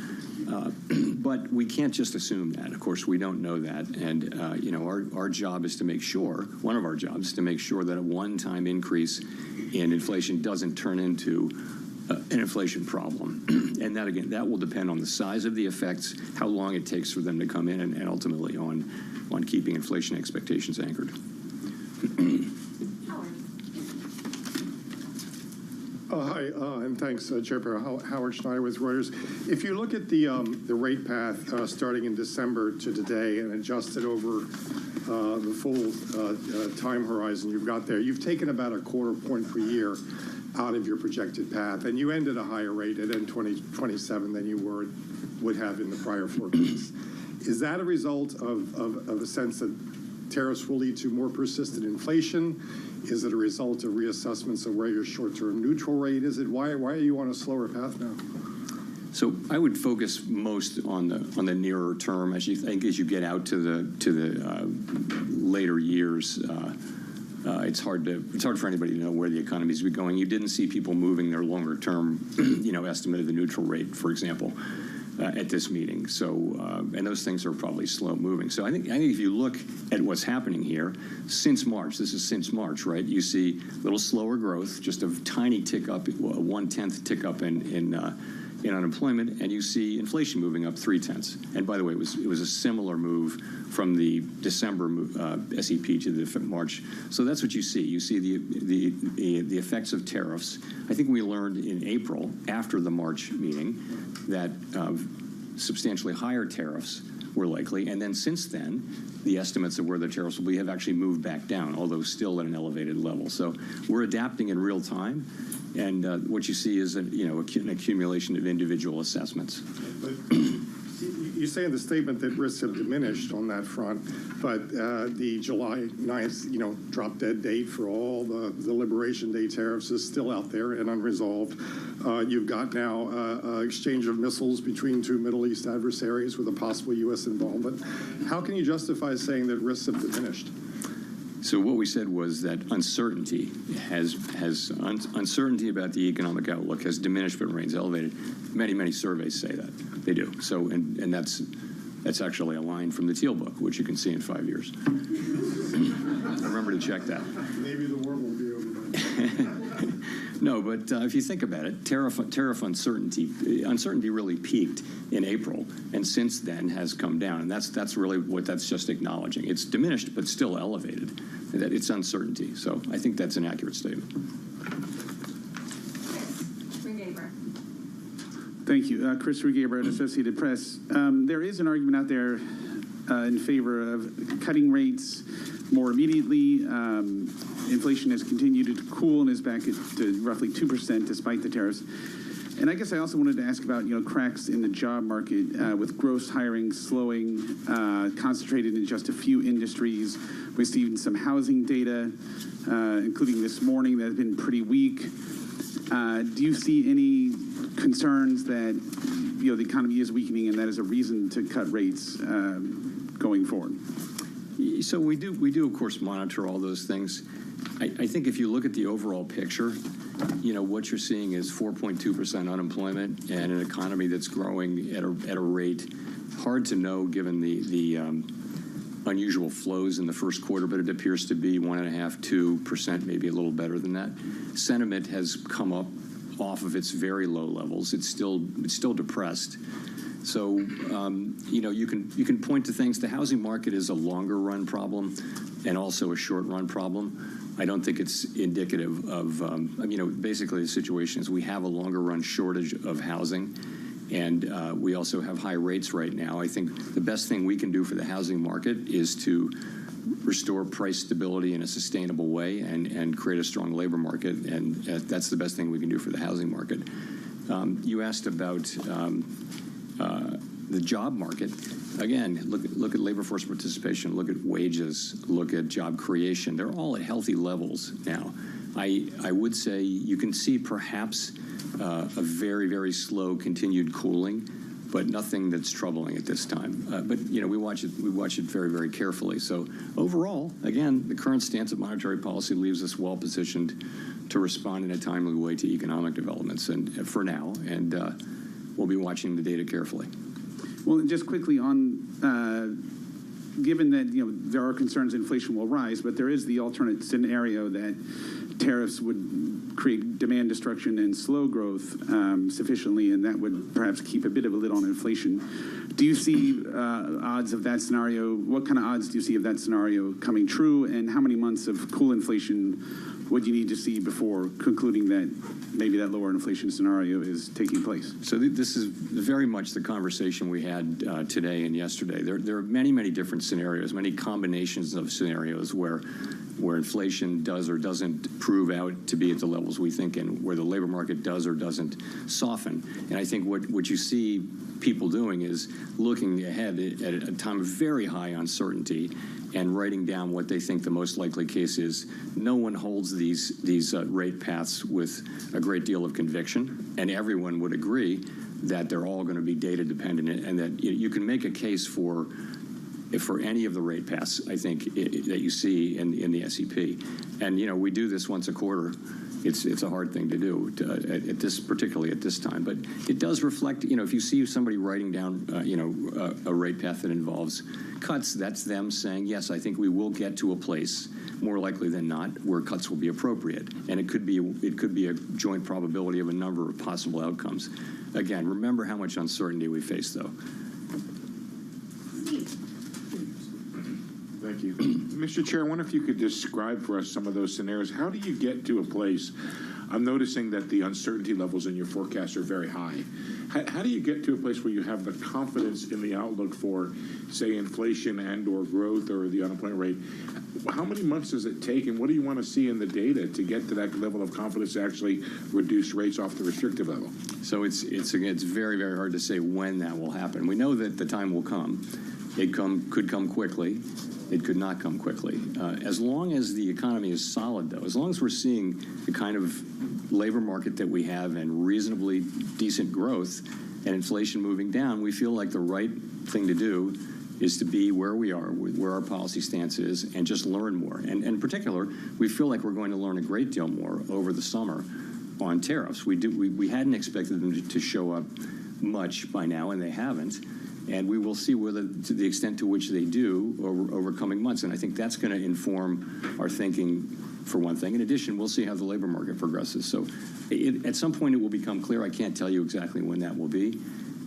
But we can't just assume that. Of course, we don't know that. And, our job is to make sure, one of our jobs is to make sure that a one-time increase in inflation doesn't turn into an inflation problem. And that, again, that will depend on the size of the effects, how long it takes for them to come in, and ultimately on keeping inflation expectations anchored. Hi, and thanks, Chairperson Howard Schneider with Reuters. If you look at the rate path starting in December to today and adjust it over the full time horizon you've got there, you've taken about a quarter point per year out of your projected path, and you end at a higher rate at end 2027 than you would have in the prior forecast. Is that a result of a sense that tariffs will lead to more persistent inflation? Is it a result of reassessments of where your short-term neutral rate is? Why are you on a slower path now? So I would focus most on the nearer term as you get out to the later years. It's hard for anybody to know where the economy is going. You didn't see people moving their longer term, estimate of the neutral rate, for example, at this meeting. So, and those things are probably slow moving. So I think if you look at what's happening here since March, this is since March, right? You see a little slower growth, just a tiny tick up, a 1/10 tick up in unemployment, and you see inflation moving up 0.3. And by the way, it was a similar move from the December SEP to the March. So that's what you see. You see the effects of tariffs. I think we learned in April, after the March meeting, that substantially higher tariffs were likely. And then since then, the estimates of where the tariffs will be have actually moved back down, although still at an elevated level. So we're adapting in real time. And what you see is an accumulation of individual assessments. But you say in the statement that risks have diminished on that front, but the July 9th, drop dead date for all the Liberation Day tariffs is still out there and unresolved. You've got now exchange of missiles between two Middle East adversaries with a possible U.S. involvement. How can you justify saying that risks have diminished? So what we said was that uncertainty uncertainty about the economic outlook has diminished but remains elevated. Many surveys say that they do. So and that's actually a line from the Teal book, which you can see in 5 years. Remember to check that. Maybe the war will be over. No, but if you think about it, tariff uncertainty really peaked in April, and since then has come down, and that's really what that's just acknowledging. It's diminished, but still elevated. that it's uncertainty. So I think that's an accurate statement. Thank you. Chris Rugaber at Associated Press. There is an argument out there in favor of cutting rates more immediately. Inflation has continued to cool and is back to roughly 2% despite the tariffs. And I guess I also wanted to ask about, cracks in the job market with gross hiring slowing, concentrated in just a few industries. We've seen some housing data, including this morning, that have been pretty weak. Do you see any concerns that the economy is weakening and that is a reason to cut rates going forward? So we do of course monitor all those things. I think if you look at the overall picture, what you're seeing is 4.2% unemployment and an economy that's growing at a rate hard to know given the unusual flows in the first quarter, but it appears to be 1.5%, 2%, maybe a little better than that. Sentiment has come up off of its very low levels. It's still depressed. So you can point to things. The housing market is a longer run problem and also a short run problem. I don't think it's indicative of basically the situation is we have a longer run shortage of housing, and we also have high rates right now. I think the best thing we can do for the housing market is to restore price stability in a sustainable way and create a strong labor market, and that's the best thing we can do for the housing market. You asked about the job market. Again, look at labor force participation, look at wages, look at job creation. They're all at healthy levels now. I would say you can see perhaps a very, very slow continued cooling, but nothing that's troubling at this time. But we watch it very, very carefully. So overall, again, the current stance of monetary policy leaves us well positioned to respond in a timely way to economic developments, and for now, and we'll be watching the data carefully. Well, just quickly on, given that there are concerns inflation will rise, but there is the alternate scenario that tariffs would create demand destruction and slow growth sufficiently, and that would perhaps keep a bit of a lid on inflation. Do you see odds of that scenario? What kind of odds do you see of that scenario coming true, and how many months of cool inflation would you need to see before concluding that maybe that lower inflation scenario is taking place? So this is very much the conversation we had today and yesterday. There are many, many different scenarios, many combinations of scenarios where inflation does or doesn't prove out to be at the levels we think, and where the labor market does or doesn't soften. And I think what you see people doing is looking ahead at a time of very high uncertainty and writing down what they think the most likely case is. No one holds these rate paths with a great deal of conviction, and everyone would agree that they're all going to be data dependent, and that you can make a case for any of the rate paths, I think, that you see in the SEP. And we do this once a quarter. It's a hard thing to do particularly at this time, but it does reflect. If you see somebody writing down a rate path that involves cuts, that's them saying, yes, I think we will get to a place, more likely than not, where cuts will be appropriate, and it could be a joint probability of a number of possible outcomes. Again, remember how much uncertainty we face, though. Thank you. Mr. Chair, I wonder if you could describe for us some of those scenarios. How do you get to a place? I'm noticing that the uncertainty levels in your forecast are very high. How do you get to a place where you have the confidence in the outlook for, say, inflation and or growth or the unemployment rate? How many months does it take, and what do you want to see in the data to get to that level of confidence to actually reduce rates off the restrictive level? So it's very, very hard to say when that will happen. We know that the time will come. It could come quickly. It could not come quickly. As long as the economy is solid, though, as long as we're seeing the kind of labor market that we have and reasonably decent growth and inflation moving down, we feel like the right thing to do is to be where we are, where our policy stance is, and just learn more. And in particular, we feel like we're going to learn a great deal more over the summer on tariffs. We hadn't expected them to show up much by now, and they haven't. And we will see whether, to the extent to which they do over coming months. And I think that's going to inform our thinking, for one thing. In addition, we'll see how the labor market progresses. So at some point, it will become clear. I can't tell you exactly when that will be.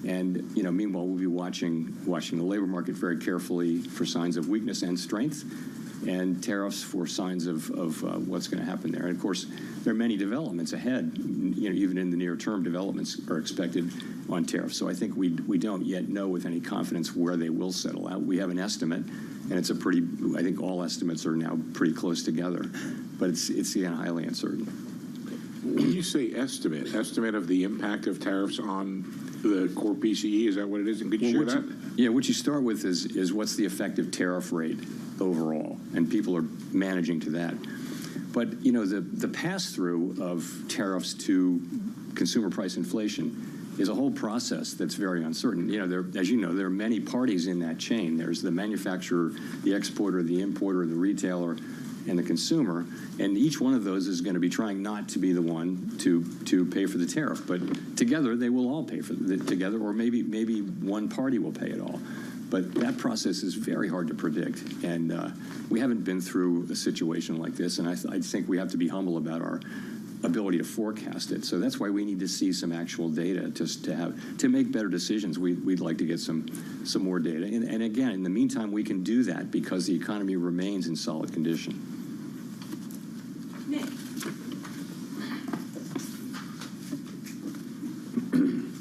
And meanwhile, we'll be watching the labor market very carefully for signs of weakness and strength. and tariffs for signs of what's going to happen there. And of course, there are many developments ahead. Even in the near term, developments are expected on tariffs. So I think we don't yet know with any confidence where they will settle out. We have an estimate, and it's a pretty. I think all estimates are now pretty close together, but it's again highly uncertain. When you say estimate of the impact of tariffs on the core PCE, is that what it is? And could you share that? What you start with is what's the effective tariff rate overall, and people are managing to that. But the pass-through of tariffs to consumer price inflation is a whole process that's very uncertain. As you know, there are many parties in that chain. There's the manufacturer, the exporter, the importer, the retailer, and the consumer, and each one of those is going to be trying not to be the one to pay for the tariff. But together, they will all pay for it together, or maybe one party will pay it all. But that process is very hard to predict, and we haven't been through a situation like this, and I think we have to be humble about our ability to forecast it. So that's why we need to see some actual data to make better decisions. We'd like to get some more data, and again, in the meantime, we can do that because the economy remains in solid condition.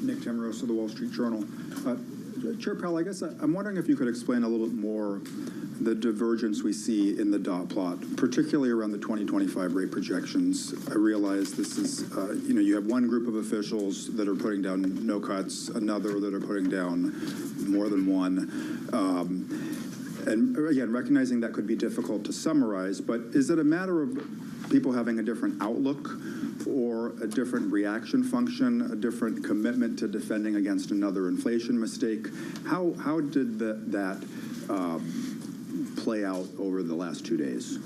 Nick Tamarosa of the Wall Street Journal. Chair Powell, I guess I'm wondering if you could explain a little bit more the divergence we see in the dot plot, particularly around the 2025 rate projections. I realize this is, you have one group of officials that are putting down no cuts, another that are putting down more than one. And again, recognizing that could be difficult to summarize, but is it a matter of people having a different outlook or a different reaction function, a different commitment to defending against another inflation mistake? How did that play out over the last 2 days?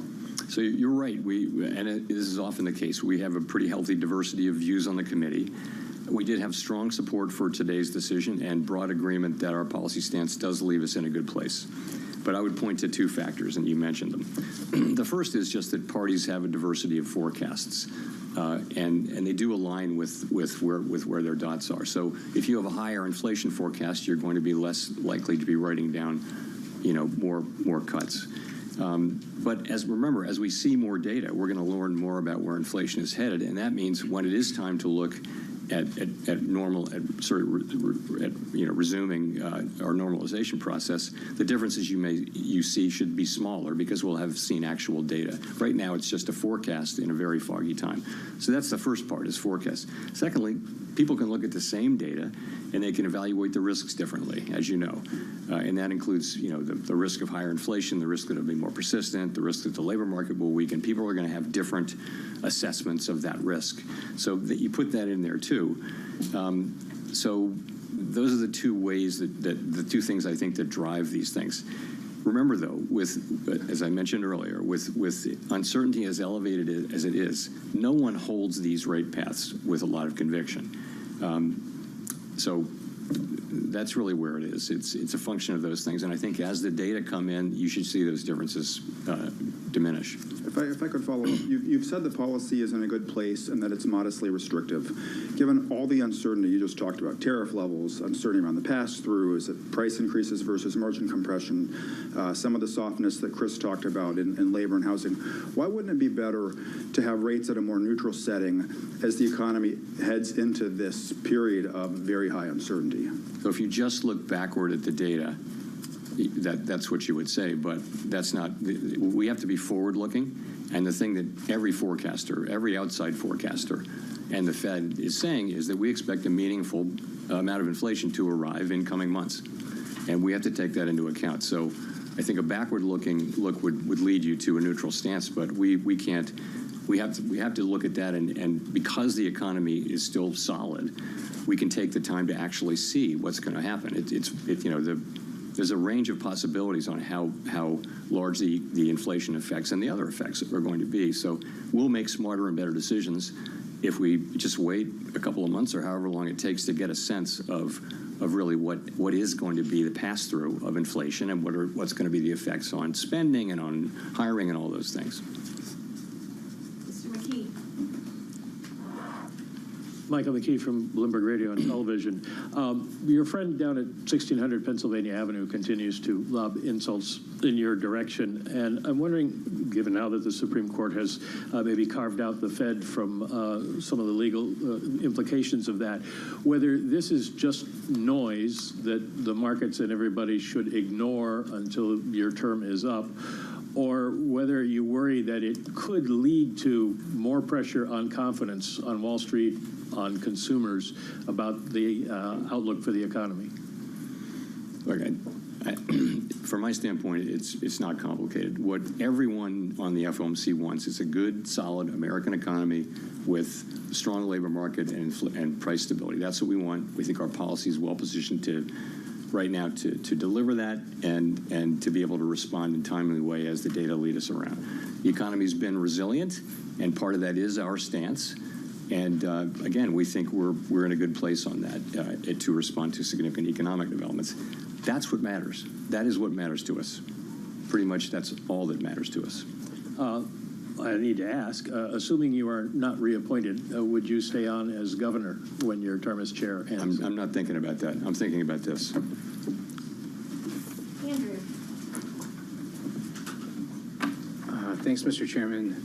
So you're right. This is often the case. We have a pretty healthy diversity of views on the committee. We did have strong support for today's decision and broad agreement that our policy stance does leave us in a good place. But I would point to two factors, and you mentioned them. The first is just that parties have a diversity of forecasts, and they do align with where their dots are. So if you have a higher inflation forecast, you're going to be less likely to be writing down, more cuts. But remember, as we see more data, we're going to learn more about where inflation is headed, and that means when it is time to look at resuming our normalization process, the differences you see should be smaller because we'll have seen actual data. Right now, it's just a forecast in a very foggy time. So that's the first part, is forecast. Secondly, people can look at the same data and they can evaluate the risks differently, as you know. And that includes, the risk of higher inflation, the risk that it'll be more persistent, the risk that the labor market will weaken. People are going to have different assessments of that risk. So that you put that in there too. So those are the two ways that the two things I think that drive these things. Remember, though, as I mentioned earlier, with uncertainty as elevated as it is, no one holds these rate paths with a lot of conviction. So that's really where it is. It's a function of those things, and I think as the data come in, you should see those differences diminish. If I could follow up, you've said the policy is in a good place and that it's modestly restrictive. Given all the uncertainty you just talked about, tariff levels, uncertainty around the pass-through, is it price increases versus margin compression, some of the softness that Chris talked about in labor and housing, why wouldn't it be better to have rates at a more neutral setting as the economy heads into this period of very high uncertainty? So if you just look backward at the data, that's what you would say, but that's not. We have to be forward-looking, and the thing that every forecaster, every outside forecaster, and the Fed is saying is that we expect a meaningful amount of inflation to arrive in coming months, and we have to take that into account. So I think a backward-looking look would lead you to a neutral stance, but we can't. We have to look at that, and because the economy is still solid, we can take the time to actually see what's going to happen. There's a range of possibilities on how large the inflation effects and the other effects are going to be. So we'll make smarter and better decisions if we just wait a couple of months or however long it takes to get a sense of really what is going to be the pass-through of inflation and what's going to be the effects on spending and on hiring and all those things. Mr. McKee. Michael McKee from Bloomberg Radio and Television. Your friend down at 1600 Pennsylvania Avenue continues to lob insults in your direction. And I'm wondering, given now that the Supreme Court has maybe carved out the Fed from some of the legal implications of that, whether this is just noise that the markets and everybody should ignore until your term is up, or whether you worry that it could lead to more pressure on confidence on Wall Street, on consumers about the outlook for the economy. Look, from my standpoint, it's not complicated. What everyone on the FOMC wants is a good, solid American economy with a strong labor market and price stability. That's what we want. We think our policy is well positioned to right now to deliver that and to be able to respond in a timely way as the data lead us around. The economy's been resilient, and part of that is our stance. And again, we think we're in a good place on that to respond to significant economic developments. That's what matters. That is what matters to us. Pretty much that's all that matters to us. I need to ask, assuming you are not reappointed, would you stay on as governor when your term as chair ends? I'm not thinking about that. I'm thinking about this. Andrew. Thanks, Mr. Chairman.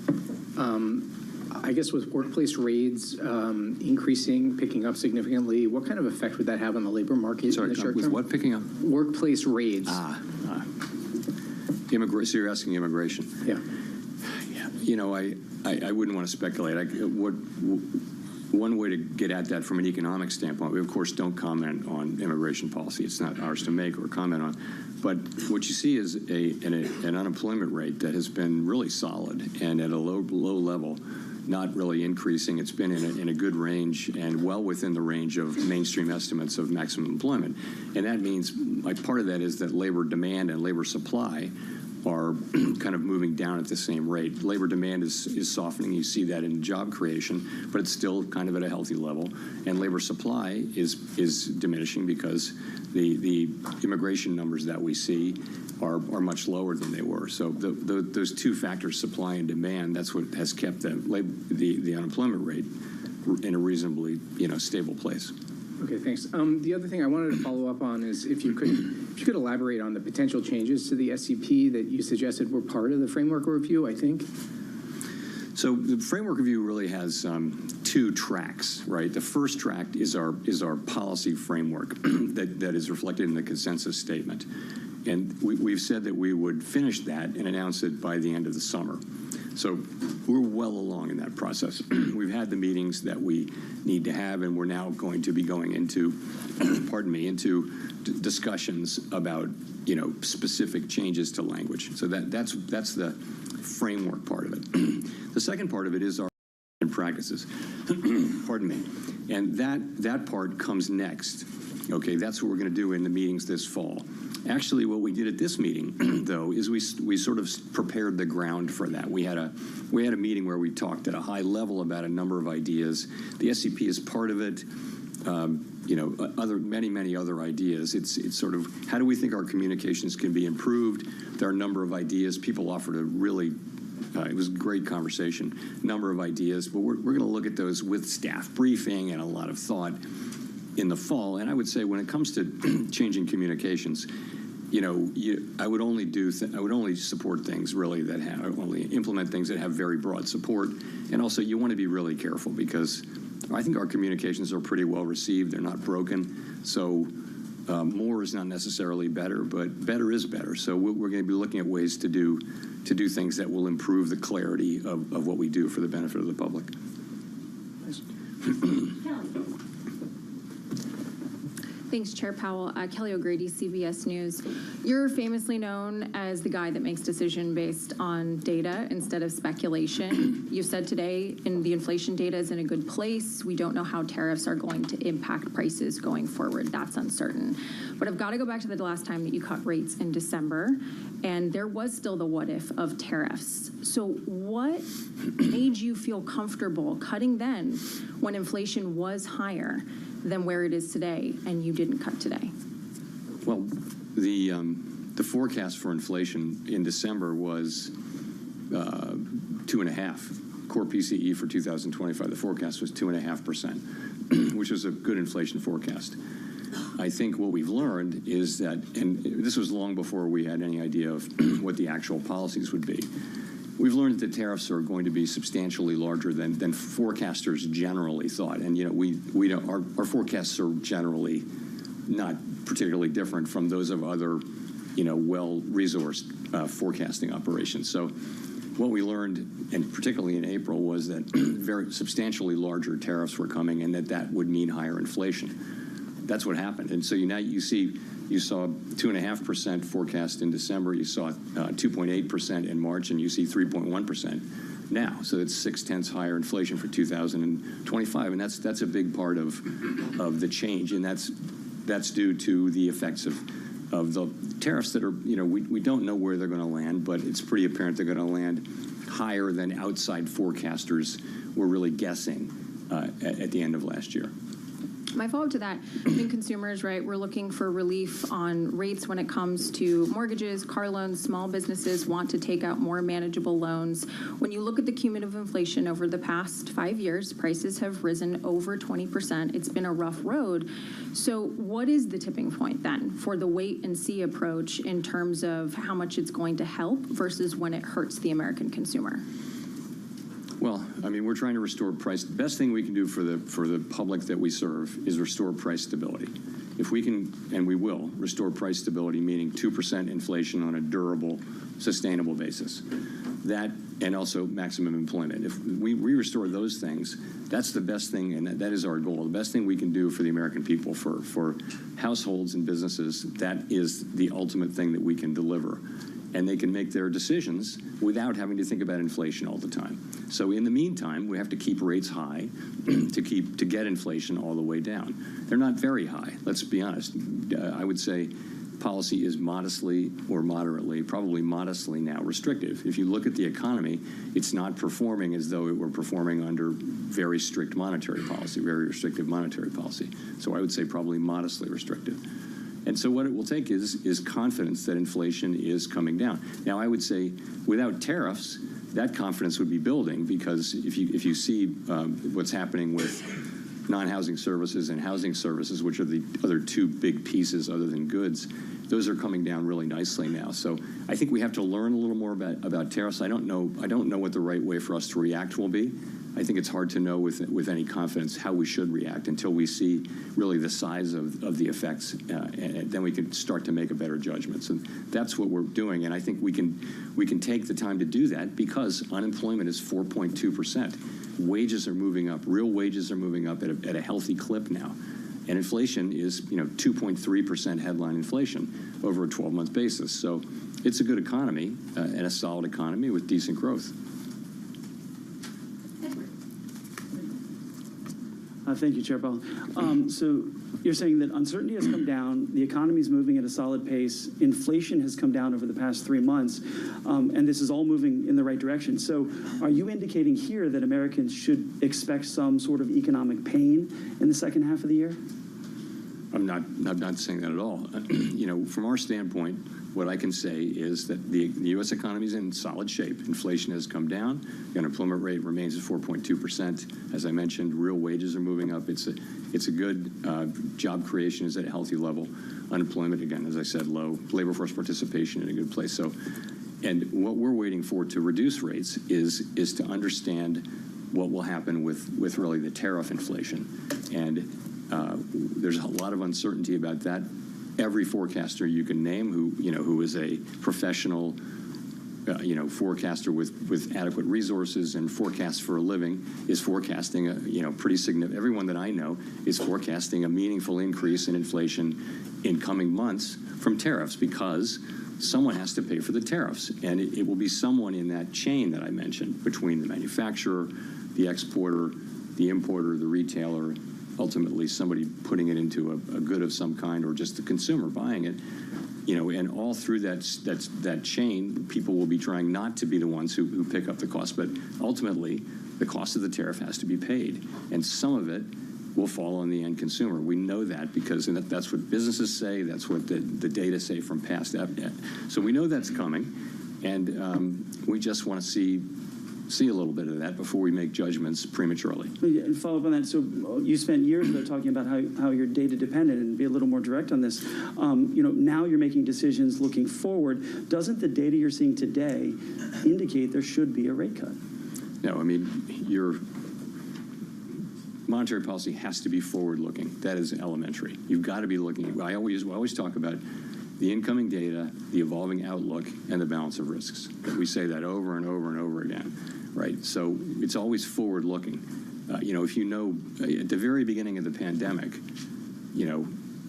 I guess with workplace raids increasing, picking up significantly, what kind of effect would that have on the labor market in the short term? With what picking up? Workplace raids. Immigration. So you're asking immigration? Yeah. You know, I wouldn't want to speculate. One way to get at that from an economic standpoint, we of course don't comment on immigration policy. It's not ours to make or comment on. But what you see is an unemployment rate that has been really solid and at a low level, not really increasing. It's been in a good range and well within the range of mainstream estimates of maximum employment. And that means, like, part of that is that labor demand and labor supply are kind of moving down at the same rate. Labor demand is softening. You see that in job creation, but it's still kind of at a healthy level. And labor supply is diminishing because the immigration numbers that we see are much lower than they were. So those two factors, supply and demand, that's what has kept the unemployment rate in a reasonably stable place. Okay, thanks. The other thing I wanted to follow up on is if you could elaborate on the potential changes to the SCP that you suggested were part of the framework review, I think. So the framework review really has two tracks, right? The first track is our policy framework that is reflected in the consensus statement. And we've said that we would finish that and announce it by the end of the summer. So we're well along in that process. We've had the meetings that we need to have, and we're now going to be going into, into discussions about, specific changes to language. So that's the framework part of it. The second part of it is our practices. Pardon me. And that part comes next. Okay, that's what we're going to do in the meetings this fall. Actually, what we did at this meeting, though, is we sort of prepared the ground for that. We had a meeting where we talked at a high level about a number of ideas. The SCP is part of it. Many other ideas. It's sort of how do we think our communications can be improved? There are a number of ideas. People offered a really it was a great conversation. Number of ideas, but we're going to look at those with staff briefing and a lot of thought in the fall. And I would say when it comes to changing communications, I would only support things really that only implement things that have very broad support. And also you want to be really careful because I think our communications are pretty well received. They're not broken. So more is not necessarily better, but better is better. So we're going to be looking at ways to do things that will improve the clarity of what we do for the benefit of the public. Thanks, Chair Powell. Kelly O'Grady, CBS News. You're famously known as the guy that makes decision based on data instead of speculation. You said today the inflation data is in a good place. We don't know how tariffs are going to impact prices going forward. That's uncertain. But I've got to go back to the last time that you cut rates in December, and there was still the what if of tariffs. So what made you feel comfortable cutting then when inflation was higher than where it is today, and you didn't cut today? Well, the forecast for inflation in December was 2.5%. Core PCE for 2025, the forecast was 2.5%. which was a good inflation forecast. I think what we've learned is that, and this was long before we had any idea of what the actual policies would be, we've learned that the tariffs are going to be substantially larger than forecasters generally thought. And, we don't, our forecasts are generally not particularly different from those of other, well-resourced forecasting operations. So what we learned, and particularly in April, was that very substantially larger tariffs were coming and that would mean higher inflation. That's what happened. And so now you saw 2.5% forecast in December, you saw 2.8% in March, and you see 3.1% now. So it's 0.6 higher inflation for 2025, and that's a big part of the change, and that's due to the effects of the tariffs that are, we don't know where they're going to land, but it's pretty apparent they're going to land higher than outside forecasters were really guessing at the end of last year. My follow-up to that, I think consumers, right, we're looking for relief on rates when it comes to mortgages, car loans. Small businesses want to take out more manageable loans. When you look at the cumulative inflation over the past 5 years, prices have risen over 20%. It's been a rough road. So what is the tipping point then for the wait and see approach in terms of how much it's going to help versus when it hurts the American consumer? Well, we're trying to restore price. The best thing we can do for the public that we serve is restore price stability. If we can, and we will, restore price stability, meaning 2% inflation on a durable, sustainable basis. That, and also maximum employment. If we restore those things, that's the best thing, and that is our goal. The best thing we can do for the American people, for households and businesses, that is the ultimate thing that we can deliver. And they can make their decisions without having to think about inflation all the time. So in the meantime, we have to keep rates high to get inflation all the way down. They're not very high, let's be honest. I would say policy is modestly or moderately, probably modestly now restrictive. If you look at the economy, it's not performing as though it were performing under very strict monetary policy, very restrictive monetary policy. So I would say probably modestly restrictive. And so what it will take is confidence that inflation is coming down. Now, I would say without tariffs, that confidence would be building, because if you see what's happening with non-housing services and housing services, which are the other two big pieces other than goods, those are coming down really nicely now. So I think we have to learn a little more about tariffs. I don't know what the right way for us to react will be. I think it's hard to know with any confidence how we should react until we see really the size of the effects, and then we can start to make a better judgment. So that's what we're doing, and I think we can take the time to do that because unemployment is 4.2%. Wages are moving up. Real wages are moving up at a healthy clip now. And inflation is 2.3% headline inflation over a 12-month basis. So it's a good economy and a solid economy with decent growth. Thank you, Chair Powell. So you're saying that uncertainty has come down, the economy is moving at a solid pace, inflation has come down over the past 3 months, and this is all moving in the right direction. So are you indicating here that Americans should expect some sort of economic pain in the second half of the year? I'm not saying that at all. From our standpoint, what I can say is that the U.S. economy is in solid shape. Inflation has come down. The unemployment rate remains at 4.2%. As I mentioned, real wages are moving up. It's a good job creation is at a healthy level. Unemployment, again, as I said, low. Labor force participation in a good place. So, and what we're waiting for to reduce rates is to understand what will happen with really the tariff inflation. And there's a lot of uncertainty about that. Every forecaster you can name who is a professional forecaster with adequate resources and forecasts for a living is forecasting a pretty significant. Everyone that I know is forecasting a meaningful increase in inflation in coming months from tariffs, because someone has to pay for the tariffs, and it will be someone in that chain that I mentioned between the manufacturer, the exporter, the importer, the retailer, ultimately somebody putting it into a good of some kind, or just the consumer buying it, and all through that chain, people will be trying not to be the ones who pick up the cost, but ultimately the cost of the tariff has to be paid, and some of it will fall on the end consumer. We know that because that's what businesses say, that's what the data say from past. So we know that's coming, and we just want to see see a little bit of that before we make judgments prematurely. And follow up on that. So you spent years ago talking about how you're data dependent, and be a little more direct on this. Now you're making decisions looking forward. Doesn't the data you're seeing today indicate there should be a rate cut? No, I mean, your monetary policy has to be forward-looking. That is elementary. You've got to be looking. I always talk about the incoming data, the evolving outlook, and the balance of risks. We say that over and over and over again, right? So it's always forward-looking. If you know, at the very beginning of the pandemic,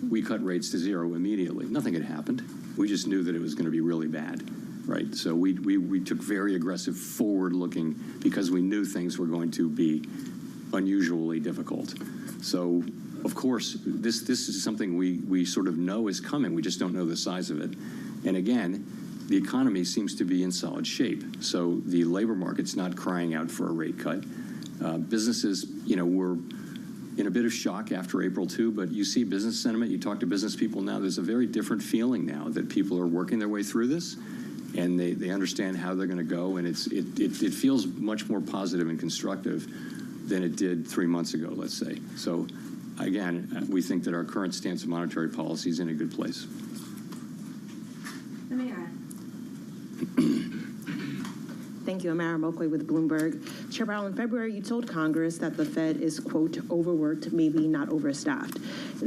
we cut rates to zero immediately. Nothing had happened. We just knew that it was going to be really bad, right? So we took very aggressive forward-looking because we knew things were going to be unusually difficult. So, of course, this is something we sort of know is coming. We just don't know the size of it. And again, the economy seems to be in solid shape. So the labor market's not crying out for a rate cut. Businesses, were in a bit of shock after April 2, but you see business sentiment. You talk to business people now. There's a very different feeling now that people are working their way through this, and they understand how they're going to go. And it feels much more positive and constructive than it did 3 months ago, let's say. So, again, we think that our current stance of monetary policy is in a good place. Thank you. Amara Mokwe with Bloomberg. Chair Powell, in February, you told Congress that the Fed is, quote, overworked, maybe not overstaffed.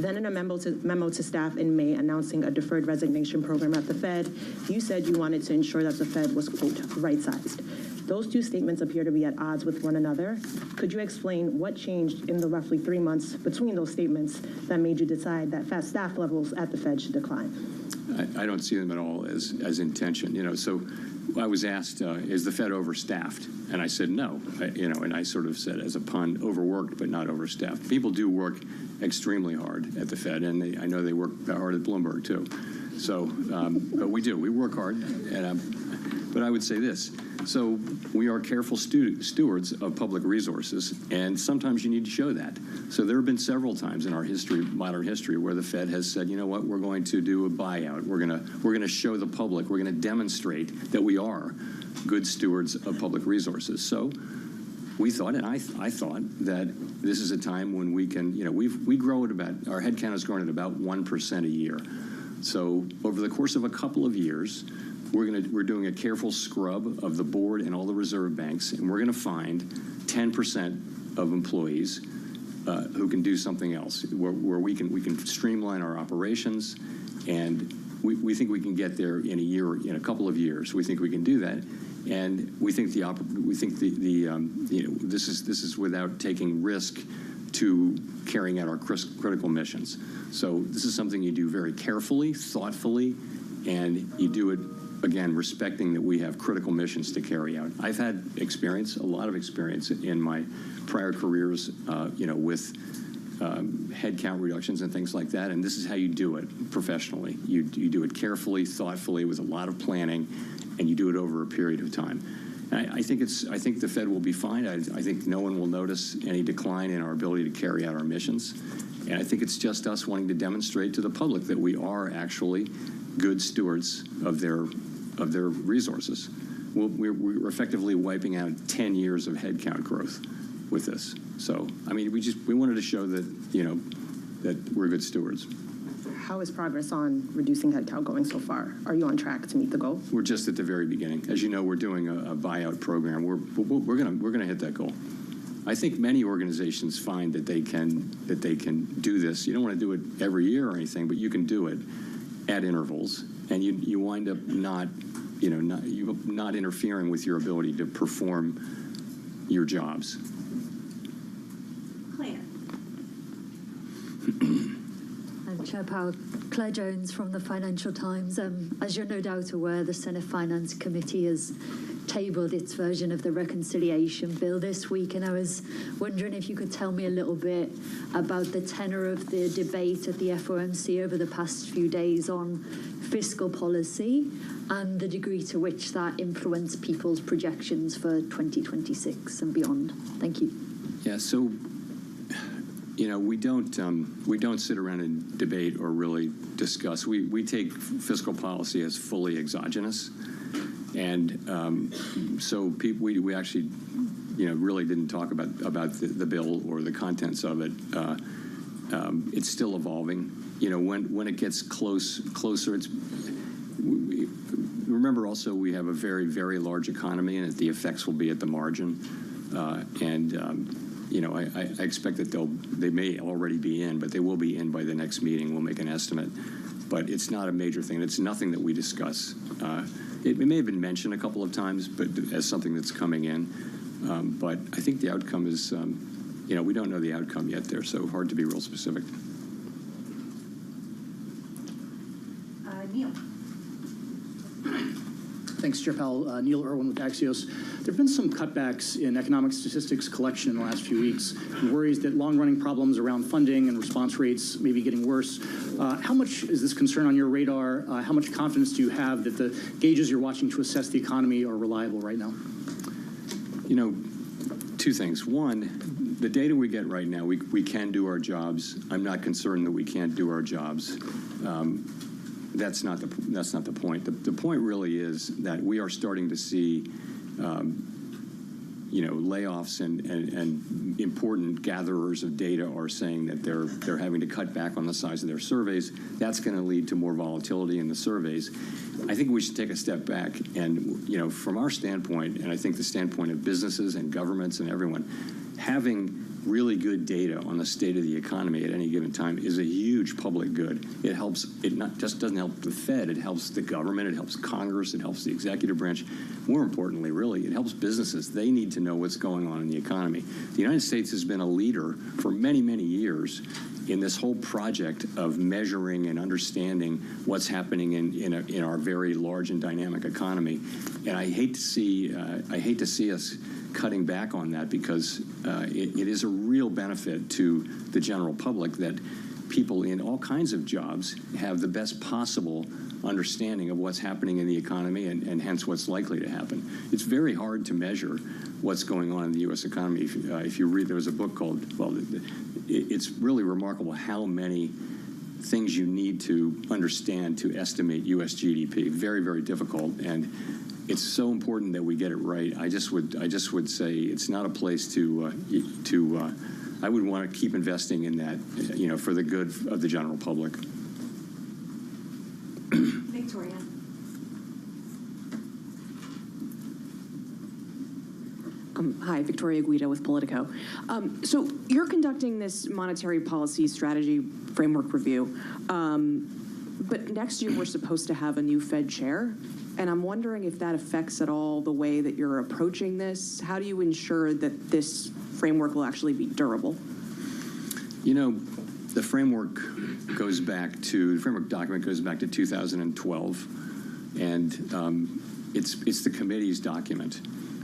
Then in a memo to staff in May announcing a deferred resignation program at the Fed, you said you wanted to ensure that the Fed was, quote, right-sized. Those two statements appear to be at odds with one another. Could you explain what changed in the roughly 3 months between those statements that made you decide that staff levels at the Fed should decline? I don't see them at all as intention. So I was asked, is the Fed overstaffed? And I said no. And I sort of said as a pun, overworked but not overstaffed. People do work extremely hard at the Fed, and I know they work hard at Bloomberg too. So, but we do. We work hard. But I would say this. So we are careful stewards of public resources, and sometimes you need to show that. So there have been several times in our history, modern history, where the Fed has said, you know what, we're going to do a buyout. We're going to show the public. We're going to demonstrate that we are good stewards of public resources. So we thought, and I thought, that this is a time when we can, we grow at about, our headcount has grown at about 1% a year. So over the course of a couple of years, we're doing a careful scrub of the board and all the reserve banks, and we're going to find 10% of employees who can do something else, where we can streamline our operations, and we think we can get there in a couple of years. We think we can do that, and we think this is without taking risk to carrying out our critical missions. So this is something you do very carefully, thoughtfully, and you do it, again, respecting that we have critical missions to carry out. I've had experience, a lot of experience in my prior careers, with headcount reductions and things like that, and this is how you do it professionally. You do it carefully, thoughtfully, with a lot of planning, and you do it over a period of time. And I think the Fed will be fine. I think no one will notice any decline in our ability to carry out our missions. And I think it's just us wanting to demonstrate to the public that we are actually good stewards of their resources. We're effectively wiping out 10 years of headcount growth with this. So, I mean, we wanted to show that, that we're good stewards. How is progress on reducing headcount going so far? Are you on track to meet the goal? We're just at the very beginning. As you know, we're doing a buyout program. We're going to hit that goal. I think many organizations find that they can do this. You don't want to do it every year or anything, but you can do it at intervals, and you wind up not interfering with your ability to perform your jobs. Claire. Chair Powell, Claire Jones from the Financial Times. As you're no doubt aware, the Senate Finance Committee has tabled its version of the reconciliation bill this week, and I was wondering if you could tell me a little bit about the tenor of the debate at the FOMC over the past few days on fiscal policy and the degree to which that influenced people's projections for 2026 and beyond. Thank you. Yeah, so we don't sit around and debate or really discuss. We take fiscal policy as fully exogenous, And so we actually, really didn't talk about the bill or the contents of it. It's still evolving. When it gets closer, remember also we have a very, very large economy, and the effects will be at the margin. I expect that they may already be in, but they will be in by the next meeting. We'll make an estimate. But it's not a major thing. It's nothing that we discuss. It may have been mentioned a couple of times, but as something that's coming in. But I think the outcome is, we don't know the outcome yet there, so hard to be real specific. Neil. Thanks, Chair Powell. Neil Irwin with Axios. There have been some cutbacks in economic statistics collection in the last few weeks, and worries that long-running problems around funding and response rates may be getting worse. How much is this concern on your radar? How much confidence do you have that the gauges you're watching to assess the economy are reliable right now? Two things. One, the data we get right now, we can do our jobs. I'm not concerned that we can't do our jobs. That's not the point. The point really is that we are starting to see, layoffs and important gatherers of data are saying that they're having to cut back on the size of their surveys. That's going to lead to more volatility in the surveys. I think we should take a step back and, from our standpoint, and I think the standpoint of businesses and governments and everyone, having really good data on the state of the economy at any given time is a huge public good. It helps, it not just doesn't help the Fed, it helps the government, it helps Congress, it helps the executive branch. More importantly, really, it helps businesses. They need to know what's going on in the economy. The United States has been a leader for many, many years in this whole project of measuring and understanding what's happening in our very large and dynamic economy. And I hate to see us cutting back on that, because it is a real benefit to the general public that people in all kinds of jobs have the best possible understanding of what's happening in the economy and hence what's likely to happen. It's very hard to measure what's going on in the U.S. economy. If you read, there was a book called, it's really remarkable how many things you need to understand to estimate U.S. GDP. Very, very difficult. And it's so important that we get it right. I just would say it's not a place I would want to keep investing in that, for the good of the general public. Victoria. Hi, Victoria Guida with Politico. So you're conducting this monetary policy strategy framework review, but next year we're supposed to have a new Fed chair. And I'm wondering if that affects at all the way that you're approaching this. How do you ensure that this framework will actually be durable? The framework document goes back to 2012, and it's the committee's document.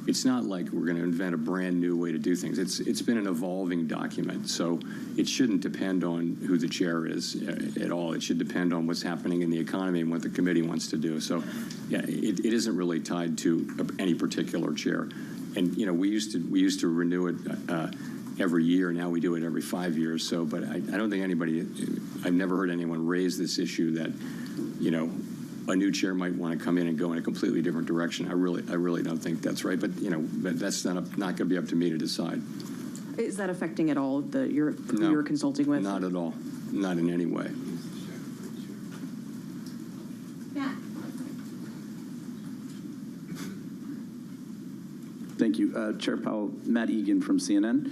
It's not like we're going to invent a brand new way to do things. It's been an evolving document, so it shouldn't depend on who the chair is at all. It should depend on what's happening in the economy and what the committee wants to do. So, yeah, it isn't really tied to any particular chair. And we used to renew it every year. Now we do it every 5 years. So, but I don't think I've never heard anyone raise this issue that a new chair might want to come in and go in a completely different direction. I really don't think that's right. But that's not going to be up to me to decide. Is that affecting at all who you're consulting with? Not at all. Not in any way. Matt. Thank you. Chair Powell, Matt Egan from CNN.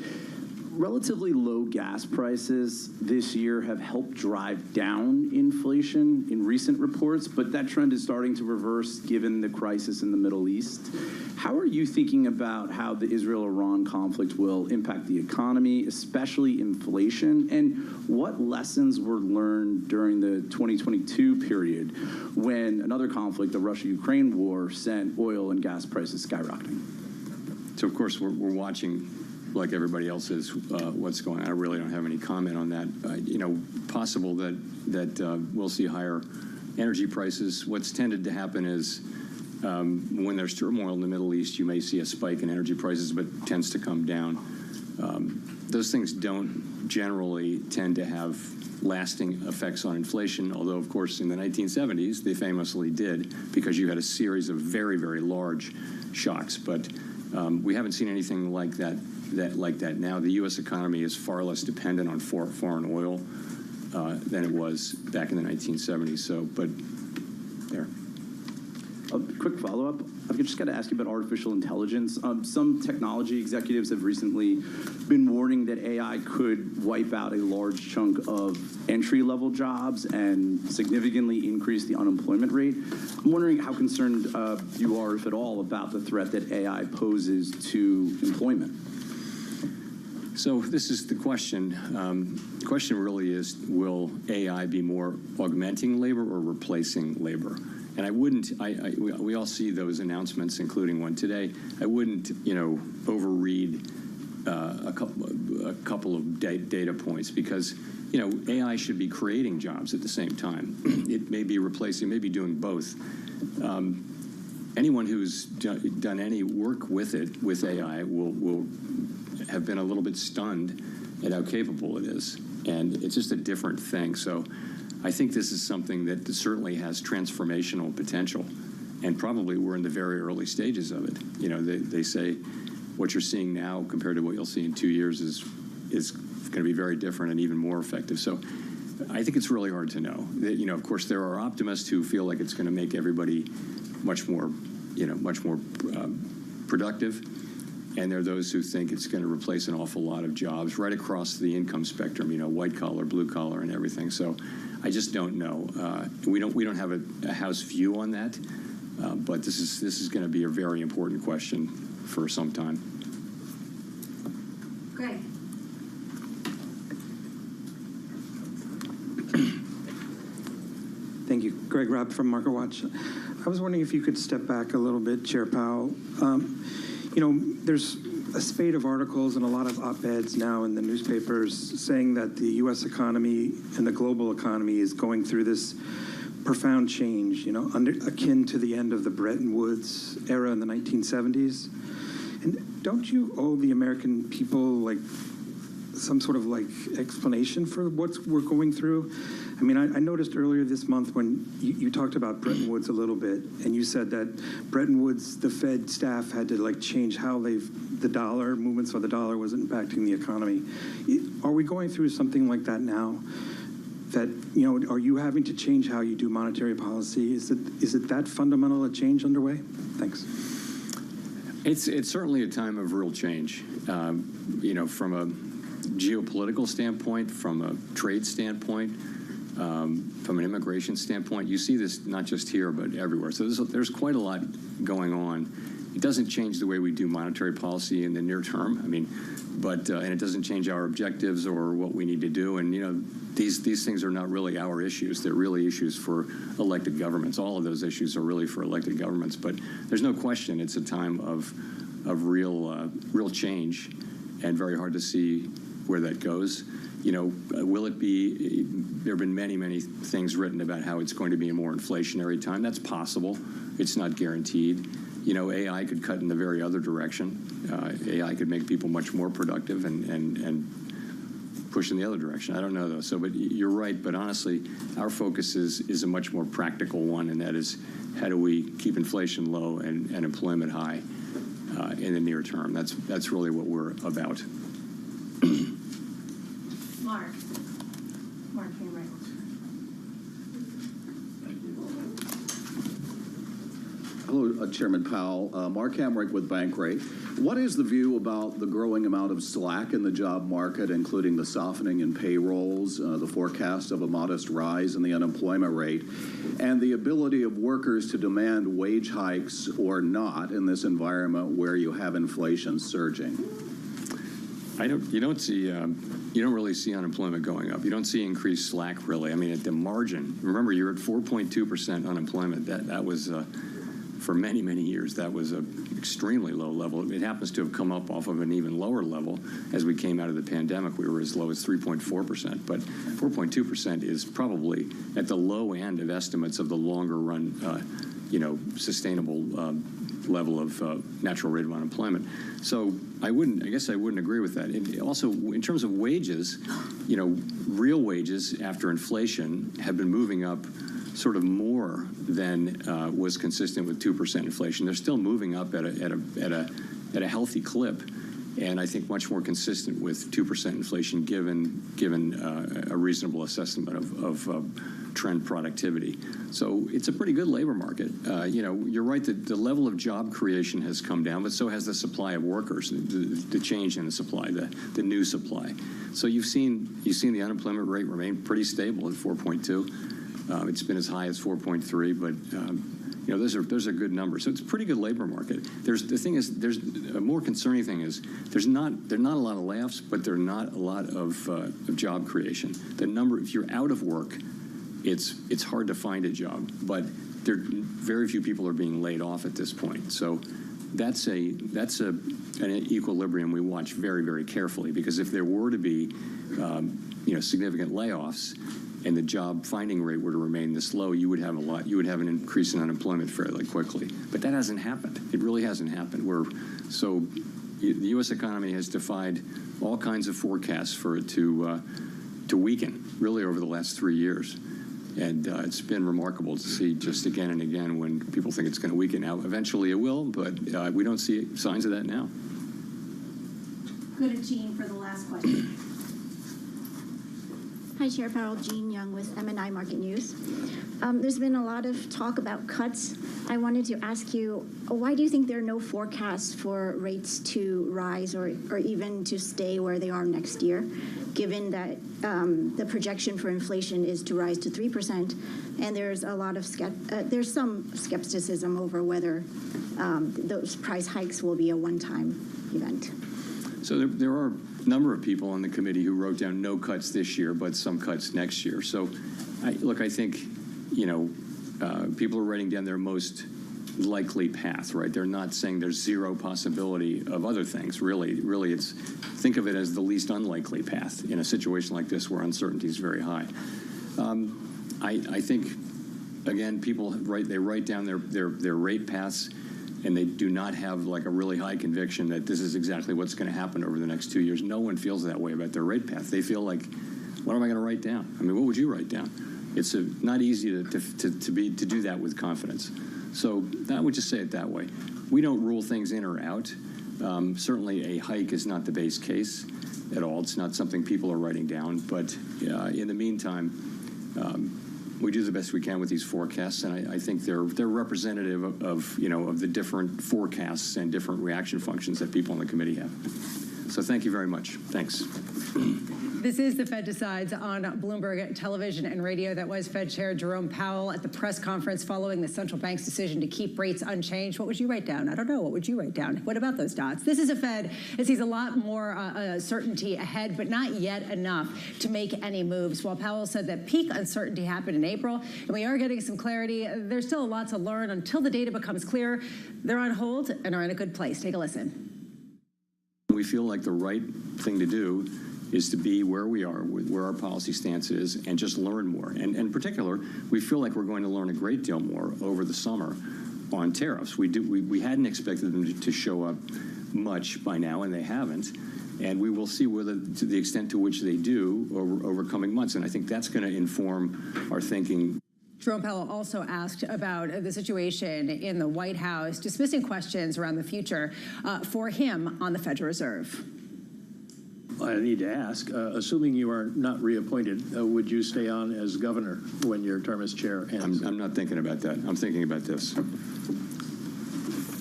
Relatively low gas prices this year have helped drive down inflation in recent reports, but that trend is starting to reverse given the crisis in the Middle East. How are you thinking about how the Israel-Iran conflict will impact the economy, especially inflation, and what lessons were learned during the 2022 period when another conflict, the Russia-Ukraine war, sent oil and gas prices skyrocketing? So, of course, we're watching, like everybody else is, what's going on. I really don't have any comment on that. Possible that we'll see higher energy prices. What's tended to happen is when there's turmoil in the Middle East, you may see a spike in energy prices, but it tends to come down. Those things don't generally tend to have lasting effects on inflation, although, of course, in the 1970s, they famously did, because you had a series of very, very large shocks. But we haven't seen anything like that now. The U.S. economy is far less dependent on foreign oil than it was back in the 1970s. So, but there. A quick follow-up. I've just got to ask you about artificial intelligence. Some technology executives have recently been warning that AI could wipe out a large chunk of entry-level jobs and significantly increase the unemployment rate. I'm wondering how concerned you are, if at all, about the threat that AI poses to employment. So this is the question. The question really is, will AI be more augmenting labor or replacing labor? And I wouldn't, we all see those announcements, including one today. I wouldn't, overread a couple of data points, because, AI should be creating jobs at the same time. It may be replacing, maybe doing both. Anyone who's done any work with it, with AI, will have been a little bit stunned at how capable it is. And it's just a different thing. So I think this is something that certainly has transformational potential, and probably we're in the very early stages of it. They say what you're seeing now compared to what you'll see in 2 years is going to be very different and even more effective. So I think it's really hard to know. Of course, there are optimists who feel like it's going to make everybody much more productive. And there are those who think it's going to replace an awful lot of jobs right across the income spectrum, white collar, blue collar, and everything. So I just don't know. We don't have a house view on that, but this is going to be a very important question for some time. Greg. Thank you. Greg Rapp from MarketWatch. I was wondering if you could step back a little bit, Chair Powell. There's a spate of articles and a lot of op-eds now in the newspapers saying that the U.S. economy and the global economy is going through this profound change, akin to the end of the Bretton Woods era in the 1970s. And don't you owe the American people, some sort of, explanation for what we're going through? I mean, I noticed earlier this month when you talked about Bretton Woods a little bit, and you said that Bretton Woods, the Fed staff had to change how the dollar, movements of the dollar was impacting the economy. Are we going through something like that now? That, are you having to change how you do monetary policy? Is it that fundamental a change underway? Thanks. It's certainly a time of real change, from a geopolitical standpoint, from a trade standpoint, from an immigration standpoint. You see this not just here, but everywhere. So there's quite a lot going on. It doesn't change the way we do monetary policy in the near term. And it doesn't change our objectives or what we need to do. And, these things are not really our issues. They're really issues for elected governments. All of those issues are really for elected governments. But there's no question it's a time of real change, and very hard to see where that goes. Will it be? There have been many, many things written about how it's going to be a more inflationary time. That's possible. It's not guaranteed. AI could cut in the very other direction. AI could make people much more productive and push in the other direction. I don't know, though. So, but you're right. But honestly, our focus is a much more practical one, and that is, how do we keep inflation low and employment high in the near term? That's really what we're about. Mark Hamrick. Hello, Chairman Powell. Mark Hamrick with Bankrate. What is the view about the growing amount of slack in the job market, including the softening in payrolls, the forecast of a modest rise in the unemployment rate, and the ability of workers to demand wage hikes or not in this environment where you have inflation surging? You don't really see unemployment going up. You don't see increased slack, really. At the margin, remember, you're at 4.2% unemployment. That was, for many, many years, that was an extremely low level. It happens to have come up off of an even lower level as we came out of the pandemic. We were as low as 3.4%, but 4.2% is probably at the low end of estimates of the longer run sustainable level of natural rate of unemployment. So I guess I wouldn't agree with that. And also, in terms of wages, real wages after inflation have been moving up sort of more than was consistent with 2% inflation. They're still moving up at a healthy clip, and I think much more consistent with 2% inflation given a reasonable assessment of trend productivity. So it's a pretty good labor market. You're right that the level of job creation has come down, but so has the supply of workers, the change in the supply, the new supply. So you've seen the unemployment rate remain pretty stable at 4.2. It's been as high as 4.3, but those are good numbers. So it's a pretty good labor market. There's a more concerning thing is there are not a lot of layoffs, but there are not a lot of job creation. The number, if you're out of work, it's hard to find a job, but very few people are being laid off at this point. So that's an equilibrium we watch very, very carefully, because if there were to be significant layoffs and the job finding rate were to remain this low, you would have an increase in unemployment fairly quickly. But that hasn't happened. It really hasn't happened. The U.S. economy has defied all kinds of forecasts for it to weaken, really, over the last 3 years. And it's been remarkable to see just again and again when people think it's going to weaken. Now, eventually it will, but we don't see signs of that now. Go to Jean for the last question. Hi, Chair Powell. Jean Young with MNI Market News. There's been a lot of talk about cuts. I wanted to ask you, why do you think there are no forecasts for rates to rise or even to stay where they are next year, given that the projection for inflation is to rise to 3%, and there's a lot of there's some skepticism over whether those price hikes will be a one-time event? So there are a number of people on the committee who wrote down no cuts this year, but some cuts next year. So, I think, people are writing down their most likely path, right? They're not saying there's zero possibility of other things. Really, think of it as the least unlikely path in a situation like this where uncertainty is very high. I think, again, people write down their rate paths, and they do not have like a really high conviction that this is exactly what's going to happen over the next 2 years. No one feels that way about their rate path. They feel like, what am I going to write down? I mean, what would you write down? It's not easy to do that with confidence. So I would just say it that way. We don't rule things in or out. Certainly a hike is not the base case at all. It's not something people are writing down. But in the meantime, we do the best we can with these forecasts, and I think they're representative of the different forecasts and different reaction functions that people on the committee have. So thank you very much. Thanks. This is The Fed Decides on Bloomberg Television and Radio. That was Fed Chair Jerome Powell at the press conference following the central bank's decision to keep rates unchanged. What would you write down? I don't know. What would you write down? What about those dots? This is a Fed that sees a lot more certainty ahead, but not yet enough to make any moves. While Powell said that peak uncertainty happened in April, and we are getting some clarity, there's still a lot to learn. Until the data becomes clear, they're on hold and are in a good place. Take a listen. We feel like the right thing to do is to be where we are, where our policy stance is, and just learn more. And in particular, we feel like we're going to learn a great deal more over the summer on tariffs. We hadn't expected them to show up much by now, and they haven't. And we will see to the extent to which they do over coming months. And I think that's going to inform our thinking. Jerome Powell also asked about the situation in the White House, dismissing questions around the future for him on the Federal Reserve. I need to ask, assuming you are not reappointed, would you stay on as governor when your term as chair ends? I'm not thinking about that. I'm thinking about this.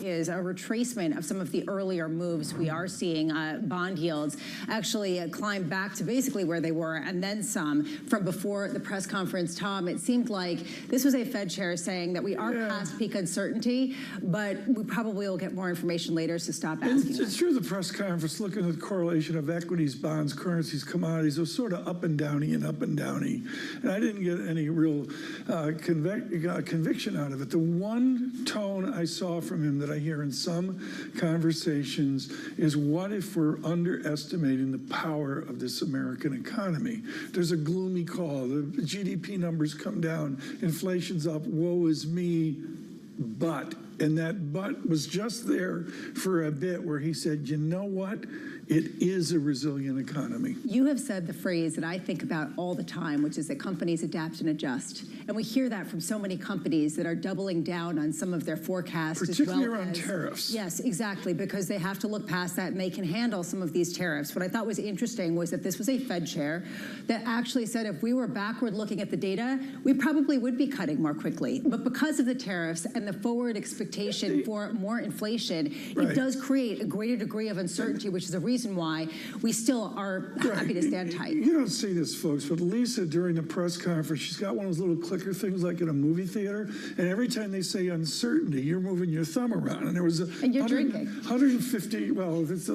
Is a retracement of some of the earlier moves we are seeing. Bond yields actually climb back to basically where they were and then some from before the press conference. Tom, it seemed like this was a Fed chair saying that we are past peak uncertainty, but we probably will get more information later, so stop asking. It's true the press conference looking at the correlation of equities, bonds, currencies, commodities. It was sort of up and downy and up and downy. And I didn't get any real conviction out of it. The one tone I saw from him that I hear in some conversations is, what if we're underestimating the power of this American economy? There's a gloomy call. The GDP numbers come down. Inflation's up. Woe is me. but, and that but was just there for a bit where he said, you know what? It is a resilient economy. You have said the phrase that I think about all the time, which is that companies adapt and adjust. And we hear that from so many companies that are doubling down on some of their forecasts. Particularly as well around as, tariffs. Yes, exactly, because they have to look past that and they can handle some of these tariffs. What I thought was interesting was that this was a Fed chair that actually said if we were backward looking at the data, we probably would be cutting more quickly. But because of the tariffs and the forward expectation for more inflation, it does create a greater degree of uncertainty, which is a reason why we still are happy to stand tight. You don't see this, folks, but Lisa, during the press conference, she's got one of those little clicker things like in a movie theater, and every time they say uncertainty, you're moving your thumb around. And there was and you're drinking. 150, well, it's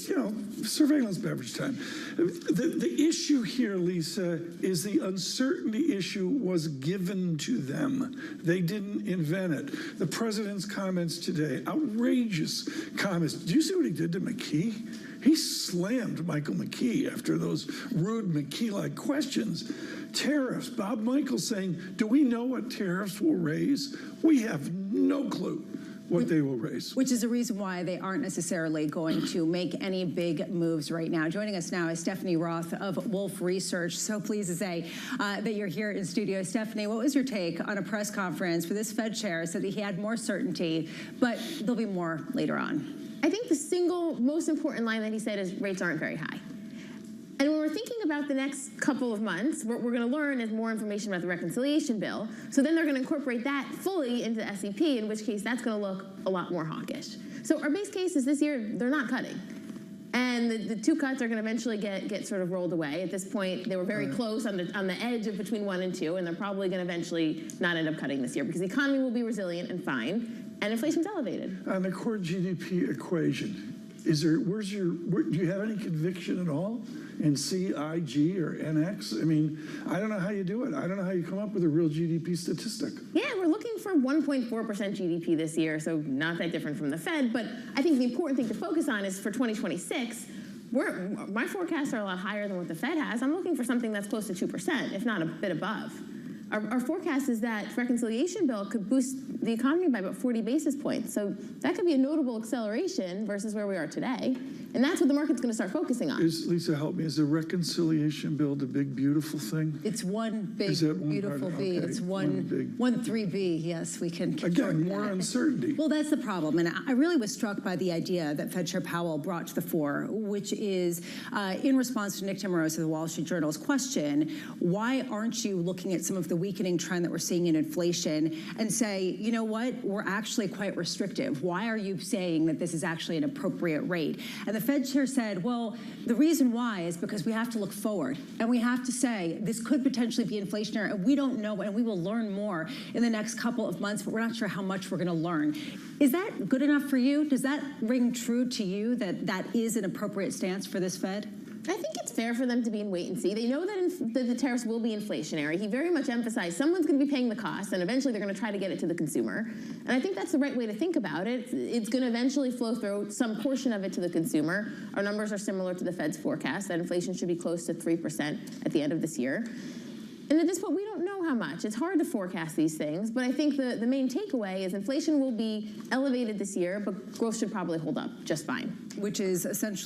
you know, surveillance beverage time. The issue here, Lisa, is the uncertainty issue was given to them. They didn't invent it. The president's comments today, outrageous comments. Do you see what he did to McKee? He slammed Michael McKee after those rude McKee-like questions. Tariffs, Bob Michael saying, do we know what tariffs will raise? We have no clue what they will raise. Which is a reason why they aren't necessarily going to make any big moves right now. Joining us now is Stephanie Roth of Wolf Research. So pleased to say that you're here in studio. Stephanie, what was your take on a press conference where this Fed chair said that he had more certainty, but there'll be more later on? I think the single most important line that he said is rates aren't very high. And when we're thinking about the next couple of months, what we're going to learn is more information about the reconciliation bill. So then they're going to incorporate that fully into the SEP, in which case that's going to look a lot more hawkish. So our base case is this year they're not cutting. And the two cuts are going to eventually get sort of rolled away. At this point, they were very close on the edge of between 1 and 2, and they're probably going to eventually not end up cutting this year because the economy will be resilient and fine, and inflation's elevated. On the core GDP equation, do you have any conviction at all in C, I, G, or NX? I mean, I don't know how you do it. I don't know how you come up with a real GDP statistic. Yeah, we're looking for 1.4% GDP this year, so not that different from the Fed. But I think the important thing to focus on is for 2026, my forecasts are a lot higher than what the Fed has. I'm looking for something that's close to 2%, if not a bit above. Our forecast is that reconciliation bill could boost the economy by about 40 basis points. So that could be a notable acceleration versus where we are today. And that's what the market's going to start focusing on. Lisa, help me. Is the reconciliation bill the big, beautiful thing? It's one big, beautiful B. Okay. It's one 3B. Yes, we can. Again, more uncertainty. Well, that's the problem. And I really was struck by the idea that Fed Chair Powell brought to the fore, which is in response to Nick Timiraos of the Wall Street Journal's question, why aren't you looking at some of the weakening trend that we're seeing in inflation and say, you know what, we're actually quite restrictive. Why are you saying that this is actually an appropriate rate? And the Fed chair said, well, the reason why is because we have to look forward and we have to say this could potentially be inflationary and we don't know, and we will learn more in the next couple of months, but we're not sure how much we're going to learn. Is that good enough for you? Does that ring true to you that that is an appropriate stance for this Fed? I think it's fair for them to be in wait and see. They know that the tariffs will be inflationary. He very much emphasized someone's going to be paying the cost, and eventually they're going to try to get it to the consumer. And I think that's the right way to think about it. It's going to eventually flow through some portion of it to the consumer. Our numbers are similar to the Fed's forecast that inflation should be close to 3% at the end of this year. And at this point, we don't know how much. It's hard to forecast these things, but I think the main takeaway is inflation will be elevated this year, but growth should probably hold up just fine. Which is essentially